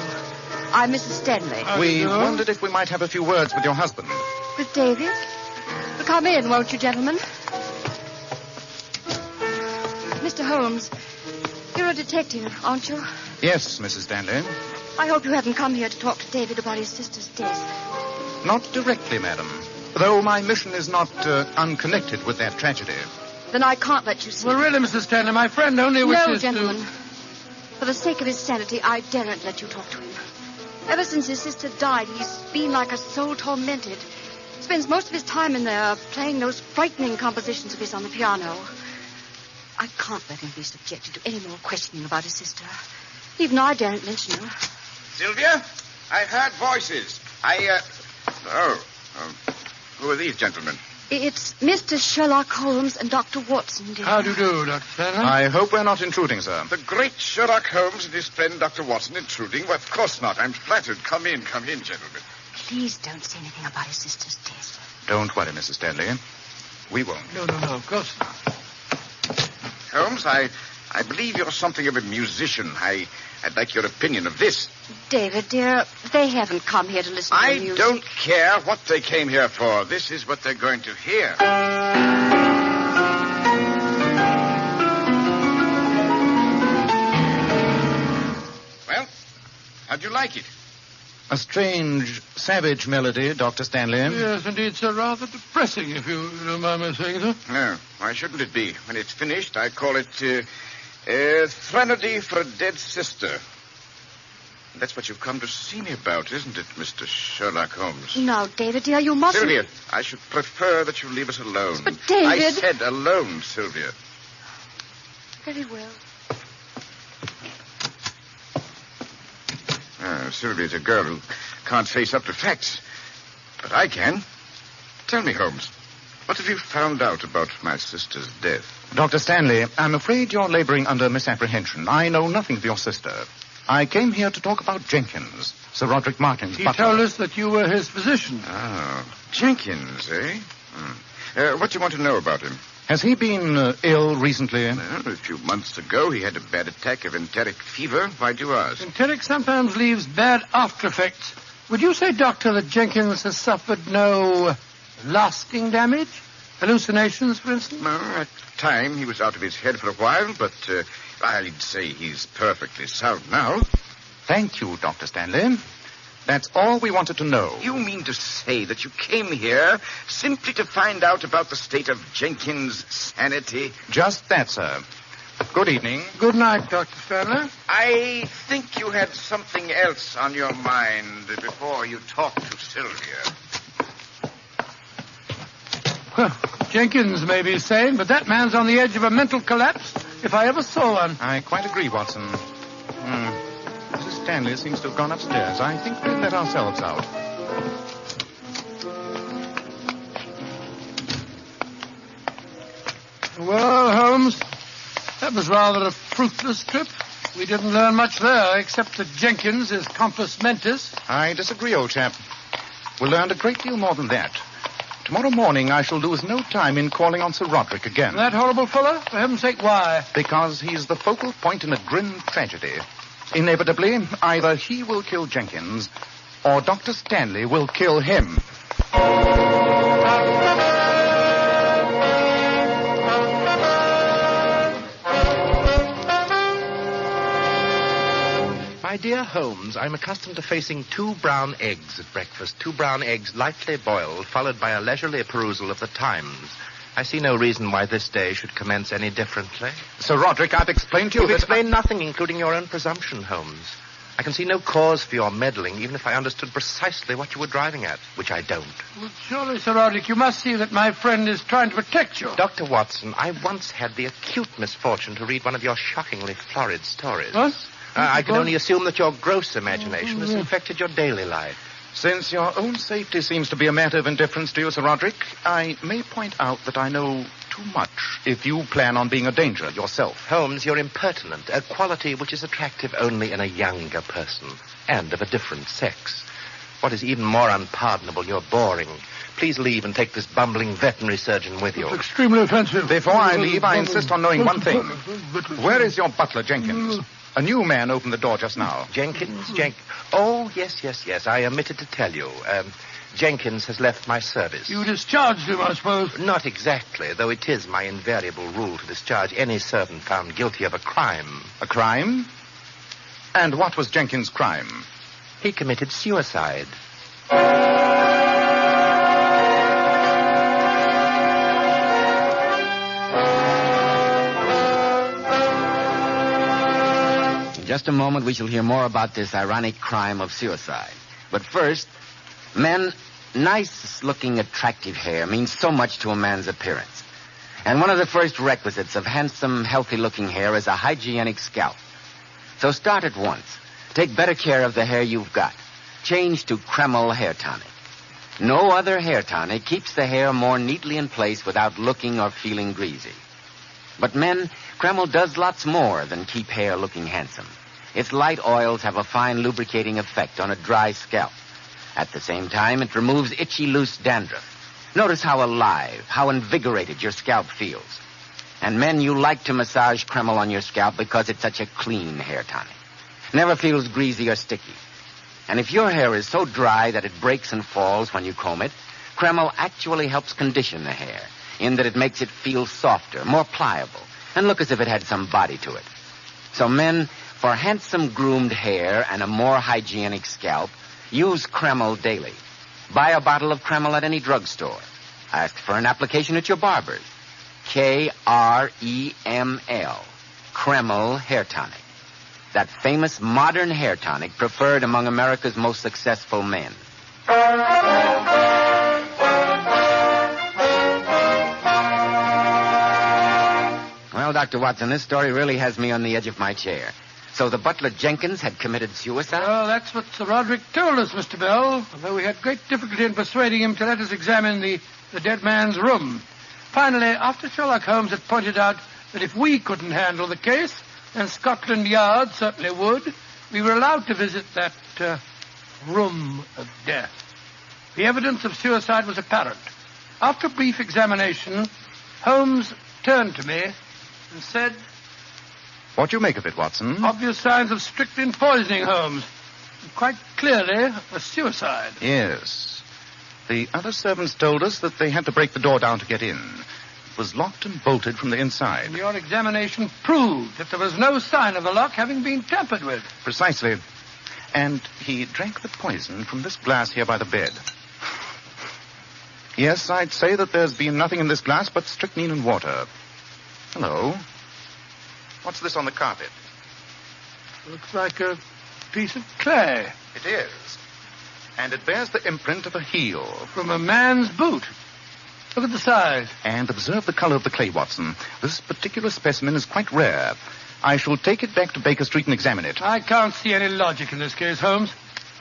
I'm Mrs. Stanley. We wondered if we might have a few words with your husband. With David? Well, come in, won't you, gentlemen? Mr. Holmes, you're a detective, aren't you? Yes, Mrs. Stanley. I hope you haven't come here to talk to David about his sister's death. Not directly, madam. Though my mission is not unconnected with that tragedy. Then I can't let you see. Well, really, Mrs. Stanley, my friend only wishes No, gentlemen. For the sake of his sanity, I daren't let you talk to him. Ever since his sister died, he's been like a soul tormented. Spends most of his time in there playing those frightening compositions of his on the piano. I can't let him be subjected to any more questioning about his sister. Even I daren't mention her. Sylvia, I heard voices. Who are these gentlemen? It's Mr. Sherlock Holmes and Dr. Watson, dear. How do you do, Dr. Stanley? I hope we're not intruding, sir. The great Sherlock Holmes and his friend Dr. Watson intruding? Well, of course not. I'm flattered. Come in, gentlemen. Please don't say anything about his sister's death. Don't worry, Mrs. Stanley. We won't. No, of course not. Holmes, I believe you're something of a musician. I'd like your opinion of this. David, dear, they haven't come here to listen to music. I don't care what they came here for. This is what they're going to hear. Well, how'd you like it? A strange, savage melody, Dr. Stanley. Yes, indeed, sir. Rather depressing, if you don't mind me saying so. No, why shouldn't it be? When it's finished, I call it Threnody for a Dead Sister. That's what you've come to see me about, isn't it, Mr. Sherlock Holmes? No, David, dear, you mustn't... Sylvia, I should prefer that you leave us alone. But, David... I said alone, Sylvia. Very well. Sylvia's a girl who can't face up to facts. But I can. Tell me, Holmes, what have you found out about my sister's death? Dr. Stanley, I'm afraid you're laboring under misapprehension. I know nothing of your sister. I came here to talk about Jenkins, Sir Roderick Martin's butler. He told us that you were his physician. Oh, Jenkins, eh? What do you want to know about him? Has he been ill recently? Well, a few months ago, he had a bad attack of enteric fever. Why'd you ask? Enteric sometimes leaves bad after effects. Would you say, Doctor, that Jenkins has suffered no lasting damage? Hallucinations, for instance? No, at the time, he was out of his head for a while, but I'd say he's perfectly sound now. Thank you, Dr. Stanley. That's all we wanted to know. You mean to say that you came here simply to find out about the state of Jenkins' sanity? Just that, sir. Good evening. Good night, Dr. Stanley. I think you had something else on your mind before you talked to Sylvia. Well, Jenkins may be sane, but that man's on the edge of a mental collapse, if I ever saw one. I quite agree, Watson. Mrs. Stanley seems to have gone upstairs. I think we'll let ourselves out. Well, Holmes, that was rather a fruitless trip. We didn't learn much there, except that Jenkins is compos mentis. I disagree, old chap. We learned a great deal more than that. Tomorrow morning I shall lose no time in calling on Sir Roderick again. That horrible fellow? For heaven's sake, why? Because he's the focal point in a grim tragedy. Inevitably, either he will kill Jenkins, or Dr. Stanley will kill him. My dear Holmes, I'm accustomed to facing 2 brown eggs at breakfast. 2 brown eggs lightly boiled, followed by a leisurely perusal of the Times. I see no reason why this day should commence any differently. Sir Roderick, I've explained to you You've that... explained nothing, including your own presumption, Holmes. I can see no cause for your meddling, even if I understood precisely what you were driving at, which I don't. Well, surely, Sir Roderick, you must see that my friend is trying to protect you. Dr. Watson, I once had the acute misfortune to read one of your shockingly florid stories. What? I can only assume that your gross imagination has infected your daily life. Since your own safety seems to be a matter of indifference to you, Sir Roderick, I may point out that I know too much if you plan on being a danger yourself. Holmes, you're impertinent, a quality which is attractive only in a younger person, and of a different sex. What is even more unpardonable, you're boring. Please leave and take this bumbling veterinary surgeon with you. It's extremely offensive. Before I leave, I insist on knowing one thing. Where is your butler, Jenkins? A new man opened the door just now. Jenkins? Oh, yes. I omitted to tell you. Jenkins has left my service. You discharged him, I suppose. Not exactly, though it is my invariable rule to discharge any servant found guilty of a crime. A crime? And what was Jenkins' crime? He committed suicide. In just a moment, we shall hear more about this ironic crime of suicide. But first, men, nice-looking, attractive hair means so much to a man's appearance. And one of the first requisites of handsome, healthy-looking hair is a hygienic scalp. So start at once. Take better care of the hair you've got. Change to Kreml Hair Tonic. No other hair tonic keeps the hair more neatly in place without looking or feeling greasy. But men, Kreml does lots more than keep hair looking handsome. Its light oils have a fine lubricating effect on a dry scalp. At the same time, it removes itchy, loose dandruff. Notice how alive, how invigorated your scalp feels. And men, you like to massage Kreml on your scalp because it's such a clean hair tonic. Never feels greasy or sticky. And if your hair is so dry that it breaks and falls when you comb it, Kreml actually helps condition the hair, in that it makes it feel softer, more pliable, and look as if it had some body to it. So men, for handsome groomed hair and a more hygienic scalp, use Kreml daily. Buy a bottle of Kreml at any drugstore. Ask for an application at your barber's. Kreml, Kreml Hair Tonic. That famous modern hair tonic preferred among America's most successful men. Well, Dr. Watson, this story really has me on the edge of my chair. So the butler Jenkins had committed suicide? Well, that's what Sir Roderick told us, Mr. Bell, although we had great difficulty in persuading him to let us examine the dead man's room. Finally, after Sherlock Holmes had pointed out that if we couldn't handle the case, then Scotland Yard certainly would, we were allowed to visit that room of death. The evidence of suicide was apparent. After a brief examination, Holmes turned to me and said... What do you make of it, Watson? Obvious signs of strychnine poisoning, Holmes. And quite clearly, a suicide. Yes. The other servants told us that they had to break the door down to get in. It was locked and bolted from the inside. And your examination proved that there was no sign of the lock having been tampered with. Precisely. And he drank the poison from this glass here by the bed. Yes, I'd say that there's been nothing in this glass but strychnine and water. Hello. What's this on the carpet? Looks like a piece of clay. It is. And it bears the imprint of a heel. From a man's boot. Look at the size. And observe the color of the clay, Watson. This particular specimen is quite rare. I shall take it back to Baker Street and examine it. I can't see any logic in this case, Holmes.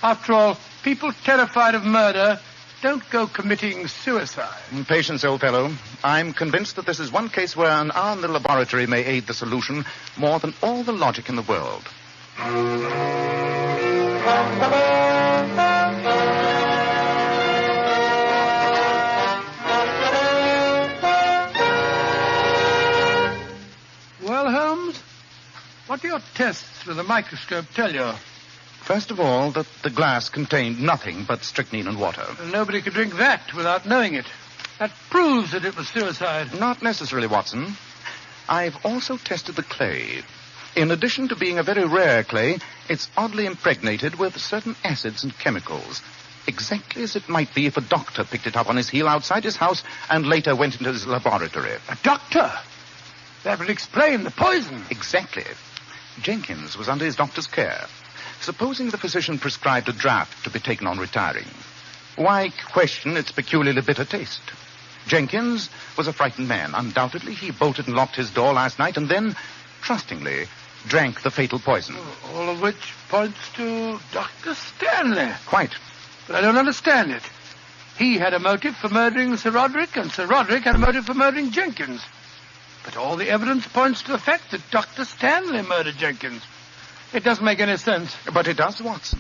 After all, people terrified of murder don't go committing suicide. Patience, old fellow. I'm convinced that this is one case where an hour in the laboratory may aid the solution more than all the logic in the world. Well, Holmes, what do your tests with the microscope tell you? First of all, that the glass contained nothing but strychnine and water. And nobody could drink that without knowing it. That proves that it was suicide. Not necessarily, Watson. I've also tested the clay. In addition to being a very rare clay, it's oddly impregnated with certain acids and chemicals. Exactly as it might be if a doctor picked it up on his heel outside his house and later went into his laboratory. A doctor? That would explain the poison. Exactly. Jenkins was under his doctor's care. Supposing the physician prescribed a draught to be taken on retiring, why question its peculiarly bitter taste? Jenkins was a frightened man. Undoubtedly, he bolted and locked his door last night and then, trustingly, drank the fatal poison. All of which points to Dr. Stanley. Quite. But I don't understand it. He had a motive for murdering Sir Roderick, and Sir Roderick had a motive for murdering Jenkins. But all the evidence points to the fact that Dr. Stanley murdered Jenkins. It doesn't make any sense. But it does, Watson.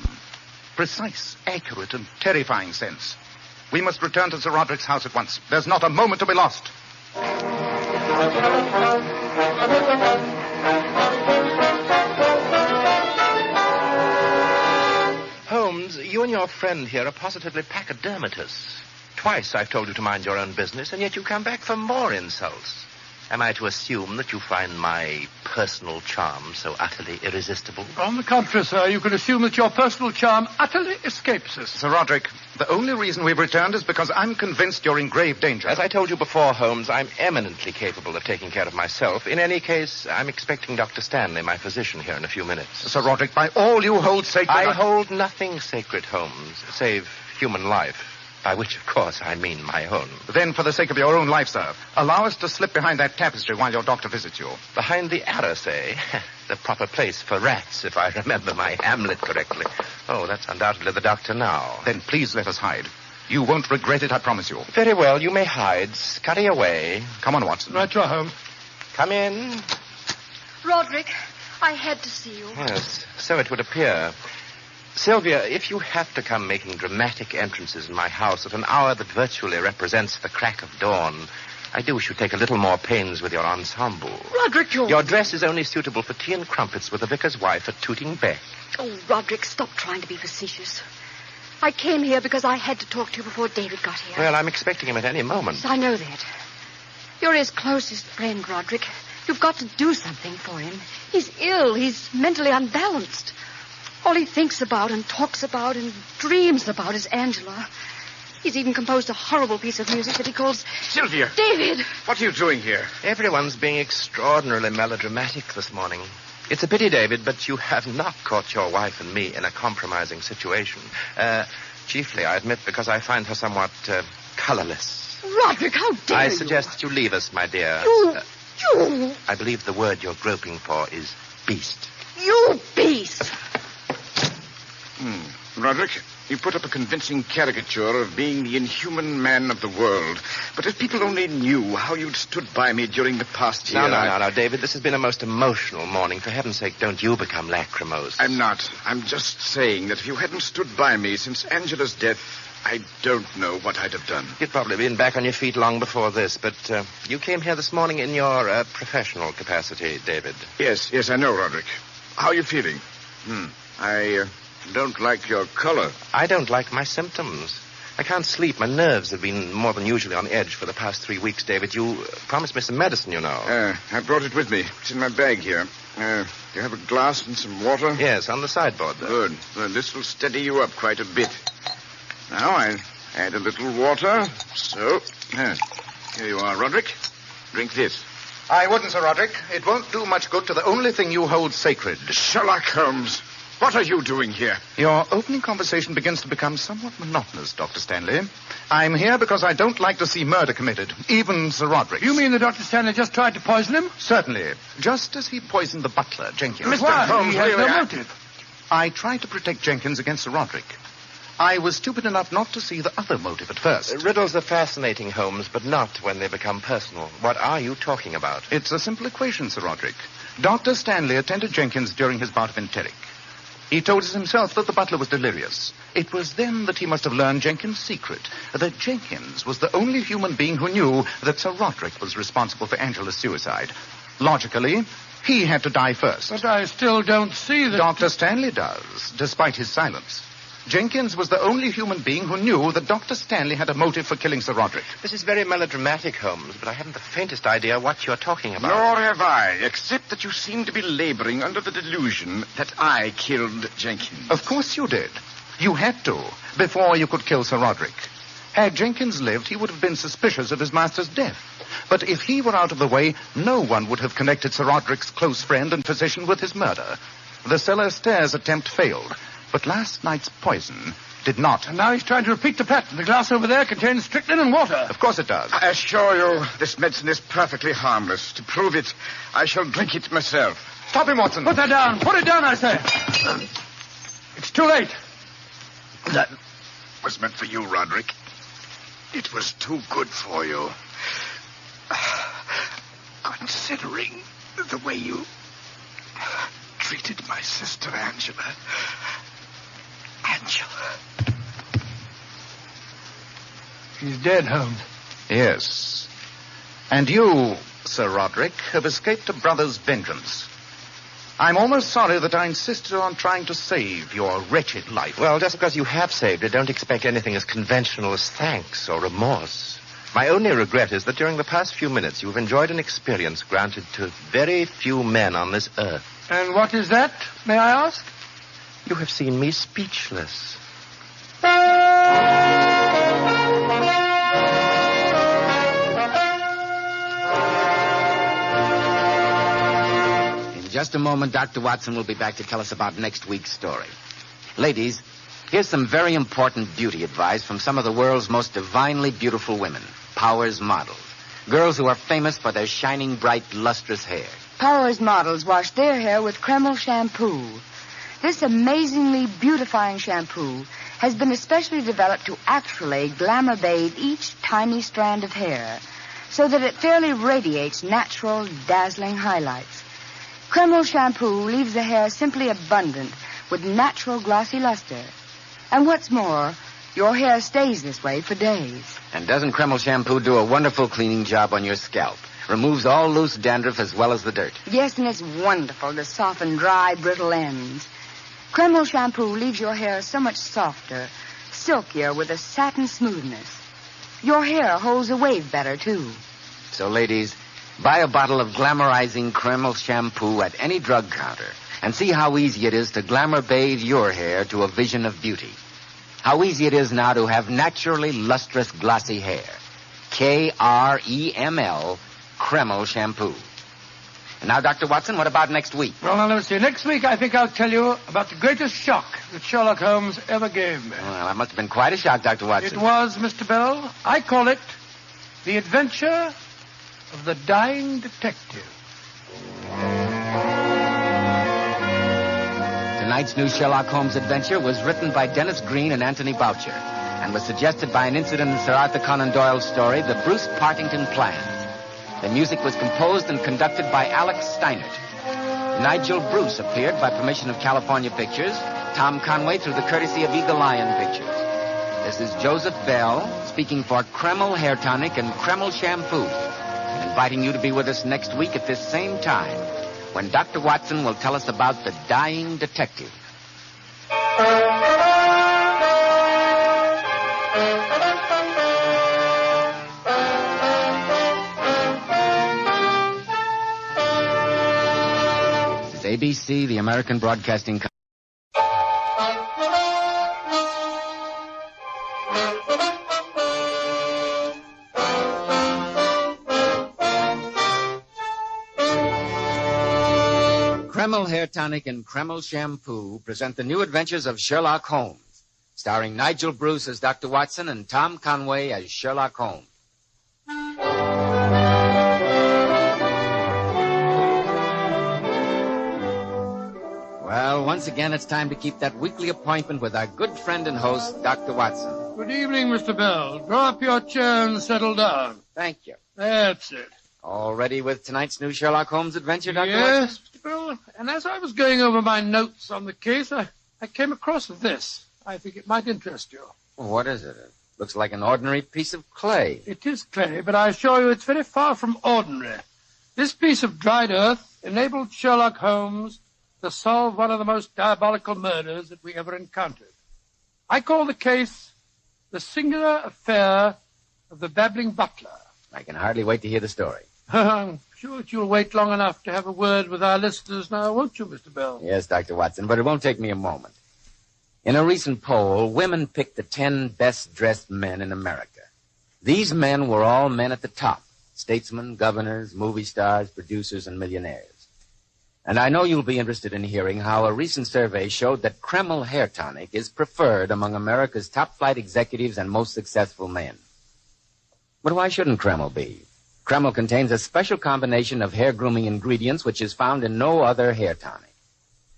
Precise, accurate, and terrifying sense. We must return to Sir Roderick's house at once. There's not a moment to be lost. Holmes, you and your friend here are positively pachydermatous. Twice I've told you to mind your own business, and yet you come back for more insults. Am I to assume that you find my personal charm so utterly irresistible? On the contrary, sir, you can assume that your personal charm utterly escapes us. Sir Roderick, the only reason we've returned is because I'm convinced you're in grave danger. As I told you before, Holmes, I'm eminently capable of taking care of myself. In any case, I'm expecting Dr. Stanley, my physician, here in a few minutes. Sir Roderick, by all you hold sacred... I hold nothing sacred, Holmes, save human life. By which, of course, I mean my own. Then, for the sake of your own life, sir, allow us to slip behind that tapestry while your doctor visits you. Behind the arras, eh? The proper place for rats, if I remember my Hamlet correctly. Oh, that's undoubtedly the doctor now. Then please let us hide. You won't regret it, I promise you. Very well, you may hide. Scurry away. Come on, Watson. Right, you're home. Come in. Roderick, I had to see you. Yes, so it would appear. Sylvia, if you have to come making dramatic entrances in my house at an hour that virtually represents the crack of dawn, I do wish you'd take a little more pains with your ensemble. Roderick, Your dress is only suitable for tea and crumpets with the vicar's wife at Tooting Bec. Oh, Roderick, stop trying to be facetious. I came here because I had to talk to you before David got here. Well, I'm expecting him at any moment. Yes, I know that. You're his closest friend, Roderick. You've got to do something for him. He's ill. He's mentally unbalanced. All he thinks about and talks about and dreams about is Angela. He's even composed a horrible piece of music that he calls... Sylvia! David! What are you doing here? Everyone's being extraordinarily melodramatic this morning. It's a pity, David, but you have not caught your wife and me in a compromising situation. Chiefly, I admit, because I find her somewhat colorless. Roderick, how dare you? I suggest that you leave us, my dear. You... I believe the word you're groping for is beast. You beast! Roderick, you put up a convincing caricature of being the inhuman man of the world. But if people only knew how you'd stood by me during the past year... No, David, this has been a most emotional morning. For heaven's sake, don't you become lachrymose. I'm not. I'm just saying that if you hadn't stood by me since Angela's death, I don't know what I'd have done. You'd probably been back on your feet long before this, but you came here this morning in your professional capacity, David. Yes, I know, Roderick. How are you feeling? I don't like your color. I don't like my symptoms. I can't sleep. My nerves have been more than usually on edge for the past 3 weeks, David. You promised me some medicine, you know. I brought it with me. It's in my bag here. Do you have a glass and some water? Yes, on the sideboard there. Good. Well, this will steady you up quite a bit. Now, I'll add a little water. So, here you are, Roderick. Drink this. I wouldn't, Sir Roderick. It won't do much good to the only thing you hold sacred. Sherlock Holmes. What are you doing here? Your opening conversation begins to become somewhat monotonous, Dr. Stanley. I'm here because I don't like to see murder committed, even Sir Roderick. You mean that Dr. Stanley just tried to poison him? Certainly. Just as he poisoned the butler, Jenkins. Mr. Holmes, he has no motive. I tried to protect Jenkins against Sir Roderick. I was stupid enough not to see the other motive at first. Riddles are fascinating, Holmes, but not when they become personal. What are you talking about? It's a simple equation, Sir Roderick. Dr. Stanley attended Jenkins during his bout of enteric. He told us himself that the butler was delirious. It was then that he must have learned Jenkins' secret, that Jenkins was the only human being who knew that Sir Roderick was responsible for Angela's suicide. Logically, he had to die first. But I still don't see that... Dr. Stanley does, despite his silence. Jenkins was the only human being who knew that Dr. Stanley had a motive for killing Sir Roderick. This is very melodramatic, Holmes, but I haven't the faintest idea what you're talking about. Nor have I, except that you seem to be laboring under the delusion that I killed Jenkins. Of course you did. You had to, before you could kill Sir Roderick. Had Jenkins lived, he would have been suspicious of his master's death. But if he were out of the way, no one would have connected Sir Roderick's close friend and physician with his murder. The cellar stairs attempt failed. But last night's poison did not. And now he's trying to repeat the pattern. The glass over there contains strychnine and water. Of course it does. I assure you, this medicine is perfectly harmless. To prove it, I shall drink it myself. Stop him, Watson. Put that down. Put it down, I say. It's too late. That was meant for you, Roderick. It was too good for you. Considering the way you treated my sister, Angela. She's dead, Holmes. Yes. And you, Sir Roderick, have escaped a brother's vengeance. I'm almost sorry that I insisted on trying to save your wretched life. Well, just because you have saved it, don't expect anything as conventional as thanks or remorse. My only regret is that during the past few minutes you've enjoyed an experience granted to very few men on this earth. And what is that, may I ask? You have seen me speechless. In just a moment, Dr. Watson will be back to tell us about next week's story. Ladies, here's some very important beauty advice from some of the world's most divinely beautiful women, Powers models. Girls who are famous for their shining, bright, lustrous hair. Powers models wash their hair with Kreml shampoo. This amazingly beautifying shampoo has been especially developed to actually glamour bathe each tiny strand of hair so that it fairly radiates natural, dazzling highlights. Kreml shampoo leaves the hair simply abundant with natural glossy luster. And what's more, your hair stays this way for days. And doesn't Kreml shampoo do a wonderful cleaning job on your scalp? Removes all loose dandruff as well as the dirt. Yes, and it's wonderful to soften dry, brittle ends. Kreml shampoo leaves your hair so much softer, silkier, with a satin smoothness. Your hair holds a wave better, too. So, ladies, buy a bottle of glamorizing Kreml shampoo at any drug counter and see how easy it is to glamour bathe your hair to a vision of beauty. How easy it is now to have naturally lustrous, glossy hair. Kreml, Kreml shampoo. And now, Dr. Watson, what about next week? Well, now, let me see. Next week, I think I'll tell you about the greatest shock that Sherlock Holmes ever gave me. Well, that must have been quite a shock, Dr. Watson. It was, Mr. Bell. I call it The Adventure of the Dying Detective. Tonight's new Sherlock Holmes adventure was written by Dennis Green and Anthony Boucher and was suggested by an incident in Sir Arthur Conan Doyle's story, The Bruce Partington Plans. The music was composed and conducted by Alex Steinert. Nigel Bruce appeared by permission of California Pictures, Tom Conway through the courtesy of Eagle Lion Pictures. This is Joseph Bell speaking for Kreml Hair Tonic and Kreml Shampoo, and inviting you to be with us next week at this same time when Dr. Watson will tell us about the dying detective. This is ABC, the American Broadcasting Company. Kreml Hair Tonic and Kreml Shampoo present the new adventures of Sherlock Holmes, starring Nigel Bruce as Dr. Watson and Tom Conway as Sherlock Holmes. Well, Well, once again, it's time to keep that weekly appointment with our good friend and host, Dr. Watson. Good evening, Mr. Bell. Draw up your chair and settle down. Thank you. That's it. All ready with tonight's new Sherlock Holmes adventure, Dr. Watson? Yes, Mr. Bell. And as I was going over my notes on the case, I came across this. I think it might interest you. What is it? It looks like an ordinary piece of clay. It is clay, but I assure you it's very far from ordinary. This piece of dried earth enabled Sherlock Holmes to solve one of the most diabolical murders that we ever encountered. I call the case The Singular Affair of the Babbling Butler. I can hardly wait to hear the story. I'm sure that you'll wait long enough to have a word with our listeners now, won't you, Mr. Bell? Yes, Dr. Watson, but it won't take me a moment. In a recent poll, women picked the 10 best-dressed men in America. These men were all men at the top: statesmen, governors, movie stars, producers, and millionaires. And I know you'll be interested in hearing how a recent survey showed that Kreml hair tonic is preferred among America's top-flight executives and most successful men. But why shouldn't Kreml be? Kreml contains a special combination of hair grooming ingredients which is found in no other hair tonic.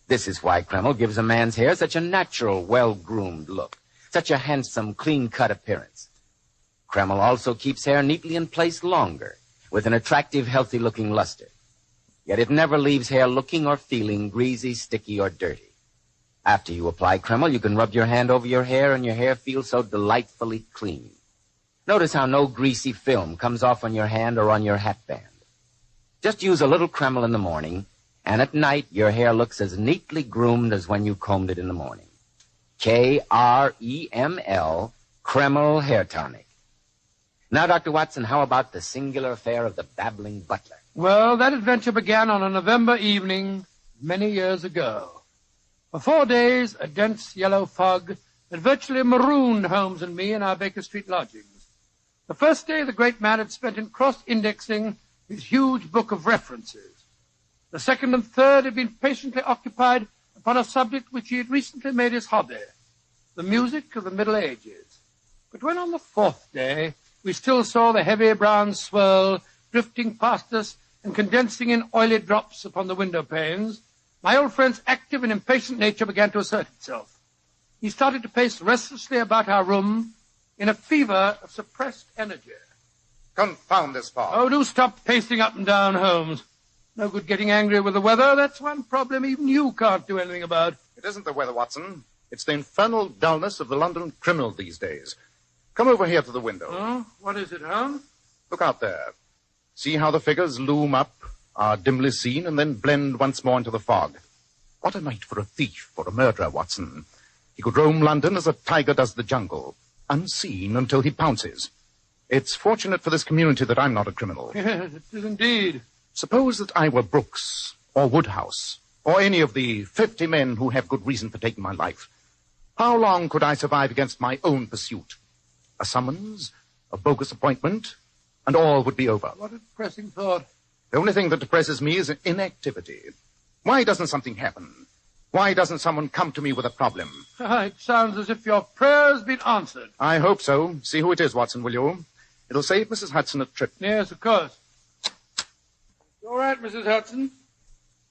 This is why Kreml gives a man's hair such a natural, well-groomed look, such a handsome, clean-cut appearance. Kreml also keeps hair neatly in place longer, with an attractive, healthy-looking luster. Yet it never leaves hair looking or feeling greasy, sticky, or dirty. After you apply Kreml, you can rub your hand over your hair, and your hair feels so delightfully clean. Notice how no greasy film comes off on your hand or on your hatband. Just use a little Kreml in the morning, and at night your hair looks as neatly groomed as when you combed it in the morning. Kreml, Kreml Hair Tonic. Now, Dr. Watson, how about the singular affair of the Babbling Butler? Well, that adventure began on a November evening many years ago. For 4 days, a dense yellow fog had virtually marooned Holmes and me in our Baker Street lodgings. The first day, the great man had spent in cross-indexing his huge book of references. The second and third had been patiently occupied upon a subject which he had recently made his hobby, the music of the Middle Ages. But when on the fourth day we still saw the heavy brown swirl drifting past us and condensing in oily drops upon the window panes, my old friend's active and impatient nature began to assert itself. He started to pace restlessly about our room in a fever of suppressed energy. Confound this fog. Oh, do stop pacing up and down, Holmes. No good getting angry with the weather. That's one problem even you can't do anything about. It isn't the weather, Watson. It's the infernal dullness of the London criminal these days. Come over here to the window. Oh, what is it, Holmes? Look out there. See how the figures loom up, are dimly seen, and then blend once more into the fog. What a night for a thief or a murderer, Watson. He could roam London as a tiger does the jungle, unseen until he pounces. It's fortunate for this community that I'm not a criminal. Yes, it is indeed. Suppose that I were Brooks, or Woodhouse, or any of the 50 men who have good reason for taking my life. How long could I survive against my own pursuit? A summons, a bogus appointment, and all would be over. What a depressing thought. The only thing that depresses me is inactivity. Why doesn't something happen? Why doesn't someone come to me with a problem? It sounds as if your prayer's been answered. I hope so. See who it is, Watson, will you? It'll save Mrs. Hudson a trip. Yes, of course. All right, Mrs. Hudson.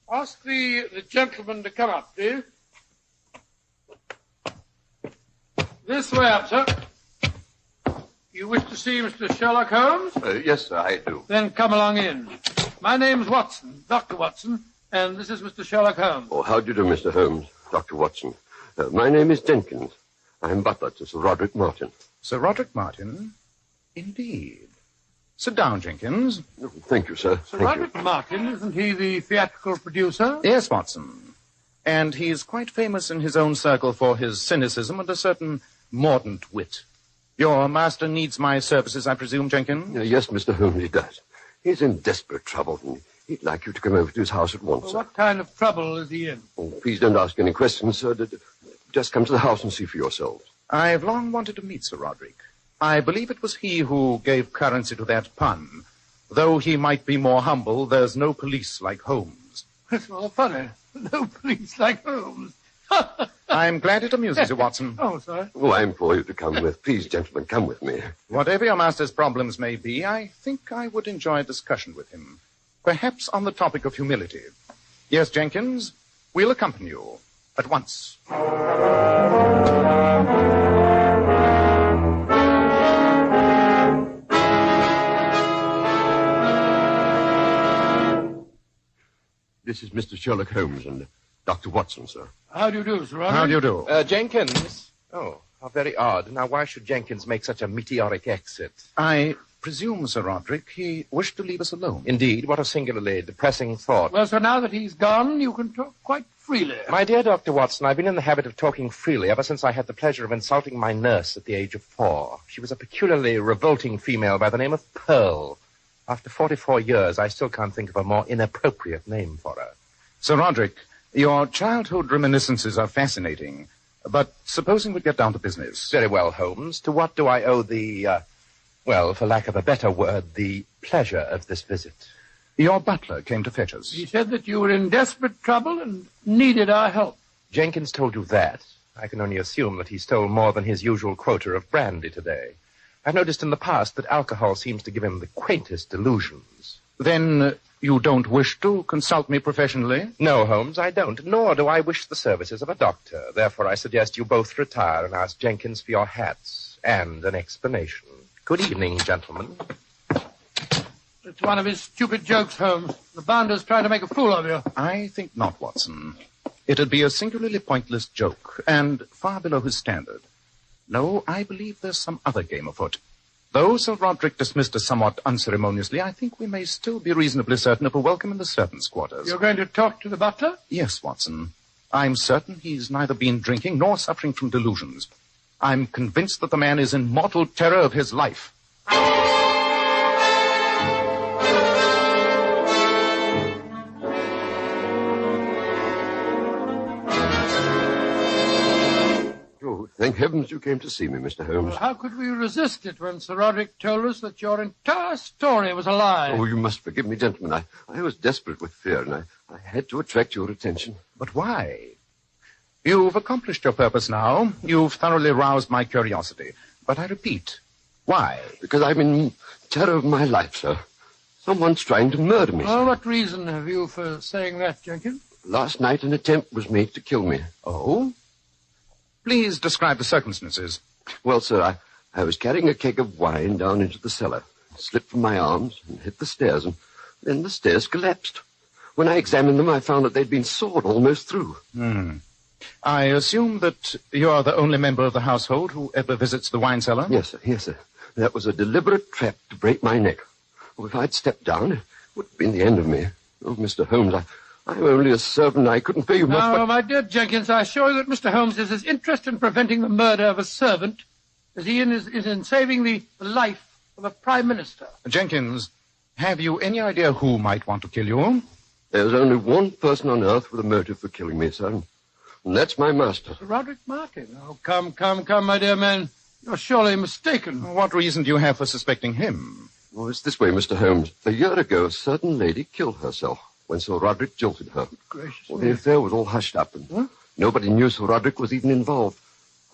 Ask the gentleman to come up, please. This way up, sir. You wish to see Mr. Sherlock Holmes? Yes, sir, I do. Then come along in. My name's Watson, Dr. Watson, and this is Mr. Sherlock Holmes. Oh, how do you do, Mr. Holmes, Dr. Watson? My name is Jenkins. I'm butler to Sir Roderick Martin. Sir Roderick Martin? Indeed. Sit down, Jenkins. Thank you, sir. Sir Roderick Martin, isn't he the theatrical producer? Yes, Watson. And he's quite famous in his own circle for his cynicism and a certain mordant wit. Your master needs my services, I presume, Jenkins? Yes, Mr. Holmes, he does. He's in desperate trouble, and he'd like you to come over to his house at once, Well, sir. what kind of trouble is he in? Oh, please don't ask any questions, sir. Just come to the house and see for yourselves. I've long wanted to meet Sir Roderick. I believe it was he who gave currency to that pun. Though he might be more humble, there's no police like Holmes. That's all funny. No police like Holmes. I'm glad it amuses you, Watson. Oh, sorry. Oh, I implore you to come with. Please, gentlemen, come with me. Whatever your master's problems may be, I think I would enjoy a discussion with him. Perhaps on the topic of humility. Yes, Jenkins, we'll accompany you. at once. This is Mr. Sherlock Holmes and Dr. Watson, sir. How do you do, Sir Roderick? How do you do? Jenkins. Oh, how very odd. Now, why should Jenkins make such a meteoric exit? I presume, Sir Roderick, he wished to leave us alone. Indeed, what a singularly depressing thought. Well, sir, now that he's gone, you can talk quite freely. My dear Dr. Watson, I've been in the habit of talking freely ever since I had the pleasure of insulting my nurse at the age of 4. She was a peculiarly revolting female by the name of Pearl. After 44 years, I still can't think of a more inappropriate name for her. Sir Roderick, your childhood reminiscences are fascinating. But supposing we get down to business. Very well, Holmes. To what do I owe the, well, for lack of a better word, the pleasure of this visit? Your butler came to fetch us. He said that you were in desperate trouble and needed our help. Jenkins told you that? I can only assume that he stole more than his usual quota of brandy today. I've noticed in the past that alcohol seems to give him the quaintest delusions. Then you don't wish to consult me professionally? No, Holmes, I don't, nor do I wish the services of a doctor. Therefore, I suggest you both retire and ask Jenkins for your hats and an explanation. Good evening, gentlemen. It's one of his stupid jokes, Holmes. The bounder's trying to make a fool of you. I think not, Watson. It'd be a singularly pointless joke, and far below his standard. No, I believe there's some other game afoot. Though Sir Roderick dismissed us somewhat unceremoniously, I think we may still be reasonably certain of a welcome in the servants' quarters. You're going to talk to the butler? Yes, Watson. I'm certain he's neither been drinking nor suffering from delusions. I'm convinced that the man is in mortal terror of his life. Thank heavens you came to see me, Mr. Holmes. Well, how could we resist it when Sir Roderick told us that your entire story was a lie? Oh, you must forgive me, gentlemen. I was desperate with fear, and I had to attract your attention. But why? You've accomplished your purpose now. You've thoroughly roused my curiosity. But I repeat, why? Because I'm in terror of my life, sir. Someone's trying to murder me, Well, sir. what reason have you for saying that, Jenkins? Last night an attempt was made to kill me. Oh? Please describe the circumstances. Well, sir, I was carrying a keg of wine down into the cellar. It slipped from my arms and hit the stairs, and then the stairs collapsed. When I examined them, I found that they'd been sawed almost through. I assume that you're the only member of the household who ever visits the wine cellar? Yes, sir. That was a deliberate trap to break my neck. Well, if I'd stepped down, it would have been the end of me. Oh, Mr. Holmes, I'm only a servant. I couldn't pay you much, Now, but... my dear Jenkins, I assure you that Mr. Holmes is as interested in preventing the murder of a servant as he is in saving the life of a prime minister. Jenkins, have you any idea who might want to kill you? There's only one person on earth with a motive for killing me, sir, and that's my master. Sir Roderick Martin. Oh, come, my dear man. You're surely mistaken. What reason do you have for suspecting him? Well, it's this way, Mr. Holmes. A year ago, a certain lady killed herself when Sir Roderick jilted her. Gracious Well, me. the affair was all hushed up, and nobody knew Sir Roderick was even involved.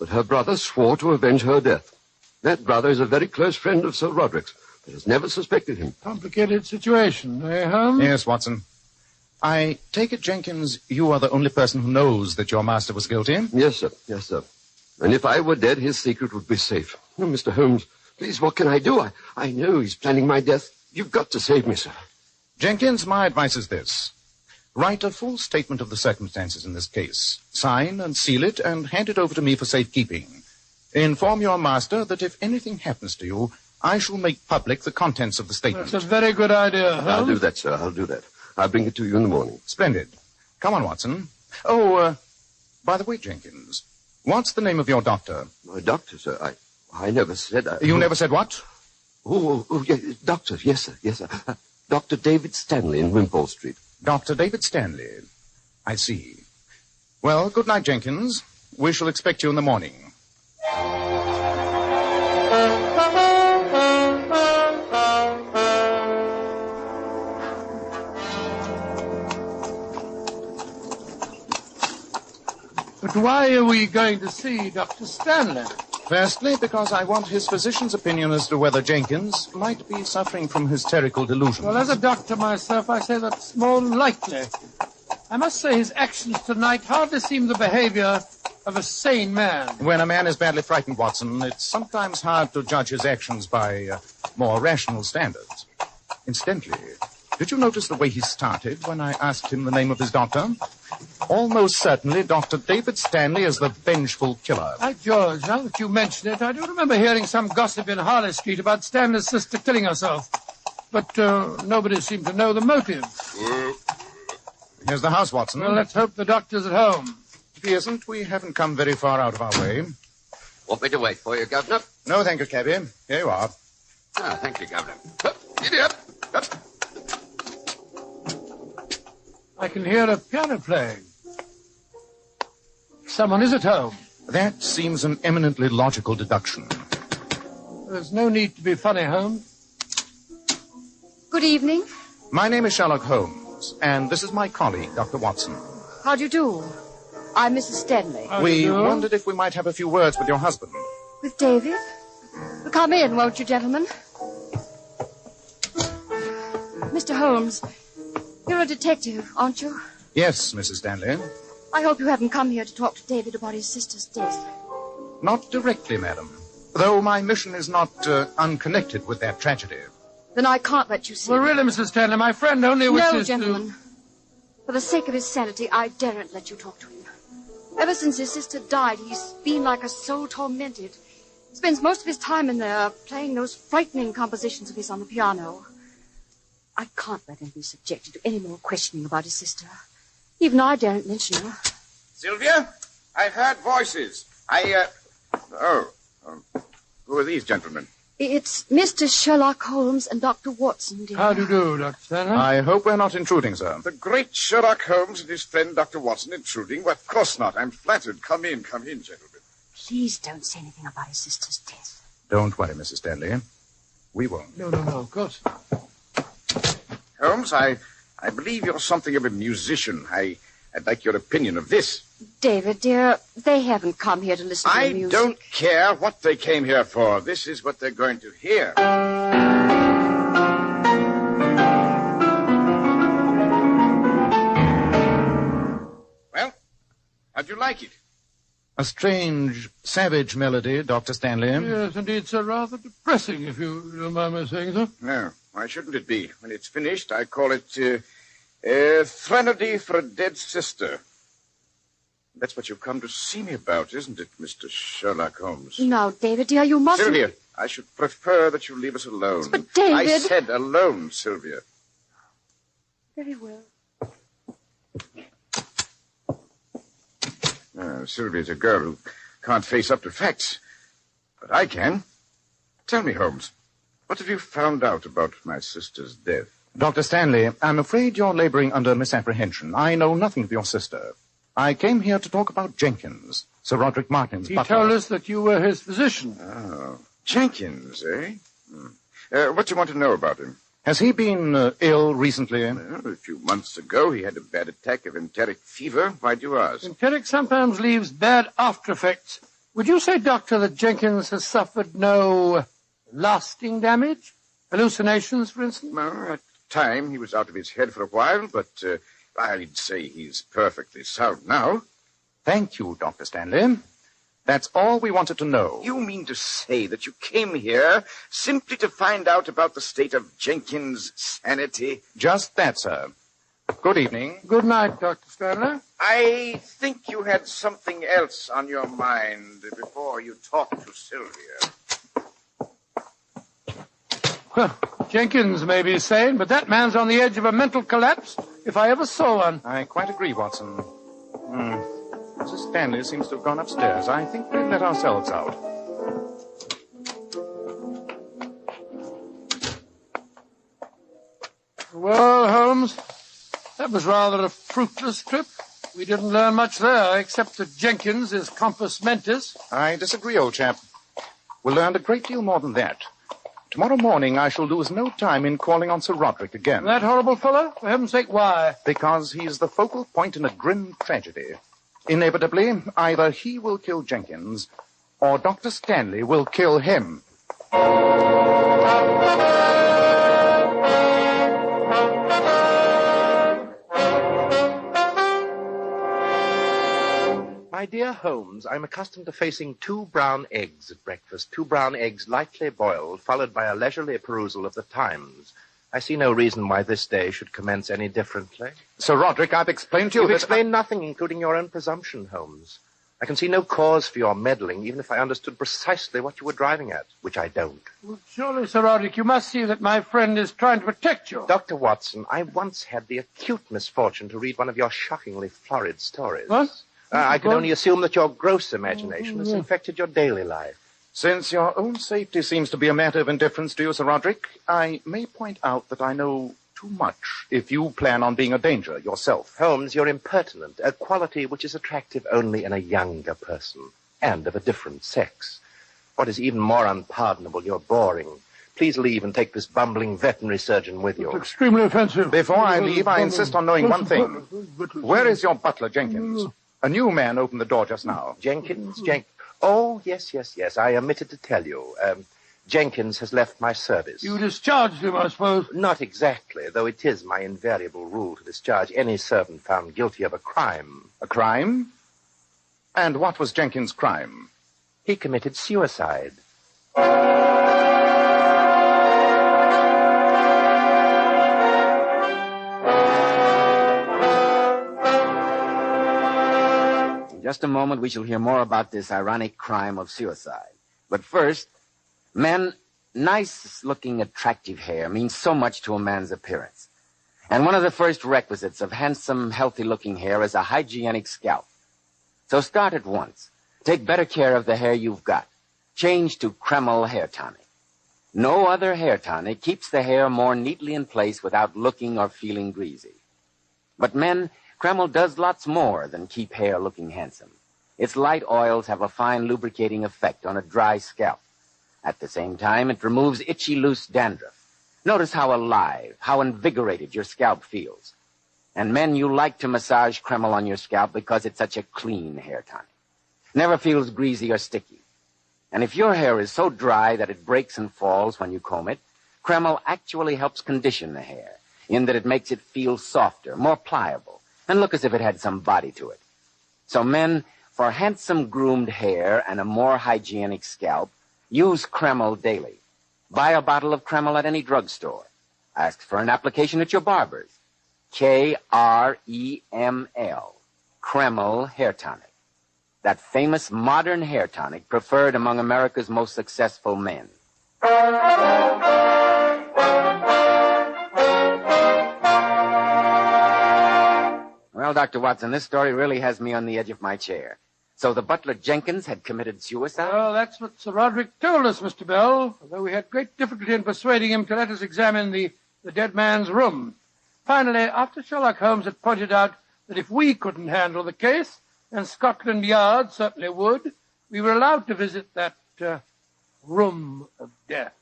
But her brother swore to avenge her death. That brother is a very close friend of Sir Roderick's, but has never suspected him. Complicated situation, eh, Holmes? Yes, Watson. I take it, Jenkins, you are the only person who knows that your master was guilty? Yes, sir. Yes, sir. And if I were dead, his secret would be safe. Oh, Mr. Holmes, please, what can I do? I know he's planning my death. You've got to save me, sir. Jenkins, my advice is this. Write a full statement of the circumstances in this case. Sign and seal it and hand it over to me for safekeeping. Inform your master that if anything happens to you, I shall make public the contents of the statement. That's a very good idea, Holmes. I'll do that, sir. I'll do that. I'll bring it to you in the morning. Splendid. Come on, Watson. Oh, by the way, Jenkins, what's the name of your doctor? My doctor, sir. I never said... You never said what? Oh, yeah, doctor. Yes, sir. Yes, sir. Dr. David Stanley in Wimpole Street. Dr. David Stanley. I see. Well, good night, Jenkins. We shall expect you in the morning. But why are we going to see Dr. Stanley? Firstly, because I want his physician's opinion as to whether Jenkins might be suffering from hysterical delusions. Well, as a doctor myself, I say that's more likely. I must say his actions tonight hardly seem the behavior of a sane man. When a man is badly frightened, Watson, it's sometimes hard to judge his actions by more rational standards. Incidentally, did you notice the way he started when I asked him the name of his doctor? Almost certainly Dr. David Stanley is the vengeful killer. By George, now that you mention it, I do remember hearing some gossip in Harley Street about Stanley's sister killing herself. But nobody seemed to know the motive. Here's the house, Watson. Well, let's hope the doctor's at home. If he isn't, we haven't come very far out of our way. Want me to wait for you, Governor? No, thank you, cabby. Here you are. Ah, thank you, Governor. Idiot! I can hear a piano playing. Someone is at home. That seems an eminently logical deduction. There's no need to be funny, Holmes. Good evening. My name is Sherlock Holmes, and this is my colleague, Dr. Watson. How do you do? I'm Mrs. Stanley. We wondered if we might have a few words with your husband. With David? Come in, won't you, gentlemen? Mr. Holmes, you're a detective, aren't you? Yes, Mrs. Stanley. I hope you haven't come here to talk to David about his sister's death. Not directly, madam. Though my mission is not unconnected with that tragedy. Then I can't let you see. Well, really, Mrs. Stanley, my friend only wishes No, gentlemen. For the sake of his sanity, I daren't let you talk to him. Ever since his sister died, he's been like a soul tormented. Spends most of his time in there playing those frightening compositions of his on the piano. I can't let him be subjected to any more questioning about his sister. Even I daren't mention her. Sylvia, I've heard voices. Who are these gentlemen? It's Mr. Sherlock Holmes and Dr. Watson, dear. How do you do, Dr. Stanley? I hope we're not intruding, sir. The great Sherlock Holmes and his friend Dr. Watson intruding? Well, of course not. I'm flattered. Come in, gentlemen. Please don't say anything about his sister's death. Don't worry, Mrs. Stanley. We won't. No, of course. Holmes, I believe you're something of a musician. I'd like your opinion of this. David, dear, they haven't come here to listen to music. I don't care what they came here for. This is what they're going to hear. Well, how'd you like it? A strange, savage melody, Dr. Stanley. Yes, indeed, sir. Rather depressing, if you don't mind my saying so. No, why shouldn't it be? When it's finished, I call it Threnody for a Dead Sister. That's what you've come to see me about, isn't it, Mr. Sherlock Holmes? Now, David, dear, you mustn't... Sylvia, I should prefer that you leave us alone. But, David... I said alone, Sylvia. Very well. Sylvia's a girl who can't face up to facts. But I can. Tell me, Holmes, what have you found out about my sister's death? Dr. Stanley, I'm afraid you're laboring under misapprehension. I know nothing of your sister. I came here to talk about Jenkins, Sir Roderick Martin's butler. He told us that you were his physician. Oh, Jenkins, eh? What do you want to know about him? Has he been ill recently? Well, a few months ago, he had a bad attack of enteric fever. Why do you ask? Enteric sometimes leaves bad after effects. Would you say, Doctor, that Jenkins has suffered no lasting damage? Hallucinations, for instance? Well, at the time, he was out of his head for a while, but I'd say he's perfectly sound now. Thank you, Dr. Stanley. That's all we wanted to know. You mean to say that you came here simply to find out about the state of Jenkins' sanity? Just that, sir. Good evening. Good night, Dr. Stanley. I think you had something else on your mind before you talked to Sylvia. Well, Jenkins may be sane, but that man's on the edge of a mental collapse, if I ever saw one. I quite agree, Watson. Mrs. Stanley seems to have gone upstairs. I think we've let ourselves out. Well, Holmes, that was rather a fruitless trip. We didn't learn much there, except that Jenkins is compos mentis. I disagree, old chap. We learned a great deal more than that. Tomorrow morning I shall lose no time in calling on Sir Roderick again. That horrible fellow? For heaven's sake, why? Because he's the focal point in a grim tragedy. Inevitably, either he will kill Jenkins, or Dr. Stanley will kill him. My dear Holmes, I'm accustomed to facing 2 brown eggs at breakfast, 2 brown eggs lightly boiled, followed by a leisurely perusal of the Times. I see no reason why this day should commence any differently. Sir Roderick, I've explained to you You've that... explained nothing, including your own presumption, Holmes. I can see no cause for your meddling, even if I understood precisely what you were driving at, which I don't. Well, surely, Sir Roderick, you must see that my friend is trying to protect you. Dr. Watson, I once had the acute misfortune to read one of your shockingly florid stories. What? I can only assume that your gross imagination has infected your daily life. Since your own safety seems to be a matter of indifference to you, Sir Roderick, I may point out that I know too much if you plan on being a danger yourself. Holmes, you're impertinent, a quality which is attractive only in a younger person, and of a different sex. What is even more unpardonable, you're boring. Please leave and take this bumbling veterinary surgeon with you. It's extremely offensive. Before I leave, I insist on knowing one thing. Where is your butler, Jenkins? A new man opened the door just now. Jenkins? Oh, yes. I omitted to tell you. Jenkins has left my service. You discharged him, I suppose. Not exactly, though it is my invariable rule to discharge any servant found guilty of a crime. A crime? And what was Jenkins' crime? He committed suicide. In just a moment, we shall hear more about this ironic crime of suicide. But first, men, nice-looking, attractive hair means so much to a man's appearance. And one of the first requisites of handsome, healthy-looking hair is a hygienic scalp. So start at once. Take better care of the hair you've got. Change to Kreml Hair Tonic. No other hair tonic keeps the hair more neatly in place without looking or feeling greasy. But men, Kreml does lots more than keep hair looking handsome. Its light oils have a fine lubricating effect on a dry scalp. At the same time, it removes itchy, loose dandruff. Notice how alive, how invigorated your scalp feels. And men, you like to massage Kreml on your scalp because it's such a clean hair tonic. Never feels greasy or sticky. And if your hair is so dry that it breaks and falls when you comb it, Kreml actually helps condition the hair, in that it makes it feel softer, more pliable, and look as if it had some body to it. So men, for handsome groomed hair and a more hygienic scalp, use Kreml daily. Buy a bottle of Kreml at any drugstore. Ask for an application at your barber's. Kreml, Kreml Hair Tonic. That famous modern hair tonic preferred among America's most successful men. Well, Dr. Watson, this story really has me on the edge of my chair. So the butler Jenkins had committed suicide? Well, that's what Sir Roderick told us, Mr. Bell, although we had great difficulty in persuading him to let us examine the dead man's room. Finally, after Sherlock Holmes had pointed out that if we couldn't handle the case, and Scotland Yard certainly would, we were allowed to visit that room of death.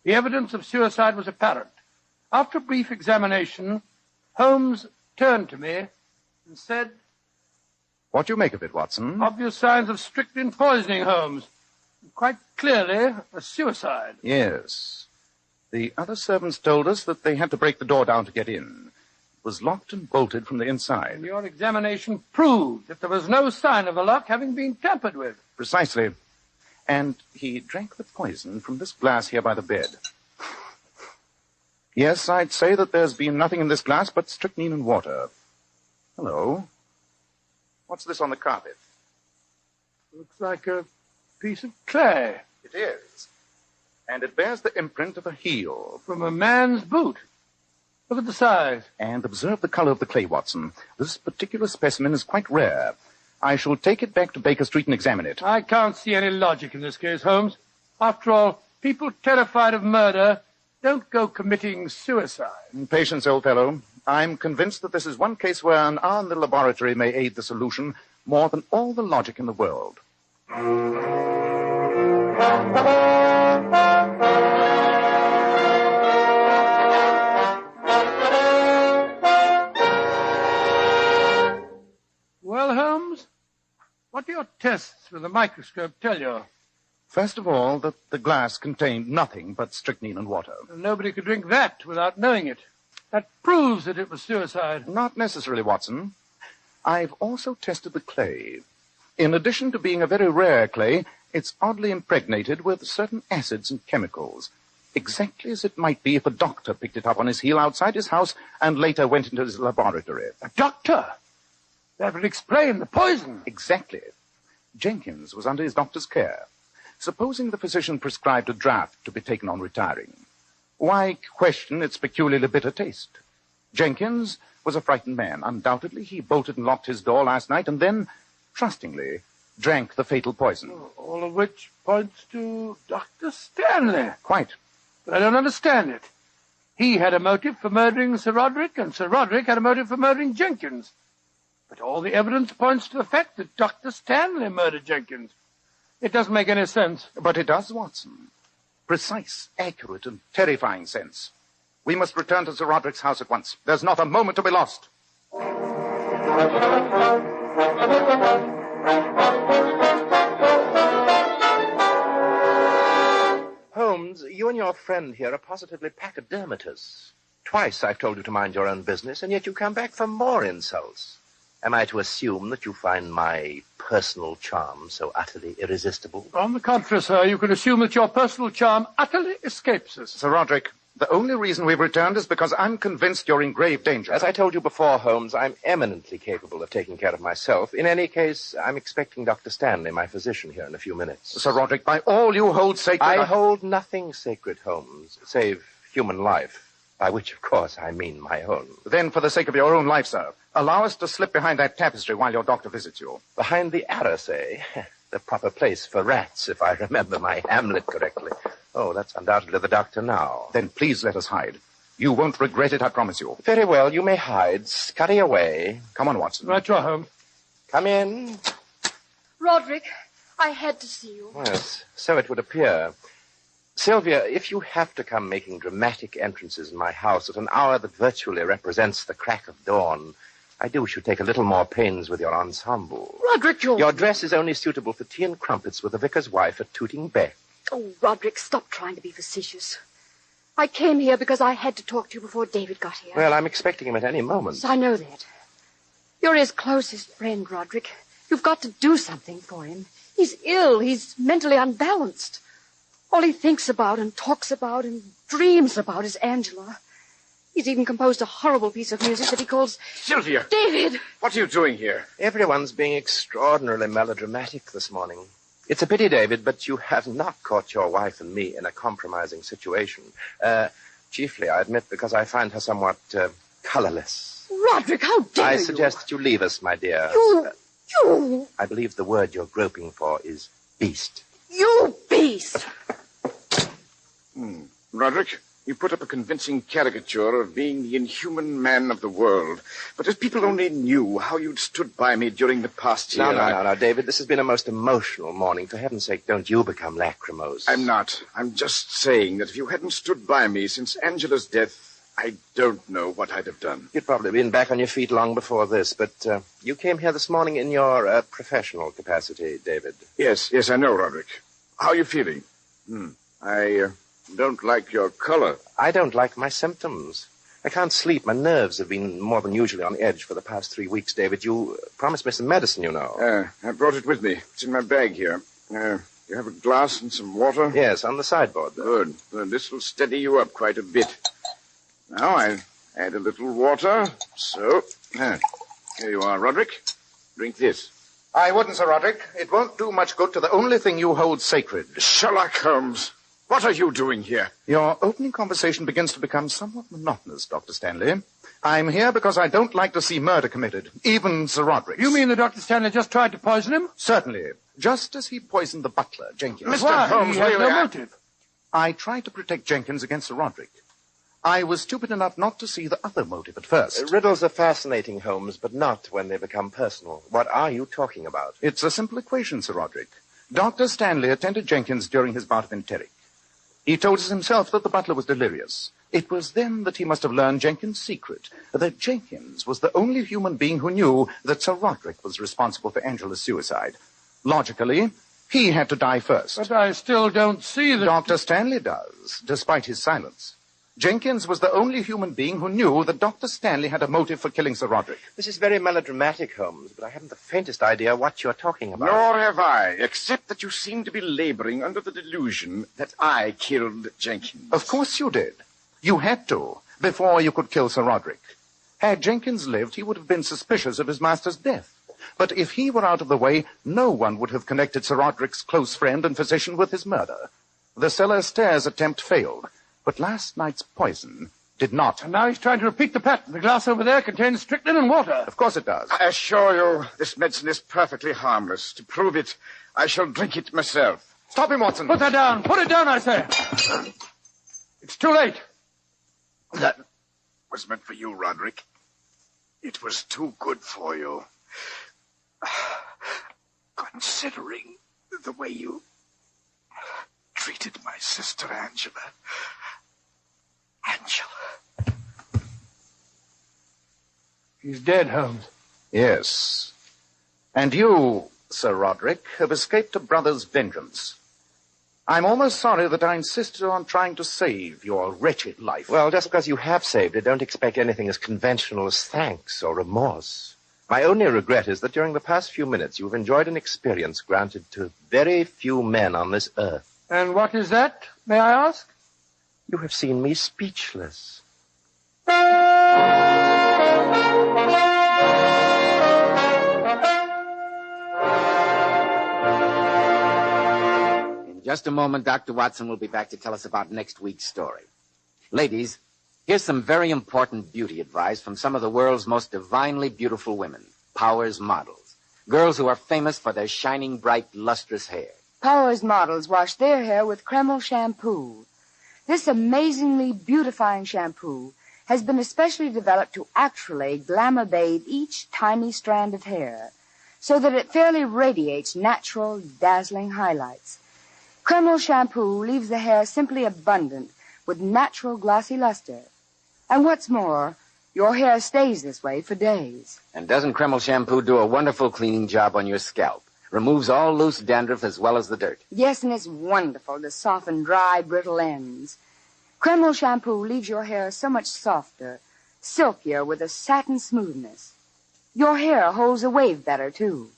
The evidence of suicide was apparent. After a brief examination, Holmes turned to me and said, What do you make of it, Watson? Obvious signs of strychnine poisoning, Holmes. Quite clearly, a suicide. Yes. The other servants told us that they had to break the door down to get in. It was locked and bolted from the inside. And your examination proved that there was no sign of the lock having been tampered with. Precisely. And he drank the poison from this glass here by the bed. Yes, I'd say that there's been nothing in this glass but strychnine and water. Hello. What's this on the carpet? Looks like a piece of clay. It is. And it bears the imprint of a heel. From a man's boot. Look at the size. And observe the color of the clay, Watson. This particular specimen is quite rare. I shall take it back to Baker Street and examine it. I can't see any logic in this case, Holmes. After all, people terrified of murder don't go committing suicide. Patience, old fellow. I'm convinced that this is one case where an hour in the laboratory may aid the solution more than all the logic in the world. Well, Holmes, what do your tests with the microscope tell you? First of all, that the glass contained nothing but strychnine and water. Nobody could drink that without knowing it. That proves that it was suicide. Not necessarily, Watson. I've also tested the clay. In addition to being a very rare clay, it's oddly impregnated with certain acids and chemicals, exactly as it might be if a doctor picked it up on his heel outside his house and later went into his laboratory. A doctor? That would explain the poison. Exactly. Jenkins was under his doctor's care. Supposing the physician prescribed a draught to be taken on retiring, why question its peculiarly bitter taste? Jenkins was a frightened man. Undoubtedly, he bolted and locked his door last night and then, trustingly, drank the fatal poison. All of which points to Dr. Stanley. Quite. But I don't understand it. He had a motive for murdering Sir Roderick, and Sir Roderick had a motive for murdering Jenkins. But all the evidence points to the fact that Dr. Stanley murdered Jenkins. It doesn't make any sense. But it does, Watson. Precise, accurate, and terrifying sense. We must return to Sir Roderick's house at once. There's not a moment to be lost. Holmes, you and your friend here are positively pachydermatous. Twice I've told you to mind your own business, and yet you come back for more insults. Am I to assume that you find my personal charm so utterly irresistible? On the contrary, sir, you can assume that your personal charm utterly escapes us. Sir Roderick, the only reason we've returned is because I'm convinced you're in grave danger. As I told you before, Holmes, I'm eminently capable of taking care of myself. In any case, I'm expecting Dr. Stanley, my physician, here in a few minutes. Sir Roderick, by all you hold sacred... I hold nothing sacred, Holmes, save human life. By which, of course, I mean my own. Then, for the sake of your own life, sir, allow us to slip behind that tapestry while your doctor visits you. Behind the arras, eh? The proper place for rats, if I remember my Hamlet correctly. Oh, that's undoubtedly the doctor now. Then please let us hide. You won't regret it, I promise you. Very well, you may hide. Scurry away. Come on, Watson. Right, you're home. Come in. Roderick, I had to see you. Yes, so it would appear. Sylvia, if you have to come making dramatic entrances in my house at an hour that virtually represents the crack of dawn, I do wish you'd take a little more pains with your ensemble. Roderick, Your dress is only suitable for tea and crumpets with the vicar's wife at Tooting Bec. Oh, Roderick, stop trying to be facetious. I came here because I had to talk to you before David got here. Well, I'm expecting him at any moment. Yes, I know that. You're his closest friend, Roderick. You've got to do something for him. He's ill. He's mentally unbalanced. All he thinks about and talks about and dreams about is Angela. He's even composed a horrible piece of music that he calls... Sylvia! David! What are you doing here? Everyone's being extraordinarily melodramatic this morning. It's a pity, David, but you have not caught your wife and me in a compromising situation. Chiefly, I admit, because I find her somewhat colorless. Roderick, how dare you? I suggest that you leave us, my dear. You... I believe the word you're groping for is beast. You beast! Roderick, you put up a convincing caricature of being the inhuman man of the world. But if people only knew how you'd stood by me during the past year... No, David. This has been a most emotional morning. For heaven's sake, don't you become lachrymose. I'm not. I'm just saying that if you hadn't stood by me since Angela's death, I don't know what I'd have done. You'd probably been back on your feet long before this, but you came here this morning in your professional capacity, David. Yes, I know, Roderick. How are you feeling? I don't like your color. I don't like my symptoms. I can't sleep. My nerves have been more than usually on edge for the past 3 weeks, David. You promised me some medicine, you know. I brought it with me. It's in my bag here. You have a glass and some water? Yes, on the sideboard there. Good. This will steady you up quite a bit. Now, I add a little water. So, here you are, Roderick. Drink this. I wouldn't, Sir Roderick. It won't do much good to the only thing you hold sacred. Sherlock Holmes, what are you doing here? Your opening conversation begins to become somewhat monotonous, Dr. Stanley. I'm here because I don't like to see murder committed, even Sir Roderick's. You mean that Dr. Stanley just tried to poison him? Certainly. Just as he poisoned the butler, Jenkins. Mr. Holmes, he had really, no motive. I tried to protect Jenkins against Sir Roderick. I was stupid enough not to see the other motive at first. Riddles are fascinating, Holmes, but not when they become personal. What are you talking about? It's a simple equation, Sir Roderick. Dr. Stanley attended Jenkins during his bout of enteric. He told us himself that the butler was delirious. It was then that he must have learned Jenkins' secret, that Jenkins was the only human being who knew that Sir Roderick was responsible for Angela's suicide. Logically, he had to die first. But I still don't see that... Dr. Stanley does, despite his silence. Jenkins was the only human being who knew that Dr. Stanley had a motive for killing Sir Roderick. This is very melodramatic, Holmes, but I haven't the faintest idea what you're talking about. Nor have I, except that you seem to be laboring under the delusion that I killed Jenkins. Of course you did. You had to, before you could kill Sir Roderick. Had Jenkins lived, he would have been suspicious of his master's death. But if he were out of the way, no one would have connected Sir Roderick's close friend and physician with his murder. The cellar stairs attempt failed, but last night's poison did not. And now he's trying to repeat the pattern. The glass over there contains strychnine and water. Of course it does. I assure you, this medicine is perfectly harmless. To prove it, I shall drink it myself. Stop him, Watson. Put that down. Put it down, I say. It's too late. That was meant for you, Roderick. It was too good for you. Considering the way you treated my sister Angela. He's dead, Holmes. Yes. And you, Sir Roderick, have escaped a brother's vengeance. I'm almost sorry that I insisted on trying to save your wretched life. Well, just because you have saved it, don't expect anything as conventional as thanks or remorse. My only regret is that during the past few minutes you've enjoyed an experience granted to very few men on this earth. And what is that, may I ask? You have seen me speechless. In just a moment, Dr. Watson will be back to tell us about next week's story. Ladies, here's some very important beauty advice from some of the world's most divinely beautiful women, Powers models. Girls who are famous for their shining, bright, lustrous hair. Powers models wash their hair with Kreml shampoo. This amazingly beautifying shampoo has been especially developed to actually glamour bathe each tiny strand of hair so that it fairly radiates natural, dazzling highlights. Kreml shampoo leaves the hair simply abundant with natural glossy luster. And what's more, your hair stays this way for days. And doesn't Kreml shampoo do a wonderful cleaning job on your scalp? Removes all loose dandruff as well as the dirt. Yes, and it's wonderful to soften dry, brittle ends. Kreml shampoo leaves your hair so much softer, silkier, with a satin smoothness. Your hair holds a wave better, too.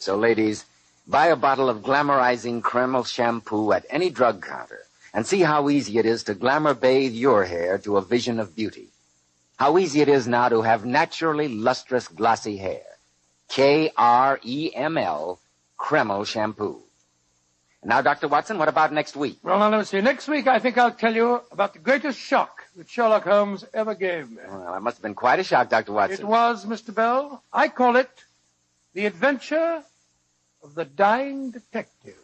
So, ladies, buy a bottle of glamorizing Kreml shampoo at any drug counter and see how easy it is to glamour bathe your hair to a vision of beauty. How easy it is now to have naturally lustrous, glossy hair. Kreml, Kreml shampoo. And now, Dr. Watson, what about next week? Well, now, let me see. Next week, I think I'll tell you about the greatest shock that Sherlock Holmes ever gave me. Well, that must have been quite a shock, Dr. Watson. It was, Mr. Bell. I call it The Adventure of the Dying Detective.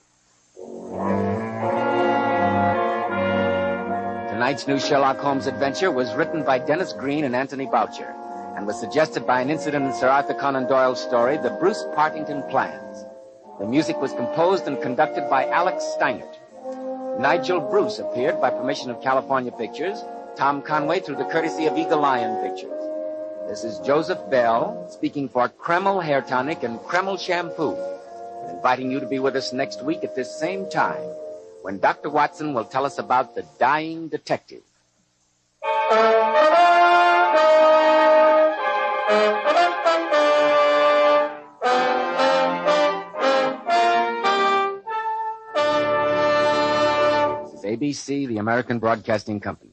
Tonight's new Sherlock Holmes adventure was written by Dennis Green and Anthony Boucher and was suggested by an incident in Sir Arthur Conan Doyle's story, The Bruce Partington Plans. The music was composed and conducted by Alex Steinert. Nigel Bruce appeared by permission of California Pictures, Tom Conway through the courtesy of Eagle Lion Pictures. This is Joseph Bell speaking for Kreml Hair Tonic and Kreml Shampoo, and inviting you to be with us next week at this same time when Dr. Watson will tell us about the dying detective. This is ABC, the American Broadcasting Company.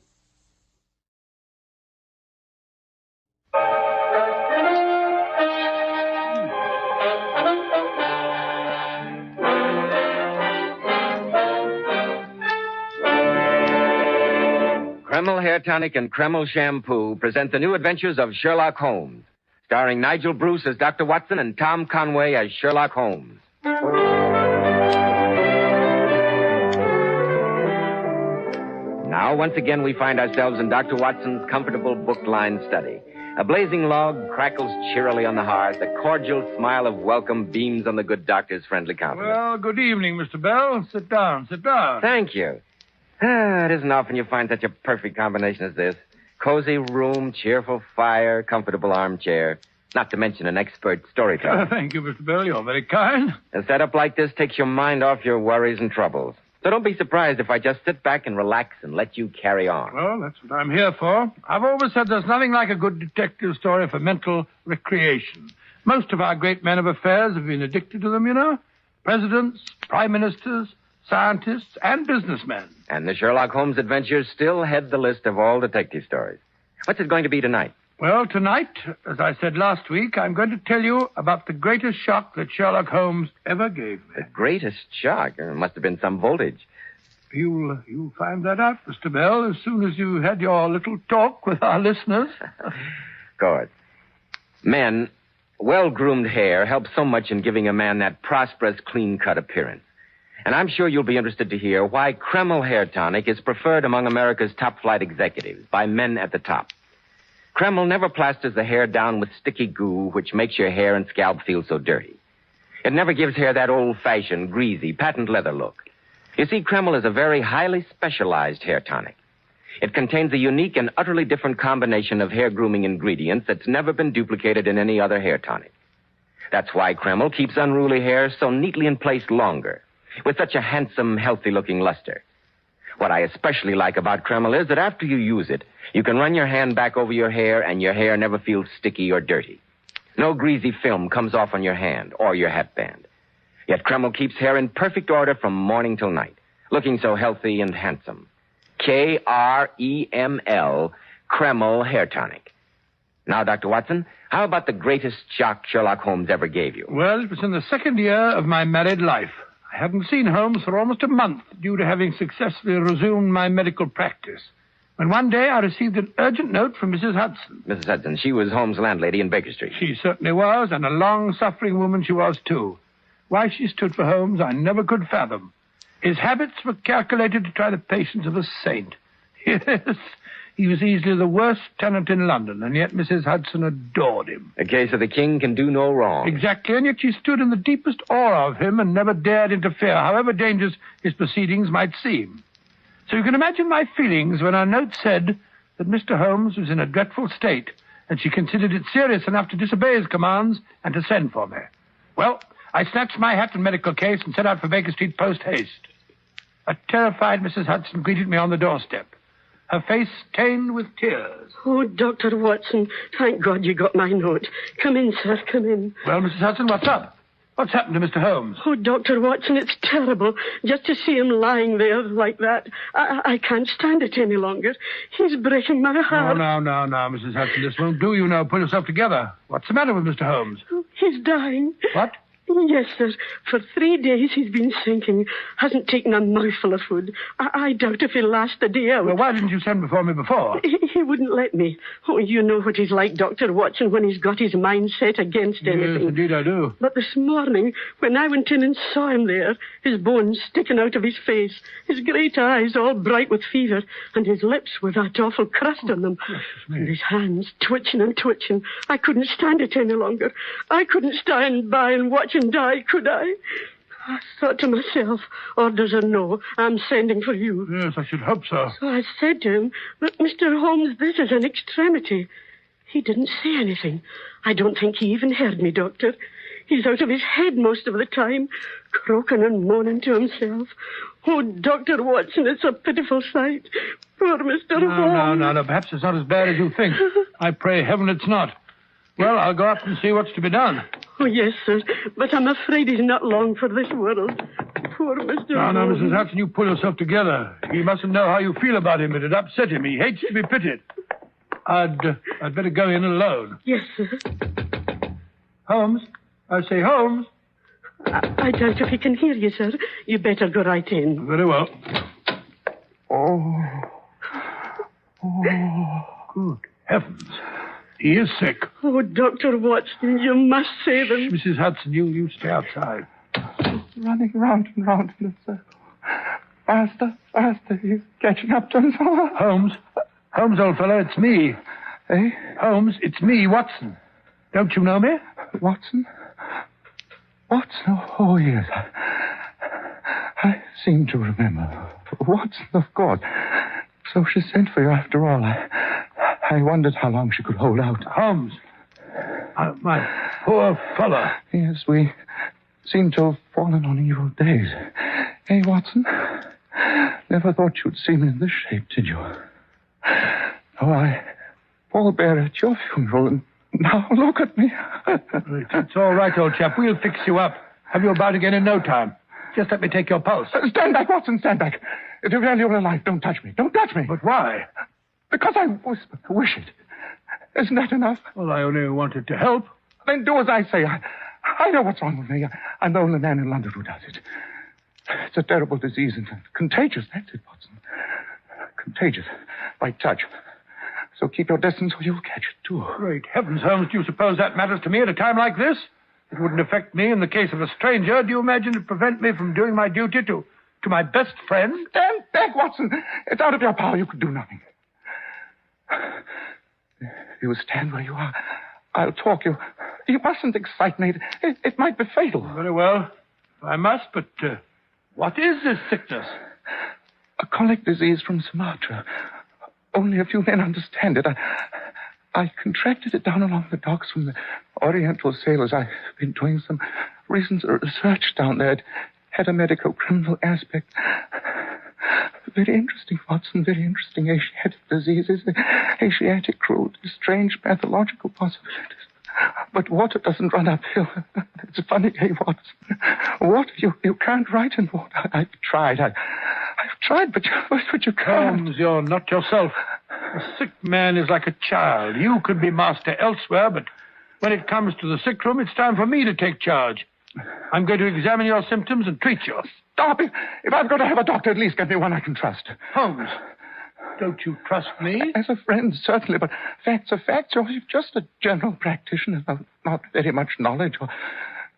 Kreml Hair Tonic and Kreml Shampoo present the new adventures of Sherlock Holmes, starring Nigel Bruce as Dr. Watson and Tom Conway as Sherlock Holmes. Now, once again, we find ourselves in Dr. Watson's comfortable book-lined study. A blazing log crackles cheerily on the hearth. A cordial smile of welcome beams on the good doctor's friendly countenance. Well, good evening, Mr. Bell. Sit down, sit down. Thank you. It isn't often you find such a perfect combination as this. Cozy room, cheerful fire, comfortable armchair. Not to mention an expert storyteller. Thank you, Mr. Bell. You're very kind. A setup like this takes your mind off your worries and troubles. So don't be surprised if I just sit back and relax and let you carry on. Well, that's what I'm here for. I've always said there's nothing like a good detective story for mental recreation. Most of our great men of affairs have been addicted to them, you know. Presidents, prime ministers, scientists, and businessmen. And the Sherlock Holmes adventures still head the list of all detective stories. What's it going to be tonight? Well, tonight, as I said last week, I'm going to tell you about the greatest shock that Sherlock Holmes ever gave me. The greatest shock? It must have been some voltage. You'll find that out, Mr. Bell, as soon as you had your little talk with our listeners. Of course. Men, well-groomed hair helps so much in giving a man that prosperous, clean-cut appearance. And I'm sure you'll be interested to hear why Kreml Hair Tonic is preferred among America's top-flight executives by men at the top. Kreml never plasters the hair down with sticky goo, which makes your hair and scalp feel so dirty. It never gives hair that old-fashioned, greasy, patent leather look. You see, Kreml is a very highly specialized hair tonic. It contains a unique and utterly different combination of hair grooming ingredients that's never been duplicated in any other hair tonic. That's why Kreml keeps unruly hair so neatly in place longer, with such a handsome, healthy-looking luster. What I especially like about Kreml is that after you use it, you can run your hand back over your hair and your hair never feels sticky or dirty. No greasy film comes off on your hand or your hatband. Yet Kreml keeps hair in perfect order from morning till night, looking so healthy and handsome. Kreml, Kreml Hair Tonic. Now, Dr. Watson, how about the greatest shock Sherlock Holmes ever gave you? Well, it was in the second year of my married life. I hadn't seen Holmes for almost a month due to having successfully resumed my medical practice, when one day I received an urgent note from Mrs. Hudson. Mrs. Hudson, she was Holmes' landlady in Baker Street. She certainly was, and a long-suffering woman she was, too. Why she stood for Holmes, I never could fathom. His habits were calculated to try the patience of a saint. Yes, he was easily the worst tenant in London, and yet Mrs. Hudson adored him. A case of the king can do no wrong. Exactly, and yet she stood in the deepest awe of him and never dared interfere, however dangerous his proceedings might seem. So you can imagine my feelings when our note said that Mr. Holmes was in a dreadful state, and she considered it serious enough to disobey his commands and to send for me. Well, I snatched my hat and medical case and set out for Baker Street post-haste. A terrified Mrs. Hudson greeted me on the doorstep, her face stained with tears. Oh, Dr. Watson, thank God you got my note. Come in, sir, come in. Well, Mrs. Hudson, what's up? What's happened to Mr. Holmes? Oh, Dr. Watson, it's terrible. Just to see him lying there like that. I can't stand it any longer. He's breaking my heart. No, Mrs. Hudson, this won't do. You know, pull yourself together. What's the matter with Mr. Holmes? He's dying. What? Yes, sir. For 3 days he's been sinking. Hasn't taken a mouthful of food. I doubt if he'll last the day out. Well, why didn't you send before me before? He wouldn't let me. Oh, you know what he's like, Dr. Watson, when he's got his mind set against anything. Yes, indeed I do. But this morning, when I went in and saw him there, his bones sticking out of his face, his great eyes all bright with fever, and his lips with that awful crust on them, and his hands twitching and twitching, I couldn't stand it any longer. I couldn't stand by and watch him die, could I? I thought to myself, orders or no, I'm sending for you. Yes, I should hope so. So I said to him, but Mr. Holmes, this is an extremity. He didn't say anything. I don't think he even heard me, Doctor. He's out of his head most of the time, croaking and moaning to himself. Oh, Dr. Watson, it's a pitiful sight. Poor Mr. Holmes. No. Perhaps it's not as bad as you think. I pray heaven it's not. Well, I'll go up and see what's to be done. Oh, yes, sir. But I'm afraid he's not long for this world. Poor Mr. Holmes. No, Mrs. Hudson, you pull yourself together. He mustn't know how you feel about him. It'd upset him. He hates to be pitied. I'd better go in alone. Yes, sir. Holmes? I say, Holmes? I doubt if he can hear you, sir. You better go right in. Very well. Oh. Good heavens. He is sick. Oh, Dr. Watson, you must save him. Mrs. Hudson, you stay outside. Running round and round in a circle. Faster. He's catching up to us. Holmes, old fellow, it's me. Eh? Holmes, it's me, Watson. Don't you know me? Watson? Oh, yes. I seem to remember. Watson, of course. So she sent for you after all. I wondered how long she could hold out. Holmes. My poor fellow. Yes, we seem to have fallen on evil days. Eh, Watson? Never thought you'd see me in this shape, did you? Oh, I pallbearer at your funeral, and now look at me. It's all right, old chap. We'll fix you up. Have you about again in no time. Just let me take your pulse. Stand back, Watson, stand back. If you really are alive, don't touch me. Don't touch me. But why? Because I wish it. Isn't that enough? Well, I only wanted to help. Then do as I say. I know what's wrong with me. I'm the only man in London who does it. It's a terrible disease and contagious. That's it, Watson. Contagious. By touch. So keep your distance or you'll catch it, too. Great heavens, Holmes, do you suppose that matters to me at a time like this? It wouldn't affect me in the case of a stranger. Do you imagine it'd prevent me from doing my duty to my best friend? Stand back, Watson. It's out of your power. You could do nothing. You stand where you are. I'll talk. You mustn't excite me. It might be fatal. Very well. I must, but what is this sickness? A colic disease from Sumatra. Only a few men understand it. I contracted it down along the docks from the Oriental sailors. I've been doing some recent research down there. It had a medico-criminal aspect. Very interesting, Watson. Very interesting. Asiatic diseases, Asiatic cruelty, strange pathological possibilities. But water doesn't run uphill. It's funny, hey, Watson. Water, you can't write in water. I've tried. I've tried, but you can't. Holmes, you're not yourself. A sick man is like a child. You could be master elsewhere, but when it comes to the sick room, it's time for me to take charge. I'm going to examine your symptoms and treat you. Stop it. If I've got to have a doctor, at least get me one I can trust. Holmes, don't you trust me? As a friend, certainly, but facts are facts. You're just a general practitioner, not very much knowledge or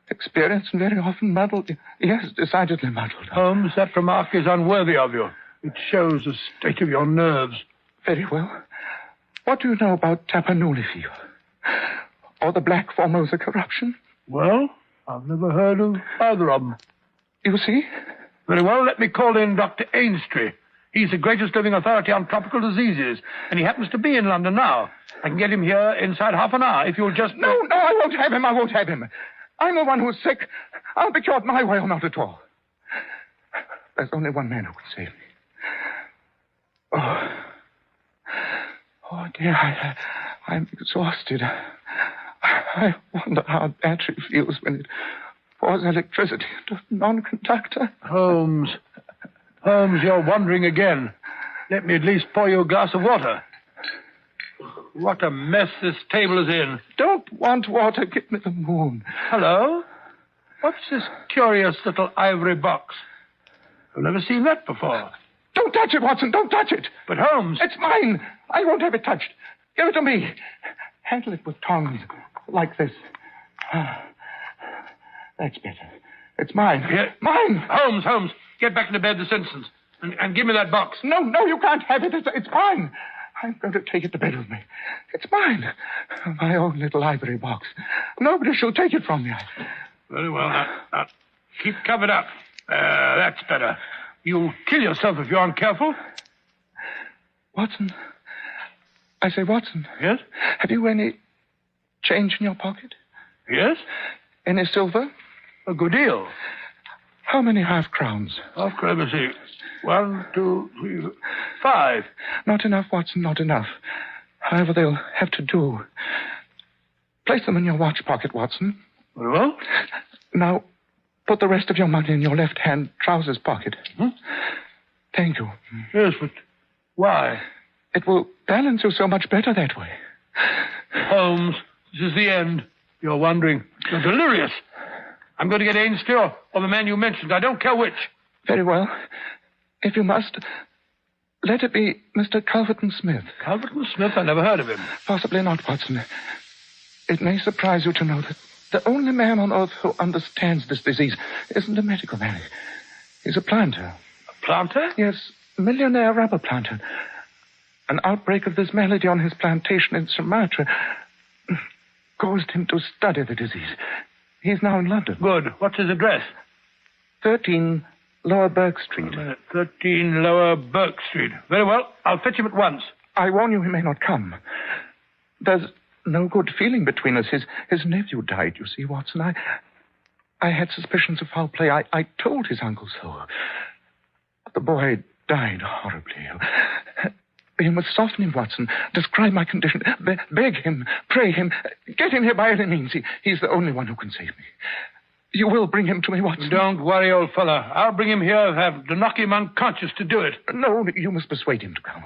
experience, and very often muddled. Yes, decidedly muddled. Holmes, that remark is unworthy of you. It shows the state of your nerves. Very well. What do you know about Tapanuli fever? Or the Black Formosa corruption? Well, I've never heard of either of them. You see? Very well, let me call in Dr. Ainstree. He's the greatest living authority on tropical diseases, and he happens to be in London now. I can get him here inside half an hour if you'll just... No, I won't have him. I won't have him. I'm the one who's sick. I'll be cured my way or not at all. There's only one man who can save me. Oh, dear, I'm exhausted. I wonder how a battery feels when it pours electricity into a non-conductor. Holmes, you're wandering again. Let me at least pour you a glass of water. What a mess this table is in. Don't want water. Give me the moon. Hello? What's this curious little ivory box? I've never seen that before. Don't touch it, Watson. Don't touch it. But Holmes... It's mine. I won't have it touched. Give it to me. Handle it with tongs, like this. That's better. It's mine. Here. Mine. Holmes, get back into bed this instant. And give me that box. No, you can't have it. It's mine. I'm going to take it to bed with me. It's mine. My own little ivory box. Nobody shall take it from me. Very well. Now, keep covered up. That's better. You'll kill yourself if you aren't careful. Watson. I say, Watson. Yes? Have you any change in your pocket? Yes? Any silver? A good deal. How many half-crowns? Half-crowns, let me see. 1, 2, 3, 5. Not enough, Watson, not enough. However, they'll have to do. Place them in your watch pocket, Watson. Very well. Now, put the rest of your money in your left-hand trousers pocket. Hmm? Thank you. Yes, but why? It will balance you so much better that way. Holmes, this is the end. You're wondering. You're delirious. I'm going to get Ainsley or the man you mentioned. I don't care which. Very well. If you must, let it be Mr. Culverton Smith. Culverton Smith? I never heard of him. Possibly not, Watson. It may surprise you to know that the only man on earth who understands this disease isn't a medical man. He's a planter. A planter? Yes, millionaire rubber planter. An outbreak of this malady on his plantation in Sumatra caused him to study the disease. He's now in London. Good. What's his address? 13 Lower Burke Street. 13 Lower Burke Street. Very well. I'll fetch him at once. I warn you, he may not come. There's no good feeling between us. His nephew died, you see, Watson. I had suspicions of foul play. I told his uncle so. The boy died horribly. You must soften him, Watson. Describe my condition. Beg him. Pray him. Get him here by any means. He's the only one who can save me. You will bring him to me, Watson. Don't worry, old fella. I'll bring him here. Have to knock him unconscious to do it. No, you must persuade him to come.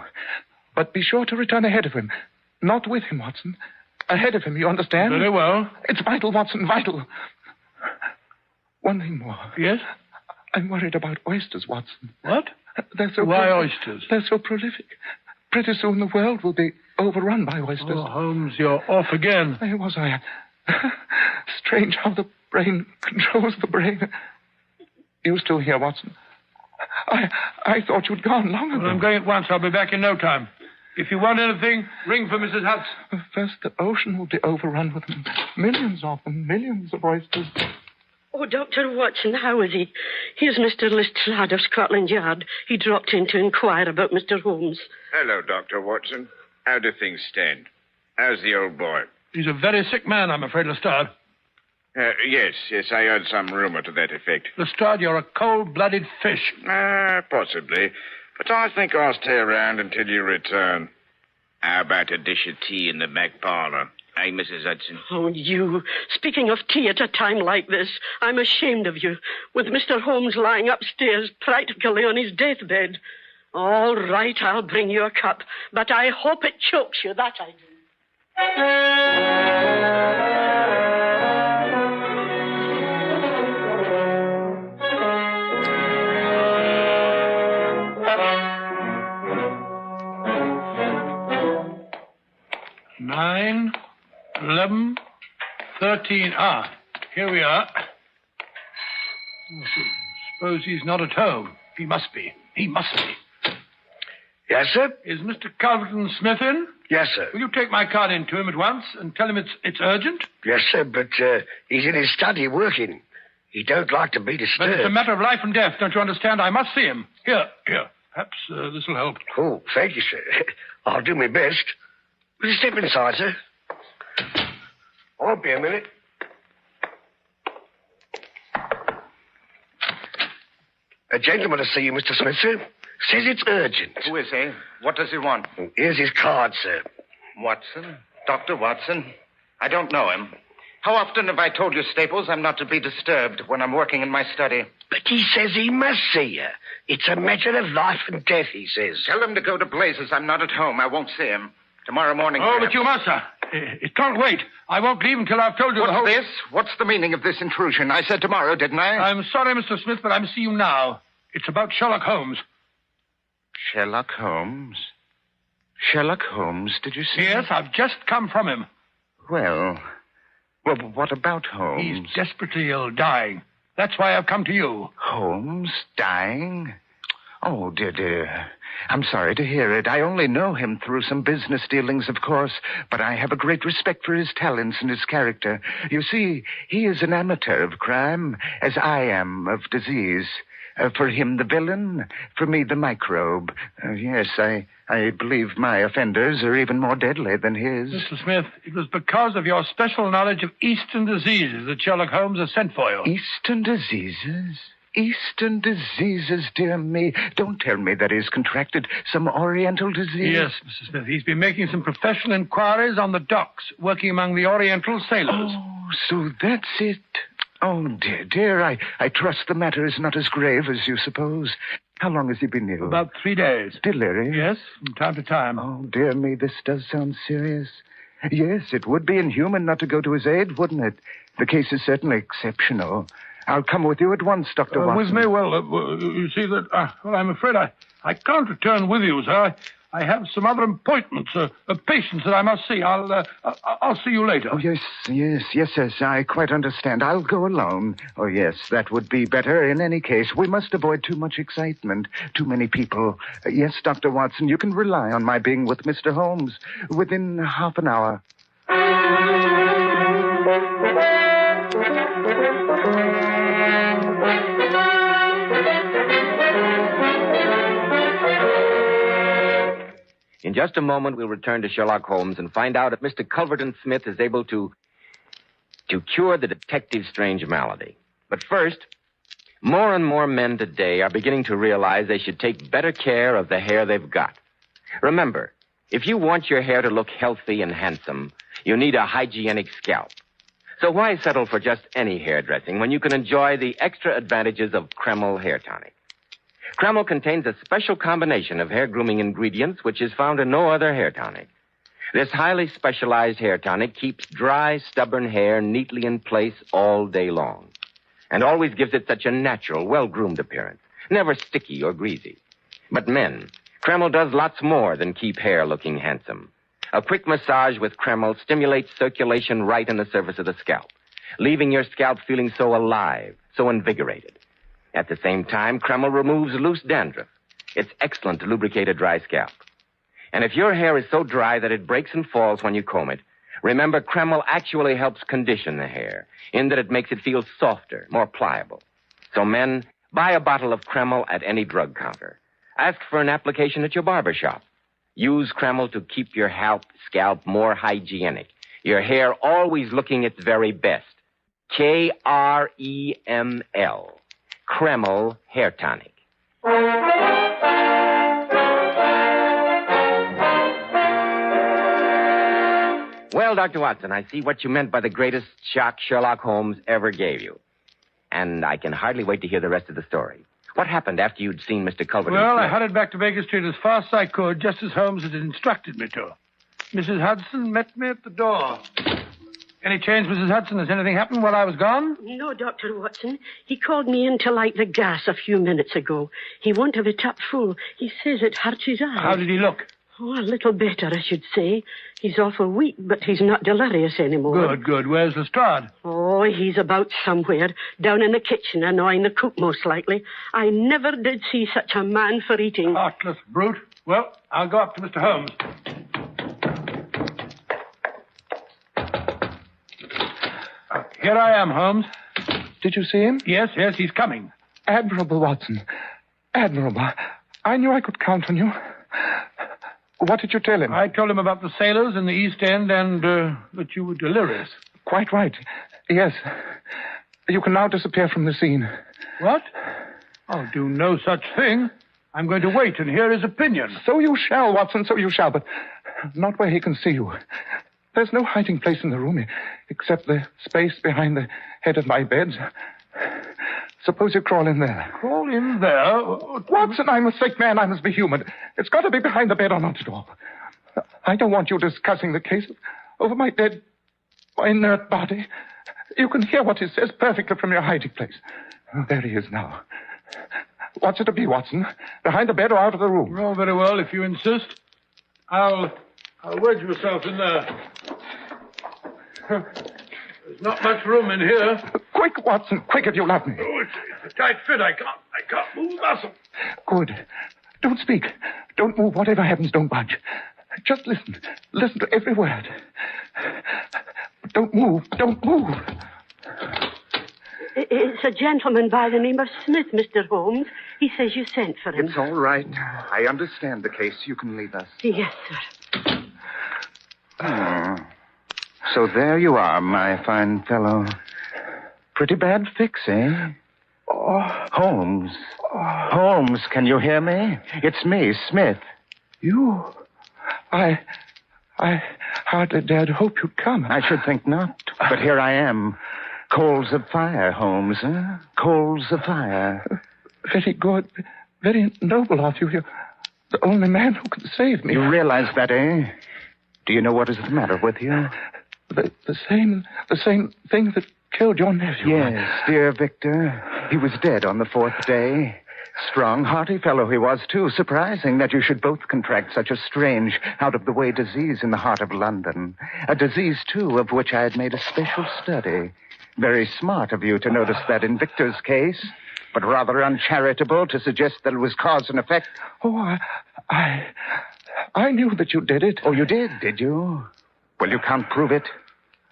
But be sure to return ahead of him. Not with him, Watson. Ahead of him, you understand? Very well. It's vital, Watson, vital. One thing more. Yes? I'm worried about oysters, Watson. What? They're so Why oysters? They're so prolific. Pretty soon the world will be overrun by oysters. Oh, Holmes, you're off again. Where was I? Strange how the brain controls the brain. You still here, Watson? I thought you'd gone long ago. Well, I'm going at once. I'll be back in no time. If you want anything, ring for Mrs. Hudson. First, the ocean will be overrun with them. Millions of them, millions of oysters. Oh, Dr. Watson, how is he? Here's Mr. Lestrade of Scotland Yard. He dropped in to inquire about Mr. Holmes. Hello, Dr. Watson. How do things stand? How's the old boy? He's a very sick man, I'm afraid, Lestrade. Yes, I heard some rumor to that effect. Lestrade, you're a cold-blooded fish. Possibly. But I think I'll stay around until you return. How about a dish of tea in the back parlor? Hey, Mrs. Hudson. Oh, you. Speaking of tea at a time like this, I'm ashamed of you. With Mr. Holmes lying upstairs practically on his deathbed. All right, I'll bring you a cup. But I hope it chokes you, that I do. 9, 11, 13. Here we are. Suppose he's not at home. He must be. Yes, sir? Is Mr. Calverton Smith in? Yes, sir. Will you take my card in to him at once and tell him it's urgent? Yes, sir, but he's in his study working. He don't like to be disturbed. But it's a matter of life and death, don't you understand? I must see him. Here. Perhaps this will help. Oh, thank you, sir. I'll do my best. Will you step inside, sir? I won't be a minute. A gentleman to see you, Mr. Smith, sir. Says it's urgent. Who is he? What does he want? Here's his card, sir. Watson? Dr. Watson? I don't know him. How often have I told you, Staples, I'm not to be disturbed when I'm working in my study? But he says he must see you. It's a matter of life and death, he says. Tell him to go to blazes. I'm not at home. I won't see him. Tomorrow morning. Oh, but you must, sir. It can't wait. I won't leave until I've told you the whole... What's this? What's the meaning of this intrusion? I said tomorrow, didn't I? I'm sorry, Mr. Smith, but I must see you now. It's about Sherlock Holmes. Sherlock Holmes? Sherlock Holmes, did you say? Yes, I've just come from him. Well, what about Holmes? He's desperately ill, dying. That's why I've come to you. Holmes dying? Oh, dear. I'm sorry to hear it. I only know him through some business dealings, of course, but I have a great respect for his talents and his character. You see, he is an amateur of crime, as I am of disease. For him, the villain. For me, the microbe. Yes, I believe my offenders are even more deadly than his. Mr. Smith, it was because of your special knowledge of Eastern diseases that Sherlock Holmes has sent for you. Eastern diseases? Eastern diseases, dear me. Don't tell me that he's contracted some Oriental disease. Yes, Mr. Smith. He's been making some professional inquiries on the docks, working among the Oriental sailors. Oh, so that's it. Oh, dear. I trust the matter is not as grave as you suppose. How long has he been ill? About 3 days. Delirious? Yes, from time to time. Oh, dear me, this does sound serious. Yes, it would be inhuman not to go to his aid, wouldn't it? The case is certainly exceptional. I'll come with you at once, Dr. Watson. With me? Well, you see that... well, I'm afraid I can't return with you, sir. I have some other appointments, patients that I must see. I'll see you later. Oh, yes, I quite understand. I'll go alone. Oh, yes, that would be better in any case. We must avoid too much excitement, too many people. Yes, Dr. Watson, you can rely on my being with Mr. Holmes within half an hour. In just a moment, we'll return to Sherlock Holmes and find out if Mr. Culverton Smith is able to cure the detective's strange malady. But first, More and more men today are beginning to realize they should take better care of the hair they've got. Remember, if you want your hair to look healthy and handsome, you need a hygienic scalp. So why settle for just any hairdressing when you can enjoy the extra advantages of Kreml Hair Tonic? Kreml contains a special combination of hair grooming ingredients which is found in no other hair tonic. This highly specialized hair tonic keeps dry, stubborn hair neatly in place all day long and always gives it such a natural, well-groomed appearance, never sticky or greasy. But men, Kreml does lots more than keep hair looking handsome. A quick massage with Kreml stimulates circulation right in the surface of the scalp, leaving your scalp feeling so alive, so invigorated. At the same time, Kreml removes loose dandruff. It's excellent to lubricate a dry scalp. And if your hair is so dry that it breaks and falls when you comb it, remember Kreml actually helps condition the hair, in that it makes it feel softer, more pliable. So men, buy a bottle of Kreml at any drug counter. Ask for an application at your barber shop. Use Kreml to keep your scalp more hygienic, your hair always looking its very best. Kreml. Kreml Hair Tonic. Well, Dr. Watson, I see what you meant by the greatest shock Sherlock Holmes ever gave you. And I can hardly wait to hear the rest of the story. What happened after you'd seen Mr. Culverton? Well, I hurried back to Baker Street as fast as I could, just as Holmes had instructed me to. Mrs. Hudson met me at the door. Any change, Mrs. Hudson? Has anything happened while I was gone? No, Dr. Watson. He called me in to light the gas a few minutes ago. He won't have it up full. He says it hurts his eyes. How did he look? Oh, a little better, I should say. He's awful weak, but he's not delirious anymore. Good. Where's Lestrade? Oh, he's about somewhere. Down in the kitchen, annoying the cook, most likely. I never did see such a man for eating. Heartless brute. Well, I'll go up to Mr. Holmes. Here I am, Holmes. Did you see him? Yes, he's coming. Admirable, Watson. Admirable. I knew I could count on you. What did you tell him? I told him about the sailors in the East End and that you were delirious. Quite right. Yes. You can now disappear from the scene. What? I'll do no such thing. I'm going to wait and hear his opinion. So you shall, Watson, so you shall, but not where he can see you. There's no hiding place in the room except the space behind the head of my bed. Suppose you crawl in there. Crawl in there? Watson, I'm a sick man. I must be human. It's got to be behind the bed or not at all. I don't want you discussing the case over my dead, my inert body. You can hear what he says perfectly from your hiding place. Oh, there he is now. What's it to be, Watson? Behind the bed or out of the room? Oh, very well, if you insist. I'll wedge myself in there. There's not much room in here. Quick, Watson, quick if you love me. Oh, it's a tight fit. I can't move a muscle. Good. Don't speak. Don't move. Whatever happens, don't budge. Just listen. Listen to every word. Don't move. Don't move. It's a gentleman by the name of Smith, Mr. Holmes. He says you sent for him. It's all right. I understand the case. You can leave us. Yes, sir. So there you are, my fine fellow. Pretty bad fix, eh? Holmes. Holmes, can you hear me? It's me, Smith. You? I hardly dared hope you'd come. I should think not. But here I am. Coals of fire, Holmes, huh? Coals of fire. Very good. Very noble of you. You're the only man who can save me. You realize that, eh? Do you know what is the matter with you? The same thing that killed your nephew. Yes, dear Victor. He was dead on the fourth day. Strong, hearty fellow he was, too. Surprising that you should both contract such a strange, out-of-the-way disease in the heart of London. A disease, too, of which I had made a special study. Very smart of you to notice that in Victor's case, but rather uncharitable to suggest that it was cause and effect. Oh, I knew that you did it. Oh, you did you? Well, you can't prove it.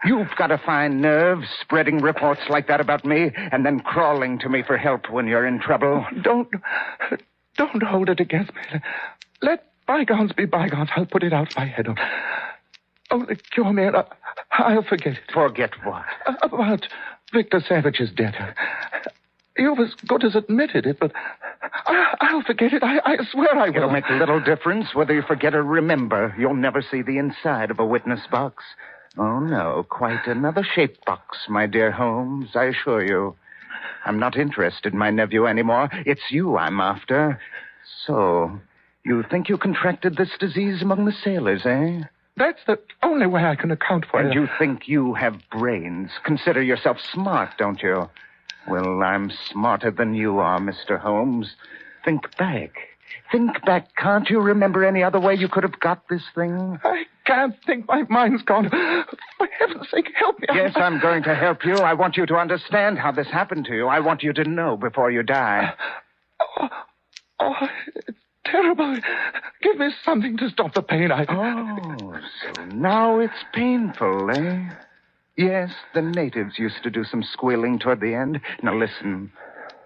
You've got a fine nerve, spreading reports like that about me, and then crawling to me for help when you're in trouble. Don't hold it against me. Let bygones be bygones. I'll put it out of my head. Only cure me and I'll forget it. Forget what? About Victor Savage's death. You've as good as admitted it, but I'll forget it. I swear I will. It'll make little difference whether you forget or remember. You'll never see the inside of a witness box. Oh, no, quite another shaped box, my dear Holmes, I assure you. I'm not interested in my nephew anymore. It's you I'm after. So, you think you contracted this disease among the sailors, eh? That's the only way I can account for it. And you think you have brains. Consider yourself smart, don't you? Well, I'm smarter than you are, Mr. Holmes. Think back. Think back. Can't you remember any other way you could have got this thing? I can't think. My mind's gone. For heaven's sake, help me. Yes, I'm going to help you. I want you to understand how this happened to you. I want you to know before you die. It's terrible. Give me something to stop the pain. Oh, so now it's painful, eh? Yes, the natives used to do some squealing toward the end. Now listen.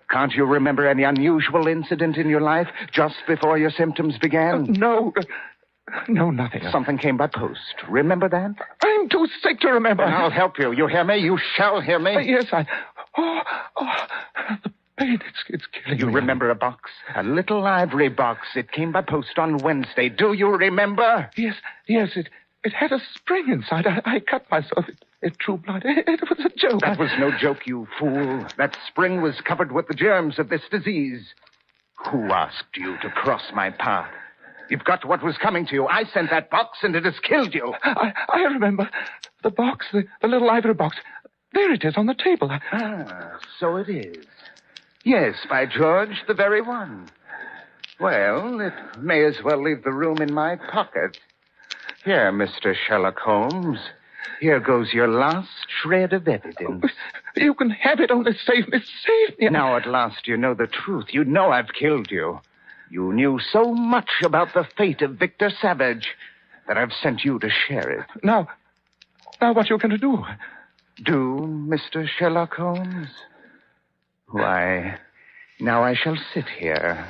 Can't you remember any unusual incident in your life just before your symptoms began? No, nothing. Something came by post. Remember that? I'm too sick to remember. Then I'll help you. You hear me? You shall hear me. Yes, the pain, it's killing me. You remember a box? A little ivory box. It came by post on Wednesday. Do you remember? Yes, it had a spring inside. I cut myself. It drew blood. It was a joke. That was no joke, you fool. That spring was covered with the germs of this disease. Who asked you to cross my path? You've got what was coming to you. I sent that box, and it has killed you. I remember. The box, the little ivory box. There it is on the table. So it is. Yes, by George, the very one. Well, it may as well leave the room in my pocket. Here, Mr. Sherlock Holmes. Here goes your last shred of evidence. You can have it, only save me. Save me. Now, at last, you know the truth. You know I've killed you. You knew so much about the fate of Victor Savage that I've sent you to share it. Now what you going to do? Do, Mr. Sherlock Holmes? Why, now I shall sit here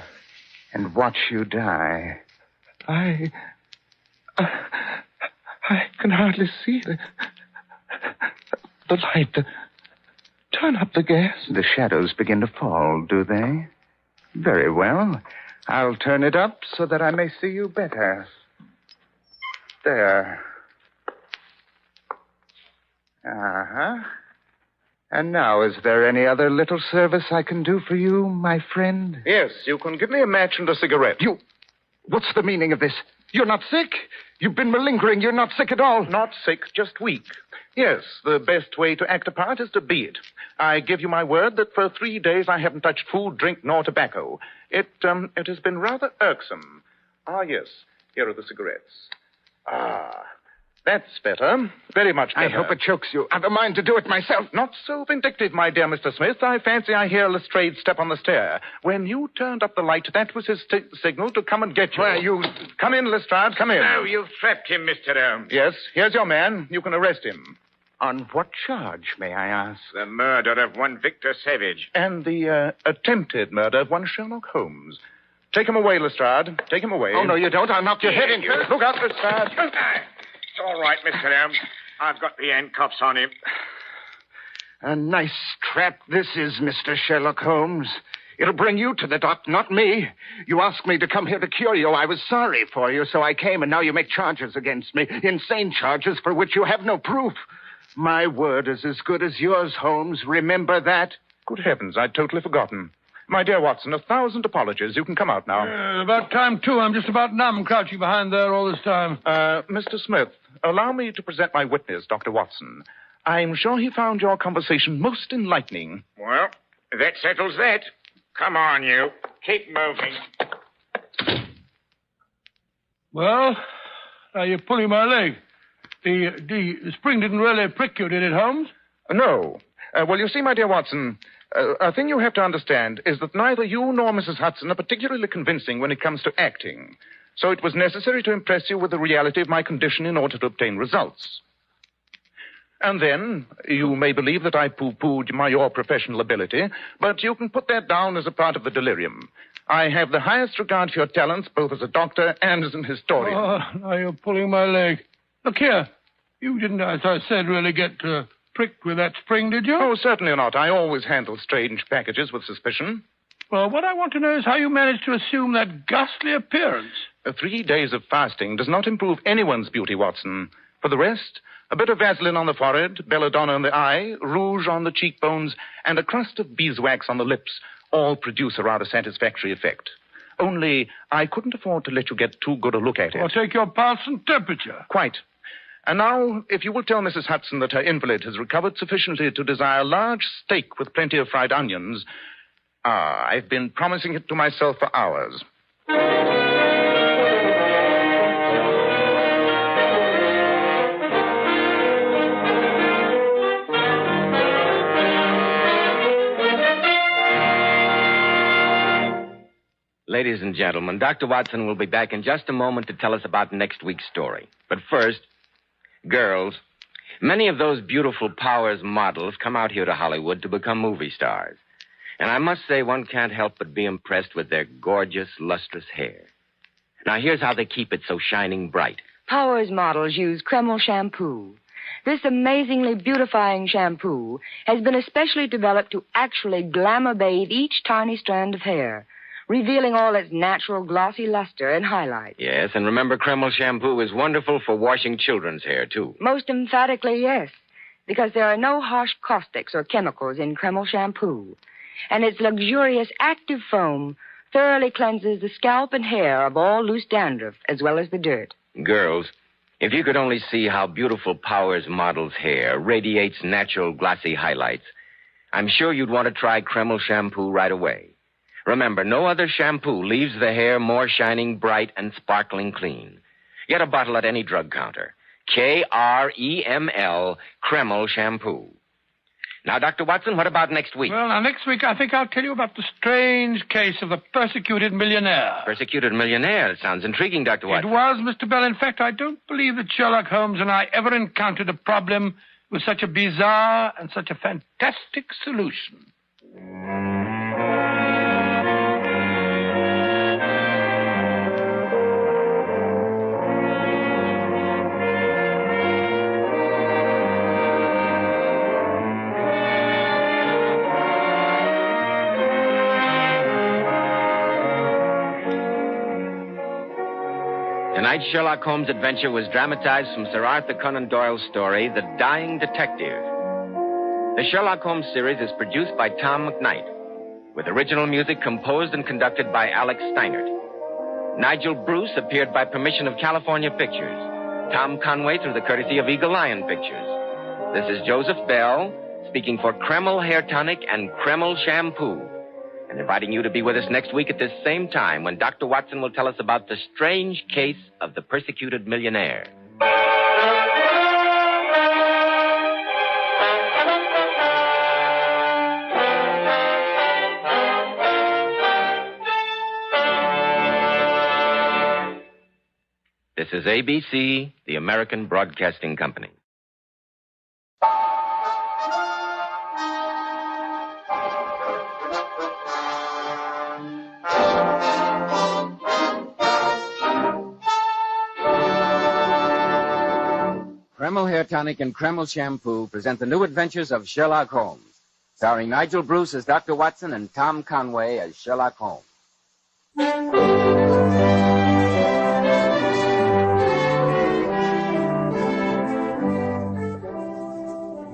and watch you die. I can hardly see the light. Turn up the gas. The shadows begin to fall, do they? Very well. I'll turn it up so that I may see you better. There. Uh-huh. And now, is there any other little service I can do for you, my friend? Yes, you can give me a match and a cigarette. What's the meaning of this? You're not sick? You've been malingering. You're not sick at all. Not sick, just weak. Yes, the best way to act a part is to be it. I give you my word that for 3 days I haven't touched food, drink, nor tobacco. It has been rather irksome. Yes, here are the cigarettes. That's better. Very much better. I hope it chokes you. I've a mind to do it myself. Not so vindictive, my dear Mr. Smith. I fancy I hear Lestrade's step on the stair. When you turned up the light, that was his signal to come and get you. Where you... Come in, Lestrade, come in. No, you've trapped him, Mr. Holmes. Yes, here's your man. You can arrest him. On what charge, may I ask? The murder of one Victor Savage. And the attempted murder of one Sherlock Holmes. Take him away, Lestrade. Take him away. Oh, no, you don't. I'll knock your head in. Look out, Lestrade. It's all right, Mr. Holmes. I've got the handcuffs on him. A nice trap this is, Mr. Sherlock Holmes. It'll bring you to the dock, not me. You asked me to come here to cure you. I was sorry for you, so I came, and now you make charges against me. Insane charges for which you have no proof. My word is as good as yours, Holmes. Remember that? Good heavens, I'd totally forgotten. My dear Watson, 1,000 apologies. You can come out now. About time, too. I'm just about numb, crouching behind there all this time. Mr. Smith, allow me to present my witness, Dr. Watson. I'm sure he found your conversation most enlightening. Well, that settles that. Come on, you. Keep moving. Well, you're pulling my leg. The spring didn't really prick you, did it, Holmes? No. Well, you see, my dear Watson, a thing you have to understand is that neither you nor Mrs. Hudson are particularly convincing when it comes to acting. So it was necessary to impress you with the reality of my condition in order to obtain results. And then, you may believe that I pooh-poohed your professional ability, but you can put that down as a part of the delirium. I have the highest regard for your talents, both as a doctor and as an historian. Oh, now you're pulling my leg. Look here. You didn't, as I said, really get pricked with that spring, did you? Oh, certainly not. I always handle strange packages with suspicion. Well, what I want to know is how you managed to assume that ghastly appearance. 3 days of fasting does not improve anyone's beauty, Watson. For the rest, a bit of Vaseline on the forehead, belladonna in the eye, rouge on the cheekbones, and a crust of beeswax on the lips all produce a rather satisfactory effect. Only I couldn't afford to let you get too good a look at it. I'll take your pulse and temperature. Quite. And now, if you will tell Mrs. Hudson that her invalid has recovered sufficiently to desire a large steak with plenty of fried onions. I've been promising it to myself for hours. Ladies and gentlemen, Dr. Watson will be back in just a moment to tell us about next week's story. But first, girls, many of those beautiful Powers models come out here to Hollywood to become movie stars. And I must say one can't help but be impressed with their gorgeous, lustrous hair. Now, here's how they keep it so shining bright. Powers models use Kreml shampoo. This amazingly beautifying shampoo has been especially developed to actually glamour bathe each tiny strand of hair, revealing all its natural glossy luster and highlight. Yes, and remember, Kreml shampoo is wonderful for washing children's hair, too. Most emphatically, yes, because there are no harsh caustics or chemicals in Kreml shampoo. And its luxurious active foam thoroughly cleanses the scalp and hair of all loose dandruff, as well as the dirt. Girls, if you could only see how beautiful Powers model's hair radiates natural glossy highlights, I'm sure you'd want to try Kreml shampoo right away. Remember, no other shampoo leaves the hair more shining bright and sparkling clean. Get a bottle at any drug counter. Kreml, Kreml shampoo. Now, Dr. Watson, what about next week? Well, now, next week I think I'll tell you about the strange case of the persecuted millionaire. Persecuted millionaire? It sounds intriguing, Dr. Watson. It was, Mr. Bell. In fact, I don't believe that Sherlock Holmes and I ever encountered a problem with such a bizarre and such a fantastic solution. Tonight's Sherlock Holmes adventure was dramatized from Sir Arthur Conan Doyle's story, The Dying Detective. The Sherlock Holmes series is produced by Tom McKnight, with original music composed and conducted by Alex Steinert. Nigel Bruce appeared by permission of California Pictures. Tom Conway through the courtesy of Eagle Lion Pictures. This is Joseph Bell, speaking for Kreml Hair Tonic and Kreml Shampoo, and inviting you to be with us next week at this same time when Dr. Watson will tell us about the strange case of the persecuted millionaire. This is ABC, the American Broadcasting Company. Kreml Hair Tonic and Kreml Shampoo present the new adventures of Sherlock Holmes, starring Nigel Bruce as Dr. Watson and Tom Conway as Sherlock Holmes.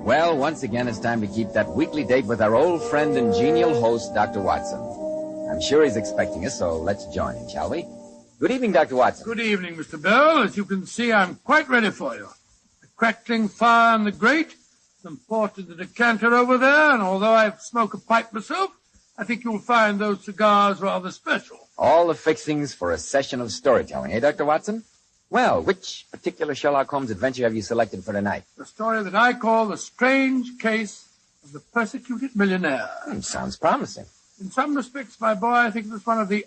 Well, once again, it's time to keep that weekly date with our old friend and genial host, Dr. Watson. I'm sure he's expecting us, so let's join him, shall we? Good evening, Dr. Watson. Good evening, Mr. Bell. As you can see, I'm quite ready for you. The crackling fire in the grate, some port in the decanter over there, and although I smoke a pipe myself, I think you'll find those cigars rather special. All the fixings for a session of storytelling, eh, Dr. Watson? Well, which particular Sherlock Holmes adventure have you selected for tonight? The story that I call The Strange Case of the Persecuted Millionaire. Sounds promising. In some respects, my boy, I think it was one of the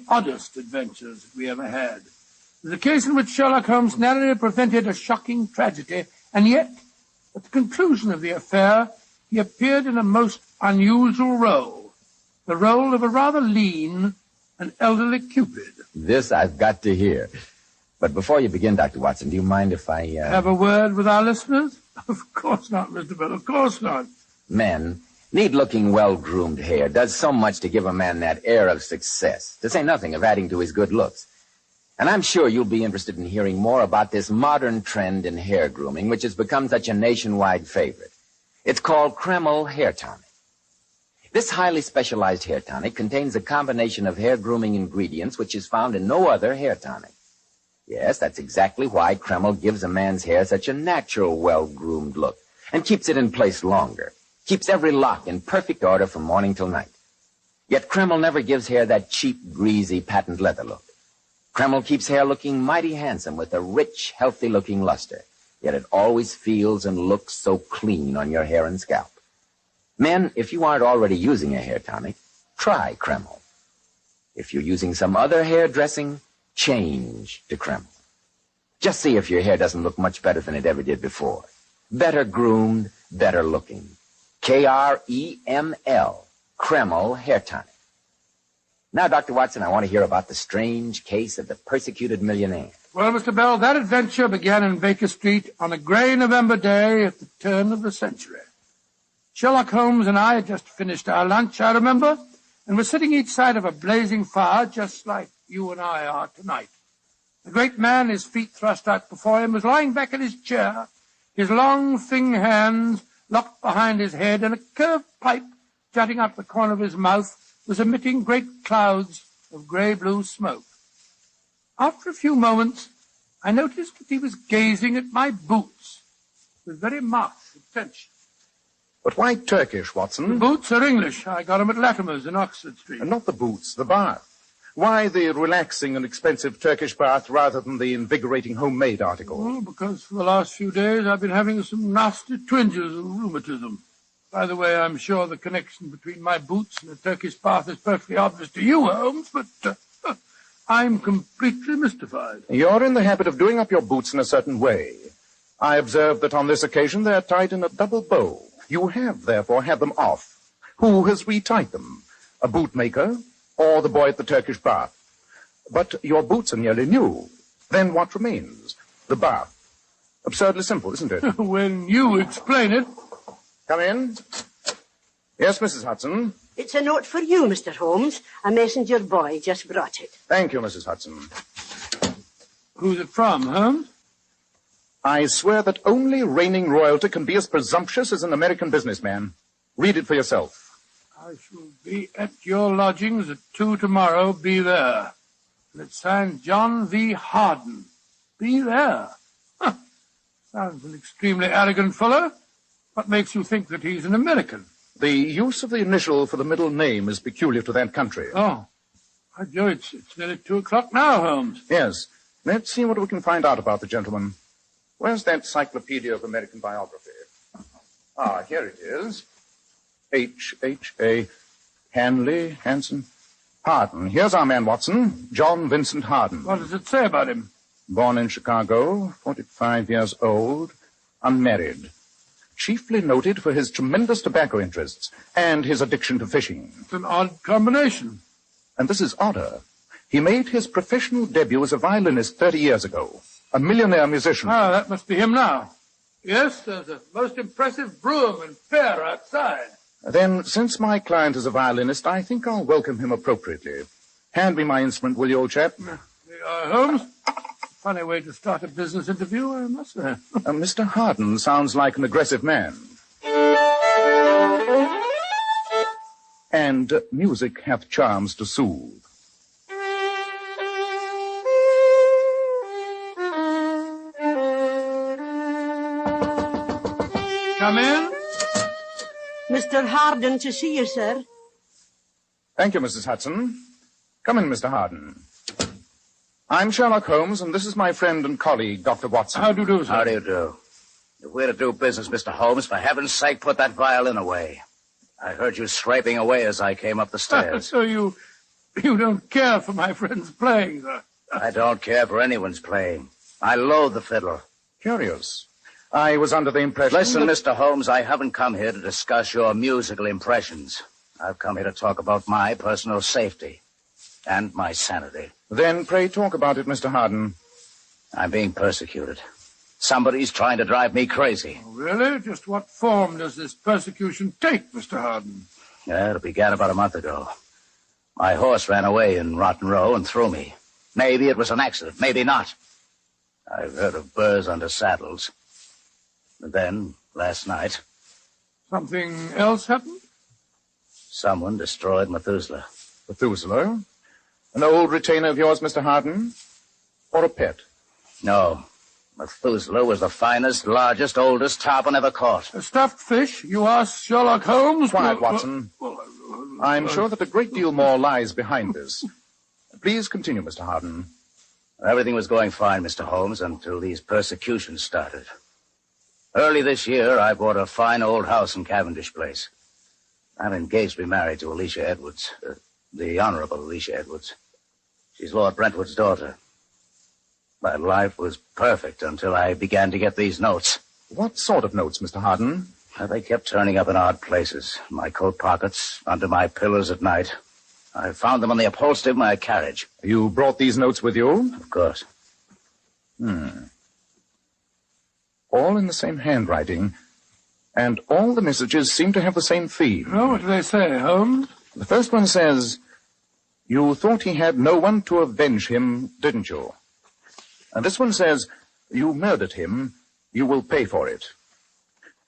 oddest adventures that we ever had. It was a case in which Sherlock Holmes narrowly prevented a shocking tragedy, and yet, at the conclusion of the affair, he appeared in a most unusual role. The role of a rather lean and elderly Cupid. This I've got to hear. But before you begin, Dr. Watson, do you mind if I... Have a word with our listeners? Of course not, Mr. Bell, of course not. Men, neat-looking, well-groomed hair does so much to give a man that air of success, to say nothing of adding to his good looks. And I'm sure you'll be interested in hearing more about this modern trend in hair grooming, which has become such a nationwide favorite. It's called Kreml Hair Tonic. This highly specialized hair tonic contains a combination of hair grooming ingredients which is found in no other hair tonic. Yes, that's exactly why Kreml gives a man's hair such a natural, well-groomed look and keeps it in place longer, keeps every lock in perfect order from morning till night. Yet Kreml never gives hair that cheap, greasy, patent leather look. Kreml keeps hair looking mighty handsome with a rich, healthy-looking luster, yet it always feels and looks so clean on your hair and scalp. Men, if you aren't already using a hair tonic, try Kreml. If you're using some other hair dressing, change to Kreml. Just see if your hair doesn't look much better than it ever did before. Better groomed, better looking. K-R-E-M-L, Kreml Hair Tonic. Now, Dr. Watson, I want to hear about the strange case of the persecuted millionaire. Well, Mr. Bell, that adventure began in Baker Street on a gray November day at the turn of the century. Sherlock Holmes and I had just finished our lunch, I remember, and were sitting each side of a blazing fire just like you and I are tonight. The great man, his feet thrust out before him, was lying back in his chair, his long, thin hands locked behind his head, and a curved pipe jutting up the corner of his mouth was emitting great clouds of grey-blue smoke. After a few moments, I noticed that he was gazing at my boots with very marked attention. But why Turkish, Watson? The boots are English. I got 'em at Latimer's in Oxford Street. And not the boots, the bath. Why the relaxing and expensive Turkish bath rather than the invigorating homemade article? Well, because for the last few days I've been having some nasty twinges of rheumatism. By the way, I'm sure the connection between my boots and the Turkish bath is perfectly obvious to you, Holmes, but I'm completely mystified. You're in the habit of doing up your boots in a certain way. I observed that on this occasion they're tied in a double bow. You have, therefore, had them off. Who has retied them? A bootmaker or the boy at the Turkish bath? But your boots are nearly new. Then what remains? The bath. Absurdly simple, isn't it? When you explain it. Come in. Yes, Mrs. Hudson. It's a note for you, Mr. Holmes. A messenger boy just brought it. Thank you, Mrs. Hudson. Who's it from, Holmes? I swear that only reigning royalty can be as presumptuous as an American businessman. Read it for yourself. I shall be at your lodgings at 2 tomorrow. Be there. And it's signed John V. Harden. Be there. Huh. Sounds an extremely arrogant fellow. What makes you think that he's an American? The use of the initial for the middle name is peculiar to that country. Oh. By Joe, it's nearly 2 o'clock now, Holmes. Yes. Let's see what we can find out about the gentleman. Where's that Encyclopedia of American Biography? Ah, here it is. H.A. Hanley, Hanson, Harden. Here's our man, Watson. John Vincent Harden. What does it say about him? Born in Chicago, 45 years old, unmarried. Chiefly noted for his tremendous tobacco interests and his addiction to fishing. It's an odd combination. And this is odder. He made his professional debut as a violinist 30 years ago. A millionaire musician. Ah, that must be him now. Yes, there's a most impressive broom and pair outside. Then, since my client is a violinist, I think I'll welcome him appropriately. Hand me my instrument, will you, old chap? Holmes? Funny way to start a business interview, I must say. Mr. Harden sounds like an aggressive man. And music hath charms to soothe. Come in. Mr. Harden to see you, sir. Thank you, Mrs. Hudson. Come in, Mr. Harden. I'm Sherlock Holmes, and this is my friend and colleague, Dr. Watson. How do you do, sir? How do you do? If we're to do business, Mr. Holmes, for heaven's sake, put that violin away. I heard you scraping away as I came up the stairs. So you don't care for my friend's playing, sir? I don't care for anyone's playing. I loathe the fiddle. Curious. I was under the impression... Listen, Mr. Holmes, I haven't come here to discuss your musical impressions. I've come here to talk about my personal safety and my sanity. Then pray talk about it, Mr. Harden. I'm being persecuted. Somebody's trying to drive me crazy. Oh, really? Just what form does this persecution take, Mr. Harden? Yeah, it began about a month ago. My horse ran away in Rotten Row and threw me. Maybe it was an accident, maybe not. I've heard of burrs under saddles. And then, last night... Something else happened? Someone destroyed Methuselah. Methuselah? An old retainer of yours, Mr. Harden? Or a pet? No. Methuselah was the finest, largest, oldest tarpon ever caught. A stuffed fish? You asked Sherlock Holmes? Quiet, Watson. I'm sure that a great deal more lies behind this. Please continue, Mr. Harden. Everything was going fine, Mr. Holmes, until these persecutions started. Early this year, I bought a fine old house in Cavendish Place. I'm engaged to be married to Alicia Edwards, the Honorable Alicia Edwards. She's Lord Brentwood's daughter. My life was perfect until I began to get these notes. What sort of notes, Mr. Harden? They kept turning up in odd places. My coat pockets, under my pillows at night. I found them on the upholstery of my carriage. You brought these notes with you? Of course. All in the same handwriting, and all the messages seem to have the same theme. Oh, what do they say, Holmes? The first one says, "You thought he had no one to avenge him, didn't you?" And this one says, "You murdered him, you will pay for it."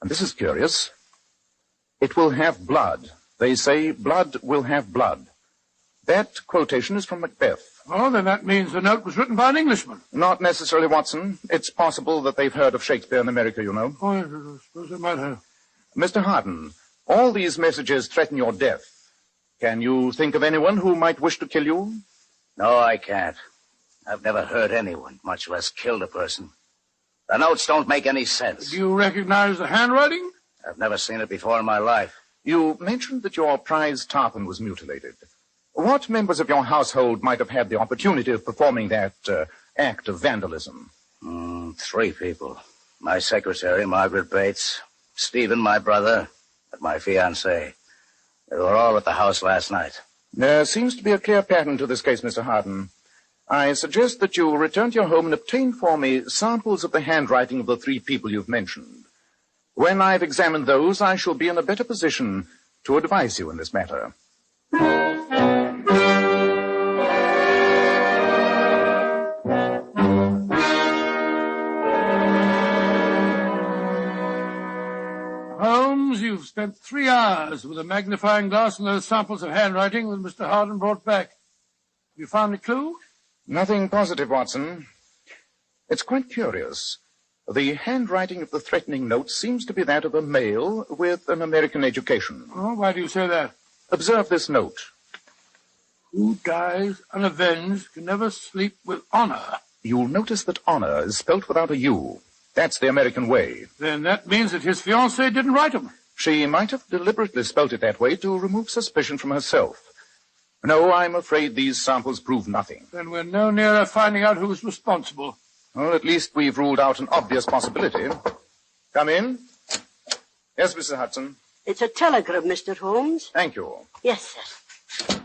And this is curious. "It will have blood. They say blood will have blood." That quotation is from Macbeth. Oh, then that means the note was written by an Englishman. Not necessarily, Watson. It's possible that they've heard of Shakespeare in America, you know. Oh, yes, I suppose they might have. Mr. Harden, all these messages threaten your death. Can you think of anyone who might wish to kill you? No, I can't. I've never hurt anyone, much less killed a person. The notes don't make any sense. Do you recognize the handwriting? I've never seen it before in my life. You mentioned that your prize tarpon was mutilated. What members of your household might have had the opportunity of performing that act of vandalism? 3 people. My secretary, Margaret Bates, Stephen, my brother, and my fiancée. They were all at the house last night. There seems to be a clear pattern to this case, Mr. Harden. I suggest that you return to your home and obtain for me samples of the handwriting of the 3 people you've mentioned. When I've examined those, I shall be in a better position to advise you in this matter. Holmes, you've spent 3 hours with a magnifying glass and those samples of handwriting that Mr. Harden brought back. Have you found a clue? Nothing positive, Watson. It's quite curious. The handwriting of the threatening note seems to be that of a male with an American education. Oh, why do you say that? Observe this note. Who dies unavenged can never sleep with honor. You'll notice that honor is spelt without a U. That's the American way. Then that means that his fiancée didn't write him. She might have deliberately spelt it that way to remove suspicion from herself. No, I'm afraid these samples prove nothing. Then we're no nearer finding out who was responsible. Well, at least we've ruled out an obvious possibility. Come in. Yes, Mrs. Hudson. It's a telegram, Mr. Holmes. Thank you. Yes, sir.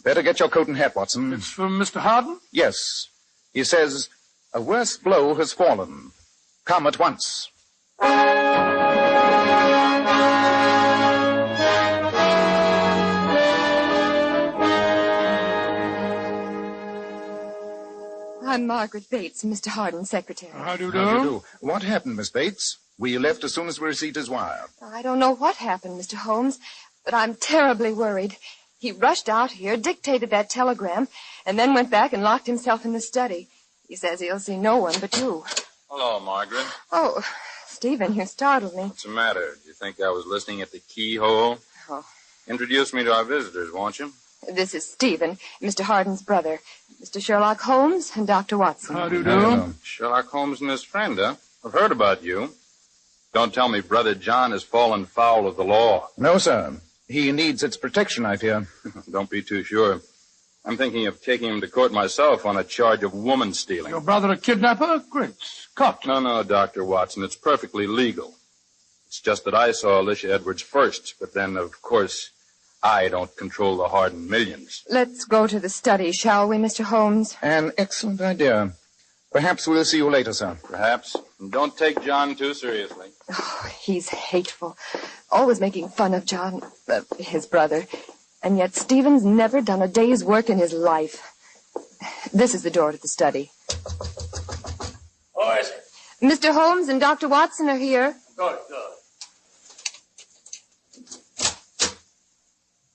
Better get your coat and hat, Watson. It's from Mr. Harden? Yes. He says, "A worse blow has fallen. Come at once." I'm Margaret Bates, Mr. Harden's secretary. How do you do? How do you do? What happened, Miss Bates? We left as soon as we received his wire. I don't know what happened, Mr. Holmes, but I'm terribly worried. He rushed out here, dictated that telegram, and then went back and locked himself in the study. He says he'll see no one but you. Hello, Margaret. Oh, Stephen, you startled me. What's the matter? Do you think I was listening at the keyhole? Oh. Introduce me to our visitors, won't you? This is Stephen, Mr. Harden's brother, Mr. Sherlock Holmes, and Dr. Watson. How do you do? Sherlock Holmes and his friend, huh? I've heard about you. Don't tell me Brother John has fallen foul of the law. No, sir. He needs its protection, I fear. Don't be too sure. I'm thinking of taking him to court myself on a charge of woman stealing. Your brother a kidnapper? Great Scott. No, Dr. Watson. It's perfectly legal. It's just that I saw Alicia Edwards first, but then, of course, I don't control the Harden millions. Let's go to the study, shall we, Mr. Holmes? An excellent idea. Perhaps we'll see you later, sir. Perhaps. And don't take John too seriously. Oh, he's hateful. Always making fun of John, his brother. And yet Stephen's never done a day's work in his life. This is the door to the study. Who is it? Mr. Holmes and Dr. Watson are here. Good, good.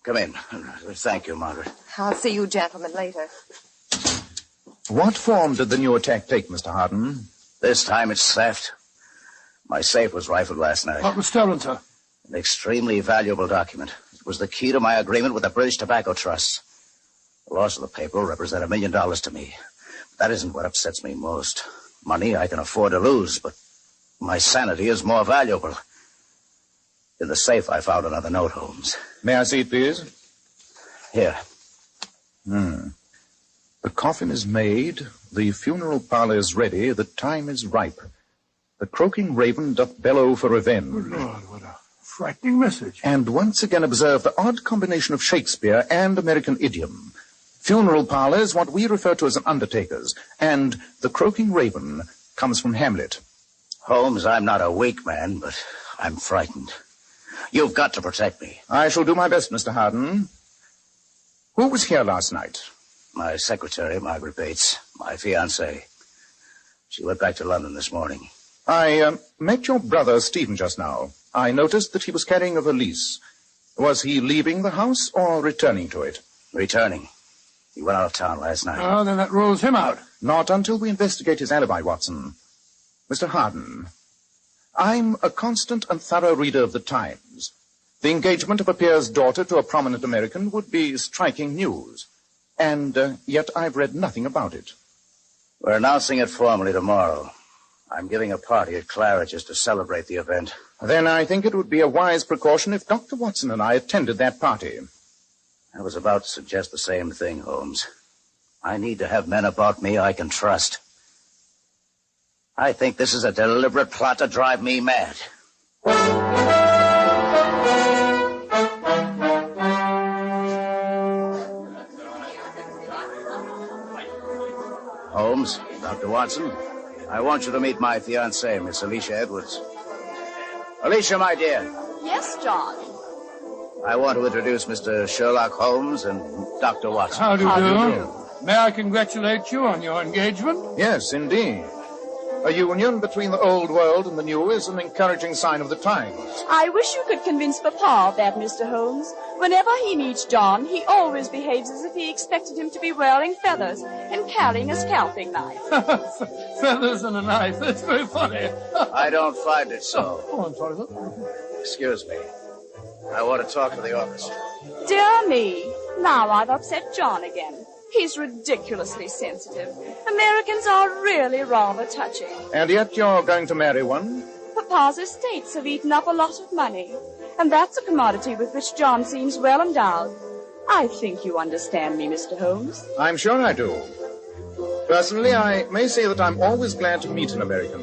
Come in. Thank you, Margaret. I'll see you gentlemen later. What form did the new attack take, Mr. Harden? This time it's theft. My safe was rifled last night. What was stolen, sir? An extremely valuable document. It was the key to my agreement with the British Tobacco Trust. The loss of the paper will represent $1 million to me. But that isn't what upsets me most. Money I can afford to lose, but my sanity is more valuable. In the safe, I found another note, Holmes. May I see it, please? Here. The coffin is made, the funeral parlor is ready, the time is ripe. The croaking raven doth bellow for revenge. Good Lord, what a frightening message. And once again observe the odd combination of Shakespeare and American idiom. Funeral parlor is what we refer to as an undertaker's, and the croaking raven comes from Hamlet. Holmes, I'm not a weak man, but I'm frightened. You've got to protect me. I shall do my best, Mr. Harden. Who was here last night? My secretary, Margaret Bates, my fiancée. She went back to London this morning. I met your brother, Stephen, just now. I noticed that he was carrying a valise. Was he leaving the house or returning to it? Returning. He went out of town last night. Oh, then that rules him out. Not until we investigate his alibi, Watson. Mr. Harden, I'm a constant and thorough reader of the Times. The engagement of a peer's daughter to a prominent American would be striking news. And yet I've read nothing about it. We're announcing it formally tomorrow. I'm giving a party at Claridge's to celebrate the event. Then I think it would be a wise precaution if Dr. Watson and I attended that party. I was about to suggest the same thing, Holmes. I need to have men about me I can trust. I think this is a deliberate plot to drive me mad. Holmes, Dr. Watson, I want you to meet my fiancée, Miss Alicia Edwards. Alicia, my dear. Yes, John. I want to introduce Mr. Sherlock Holmes and Dr. Watson. How do you do? May I congratulate you on your engagement? Yes, indeed. A union between the old world and the new is an encouraging sign of the times. I wish you could convince Papa of that, Mr. Holmes. Whenever he meets John, he always behaves as if he expected him to be wearing feathers and carrying a scalping knife. Feathers and a knife. That's very funny. I don't find it so. Oh, I'm sorry, sir. Excuse me. I want to talk to the officer. Dear me. Now I've upset John again. He's ridiculously sensitive. Americans are really rather touchy. And yet you're going to marry one? Papa's estates have eaten up a lot of money, and that's a commodity with which John seems well endowed. I think you understand me, Mr. Holmes. I'm sure I do. Personally, I may say that I'm always glad to meet an American.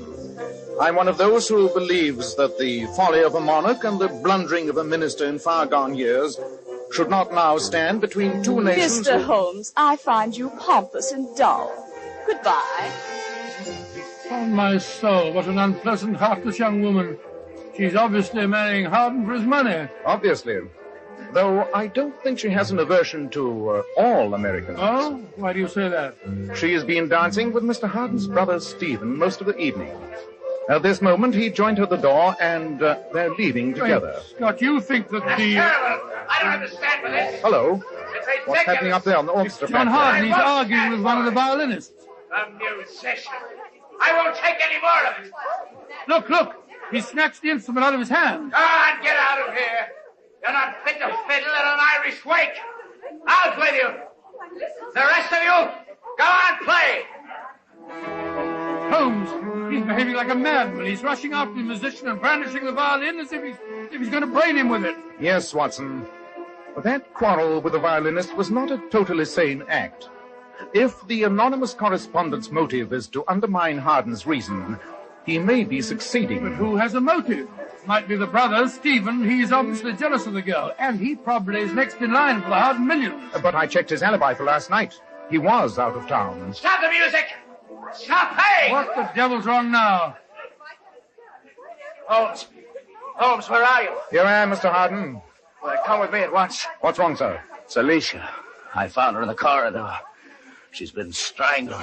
I'm one of those who believes that the folly of a monarch and the blundering of a minister in far-gone years should not now stand between two nations. Mr. Holmes, I find you pompous and dull. Goodbye. On my soul, what an unpleasant, heartless young woman. She's obviously marrying Harden for his money. Obviously. Though I don't think she has an aversion to all Americans. Oh? Why do you say that? She has been dancing with Mr. Harden's brother, Stephen, most of the evening. At this moment, he joined her at the door, and they're leaving together. Scott, you think that the... I don't understand for this. Hello. What's happening up there on the orchestra? John Harden, he's arguing with one of the violinists. A musician. I won't take any more of it. Look. He snatched the instrument out of his hand. Go on, get out of here. You're not fit to fiddle at an Irish wake. Out with you. The rest of you, go on, play. Holmes, he's behaving like a madman. He's rushing after the musician and brandishing the violin as if he's going to brain him with it. Yes, Watson. But that quarrel with the violinist was not a totally sane act. If the anonymous correspondent's motive is to undermine Harden's reason, he may be succeeding. But who has a motive? Might be the brother, Stephen. He's obviously jealous of the girl, and he probably is next in line for the Harden millions. But I checked his alibi for last night. He was out of town. Stop the music. Champagne! What the devil's wrong now? Holmes. Holmes, where are you? Here I am, Mr. Harden. Well, come with me at once. What's wrong, sir? It's Alicia. I found her in the corridor. She's been strangled.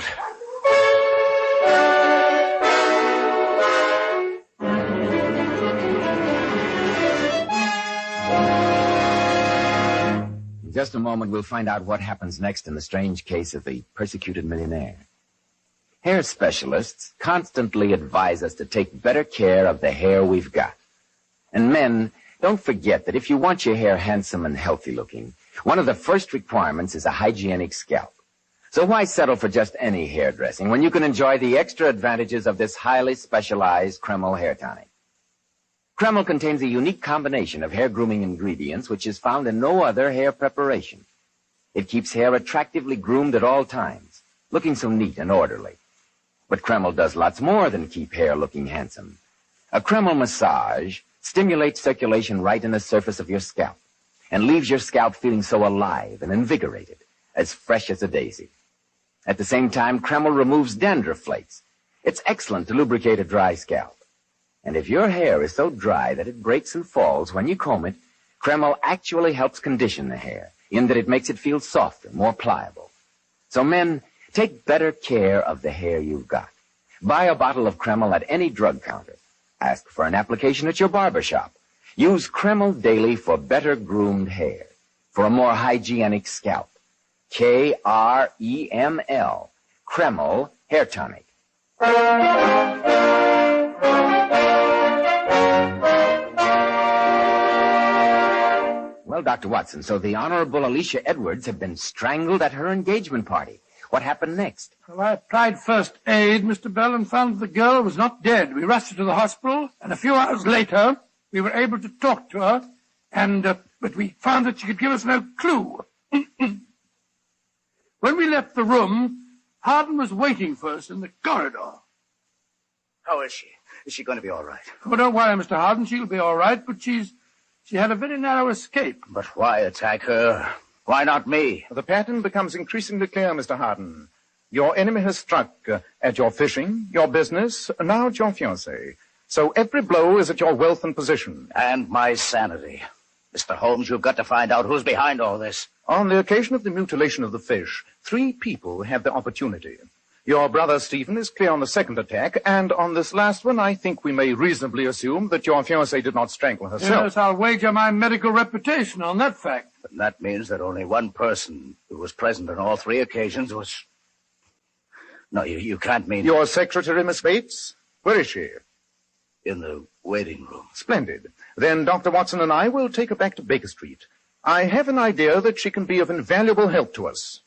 In just a moment, we'll find out what happens next in the strange case of the persecuted millionaire. Hair specialists constantly advise us to take better care of the hair we've got. And men, don't forget that if you want your hair handsome and healthy looking, one of the first requirements is a hygienic scalp. So why settle for just any hairdressing when you can enjoy the extra advantages of this highly specialized Kreml hair tonic? Kreml contains a unique combination of hair grooming ingredients which is found in no other hair preparation. It keeps hair attractively groomed at all times, looking so neat and orderly. But Kreml does lots more than keep hair looking handsome. A Kreml massage stimulates circulation right in the surface of your scalp and leaves your scalp feeling so alive and invigorated, as fresh as a daisy. At the same time, Kreml removes dandruff flakes. It's excellent to lubricate a dry scalp. And if your hair is so dry that it breaks and falls when you comb it, Kreml actually helps condition the hair in that it makes it feel softer, more pliable. So men, take better care of the hair you've got. Buy a bottle of Kreml at any drug counter. Ask for an application at your barber shop. Use Kreml daily for better groomed hair, for a more hygienic scalp. Kreml, Kreml Hair Tonic. Well, Dr. Watson, so the Honorable Alicia Edwards had been strangled at her engagement party. What happened next? Well, I applied first aid, Mr. Bell, and found the girl was not dead. We rushed her to the hospital, and a few hours later, we were able to talk to her, but we found that she could give us no clue. When we left the room, Harden was waiting for us in the corridor. How is she? Is she going to be all right? Oh, don't worry, Mr. Harden. She'll be all right, but she had a very narrow escape. But why attack her? Why not me? The pattern becomes increasingly clear, Mr. Harden. Your enemy has struck at your fishing, your business, now at your fiancée. So every blow is at your wealth and position. And my sanity. Mr. Holmes, you've got to find out who's behind all this. On the occasion of the mutilation of the fish, 3 people had the opportunity. Your brother Stephen is clear on the second attack, and on this last one, I think we may reasonably assume that your fiancée did not strangle herself. Yes, I'll wager my medical reputation on that fact. But that means that only one person who was present on all 3 occasions was... No, you can't mean... Your secretary, Miss Bates? Where is she? In the waiting room. Splendid. Then Dr. Watson and I will take her back to Baker Street. I have an idea that she can be of invaluable help to us.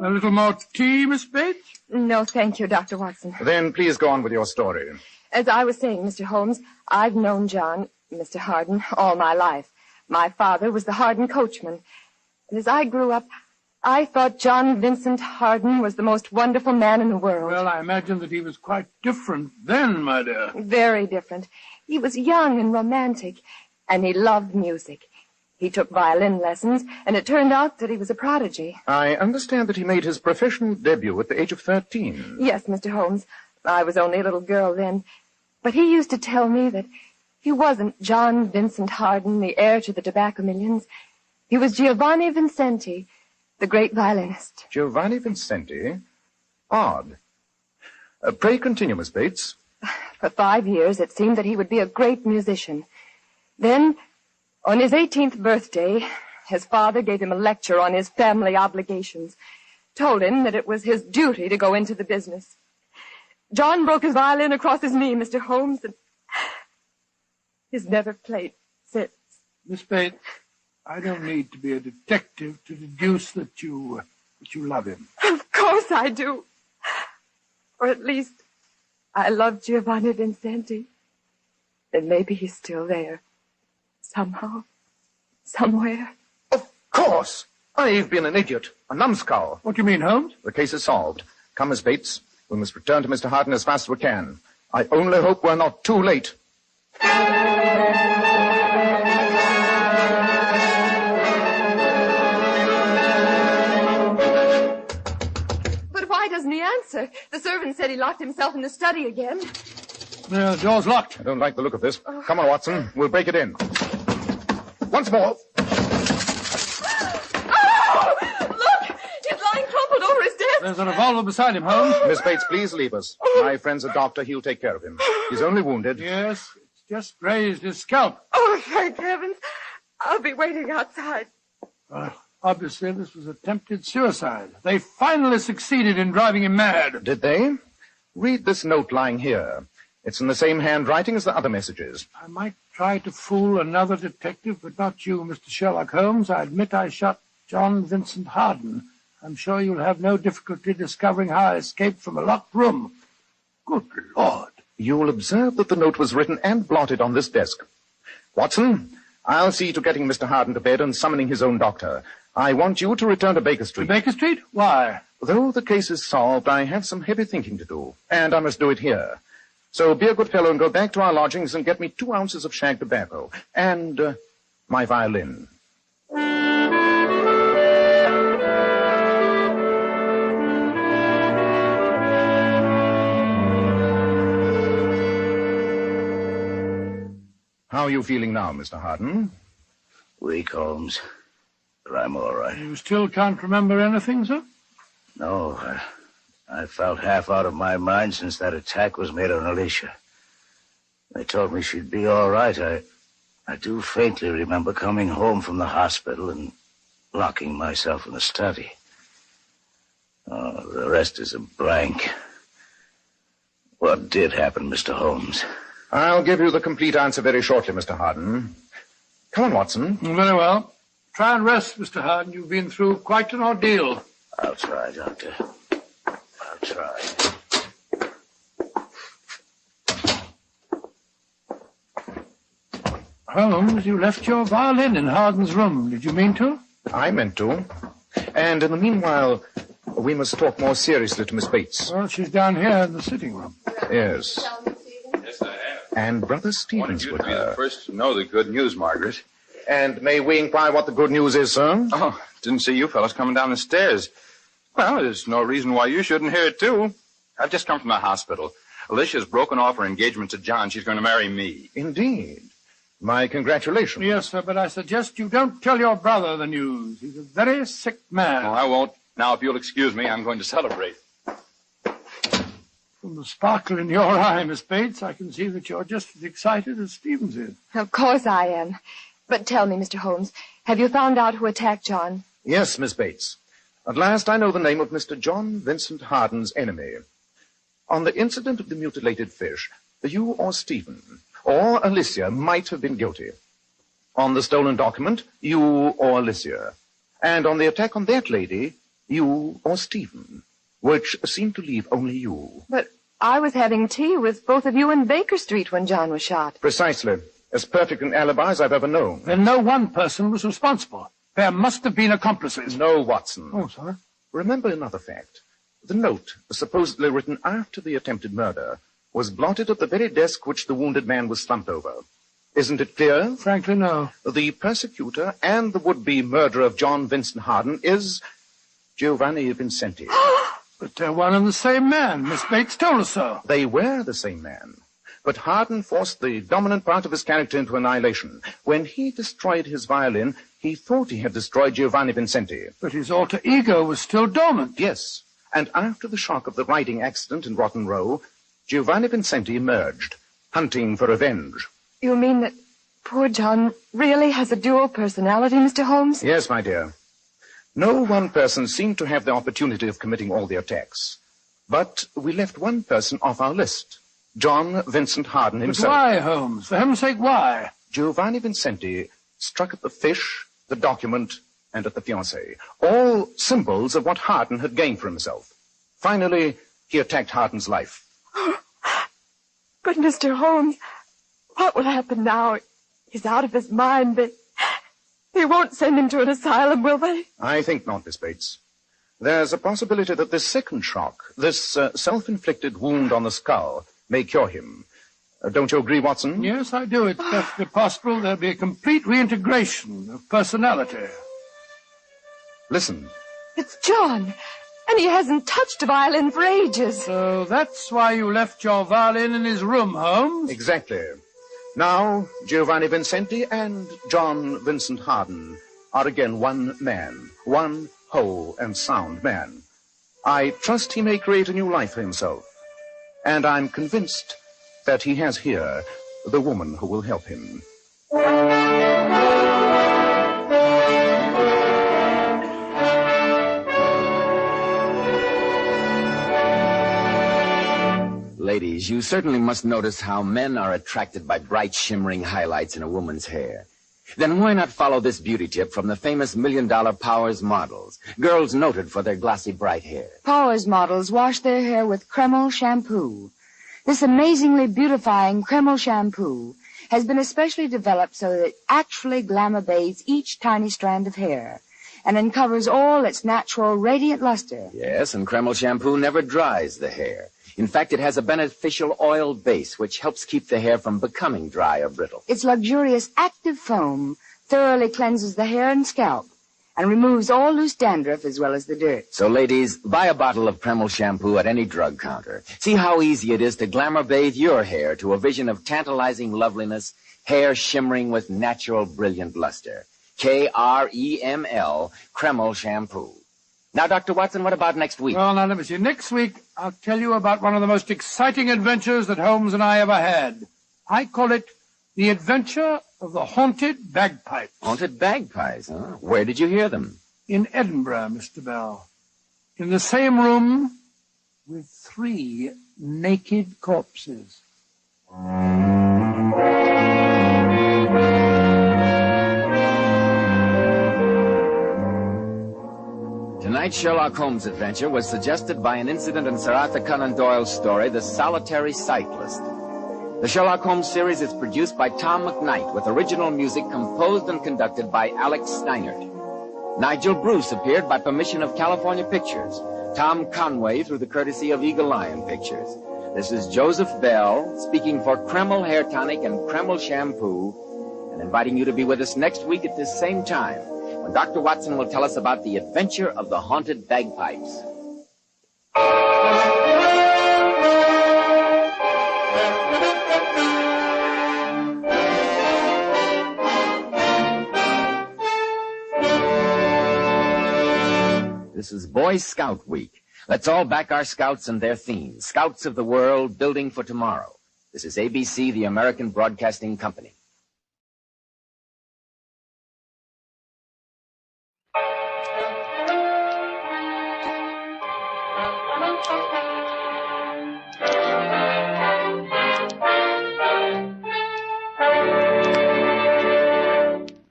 A little more tea, Miss Bates? No, thank you, Dr. Watson. Then please go on with your story. As I was saying, Mr. Holmes, I've known John, Mr. Harden, all my life. My father was the Harden coachman. And as I grew up, I thought John Vincent Harden was the most wonderful man in the world. Well, I imagine that he was quite different then, my dear. Very different. He was young and romantic, and he loved music. He took violin lessons, and it turned out that he was a prodigy. I understand that he made his professional debut at the age of 13. Yes, Mr. Holmes. I was only a little girl then. But he used to tell me that he wasn't John Vincent Harden, the heir to the tobacco millions. He was Giovanni Vincenti, the great violinist. Giovanni Vincenti? Odd. Pray continue, Miss Bates. For 5 years, it seemed that he would be a great musician. Then, on his 18th birthday, his father gave him a lecture on his family obligations, told him that it was his duty to go into the business. John broke his violin across his knee, Mr. Holmes, and he's never played since. Miss Bates, I don't need to be a detective to deduce that you love him. Of course I do. Or at least, I love Giovanni Vincenti. And maybe he's still there. Somehow. Somewhere. Of course! I've been an idiot. A numbskull. What do you mean, Holmes? The case is solved. Come, Miss Bates. We must return to Mr. Harden as fast as we can. I only hope we're not too late. doesn't he answer? The servant said he locked himself in the study again. The door's locked. I don't like the look of this. Come on, Watson. We'll break it in. Once more. Oh! Look! He's lying crumpled over his desk. There's a revolver beside him, Holmes. Miss Bates, please leave us. My friend's a doctor. He'll take care of him. He's only wounded. Yes, it's just grazed his scalp. Oh, thank heavens. I'll be waiting outside. Obviously, this was attempted suicide. They finally succeeded in driving him mad. Did they? Read this note lying here. It's in the same handwriting as the other messages. I might try to fool another detective, but not you, Mr. Sherlock Holmes. I admit I shot John Vincent Harden. I'm sure you'll have no difficulty discovering how I escaped from a locked room. Good Lord. You'll observe that the note was written and blotted on this desk. Watson, I'll see to getting Mr. Harden to bed and summoning his own doctor. I want you to return to Baker Street. To Baker Street? Why? Though the case is solved, I have some heavy thinking to do, and I must do it here. So be a good fellow and go back to our lodgings and get me 2 ounces of shag tobacco and my violin. How are you feeling now, Mr. Harden? Weak, Holmes. But I'm all right. You still can't remember anything, sir? No, I felt half out of my mind since that attack was made on Alicia. They told me she'd be all right. I do faintly remember coming home from the hospital and locking myself in the study. Oh, the rest is a blank. What did happen, Mr. Holmes? I'll give you the complete answer very shortly, Mr. Harden. Come on, Watson. Very well. Try and rest, Mr. Harden. You've been through quite an ordeal. I'll try, Doctor. I'll try. Holmes, you left your violin in Harden's room. Did you mean to? I meant to. And in the meanwhile, we must talk more seriously to Miss Bates. Well, she's down here in the sitting room. Yes. Yes, I have. And Brother Stevens Wanted you with to be her. the first to know the good news, Margaret. And may we inquire what the good news is, sir? Oh, didn't see you fellas coming down the stairs. Well, there's no reason why you shouldn't hear it, too. I've just come from the hospital. Alicia's broken off her engagement to John. She's going to marry me. Indeed. My congratulations. Yes, sir, but I suggest you don't tell your brother the news. He's a very sick man. Oh, I won't. Now, if you'll excuse me, I'm going to celebrate. From the sparkle in your eye, Miss Bates, I can see that you're just as excited as Stevens is. Of course I am. But tell me, Mr. Holmes, have you found out who attacked John? Yes, Miss Bates. At last I know the name of Mr. John Vincent Harden's enemy. On the incident of the mutilated fish, you or Stephen or Alicia might have been guilty. On the stolen document, you or Alicia. And on the attack on that lady, you or Stephen, which seemed to leave only you. But I was having tea with both of you in Baker Street when John was shot. Precisely. As perfect an alibi as I've ever known. Then no one person was responsible. There must have been accomplices. No, Watson. Oh, sorry. Remember another fact. The note, supposedly written after the attempted murder, was blotted at the very desk which the wounded man was slumped over. Isn't it clear? Frankly, no. The persecutor and the would-be murderer of John Vincent Harden is Giovanni Vincenti. But they're one and the same man. Miss Bates told us so. They were the same man. But Harden forced the dominant part of his character into annihilation. When he destroyed his violin, he thought he had destroyed Giovanni Vincenti. But his alter ego was still dormant. Yes. And after the shock of the riding accident in Rotten Row, Giovanni Vincenti emerged, hunting for revenge. You mean that poor John really has a dual personality, Mr. Holmes? Yes, my dear. No one person seemed to have the opportunity of committing all the attacks. But we left one person off our list. John Vincent Harden himself. But why, Holmes? For heaven's sake, why? Giovanni Vincenti struck at the fish, the document, and at the fiancée. All symbols of what Harden had gained for himself. Finally, he attacked Harden's life. But, Mr. Holmes, what will happen now? He's out of his mind. They won't send him to an asylum, will they? I think not, Miss Bates. There's a possibility that this second shock, this self-inflicted wound on the skull, may cure him. Don't you agree, Watson? Yes, I do. It's perfectly possible there'll be a complete reintegration of personality. Listen. It's John. And he hasn't touched a violin for ages. So that's why you left your violin in his room, Holmes? Exactly. Now, Giovanni Vincenti and John Vincent Harden are again one man, one whole and sound man. I trust he may create a new life for himself. And I'm convinced that he has here the woman who will help him. Ladies, you certainly must notice how men are attracted by bright, shimmering highlights in a woman's hair. Then why not follow this beauty tip from the famous $1 Million Powers models, girls noted for their glossy, bright hair? Powers models wash their hair with Kreml shampoo. This amazingly beautifying Kreml shampoo has been especially developed so that it actually glamour bathes each tiny strand of hair and uncovers all its natural radiant luster. Yes, and Kreml shampoo never dries the hair. In fact, it has a beneficial oil base which helps keep the hair from becoming dry or brittle. Its luxurious active foam thoroughly cleanses the hair and scalp and removes all loose dandruff as well as the dirt. So, ladies, buy a bottle of Kreml shampoo at any drug counter. See how easy it is to glamour bathe your hair to a vision of tantalizing loveliness, hair shimmering with natural brilliant luster. Kreml, Kreml shampoo. Now, Dr. Watson, what about next week? Well, now, let me see. Next week, I'll tell you about one of the most exciting adventures that Holmes and I ever had. I call it The Adventure of the Haunted Bagpipes. Haunted bagpipes, huh? Where did you hear them? In Edinburgh, Mr. Bell. In the same room with 3 naked corpses. Tonight's Sherlock Holmes adventure was suggested by an incident in Sir Arthur Conan Doyle's story, The Solitary Cyclist. The Sherlock Holmes series is produced by Tom McKnight with original music composed and conducted by Alex Steinert. Nigel Bruce appeared by permission of California Pictures. Tom Conway through the courtesy of Eagle Lion Pictures. This is Joseph Bell speaking for Kreml Hair Tonic and Kreml Shampoo and inviting you to be with us next week at this same time when Dr. Watson will tell us about the adventure of the haunted bagpipes. This is Boy Scout Week. Let's all back our scouts and their themes. Scouts of the world, building for tomorrow. This is ABC, the American Broadcasting Company.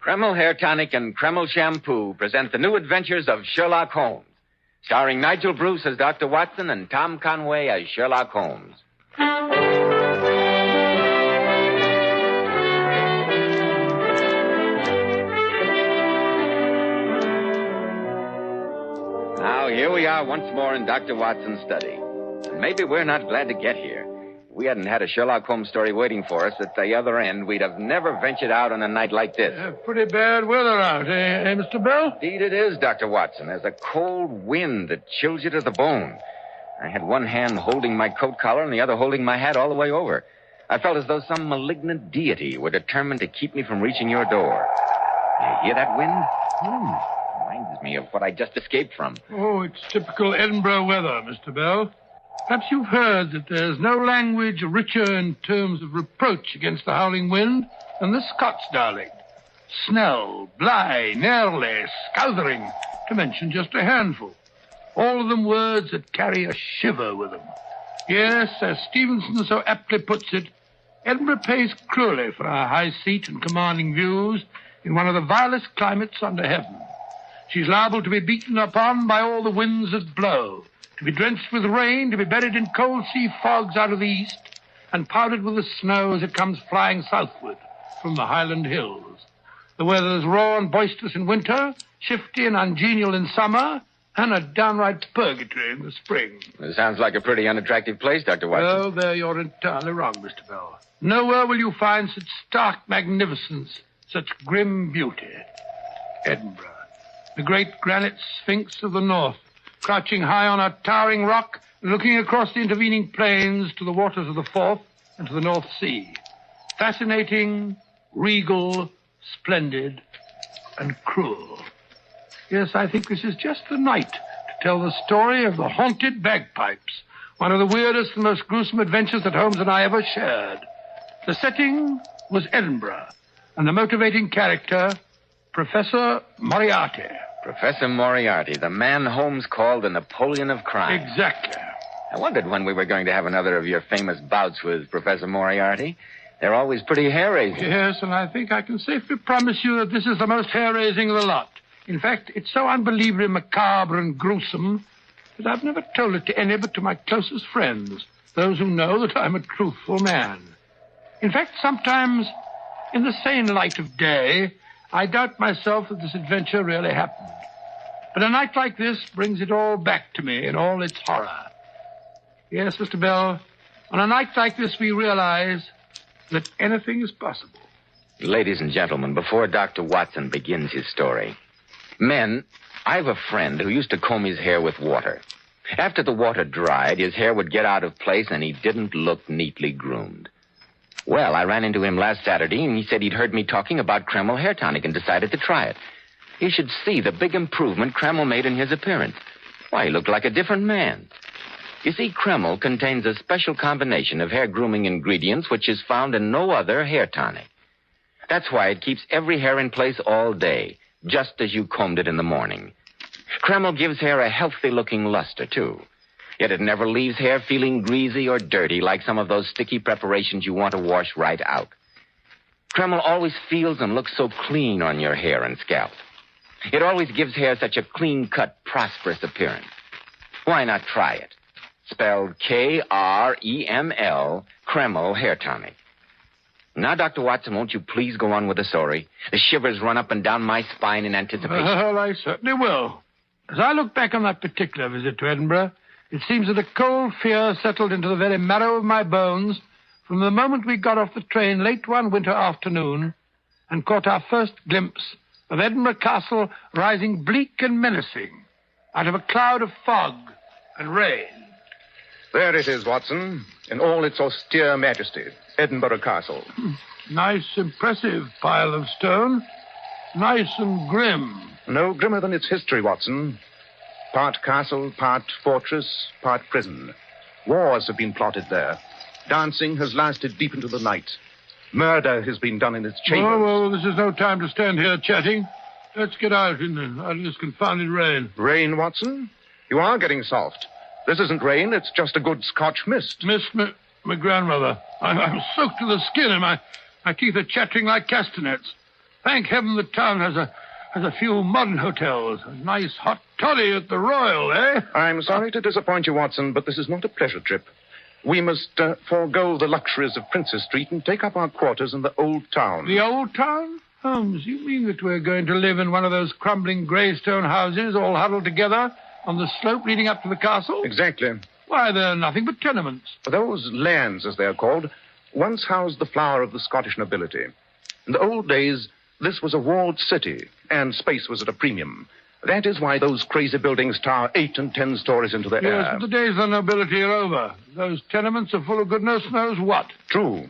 Kreml Hair Tonic and Kreml Shampoo present the new adventures of Sherlock Holmes, starring Nigel Bruce as Dr. Watson and Tom Conway as Sherlock Holmes. Now, here we are once more in Dr. Watson's study. And maybe we're not glad to get here. If we hadn't had a Sherlock Holmes story waiting for us at the other end, we'd have never ventured out on a night like this. Pretty bad weather out, eh, Mr. Bell? Indeed it is, Dr. Watson. There's a cold wind that chills you to the bone. I had one hand holding my coat collar and the other holding my hat all the way over. I felt as though some malignant deity were determined to keep me from reaching your door. You hear that wind? Reminds me of what I just escaped from. Oh, it's typical Edinburgh weather, Mr. Bell. Perhaps you've heard that there's no language richer in terms of reproach against the howling wind than the Scots dialect. Snell, Bly, Nearly, Scouthering, to mention just a handful. All of them words that carry a shiver with them. Yes, as Stevenson so aptly puts it, Edinburgh pays cruelly for our high seat and commanding views in one of the vilest climates under heaven. She's liable to be beaten upon by all the winds that blow, to be drenched with rain, to be buried in cold sea fogs out of the east, and powdered with the snow as it comes flying southward from the Highland hills. The weather's raw and boisterous in winter, shifty and ungenial in summer, and a downright purgatory in the spring. It sounds like a pretty unattractive place, Dr. Watson. Well, there you're entirely wrong, Mr. Bell. Nowhere will you find such stark magnificence, such grim beauty. Edinburgh, the great granite sphinx of the north, crouching high on a towering rock, looking across the intervening plains to the waters of the Forth and to the North Sea. Fascinating, regal, splendid, and cruel. Yes, I think this is just the night to tell the story of the haunted bagpipes, one of the weirdest and most gruesome adventures that Holmes and I ever shared. The setting was Edinburgh, and the motivating character, Professor Moriarty. Professor Moriarty, the man Holmes called the Napoleon of crime. Exactly. I wondered when we were going to have another of your famous bouts with Professor Moriarty. They're always pretty hair-raising. Yes, and I think I can safely promise you that this is the most hair-raising of the lot. In fact, it's so unbelievably macabre and gruesome that I've never told it to any but to my closest friends, those who know that I'm a truthful man. In fact, sometimes, in the sane light of day, I doubt myself that this adventure really happened. But a night like this brings it all back to me in all its horror. Yes, Mr. Bell, on a night like this we realize that anything is possible. Ladies and gentlemen, before Dr. Watson begins his story, men, I have a friend who used to comb his hair with water. After the water dried, his hair would get out of place and he didn't look neatly groomed. Well, I ran into him last Saturday, and he said he'd heard me talking about Kreml hair tonic and decided to try it. You should see the big improvement Kreml made in his appearance. Why, he looked like a different man. You see, Kreml contains a special combination of hair grooming ingredients which is found in no other hair tonic. That's why it keeps every hair in place all day, just as you combed it in the morning. Kreml gives hair a healthy-looking luster, too. Yet it never leaves hair feeling greasy or dirty like some of those sticky preparations you want to wash right out. Kreml always feels and looks so clean on your hair and scalp. It always gives hair such a clean-cut, prosperous appearance. Why not try it? Spelled Kreml, Kreml Hair Tonic. Now, Dr. Watson, won't you please go on with the story? The shivers run up and down my spine in anticipation. Well, I certainly will. As I look back on that particular visit to Edinburgh, it seems that a cold fear settled into the very marrow of my bones from the moment we got off the train late one winter afternoon and caught our first glimpse of Edinburgh Castle rising bleak and menacing out of a cloud of fog and rain. There it is, Watson, in all its austere majesty, Edinburgh Castle. Nice, impressive pile of stone. Nice and grim. No grimmer than its history, Watson. Part castle, part fortress, part prison. Wars have been plotted there. Dancing has lasted deep into the night. Murder has been done in its chambers. Oh, well, this is no time to stand here chatting. Let's get out in this confounded rain. Rain, Watson? You are getting soft. This isn't rain, it's just a good Scotch mist. Mist, my grandmother. I'm soaked to the skin and my teeth are chattering like castanets. Thank heaven the town has a few modern hotels. A nice hot toddy at the Royal, eh? I'm sorry to disappoint you, Watson, but this is not a pleasure trip. We must forego the luxuries of Princess Street and take up our quarters in the Old Town. The Old Town? Holmes, you mean that we're going to live in one of those crumbling grey stone houses all huddled together on the slope leading up to the castle? Exactly. Why, they're nothing but tenements. Those lands, as they're called, once housed the flower of the Scottish nobility. In the old days, this was a walled city, and space was at a premium. That is why those crazy buildings tower 8 and 10 stories into the air. Yes, but the days of the nobility are over. Those tenements are full of goodness knows what. True.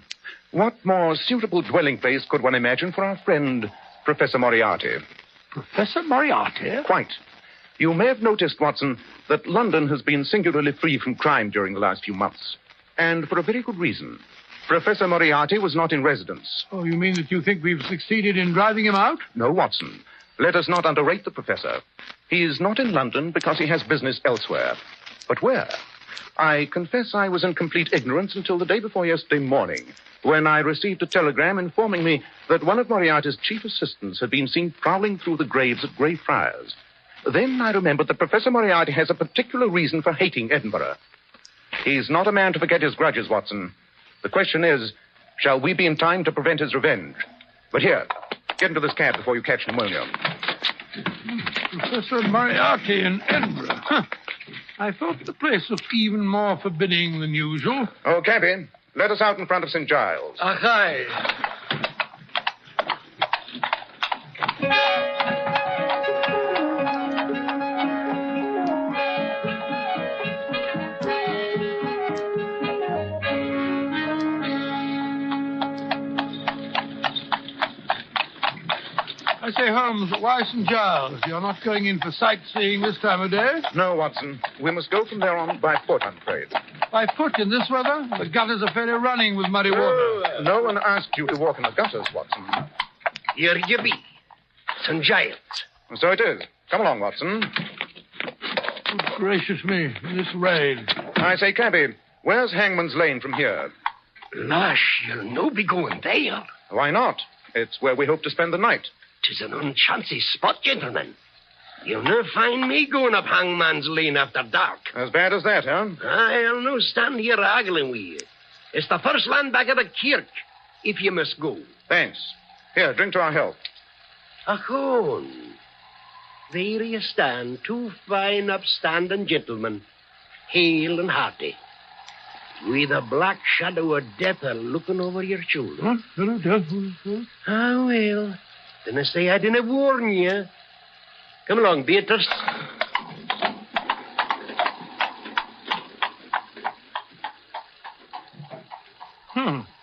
What more suitable dwelling place could one imagine for our friend, Professor Moriarty? Professor Moriarty? Quite. You may have noticed, Watson, that London has been singularly free from crime during the last few months. And for a very good reason. Professor Moriarty was not in residence. Oh, you mean that you think we've succeeded in driving him out? No, Watson. Let us not underrate the professor. He is not in London because he has business elsewhere. But where? I confess I was in complete ignorance until the day before yesterday morning, when I received a telegram informing me that one of Moriarty's chief assistants had been seen prowling through the graves at Greyfriars. Then I remembered that Professor Moriarty has a particular reason for hating Edinburgh. He's not a man to forget his grudges, Watson. The question is, shall we be in time to prevent his revenge? But here, get into this cab before you catch pneumonia. Professor Moriarty in Edinburgh. Huh. I thought the place looked even more forbidding than usual. Oh, cabby, let us out in front of St. Giles. Aye. say, Holmes, why St. Giles? You're not going in for sightseeing this time of day? No, Watson. We must go from there on by foot, I'm afraid. By foot in this weather? The gutters are fairly running with muddy water. No one asked you to walk in the gutters, Watson. Here you be. St. Giles. So it is. Come along, Watson. Good gracious me, this rain. I say, cabby, where's Hangman's Lane from here? Lash, you'll no be going there. Why not? It's where we hope to spend the night. 'Tis an unchancy spot, gentlemen. You'll no find me going up Hangman's Lane after dark. As bad as that, huh? I'll no stand here haggling with you. It's the first land back of the kirk, if you must go. Thanks. Here, drink to our health. Achone. There you stand, two fine, upstanding gentlemen, hale and hearty, with a black shadow of death looking over your shoulder. What? Hello, Death? Ah, well, then I say I didn't warn you. Come along, Beatrice.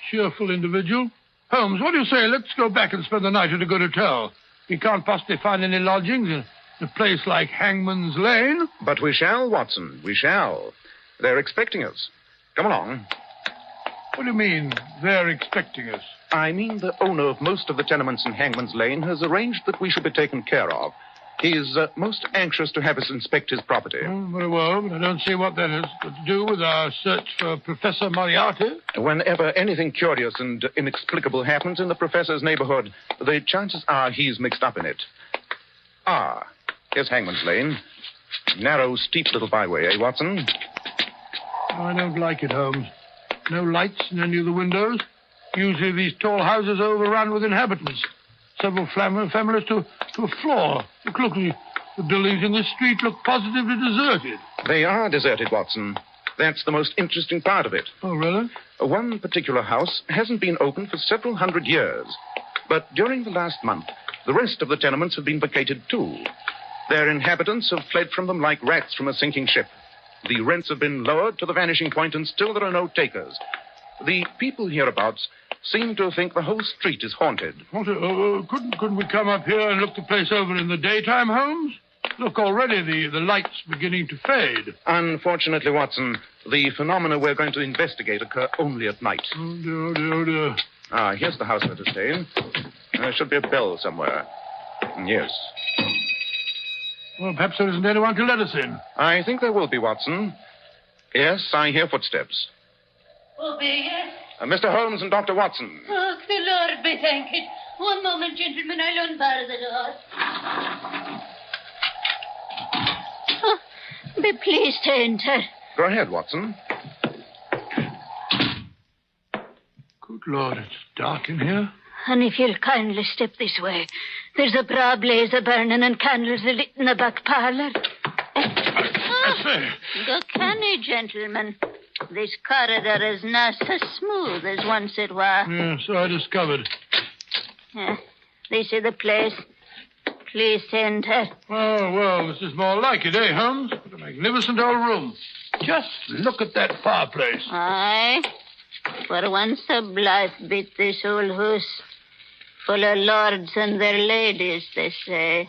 Cheerful individual. Holmes, what do you say? Let's go back and spend the night at a good hotel. We can't possibly find any lodgings in a place like Hangman's Lane. But we shall, Watson. We shall. They're expecting us. Come along. What do you mean, they're expecting us? I mean the owner of most of the tenements in Hangman's Lane has arranged that we should be taken care of. He's most anxious to have us inspect his property. Oh, very well, but I don't see what that has got to do with our search for Professor Moriarty. Whenever anything curious and inexplicable happens in the professor's neighborhood, the chances are he's mixed up in it. Ah, here's Hangman's Lane. Narrow, steep little byway, eh, Watson? I don't like it, Holmes. No lights in any of the windows. Usually these tall houses are overrun with inhabitants. Several families to a floor. Look, the buildings in this street look positively deserted. They are deserted, Watson. That's the most interesting part of it. Oh, really? One particular house hasn't been open for several hundred years. But during the last month, the rest of the tenements have been vacated, too. Their inhabitants have fled from them like rats from a sinking ship. The rents have been lowered to the vanishing point, and still there are no takers. The people hereabouts seem to think the whole street is haunted. Couldn't we come up here and look the place over in the daytime, Holmes? Look, already the light's beginning to fade. Unfortunately, Watson, the phenomena we're going to investigate occur only at night. Oh, dear. Ah, here's the house we're to stay in. There should be a bell somewhere. Yes. Well, perhaps there isn't anyone to let us in. I think there will be, Watson. Yes, I hear footsteps. Obey us. Mr. Holmes and Dr. Watson. Oh, the Lord be thanked. One moment, gentlemen. I'll unbar the door. Oh, be pleased to enter. Go ahead, Watson. Good Lord, it's dark in here. And if you'll kindly step this way, there's a bra blaze a-burning and candles a-lit in the back parlour. Go canny, gentlemen. This corridor is not so smooth as once it was. Yeah, so I discovered. This is the place. Please enter. Oh, well, this is more like it, eh, Holmes? What a magnificent old room. Just look at that fireplace. Aye. For once a blithe bit, this old house. Full of lords and their ladies, they say.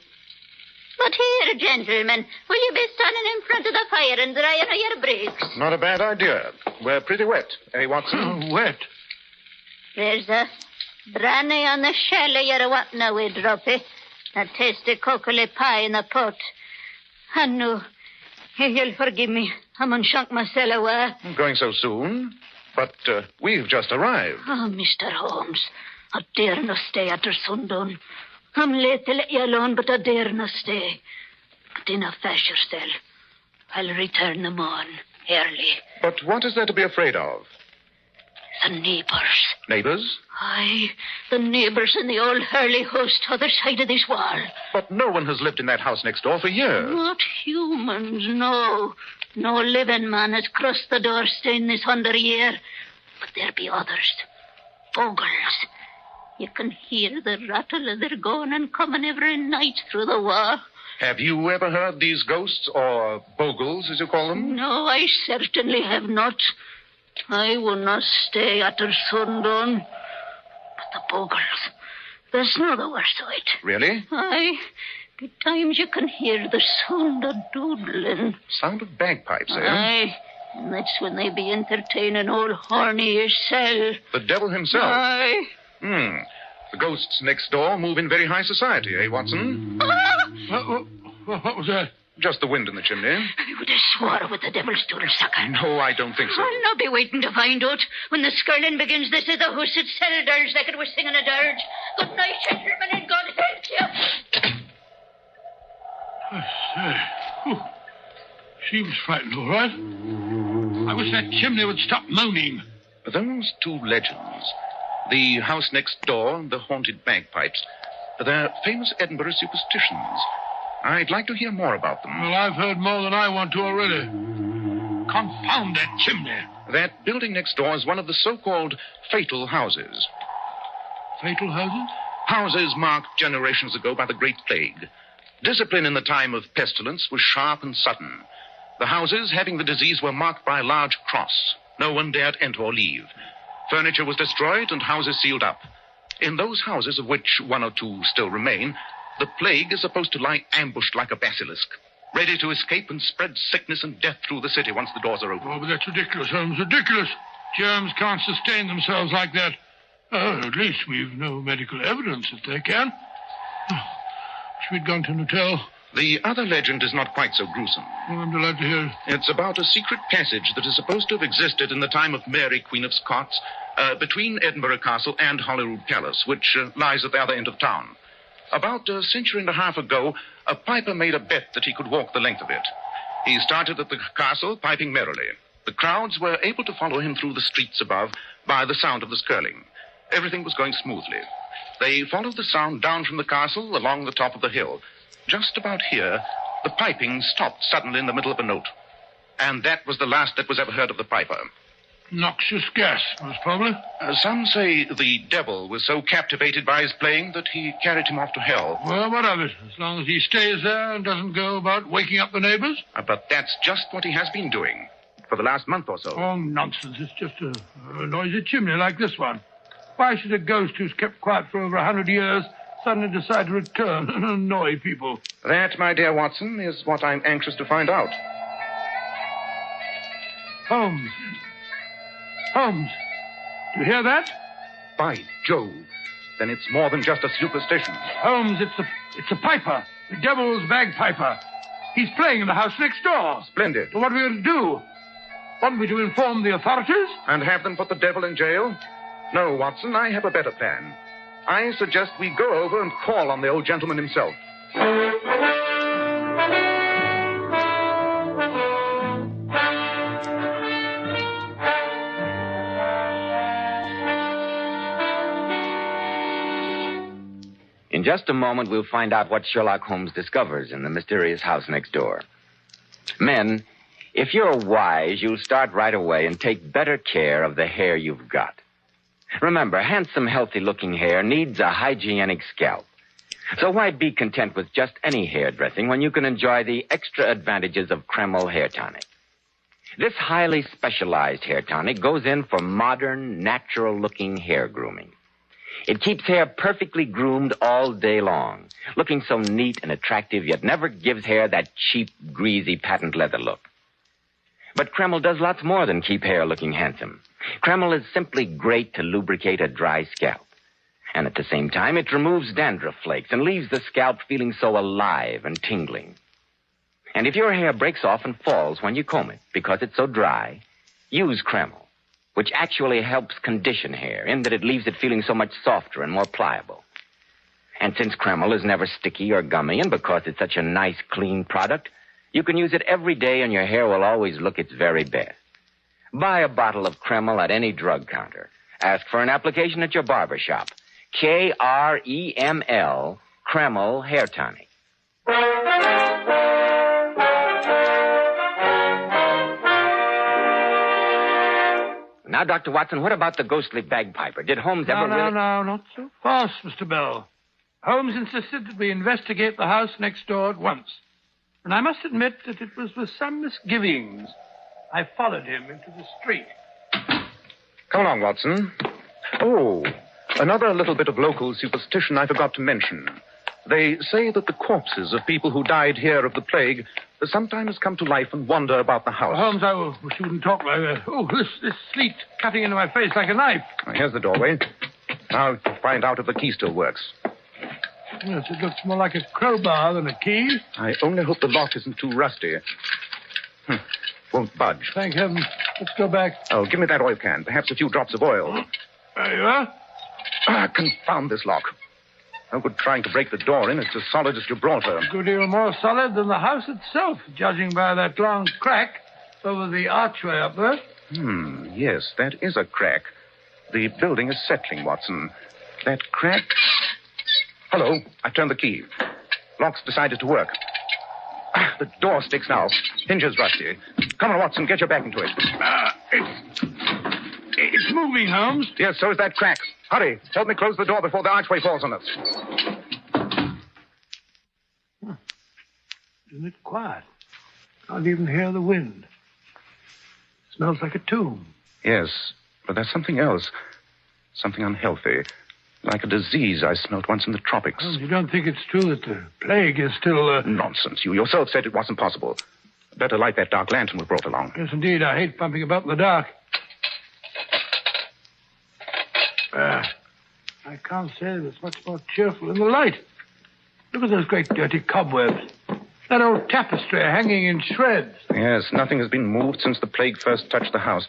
But here, gentlemen, will you be standing in front of the fire and drying your breeks? Not a bad idea. We're pretty wet, eh, Watson? Wet? There's a brandy on the shell you're wanting away, Droppy. A tasty cockle pie in the pot. And no, you'll forgive me. I'm unshunk myself away. Going so soon? But we've just arrived. Oh, Mr. Holmes, I dare not stay after sundown. I'm late to let you alone, but I dare not stay. Dinna fash yourself. I'll return the morn, early. But what is there to be afraid of? The neighbours. Neighbours? Aye, the neighbours in the old Hurley house t'other side of this wall. But no one has lived in that house next door for years. Not humans, no. No living man has crossed the doorstone this 100 year. But there be others. Bogles. You can hear the rattle of their going and coming every night through the wall. Have you ever heard these ghosts, or bogles, as you call them? No, I certainly have not. I will not stay after sundown. But the bogles, There's no the worst of it. Really? Aye. At times you can hear the sound of doodling. Sound of bagpipes, eh? Aye. And that's when they be entertaining old Horny yourself. The devil himself? Aye. The ghosts next door move in very high society, eh, Watson? What was that? Just the wind in the chimney. I would have swore it was the devil's stool sucker. No, I don't think so. I'll not be waiting to find out. When the skirling begins, this is the hoose at Sellders like it was singing a dirge. Good night, gentlemen, and God help you. I say. She was frightened, all right. I wish that chimney would stop moaning. Those two legends, the house next door and the haunted bagpipes, they're famous Edinburgh superstitions. I'd like to hear more about them. Well, I've heard more than I want to already. Confound that chimney. That building next door is one of the so-called fatal houses. Fatal houses? Houses marked generations ago by the Great Plague. Discipline in the time of pestilence was sharp and sudden. The houses having the disease were marked by a large cross. No one dared enter or leave. Furniture was destroyed and houses sealed up. In those houses, of which one or two still remain, the plague is supposed to lie ambushed like a basilisk, ready to escape and spread sickness and death through the city once the doors are open. Oh, but that's ridiculous, Holmes, ridiculous. Germs can't sustain themselves like that. At least we've no medical evidence that they can. Wish we'd gone to an hotel. The other legend is not quite so gruesome. Oh, I'm delighted to hear it. It's about a secret passage that is supposed to have existed in the time of Mary, Queen of Scots, between Edinburgh Castle and Holyrood Palace, which lies at the other end of town. About a century and a half ago, a piper made a bet that he could walk the length of it. He started at the castle, piping merrily. The crowds were able to follow him through the streets above by the sound of the skirling. Everything was going smoothly. They followed the sound down from the castle along the top of the hill. Just about here, the piping stopped suddenly in the middle of a note. And that was the last that was ever heard of the piper. Noxious gas, most probably. Some say the devil was so captivated by his playing that he carried him off to hell. Well, what of it? As long as he stays there and doesn't go about waking up the neighbors. But that's just what he has been doing for the last month or so. Oh, nonsense. It's just a noisy chimney like this one. Why should a ghost who's kept quiet for over 100 years suddenly decide to return and annoy people? That, my dear Watson, is what I'm anxious to find out. Holmes. Holmes, do you hear that? By Jove. Then it's more than just a superstition. Holmes, it's a piper. The devil's bagpiper. He's playing in the house next door. Splendid. Well, what are we going to do? Want me to inform the authorities? And have them put the devil in jail? No, Watson, I have a better plan. I suggest we go over and call on the old gentleman himself. In just a moment, we'll find out what Sherlock Holmes discovers in the mysterious house next door. Men, if you're wise, you'll start right away and take better care of the hair you've got. Remember, handsome, healthy-looking hair needs a hygienic scalp. So why be content with just any hair dressing when you can enjoy the extra advantages of Kreml Hair Tonic? This highly specialized hair tonic goes in for modern, natural-looking hair grooming. It keeps hair perfectly groomed all day long, looking so neat and attractive, yet never gives hair that cheap, greasy, patent leather look. But Kreml does lots more than keep hair looking handsome. Kreml is simply great to lubricate a dry scalp. And at the same time, it removes dandruff flakes and leaves the scalp feeling so alive and tingling. And if your hair breaks off and falls when you comb it because it's so dry, use Kreml, which actually helps condition hair in that it leaves it feeling so much softer and more pliable. And since Kreml is never sticky or gummy, and because it's such a nice, clean product, you can use it every day and your hair will always look its very best. Buy a bottle of Kreml at any drug counter. Ask for an application at your barber shop. Kreml, Kreml Hair Tonic. Now, Dr. Watson, what about the ghostly bagpiper? Did Holmes ever really... No, not so fast, Mr. Bell. Holmes insisted that we investigate the house next door at once. And I must admit that it was with some misgivings I followed him into the street. Come along, Watson. Oh, Another little bit of local superstition I forgot to mention. They say that the corpses of people who died here of the plague sometimes come to life and wander about the house. Holmes, I wish you wouldn't talk like that. Oh, this sleet cutting into my face like a knife. Here's the doorway. I'll find out if the key still works. Yes, it looks more like a crowbar than a key. I only hope the lock isn't too rusty. Won't budge. Thank heaven. Let's go back. Oh, give me that oil can. Perhaps a few drops of oil. There you are. Confound this lock. No good trying to break the door in. It's as solid as Gibraltar. A good deal more solid than the house itself, judging by that long crack over the archway up there. Yes, that is a crack. The building is settling, Watson. That crack... Hello, I've turned the key. Lock's decided to work. The door sticks now. Hinges rusty. Come on, Watson, get your back into it. It's moving, Holmes. Yes, so is that crack. Hurry, help me close the door before the archway falls on us. Isn't it quiet? Can't even hear the wind. Smells like a tomb. Yes, but there's something else. Something unhealthy. Like a disease I smelt once in the tropics. Holmes, you don't think it's true that the plague is still... Nonsense. You yourself said it wasn't possible. Better light that dark lantern we brought along. Yes, indeed. I hate bumping about in the dark. I can't say that it's much more cheerful in the light. Look at those great dirty cobwebs. That old tapestry hanging in shreds. Yes, nothing has been moved since the plague first touched the house.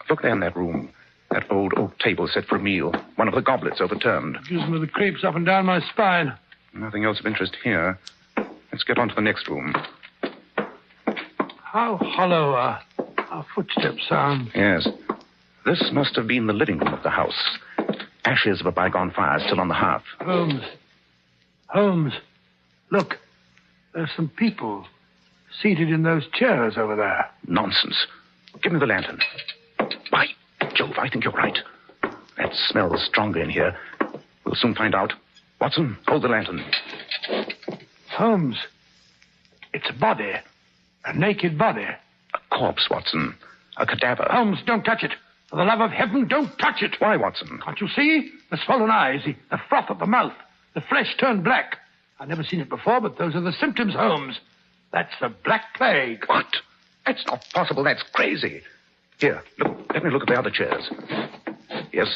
Look there in that room. That old oak table set for a meal. One of the goblets overturned. Gives me the creeps up and down my spine. Nothing else of interest here. Let's get on to the next room. How hollow our footsteps sound. Yes. This must have been the living room of the house. Ashes of a bygone fire still on the hearth. Holmes. Look. There's some people seated in those chairs over there. Nonsense. Give me the lantern. By Jove, I think you're right. That smells stronger in here. We'll soon find out. Watson, hold the lantern. Holmes. It's a body. A naked body. A corpse, Watson. A cadaver. Holmes, don't touch it. For the love of heaven, don't touch it. Why, Watson? Can't you see? The swollen eyes, the froth of the mouth, the flesh turned black. I've never seen it before, but those are the symptoms, Holmes. That's the Black Plague. What? That's not possible. That's crazy. Here, look. Let me look at the other chairs. Yes,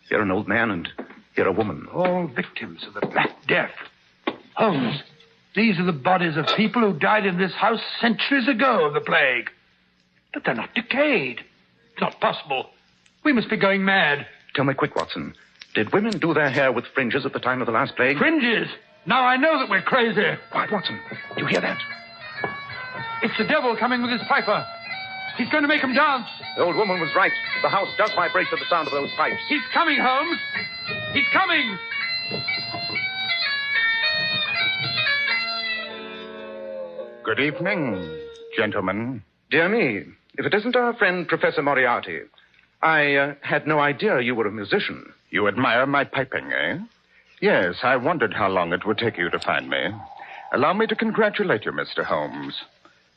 here an old man and here a woman. All victims of the Black Death. Holmes, these are the bodies of people who died in this house centuries ago of the plague. But they're not decayed. It's not possible. We must be going mad. Tell me quick, Watson. Did women do their hair with fringes at the time of the last plague? Fringes? Now I know that we're crazy. Quiet, Watson. Do you hear that? It's the devil coming with his piper. He's going to make him dance. The old woman was right. The house does vibrate to the sound of those pipes. He's coming, Holmes. He's coming. Good evening, gentlemen. Dear me, if it isn't our friend Professor Moriarty. I had no idea you were a musician. You admire my piping, eh? Yes, I wondered how long it would take you to find me. Allow me to congratulate you, Mr. Holmes.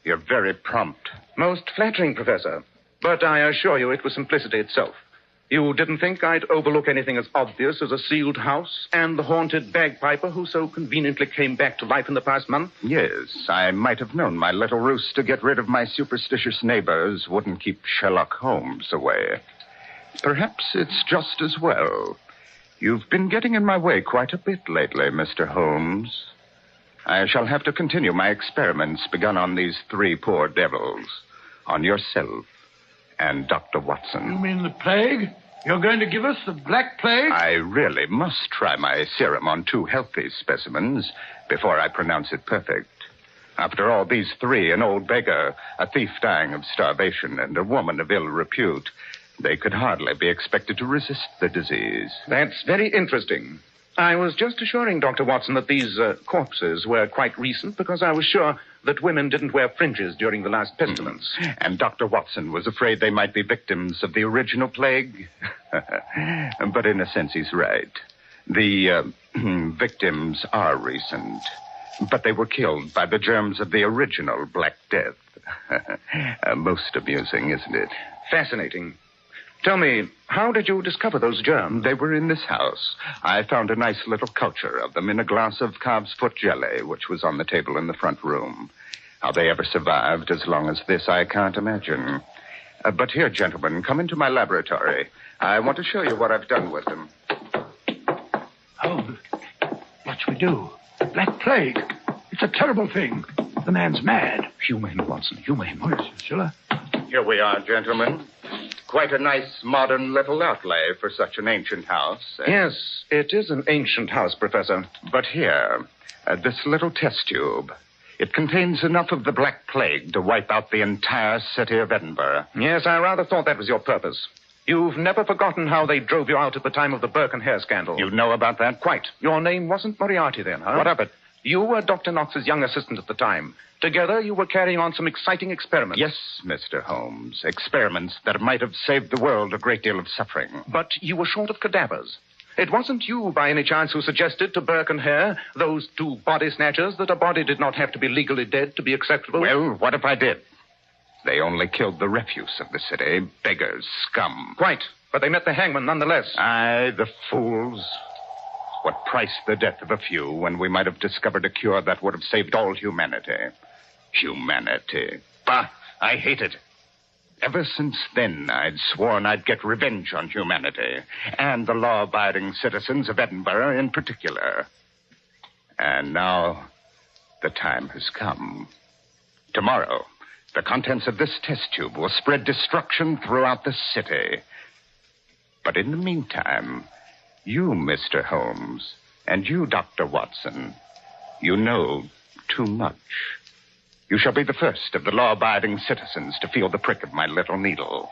You're very prompt. Most flattering, Professor. But I assure you it was simplicity itself. You didn't think I'd overlook anything as obvious as a sealed house and the haunted bagpiper who so conveniently came back to life in the past month? Yes, I might have known my little ruse to get rid of my superstitious neighbors wouldn't keep Sherlock Holmes away. Perhaps it's just as well. You've been getting in my way quite a bit lately, Mr. Holmes. I shall have to continue my experiments begun on these three poor devils. On yourself and Dr. Watson. You mean the plague? You're going to give us the Black Plague? I really must try my serum on two healthy specimens before I pronounce it perfect. After all, these three, an old beggar, a thief dying of starvation, and a woman of ill repute, they could hardly be expected to resist the disease. That's very interesting. I was just assuring Dr. Watson that these corpses were quite recent because I was sure that women didn't wear fringes during the last pestilence. And Dr. Watson was afraid they might be victims of the original plague. But in a sense, he's right. The victims are recent, but they were killed by the germs of the original Black Death. Most amusing, isn't it? Fascinating. Tell me, how did you discover those germs? They were in this house. I found a nice little culture of them in a glass of calf's foot jelly, which was on the table in the front room. How they ever survived as long as this, I can't imagine. But here, gentlemen, come into my laboratory. I want to show you what I've done with them. Holmes, what shall we do? Black plague. It's a terrible thing. The man's mad. Humane, Watson, humane. Oh, yes, shall I? Here we are, gentlemen. Quite a nice modern little outlay for such an ancient house. Yes, it is an ancient house, Professor. But here, this little test tube. It contains enough of the Black Plague to wipe out the entire city of Edinburgh. Yes, I rather thought that was your purpose. You've never forgotten how they drove you out at the time of the Burke and Hare scandal. You know about that? Quite. Your name wasn't Moriarty then, huh? What of it? You were Dr. Knox's young assistant at the time. Together, you were carrying on some exciting experiments. Yes, Mr. Holmes. Experiments that might have saved the world a great deal of suffering. But you were short of cadavers. It wasn't you, by any chance, who suggested to Burke and Hare, those two body snatchers, that a body did not have to be legally dead to be acceptable? Well, what if I did? They only killed the refuse of the city. Beggars, scum. Quite. But they met the hangman nonetheless. Aye, the fools. What price the death of a few when we might have discovered a cure that would have saved all humanity? Humanity. Bah, I hate it. Ever since then, I'd sworn I'd get revenge on humanity, and the law-abiding citizens of Edinburgh in particular. And now, the time has come. Tomorrow, the contents of this test tube will spread destruction throughout the city. But in the meantime, you, Mr. Holmes, and you, Dr. Watson, you know too much. You shall be the first of the law-abiding citizens to feel the prick of my little needle.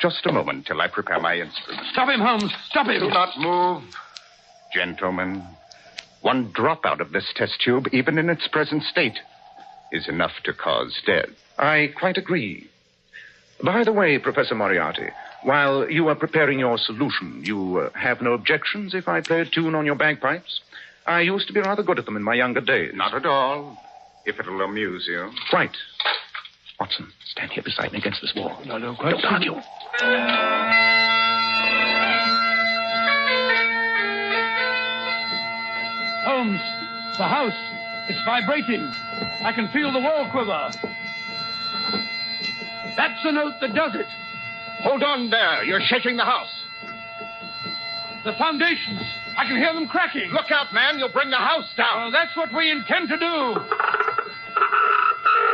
Just a moment till I prepare my instruments. Stop him, Holmes. Stop him. Do not move. Gentlemen, one drop out of this test tube, even in its present state, is enough to cause death. I quite agree. By the way, Professor Moriarty, while you are preparing your solution, you have no objections if I play a tune on your bagpipes? I used to be rather good at them in my younger days. Not at all, if it'll amuse you. Quite. Watson, stand here beside me against this wall. No, quite. Don't argue. Holmes, the house. It's vibrating. I can feel the wall quiver. That's the note that does it. Hold on there. You're shaking the house. The foundations. I can hear them cracking. Look out, man. You'll bring the house down. Well, that's what we intend to do.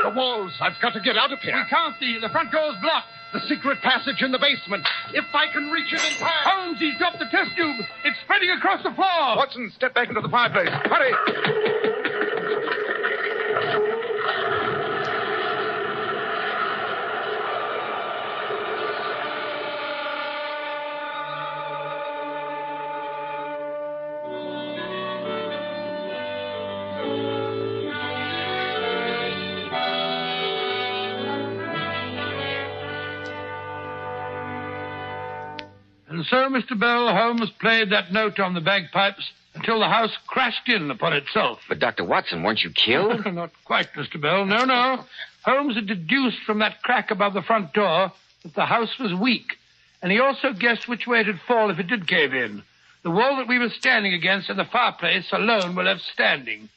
The walls. I've got to get out of here. We can't. The front door's blocked. The secret passage in the basement. If I can reach it in time. Holmes, he's dropped the test tube. It's spreading across the floor. Watson, step back into the fireplace. Hurry. And so, Mr. Bell, Holmes played that note on the bagpipes until the house crashed in upon itself. But, Dr. Watson, weren't you killed? Not quite, Mr. Bell. No. Holmes had deduced from that crack above the front door that the house was weak, and he also guessed which way it'd fall if it did cave in. The wall that we were standing against and the fireplace alone were left standing.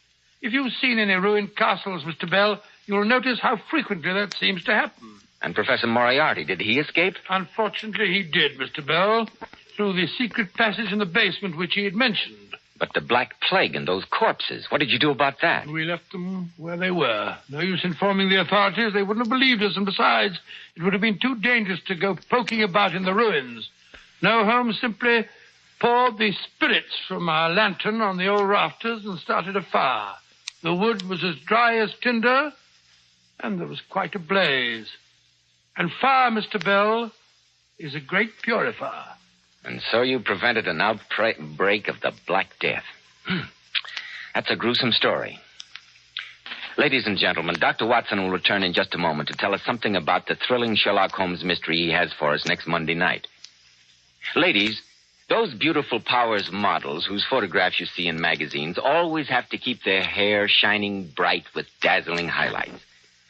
If you've seen any ruined castles, Mr. Bell, you'll notice how frequently that seems to happen. And Professor Moriarty, did he escape? Unfortunately, he did, Mr. Bell, through the secret passage in the basement which he had mentioned. But the Black Plague and those corpses, what did you do about that? We left them where they were. No use informing the authorities. They wouldn't have believed us, and besides, it would have been too dangerous to go poking about in the ruins. No, Holmes simply poured the spirits from our lantern on the old rafters and started a fire. The wood was as dry as tinder, and there was quite a blaze. And fire, Mr. Bell, is a great purifier. And so you prevented an outbreak of the Black Death. That's a gruesome story. Ladies and gentlemen, Dr. Watson will return in just a moment to tell us something about the thrilling Sherlock Holmes mystery he has for us next Monday night. Ladies, those beautiful Powers models whose photographs you see in magazines always have to keep their hair shining bright with dazzling highlights.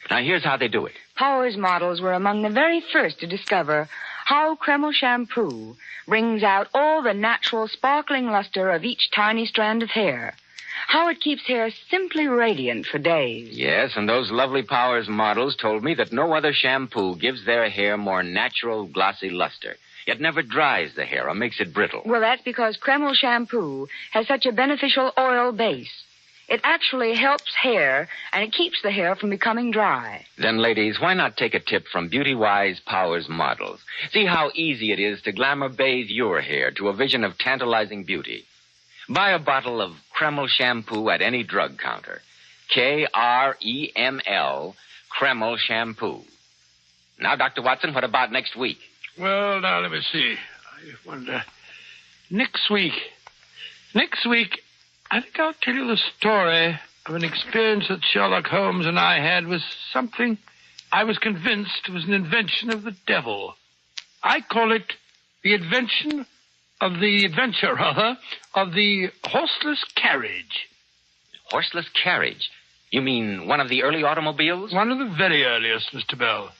Now, here's how they do it. Powers models were among the very first to discover how Kreml shampoo brings out all the natural sparkling luster of each tiny strand of hair. How it keeps hair simply radiant for days. Yes, and those lovely Powers models told me that no other shampoo gives their hair more natural, glossy luster. It never dries the hair or makes it brittle. Well, that's because Kreml shampoo has such a beneficial oil base. It actually helps hair, and it keeps the hair from becoming dry. Then, ladies, why not take a tip from Beauty-Wise Powers models? See how easy it is to glamour bathe your hair to a vision of tantalizing beauty. Buy a bottle of Kreml shampoo at any drug counter. Kreml, Kreml shampoo. Now, Dr. Watson, what about next week? Well, now, let me see. I wonder. Next week, I think I'll tell you the story of an experience that Sherlock Holmes and I had with something I was convinced was an invention of the devil. I call it the adventure of the horseless carriage. Horseless carriage? You mean one of the early automobiles? One of the very earliest, Mr. Bell.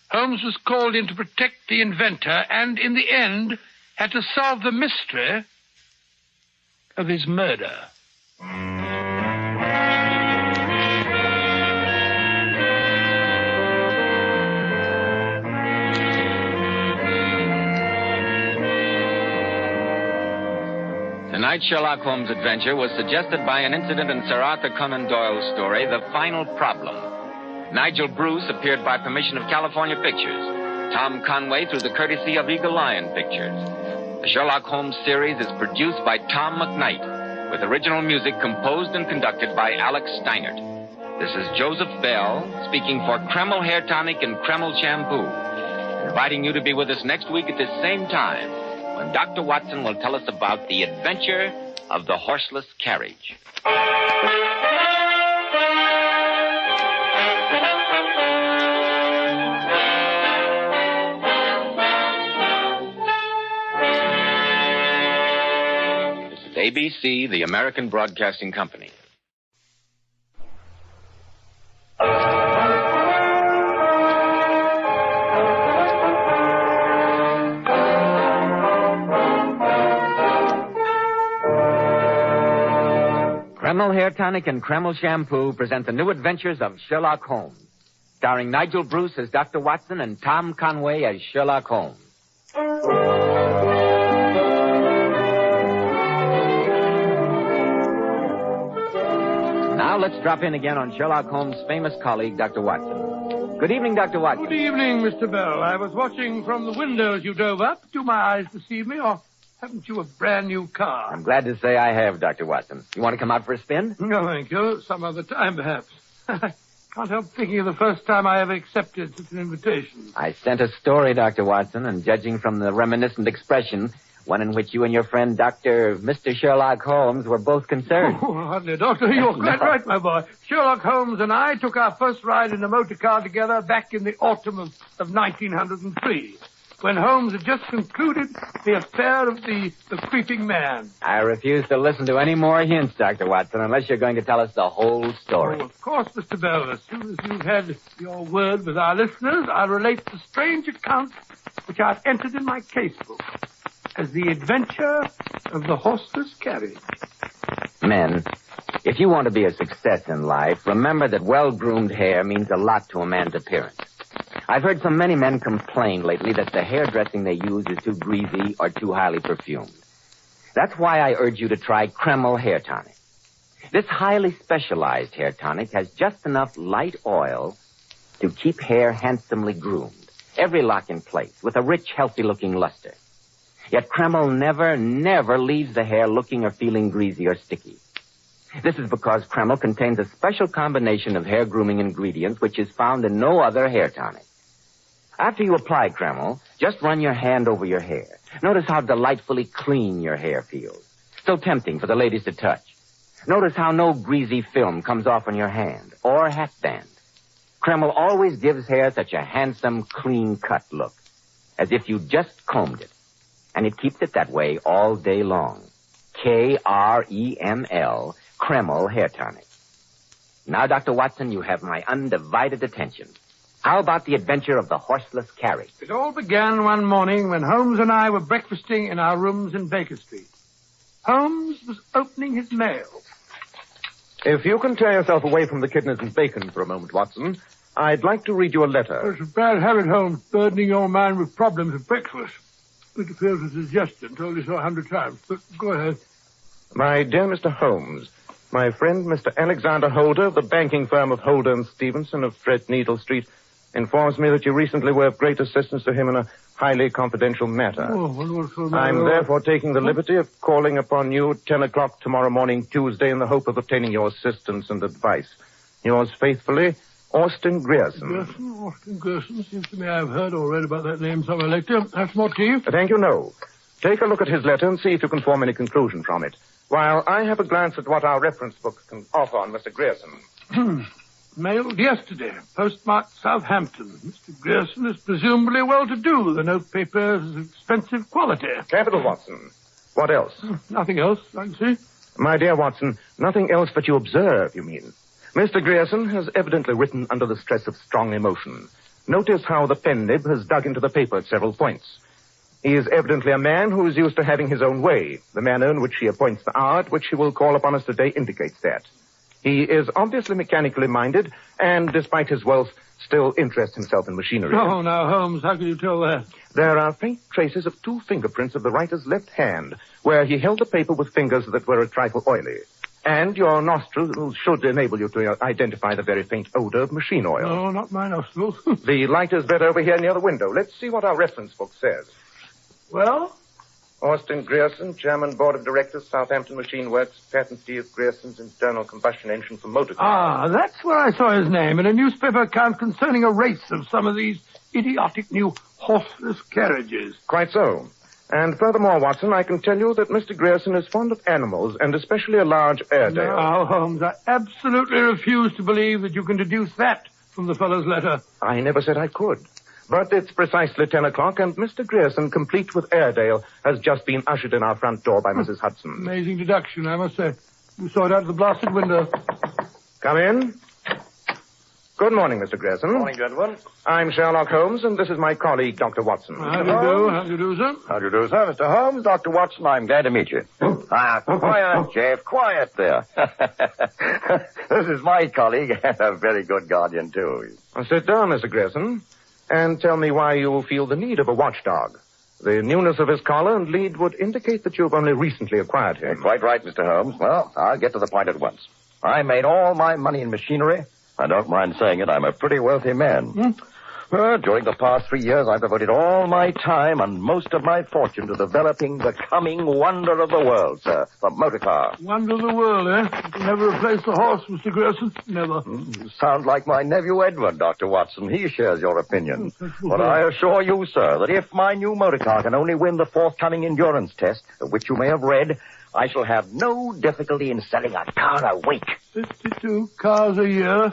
Holmes was called in to protect the inventor and, in the end, had to solve the mystery of his murder. Tonight's Sherlock Holmes adventure was suggested by an incident in Sir Arthur Conan Doyle's story, The Final Problem. Nigel Bruce appeared by permission of California Pictures. Tom Conway through the courtesy of Eagle Lion Pictures. The Sherlock Holmes series is produced by Tom McKnight, with original music composed and conducted by Alex Steinert. This is Joseph Bell speaking for Kreml Hair Tonic and Kreml Shampoo, inviting you to be with us next week at this same time, when Dr. Watson will tell us about the adventure of the horseless carriage. This is ABC, the American Broadcasting Company. Kreml Hair Tonic and Kreml Shampoo present the new adventures of Sherlock Holmes, starring Nigel Bruce as Dr. Watson and Tom Conway as Sherlock Holmes. Now let's drop in again on Sherlock Holmes' famous colleague, Dr. Watson. Good evening, Dr. Watson. Good evening, Mr. Bell. I was watching from the window as you drove up. Do my eyes deceive me, or haven't you a brand new car? I'm glad to say I have, Dr. Watson. You want to come out for a spin? No, thank you. Some other time, perhaps. I can't help thinking of the first time I ever accepted such an invitation. I sent a story, Dr. Watson, and judging from the reminiscent expression, one in which you and your friend Mr. Sherlock Holmes were both concerned. Oh, hardly, Doctor. You're quite right, my boy. Sherlock Holmes and I took our first ride in a motor car together back in the autumn of 1903. When Holmes had just concluded the affair of the creeping man. I refuse to listen to any more hints, Dr. Watson, unless you're going to tell us the whole story. Oh, of course, Mr. Bell. As soon as you've had your word with our listeners, I'll relate the strange account which I've entered in my casebook as the adventure of the horseless carriage. Men, if you want to be a success in life, remember that well-groomed hair means a lot to a man's appearance. I've heard so many men complain lately that the hairdressing they use is too greasy or too highly perfumed. That's why I urge you to try Kreml Hair Tonic. This highly specialized hair tonic has just enough light oil to keep hair handsomely groomed, every lock in place, with a rich, healthy-looking luster. Yet Kreml never leaves the hair looking or feeling greasy or sticky. This is because Kreml contains a special combination of hair grooming ingredients which is found in no other hair tonic. After you apply Kreml, just run your hand over your hair. Notice how delightfully clean your hair feels. So tempting for the ladies to touch. Notice how no greasy film comes off on your hand or hatband. Kreml always gives hair such a handsome, clean-cut look, as if you just combed it. And it keeps it that way all day long. Kreml, Kreml Hair Tonic. Now, Dr. Watson, you have my undivided attention. How about the adventure of the horseless carriage? It all began one morning when Holmes and I were breakfasting in our rooms in Baker Street. Holmes was opening his mail. If you can tear yourself away from the kidneys and bacon for a moment, Watson, I'd like to read you a letter. It's a bad habit, Holmes, burdening your mind with problems at breakfast. It appears a suggestion, told you so 100 times. But go ahead. My dear Mr. Holmes, my friend Mr. Alexander Holder of the banking firm of Holder and Stevenson of Threadneedle Street informs me that you recently were of great assistance to him in a highly confidential matter. I'm therefore taking the liberty of calling upon you at 10 o'clock tomorrow morning, Tuesday, in the hope of obtaining your assistance and advice. Yours faithfully, Austin Grierson. Austin Grierson. Seems to me I've heard or read about that name somewhere later. That's more to you. Thank you, no. Take a look at his letter and see if you can form any conclusion from it, while I have a glance at what our reference book can offer on Mr. Grierson. Mailed yesterday. Postmarked Southampton. Mr. Grierson is presumably well-to-do. The notepaper is of expensive quality. Capital, Watson. What else? Nothing else, I can see. My dear Watson, nothing else but you observe, you mean. Mr. Grierson has evidently written under the stress of strong emotion. Notice how the pen nib has dug into the paper at several points. He is evidently a man who is used to having his own way. The manner in which he appoints the hour at which he will call upon us today indicates that. He is obviously mechanically minded, and despite his wealth, still interests himself in machinery. Oh, now, Holmes, how can you tell that? There are faint traces of 2 fingerprints of the writer's left hand, where he held the paper with fingers that were a trifle oily. And your nostrils should enable you to identify the very faint odor of machine oil. No, not my nostrils. The light is better over here near the window. Let's see what our reference book says. Well? Austin Grierson, Chairman, Board of Directors, Southampton Machine Works, patentee of Grierson's internal combustion engine for motor cars. Ah, that's where I saw his name in a newspaper account concerning a race of some of these idiotic new horseless carriages. Quite so. And furthermore, Watson, I can tell you that Mr. Grierson is fond of animals, and especially a large Airedale. Now, Holmes, I absolutely refuse to believe that you can deduce that from the fellow's letter. I never said I could. But it's precisely 10 o'clock, and Mr. Grierson, complete with Airedale, has just been ushered in our front door by Mrs. Hudson. Amazing deduction, I must say. You saw it out of the blasted window. Come in. Good morning, Mr. Grierson. Morning, gentlemen. I'm Sherlock Holmes, and this is my colleague, Dr. Watson. How do you do? How do you do, sir? How do you do, sir? Mr. Holmes, Dr. Watson, I'm glad to meet you. Quiet, Jeff, quiet there. This is my colleague, and a very good guardian, too. Sit down, Mr. Grierson, and tell me why you feel the need of a watchdog. The newness of his collar and lead would indicate that you've only recently acquired him. You're quite right, Mr. Holmes. Well, I'll get to the point at once. I made all my money in machinery. I don't mind saying it, I'm a pretty wealthy man. During the past 3 years, I've devoted all my time and most of my fortune to developing the coming wonder of the world, sir, the motor car. Wonder of the world, eh? You can never replace the horse, Mr. Grierson. Never. You sound like my nephew Edward, Dr. Watson. He shares your opinion. But I assure you, sir, that if my new motor car can only win the forthcoming endurance test, of which you may have read, I shall have no difficulty in selling a car a week. 52 cars a year?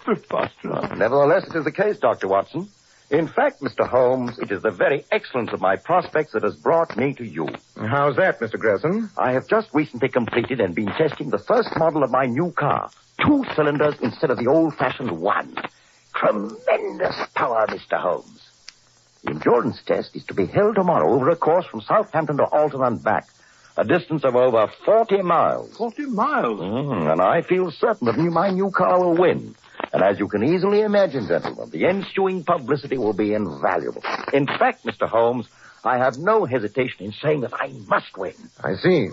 Preposterous. Nevertheless, it is the case, Dr. Watson. In fact, Mr. Holmes, it is the very excellence of my prospects that has brought me to you. How's that, Mr. Grierson? I have just recently completed and been testing the first model of my new car. 2 cylinders instead of the old-fashioned 1. Tremendous power, Mr. Holmes. The endurance test is to be held tomorrow over a course from Southampton to Alton and back. A distance of over 40 miles. 40 miles? And I feel certain that my new car will win. And as you can easily imagine, gentlemen, the ensuing publicity will be invaluable. In fact, Mr. Holmes, I have no hesitation in saying that I must win. I see.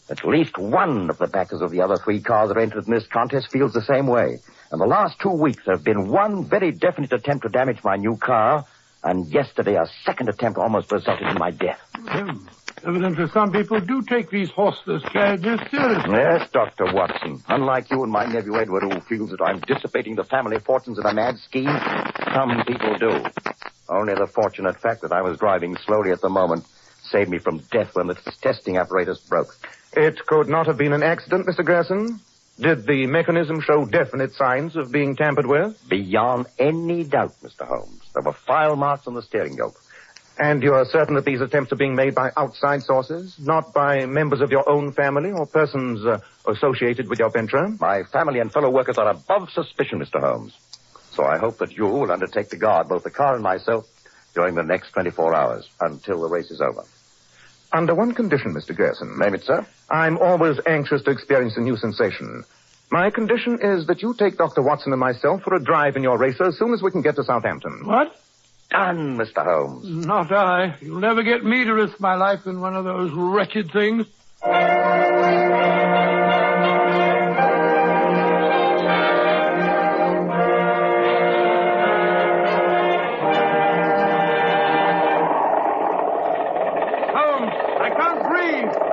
At least one of the backers of the other 3 cars that entered in this contest feels the same way. And the last 2 weeks there have been one very definite attempt to damage my new car, and yesterday a second attempt almost resulted in my death. Evidently, some people do take these horseless carriages seriously. Yes, Dr. Watson. Unlike you and my nephew Edward, who feels that I'm dissipating the family fortunes in a mad scheme, some people do. Only the fortunate fact that I was driving slowly at the moment saved me from death when the testing apparatus broke. It could not have been an accident, Mr. Grierson? Did the mechanism show definite signs of being tampered with? Beyond any doubt, Mr. Holmes. There were file marks on the steering yoke. And you are certain that these attempts are being made by outside sources, not by members of your own family or persons associated with your venture? My family and fellow workers are above suspicion, Mr. Holmes. So I hope that you will undertake to guard both the car and myself during the next 24 hours until the race is over. Under one condition, Mr. Gerson. Name it, sir. I'm always anxious to experience a new sensation. My condition is that you take Dr. Watson and myself for a drive in your racer as soon as we can get to Southampton. What? Done, Mr. Holmes. Not I. You'll never get me to risk my life in one of those wretched things.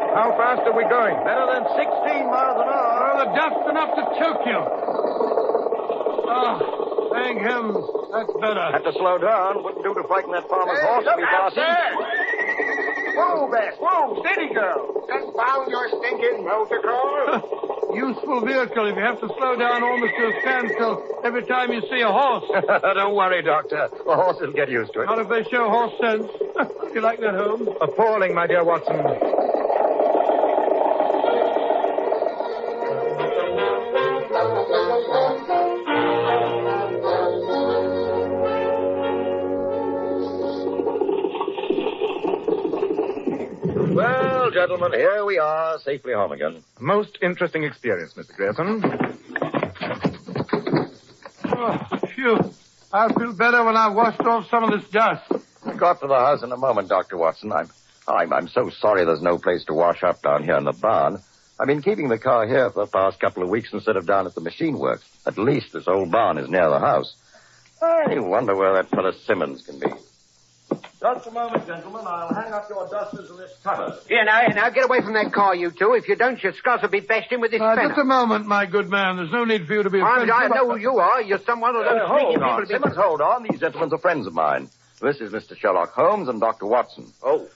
How fast are we going? Better than 16 miles an hour. Well, the dust's enough to choke you. Oh, thank heavens. That's better. Have to slow down. Wouldn't do to frighten that farmer's horse to be passing. Whoa, Bess. Whoa, steady, girl. Confound your stinking motor car. Useful vehicle if you have to slow down almost to a standstill every time you see a horse. Don't worry, Doctor. The horse will get used to it. Not if they show horse sense. You like that, Holmes? Appalling, my dear Watson. Well, gentlemen, here we are, safely home again. Most interesting experience, Mr. Grayson. Oh, phew. I'll feel better when I've washed off some of this dust. We'll go up to the house in a moment, Dr. Watson. I'm so sorry there's no place to wash up down here in the barn. I've been keeping the car here for the past couple of weeks instead of down at the machine works. At least this old barn is near the house. I wonder where that fellow Simmons can be. Just a moment, gentlemen. I'll hang up your dusters in this cupboard. Here, now, get away from that car, you two. If you don't, your scuds will be bashed in with this fencer. Just a moment, my good man. There's no need for you to be offensive. I know who you are. You're someone of those sneaky people. Simmons, hold on. These gentlemen are friends of mine. This is Mr. Sherlock Holmes and Dr. Watson. Oh.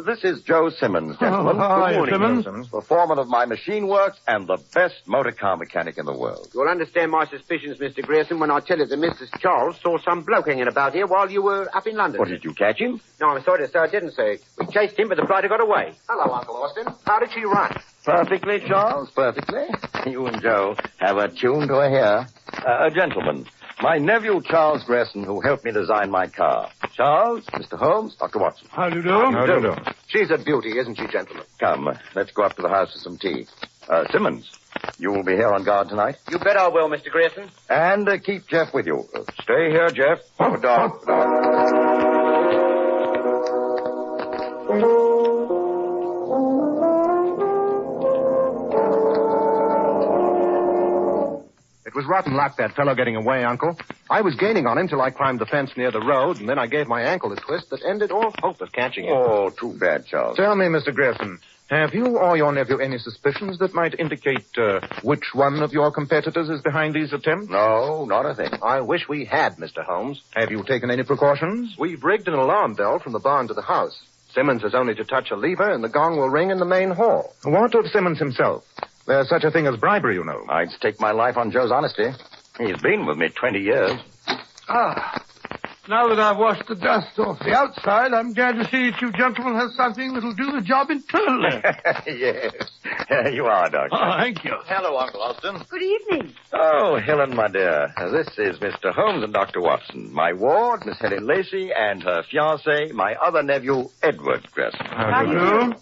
This is Joe Simmons, gentlemen. Hi, Good morning, Simmons. The foreman of my machine works and the best motor car mechanic in the world. You'll understand my suspicions, Mr. Grayson, when I tell you that Mr. Charles saw some bloke hanging about here while you were up in London. What, did you catch him? No, I'm sorry to say I didn't, sir. We chased him, but the blighter got away. Hello, Uncle Austin. How did she run? Perfectly, Charles, perfectly. You and Joe have a tune to a hair. Gentlemen, my nephew Charles Grayson, who helped me design my car. Charles, Mr. Holmes, Dr. Watson. How do you do? How do you do? She's a beauty, isn't she, gentlemen? Come, let's go up to the house for some tea. Simmons, you will be here on guard tonight? You bet I will, Mr. Grayson. And keep Jeff with you. Stay here, Jeff. Good dog. It was rotten luck, that fellow getting away, Uncle. I was gaining on him till I climbed the fence near the road, and then I gave my ankle a twist that ended all hope of catching him. Oh, too bad, Charles. Tell me, Mr. Grayson, have you or your nephew any suspicions that might indicate which one of your competitors is behind these attempts? No, not a thing. I wish we had, Mr. Holmes. Have you taken any precautions? We've rigged an alarm bell from the barn to the house. Simmons has only to touch a lever, and the gong will ring in the main hall. What of Simmons himself? There's such a thing as bribery, you know. I'd stake my life on Joe's honesty. He's been with me 20 years. Now that I've washed the dust off the outside, I'm glad to see that you gentlemen have something that'll do the job internally. Yes. You are, Doctor. Oh, thank you. Hello, Uncle Austin. Good evening. Oh, Helen, my dear. This is Mr. Holmes and Dr. Watson. My ward, Miss Helen Lacey, and her fiancé, my other nephew, Edward Grayson. How do you do?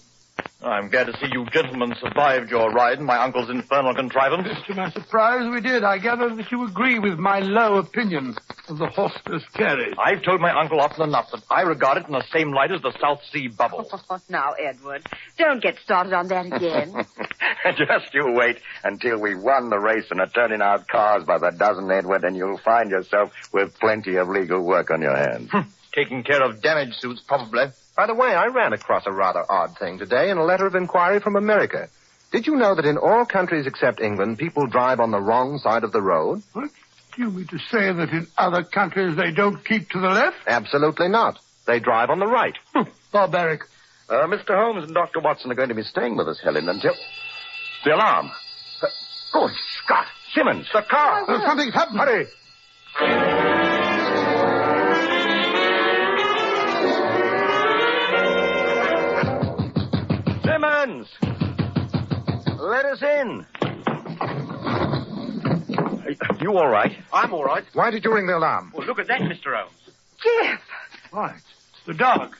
I'm glad to see you gentlemen survived your ride in my uncle's infernal contrivance. To my surprise, we did. I gather that you agree with my low opinion of the horse this carried. I've told my uncle often enough that I regard it in the same light as the South Sea bubble. Oh, now, Edward, don't get started on that again. Just you wait until we've won the race and are turning out cars by the dozen, Edward, and you'll find yourself with plenty of legal work on your hands. Taking care of damage suits, probably. By the way, I ran across a rather odd thing today in a letter of inquiry from America. Did you know that in all countries except England, people drive on the wrong side of the road? What? Do you mean to say that in other countries they don't keep to the left? Absolutely not. They drive on the right. Barbaric. Mr. Holmes and Dr. Watson are going to be staying with us, Helen, until... The alarm. Good Scott! Simmons, the car! Something's happened. Hurry! Simmons! Let us in. You all right? I'm all right. Why did you ring the alarm? Well, look at that, Mr. Holmes. Jeff! Right. It's the dog.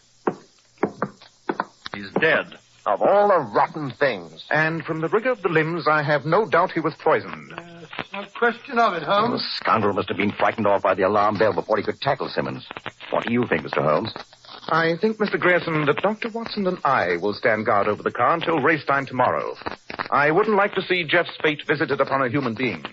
He's dead. Of all the rotten things. And from the rigor of the limbs, I have no doubt he was poisoned. No question of it, Holmes. The scoundrel must have been frightened off by the alarm bell before he could tackle Simmons. What do you think, Mr. Holmes? I think, Mr. Grierson, that Dr. Watson and I will stand guard over the car until race time tomorrow. I wouldn't like to see Jeff's fate visited upon a human being.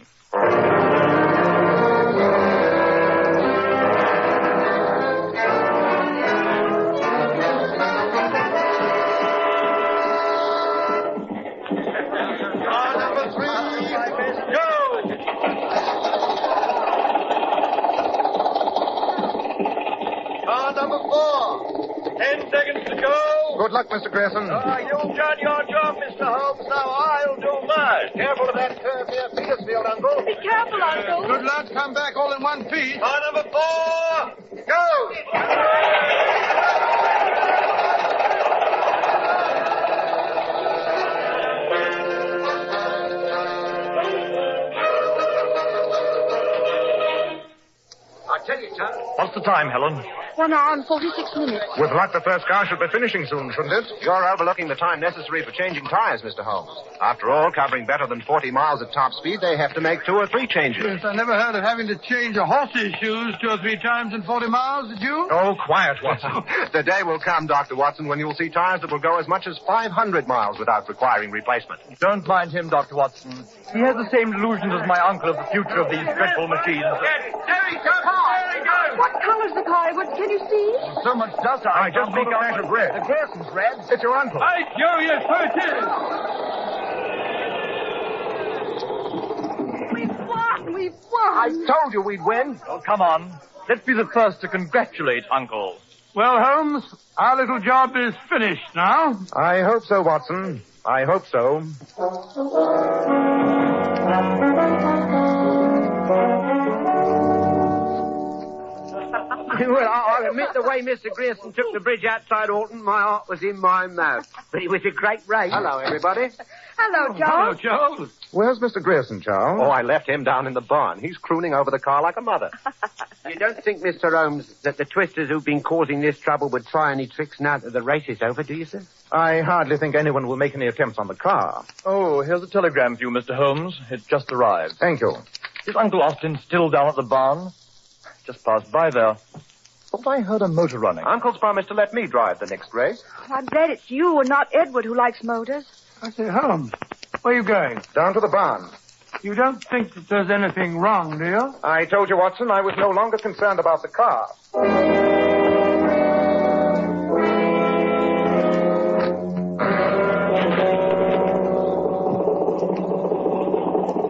Good luck, Mr. Grierson. You've done your job, Mr. Holmes. Now I'll do mine. Careful of that curve near Petersfield, Uncle. Be careful, Uncle. Good luck. Come back all in one piece. Car number 4, Go! I tell you, Tom. What's the time, Helen? 1 hour and 46 minutes. With luck, the first car should be finishing soon, shouldn't it? You're overlooking the time necessary for changing tires, Mr. Holmes. After all, covering better than 40 miles at top speed, they have to make 2 or 3 changes. Yes, I never heard of having to change a horse's shoes 2 or 3 times in 40 miles, did you? Oh, quiet, Watson. The day will come, Dr. Watson, when you'll see tires that will go as much as 500 miles without requiring replacement. Don't mind him, Dr. Watson. He has the same delusions as my uncle of the future of these dreadful machines. There he comes! There he goes! What color's the car, Edward? Can you see? So much dust, I just make a flash of red. The Grierson's red. It's your uncle. Hey, Joe, yes, so it is. We've won! We've won! I told you we'd win. Oh, come on. Let's be the first to congratulate Uncle. Well, Holmes, our little job is finished now. I hope so, Watson. I hope so. Well, I'll admit the way Mr. Grierson took the bridge outside Alton, my heart was in my mouth. But it was a great race. Hello, everybody. Hello, Charles. Hello, Charles. Where's Mr. Grierson, Charles? Oh, I left him down in the barn. He's crooning over the car like a mother. You don't think, Mr. Holmes, that the twisters who've been causing this trouble would try any tricks now that the race is over, do you, sir? I hardly think anyone will make any attempts on the car. Oh, here's a telegram for you, Mr. Holmes. It just arrived. Thank you. Is Uncle Austin still down at the barn? Just passed by there. Thought I heard a motor running. Uncle's promised to let me drive the next race. I'm glad it's you and not Edward who likes motors. I say, Holmes, where are you going? Down to the barn. You don't think that there's anything wrong, do you? I told you, Watson, I was no longer concerned about the car.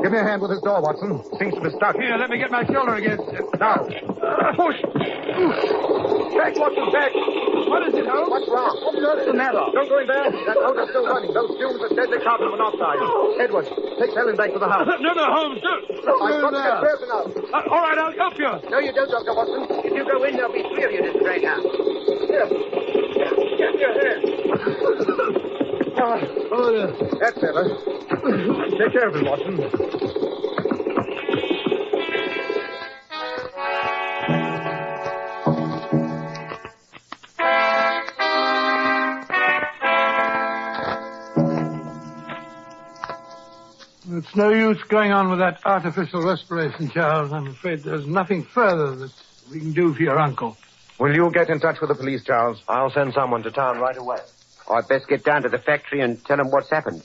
Give me a hand with this door, Watson. Seems to be stuck. Here, let me get my shoulder against it. Now. Push. Back, Watson, back. What is it, Holmes? What's wrong? What's the matter? Don't go in there. That motor's still running. Those fumes are deadly carbon monoxide. Edward, take Helen back to the house. No, Holmes, don't. I've got to get Grierson out. All right, I'll help you. No, you don't, Dr. Watson. If you go in, there'll be 3 of you to drag out. Here. Get your hand. That's better. Take care of him, Watson. It's no use going on with that artificial respiration, Charles. I'm afraid there's nothing further that we can do for your uncle. Will you get in touch with the police, Charles? I'll send someone to town right away. I'd best get down to the factory and tell them what's happened.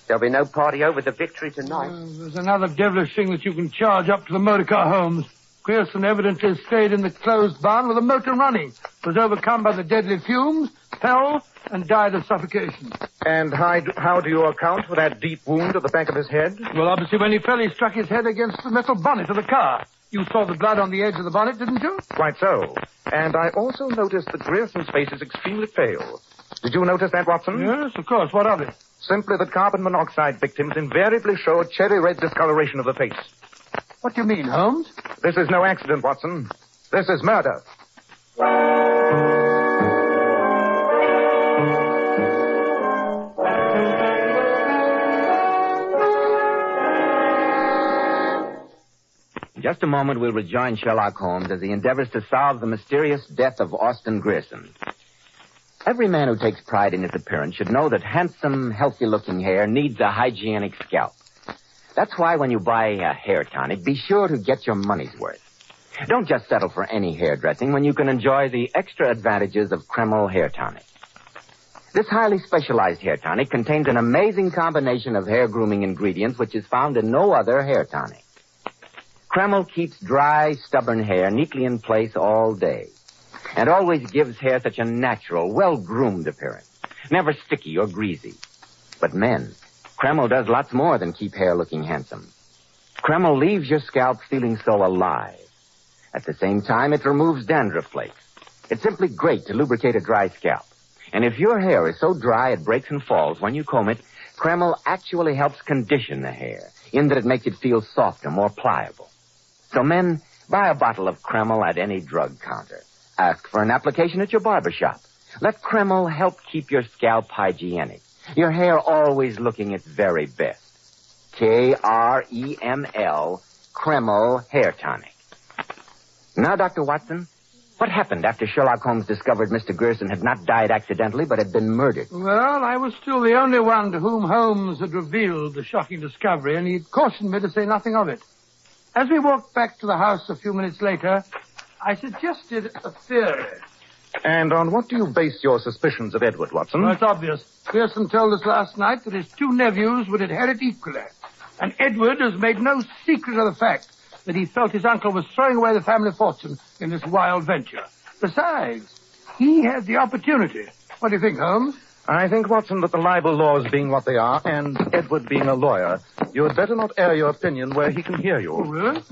There'll be no party over the victory tonight. There's another devilish thing that you can charge up to the motor car, Holmes. Grierson evidently stayed in the closed barn with the motor running, was overcome by the deadly fumes, fell, and died of suffocation. And how do you account for that deep wound at the back of his head? Well, obviously, when he fell, he struck his head against the metal bonnet of the car. You saw the blood on the edge of the bonnet, didn't you? Quite so. And I also noticed that Grierson's face is extremely pale. Did you notice that, Watson? Yes, of course. What of it? Simply that carbon monoxide victims invariably show a cherry red discoloration of the face. What do you mean, Holmes? This is no accident, Watson. This is murder. just a moment, we'll rejoin Sherlock Holmes as he endeavors to solve the mysterious death of Austin Grierson. Every man who takes pride in his appearance should know that handsome, healthy-looking hair needs a hygienic scalp. That's why when you buy a hair tonic, be sure to get your money's worth. Don't just settle for any hairdressing when you can enjoy the extra advantages of Kreml Hair Tonic. This highly specialized hair tonic contains an amazing combination of hair grooming ingredients which is found in no other hair tonic. Kreml keeps dry, stubborn hair neatly in place all day and always gives hair such a natural, well-groomed appearance, never sticky or greasy. But men, Kreml does lots more than keep hair looking handsome. Kreml leaves your scalp feeling so alive. At the same time, it removes dandruff flakes. It's simply great to lubricate a dry scalp. And if your hair is so dry it breaks and falls when you comb it, Kreml actually helps condition the hair, in that it makes it feel softer, more pliable. So men, buy a bottle of Kreml at any drug counter. Ask for an application at your barber shop. Let Kreml help keep your scalp hygienic, your hair always looking its very best. Kreml, Kreml Hair Tonic. Now, Dr. Watson, what happened after Sherlock Holmes discovered Mr. Grierson had not died accidentally but had been murdered? Well, I was still the only one to whom Holmes had revealed the shocking discovery, and he'd cautioned me to say nothing of it. As we walked back to the house a few minutes later, I suggested a theory. And on what do you base your suspicions of Edward, Watson? Well, it's obvious. Grierson told us last night that his two nephews would inherit equally. And Edward has made no secret of the fact that he felt his uncle was throwing away the family fortune in this wild venture. Besides, he had the opportunity. What do you think, Holmes? I think, Watson, that the libel laws being what they are, and Edward being a lawyer, you had better not air your opinion where he can hear you. Oh, really?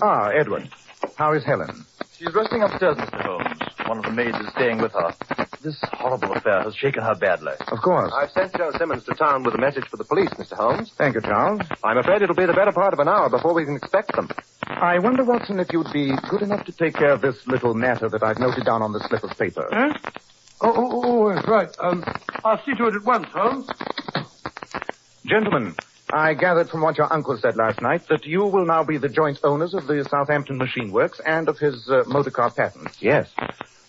Ah, Edward. How is Helen? She's resting upstairs, Mr. Holmes. One of the maids is staying with her. This horrible affair has shaken her badly. Of course. I've sent Joe Simmons to town with a message for the police, Mr. Holmes. Thank you, Charles. I'm afraid it'll be the better part of an hour before we can expect them. I wonder, Watson, if you'd be good enough to take care of this little matter that I've noted down on the slip of paper. Huh? Oh, that's right. I'll see to it at once, Holmes. Gentlemen, I gathered from what your uncle said last night that you will now be the joint owners of the Southampton Machine Works and of his motor car patents. Yes.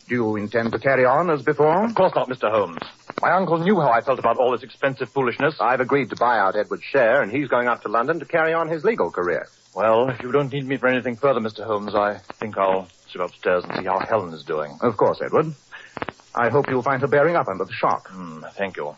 Do you intend to carry on as before? Of course not, Mr. Holmes. My uncle knew how I felt about all this expensive foolishness. I've agreed to buy out Edward's share, and he's going up to London to carry on his legal career. Well, if you don't need me for anything further, Mr. Holmes, I think I'll slip upstairs and see how Helen is doing. Of course, Edward. I hope you'll find her bearing up under the shock. Thank you.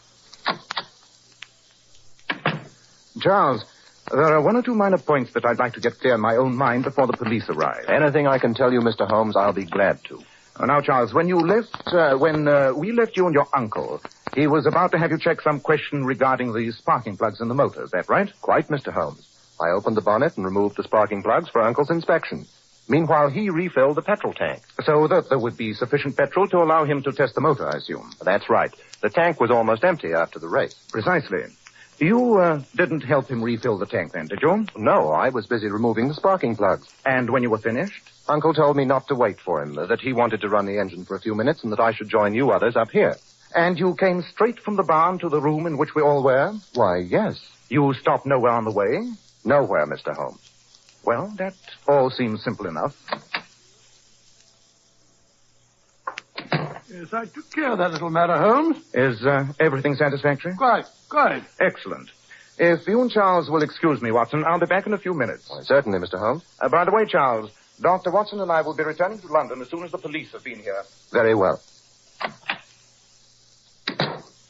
Charles, there are one or two minor points that I'd like to get clear in my own mind before the police arrive. Anything I can tell you, Mr. Holmes, I'll be glad to. Now, Charles, when we left you and your uncle, he was about to have you check some question regarding the sparking plugs in the motor. Is that right? Quite, Mr. Holmes. I opened the bonnet and removed the sparking plugs for Uncle's inspection. Meanwhile, he refilled the petrol tank. So that there would be sufficient petrol to allow him to test the motor, I assume. That's right. The tank was almost empty after the race. Precisely. You didn't help him refill the tank then, did you? No, I was busy removing the sparking plugs. And when you were finished? Uncle told me not to wait for him, that he wanted to run the engine for a few minutes and that I should join you others up here. And you came straight from the barn to the room in which we all were? Why, yes. You stopped nowhere on the way? Nowhere, Mr. Holmes. Well, that all seems simple enough. Yes, I took care of that little matter, Holmes. Is everything satisfactory? Quite. Excellent. If you and Charles will excuse me, Watson, I'll be back in a few minutes. Why, certainly, Mr. Holmes. By the way, Charles, Dr. Watson and I will be returning to London as soon as the police have been here. Very well.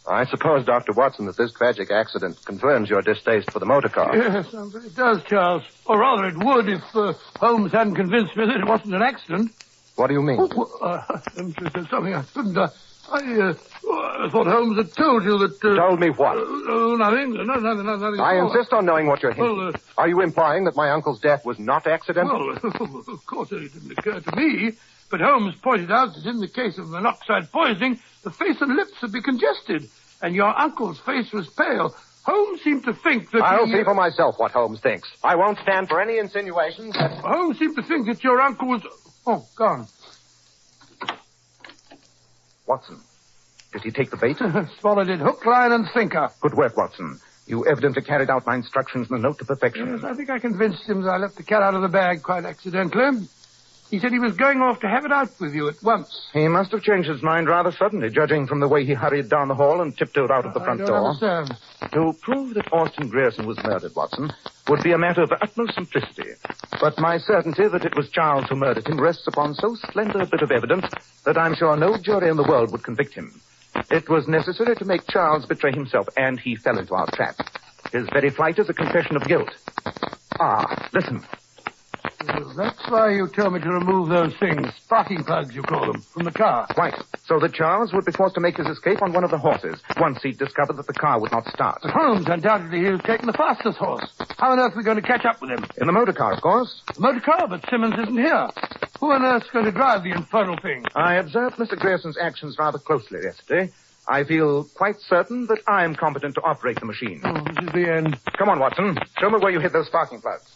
I suppose, Dr. Watson, that this tragic accident confirms your distaste for the motor car. Yes, it does, Charles. Or rather, it would if Holmes hadn't convinced me that it wasn't an accident. What do you mean? There's something I shouldn't. I thought Holmes had told you that... Told me what? Nothing. Nothing. I insist on knowing what you're hinting. Are you implying that my uncle's death was not accidental? Well, of course it didn't occur to me. But Holmes pointed out that in the case of monoxide poisoning, the face and lips would be congested, and your uncle's face was pale. Holmes seemed to think that... I'll see for myself what Holmes thinks. I won't stand for any insinuations that... Holmes seemed to think that your uncle was... Oh, gone. Watson, did he take the bait? Swallowed it hook, line, and sinker. Good work, Watson. You evidently carried out my instructions in a note to perfection. Yes, I think I convinced him that I left the cat out of the bag quite accidentally. He said he was going off to have it out with you at once. He must have changed his mind rather suddenly, judging from the way he hurried down the hall and tiptoed out of the front I door. don't understand. To prove that Austin Grierson was murdered, Watson, would be a matter of the utmost simplicity. But my certainty that it was Charles who murdered him rests upon so slender a bit of evidence that I'm sure no jury in the world would convict him. It was necessary to make Charles betray himself, and he fell into our trap. His very flight is a confession of guilt. Ah, listen. That's why you told me to remove those things, sparking plugs, you call them, from the car. Quite. So that Charles would be forced to make his escape on one of the horses, once he'd discovered that the car would not start. But Holmes, undoubtedly he was taking the fastest horse. How on earth are we going to catch up with him? In the motor car, of course. The motor car, but Simmons isn't here. Who on earth's going to drive the infernal thing? I observed Mr. Grierson's actions rather closely yesterday. I feel quite certain that I am competent to operate the machine. Oh, this is the end. Come on, Watson. Show me where you hid those sparking plugs.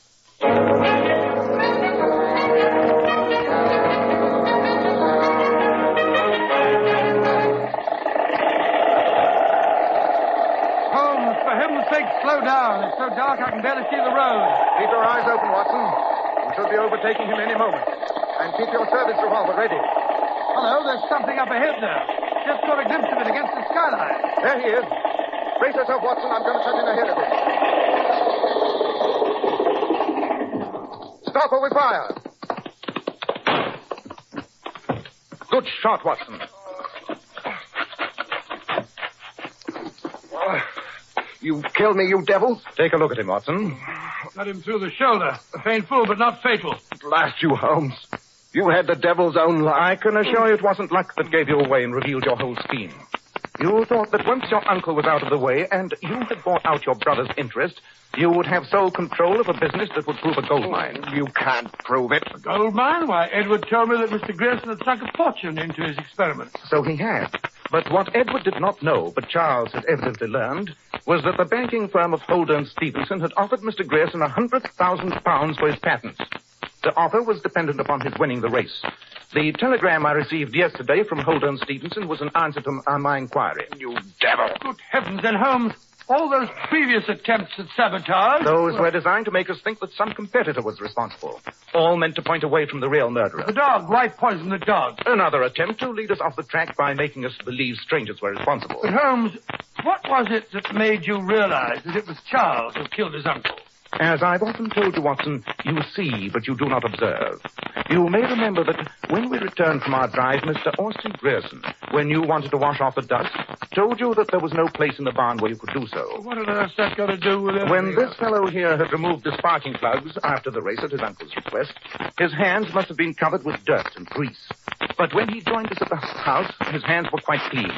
Holmes, for heaven's sake, slow down. It's so dark I can barely see the road. Keep your eyes open, Watson. You should be overtaking him any moment. And keep your service revolver ready. Hello, there's something up ahead there. Just caught a glimpse of it against the skyline. There he is. Brace yourself, Watson. I'm going to cut in ahead of him. Stop or we fire. Good shot, Watson. You killed me, you devil. Take a look at him, Watson. Got him through the shoulder. Painful, but not fatal. Blast you, Holmes. You had the devil's own luck. I can assure you it wasn't luck that gave you away and revealed your whole scheme. You thought that once your uncle was out of the way and you had bought out your brother's interest, you would have sole control of a business that would prove a gold mine. You can't prove it. A gold mine? Why, Edward told me that Mr. Grierson had sunk a fortune into his experiment. So he had. But what Edward did not know, but Charles had evidently learned, was that the banking firm of Holder and Stevenson had offered Mr. Grierson £100,000 for his patents. The offer was dependent upon his winning the race. The telegram I received yesterday from Holder and Stevenson was an answer to my inquiry. You devil! Good heavens, then, Holmes, all those previous attempts at sabotage... Those were designed to make us think that some competitor was responsible. All meant to point away from the real murderer. The dog. Why poison the dog? Another attempt to lead us off the track by making us believe strangers were responsible. But, Holmes, what was it that made you realize that it was Charles who killed his uncle? As I've often told you, Watson, you see, but you do not observe. You may remember that when we returned from our drive, Mr. Austin Grierson, when you wanted to wash off the dust, told you that there was no place in the barn where you could do so. What on earth's that got to do with it? When this fellow here had removed the sparking plugs after the race at his uncle's request, his hands must have been covered with dirt and grease. But when he joined us at the house, his hands were quite clean.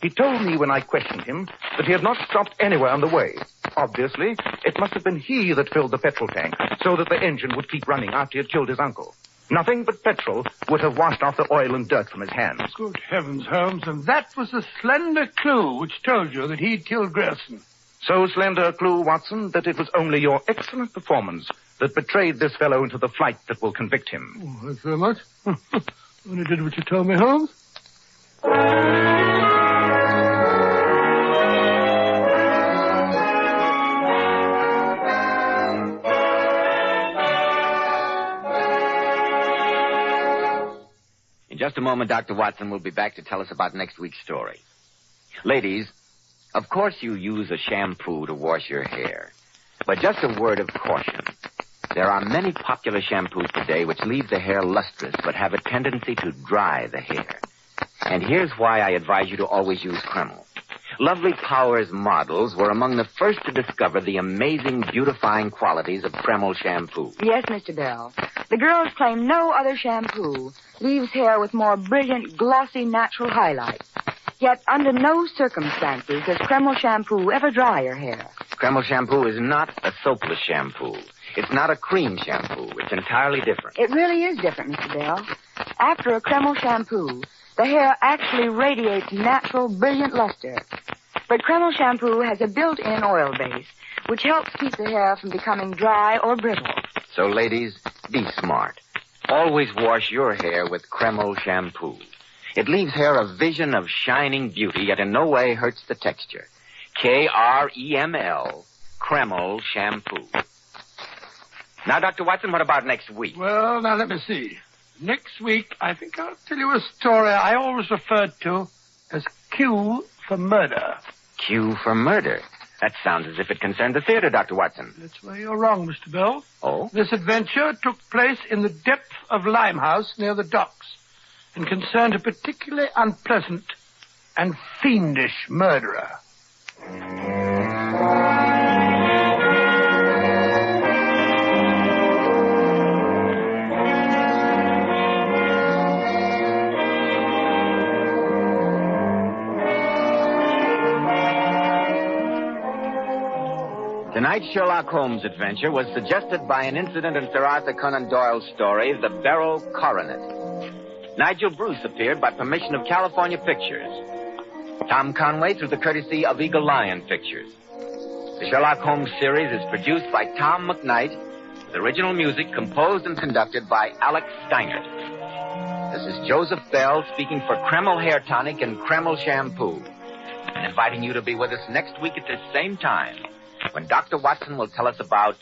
He told me when I questioned him that he had not stopped anywhere on the way. Obviously, it must have been he that filled the petrol tank so that the engine would keep running after he had killed his uncle. Nothing but petrol would have washed off the oil and dirt from his hands. Good heavens, Holmes, and that was the slender clue which told you that he'd killed Grierson. So slender a clue, Watson, that it was only your excellent performance that betrayed this fellow into the flight that will convict him. Oh, thanks very much. Only did what you told me, Holmes. In just a moment, Dr. Watson will be back to tell us about next week's story. Ladies, of course you use a shampoo to wash your hair. But just a word of caution. There are many popular shampoos today which leave the hair lustrous but have a tendency to dry the hair. And here's why I advise you to always use Kreml. Lovely Powers models were among the first to discover the amazing beautifying qualities of Kreml shampoo. Yes, Mr. Bell. The girls claim no other shampoo leaves hair with more brilliant, glossy, natural highlights. Yet under no circumstances does Kreml shampoo ever dry your hair. Kreml shampoo is not a soapless shampoo. It's not a cream shampoo. It's entirely different. It really is different, Mr. Bell. After a Kreml shampoo, the hair actually radiates natural, brilliant luster. But Kreml shampoo has a built-in oil base, which helps keep the hair from becoming dry or brittle. So, ladies, be smart. Always wash your hair with Kreml shampoo. It leaves hair a vision of shining beauty, yet in no way hurts the texture. Kreml. Kreml shampoo. Now, Dr. Watson, what about next week? Well, now let me see. Next week, I think I'll tell you a story I always referred to as Q for murder. Q for murder. That sounds as if it concerned the theater, Dr. Watson. That's where you're wrong, Mr. Bell. Oh? This adventure took place in the depth of Limehouse near the docks and concerned a particularly unpleasant and fiendish murderer. Tonight's Sherlock Holmes adventure was suggested by an incident in Sir Arthur Conan Doyle's story, The Beryl Coronet. Nigel Bruce appeared by permission of California Pictures. Tom Conway through the courtesy of Eagle Lion Pictures. The Sherlock Holmes series is produced by Tom McKnight, with original music composed and conducted by Alex Steinert. This is Joseph Bell speaking for Kreml Hair Tonic and Kreml Shampoo, and inviting you to be with us next week at this same time, when Dr. Watson will tell us about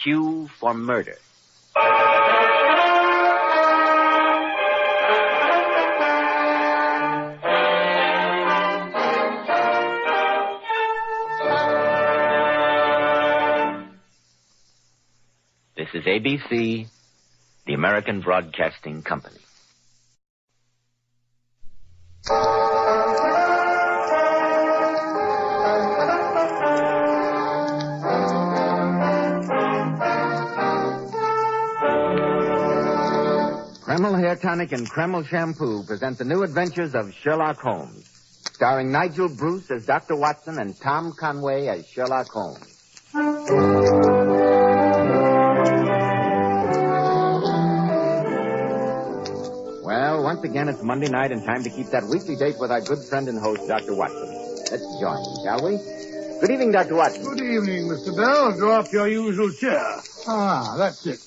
Q for murder. This is ABC, the American Broadcasting Company. Kreml Hair Tonic and Kreml Shampoo present the new adventures of Sherlock Holmes, starring Nigel Bruce as Dr. Watson and Tom Conway as Sherlock Holmes. Well, once again, it's Monday night and time to keep that weekly date with our good friend and host, Dr. Watson. Let's join him, shall we? Good evening, Dr. Watson. Good evening, Mr. Bell. Draw up your usual chair. Ah, that's it.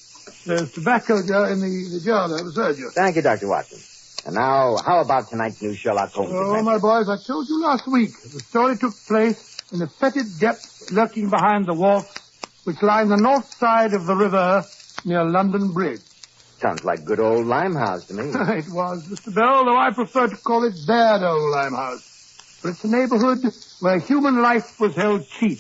There's tobacco in the jar there beside you. Thank you, Dr. Watson. And now, how about tonight's new Sherlock Holmes Oh, adventure? my boys, I told you last week the story took place in the fetid depths lurking behind the wharfs which line the north side of the river near London Bridge. Sounds like good old Limehouse to me. It was, Mr. Bell, though I prefer to call it bad old Limehouse. For it's a neighborhood where human life was held cheap,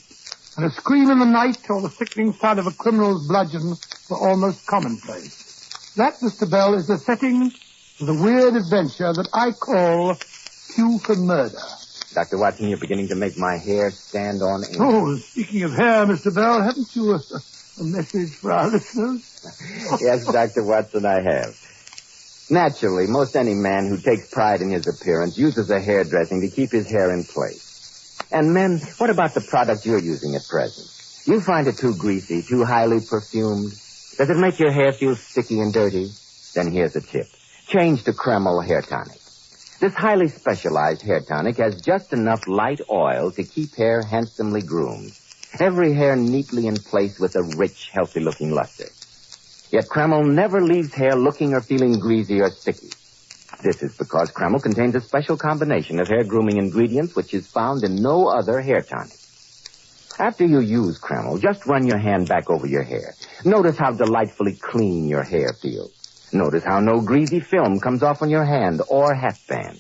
and a scream in the night or the sickening sound of a criminal's bludgeon were almost commonplace. That, Mr. Bell, is the setting for the weird adventure that I call Q for Murder. Dr. Watson, you're beginning to make my hair stand on end. Oh, speaking of hair, Mr. Bell, haven't you a message for our listeners? Yes, Dr. Watson, I have. Naturally, most any man who takes pride in his appearance uses a hairdressing to keep his hair in place. And men, what about the product you're using at present? You find it too greasy, too highly perfumed? Does it make your hair feel sticky and dirty? Then here's a tip. Change to Kreml Hair Tonic. This highly specialized hair tonic has just enough light oil to keep hair handsomely groomed. Every hair neatly in place with a rich, healthy-looking luster. Yet Kreml never leaves hair looking or feeling greasy or sticky. This is because Kreml contains a special combination of hair grooming ingredients which is found in no other hair tonic. After you use Kreml, just run your hand back over your hair. Notice how delightfully clean your hair feels. Notice how no greasy film comes off on your hand or hatband.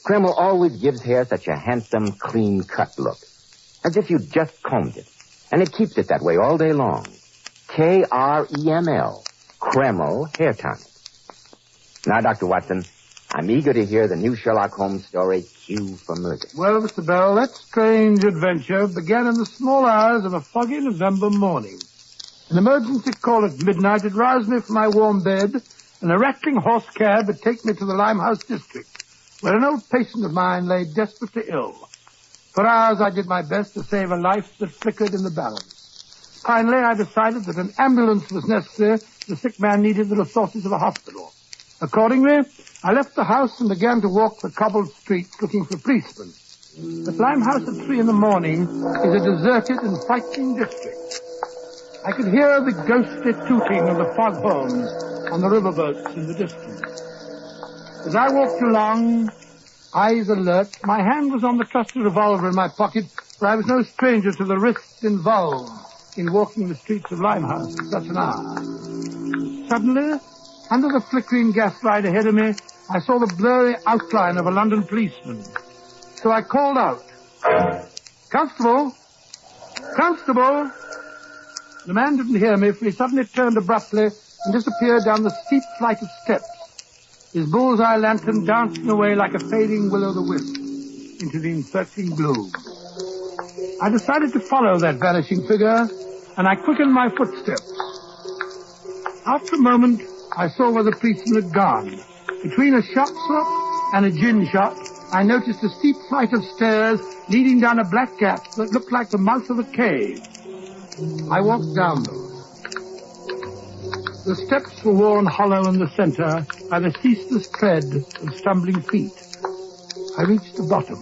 Kreml always gives hair such a handsome, clean-cut look, as if you just combed it. And it keeps it that way all day long. Kreml, Kreml Hair Tonic. Now, Dr. Watson, I'm eager to hear the new Sherlock Holmes story, Q for Murder. Well, Mr. Bell, that strange adventure began in the small hours of a foggy November morning. An emergency call at midnight had roused me from my warm bed, and a rattling horse cab had taken me to the Limehouse district, where an old patient of mine lay desperately ill. For hours I did my best to save a life that flickered in the balance. Finally, I decided that an ambulance was necessary. The sick man needed the resources of a hospital. Accordingly, I left the house and began to walk the cobbled streets looking for policemen. But Limehouse at 3 a.m. is a deserted and frightening district. I could hear the ghostly tooting of the foghorns on the riverboats in the distance. As I walked along, eyes alert, my hand was on the trusty revolver in my pocket for I was no stranger to the risks involved in walking the streets of Limehouse at such an hour. Suddenly, under the flickering gaslight ahead of me, I saw the blurry outline of a London policeman. So I called out, "Constable! Constable!" The man didn't hear me, for he suddenly turned abruptly and disappeared down the steep flight of steps, his bull's-eye lantern dancing away like a fading will-o'-the-wisp into the encircling gloom. I decided to follow that vanishing figure, and I quickened my footsteps. After a moment, I saw where the policeman had gone. Between a shop slop and a gin shop, I noticed a steep flight of stairs leading down a black gap that looked like the mouth of a cave. I walked down them. The steps were worn hollow in the center by the ceaseless tread of stumbling feet. I reached the bottom.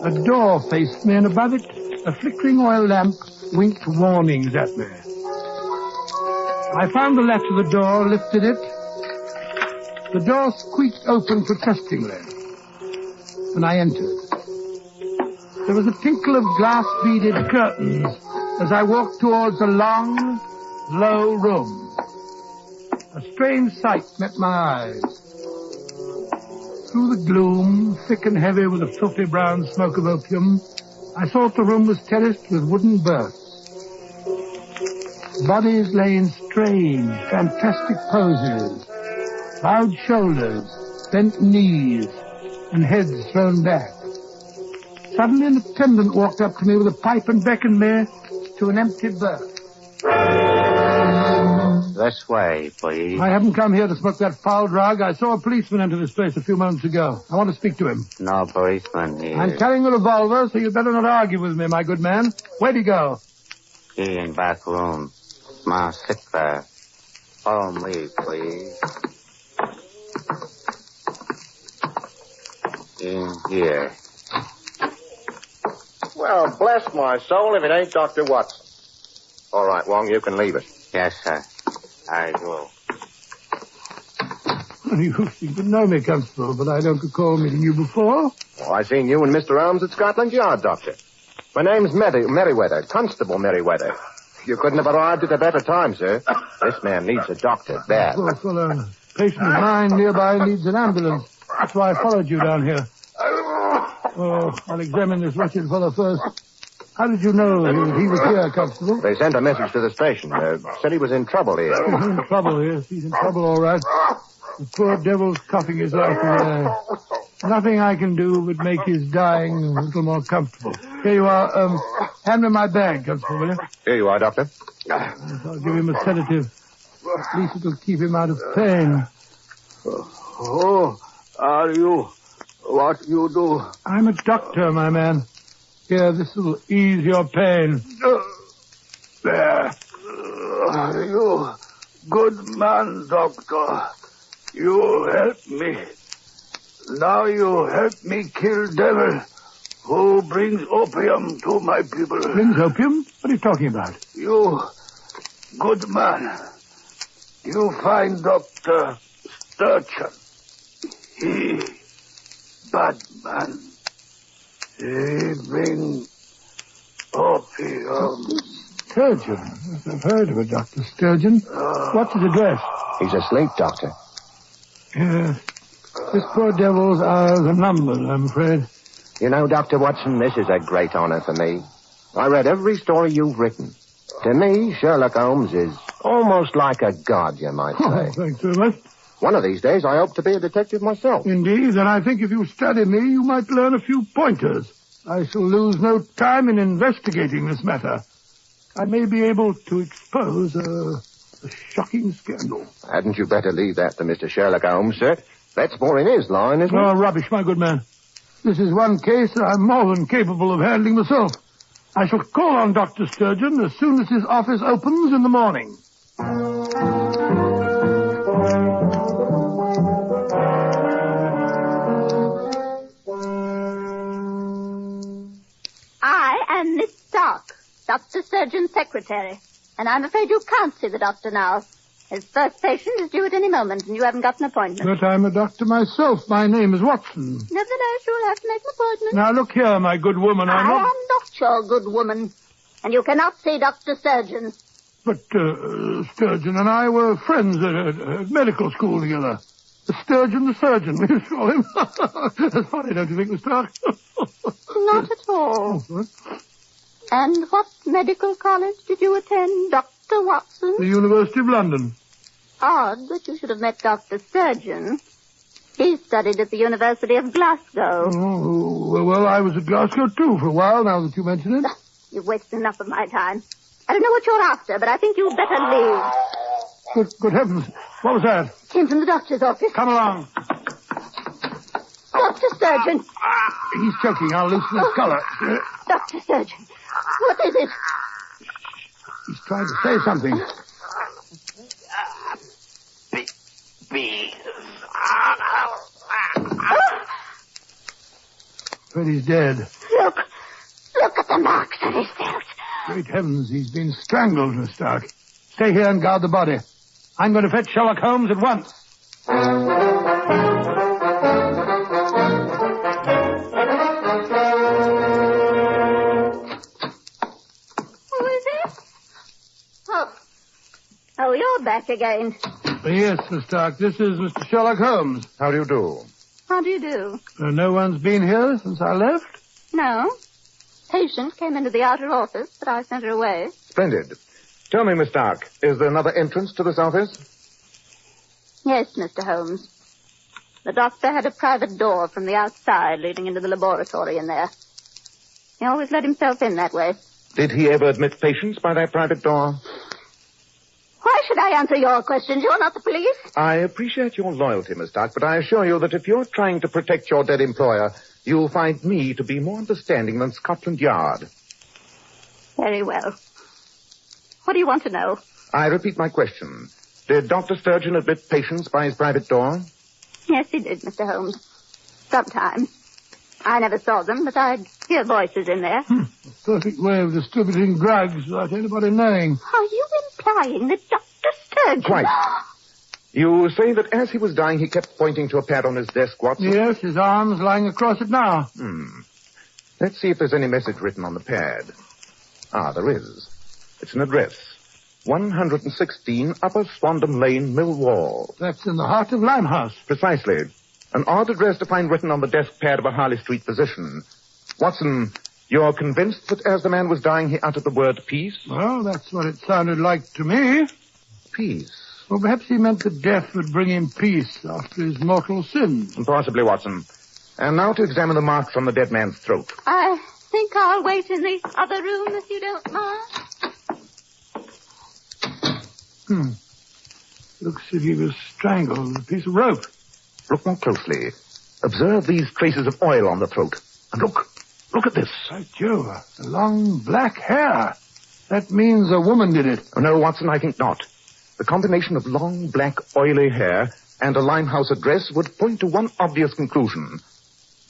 A door faced me, and above it, a flickering oil lamp winked warnings at me. I found the latch of the door, lifted it. The door squeaked open protestingly, and I entered. There was a tinkle of glass-beaded curtains as I walked towards a long, low room. A strange sight met my eyes. Through the gloom, thick and heavy with the filthy brown smoke of opium, I saw that the room was terraced with wooden berths. Bodies lay in strange, fantastic poses, bowed shoulders, bent knees, and heads thrown back. Suddenly an attendant walked up to me with a pipe and beckoned me to an empty berth. This way, please. I haven't come here to smoke that foul drug. I saw a policeman enter this place a few moments ago. I want to speak to him. No policeman here. I'm carrying a revolver, so you'd better not argue with me, my good man. Where'd he go? He in back room. Ma, sit there. Follow me, please. In here. Well, bless my soul if it ain't Dr. Watson. All right, Wong, you can leave us. Yes, sir. I will. You seem to know me, Constable, but I don't recall meeting you before. Oh, I seen you and Mr. Holmes at Scotland Yard, Doctor. My name's Merriweather, Constable Merriweather. You couldn't have arrived at a better time, sir. This man needs a doctor, bad. Poor fellow. A patient of mine nearby needs an ambulance. That's why I followed you down here. Oh, I'll examine this wretched fellow first. How did you know he was here, Constable? They sent a message to the station. Said he was in trouble here. He's in trouble here. He's in trouble, all right. The poor devil's coughing his life away. Nothing I can do would make his dying a little more comfortable. Here you are. Hand me my bag, Constable, will you? Here you are, Doctor. I'll give him a sedative. At least it'll keep him out of pain. Who are you? What you do? I'm a doctor, my man. Here, this will ease your pain. There. You good man, doctor. You help me. Now you help me kill devil who brings opium to my people. Brings opium? What are you talking about? You good man. You find Dr. Sturgeon. He bad man. He bring opium. Sturgeon? I've heard of a Dr. Sturgeon. What's his address? He's asleep, Doctor. Yes. This poor devil's hours are numbered, I'm afraid. You know, Dr. Watson, this is a great honor for me. I read every story you've written. To me, Sherlock Holmes is almost like a god, you might say. Oh, thanks very much. One of these days, I hope to be a detective myself. Indeed, and I think if you study me, you might learn a few pointers. I shall lose no time in investigating this matter. I may be able to expose a shocking scandal. Hadn't you better leave that to Mr. Sherlock Holmes, sir? That's more in his line, isn't it? Oh, rubbish, my good man. This is one case that I'm more than capable of handling myself. I shall call on Dr. Sturgeon as soon as his office opens in the morning. I am Miss Stark, Dr. Sturgeon's secretary, and I'm afraid you can't see the doctor now. His first patient is due at any moment, and you haven't got an appointment. But I'm a doctor myself. My name is Watson. Nevertheless, you'll have to make an appointment. Now, look here, my good woman. I am your good woman. And you cannot see Dr. Sturgeon. But Sturgeon and I were friends at medical school together. Sturgeon the surgeon, we used to call him. That's funny, don't you think, Miss Stark? Not at all. And what medical college did you attend, Dr. Watson? The University of London. Odd that you should have met Dr. Sturgeon. He studied at the University of Glasgow. Oh, well, I was at Glasgow, too, for a while, now that you mention it. You've wasted enough of my time. I don't know what you're after, but I think you'd better leave. Good heavens. What was that? Came from the doctor's office. Come along. Dr. Sturgeon. He's choking. I'll loosen his collar. Dr. Sturgeon. What is it? He's trying to say something. Freddy's dead. Look at the marks on his belt. Great heavens, he's been strangled, Miss Stark. Stay here and guard the body. I'm going to fetch Sherlock Holmes at once. Who is it? Oh, you're back again. Yes, Miss Stark, this is Mr. Sherlock Holmes. How do you do? How do you do? No one's been here since I left? No. Patient came into the outer office, but I sent her away. Splendid. Tell me, Miss Stark, is there another entrance to this office? Yes, Mr. Holmes. The doctor had a private door from the outside leading into the laboratory in there. He always let himself in that way. Did he ever admit patients by that private door? Why should I answer your questions? You're not the police. I appreciate your loyalty, Miss Stark, but I assure you that if you're trying to protect your dead employer, you'll find me to be more understanding than Scotland Yard. Very well. What do you want to know? I repeat my question. Did Dr. Sturgeon admit patients by his private door? Yes, he did, Mr. Holmes. Sometimes. I never saw them, but I'd hear voices in there. A perfect way of distributing drugs without anybody knowing. Are you implying that Dr. Sturgeon... Quite. You say that as he was dying, he kept pointing to a pad on his desk, Watson? Yes, his arm's lying across it now. Let's see if there's any message written on the pad. Ah, there is. It's an address. 116 Upper Swandam Lane, Millwall. That's in the heart of Limehouse. Precisely. An odd address to find written on the desk pad of a Harley Street physician. Watson, you're convinced that as the man was dying, he uttered the word peace? Well, that's what it sounded like to me. Peace? Well, perhaps he meant that death would bring him peace after his mortal sin. Possibly, Watson. And now to examine the marks on the dead man's throat. I think I'll wait in the other room if you don't mind. Looks as if he was strangled with a piece of rope. Look more closely. Observe these traces of oil on the throat. And look at this. By Jove, the long black hair. That means a woman did it. Oh, no, Watson, I think not. The combination of long, black, oily hair and a Limehouse address would point to one obvious conclusion.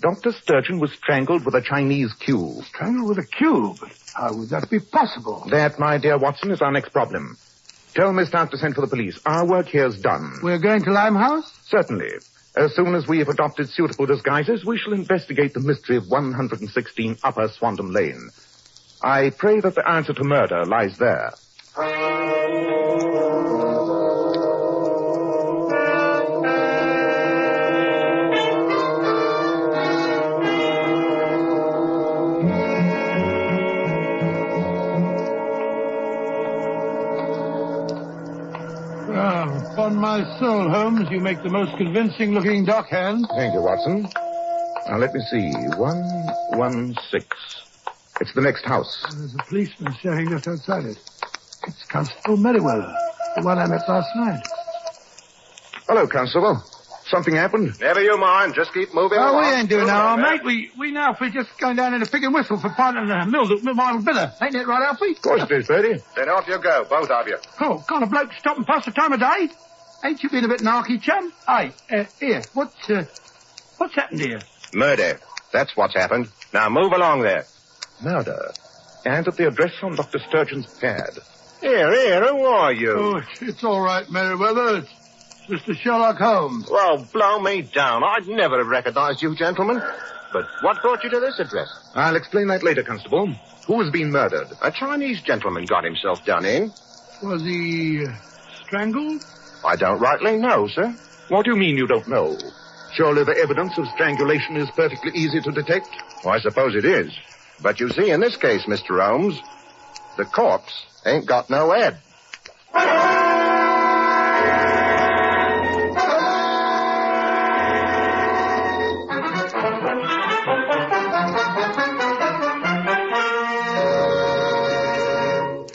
Dr. Sturgeon was strangled with a Chinese cue. Strangled with a cue? But how would that be possible? That, my dear Watson, is our next problem. Tell Miss Stark to send for the police. Our work here's done. We're going to Limehouse? Certainly. As soon as we have adopted suitable disguises, we shall investigate the mystery of 116 Upper Swandam Lane. I pray that the answer to murder lies there. Upon my soul, Holmes, you make the most convincing-looking dockhand. Thank you, Watson. Now, let me see. 116. It's the next house. There's a policeman standing just outside it. It's Constable Merriweather, the one I met last night. Hello, Constable. Something happened? Never you mind. Just keep moving along. We ain't doing now, mate. We now we're just going down in a pig and whistle for part of the mill mile bitter. Ain't that right, Alfie? Of course it is, Bertie. Then off you go, both of you. Oh, can't a bloke stop and pass the time of day? Ain't you been a bit narky, chum? Hey, here, what's happened here? Murder. That's what's happened. Now move along there. Murder. And at the address on Dr. Sturgeon's pad. Here, who are you? Oh, it's all right, Merriweather. It's Mr. Sherlock Holmes. Well, blow me down. I'd never have recognized you, gentlemen. But what brought you to this address? I'll explain that later, Constable. Who has been murdered? A Chinese gentleman got himself done in. Was he strangled? I don't rightly know, sir. What do you mean you don't know? Surely the evidence of strangulation is perfectly easy to detect. Well, I suppose it is. But you see, in this case, Mr. Holmes, the corpse ain't got no head.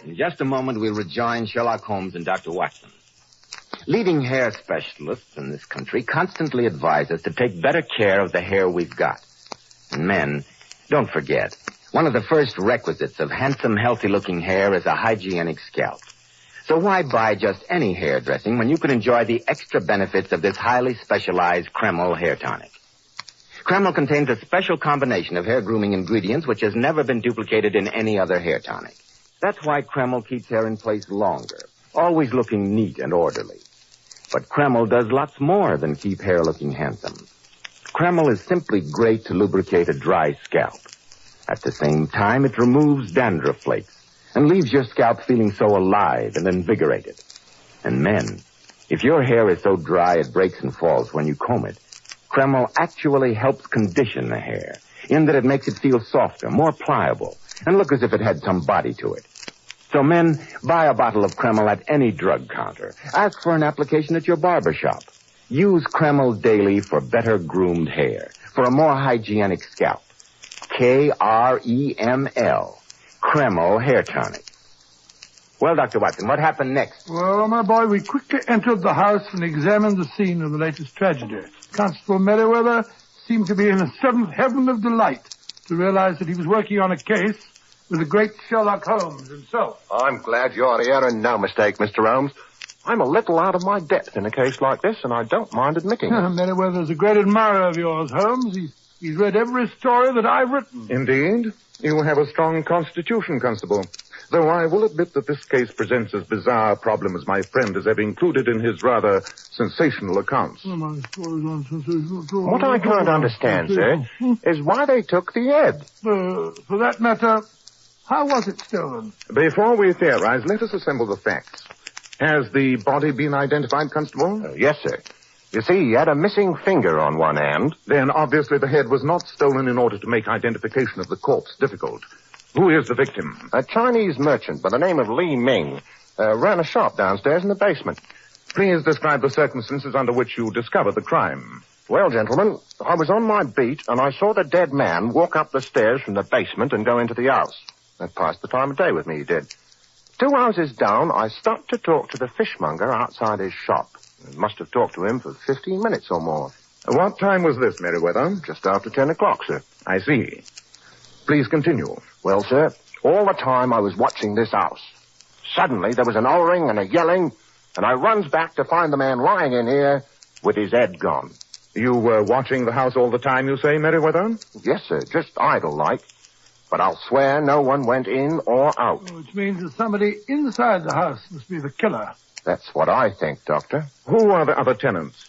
In just a moment, we'll rejoin Sherlock Holmes and Dr. Watson. Leading hair specialists in this country constantly advise us to take better care of the hair we've got. And men, don't forget, one of the first requisites of handsome, healthy-looking hair is a hygienic scalp. So why buy just any hair dressing when you can enjoy the extra benefits of this highly specialized Kreml hair tonic? Kreml contains a special combination of hair grooming ingredients which has never been duplicated in any other hair tonic. That's why Kreml keeps hair in place longer, always looking neat and orderly. But Kreml does lots more than keep hair looking handsome. Kreml is simply great to lubricate a dry scalp. At the same time, it removes dandruff flakes and leaves your scalp feeling so alive and invigorated. And men, if your hair is so dry it breaks and falls when you comb it, Kreml actually helps condition the hair in that it makes it feel softer, more pliable, and look as if it had some body to it. So men, buy a bottle of Kreml at any drug counter. Ask for an application at your barber shop. Use Kreml daily for better groomed hair, for a more hygienic scalp. Kreml. Kreml Hair Tonic. Well, Dr. Watson, what happened next? Well, my boy, we quickly entered the house and examined the scene of the latest tragedy. Constable Merriweather seemed to be in a seventh heaven of delight to realize that he was working on a case with the great Sherlock Holmes himself. I'm glad you're here and no mistake, Mr. Holmes. I'm a little out of my depth in a case like this, and I don't mind admitting it. Merriweather's a great admirer of yours, Holmes. He's read every story that I've written. Indeed. You have a strong constitution, Constable. Though I will admit that this case presents as bizarre a problem as my friend has ever included in his rather sensational accounts. What I can't understand, sir, is why they took the head. For that matter, how was it stolen? Before we theorize, let us assemble the facts. Has the body been identified, Constable? Yes, sir. You see, he had a missing finger on one hand. Then obviously the head was not stolen in order to make identification of the corpse difficult. Who is the victim? A Chinese merchant by the name of Li Ming. Ran a shop downstairs in the basement. Please describe the circumstances under which you discovered the crime. Well, gentlemen, I was on my beat and I saw the dead man walk up the stairs from the basement and go into the house. That passed the time of day with me, he did. 2 houses down, I stopped to talk to the fishmonger outside his shop. I must have talked to him for 15 minutes or more. What time was this, Merriweather? Just after 10 o'clock, sir. I see. Please continue. Well, sir, all the time I was watching this house. Suddenly there was an hollering and a yelling, and I runs back to find the man lying in here with his head gone. You were watching the house all the time, you say, Merriweather? Yes, sir, just idle-like. But I'll swear no one went in or out. Which means that somebody inside the house must be the killer. That's what I think, Doctor. Who are the other tenants?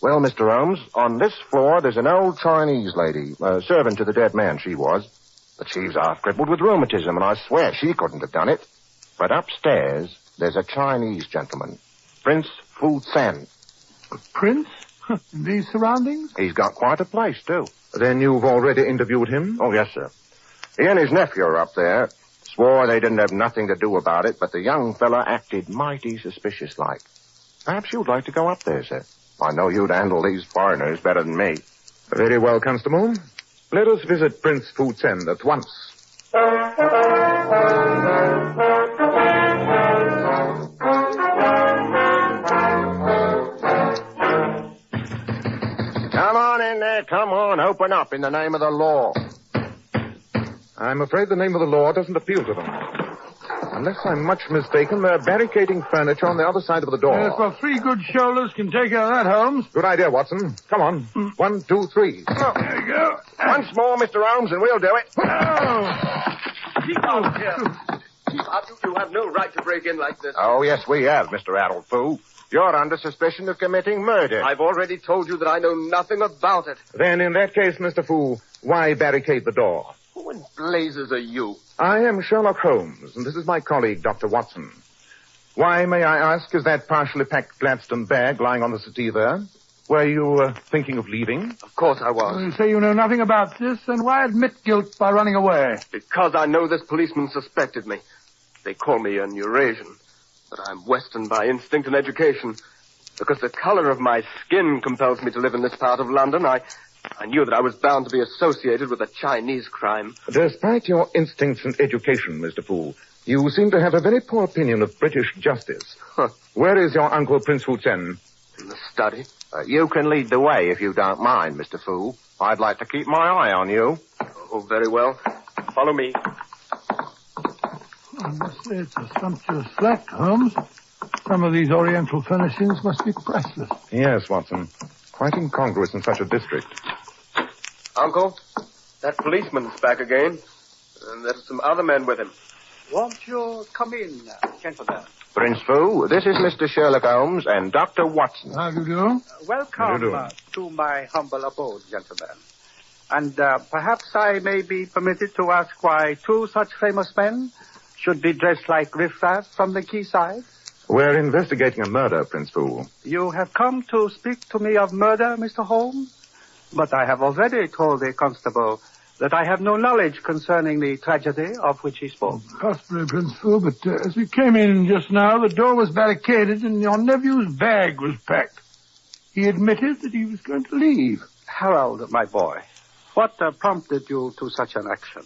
Well, Mr. Holmes, on this floor there's an old Chinese lady, servant to the dead man she was. But she's half crippled with rheumatism, and I swear she couldn't have done it. But upstairs, there's a Chinese gentleman, Prince Fu Sen. A prince? In these surroundings? He's got quite a place, too. Then you've already interviewed him? Oh, yes, sir. He and his nephew are up there. Swore they didn't have nothing to do about it, but the young fella acted mighty suspicious-like. Perhaps you'd like to go up there, sir. I know you'd handle these foreigners better than me. Very well, Constable. Let us visit Prince Fu Sen at once. Come on in there, come on. Open up in the name of the law. I'm afraid the name of the law doesn't appeal to them. Unless I'm much mistaken, they're barricading furniture on the other side of the door. Yes, well, 3 good shoulders can take care of that, Holmes. Good idea, Watson. Come on. 1, 2, 3. Oh, there you go. Once more, Mr. Holmes, and we'll do it. Keep out here. Keep out. You have no right to break in like this. Oh, yes, we have, Mr. Addlefoo. You're under suspicion of committing murder. I've already told you that I know nothing about it. Then in that case, Mr. Fu, why barricade the door? Who in blazes are you? I am Sherlock Holmes, and this is my colleague, Dr. Watson. Why, may I ask, is that partially packed Gladstone bag lying on the settee there? Were you thinking of leaving? Of course I was. You say you know nothing about this, then why admit guilt by running away? Because I know this policeman suspected me. They call me an Eurasian, but I'm Western by instinct and education. Because the color of my skin compels me to live in this part of London, I knew that I was bound to be associated with a Chinese crime. Despite your instincts and education, Mr. Fu, you seem to have a very poor opinion of British justice. Huh. Where is your uncle, Prince Fu Chen? In the study. You can lead the way if you don't mind, Mr. Fu. I'd like to keep my eye on you. Oh, very well. Follow me. I must say it's a sumptuous flat, Holmes. Some of these Oriental furnishings must be priceless. Yes, Watson. Quite incongruous in such a district. Uncle, that policeman's back again. And there's some other men with him. Won't you come in, gentlemen? Prince Fu, this is Mr. Sherlock Holmes and Dr. Watson. How do you do? Welcome to my humble abode, gentlemen. And perhaps I may be permitted to ask why two such famous men should be dressed like riffraff from the quayside? We're investigating a murder, Prince Fu. You have come to speak to me of murder, Mr. Holmes? But I have already told the constable that I have no knowledge concerning the tragedy of which he spoke. Possibly, Prince Fu, but as we came in just now, the door was barricaded and your nephew's bag was packed. He admitted that he was going to leave. Harold, my boy, what prompted you to such an action?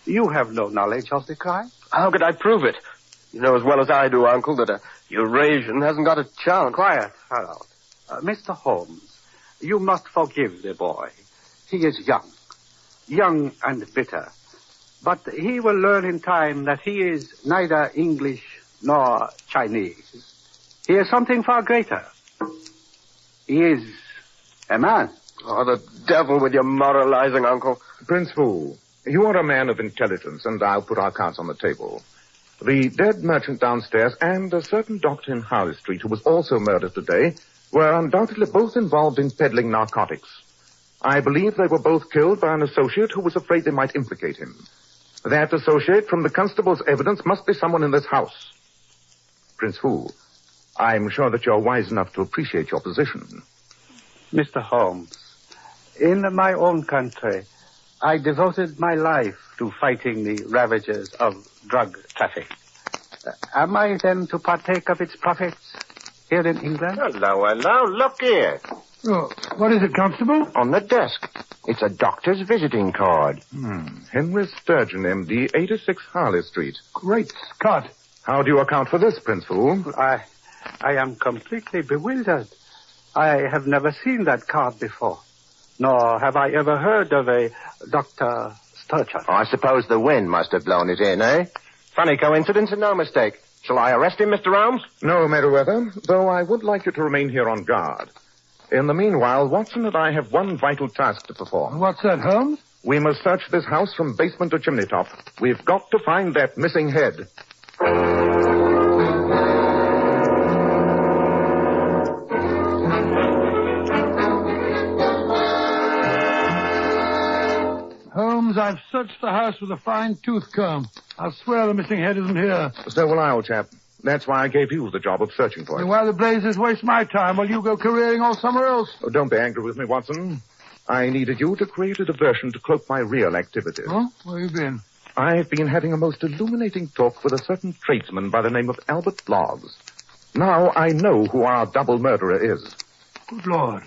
You have no knowledge of the crime. How could I prove it? You know as well as I do, Uncle, that a Eurasian hasn't got a chance. Quiet, Harold. Mr. Holmes, you must forgive the boy. He is young and bitter. But he will learn in time that he is neither English nor Chinese. He is something far greater. He is a man. Oh, the devil with your moralizing, Uncle. Prince Fu, you are a man of intelligence, and I'll put our cards on the table. The dead merchant downstairs and a certain doctor in Harley Street who was also murdered today were undoubtedly both involved in peddling narcotics. I believe they were both killed by an associate who was afraid they might implicate him. That associate, from the constable's evidence, must be someone in this house. Prince Fu, I'm sure that you're wise enough to appreciate your position. Mr. Holmes, in my own country, I devoted my life to fighting the ravages of drug traffic. Am I then to partake of its profits here in England? Hello. Look here. Oh, what is it, Constable? On the desk. It's a doctor's visiting card. Henry Sturgeon, M.D., 86 Harley Street. Great Scott. How do you account for this, Prince Fu? I am completely bewildered. I have never seen that card before. Nor have I ever heard of a Dr. Sturgeon. I suppose the wind must have blown it in, eh? Funny coincidence and no mistake. Shall I arrest him, Mr. Holmes? No, Meriwether, though I would like you to remain here on guard. In the meanwhile, Watson and I have one vital task to perform. What's that, Holmes? We must search this house from basement to chimney top. We've got to find that missing head. Holmes, I've searched the house with a fine tooth comb. I'll swear the missing head isn't here. So will I, old chap. That's why I gave you the job of searching for it. And why the blazes waste my time while you go careering all somewhere else? Oh, don't be angry with me, Watson. I needed you to create a diversion to cloak my real activities. Oh? Where you been? I've been having a most illuminating talk with a certain tradesman by the name of Albert Bloggs. Now I know who our double murderer is. Good Lord.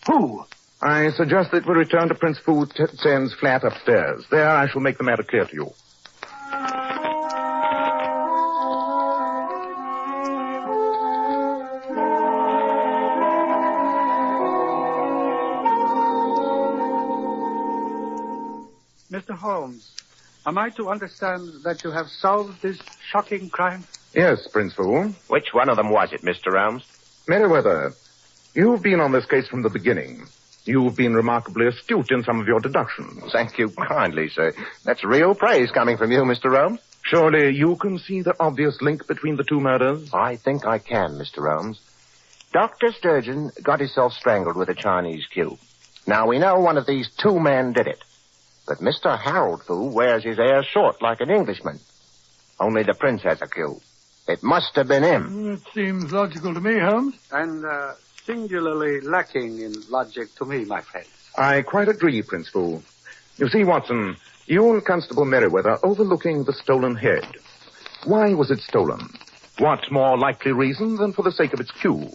Who? I suggest that we return to Prince Fu Tsen's flat upstairs. There I shall make the matter clear to you. Mr. Holmes, am I to understand that you have solved this shocking crime? Yes, Prince Fu. Which one of them was it, Mr. Holmes? Meriwether, you've been on this case from the beginning. You've been remarkably astute in some of your deductions. Thank you kindly, sir. That's real praise coming from you, Mr. Holmes. Surely you can see the obvious link between the two murders? I think I can, Mr. Holmes. Dr. Sturgeon got himself strangled with a Chinese cube. Now, we know one of these two men did it. But Mr. Harold Fu wears his hair short like an Englishman. Only the prince has a queue. It must have been him. It seems logical to me, Holmes. And singularly lacking in logic to me, my friend. I quite agree, Prince Fu. You see, Watson, you and Constable Merriweather overlooking the stolen head. Why was it stolen? What more likely reason than for the sake of its cue?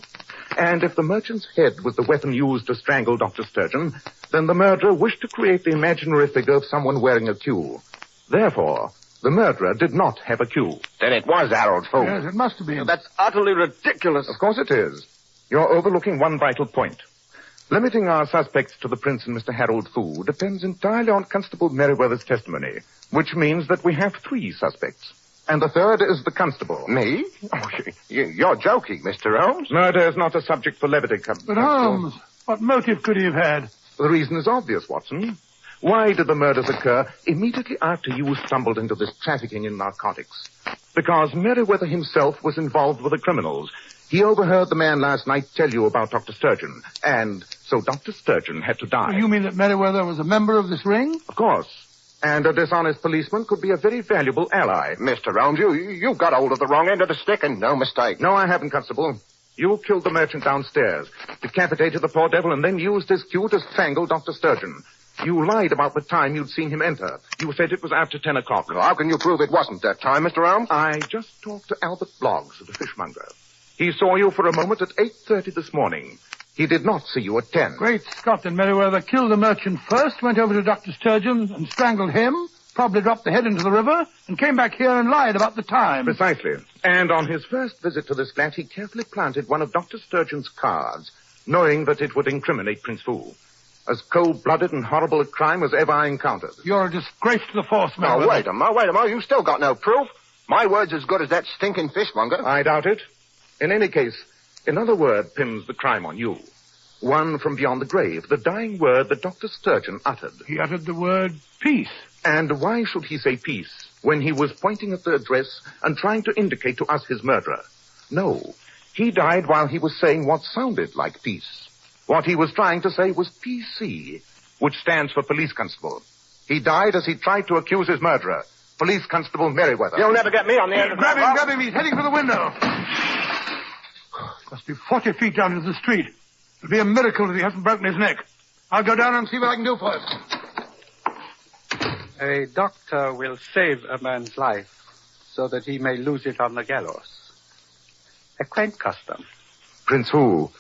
And if the merchant's head was the weapon used to strangle Dr. Sturgeon, then the murderer wished to create the imaginary figure of someone wearing a queue. Therefore, the murderer did not have a queue. Then it was Harold Fu. Yes, it must have been. That's utterly ridiculous. Of course it is. You're overlooking one vital point. Limiting our suspects to the prince and Mr. Harold Fu depends entirely on Constable Merriweather's testimony, which means that we have 3 suspects. And the third is the constable. Me? Oh, you're joking, Mr. Holmes. Murder is not a subject for levity, But Holmes, what motive could he have had? The reason is obvious, Watson. Why did the murders occur immediately after you stumbled into this trafficking in narcotics? Because Merriweather himself was involved with the criminals. He overheard the man last night tell you about Dr. Sturgeon, and so Dr. Sturgeon had to die. You mean that Merriweather was a member of this ring? Of course. And a dishonest policeman could be a very valuable ally. Mr. Holmes, you got hold of the wrong end of the stick, and no mistake. No, I haven't, Constable. You killed the merchant downstairs, decapitated the poor devil, and then used his cue to strangle Dr. Sturgeon. You lied about the time you'd seen him enter. You said it was after 10 o'clock. Well, how can you prove it wasn't that time, Mr. Holmes? I just talked to Albert Bloggs, the fishmonger. He saw you for a moment at 8:30 this morning. He did not see you at 10. Great Scott, and Merriweather killed the merchant first, went over to Dr. Sturgeon and strangled him, probably dropped the head into the river, and came back here and lied about the time. Precisely. And on his first visit to this flat, he carefully planted one of Dr. Sturgeon's cards, knowing that it would incriminate Prince Fu. As cold-blooded and horrible a crime as ever I encountered. You're a disgrace to the force, Now, Merriweather. wait a moment. You still got no proof. My word's as good as that stinking fishmonger. I doubt it. In any case, another word pins the crime on you. One from beyond the grave, the dying word that Dr. Sturgeon uttered. He uttered the word peace. And why should he say peace when he was pointing at the address and trying to indicate to us his murderer? No, he died while he was saying what sounded like peace. What he was trying to say was PC, which stands for police constable. He died as he tried to accuse his murderer, Police Constable Merriweather. You'll never get me on the end of that. Grab him, he's heading for the window. Must be 40 feet down into the street. It'll be a miracle if he hasn't broken his neck. I'll go down and see what I can do for him. A doctor will save a man's life so that he may lose it on the gallows. A quaint custom. Prince Fu,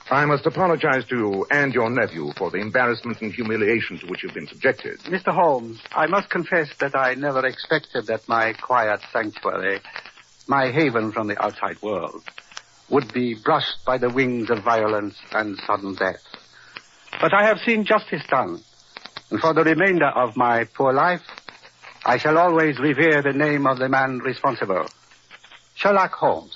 I must apologize to you and your nephew for the embarrassment and humiliation to which you've been subjected. Mr. Holmes, I must confess that I never expected that my quiet sanctuary, my haven from the outside world, would be brushed by the wings of violence and sudden death. But I have seen justice done, and for the remainder of my poor life, I shall always revere the name of the man responsible, Sherlock Holmes.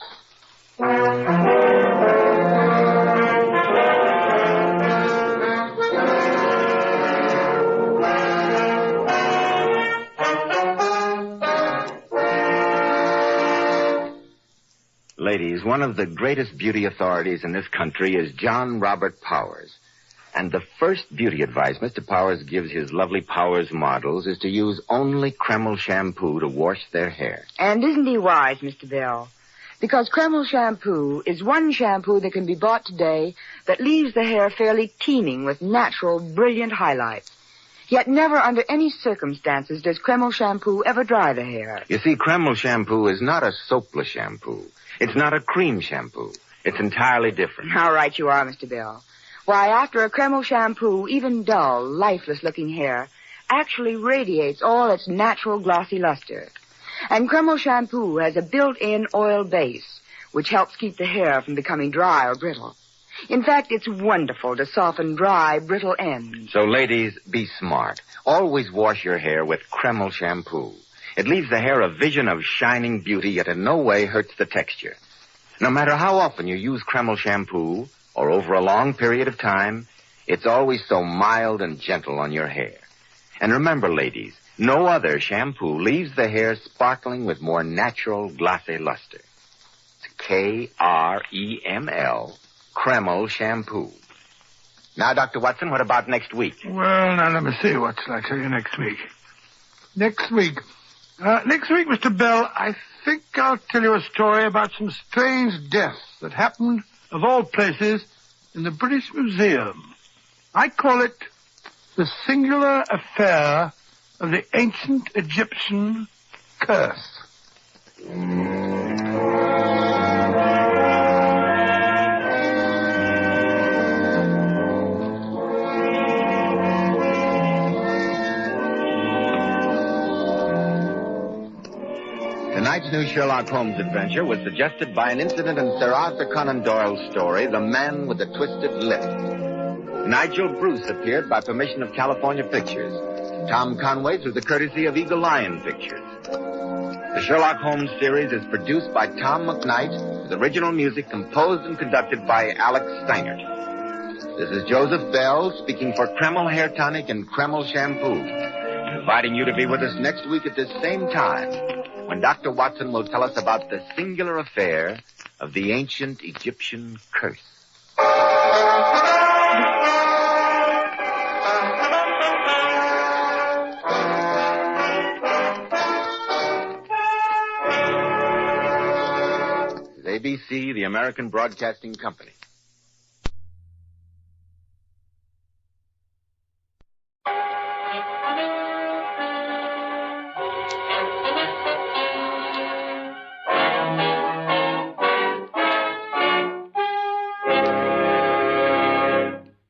Ladies, one of the greatest beauty authorities in this country is John Robert Powers. And the first beauty advice Mr. Powers gives his lovely Powers models is to use only Kreml shampoo to wash their hair. And isn't he wise, Mr. Bell? Because Kreml shampoo is one shampoo that can be bought today that leaves the hair fairly teeming with natural, brilliant highlights. Yet never under any circumstances does Kreml shampoo ever dry the hair. You see, Kreml shampoo is not a soapless shampoo. It's not a cream shampoo. It's entirely different. How right you are, Mr. Bell. Why, after a Kreml shampoo, even dull, lifeless-looking hair actually radiates all its natural glossy luster. And Kreml shampoo has a built-in oil base, which helps keep the hair from becoming dry or brittle. In fact, it's wonderful to soften dry, brittle ends. So, ladies, be smart. Always wash your hair with Kreml shampoo. It leaves the hair a vision of shining beauty, yet in no way hurts the texture. No matter how often you use Kreml shampoo, or over a long period of time, it's always so mild and gentle on your hair. And remember, ladies, no other shampoo leaves the hair sparkling with more natural, glossy luster. It's Kreml, Kreml shampoo. Now, Dr. Watson, what about next week? Well, now, let me see. What shall I tell you next week? Next week, Mr. Bell, I think I'll tell you a story about some strange deaths that happened, of all places, in the British Museum. I call it the singular affair of the ancient Egyptian curse. Tonight's new Sherlock Holmes adventure was suggested by an incident in Sir Arthur Conan Doyle's story, The Man with the Twisted Lip. Nigel Bruce appeared by permission of California Pictures. Tom Conway through the courtesy of Eagle Lion Pictures. The Sherlock Holmes series is produced by Tom McKnight with original music composed and conducted by Alex Steinert. This is Joseph Bell speaking for Kreml Hair Tonic and Kreml Shampoo, inviting you to be with us next week at this same time, when Dr. Watson will tell us about the singular affair of the ancient Egyptian curse. ABC, the American Broadcasting Company.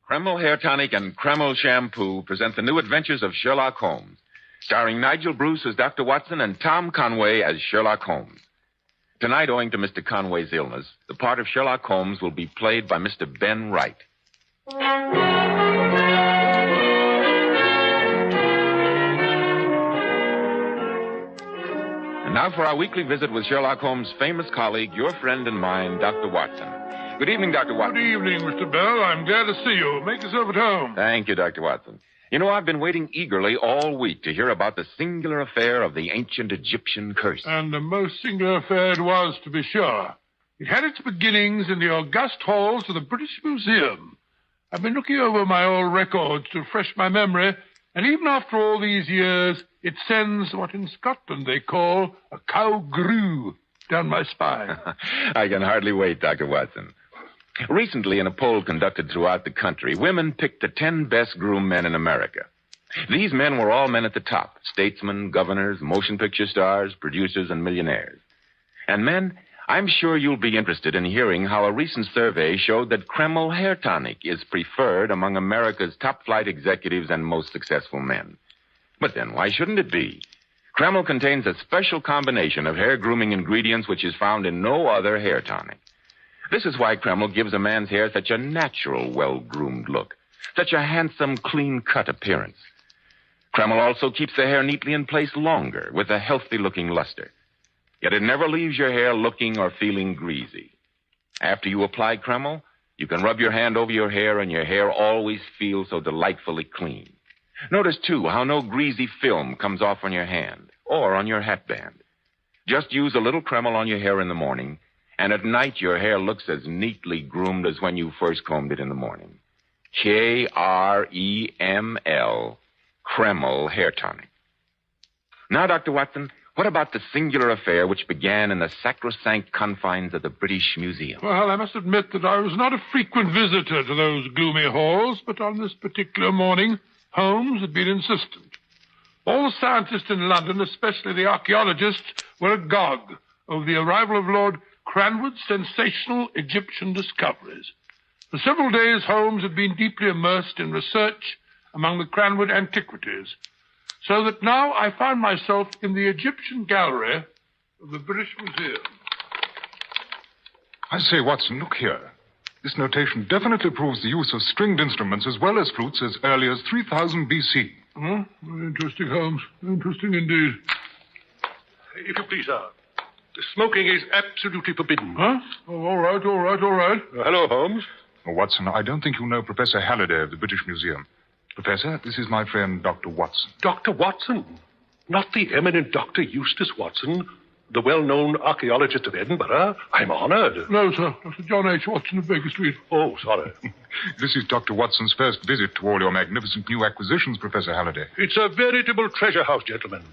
Kreml Hair Tonic and Kreml Shampoo present the new adventures of Sherlock Holmes, starring Nigel Bruce as Dr. Watson and Tom Conway as Sherlock Holmes. Tonight, owing to Mr. Conway's illness, the part of Sherlock Holmes will be played by Mr. Ben Wright. And now for our weekly visit with Sherlock Holmes' famous colleague, your friend and mine, Dr. Watson. Good evening, Dr. Watson. Good evening, Mr. Bell. I'm glad to see you. Make yourself at home. Thank you, Dr. Watson. You know, I've been waiting eagerly all week to hear about the singular affair of the ancient Egyptian curse. And a most singular affair it was, to be sure. It had its beginnings in the august halls of the British Museum. I've been looking over my old records to refresh my memory, and even after all these years, it sends what in Scotland they call a cow grue down my spine. I can hardly wait, Dr. Watson. Recently, in a poll conducted throughout the country, women picked the 10 best groomed men in America. These men were all men at the top: statesmen, governors, motion picture stars, producers, and millionaires. And men, I'm sure you'll be interested in hearing how a recent survey showed that Kreml Hair Tonic is preferred among America's top-flight executives and most successful men. But then why shouldn't it be? Kreml contains a special combination of hair grooming ingredients which is found in no other hair tonic. This is why Kreml gives a man's hair such a natural, well-groomed look, such a handsome, clean-cut appearance. Kreml also keeps the hair neatly in place longer with a healthy-looking luster. Yet it never leaves your hair looking or feeling greasy. After you apply Kreml, you can rub your hand over your hair and your hair always feels so delightfully clean. Notice, too, how no greasy film comes off on your hand or on your hatband. Just use a little Kreml on your hair in the morning, and at night your hair looks as neatly groomed as when you first combed it in the morning. Kreml, Kreml Hair Tonic. Now, Dr. Watson, what about the singular affair which began in the sacrosanct confines of the British Museum? Well, I must admit that I was not a frequent visitor to those gloomy halls, but on this particular morning, Holmes had been insistent. All the scientists in London, especially the archaeologists, were agog over the arrival of Lord Cranwood's sensational Egyptian discoveries. For several days, Holmes had been deeply immersed in research among the Cranwood antiquities, so that now I found myself in the Egyptian gallery of the British Museum. I say, Watson, look here. This notation definitely proves the use of stringed instruments as well as flutes as early as 3000 B.C. Oh, very interesting, Holmes. Interesting indeed. If you please, sir. Smoking is absolutely forbidden. Huh? Oh, all right. Hello, Holmes. Oh, Watson, I don't think you know Professor Halliday of the British Museum. Professor, this is my friend, Dr. Watson. Dr. Watson? Not the eminent Dr. Eustace Watson, the well-known archaeologist of Edinburgh. I'm honored. No, sir. Dr. John H. Watson of Baker Street. Oh, sorry. This is Dr. Watson's first visit to all your magnificent new acquisitions, Professor Halliday. It's a veritable treasure house, gentlemen.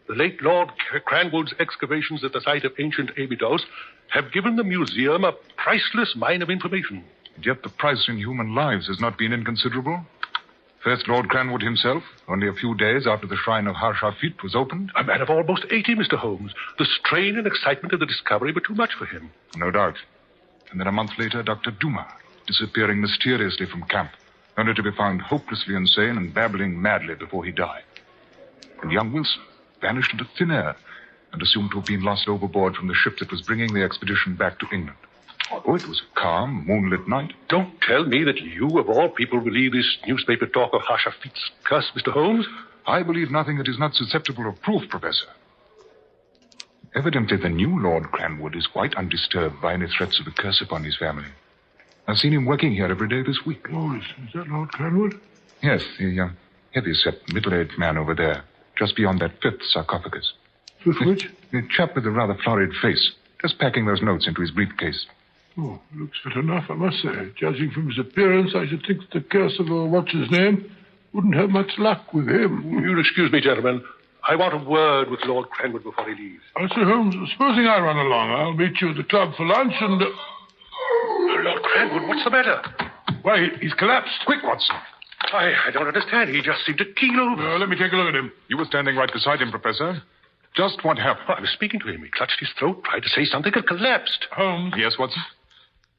The late Lord Cranwood's excavations at the site of ancient Abydos have given the museum a priceless mine of information. And yet the price in human lives has not been inconsiderable. First Lord Cranwood himself, only a few days after the shrine of Har-Shafit was opened. A man of almost 80, Mr. Holmes. The strain and excitement of the discovery were too much for him. No doubt. And then a month later, Dr. Dumas, disappearing mysteriously from camp, only to be found hopelessly insane and babbling madly before he died. And young Wilson vanished into thin air and assumed to have been lost overboard from the ship that was bringing the expedition back to England. Oh, it was a calm, moonlit night. Don't tell me that you, of all people, believe this newspaper talk of Har-Shafit's curse, Mr. Holmes. I believe nothing that is not susceptible of proof, Professor. Evidently, the new Lord Cranwood is quite undisturbed by any threats of a curse upon his family. I've seen him working here every day this week. Oh, is that Lord Cranwood? Yes, the heavy-set, middle-aged man over there, just beyond that fifth sarcophagus. Fifth which? The chap with the rather florid face, just packing those notes into his briefcase. Oh, looks fit enough, I must say. Judging from his appearance, I should think the curse of what's-his-name wouldn't have much luck with him. You'll excuse me, gentlemen. I want a word with Lord Cranwood before he leaves. Sir Holmes, supposing I run along, I'll meet you at the club for lunch and... Lord Cranwood, what's the matter? Why, he's collapsed. Quick, Watson. I don't understand. He just seemed to keel over. Let me take a look at him. You were standing right beside him, Professor. Just what happened? I was speaking to him. He clutched his throat, tried to say something, and collapsed. Holmes. Yes, Watson?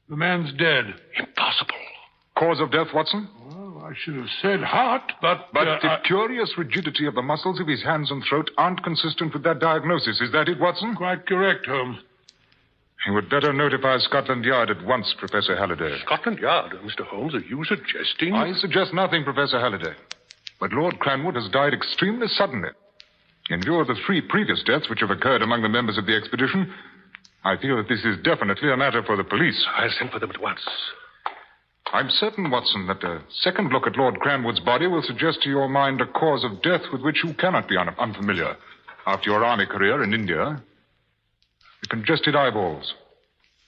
The man's dead. Impossible. Cause of death, Watson? Well, I should have said heart, but... But the curious rigidity of the muscles of his hands and throat aren't consistent with that diagnosis. Is that it, Watson? Quite correct, Holmes. You would better notify Scotland Yard at once, Professor Halliday. Scotland Yard? Mr. Holmes, are you suggesting... I suggest nothing, Professor Halliday. But Lord Cranwood has died extremely suddenly. In view of the 3 previous deaths which have occurred among the members of the expedition, I feel that this is definitely a matter for the police. I'll send for them at once. I'm certain, Watson, that a second look at Lord Cranwood's body will suggest to your mind a cause of death with which you cannot be unfamiliar after your army career in India. The congested eyeballs,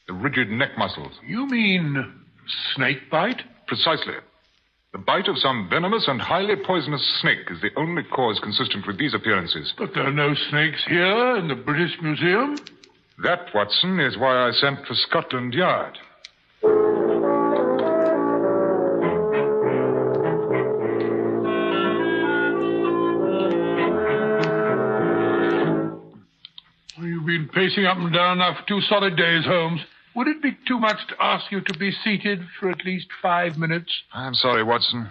the rigid neck muscles. You mean snake bite? Precisely. The bite of some venomous and highly poisonous snake is the only cause consistent with these appearances. But there are no snakes here in the British Museum. That, Watson, is why I sent for Scotland Yard. You've been pacing up and down now for 2 solid days, Holmes. Would it be too much to ask you to be seated for at least 5 minutes? I'm sorry, Watson.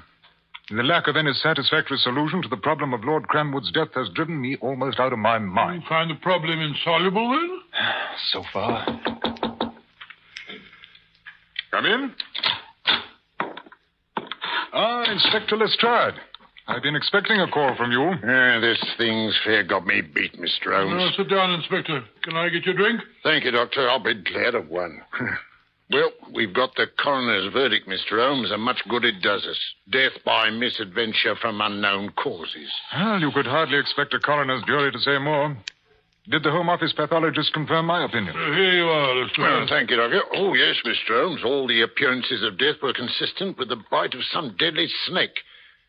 The lack of any satisfactory solution to the problem of Lord Cranwood's death has driven me almost out of my mind. You find the problem insoluble, then? So far. Come in. Inspector Lestrade. I've been expecting a call from you. This thing's fair got me beat, Mr. Holmes. Sit down, Inspector. Can I get you a drink? Thank you, Doctor. I'll be glad of one. Well, we've got the coroner's verdict, Mr. Holmes, and much good it does us. Death by misadventure from unknown causes. Well, you could hardly expect a coroner's jury to say more. Did the Home Office pathologist confirm my opinion? Here you are, Lestrade. Well, thank you, Doctor. Oh, yes, Mr. Holmes. All the appearances of death were consistent with the bite of some deadly snake.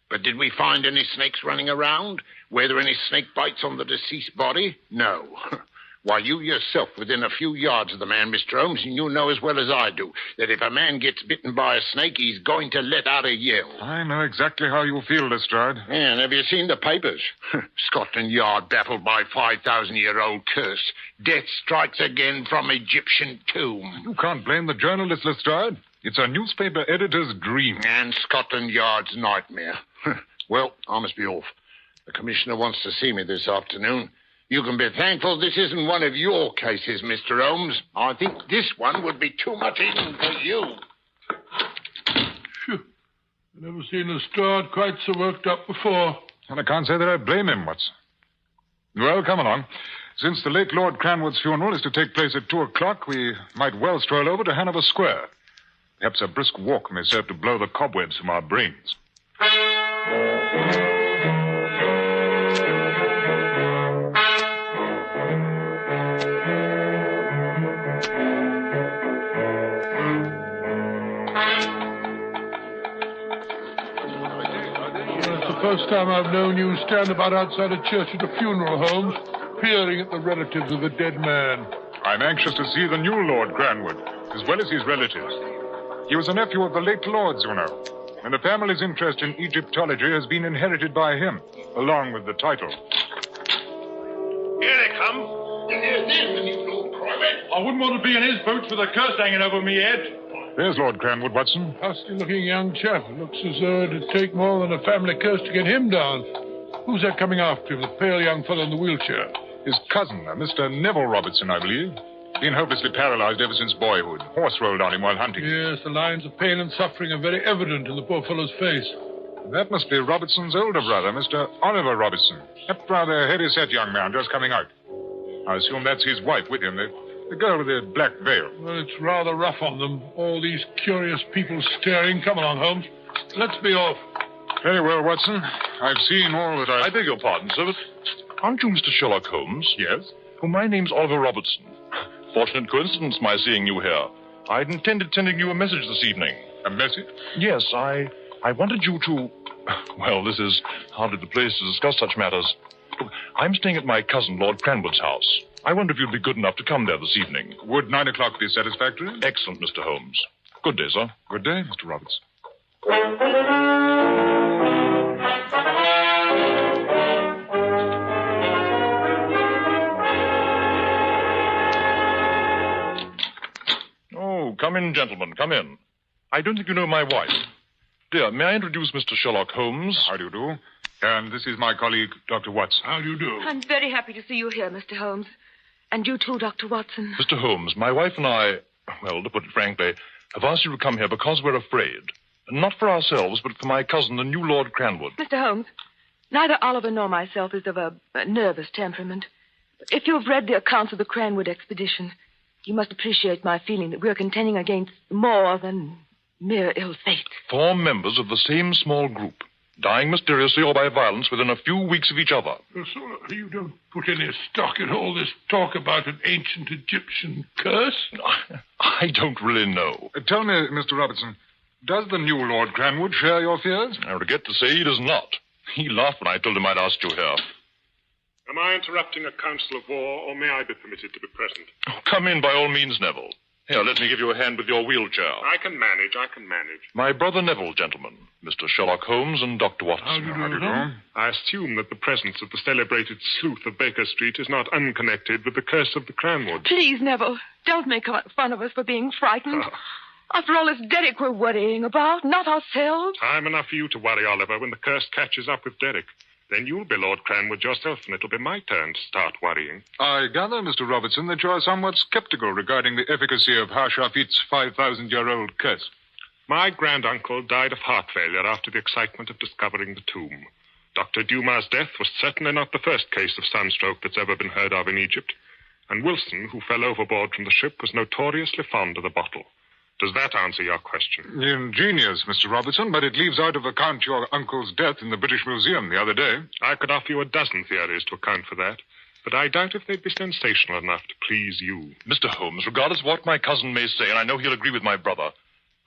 But did we find any snakes running around? Were there any snake bites on the deceased body? No. Why, you yourself, within a few yards of the man, Mr. Holmes, and you know as well as I do that if a man gets bitten by a snake, he's going to let out a yell. I know exactly how you feel, Lestrade. Yeah, and have you seen the papers? Scotland Yard baffled by 5,000-year-old curse. Death strikes again from Egyptian tomb. You can't blame the journalist, Lestrade. It's a newspaper editor's dream. And Scotland Yard's nightmare. Well, I must be off. The commissioner wants to see me this afternoon. You can be thankful this isn't one of your cases, Mr. Holmes. I think this one would be too much even for you. Phew. I've never seen Lestrade quite so worked up before. And I can't say that I blame him, Watson. Well, come along. Since the late Lord Cranwood's funeral is to take place at 2 o'clock, we might well stroll over to Hanover Square. Perhaps a brisk walk may serve to blow the cobwebs from our brains. first time I've known you stand about outside a church at a funeral, Holmes, peering at the relatives of the dead man. I'm anxious to see the new Lord Cranwood, as well as his relatives. He was a nephew of the late Lord's, you know, and the family's interest in Egyptology has been inherited by him, along with the title. Here they come. There's the new Lord Cranwood. I wouldn't want to be in his boots with a curse hanging over me head. There's Lord Cranwood, Watson. Husky-looking young chap. Looks as though it'd take more than a family curse to get him down. Who's that coming after him, the pale young fellow in the wheelchair? His cousin, Mr. Neville Robertson, I believe. Been hopelessly paralyzed ever since boyhood. Horse rolled on him while hunting. Yes, the lines of pain and suffering are very evident in the poor fellow's face. That must be Robertson's older brother, Mr. Oliver Robertson. That rather heavy-set young man just coming out. I assume that's his wife with him, the girl with the black veil. Well, it's rather rough on them, all these curious people staring. Come along, Holmes. Let's be off. Very well, Watson. I've seen all that I beg your pardon, sir, but aren't you Mr. Sherlock Holmes? Yes? Well, my name's Oliver Robertson. Fortunate coincidence, my seeing you here. I'd intended sending you a message this evening. A message? Yes, I wanted you to... Well, this is hardly the place to discuss such matters. Look, I'm staying at my cousin, Lord Cranwood's house. I wonder if you'd be good enough to come there this evening. Would 9 o'clock be satisfactory? Excellent, Mr. Holmes. Good day, sir. Good day, Mr. Roberts. Oh, come in, gentlemen, come in. I don't think you know my wife. Dear, may I introduce Mr. Sherlock Holmes? How do you do? And this is my colleague, Dr. Watson. How do you do? I'm very happy to see you here, Mr. Holmes. And you too, Dr. Watson. Mr. Holmes, my wife and I, well, to put it frankly, have asked you to come here because we're afraid. Not for ourselves, but for my cousin, the new Lord Cranwood. Mr. Holmes, neither Oliver nor myself is of a nervous temperament. But if you've read the accounts of the Cranwood expedition, you must appreciate my feeling that we're contending against more than mere ill fate. 4 members of the same small group, dying mysteriously or by violence within a few weeks of each other. So you don't put any stock in all this talk about an ancient Egyptian curse? I don't really know. Tell me, Mr. Robertson, does the new Lord Cranwood share your fears? I regret to say he does not. He laughed when I told him I'd asked you here. Am I interrupting a council of war, or may I be permitted to be present? Oh, come in by all means, Neville. Here, let me give you a hand with your wheelchair. I can manage. My brother Neville, gentlemen. Mr. Sherlock Holmes and Dr. Watson. How do you do? I assume that the presence of the celebrated sleuth of Baker Street is not unconnected with the curse of the Cranwood. Please, Neville, don't make fun of us for being frightened. After all, it's Derek we're worrying about, not ourselves. Time enough for you to worry, Oliver, when the curse catches up with Derek. Then you'll be Lord Cranwood yourself, and it'll be my turn to start worrying. I gather, Mr. Robertson, that you are somewhat skeptical regarding the efficacy of Hashafit's 5,000-year-old curse. My granduncle died of heart failure after the excitement of discovering the tomb. Dr. Dumas' death was certainly not the first case of sunstroke that's ever been heard of in Egypt. And Wilson, who fell overboard from the ship, was notoriously fond of the bottle. Does that answer your question? Ingenious, Mr. Robertson, but it leaves out of account your uncle's death in the British Museum the other day. I could offer you a dozen theories to account for that, but I doubt if they'd be sensational enough to please you. Mr. Holmes, regardless of what my cousin may say, and I know he'll agree with my brother,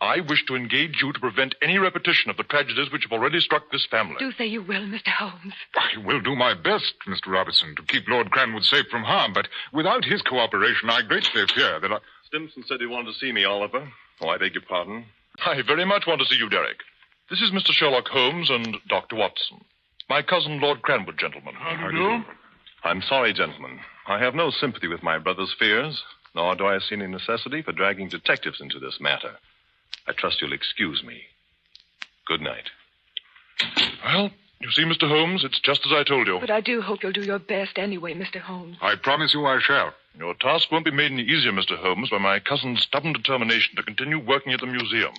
I wish to engage you to prevent any repetition of the tragedies which have already struck this family. Do say you will, Mr. Holmes. I will do my best, Mr. Robertson, to keep Lord Cranwood safe from harm, but without his cooperation, I greatly fear that I... Stimson said he wanted to see me, Oliver. Oh, I beg your pardon. I very much want to see you, Derek. This is Mr. Sherlock Holmes and Dr. Watson. My cousin, Lord Cranwood, gentlemen. How do you do? I'm sorry, gentlemen. I have no sympathy with my brother's fears, nor do I see any necessity for dragging detectives into this matter. I trust you'll excuse me. Good night. Well, you see, Mr. Holmes, it's just as I told you. But I do hope you'll do your best anyway, Mr. Holmes. I promise you I shall. Your task won't be made any easier, Mr. Holmes, by my cousin's stubborn determination to continue working at the museum.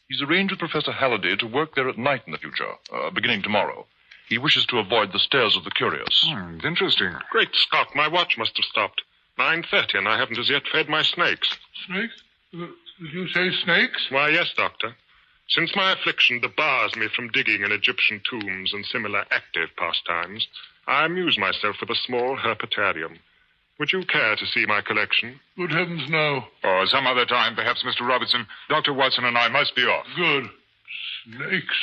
He's arranged with Professor Halliday to work there at night in the future, beginning tomorrow. He wishes to avoid the stares of the curious. It's interesting. Great Scott, my watch must have stopped. 9:30, and I haven't as yet fed my snakes. Snakes? Did you say snakes? Why, yes, Doctor. Since my affliction debars me from digging in Egyptian tombs and similar active pastimes, I amuse myself with a small herpetarium. Would you care to see my collection? Good heavens, no. Or some other time, perhaps, Mr. Robertson. Dr. Watson and I must be off. Good. Snakes.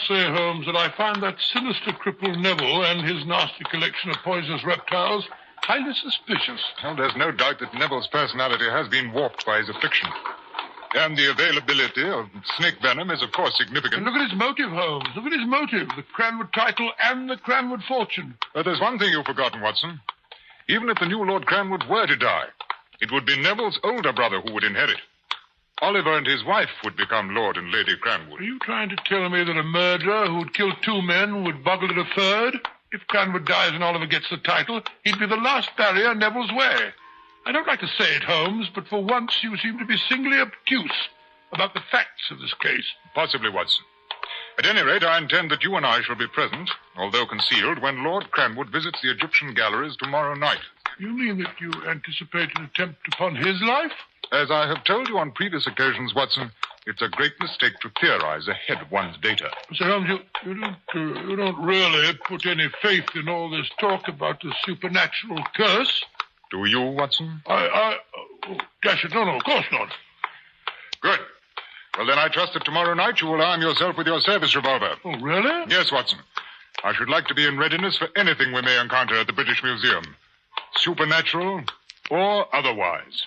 must say, Holmes, that I find that sinister cripple Neville and his nasty collection of poisonous reptiles highly suspicious. Well, there's no doubt that Neville's personality has been warped by his affliction. And the availability of snake venom is, of course, significant. And look at his motive, Holmes. Look at his motive. The Cranwood title and the Cranwood fortune. But there's one thing you've forgotten, Watson. Even if the new Lord Cranwood were to die, it would be Neville's older brother who would inherit. Oliver and his wife would become Lord and Lady Cranwood. Are you trying to tell me that a murderer who'd killed 2 men would boggle at a third? If Cranwood dies and Oliver gets the title, he'd be the last barrier Neville's way. I don't like to say it, Holmes, but for once you seem to be singly obtuse about the facts of this case. Possibly, Watson. At any rate, I intend that you and I shall be present, although concealed, when Lord Cranwood visits the Egyptian galleries tomorrow night. You mean that you anticipate an attempt upon his life? As I have told you on previous occasions, Watson, it's a great mistake to theorize ahead of one's data. Mr. Holmes, you don't really put any faith in all this talk about the supernatural curse? Do you, Watson? Oh, dash it, no, of course not. Good. Well, then I trust that tomorrow night you will arm yourself with your service revolver. Oh, really? Yes, Watson. I should like to be in readiness for anything we may encounter at the British Museum. Supernatural or otherwise.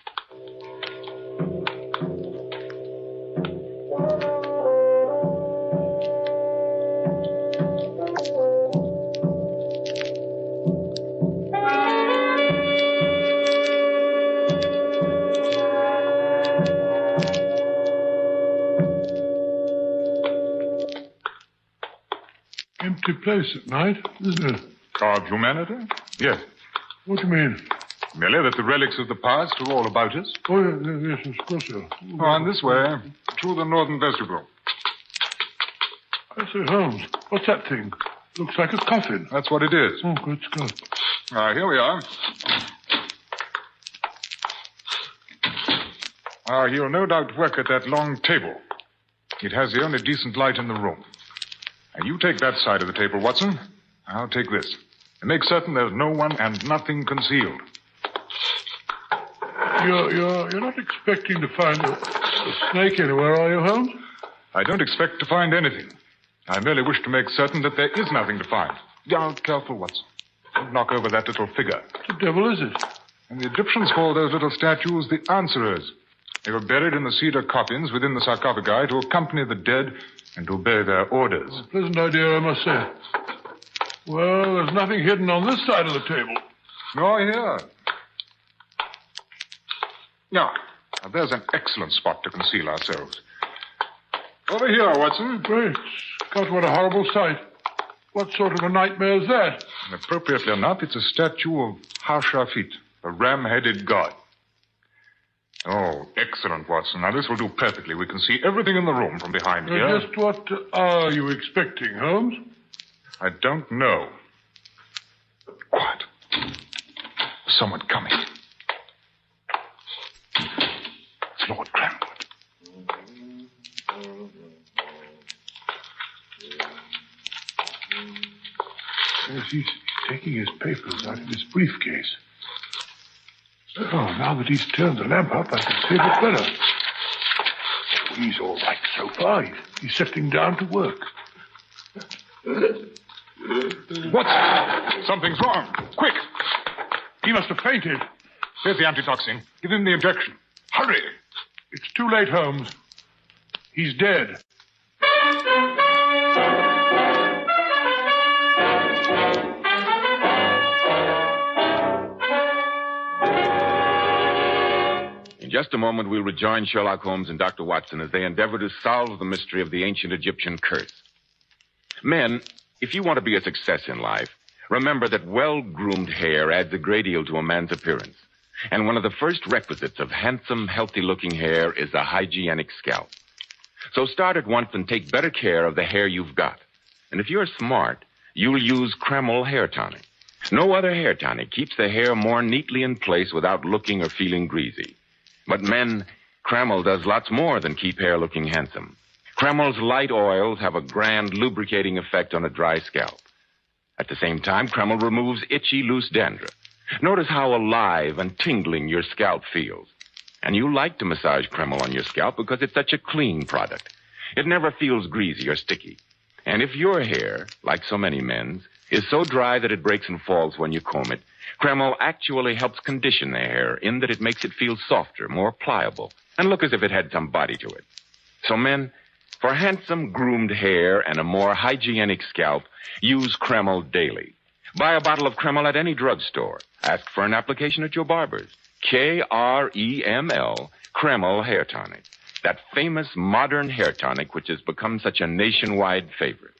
Empty place at night, isn't it? Of humanity? Yes. What do you mean? Merely that the relics of the past are all about us. Oh, yes, of course, sir. On this way, through the northern vestibule. I say, Holmes, what's that thing? Looks like a coffin. That's what it is. Oh, good Scott. Here we are. He'll no doubt work at that long table. It has the only decent light in the room. And you take that side of the table, Watson. I'll take this. And make certain there's no one and nothing concealed. You're not expecting to find a snake anywhere, are you, Holmes? I don't expect to find anything. I merely wish to make certain that there is nothing to find. Now, careful, Watson. Don't knock over that little figure. What the devil is it? And the Egyptians call those little statues the answerers. They were buried in the cedar coffins within the sarcophagi to accompany the dead and to obey their orders. A pleasant idea, I must say. Well, there's nothing hidden on this side of the table. Nor here. Now, there's an excellent spot to conceal ourselves. Over here, Watson. Great. God, what a horrible sight. What sort of a nightmare is that? And appropriately enough, it's a statue of Hashafit, the ram-headed god. Oh, excellent, Watson. Now, this will do perfectly. We can see everything in the room from behind here. Just what are you expecting, Holmes? I don't know. Quiet. Someone coming. It's Lord Cranwood. Yes, he's taking his papers out of his briefcase. Oh, now that he's turned the lamp up, I can see it better. He's all right so far. He's settling down to work. What? Something's wrong. Quick! He must have fainted. Here's the antitoxin. Give him the injection. Hurry! It's too late, Holmes. He's dead. In just a moment, we'll rejoin Sherlock Holmes and Dr. Watson as they endeavor to solve the mystery of the ancient Egyptian curse. Men, if you want to be a success in life, remember that well-groomed hair adds a great deal to a man's appearance. And one of the first requisites of handsome, healthy-looking hair is a hygienic scalp. So start at once and take better care of the hair you've got. And if you're smart, you'll use Kreml hair tonic. No other hair tonic keeps the hair more neatly in place without looking or feeling greasy. But men, Kreml does lots more than keep hair looking handsome. Kreml's light oils have a grand lubricating effect on a dry scalp. At the same time, Kreml removes itchy, loose dandruff. Notice how alive and tingling your scalp feels. And you like to massage Kreml on your scalp because it's such a clean product. It never feels greasy or sticky. And if your hair, like so many men's, is so dry that it breaks and falls when you comb it, Kreml actually helps condition the hair in that it makes it feel softer, more pliable, and look as if it had some body to it. So men, for handsome, groomed hair and a more hygienic scalp, use Kreml daily. Buy a bottle of Kreml at any drugstore. Ask for an application at your barber's. Kreml, Kreml Hair Tonic. That famous modern hair tonic which has become such a nationwide favorite.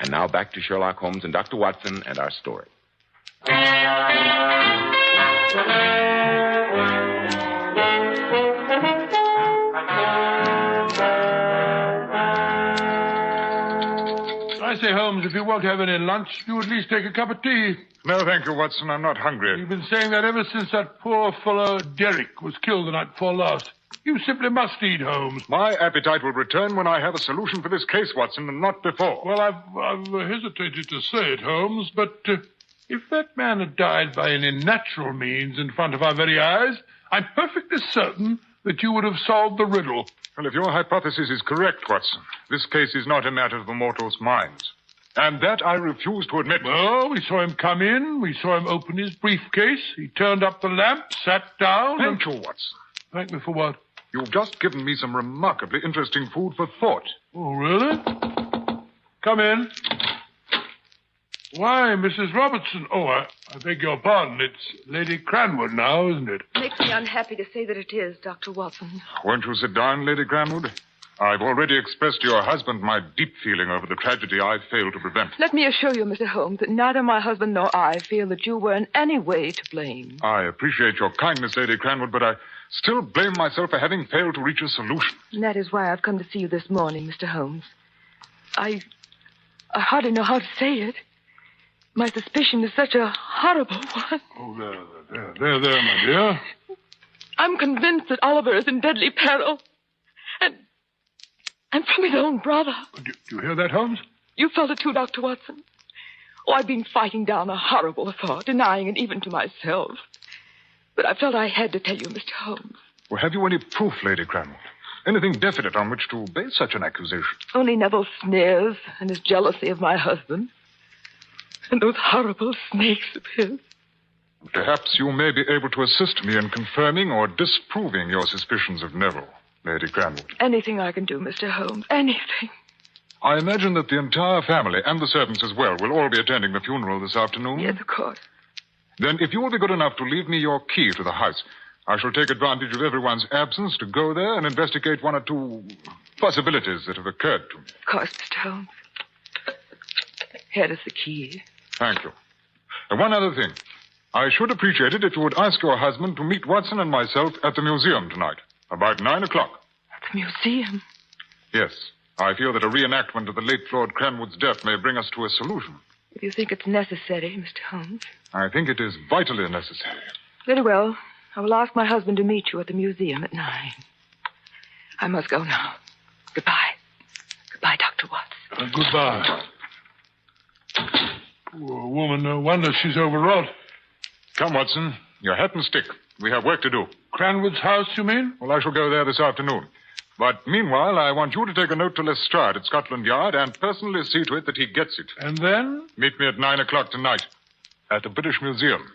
And now back to Sherlock Holmes and Dr. Watson and our story. I say, Holmes, if you won't have any lunch, do at least take a cup of tea. No, thank you, Watson. I'm not hungry. You've been saying that ever since that poor fellow Derrick was killed the night before last. You simply must eat, Holmes. My appetite will return when I have a solution for this case, Watson, and not before. Well, I've hesitated to say it, Holmes, but if that man had died by any natural means in front of our very eyes, I'm perfectly certain that you would have solved the riddle. Well, if your hypothesis is correct, Watson, this case is not a matter of the mortal's minds. And that I refuse to admit. Well, we saw him come in. We saw him open his briefcase. He turned up the lamp, sat down. Thank you, Watson. Thank me for what? You've just given me some remarkably interesting food for thought. Oh, really? Come in. Why, Mrs. Robertson. Oh, I beg your pardon. It's Lady Cranwood now, isn't it? Makes me unhappy to say that it is, Dr. Watson. Won't you sit down, Lady Cranwood? I've already expressed to your husband my deep feeling over the tragedy I failed to prevent. Let me assure you, Mr. Holmes, that neither my husband nor I feel that you were in any way to blame. I appreciate your kindness, Lady Cranwood, but I still blame myself for having failed to reach a solution. And that is why I've come to see you this morning, Mr. Holmes. I hardly know how to say it. My suspicion is such a horrible one. Oh, there, my dear. I'm convinced that Oliver is in deadly peril. And from his own brother. Do you hear that, Holmes? You felt it too, Dr. Watson. Oh, I've been fighting down a horrible thought, denying it even to myself. But I felt I had to tell you, Mr. Holmes. Well, have you any proof, Lady Cranwood? Anything definite on which to base such an accusation? Only Neville's sneers and his jealousy of my husband. And those horrible snakes of his. Perhaps you may be able to assist me in confirming or disproving your suspicions of Neville, Lady Cranwood. Anything I can do, Mr. Holmes. Anything. I imagine that the entire family, and the servants as well, will all be attending the funeral this afternoon. Yes, of course. Then if you will be good enough to leave me your key to the house, I shall take advantage of everyone's absence to go there and investigate one or two possibilities that have occurred to me. Of course, Mr. Holmes. Here is the key. Thank you. And one other thing. I should appreciate it if you would ask your husband to meet Watson and myself at the museum tonight, about 9 o'clock. At the museum? Yes. I feel that a reenactment of the late Lord Cranwood's death may bring us to a solution. If you think it's necessary, Mr. Holmes. I think it is vitally necessary. Very well. I will ask my husband to meet you at the museum at 9. I must go now. Goodbye. Goodbye, Dr. Watson. Goodbye. Poor woman, no wonder she's overwrought. Come, Watson. Your hat and stick. We have work to do. Cranwood's house, you mean? Well, I shall go there this afternoon. But meanwhile, I want you to take a note to Lestrade at Scotland Yard and personally see to it that he gets it. And then? Meet me at 9 o'clock tonight at the British Museum.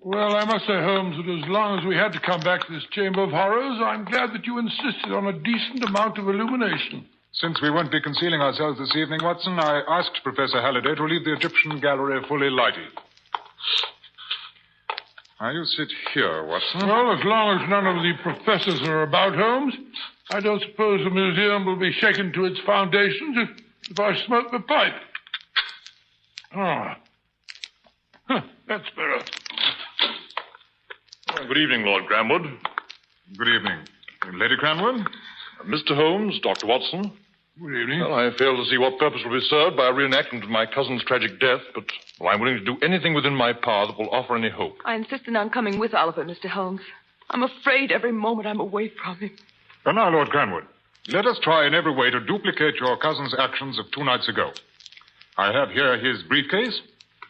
Well, I must say, Holmes, that as long as we had to come back to this chamber of horrors, I'm glad that you insisted on a decent amount of illumination. Since we won't be concealing ourselves this evening, Watson, I asked Professor Halliday to leave the Egyptian gallery fully lighted. Now, you sit here, Watson. Well, as long as none of the professors are about, Holmes, I don't suppose the museum will be shaken to its foundations if I smoke the pipe. That's better. Good evening, Lord Cranwood. Good evening. Lady Cranwood? Mr. Holmes, Dr. Watson. Good evening. Well, I fail to see what purpose will be served by a reenactment of my cousin's tragic death, but I'm willing to do anything within my power that will offer any hope. I insisted on coming with Oliver, Mr. Holmes. I'm afraid every moment I'm away from him. And now, Lord Cranwood, let us try in every way to duplicate your cousin's actions of 2 nights ago. I have here his briefcase,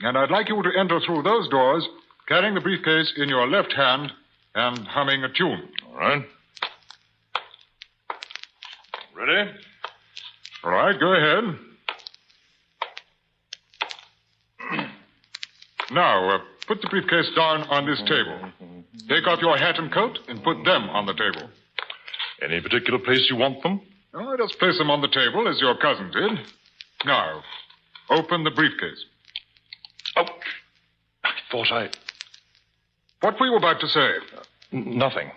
And I'd like you to enter through those doors, carrying the briefcase in your left hand and humming a tune. All right. Ready? All right, go ahead. Now, put the briefcase down on this table. Take off your hat and coat and put them on the table. Any particular place you want them? Oh, just place them on the table as your cousin did. Now, open the briefcase. Oh, I thought I... What were you about to say? Nothing.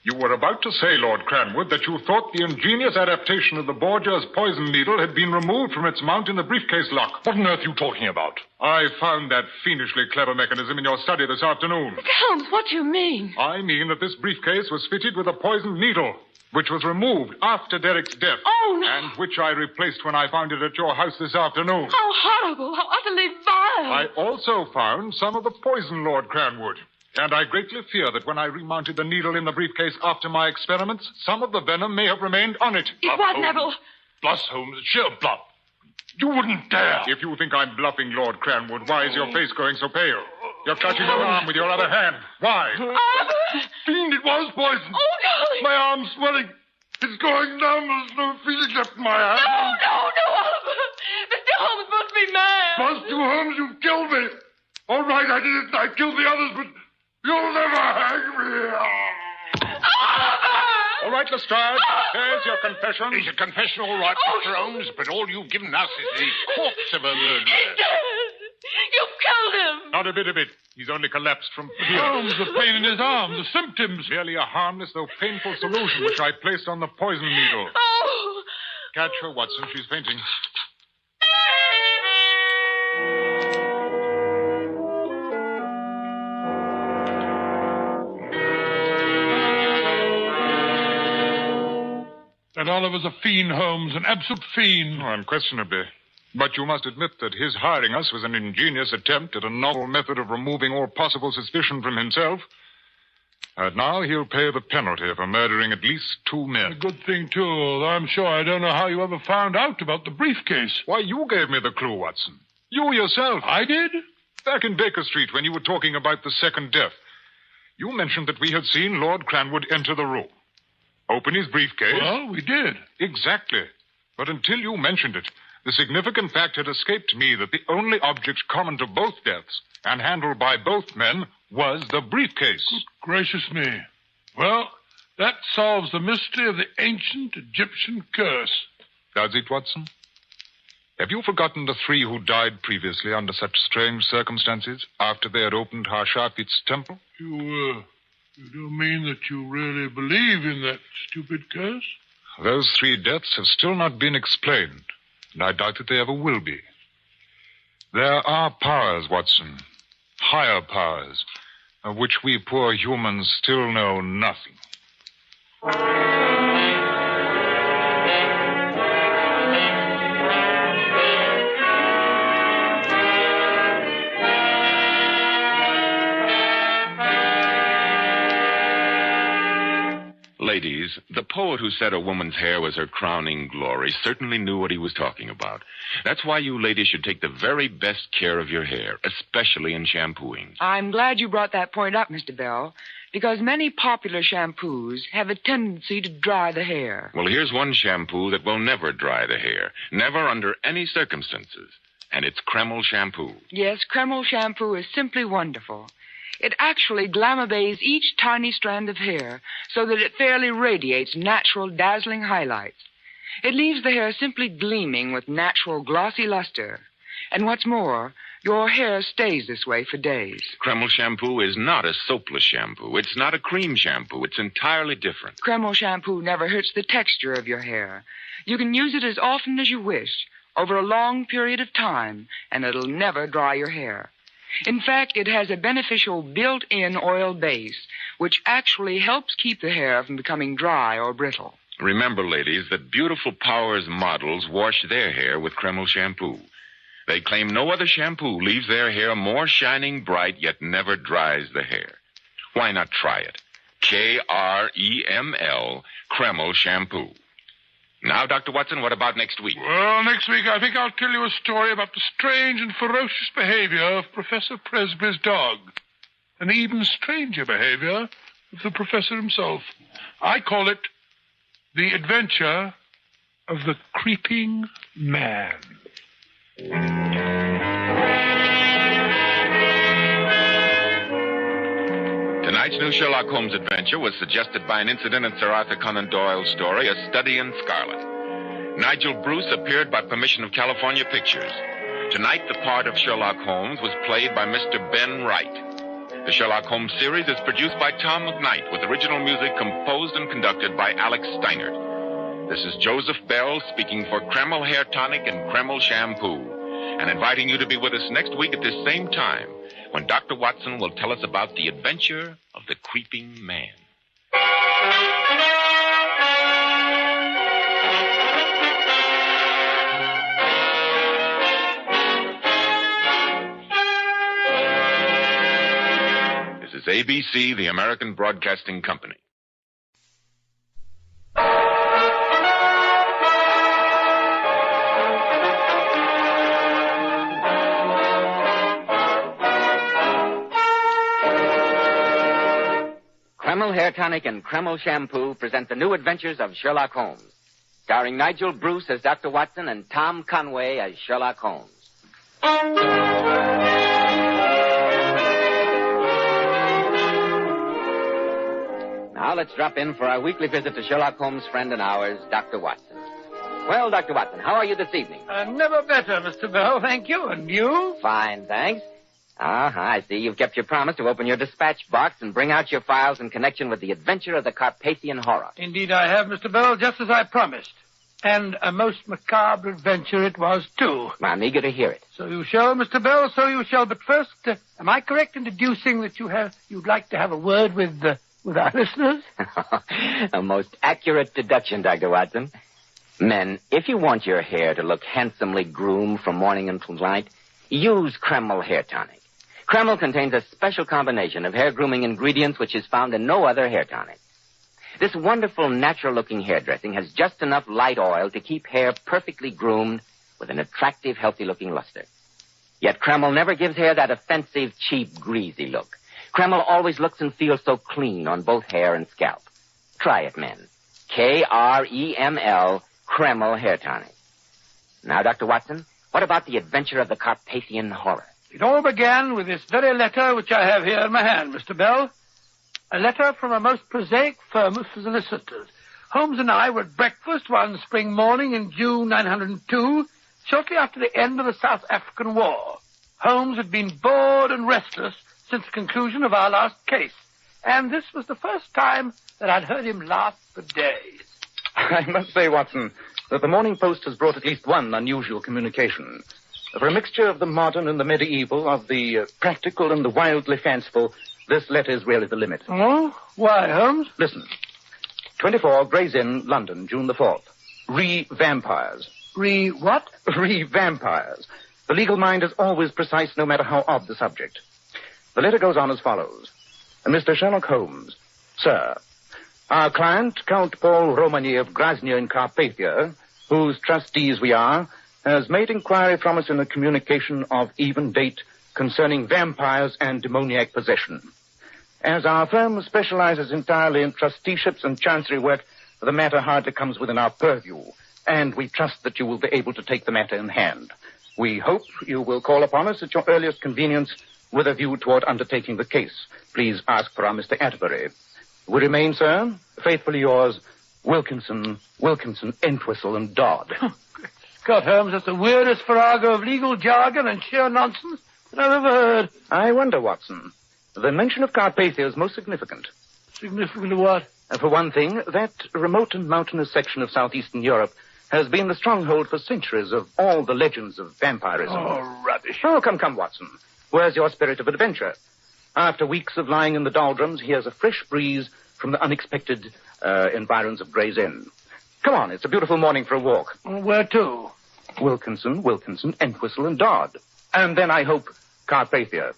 You were about to say, Lord Cranwood, that you thought the ingenious adaptation of the Borgia's poison needle had been removed from its mount in the briefcase lock. What on earth are you talking about? I found that fiendishly clever mechanism in your study this afternoon. Mr. Holmes, what do you mean? I mean that this briefcase was fitted with a poisoned needle, which was removed after Derek's death. Oh, no. And which I replaced when I found it at your house this afternoon. How horrible, how utterly vile. I also found some of the poison, Lord Cranwood. And I greatly fear that when I remounted the needle in the briefcase after my experiments, some of the venom may have remained on it. It was, Neville. Bluff, Holmes, sheer bluff. You wouldn't dare. If you think I'm bluffing, Lord Cranwood, why is your face going so pale? You're clutching your arm with your other hand. Why? Fiend, it was poison. Oh, darling. My arm's swelling. It's going numb. There's no feeling left in my hand. No, Oliver. Mr. Holmes must be mad. Must you, Holmes? You killed me. All right, I did it. I killed the others, but you'll never hang me. All right, Lestrade. There's your confession. It's a confession, all right, Mr. Holmes, but all you've given us is the corpse of a murderer. He's dead. You killed him. Not a bit of it. He's only collapsed from fear. Holmes, the pain in his arm, the symptoms. Merely a harmless though painful solution which I placed on the poison needle. Oh. Catch her, Watson. She's fainting. That Oliver's a fiend, Holmes, an absolute fiend. Oh, unquestionably. But you must admit that his hiring us was an ingenious attempt at a novel method of removing all possible suspicion from himself. And now he'll pay the penalty for murdering at least 2 men. A good thing, too, although I'm sure I don't know how you ever found out about the briefcase. Why, you gave me the clue, Watson. You yourself. I did? Back in Baker Street when you were talking about the second death. You mentioned that we had seen Lord Cranwood enter the room. Open his briefcase. Well, we did. Exactly. But until you mentioned it, the significant fact had escaped me that the only object common to both deaths and handled by both men was the briefcase. Good gracious me. Well, that solves the mystery of the ancient Egyptian curse. Does it, Watson? Have you forgotten the 3 who died previously under such strange circumstances after they had opened Harshafit's temple? You don't mean that you really believe in that stupid curse? Those 3 deaths have still not been explained, and I doubt that they ever will be. There are powers, Watson, higher powers, of which we poor humans still know nothing. Ladies, the poet who said a woman's hair was her crowning glory certainly knew what he was talking about. That's why you ladies should take the very best care of your hair, especially in shampooing. I'm glad you brought that point up, Mr. Bell, because many popular shampoos have a tendency to dry the hair. Well, here's one shampoo that will never dry the hair, never under any circumstances, and it's Kreml shampoo. Yes, Kreml shampoo is simply wonderful. It actually glamour bathes each tiny strand of hair so that it fairly radiates natural, dazzling highlights. It leaves the hair simply gleaming with natural, glossy luster. And what's more, your hair stays this way for days. Kreml shampoo is not a soapless shampoo. It's not a cream shampoo. It's entirely different. Kreml shampoo never hurts the texture of your hair. You can use it as often as you wish, over a long period of time, and it'll never dry your hair. In fact, it has a beneficial built-in oil base, which actually helps keep the hair from becoming dry or brittle. Remember, ladies, that beautiful Powers models wash their hair with Kreml shampoo. They claim no other shampoo leaves their hair more shining bright, yet never dries the hair. Why not try it? Kreml, Kreml shampoo. Now, Dr. Watson, what about next week? Well, next week I think I'll tell you a story about the strange and ferocious behavior of Professor Presby's dog. And the even stranger behavior of the professor himself. I call it The Adventure of the Creeping Man. Tonight's new Sherlock Holmes adventure was suggested by an incident in Sir Arthur Conan Doyle's story, A Study in Scarlet. Nigel Bruce appeared by permission of California Pictures. Tonight, the part of Sherlock Holmes was played by Mr. Ben Wright. The Sherlock Holmes series is produced by Tom McKnight, with original music composed and conducted by Alex Steinert. This is Joseph Bell speaking for Kreml Hair Tonic and Kreml Shampoo, and inviting you to be with us next week at this same time, when Dr. Watson will tell us about the adventure of the creeping man. This is ABC, the American Broadcasting Company. Kreml Hair Tonic and Kreml Shampoo present the new adventures of Sherlock Holmes, starring Nigel Bruce as Dr. Watson and Tom Conway as Sherlock Holmes. Now let's drop in for our weekly visit to Sherlock Holmes' friend and ours, Dr. Watson. Well, Dr. Watson, how are you this evening? Never better, Mr. Bell, thank you. And you? Fine, thanks. I see. You've kept your promise to open your dispatch box and bring out your files in connection with the adventure of the Carpathian Horror. Indeed I have, Mr. Bell, just as I promised. And a most macabre adventure it was, too. I'm eager to hear it. So you shall, Mr. Bell, so you shall. But first, am I correct in deducing that you'd like to have a word with our listeners? A most accurate deduction, Dr. Watson. Men, if you want your hair to look handsomely groomed from morning until night, use Kreml Hair Tonic. Kreml contains a special combination of hair grooming ingredients which is found in no other hair tonic. This wonderful, natural-looking hairdressing has just enough light oil to keep hair perfectly groomed with an attractive, healthy-looking luster. Yet Kreml never gives hair that offensive, cheap, greasy look. Kreml always looks and feels so clean on both hair and scalp. Try it, men. Kreml, Kreml Hair Tonic. Now, Dr. Watson, what about the adventure of the Carpathian Horror? It all began with this very letter which I have here in my hand, Mr. Bell. A letter from a most prosaic firm of solicitors. Holmes and I were at breakfast one spring morning in June 902, shortly after the end of the South African War. Holmes had been bored and restless since the conclusion of our last case, and this was the first time that I'd heard him laugh for days. I must say, Watson, that the Morning Post has brought at least one unusual communication. For a mixture of the modern and the medieval, of the practical and the wildly fanciful, this letter is really the limit. Oh? Why, Holmes? Listen. 24 Gray's Inn, London, June the 4th. Re-vampires. Re-what? Re-vampires. The legal mind is always precise, no matter how odd the subject. The letter goes on as follows. Mr. Sherlock Holmes, sir, our client, Count Paul Romany of Grozny in Carpathia, whose trustees we are, has made inquiry from us in a communication of even date concerning vampires and demoniac possession. As our firm specializes entirely in trusteeships and chancery work, the matter hardly comes within our purview, and we trust that you will be able to take the matter in hand. We hope you will call upon us at your earliest convenience with a view toward undertaking the case. Please ask for our Mr. Atterbury. We remain, sir, faithfully yours, Wilkinson, Entwistle, and Dodd. Scott Holmes, that's the weirdest farrago of legal jargon and sheer nonsense that I've ever heard. I wonder, Watson. The mention of Carpathia is most significant. Significant of what? For one thing, that remote and mountainous section of southeastern Europe has been the stronghold for centuries of all the legends of vampirism. Oh, rubbish. Oh, come, Watson. Where's your spirit of adventure? After weeks of lying in the doldrums, here's a fresh breeze from the unexpected environs of Gray's Inn. Come on, it's a beautiful morning for a walk. Where to? Wilkinson, Entwistle, and Dodd. And then, I hope, Carpathia.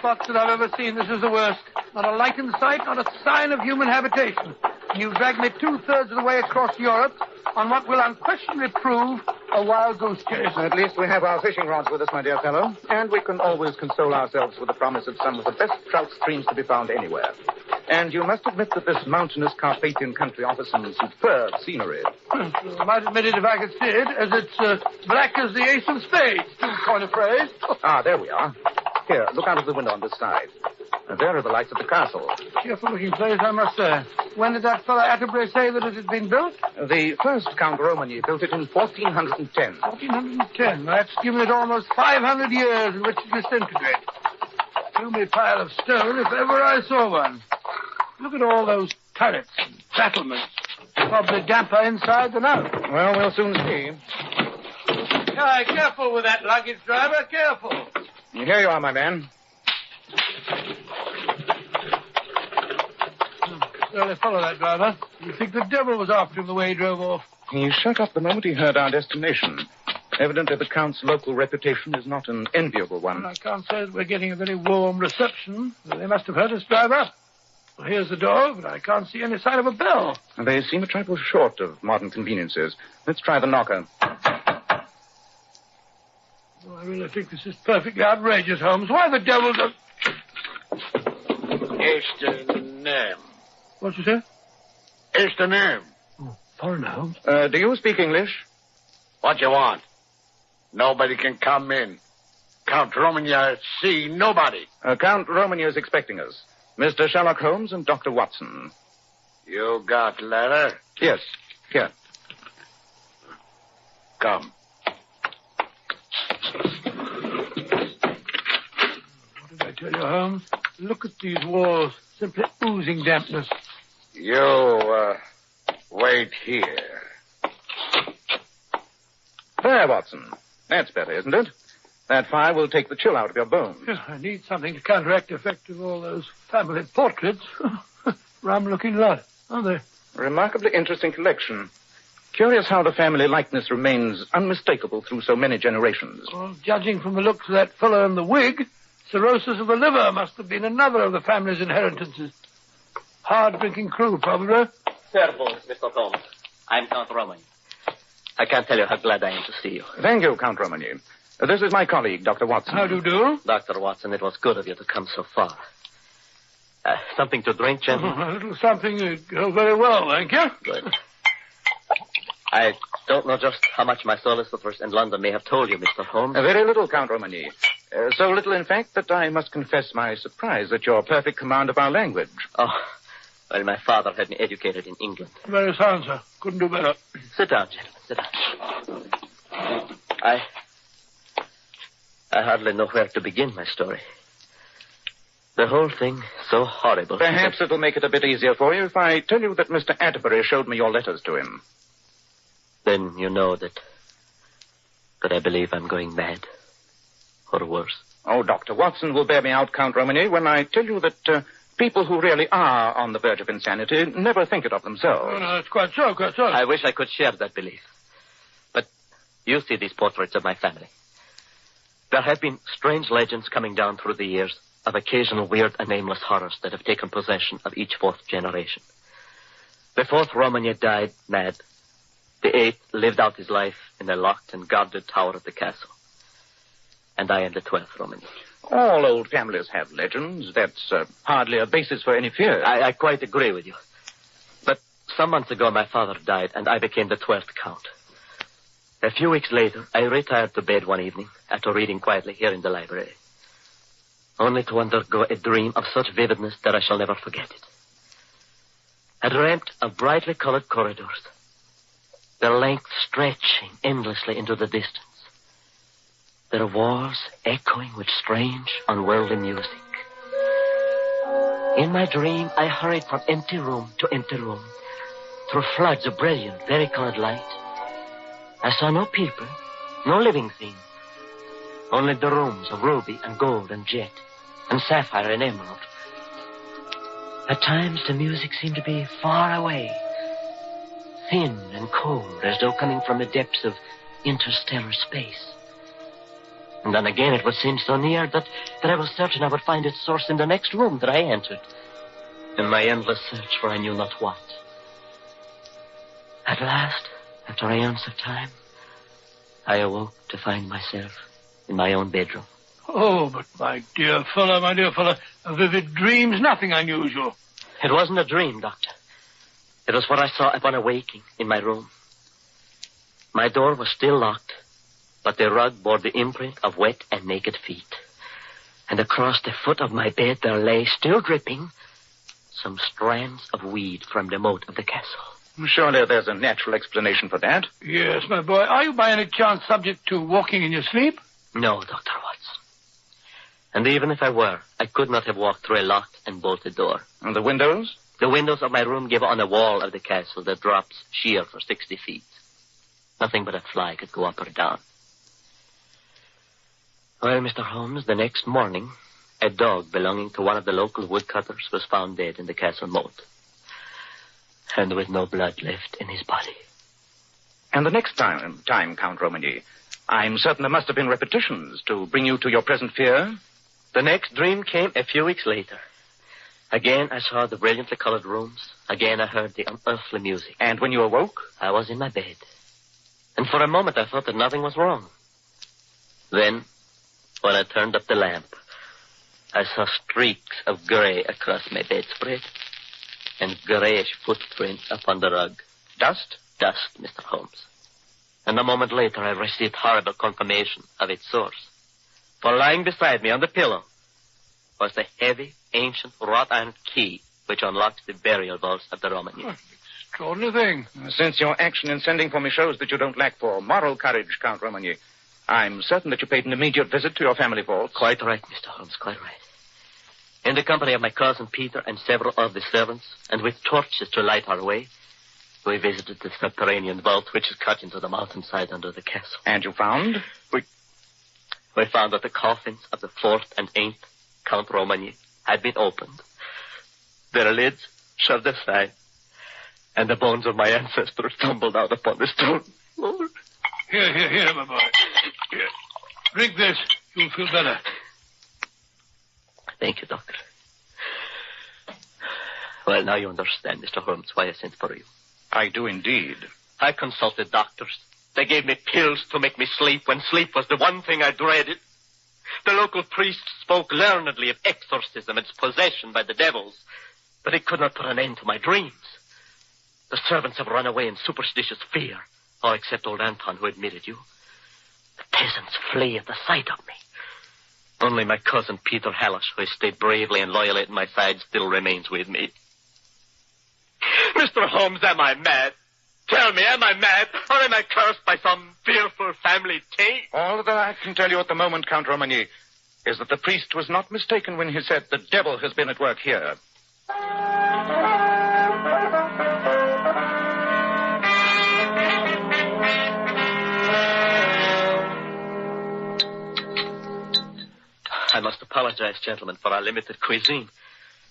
spots that I've ever seen, this is the worst. Not a light in sight, not a sign of human habitation. And you've dragged me 2/3 of the way across Europe on what will unquestionably prove a wild goose chase. At least we have our fishing rods with us, my dear fellow. And we can always console ourselves with the promise of some of the best trout streams to be found anywhere. And you must admit that this mountainous Carpathian country offers some superb scenery. I might admit it if I could see it, as it's black as the ace of spades, to coin a phrase. Ah, there we are. Here, look out of the window on this side. There are the lights of the castle. Cheerful-looking place, I must say. When did that fellow Atterbury say that it had been built? The first Count Romany built it in 1410. 1410. That's given it almost 500 years in which to disintegrate. Gloomy pile of stone, if ever I saw one. Look at all those turrets and battlements. Probably damper inside than out. Well, we'll soon see. Aye, careful with that luggage, driver. Careful. Here you are, my man. Surely follow that, driver. You think the devil was after him the way he drove off? He shut up the moment he heard our destination. Evidently, the Count's local reputation is not an enviable one. I can't say that we're getting a very warm reception. They must have heard us, driver. Well, here's the door, but I can't see any sign of a bell. They seem a trifle short of modern conveniences. Let's try the knocker. Oh, I really think this is perfectly outrageous, Holmes. Why the devil does... It's the name. What's you say? It's the name. Oh, foreigner, Holmes. Do you speak English? What you want? Nobody can come in. Count Romany see nobody. Count Romany is expecting us. Mr. Sherlock Holmes and Dr. Watson. You got letter? Yes, here. Come. What did I tell you, Holmes? Look at these walls. Simply oozing dampness. You, wait here. There, Watson. That's better, isn't it? That fire will take the chill out of your bones. I need something to counteract the effect of all those family portraits. Rum-looking lot, aren't they? A remarkably interesting collection. Curious how the family likeness remains unmistakable through so many generations. Well, judging from the looks of that fellow in the wig, cirrhosis of the liver must have been another of the family's inheritances. Hard-drinking crew, probably. Servus, Mr. Holmes. I'm Count Romany. I can't tell you how glad I am to see you. Thank you, Count Romany. This is my colleague, Dr. Watson. How do you do? Dr. Watson, it was good of you to come so far. Something to drink, gentlemen? A little something to go very well, thank you. Good. I don't know just how much my solicitors in London may have told you, Mr. Holmes. Very little, Count Romany. So little, in fact, that I must confess my surprise at your perfect command of our language. Oh, well, my father had me educated in England. Very sound, sir. Couldn't do better. Sit down, gentlemen. Sit down. I hardly know where to begin my story. The whole thing so horrible. Perhaps it'll make it a bit easier for you if I tell you that Mr. Atterbury showed me your letters to him. Then you know that I believe I'm going mad. Or worse. Oh, Dr. Watson will bear me out, Count Romany, when I tell you that people who really are on the verge of insanity never think it of themselves. Oh, no, it's quite so, quite so. I wish I could share that belief. But you see these portraits of my family. There have been strange legends coming down through the years of occasional weird and nameless horrors that have taken possession of each fourth generation. The fourth Romany died mad. The eighth lived out his life in a locked and guarded tower of the castle. And I am the 12th Romany. All old families have legends. That's hardly a basis for any fear. I quite agree with you. But some months ago, my father died, and I became the 12th Count. A few weeks later, I retired to bed one evening after reading quietly here in the library, only to undergo a dream of such vividness that I shall never forget it. I dreamt of brightly colored corridors, their length stretching endlessly into the distance, their walls echoing with strange, unworldly music. In my dream, I hurried from empty room to empty room, through floods of brilliant, varicolored light. I saw no people, no living thing, only the rooms of ruby and gold and jet, and sapphire and emerald. At times, the music seemed to be far away, thin and cold, as though coming from the depths of interstellar space. And then again it would seem so near that I was certain I would find its source in the next room that I entered. In my endless search for I knew not what. At last, after aeons of time, I awoke to find myself in my own bedroom. Oh, but my dear fellow, a vivid dream's nothing unusual. It wasn't a dream, Doctor. It was what I saw upon awaking in my room. My door was still locked, but the rug bore the imprint of wet and naked feet. And across the foot of my bed there lay, still dripping, some strands of weed from the moat of the castle. Surely there's a natural explanation for that. Yes, my boy. Are you by any chance subject to walking in your sleep? No, Dr. Watson. And even if I were, I could not have walked through a locked and bolted door. And the windows? The windows of my room give on a wall of the castle that drops sheer for 60 feet. Nothing but a fly could go up or down. Well, Mr. Holmes, the next morning, a dog belonging to one of the local woodcutters was found dead in the castle moat. And with no blood left in his body. And the next time, Count Romany, I'm certain there must have been repetitions to bring you to your present fear. The next dream came a few weeks later. Again, I saw the brilliantly colored rooms. Again, I heard the unearthly music. And when you awoke? I was in my bed. And for a moment, I thought that nothing was wrong. Then, when I turned up the lamp, I saw streaks of gray across my bedspread and grayish footprints upon the rug. Dust? Dust, Mr. Holmes. And a moment later, I received horrible confirmation of its source. For lying beside me on the pillow was the heavy, ancient, wrought-iron key which unlocks the burial vaults of the Romany. Extraordinary thing. Since your action in sending for me shows that you don't lack for moral courage, Count Romany, I'm certain that you paid an immediate visit to your family vault. Quite right, Mr. Holmes, quite right. In the company of my cousin Peter and several of the servants, and with torches to light our way, we visited the subterranean vault which is cut into the mountainside under the castle. And you found? We found that the coffins of the 4th and 8th Count Romany had been opened, their lids shoved aside, and the bones of my ancestors tumbled out upon the stone floor. Here, my boy. Here. Drink this. You'll feel better. Thank you, Doctor. Well, now you understand, Mr. Holmes, why I sent for you. I do indeed. I consulted doctors. They gave me pills to make me sleep when sleep was the one thing I dreaded. The local priest spoke learnedly of exorcism and its possession by the devils, but it could not put an end to my dreams. The servants have run away in superstitious fear, all except old Anton, who admitted you. The peasants flee at the sight of me. Only my cousin Peter Hallish, who has stayed bravely and loyally at my side, still remains with me. Mr. Holmes, am I mad? Tell me, am I mad? Or am I cursed by some fearful family taint? All that I can tell you at the moment, Count Romany, is that the priest was not mistaken when he said the devil has been at work here. I must apologize, gentlemen, for our limited cuisine.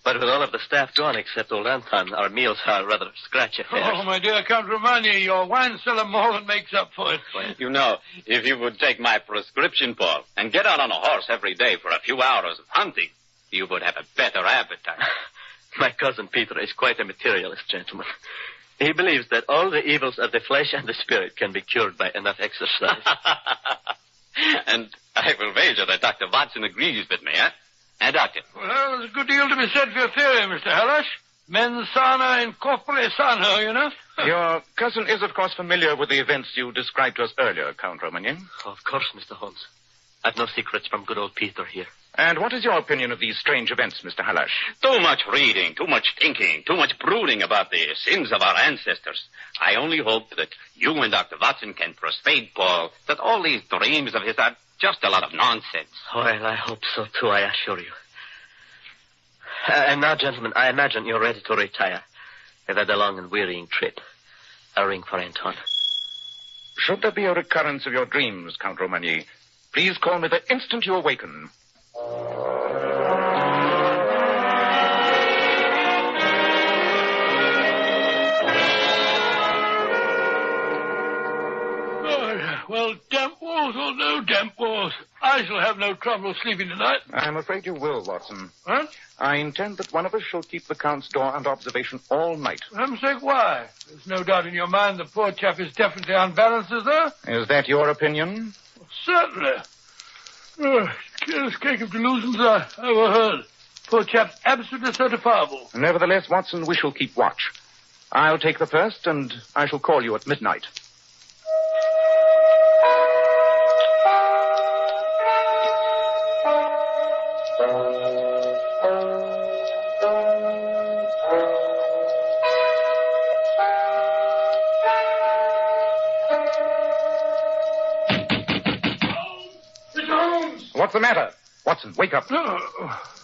But with all of the staff gone except old Anton, our meals are rather scratchy affairs. Oh, my dear Count Romani, your wine cellar more than makes up for it. You know, if you would take my prescription, Paul, and get out on a horse every day for a few hours of hunting, you would have a better appetite. My cousin Peter is quite a materialist, gentleman. He believes that all the evils of the flesh and the spirit can be cured by enough exercise. And I will wager that Dr. Watson agrees with me, eh? And Doctor? Well, there's a good deal to be said for your theory, Mr. Hallish. Mens sana in corpore sano, you know. Your cousin is, of course, familiar with the events you described to us earlier, Count Romany. Of course, Mr. Holmes. I've no secrets from good old Peter here. And what is your opinion of these strange events, Mr. Hallish? Too much reading, too much thinking, too much brooding about the sins of our ancestors. I only hope that you and Dr. Watson can persuade Paul that all these dreams of his are just a lot of nonsense. Well, I hope so, too, I assure you. And now, gentlemen, I imagine you're ready to retire. You've had a long and wearying trip. A ring for Anton. Should there be a recurrence of your dreams, Count Romany, please call me the instant you awaken. Well, damp walls or no damp walls, I shall have no trouble sleeping tonight. I'm afraid you will, Watson. What? I intend that one of us shall keep the Count's door under observation all night. For heaven's sake, why? There's no doubt in your mind the poor chap is definitely unbalanced, is there? Is that your opinion? Certainly. Curious cake of delusions I ever heard. Poor chap's absolutely certifiable. Nevertheless, Watson, we shall keep watch. I'll take the first, and I shall call you at midnight. What's the matter? Watson, wake up.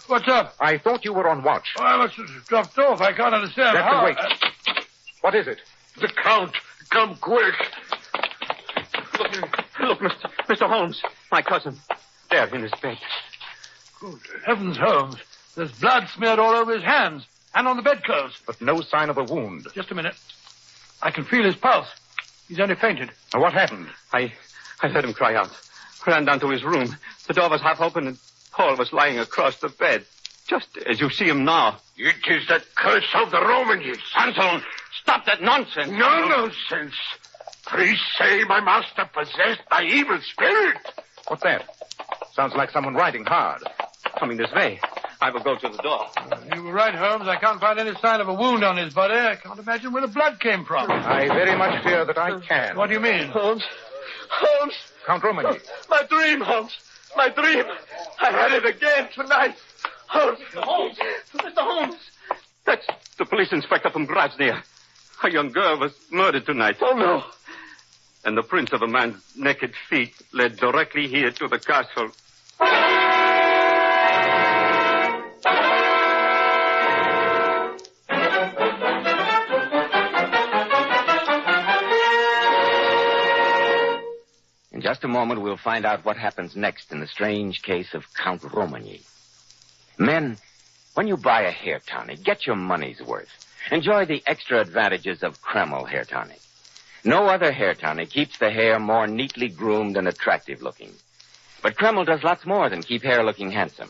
What's up? I thought you were on watch. Oh, I must have dropped off. I can't understand. That can wait. What is it? The Count. Come quick. Look, Mr. Holmes, my cousin. There in his bed. Good heavens, Holmes. There's blood smeared all over his hands and on the bedclothes. But no sign of a wound. Just a minute. I can feel his pulse. He's only fainted. What happened? I heard him cry out. Ran down to his room. The door was half open and Paul was lying across the bed. Just as you see him now. It is the curse of the Romans. Anselm, stop that nonsense. No nonsense. Priests say my master possessed by evil spirit. What's that? Sounds like someone riding hard. Coming this way. I will go to the door. You were right, Holmes. I can't find any sign of a wound on his body. I can't imagine where the blood came from. I very much fear that I can. What do you mean? Holmes. Count Romany. My dream, Holmes. My dream. I had it again tonight. Holmes. Mr. Holmes. That's the police inspector from Grasmere. A young girl was murdered tonight. Oh, no. And the prints of a man's naked feet led directly here to the castle. In just a moment, we'll find out what happens next in the strange case of Count Romany. Men, when you buy a hair tonic, get your money's worth. Enjoy the extra advantages of Kreml hair tonic. No other hair tonic keeps the hair more neatly groomed and attractive looking. But Kreml does lots more than keep hair looking handsome.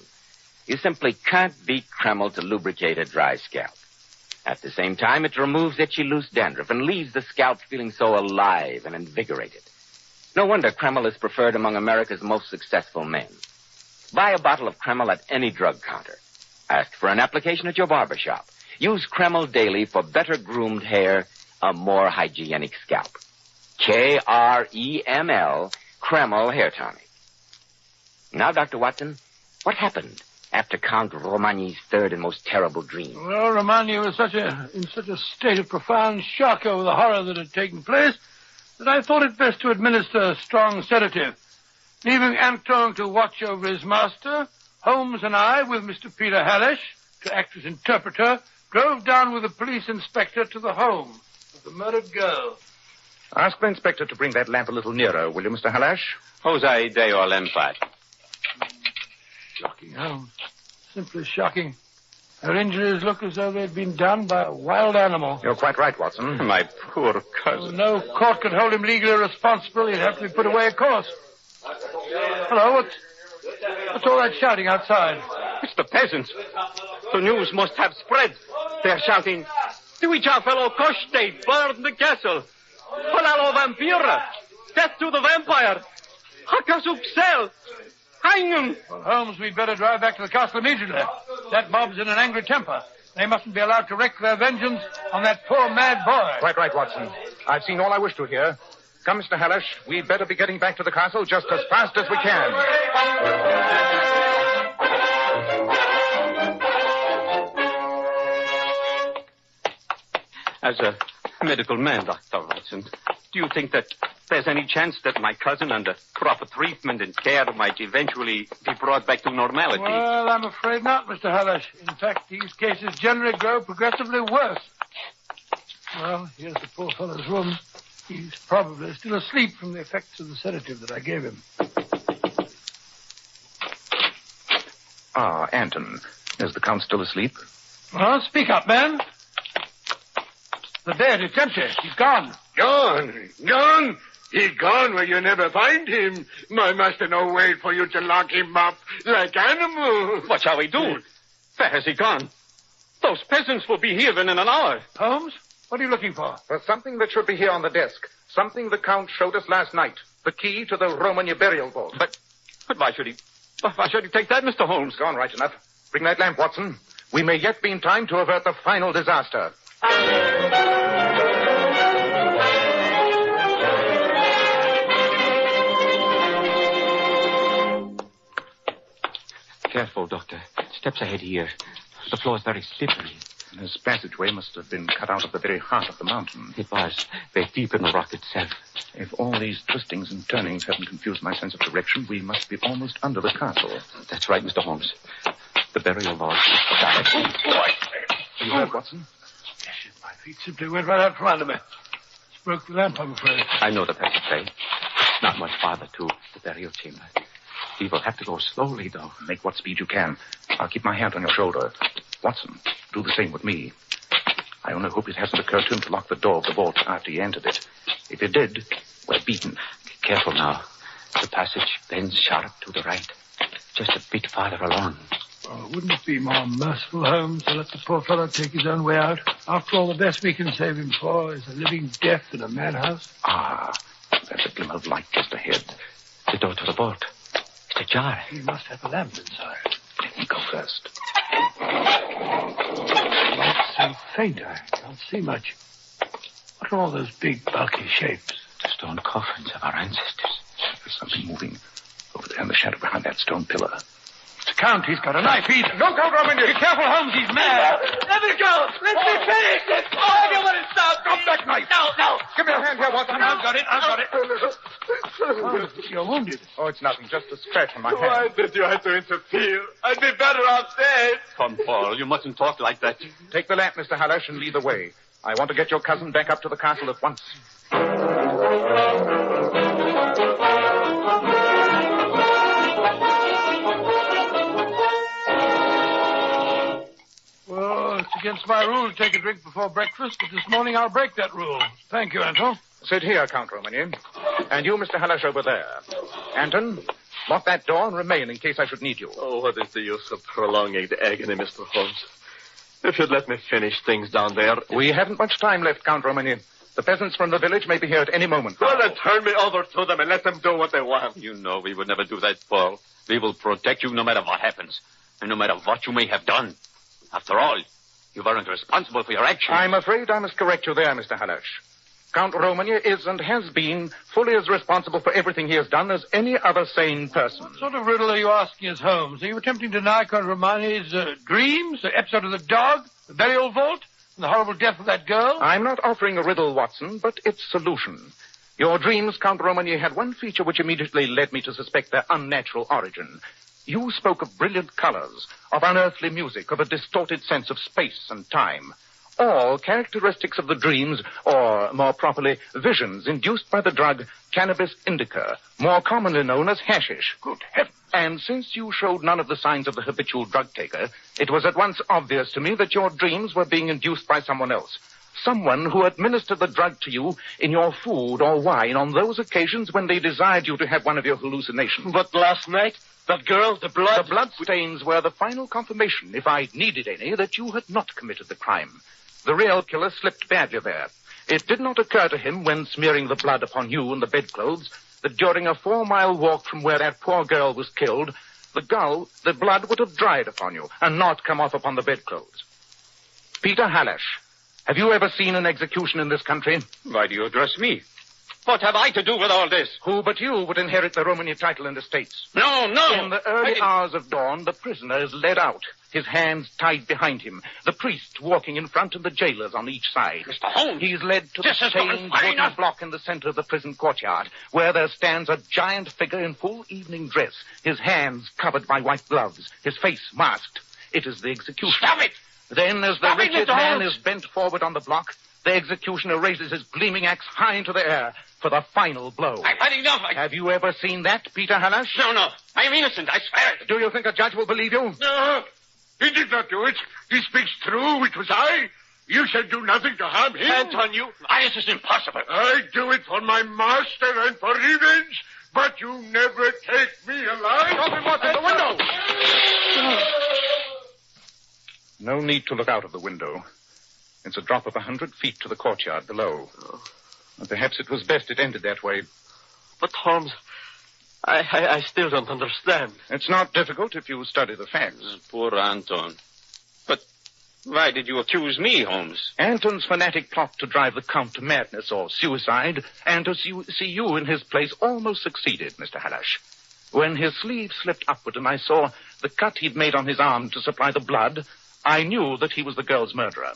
You simply can't beat Kreml to lubricate a dry scalp. At the same time, it removes itchy, loose dandruff and leaves the scalp feeling so alive and invigorated. No wonder Kreml is preferred among America's most successful men. Buy a bottle of Kreml at any drug counter. Ask for an application at your barber shop. Use Kreml daily for better groomed hair, a more hygienic scalp. Kreml, Kreml Hair Tonic. Now, Dr. Watson, what happened after Count Romany's third and most terrible dream? Well, Romany was in such a state of profound shock over the horror that had taken place that I thought it best to administer a strong sedative. Leaving Anton to watch over his master, Holmes and I, with Mr. Peter Hallish, to act as interpreter, drove down with the police inspector to the home of the murdered girl. Ask the inspector to bring that lamp a little nearer, will you, Mr. Hallish? Jose Deo Lempat. Shocking, Holmes. Simply shocking. Her injuries look as though they'd been done by a wild animal. You're quite right, Watson. My poor cousin. No court could hold him legally responsible. He'd have to be put away, of course. Hello, what's all that shouting outside? It's the peasants. The news must have spread. They're shouting, Tuicha fellow Koshte, burn the castle. Palalo vampira, death to the vampire. Hakasuksel, hang him. Well, Holmes, we'd better drive back to the castle immediately. That mob's in an angry temper. They mustn't be allowed to wreak their vengeance on that poor mad boy. Quite right, Watson. I've seen all I wish to hear. Come, Mr. Hallish, we'd better be getting back to the castle just as fast as we can. As a medical man, Dr. Watson, do you think that there's any chance that my cousin, under proper treatment and care, might eventually be brought back to normality? Well, I'm afraid not, Mr. Hallish. In fact, these cases generally grow progressively worse. Well, here's the poor fellow's room. He's probably still asleep from the effects of the sedative that I gave him. Ah, Anton. Is the Count still asleep? Well, speak up, man. The bed, it's empty. He's gone. Gone? He gone where you never find him. My master no wait for you to lock him up like animal. What shall we do? Where has he gone? Those peasants will be here within an hour. Holmes, what are you looking for? For something that should be here on the desk. Something the Count showed us last night. The key to the Romania burial vault. But why should he take that, Mr. Holmes? Gone right enough. Bring that lamp, Watson. We may yet be in time to avert the final disaster. Careful, Doctor. Steps ahead here. The floor is very slippery. This passageway must have been cut out of the very heart of the mountain. It was. Very deep in the rock itself. If all these twistings and turnings haven't confused my sense of direction, we must be almost under the castle. That's right, Mr. Holmes. The burial vault is directly... You heard, Watson? My feet simply went right out from under me. Just broke the lamp, I'm afraid. I know the passageway. It's not much farther to the burial chamber. We will have to go slowly, though. Make what speed you can. I'll keep my hand on your shoulder. Watson, do the same with me. I only hope it hasn't occurred to him to lock the door of the vault after he entered it. If it did, we're beaten. Careful now. The passage bends sharp to the right. Just a bit farther along. Oh, wouldn't it be more merciful, Holmes, to let the poor fellow take his own way out? After all, the best we can save him for is a living death in a madhouse. Ah, there's a glimmer of light just ahead. The door to the vault. It's ajar. He must have a lamp inside. Let me go first. Light's so faint, I can't see much. What are all those big, bulky shapes? The stone coffins of our ancestors. There's something moving over there in the shadow behind that stone pillar. It's the Count. He's got a knife. Look out, Robin. Be careful, Holmes. He's mad. Let me go. Let me finish it. Oh, you want to stop me? Drop that knife. No. Give me a hand here, Watson. I've got it. Oh, you're wounded. Oh, it's nothing. Just a scratch on my hand. Why did you have to interfere? I'd be better off dead. Come, Paul, you mustn't talk like that. Take the lamp, Mr. Hallash, and lead the way. I want to get your cousin back up to the castle at once. Well, it's against my rule to take a drink before breakfast, but this morning I'll break that rule. Thank you, Anton. Sit here, Count Romani. And you, Mr. Hallash, over there. Anton, lock that door and remain in case I should need you. Oh, what is the use of prolonging the agony, Mr. Holmes? If you'd let me finish things down there... We haven't much time left, Count Romani. The peasants from the village may be here at any moment. Well, then turn me over to them and let them do what they want. You know we would never do that, Paul. We will protect you no matter what happens, and no matter what you may have done. After all, you weren't responsible for your actions. I'm afraid I must correct you there, Mr. Hallash. Count Romani is and has been fully as responsible for everything he has done as any other sane person. What sort of riddle are you asking us, Holmes? Are you attempting to deny Count Romani's dreams, the episode of the dog, the burial vault, and the horrible death of that girl? I'm not offering a riddle, Watson, but its solution. Your dreams, Count Romani, had one feature which immediately led me to suspect their unnatural origin. You spoke of brilliant colors, of unearthly music, of a distorted sense of space and time. All characteristics of the dreams, or more properly, visions induced by the drug cannabis indica, more commonly known as hashish. Good heavens. And since you showed none of the signs of the habitual drug taker, it was at once obvious to me that your dreams were being induced by someone else. Someone who administered the drug to you in your food or wine on those occasions when they desired you to have one of your hallucinations. But last night, that girl, the blood... The blood stains were the final confirmation, if I needed any, that you had not committed the crime. The real killer slipped badly there. It did not occur to him when smearing the blood upon you and the bedclothes that during a 4-mile walk from where that poor girl was killed, the blood would have dried upon you and not come off upon the bedclothes. Peter Hallash, have you ever seen an execution in this country? Why do you address me? What have I to do with all this? Who but you would inherit the Romani title and estates? No. In the early hours of dawn, the prisoner is led out, his hands tied behind him, the priest walking in front and the jailers on each side. Mr. Holmes! He's led to the stained wooden block in the center of the prison courtyard, where there stands a giant figure in full evening dress, his hands covered by white gloves, his face masked. It is the executioner. Stop it! Then, as the rigid man is bent forward on the block, the executioner raises his gleaming axe high into the air for the final blow. I've had enough. Have you ever seen that, Peter Hallash? No. I am innocent. I swear it. Do you think a judge will believe you? No, he did not do it. He speaks true. It was I. You shall do nothing to harm him. Anton, this is impossible. I do it for my master and for revenge, but you never take me alive. Stop him, Watson, the window! No need to look out of the window. It's a drop of 100 feet to the courtyard below. Perhaps it was best it ended that way. But, Holmes, I still don't understand. It's not difficult if you study the facts. Poor Anton. But why did you accuse me, Holmes? Anton's fanatic plot to drive the Count to madness or suicide and to see you in his place almost succeeded, Mr. Halash. When his sleeve slipped upward and I saw the cut he'd made on his arm to supply the blood, I knew that he was the girl's murderer.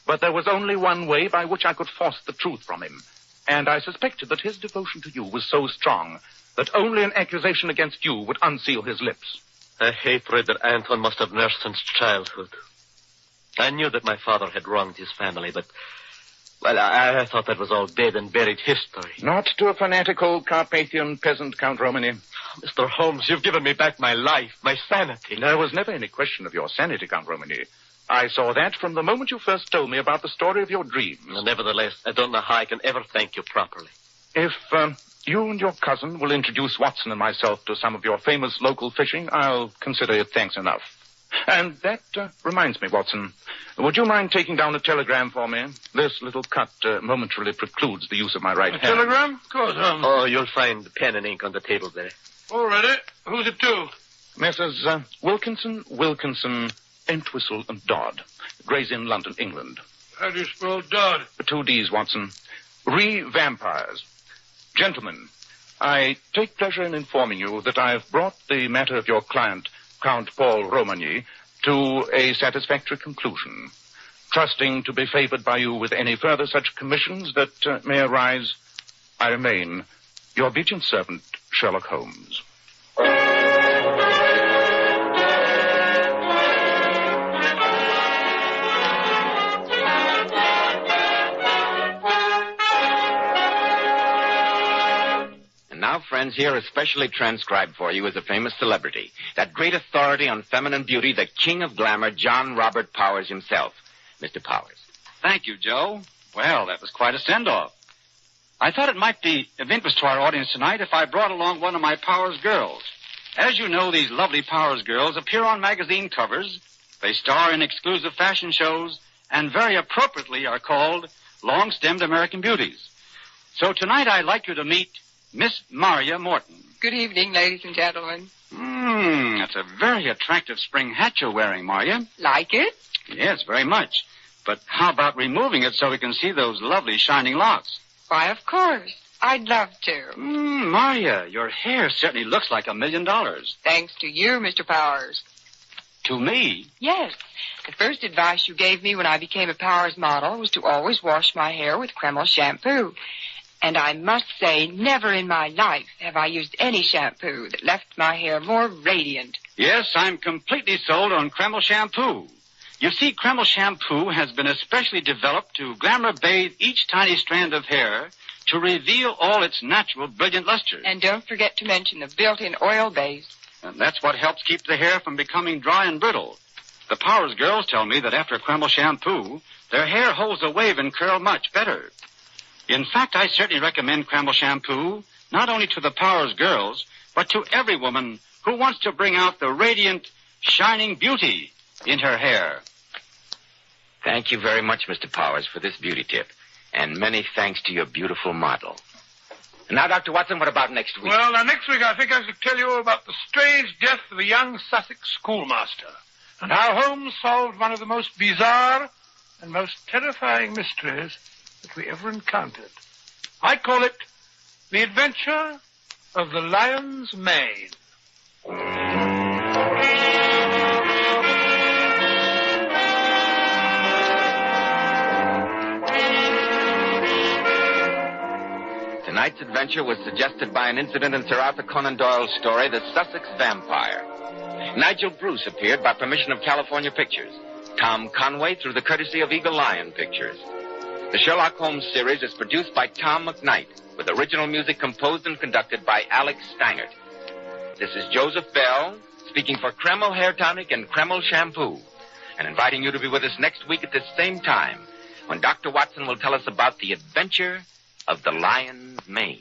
But there was only one way by which I could force the truth from him. And I suspected that his devotion to you was so strong that only an accusation against you would unseal his lips. A hatred that Anton must have nursed since childhood. I knew that my father had wronged his family, but, well, I thought that was all dead and buried history. Not to a fanatic old Carpathian peasant, Count Romany. Mr. Holmes, you've given me back my life, my sanity. There was never any question of your sanity, Count Romany. I saw that from the moment you first told me about the story of your dreams. Nevertheless, I don't know how I can ever thank you properly. If you and your cousin will introduce Watson and myself to some of your famous local fishing, I'll consider it thanks enough. And that reminds me, Watson, would you mind taking down a telegram for me? This little cut momentarily precludes the use of my right hand. Telegram? Of course, Holmes. Oh, you'll find pen and ink on the table there. All ready. Who's it to? Messrs. Wilkinson, Entwistle and Dodd. Gray's Inn, London, England. How do you spell Dodd? 2 Ds, Watson. Re-vampires. Gentlemen, I take pleasure in informing you that I've brought the matter of your client, Count Paul Romagny, to a satisfactory conclusion. Trusting to be favored by you with any further such commissions that may arise, I remain your obedient servant, Sherlock Holmes. Now, friends, here is specially transcribed for you as a famous celebrity, that great authority on feminine beauty, the king of glamour, John Robert Powers himself. Mr. Powers. Thank you, Joe. Well, that was quite a send-off. I thought it might be of interest to our audience tonight if I brought along one of my Powers girls. As you know, these lovely Powers girls appear on magazine covers, they star in exclusive fashion shows, and very appropriately are called long-stemmed American beauties. So tonight I'd like you to meet Miss Maria Morton. Good evening, ladies and gentlemen. That's a very attractive spring hat you're wearing, Maria. Like it? Yes, very much. But how about removing it so we can see those lovely shining locks? Why, of course. I'd love to. Maria, your hair certainly looks like $1 million. Thanks to you, Mr. Powers. To me? Yes. The first advice you gave me when I became a Powers model was to always wash my hair with Kreml shampoo. And I must say, never in my life have I used any shampoo that left my hair more radiant. Yes, I'm completely sold on Kreml shampoo. You see, Kreml shampoo has been especially developed to glamour bathe each tiny strand of hair to reveal all its natural brilliant luster. And don't forget to mention the built-in oil base. And that's what helps keep the hair from becoming dry and brittle. The Powers girls tell me that after Kreml shampoo, their hair holds a wave and curl much better. In fact, I certainly recommend Kreml shampoo, not only to the Powers girls, but to every woman who wants to bring out the radiant, shining beauty in her hair. Thank you very much, Mr. Powers, for this beauty tip. And many thanks to your beautiful model. And now, Dr. Watson, what about next week? Well, now, next week I think I should tell you about the strange death of a young Sussex schoolmaster, and how Holmes solved one of the most bizarre and most terrifying mysteries that we ever encountered. I call it The Adventure of the Lion's Mane. Tonight's adventure was suggested by an incident in Sir Arthur Conan Doyle's story, The Sussex Vampire. Nigel Bruce appeared by permission of California Pictures. Tom Conway through the courtesy of Eagle Lion Pictures. The Sherlock Holmes series is produced by Tom McKnight, with original music composed and conducted by Alex Stangert. This is Joseph Bell, speaking for Kreml Hair Tonic and Kreml Shampoo, and inviting you to be with us next week at this same time when Dr. Watson will tell us about the adventure of the lion's mane.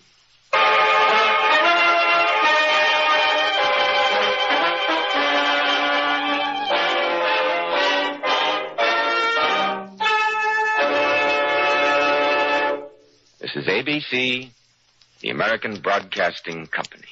This is ABC, the American Broadcasting Company.